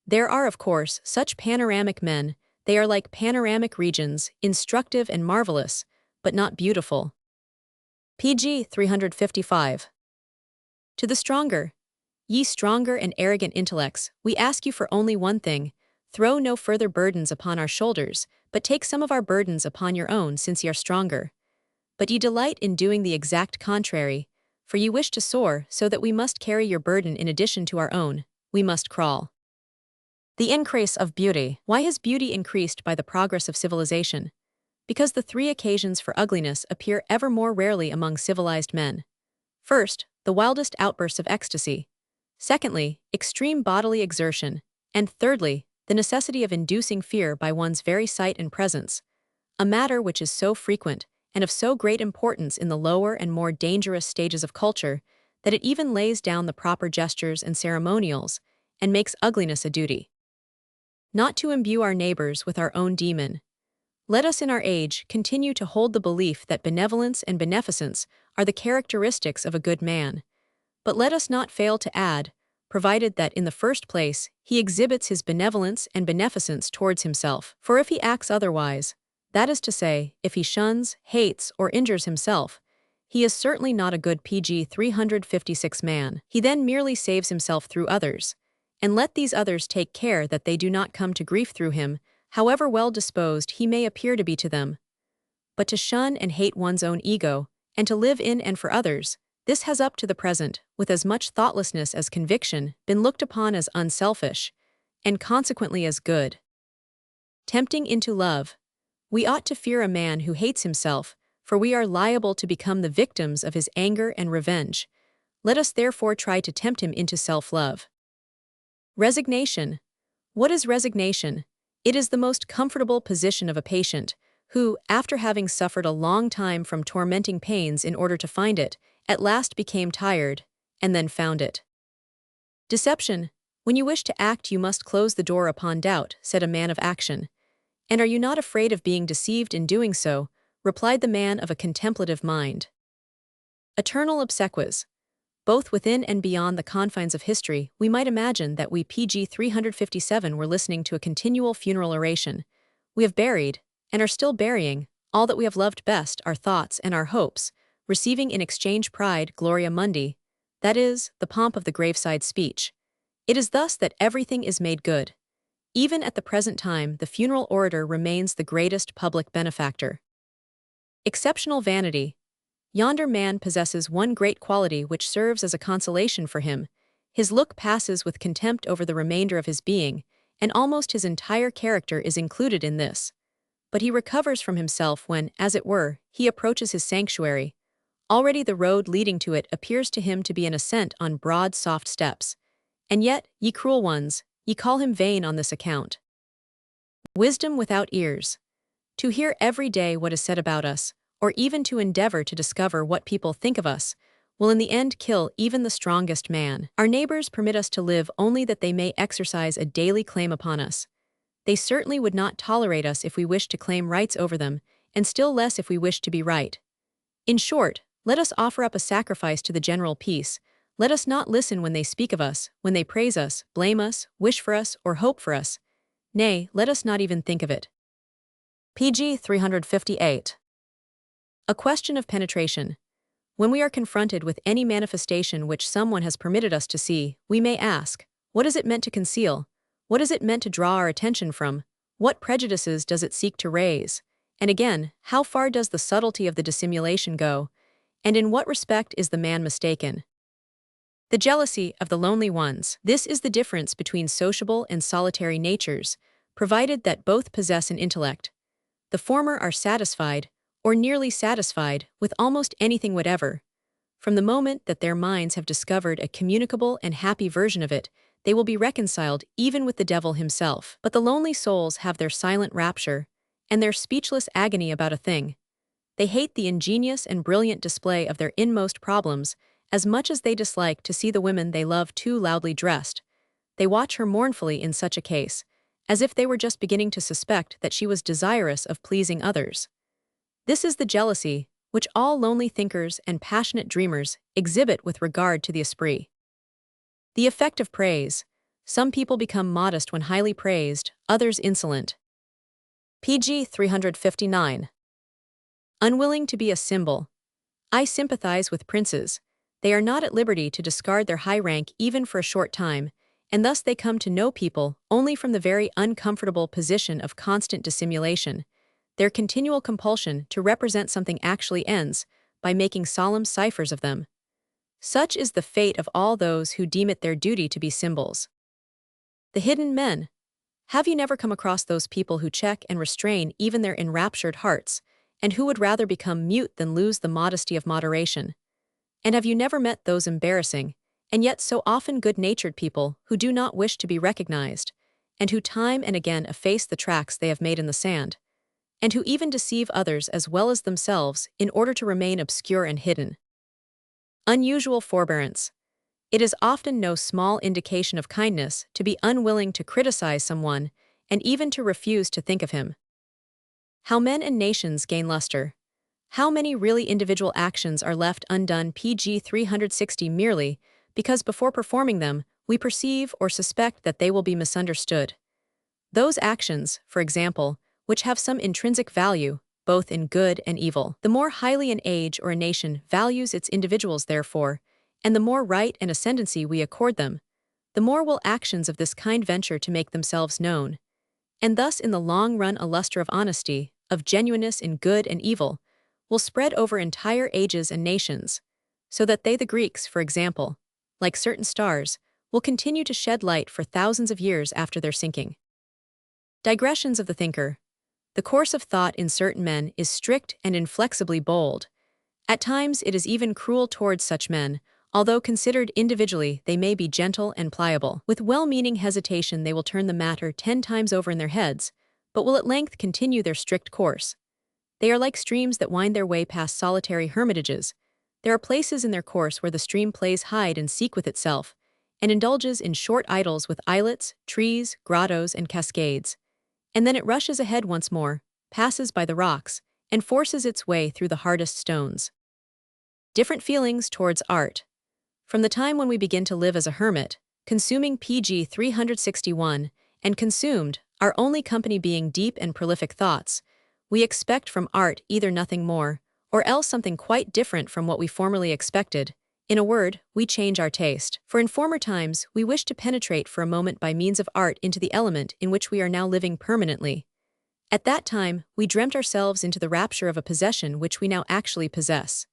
There are, of course, such panoramic men. They are like panoramic regions, instructive and marvelous, but not beautiful. PG 355. To the stronger. Ye stronger and arrogant intellects, we ask you for only one thing: throw no further burdens upon our shoulders, but take some of our burdens upon your own, since ye are stronger. But ye delight in doing the exact contrary, for ye wish to soar, so that we must carry your burden in addition to our own, we must crawl. The increase of beauty. Why has beauty increased by the progress of civilization? Because the three occasions for ugliness appear ever more rarely among civilized men. First, the wildest outbursts of ecstasy. Secondly, extreme bodily exertion. And thirdly, the necessity of inducing fear by one's very sight and presence, a matter which is so frequent and of so great importance in the lower and more dangerous stages of culture that it even lays down the proper gestures and ceremonials and makes ugliness a duty. Not to imbue our neighbors with our own demon. Let us in our age continue to hold the belief that benevolence and beneficence are the characteristics of a good man. But let us not fail to add, provided that in the first place he exhibits his benevolence and beneficence towards himself. For if he acts otherwise, that is to say, if he shuns, hates, or injures himself, he is certainly not a good PG 356 man. He then merely saves himself through others, and let these others take care that they do not come to grief through him, however well disposed he may appear to be to them. But to shun and hate one's own ego, and to live in and for others, this has up to the present, with as much thoughtlessness as conviction, been looked upon as unselfish, and consequently as good. Tempting into love. We ought to fear a man who hates himself, for we are liable to become the victims of his anger and revenge. Let us therefore try to tempt him into self-love. Resignation. What is resignation? It is the most comfortable position of a patient, who, after having suffered a long time from tormenting pains in order to find it, at last became tired, and then found it. Deception. When you wish to act, you must close the door upon doubt, said a man of action. And are you not afraid of being deceived in doing so? Replied the man of a contemplative mind. Eternal obsequies. Both within and beyond the confines of history, we might imagine that we PG 357 were listening to a continual funeral oration. We have buried, and are still burying, all that we have loved best, our thoughts and our hopes, receiving in exchange pride, gloria mundi, that is, the pomp of the graveside speech. It is thus that everything is made good. Even at the present time, the funeral orator remains the greatest public benefactor. Exceptional vanity. Yonder man possesses one great quality which serves as a consolation for him. His look passes with contempt over the remainder of his being, and almost his entire character is included in this. But he recovers from himself when, as it were, he approaches his sanctuary. Already the road leading to it appears to him to be an ascent on broad, soft steps. And yet, ye cruel ones, ye call him vain on this account. Wisdom without ears. To hear every day what is said about us, or even to endeavor to discover what people think of us, will in the end kill even the strongest man. Our neighbors permit us to live only that they may exercise a daily claim upon us. They certainly would not tolerate us if we wished to claim rights over them, and still less if we wished to be right. In short, let us offer up a sacrifice to the general peace. Let us not listen when they speak of us, when they praise us, blame us, wish for us, or hope for us. Nay, let us not even think of it. PG 358. A question of penetration. When we are confronted with any manifestation which someone has permitted us to see, we may ask, what is it meant to conceal? What is it meant to draw our attention from? What prejudices does it seek to raise? And again, how far does the subtlety of the dissimulation go? And in what respect is the man mistaken? The jealousy of the lonely ones. This is the difference between sociable and solitary natures, provided that both possess an intellect. The former are satisfied, or nearly satisfied, with almost anything whatever. From the moment that their minds have discovered a communicable and happy version of it, they will be reconciled even with the devil himself. But the lonely souls have their silent rapture, and their speechless agony about a thing. They hate the ingenious and brilliant display of their inmost problems as much as they dislike to see the women they love too loudly dressed. They watch her mournfully in such a case, as if they were just beginning to suspect that she was desirous of pleasing others. This is the jealousy which all lonely thinkers and passionate dreamers exhibit with regard to the esprit. The effect of praise. Some people become modest when highly praised, others insolent. PG 359. Unwilling to be a symbol. I sympathize with princes. They are not at liberty to discard their high rank even for a short time, and thus they come to know people only from the very uncomfortable position of constant dissimulation. Their continual compulsion to represent something actually ends by making solemn ciphers of them. Such is the fate of all those who deem it their duty to be symbols. The hidden men. Have you never come across those people who check and restrain even their enraptured hearts, and who would rather become mute than lose the modesty of moderation? And have you never met those embarrassing, and yet so often good-natured people who do not wish to be recognized, and who time and again efface the tracks they have made in the sand, and who even deceive others as well as themselves in order to remain obscure and hidden? Unusual forbearance. It is often no small indication of kindness to be unwilling to criticize someone and even to refuse to think of him. How men and nations gain luster. How many really individual actions are left undone pg 360 merely because before performing them, we perceive or suspect that they will be misunderstood. Those actions, for example, which have some intrinsic value, both in good and evil. The more highly an age or a nation values its individuals, therefore, and the more right and ascendancy we accord them, the more will actions of this kind venture to make themselves known. And thus in the long run a luster of honesty, of genuineness in good and evil, will spread over entire ages and nations, so that they, the Greeks, for example, like certain stars, will continue to shed light for thousands of years after their sinking. Digressions of the thinker. The course of thought in certain men is strict and inflexibly bold. At times it is even cruel towards such men, although considered individually they may be gentle and pliable. With well-meaning hesitation they will turn the matter 10 times over in their heads, but will at length continue their strict course. They are like streams that wind their way past solitary hermitages. There are places in their course where the stream plays hide and seek with itself, and indulges in short idylls with islets, trees, grottos, and cascades. And then it rushes ahead once more, passes by the rocks, and forces its way through the hardest stones. Different feelings towards art. From the time when we begin to live as a hermit, consuming pg 361, and consumed, our only company being deep and prolific thoughts, we expect from art either nothing more, or else something quite different from what we formerly expected. In a word, we change our taste. For in former times, we wished to penetrate for a moment by means of art into the element in which we are now living permanently. At that time, we dreamt ourselves into the rapture of a possession which we now actually possess.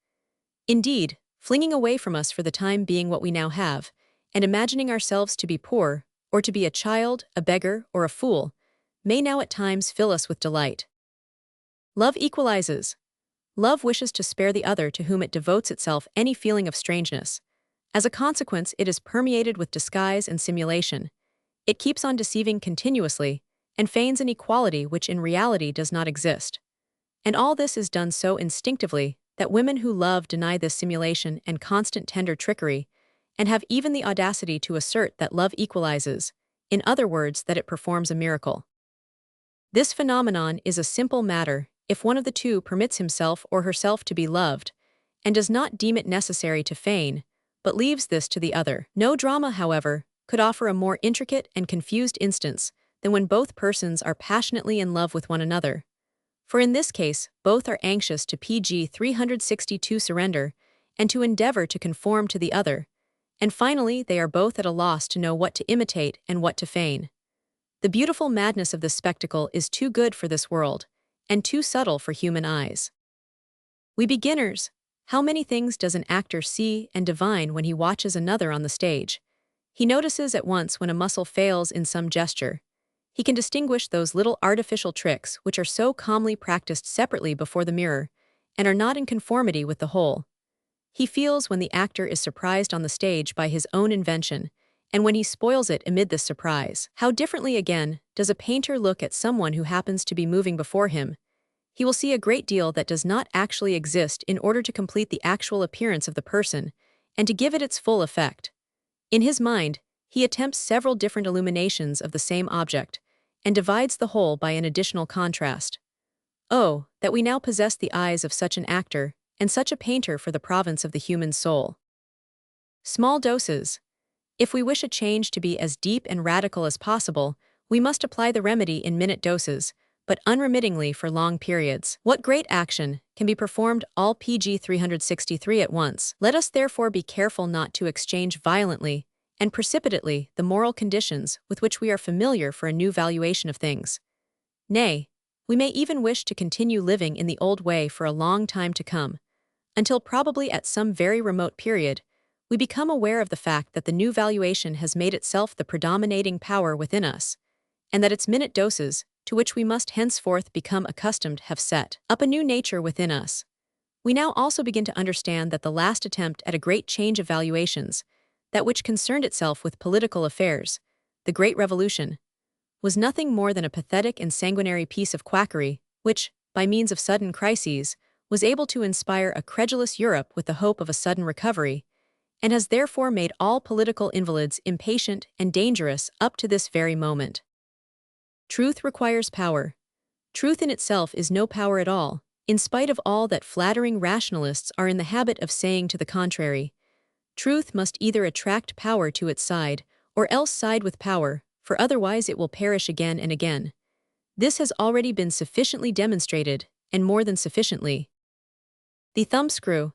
Indeed, flinging away from us for the time being what we now have, and imagining ourselves to be poor, or to be a child, a beggar, or a fool, may now at times fill us with delight. Love equalizes. Love wishes to spare the other to whom it devotes itself any feeling of strangeness. As a consequence, it is permeated with disguise and simulation. It keeps on deceiving continuously, and feigns an equality which in reality does not exist. And all this is done so instinctively that women who love deny this simulation and constant tender trickery, and have even the audacity to assert that love equalizes, in other words, that it performs a miracle. This phenomenon is a simple matter if one of the two permits himself or herself to be loved, and does not deem it necessary to feign, but leaves this to the other. No drama, however, could offer a more intricate and confused instance than when both persons are passionately in love with one another. For in this case, both are anxious to pg 362 surrender, and to endeavor to conform to the other, and finally they are both at a loss to know what to imitate and what to feign. The beautiful madness of this spectacle is too good for this world, and too subtle for human eyes. We beginners, how many things does an actor see and divine when he watches another on the stage? He notices at once when a muscle fails in some gesture. He can distinguish those little artificial tricks which are so calmly practiced separately before the mirror, and are not in conformity with the whole. He feels when the actor is surprised on the stage by his own invention, and when he spoils it amid this surprise. How differently, again, does a painter look at someone who happens to be moving before him? He will see a great deal that does not actually exist in order to complete the actual appearance of the person, and to give it its full effect. In his mind, he attempts several different illuminations of the same object, and divides the whole by an additional contrast. Oh, that we now possess the eyes of such an actor, and such a painter for the province of the human soul. Small doses. If we wish a change to be as deep and radical as possible, we must apply the remedy in minute doses, but unremittingly for long periods. What great action can be performed all pg 363 at once? Let us therefore be careful not to exchange violently and precipitately the moral conditions with which we are familiar for a new valuation of things. Nay, we may even wish to continue living in the old way for a long time to come, until probably at some very remote period, we become aware of the fact that the new valuation has made itself the predominating power within us, and that its minute doses, to which we must henceforth become accustomed, have set up a new nature within us. We now also begin to understand that the last attempt at a great change of valuations, that which concerned itself with political affairs, the Great Revolution, was nothing more than a pathetic and sanguinary piece of quackery, which, by means of sudden crises, was able to inspire a credulous Europe with the hope of a sudden recovery, and has therefore made all political invalids impatient and dangerous up to this very moment. Truth requires power. Truth in itself is no power at all, in spite of all that flattering rationalists are in the habit of saying to the contrary. Truth must either attract power to its side, or else side with power, for otherwise it will perish again and again. This has already been sufficiently demonstrated, and more than sufficiently. The thumbscrew.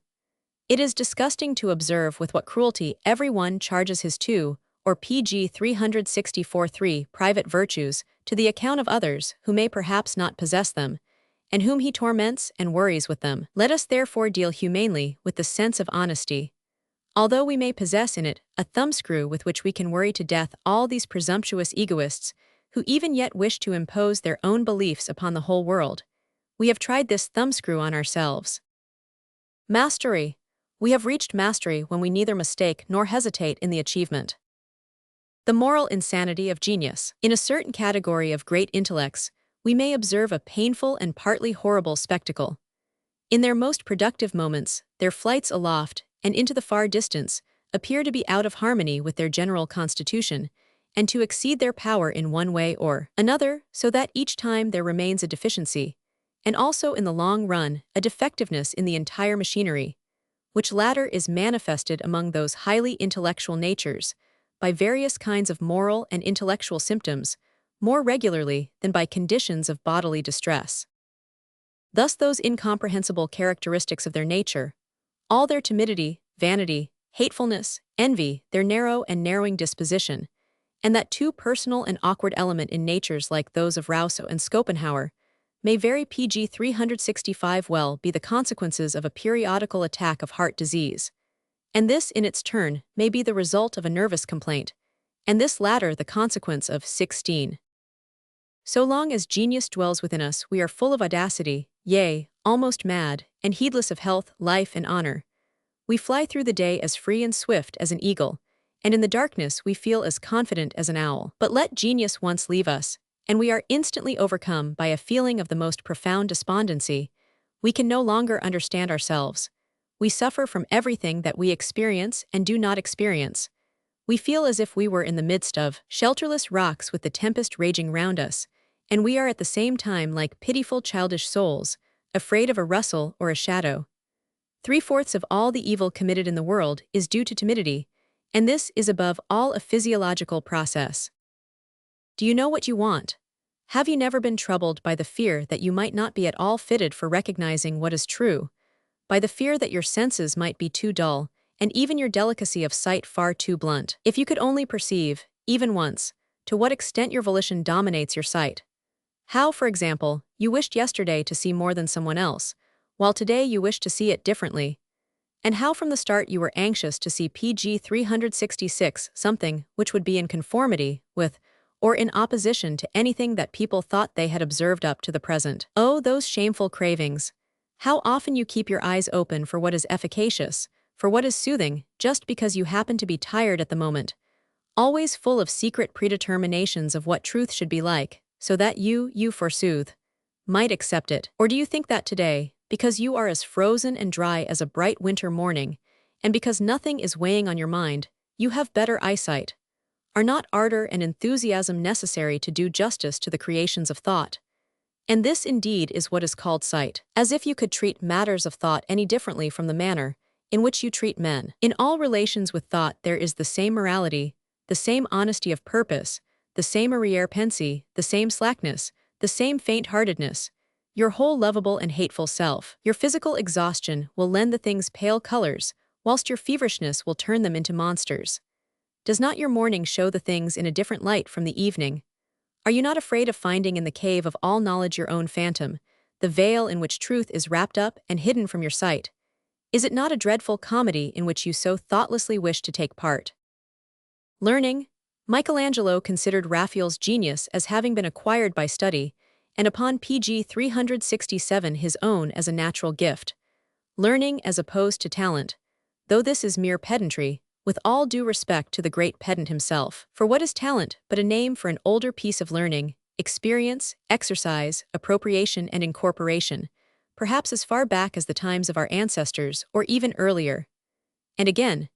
It is disgusting to observe with what cruelty every one charges his two, or pg 364 private virtues, to the account of others who may perhaps not possess them, and whom he torments and worries with them. Let us therefore deal humanely with the sense of honesty. Although we may possess in it a thumbscrew with which we can worry to death all these presumptuous egoists, who even yet wish to impose their own beliefs upon the whole world, we have tried this thumbscrew on ourselves. Mastery. We have reached mastery when we neither mistake nor hesitate in the achievement. The moral insanity of genius. In a certain category of great intellects, we may observe a painful and partly horrible spectacle. In their most productive moments, their flights aloft and into the far distance appear to be out of harmony with their general constitution, and to exceed their power in one way or another, so that each time there remains a deficiency, and also in the long run a defectiveness in the entire machinery, which latter is manifested among those highly intellectual natures by various kinds of moral and intellectual symptoms, more regularly than by conditions of bodily distress. Thus those incomprehensible characteristics of their nature, all their timidity, vanity, hatefulness, envy, their narrow and narrowing disposition, and that too personal and awkward element in natures like those of Rousseau and Schopenhauer, may very pg 365 well be the consequences of a periodical attack of heart disease. And this in its turn may be the result of a nervous complaint, and this latter the consequence of 16. So long as genius dwells within us, we are full of audacity, yea, almost mad, and heedless of health, life, and honor. We fly through the day as free and swift as an eagle, and in the darkness we feel as confident as an owl. But let genius once leave us, and we are instantly overcome by a feeling of the most profound despondency. We can no longer understand ourselves. We suffer from everything that we experience and do not experience. We feel as if we were in the midst of shelterless rocks with the tempest raging round us, and we are at the same time like pitiful childish souls, afraid of a rustle or a shadow. 3/4 of all the evil committed in the world is due to timidity, and this is above all a physiological process. Do you know what you want? Have you never been troubled by the fear that you might not be at all fitted for recognizing what is true, by the fear that your senses might be too dull, and even your delicacy of sight far too blunt? If you could only perceive, even once, to what extent your volition dominates your sight. How, for example, you wished yesterday to see more than someone else, while today you wish to see it differently. And how from the start you were anxious to see pg 366 something which would be in conformity with, or in opposition to anything that people thought they had observed up to the present. Oh, those shameful cravings! How often you keep your eyes open for what is efficacious, for what is soothing, just because you happen to be tired at the moment, always full of secret predeterminations of what truth should be like, so that you forsooth, might accept it. Or do you think that today, because you are as frozen and dry as a bright winter morning, and because nothing is weighing on your mind, you have better eyesight? Are not ardor and enthusiasm necessary to do justice to the creations of thought? And this indeed is what is called sight. As if you could treat matters of thought any differently from the manner in which you treat men. In all relations with thought there is the same morality, the same honesty of purpose, the same arriere-pensée, the same slackness, the same faint-heartedness, your whole lovable and hateful self. Your physical exhaustion will lend the things pale colors, whilst your feverishness will turn them into monsters. Does not your morning show the things in a different light from the evening? Are you not afraid of finding in the cave of all knowledge your own phantom, the veil in which truth is wrapped up and hidden from your sight? Is it not a dreadful comedy in which you so thoughtlessly wish to take part? Learning. Michelangelo considered Raphael's genius as having been acquired by study, and upon pg 367 his own as a natural gift. Learning as opposed to talent, though this is mere pedantry, with all due respect to the great pedant himself. For what is talent but a name for an older piece of learning, experience, exercise, appropriation, and incorporation, perhaps as far back as the times of our ancestors, or even earlier? And again,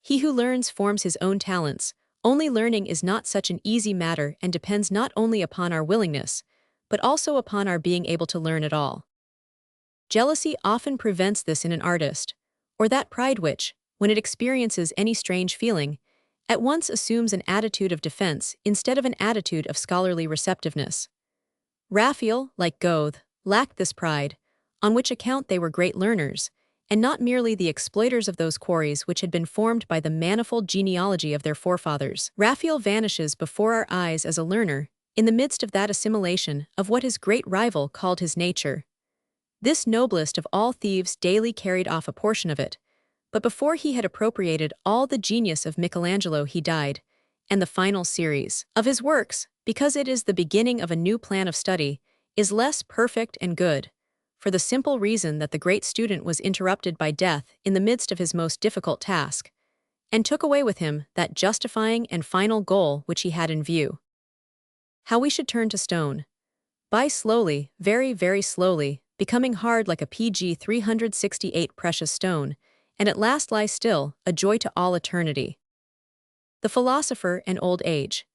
he who learns forms his own talents. Only learning is not such an easy matter and depends not only upon our willingness, but also upon our being able to learn it all. Jealousy often prevents this in an artist, or that pride which, when it experiences any strange feeling, at once assumes an attitude of defense instead of an attitude of scholarly receptiveness. Raphael, like Goethe, lacked this pride, on which account they were great learners, and not merely the exploiters of those quarries which had been formed by the manifold genealogy of their forefathers. Raphael vanishes before our eyes as a learner, in the midst of that assimilation of what his great rival called his nature. This noblest of all thieves daily carried off a portion of it, but before he had appropriated all the genius of Michelangelo he died, and the final series of his works, because it is the beginning of a new plan of study, is less perfect and good, for the simple reason that the great student was interrupted by death in the midst of his most difficult task, and took away with him that justifying and final goal which he had in view. How we should turn to stone. By slowly, very, very slowly, becoming hard like a PG 368 precious stone, and at last lie still, a joy to all eternity. The philosopher and old age.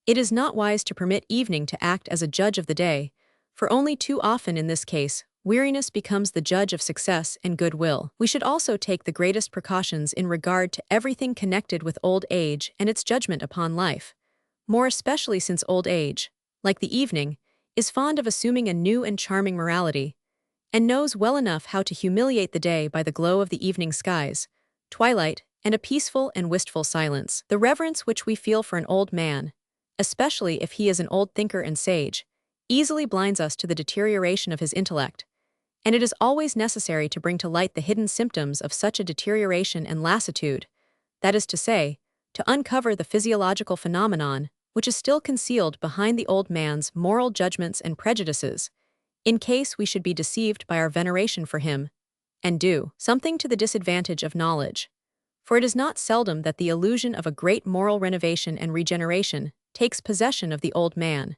It is not wise to permit evening to act as a judge of the day, for only too often in this case, weariness becomes the judge of success and goodwill. We should also take the greatest precautions in regard to everything connected with old age and its judgment upon life, more especially since old age, like the evening, is fond of assuming a new and charming morality, and knows well enough how to humiliate the day by the glow of the evening skies, twilight, and a peaceful and wistful silence. The reverence which we feel for an old man, especially if he is an old thinker and sage, easily blinds us to the deterioration of his intellect, and it is always necessary to bring to light the hidden symptoms of such a deterioration and lassitude, that is to say, to uncover the physiological phenomenon which is still concealed behind the old man's moral judgments and prejudices, in case we should be deceived by our veneration for him, and do something to the disadvantage of knowledge. For it is not seldom that the illusion of a great moral renovation and regeneration takes possession of the old man.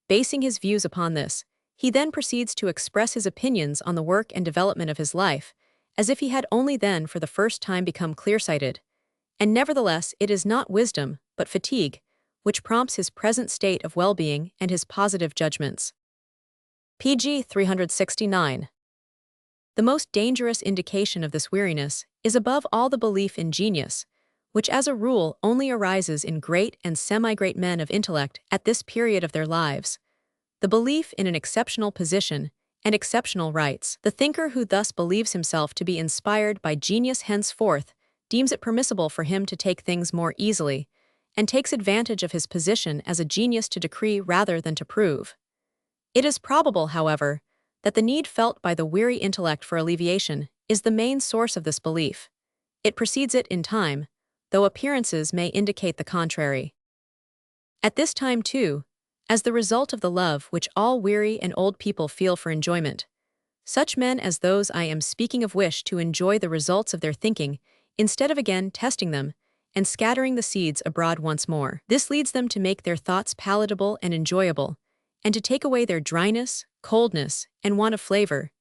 Basing his views upon this, he then proceeds to express his opinions on the work and development of his life, as if he had only then for the first time become clear-sighted. And nevertheless it is not wisdom, but fatigue, which prompts his present state of well-being and his positive judgments. PG 369. The most dangerous indication of this weariness is above all the belief in genius, which as a rule only arises in great and semi-great men of intellect at this period of their lives. The belief in an exceptional position and exceptional rights. The thinker who thus believes himself to be inspired by genius henceforth deems it permissible for him to take things more easily, and takes advantage of his position as a genius to decree rather than to prove. It is probable, however, that the need felt by the weary intellect for alleviation is the main source of this belief. It precedes it in time, though appearances may indicate the contrary. At this time, too, as the result of the love which all weary and old people feel for enjoyment, such men as those I am speaking of wish to enjoy the results of their thinking instead of again testing them and scattering the seeds abroad once more. This leads them to make their thoughts palatable and enjoyable, and to take away their dryness, coldness, and want of flavor.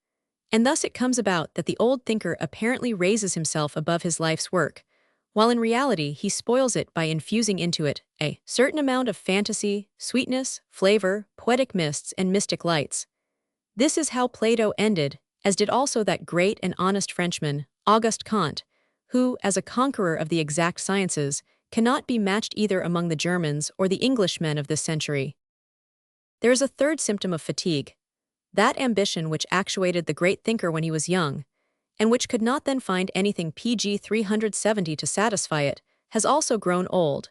And thus it comes about that the old thinker apparently raises himself above his life's work, while in reality he spoils it by infusing into it a certain amount of fantasy, sweetness, flavor, poetic mists, and mystic lights. This is how Plato ended, as did also that great and honest Frenchman, Auguste Comte, who, as a conqueror of the exact sciences, cannot be matched either among the Germans or the Englishmen of this century. There is a third symptom of fatigue, that ambition which actuated the great thinker when he was young, and which could not then find anything PG 370 to satisfy it, has also grown old,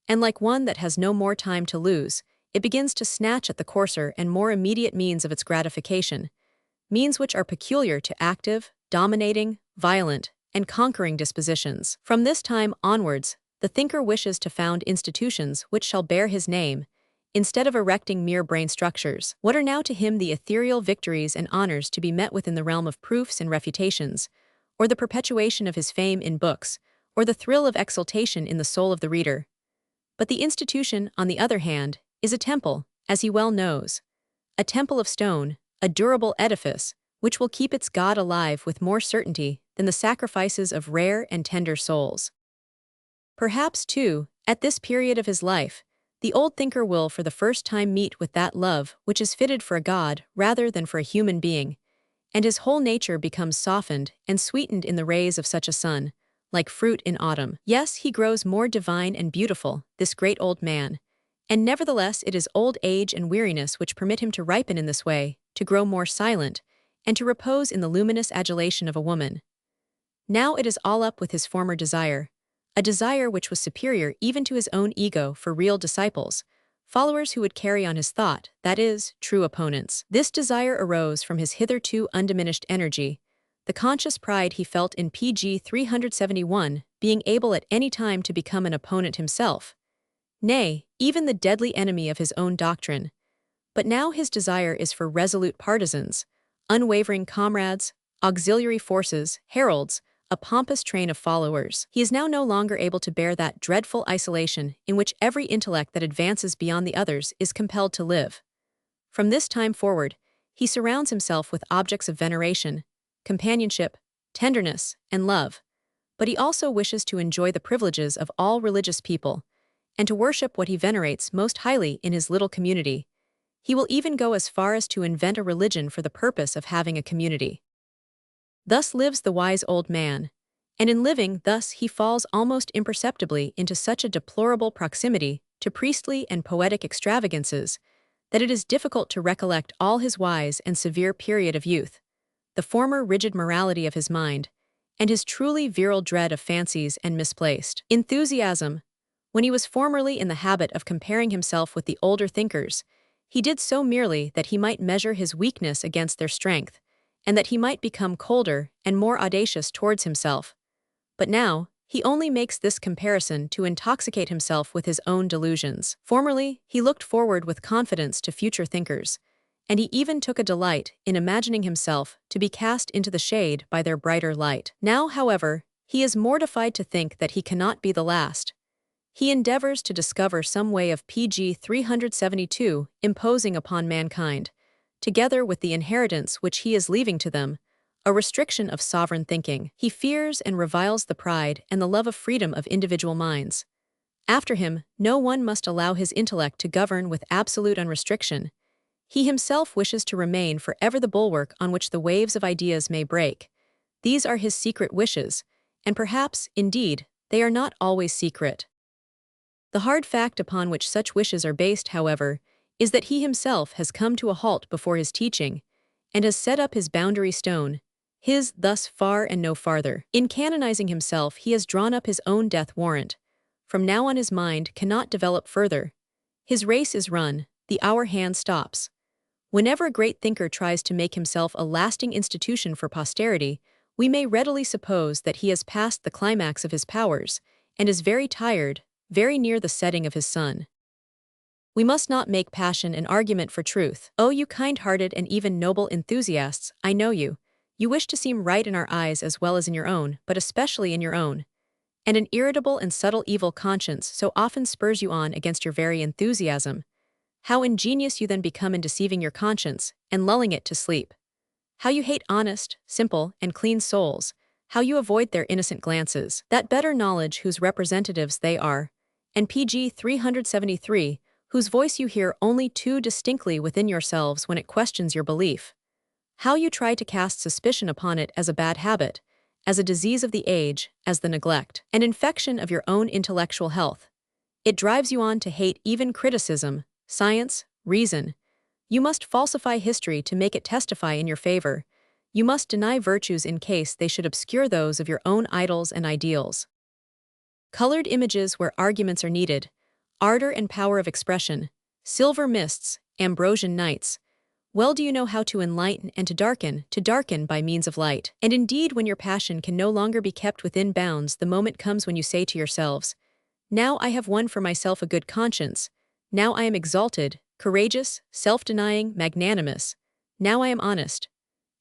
and like one that has no more time to lose, it begins to snatch at the coarser and more immediate means of its gratification, means which are peculiar to active, dominating, violent, and conquering dispositions. From this time onwards, the thinker wishes to found institutions which shall bear his name, instead of erecting mere brain structures. What are now to him the ethereal victories and honors to be met with in the realm of proofs and refutations, or the perpetuation of his fame in books, or the thrill of exultation in the soul of the reader? But the institution, on the other hand, is a temple, as he well knows, a temple of stone, a durable edifice, which will keep its God alive with more certainty than the sacrifices of rare and tender souls. Perhaps, too, at this period of his life, The old thinker will for the first time meet with that love which is fitted for a god rather than for a human being, and his whole nature becomes softened and sweetened in the rays of such a sun, like fruit in autumn. Yes, he grows more divine and beautiful, this great old man, and nevertheless it is old age and weariness which permit him to ripen in this way, to grow more silent, and to repose in the luminous adulation of a woman. Now it is all up with his former desire, a desire which was superior even to his own ego for real disciples, followers who would carry on his thought, that is, true opponents. This desire arose from his hitherto undiminished energy, the conscious pride he felt in pg 371, being able at any time to become an opponent himself, nay, even the deadly enemy of his own doctrine. But now his desire is for resolute partisans, unwavering comrades, auxiliary forces, heralds, a pompous train of followers. He is now no longer able to bear that dreadful isolation in which every intellect that advances beyond the others is compelled to live. From this time forward, he surrounds himself with objects of veneration, companionship, tenderness, and love, but he also wishes to enjoy the privileges of all religious people, and to worship what he venerates most highly in his little community. He will even go as far as to invent a religion for the purpose of having a community. Thus lives the wise old man, and in living thus he falls almost imperceptibly into such a deplorable proximity to priestly and poetic extravagances that it is difficult to recollect all his wise and severe period of youth, the former rigid morality of his mind, and his truly virile dread of fancies and misplaced enthusiasm. When he was formerly in the habit of comparing himself with the older thinkers, he did so merely that he might measure his weakness against their strength, and that he might become colder and more audacious towards himself. But now, he only makes this comparison to intoxicate himself with his own delusions. Formerly, he looked forward with confidence to future thinkers, and he even took a delight in imagining himself to be cast into the shade by their brighter light. Now, however, he is mortified to think that he cannot be the last. He endeavors to discover some way of pg 372 imposing upon mankind, together with the inheritance which he is leaving to them, a restriction of sovereign thinking. He fears and reviles the pride and the love of freedom of individual minds. After him, no one must allow his intellect to govern with absolute unrestriction. He himself wishes to remain forever the bulwark on which the waves of ideas may break. These are his secret wishes, and perhaps, indeed, they are not always secret. The hard fact upon which such wishes are based, however, is that he himself has come to a halt before his teaching, and has set up his boundary stone, his thus far and no farther. In canonizing himself, he has drawn up his own death warrant. From now on his mind cannot develop further. His race is run, the hour hand stops. Whenever a great thinker tries to make himself a lasting institution for posterity, we may readily suppose that he has passed the climax of his powers, and is very tired, very near the setting of his sun. We must not make passion an argument for truth. Oh, you kind-hearted and even noble enthusiasts, I know you. You wish to seem right in our eyes as well as in your own, but especially in your own. And an irritable and subtle evil conscience so often spurs you on against your very enthusiasm. How ingenious you then become in deceiving your conscience and lulling it to sleep. How you hate honest, simple, and clean souls. How you avoid their innocent glances. That better knowledge whose representatives they are, and pg 373, whose voice you hear only too distinctly within yourselves when it questions your belief. How you try to cast suspicion upon it as a bad habit, as a disease of the age, as the neglect, and infection of your own intellectual health. It drives you on to hate even criticism, science, reason. You must falsify history to make it testify in your favor. You must deny virtues in case they should obscure those of your own idols and ideals. Colored images where arguments are needed, ardor and power of expression, silver mists, ambrosian nights. Well do you know how to enlighten and to darken by means of light. And indeed, when your passion can no longer be kept within bounds, the moment comes when you say to yourselves, "Now I have won for myself a good conscience. Now I am exalted, courageous, self-denying, magnanimous. Now I am honest."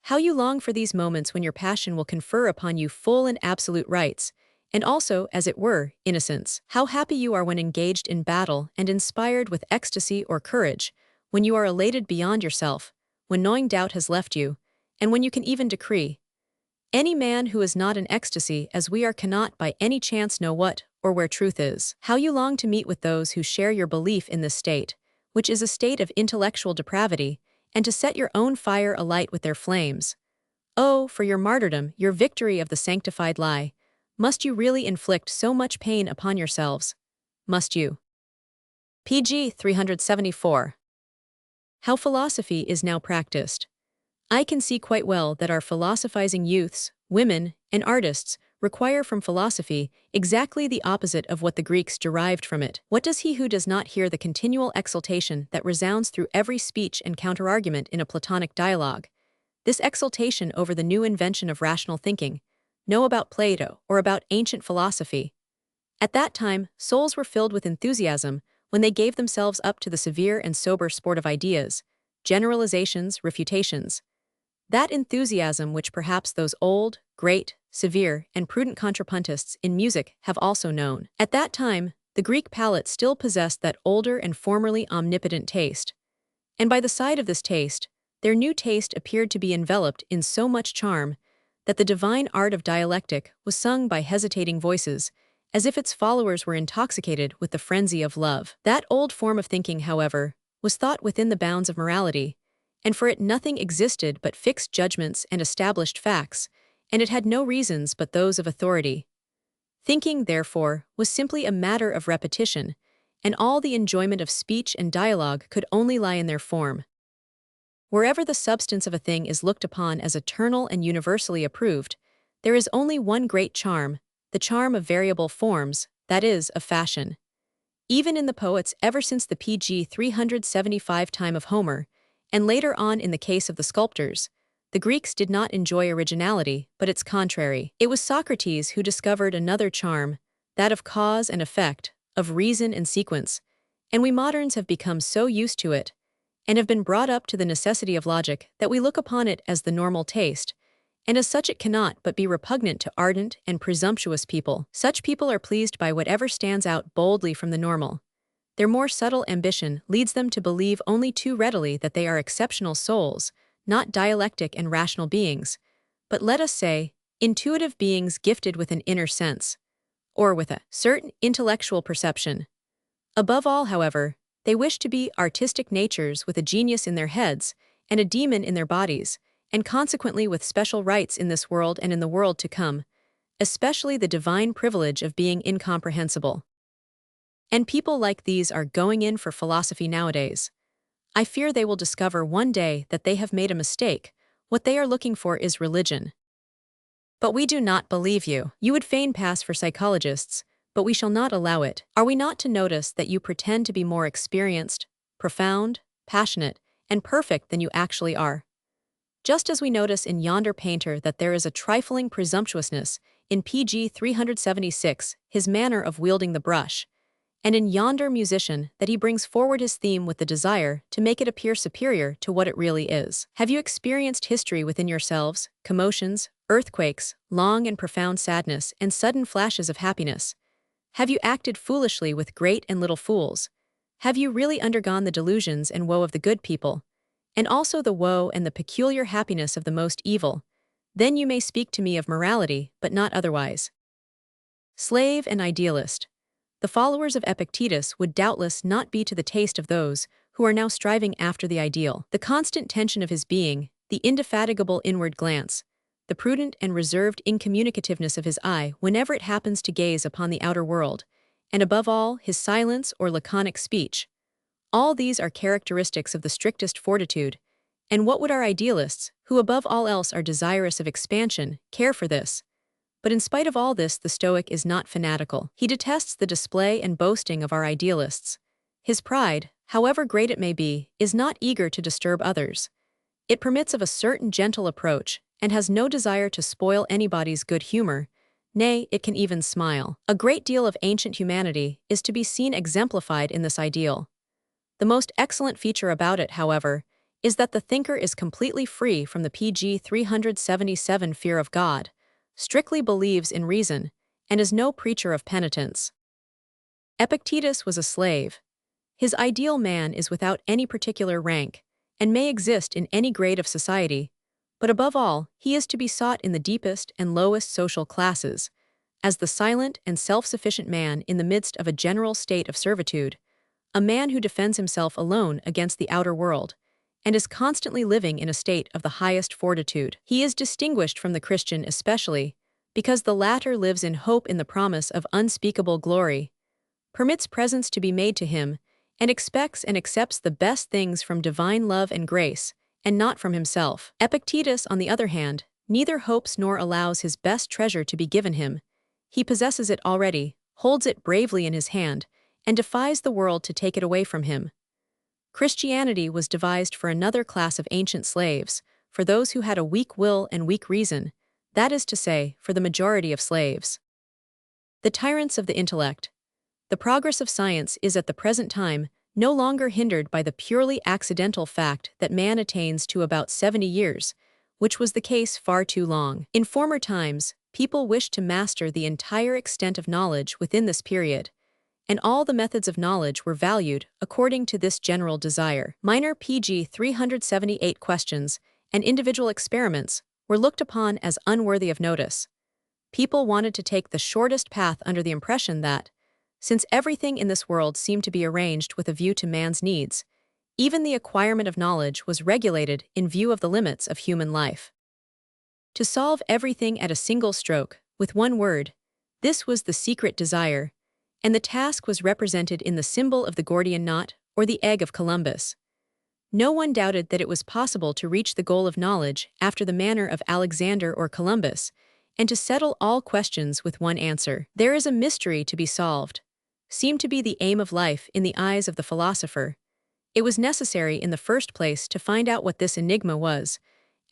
How you long for these moments when your passion will confer upon you full and absolute rights, and also, as it were, innocence. How happy you are when engaged in battle and inspired with ecstasy or courage, when you are elated beyond yourself, when gnawing doubt has left you, and when you can even decree. Any man who is not in ecstasy as we are cannot by any chance know what, or where truth is. How you long to meet with those who share your belief in this state, which is a state of intellectual depravity, and to set your own fire alight with their flames. Oh, for your martyrdom, your victory of the sanctified lie. Must you really inflict so much pain upon yourselves? Must you? PG 374. How philosophy is now practiced. I can see quite well that our philosophizing youths, women, and artists require from philosophy exactly the opposite of what the Greeks derived from it. What does he who does not hear the continual exultation that resounds through every speech and counterargument in a Platonic dialogue? This exultation over the new invention of rational thinking, know about Plato or about ancient philosophy. At that time, souls were filled with enthusiasm when they gave themselves up to the severe and sober sport of ideas, generalizations, refutations. That enthusiasm which perhaps those old, great, severe, and prudent contrapuntists in music have also known. At that time, the Greek palate still possessed that older and formerly omnipotent taste. And by the side of this taste, their new taste appeared to be enveloped in so much charm that the divine art of dialectic was sung by hesitating voices, as if its followers were intoxicated with the frenzy of love. That old form of thinking, however, was thought within the bounds of morality, and for it nothing existed but fixed judgments and established facts, and it had no reasons but those of authority. Thinking, therefore, was simply a matter of repetition, and all the enjoyment of speech and dialogue could only lie in their form. Wherever the substance of a thing is looked upon as eternal and universally approved, there is only one great charm, the charm of variable forms, that is, of fashion. Even in the poets ever since the PG 375 time of Homer, and later on in the case of the sculptors, the Greeks did not enjoy originality, but its contrary. It was Socrates who discovered another charm, that of cause and effect, of reason and sequence, and we moderns have become so used to it, and have been brought up to the necessity of logic that we look upon it as the normal taste, and as such it cannot but be repugnant to ardent and presumptuous people. Such people are pleased by whatever stands out boldly from the normal. Their more subtle ambition leads them to believe only too readily that they are exceptional souls, not dialectic and rational beings, but let us say, intuitive beings gifted with an inner sense, or with a certain intellectual perception. Above all, however, they wish to be artistic natures with a genius in their heads and a demon in their bodies, and consequently with special rights in this world and in the world to come, especially the divine privilege of being incomprehensible. And people like these are going in for philosophy nowadays. I fear they will discover one day that they have made a mistake. What they are looking for is religion. But we do not believe you. You would fain pass for psychologists, but we shall not allow it. Are we not to notice that you pretend to be more experienced, profound, passionate, and perfect than you actually are? Just as we notice in yonder painter that there is a trifling presumptuousness in PG 376, his manner of wielding the brush, and in yonder musician that he brings forward his theme with the desire to make it appear superior to what it really is. Have you experienced history within yourselves, commotions, earthquakes, long and profound sadness, and sudden flashes of happiness? Have you acted foolishly with great and little fools? Have you really undergone the delusions and woe of the good people, and also the woe and the peculiar happiness of the most evil? Then you may speak to me of morality, but not otherwise. Slave and idealist. The followers of Epictetus would doubtless not be to the taste of those who are now striving after the ideal. The constant tension of his being, the indefatigable inward glance, the prudent and reserved incommunicativeness of his eye whenever it happens to gaze upon the outer world, and above all, his silence or laconic speech. All these are characteristics of the strictest fortitude, and what would our idealists, who above all else are desirous of expansion, care for this? But in spite of all this, the Stoic is not fanatical. He detests the display and boasting of our idealists. His pride, however great it may be, is not eager to disturb others. It permits of a certain gentle approach, and has no desire to spoil anybody's good humor. Nay, it can even smile. A great deal of ancient humanity is to be seen exemplified in this ideal. The most excellent feature about it, however, is that the thinker is completely free from the PG 377 fear of God, strictly believes in reason, and is no preacher of penitence. Epictetus was a slave. His ideal man is without any particular rank, and may exist in any grade of society, but above all, he is to be sought in the deepest and lowest social classes, as the silent and self-sufficient man in the midst of a general state of servitude, a man who defends himself alone against the outer world, and is constantly living in a state of the highest fortitude. He is distinguished from the Christian especially because the latter lives in hope in the promise of unspeakable glory, permits presents to be made to him, and expects and accepts the best things from divine love and grace, and not from himself. Epictetus, on the other hand, neither hopes nor allows his best treasure to be given him. He possesses it already, holds it bravely in his hand, and defies the world to take it away from him. Christianity was devised for another class of ancient slaves, for those who had a weak will and weak reason, that is to say, for the majority of slaves. The tyrants of the intellect. The progress of science is at the present time no longer hindered by the purely accidental fact that man attains to about 70 years, which was the case far too long. In former times, people wished to master the entire extent of knowledge within this period, and all the methods of knowledge were valued according to this general desire. Minor pg 378 questions and individual experiments were looked upon as unworthy of notice. People wanted to take the shortest path under the impression that, since everything in this world seemed to be arranged with a view to man's needs, even the acquirement of knowledge was regulated in view of the limits of human life. To solve everything at a single stroke, with one word, this was the secret desire, and the task was represented in the symbol of the Gordian knot or the egg of Columbus. No one doubted that it was possible to reach the goal of knowledge after the manner of Alexander or Columbus, and to settle all questions with one answer. There is a mystery to be solved, seemed to be the aim of life in the eyes of the philosopher. It was necessary in the first place to find out what this enigma was,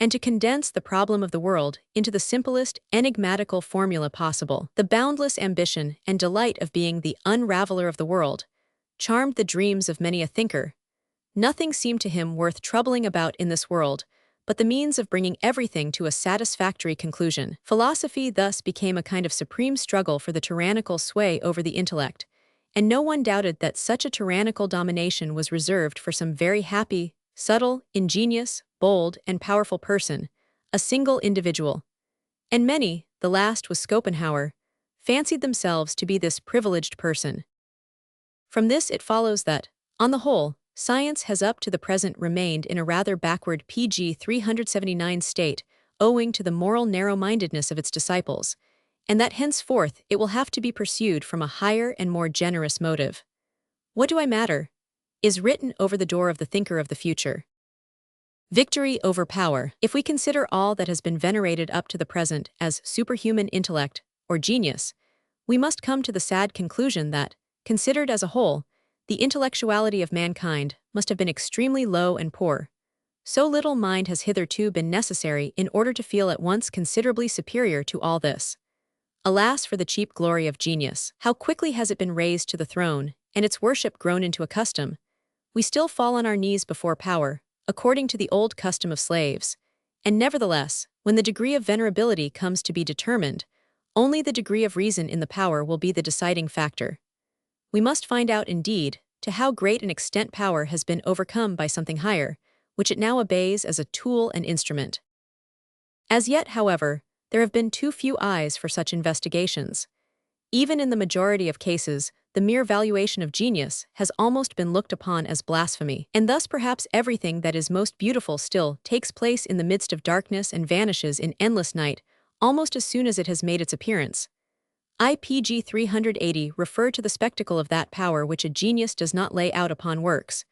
and to condense the problem of the world into the simplest enigmatical formula possible. The boundless ambition and delight of being the unraveler of the world charmed the dreams of many a thinker. Nothing seemed to him worth troubling about in this world but the means of bringing everything to a satisfactory conclusion. Philosophy thus became a kind of supreme struggle for the tyrannical sway over the intellect, and no one doubted that such a tyrannical domination was reserved for some very happy, subtle, ingenious, bold, and powerful person, a single individual. And many, the last was Schopenhauer, fancied themselves to be this privileged person. From this it follows that, on the whole, science has up to the present remained in a rather backward pg 379 state owing to the moral narrow-mindedness of its disciples, and that henceforth it will have to be pursued from a higher and more generous motive. What do I matter? Is written over the door of the thinker of the future. Victory over power. If we consider all that has been venerated up to the present as superhuman intellect or genius, we must come to the sad conclusion that, considered as a whole, the intellectuality of mankind must have been extremely low and poor. So little mind has hitherto been necessary in order to feel at once considerably superior to all this. Alas for the cheap glory of genius! How quickly has it been raised to the throne, and its worship grown into a custom. We still fall on our knees before power, according to the old custom of slaves, and nevertheless, when the degree of venerability comes to be determined, only the degree of reason in the power will be the deciding factor. We must find out, indeed, to how great an extent power has been overcome by something higher, which it now obeys as a tool and instrument. As yet, however, there have been too few eyes for such investigations. Even in the majority of cases, the mere valuation of genius has almost been looked upon as blasphemy, and thus perhaps everything that is most beautiful still takes place in the midst of darkness and vanishes in endless night, almost as soon as it has made its appearance. IPG 380 refer to the spectacle of that power which a genius does not lay out upon works,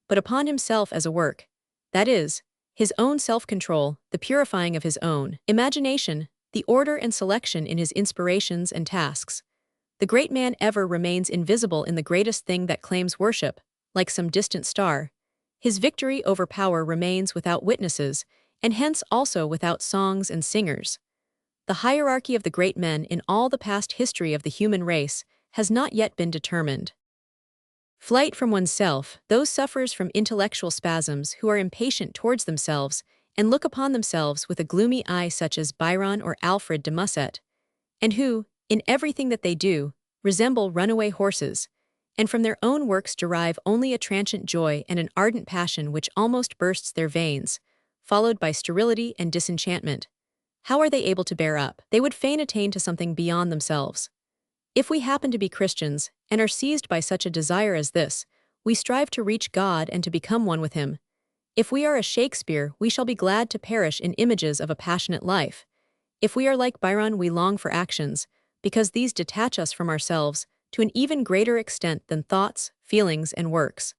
but upon himself as a work, that is, his own self-control, the purifying of his own imagination, the order and selection in his inspirations and tasks. The great man ever remains invisible in the greatest thing that claims worship, like some distant star. His victory over power remains without witnesses, and hence also without songs and singers. The hierarchy of the great men in all the past history of the human race has not yet been determined. Flight from oneself, those sufferers from intellectual spasms who are impatient towards themselves and look upon themselves with a gloomy eye such as Byron or Alfred de Musset, and who, in everything that they do, resemble runaway horses, and from their own works derive only a transient joy and an ardent passion which almost bursts their veins, followed by sterility and disenchantment. how are they able to bear up? They would fain attain to something beyond themselves. If we happen to be Christians, and are seized by such a desire as this, we strive to reach God and to become one with Him. If we are a Shakespeare, we shall be glad to perish in images of a passionate life. If we are like Byron, we long for actions, because these detach us from ourselves to an even greater extent than thoughts, feelings, and works.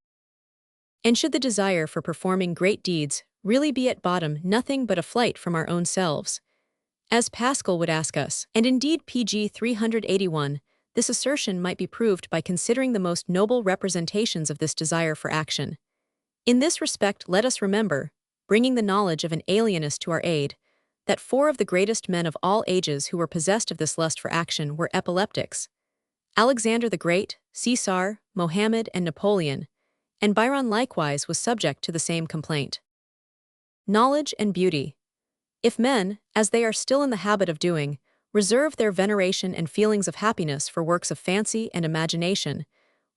And should the desire for performing great deeds really be at bottom nothing but a flight from our own selves? As Pascal would ask us, and indeed pg 381, this assertion might be proved by considering the most noble representations of this desire for action. In this respect, let us remember, bringing the knowledge of an alienist to our aid, that 4 of the greatest men of all ages who were possessed of this lust for action were epileptics: Alexander the Great, Caesar, Mohammed, and Napoleon, and Byron likewise was subject to the same complaint. Knowledge and beauty. If men, as they are still in the habit of doing, reserve their veneration and feelings of happiness for works of fancy and imagination,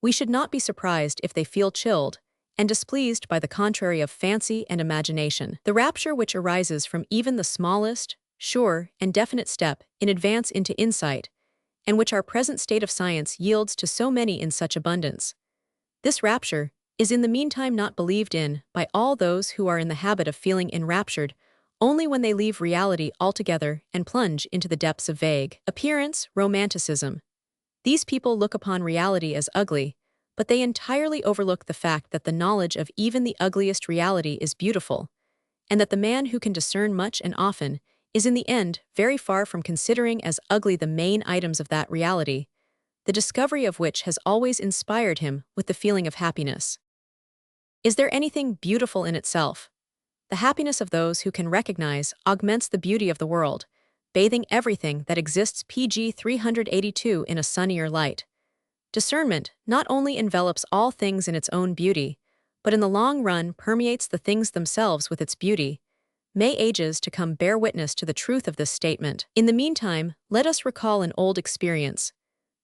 we should not be surprised if they feel chilled and displeased by the contrary of fancy and imagination. The rapture which arises from even the smallest, sure, and definite step in advance into insight, and which our present state of science yields to so many in such abundance. This rapture is in the meantime not believed in by all those who are in the habit of feeling enraptured only when they leave reality altogether and plunge into the depths of vague appearance, romanticism. These people look upon reality as ugly, but they entirely overlook the fact that the knowledge of even the ugliest reality is beautiful, and that the man who can discern much and often is in the end very far from considering as ugly the main items of that reality, the discovery of which has always inspired him with the feeling of happiness. Is there anything beautiful in itself? The happiness of those who can recognize augments the beauty of the world, bathing everything that exists pg 382 in a sunnier light. Discernment not only envelops all things in its own beauty, but in the long run permeates the things themselves with its beauty. May ages to come bear witness to the truth of this statement. In the meantime, let us recall an old experience.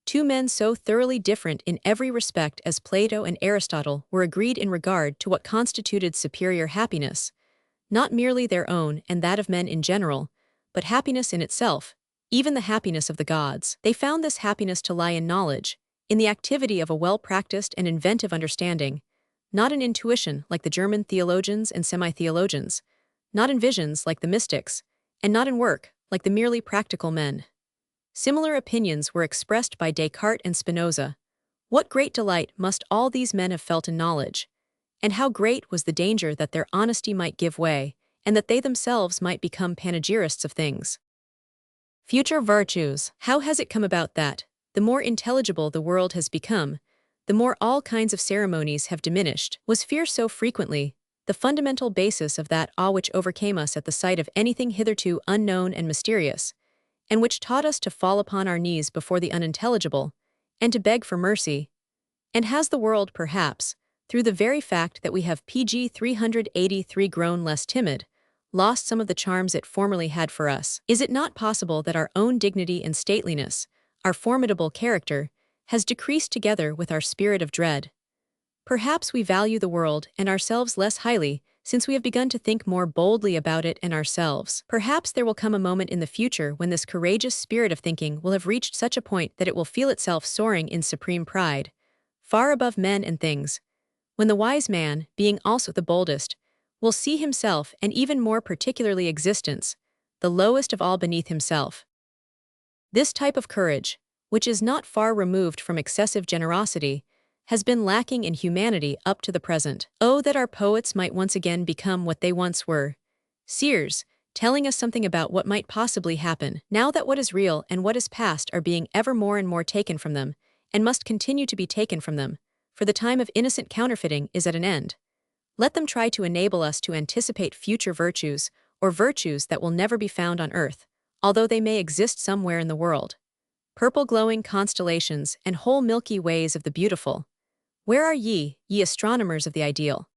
2 men so thoroughly different in every respect as Plato and Aristotle were agreed in regard to what constituted superior happiness, not merely their own and that of men in general, but happiness in itself, even the happiness of the gods. They found this happiness to lie in knowledge, in the activity of a well-practiced and inventive understanding, not in intuition like the German theologians and semi-theologians, not in visions like the mystics, and not in work like the merely practical men. Similar opinions were expressed by Descartes and Spinoza. What great delight must all these men have felt in knowledge, and how great was the danger that their honesty might give way, and that they themselves might become panegyrists of things. Future virtues. How has it come about that, the more intelligible the world has become, the more all kinds of ceremonies have diminished? Was fear so frequently the fundamental basis of that awe which overcame us at the sight of anything hitherto unknown and mysterious, and which taught us to fall upon our knees before the unintelligible, and to beg for mercy? And has the world, perhaps, through the very fact that we have pg 383 grown less timid, lost some of the charms it formerly had for us? Is it not possible that our own dignity and stateliness, our formidable character, has decreased together with our spirit of dread? Perhaps we value the world and ourselves less highly since we have begun to think more boldly about it and ourselves. Perhaps there will come a moment in the future when this courageous spirit of thinking will have reached such a point that it will feel itself soaring in supreme pride, far above men and things, when the wise man, being also the boldest, will see himself and even more particularly existence, the lowest of all beneath himself. This type of courage, which is not far removed from excessive generosity, has been lacking in humanity up to the present. Oh, that our poets might once again become what they once were, seers, telling us something about what might possibly happen, now that what is real and what is past are being ever more and more taken from them, and must continue to be taken from them, for the time of innocent counterfeiting is at an end. Let them try to enable us to anticipate future virtues, or virtues that will never be found on earth, although they may exist somewhere in the world. Purple glowing constellations and whole milky ways of the beautiful. Where are ye, ye astronomers of the ideal?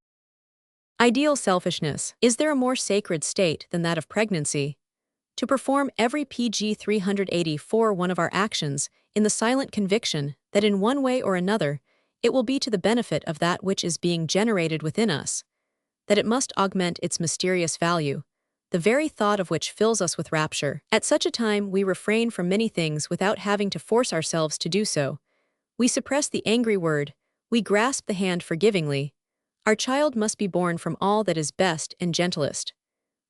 Ideal selfishness. Is there a more sacred state than that of pregnancy? To perform every pg 384 one of our actions in the silent conviction that in one way or another it will be to the benefit of that which is being generated within us, that it must augment its mysterious value, the the very thought of which fills us with rapture. At such a time, we refrain from many things without having to force ourselves to do so. We suppress the angry word, we grasp the hand forgivingly. Our child must be born from all that is best and gentlest.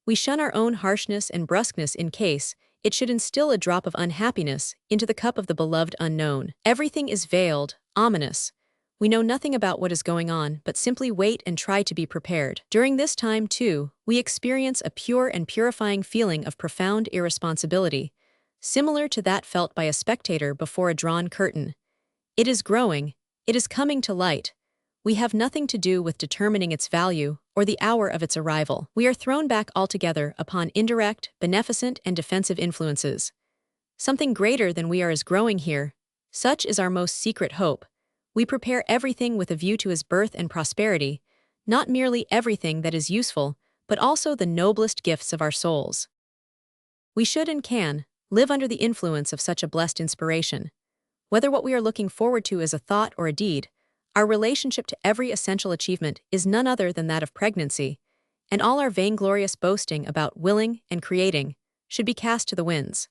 We shun our own harshness and brusqueness in case it should instill a drop of unhappiness into the cup of the beloved unknown. Everything is veiled, ominous. We know nothing about what is going on, but simply wait and try to be prepared. During this time, too, we experience a pure and purifying feeling of profound irresponsibility, similar to that felt by a spectator before a drawn curtain. It is growing, it is coming to light. We have nothing to do with determining its value or the hour of its arrival. We are thrown back altogether upon indirect, beneficent, and defensive influences. Something greater than we are is growing here. Such is our most secret hope. We prepare everything with a view to his birth and prosperity, not merely everything that is useful, but also the noblest gifts of our souls. We should and can live under the influence of such a blessed inspiration. Whether what we are looking forward to is a thought or a deed, our relationship to every essential achievement is none other than that of pregnancy, and all our vainglorious boasting about willing and creating should be cast to the winds.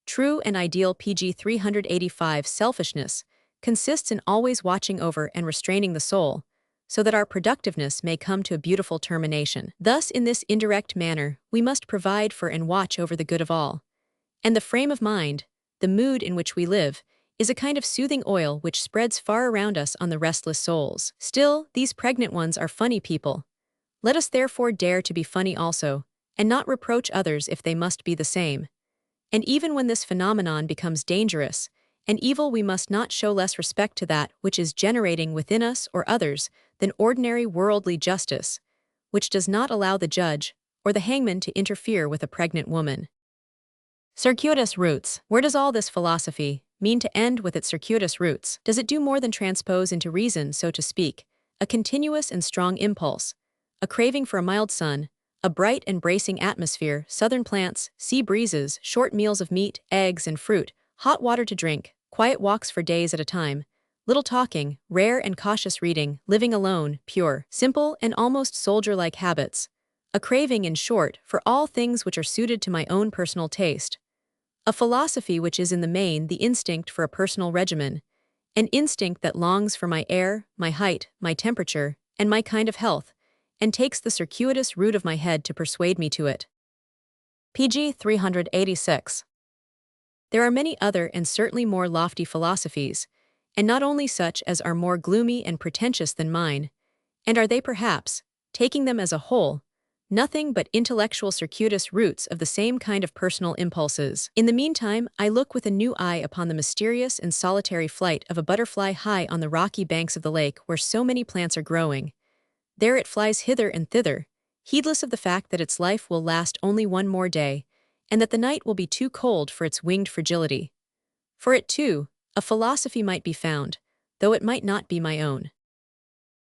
True and ideal pg 385 selfishness consists in always watching over and restraining the soul, so that our productiveness may come to a beautiful termination. Thus, in this indirect manner, we must provide for and watch over the good of all. And the frame of mind, the mood in which we live, is a kind of soothing oil which spreads far around us on the restless souls. Still, these pregnant ones are funny people. Let us therefore dare to be funny also, and not reproach others if they must be the same. And even when this phenomenon becomes dangerous and evil, we must not show less respect to that which is generating within us or others than ordinary worldly justice, which does not allow the judge or the hangman to interfere with a pregnant woman. Circuitous roots. Where does all this philosophy mean to end with its circuitous roots? Does it do more than transpose into reason, so to speak, a continuous and strong impulse, a craving for a mild sun, a bright and bracing atmosphere, southern plants, sea breezes, short meals of meat, eggs, and fruit, hot water to drink, quiet walks for days at a time, little talking, rare and cautious reading, living alone, pure, simple, and almost soldier-like habits, a craving, in short, for all things which are suited to my own personal taste, a philosophy which is in the main the instinct for a personal regimen, an instinct that longs for my air, my height, my temperature, and my kind of health, and takes the circuitous route of my head to persuade me to it. pg 386. There are many other and certainly more lofty philosophies, and not only such as are more gloomy and pretentious than mine, and are they perhaps, taking them as a whole, nothing but intellectual circuitous roots of the same kind of personal impulses. In the meantime, I look with a new eye upon the mysterious and solitary flight of a butterfly high on the rocky banks of the lake where so many plants are growing. There it flies hither and thither, heedless of the fact that its life will last only one more day, and that the night will be too cold for its winged fragility. For it, too, a philosophy might be found, though it might not be my own.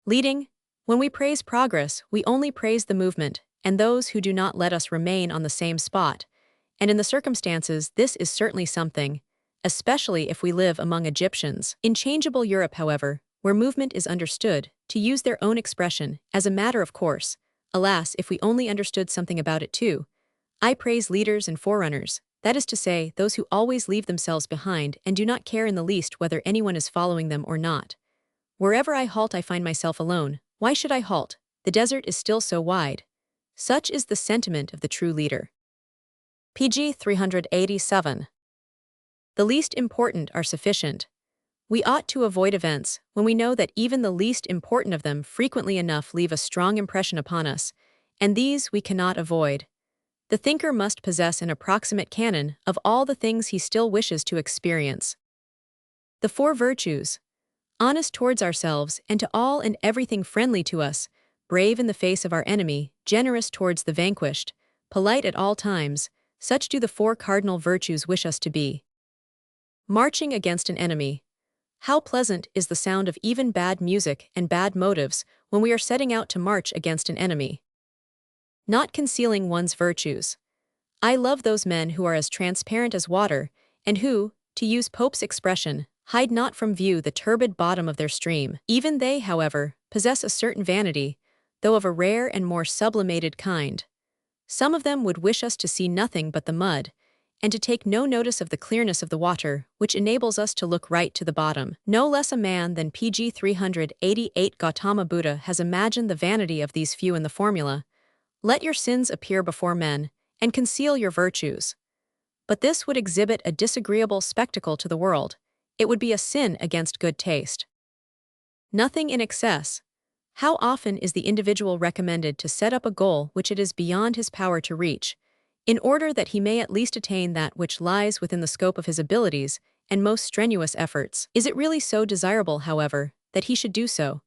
Leading. When we praise progress, we only praise the movement, and those who do not let us remain on the same spot, and in the circumstances this is certainly something, especially if we live among Egyptians. In changeable Europe, however, where movement is understood, to use their own expression, as a matter of course, alas, if we only understood something about it too, I praise leaders and forerunners, that is to say, those who always leave themselves behind and do not care in the least whether anyone is following them or not. Wherever I halt I find myself alone. Why should I halt? The desert is still so wide. Such is the sentiment of the true leader. pg 387. The least important are sufficient. We ought to avoid events when we know that even the least important of them frequently enough leave a strong impression upon us, and these we cannot avoid. The thinker must possess an approximate canon of all the things he still wishes to experience. The four virtues: honest towards ourselves and to all and everything friendly to us, brave in the face of our enemy, generous towards the vanquished, polite at all times, such do the four cardinal virtues wish us to be. Marching against an enemy. How pleasant is the sound of even bad music and bad motives when we are setting out to march against an enemy. Not concealing one's virtues. I love those men who are as transparent as water, and who, to use Pope's expression, hide not from view the turbid bottom of their stream. Even they, however, possess a certain vanity, though of a rare and more sublimated kind. Some of them would wish us to see nothing but the mud, and to take no notice of the clearness of the water, which enables us to look right to the bottom. No less a man than PG 388 Gautama Buddha has imagined the vanity of these few in the formula, "Let your sins appear before men, and conceal your virtues." But this would exhibit a disagreeable spectacle to the world. It would be a sin against good taste. Nothing in excess. How often is the individual recommended to set up a goal which it is beyond his power to reach, in order that he may at least attain that which lies within the scope of his abilities and most strenuous efforts? Is it really so desirable, however, that he should do so?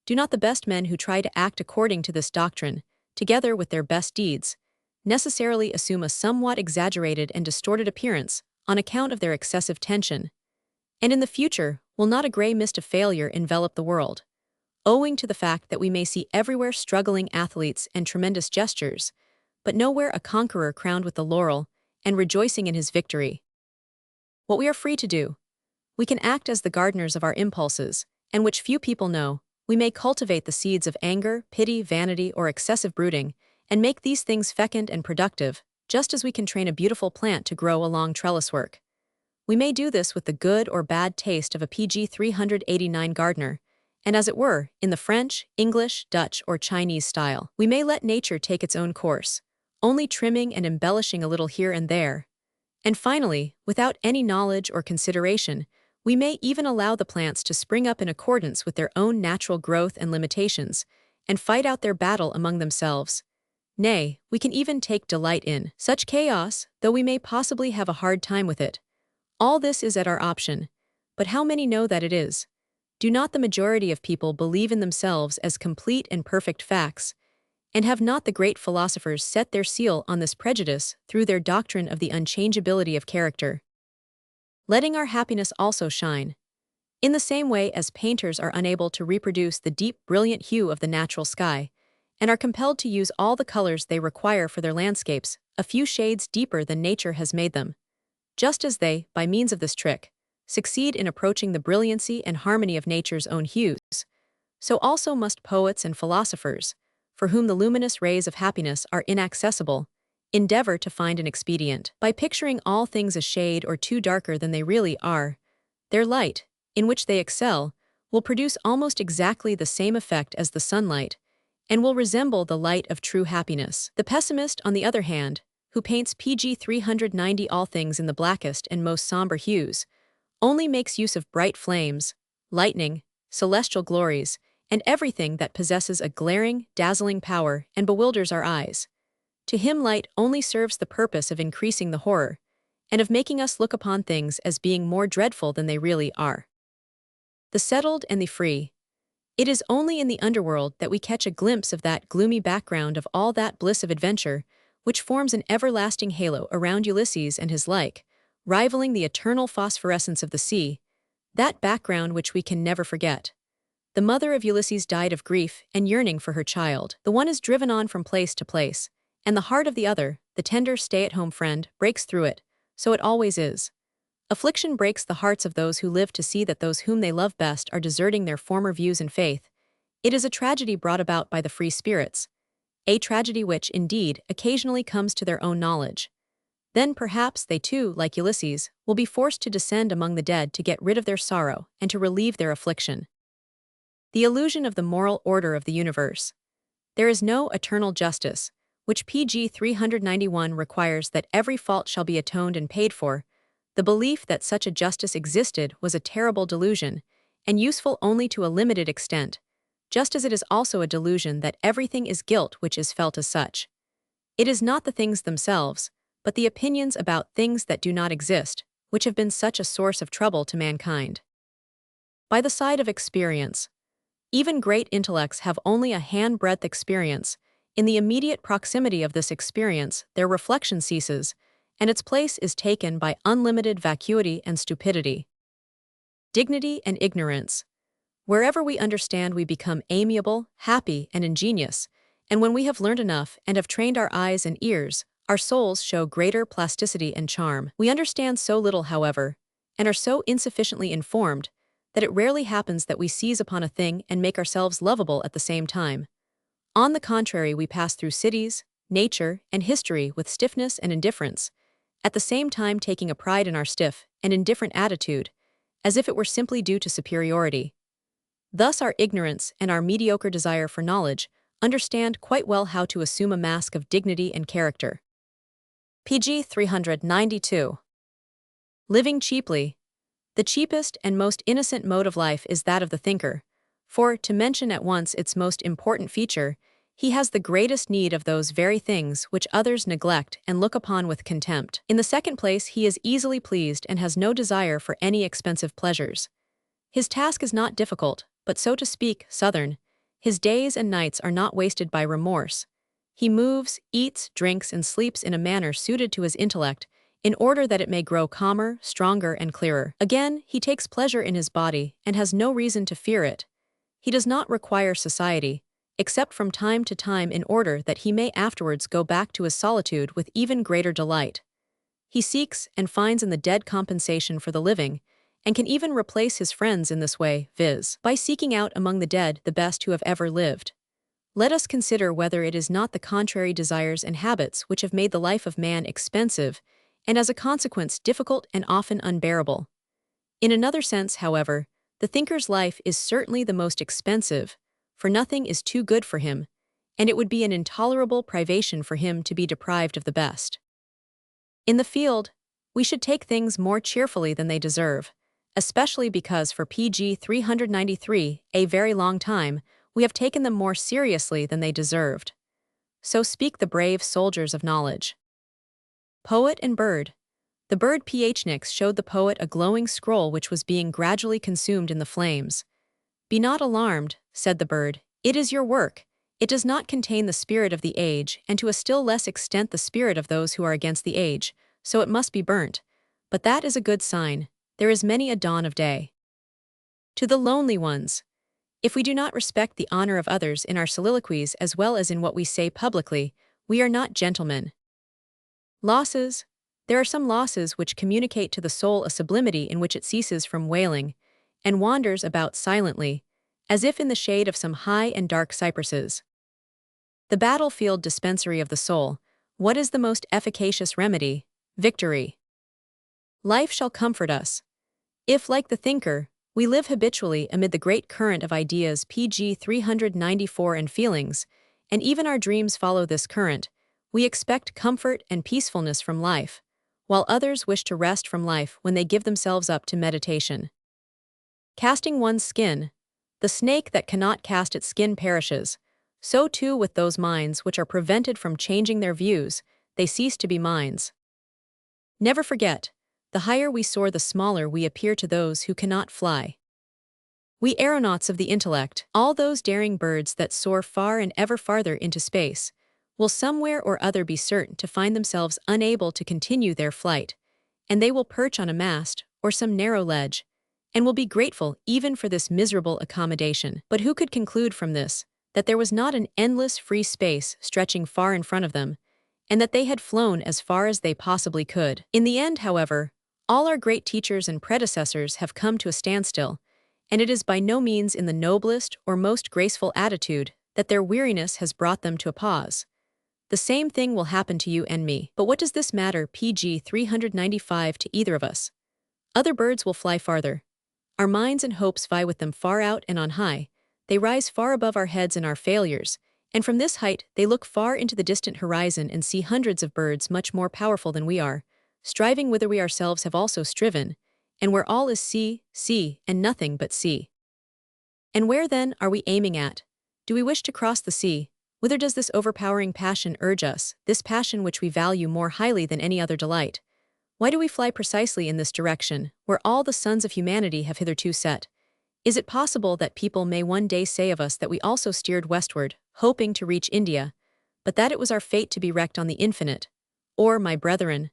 Do not the best men who try to act according to this doctrine, together with their best deeds, necessarily assume a somewhat exaggerated and distorted appearance on account of their excessive tension? And in the future, will not a gray mist of failure envelop the world, owing to the fact that we may see everywhere struggling athletes and tremendous gestures, but nowhere a conqueror crowned with the laurel and rejoicing in his victory? What we are free to do, we can act as the gardeners of our impulses, and which few people know. We may cultivate the seeds of anger, pity, vanity, or excessive brooding, and make these things fecund and productive, just as we can train a beautiful plant to grow along trellis work. We may do this with the good or bad taste of a PG 389 gardener, and as it were, in the French, English, Dutch, or Chinese style. We may let nature take its own course, only trimming and embellishing a little here and there. And finally, without any knowledge or consideration, we may even allow the plants to spring up in accordance with their own natural growth and limitations, and fight out their battle among themselves. Nay, we can even take delight in such chaos, though we may possibly have a hard time with it. All this is at our option, but how many know that it is? Do not the majority of people believe in themselves as complete and perfect facts, and have not the great philosophers set their seal on this prejudice through their doctrine of the unchangeability of character? Letting our happiness also shine. In the same way as painters are unable to reproduce the deep, brilliant hue of the natural sky, and are compelled to use all the colors they require for their landscapes, a few shades deeper than nature has made them. Just as they, by means of this trick, succeed in approaching the brilliancy and harmony of nature's own hues, so also must poets and philosophers, for whom the luminous rays of happiness are inaccessible, endeavor to find an expedient. By picturing all things a shade or two darker than they really are, their light, in which they excel, will produce almost exactly the same effect as the sunlight, and will resemble the light of true happiness. The pessimist, on the other hand, who paints PG 390 all things in the blackest and most somber hues, only makes use of bright flames, lightning, celestial glories, and everything that possesses a glaring, dazzling power and bewilders our eyes. To him light only serves the purpose of increasing the horror, and of making us look upon things as being more dreadful than they really are. The settled and the free. It is only in the underworld that we catch a glimpse of that gloomy background of all that bliss of adventure, which forms an everlasting halo around Ulysses and his like, rivaling the eternal phosphorescence of the sea, that background which we can never forget. The mother of Ulysses died of grief and yearning for her child. The one is driven on from place to place, and the heart of the other, the tender stay-at-home friend, breaks through it, so it always is. Affliction breaks the hearts of those who live to see that those whom they love best are deserting their former views and faith. It is a tragedy brought about by the free spirits, a tragedy which, indeed, occasionally comes to their own knowledge. Then perhaps they too, like Ulysses, will be forced to descend among the dead to get rid of their sorrow and to relieve their affliction. The illusion of the moral order of the universe. There is no eternal justice, which PG 391 requires that every fault shall be atoned and paid for. The belief that such a justice existed was a terrible delusion, and useful only to a limited extent, just as it is also a delusion that everything is guilt which is felt as such. It is not the things themselves, but the opinions about things that do not exist, which have been such a source of trouble to mankind. By the side of experience, even great intellects have only a hand-breadth experience. In the immediate proximity of this experience, their reflection ceases, and its place is taken by unlimited vacuity and stupidity. Dignity and ignorance. Wherever we understand, we become amiable, happy, and ingenious, and when we have learned enough and have trained our eyes and ears, our souls show greater plasticity and charm. We understand so little, however, and are so insufficiently informed, that it rarely happens that we seize upon a thing and make ourselves lovable at the same time. On the contrary, we pass through cities, nature, and history with stiffness and indifference, at the same time taking a pride in our stiff and indifferent attitude, as if it were simply due to superiority. Thus our ignorance and our mediocre desire for knowledge understand quite well how to assume a mask of dignity and character. pg 392. Living cheaply. The cheapest and most innocent mode of life is that of the thinker, for, to mention at once its most important feature, he has the greatest need of those very things which others neglect and look upon with contempt. In the second place, he is easily pleased and has no desire for any expensive pleasures. His task is not difficult, but so to speak, southern. His days and nights are not wasted by remorse. He moves, eats, drinks, and sleeps in a manner suited to his intellect, in order that it may grow calmer, stronger, and clearer. Again, he takes pleasure in his body and has no reason to fear it. He does not require society, except from time to time in order that he may afterwards go back to his solitude with even greater delight. He seeks and finds in the dead compensation for the living, and can even replace his friends in this way, viz., by seeking out among the dead the best who have ever lived. Let us consider whether it is not the contrary desires and habits which have made the life of man expensive, and as a consequence difficult and often unbearable. In another sense, however, the thinker's life is certainly the most expensive, for nothing is too good for him, and it would be an intolerable privation for him to be deprived of the best. In the field, we should take things more cheerfully than they deserve, especially because for pg 393, a very long time, we have taken them more seriously than they deserved. So speak the brave soldiers of knowledge. Poet and bird. The bird Phnix showed the poet a glowing scroll which was being gradually consumed in the flames. "Be not alarmed," said the bird, "it is your work. It does not contain the spirit of the age, and to a still less extent the spirit of those who are against the age, so it must be burnt. But that is a good sign. There is many a dawn of day." To the lonely ones. If we do not respect the honor of others in our soliloquies as well as in what we say publicly, we are not gentlemen. Losses. There are some losses which communicate to the soul a sublimity in which it ceases from wailing, and wanders about silently, as if in the shade of some high and dark cypresses. The battlefield dispensary of the soul. What is the most efficacious remedy? Victory. Life shall comfort us. If, like the thinker, we live habitually amid the great current of ideas pg 394 and feelings, and even our dreams follow this current, we expect comfort and peacefulness from life, while others wish to rest from life when they give themselves up to meditation. Casting one's skin. The snake that cannot cast its skin perishes. So too with those minds which are prevented from changing their views, they cease to be minds. Never forget, the higher we soar the smaller we appear to those who cannot fly. We aeronauts of the intellect, all those daring birds that soar far and ever farther into space, will somewhere or other be certain to find themselves unable to continue their flight, and they will perch on a mast or some narrow ledge, and will be grateful even for this miserable accommodation. But who could conclude from this that there was not an endless free space stretching far in front of them, and that they had flown as far as they possibly could? In the end, however, all our great teachers and predecessors have come to a standstill, and it is by no means in the noblest or most graceful attitude that their weariness has brought them to a pause. The same thing will happen to you and me. But what does this matter pg 395 to either of us? Other birds will fly farther. Our minds and hopes vie with them far out and on high. They rise far above our heads and our failures, and from this height they look far into the distant horizon and see hundreds of birds much more powerful than we are, striving whither we ourselves have also striven, and where all is sea, sea, and nothing but sea. And where then are we aiming at? Do we wish to cross the sea? Whither does this overpowering passion urge us, this passion which we value more highly than any other delight? Why do we fly precisely in this direction, where all the sons of humanity have hitherto set? Is it possible that people may one day say of us that we also steered westward, hoping to reach India, but that it was our fate to be wrecked on the infinite? Or, my brethren,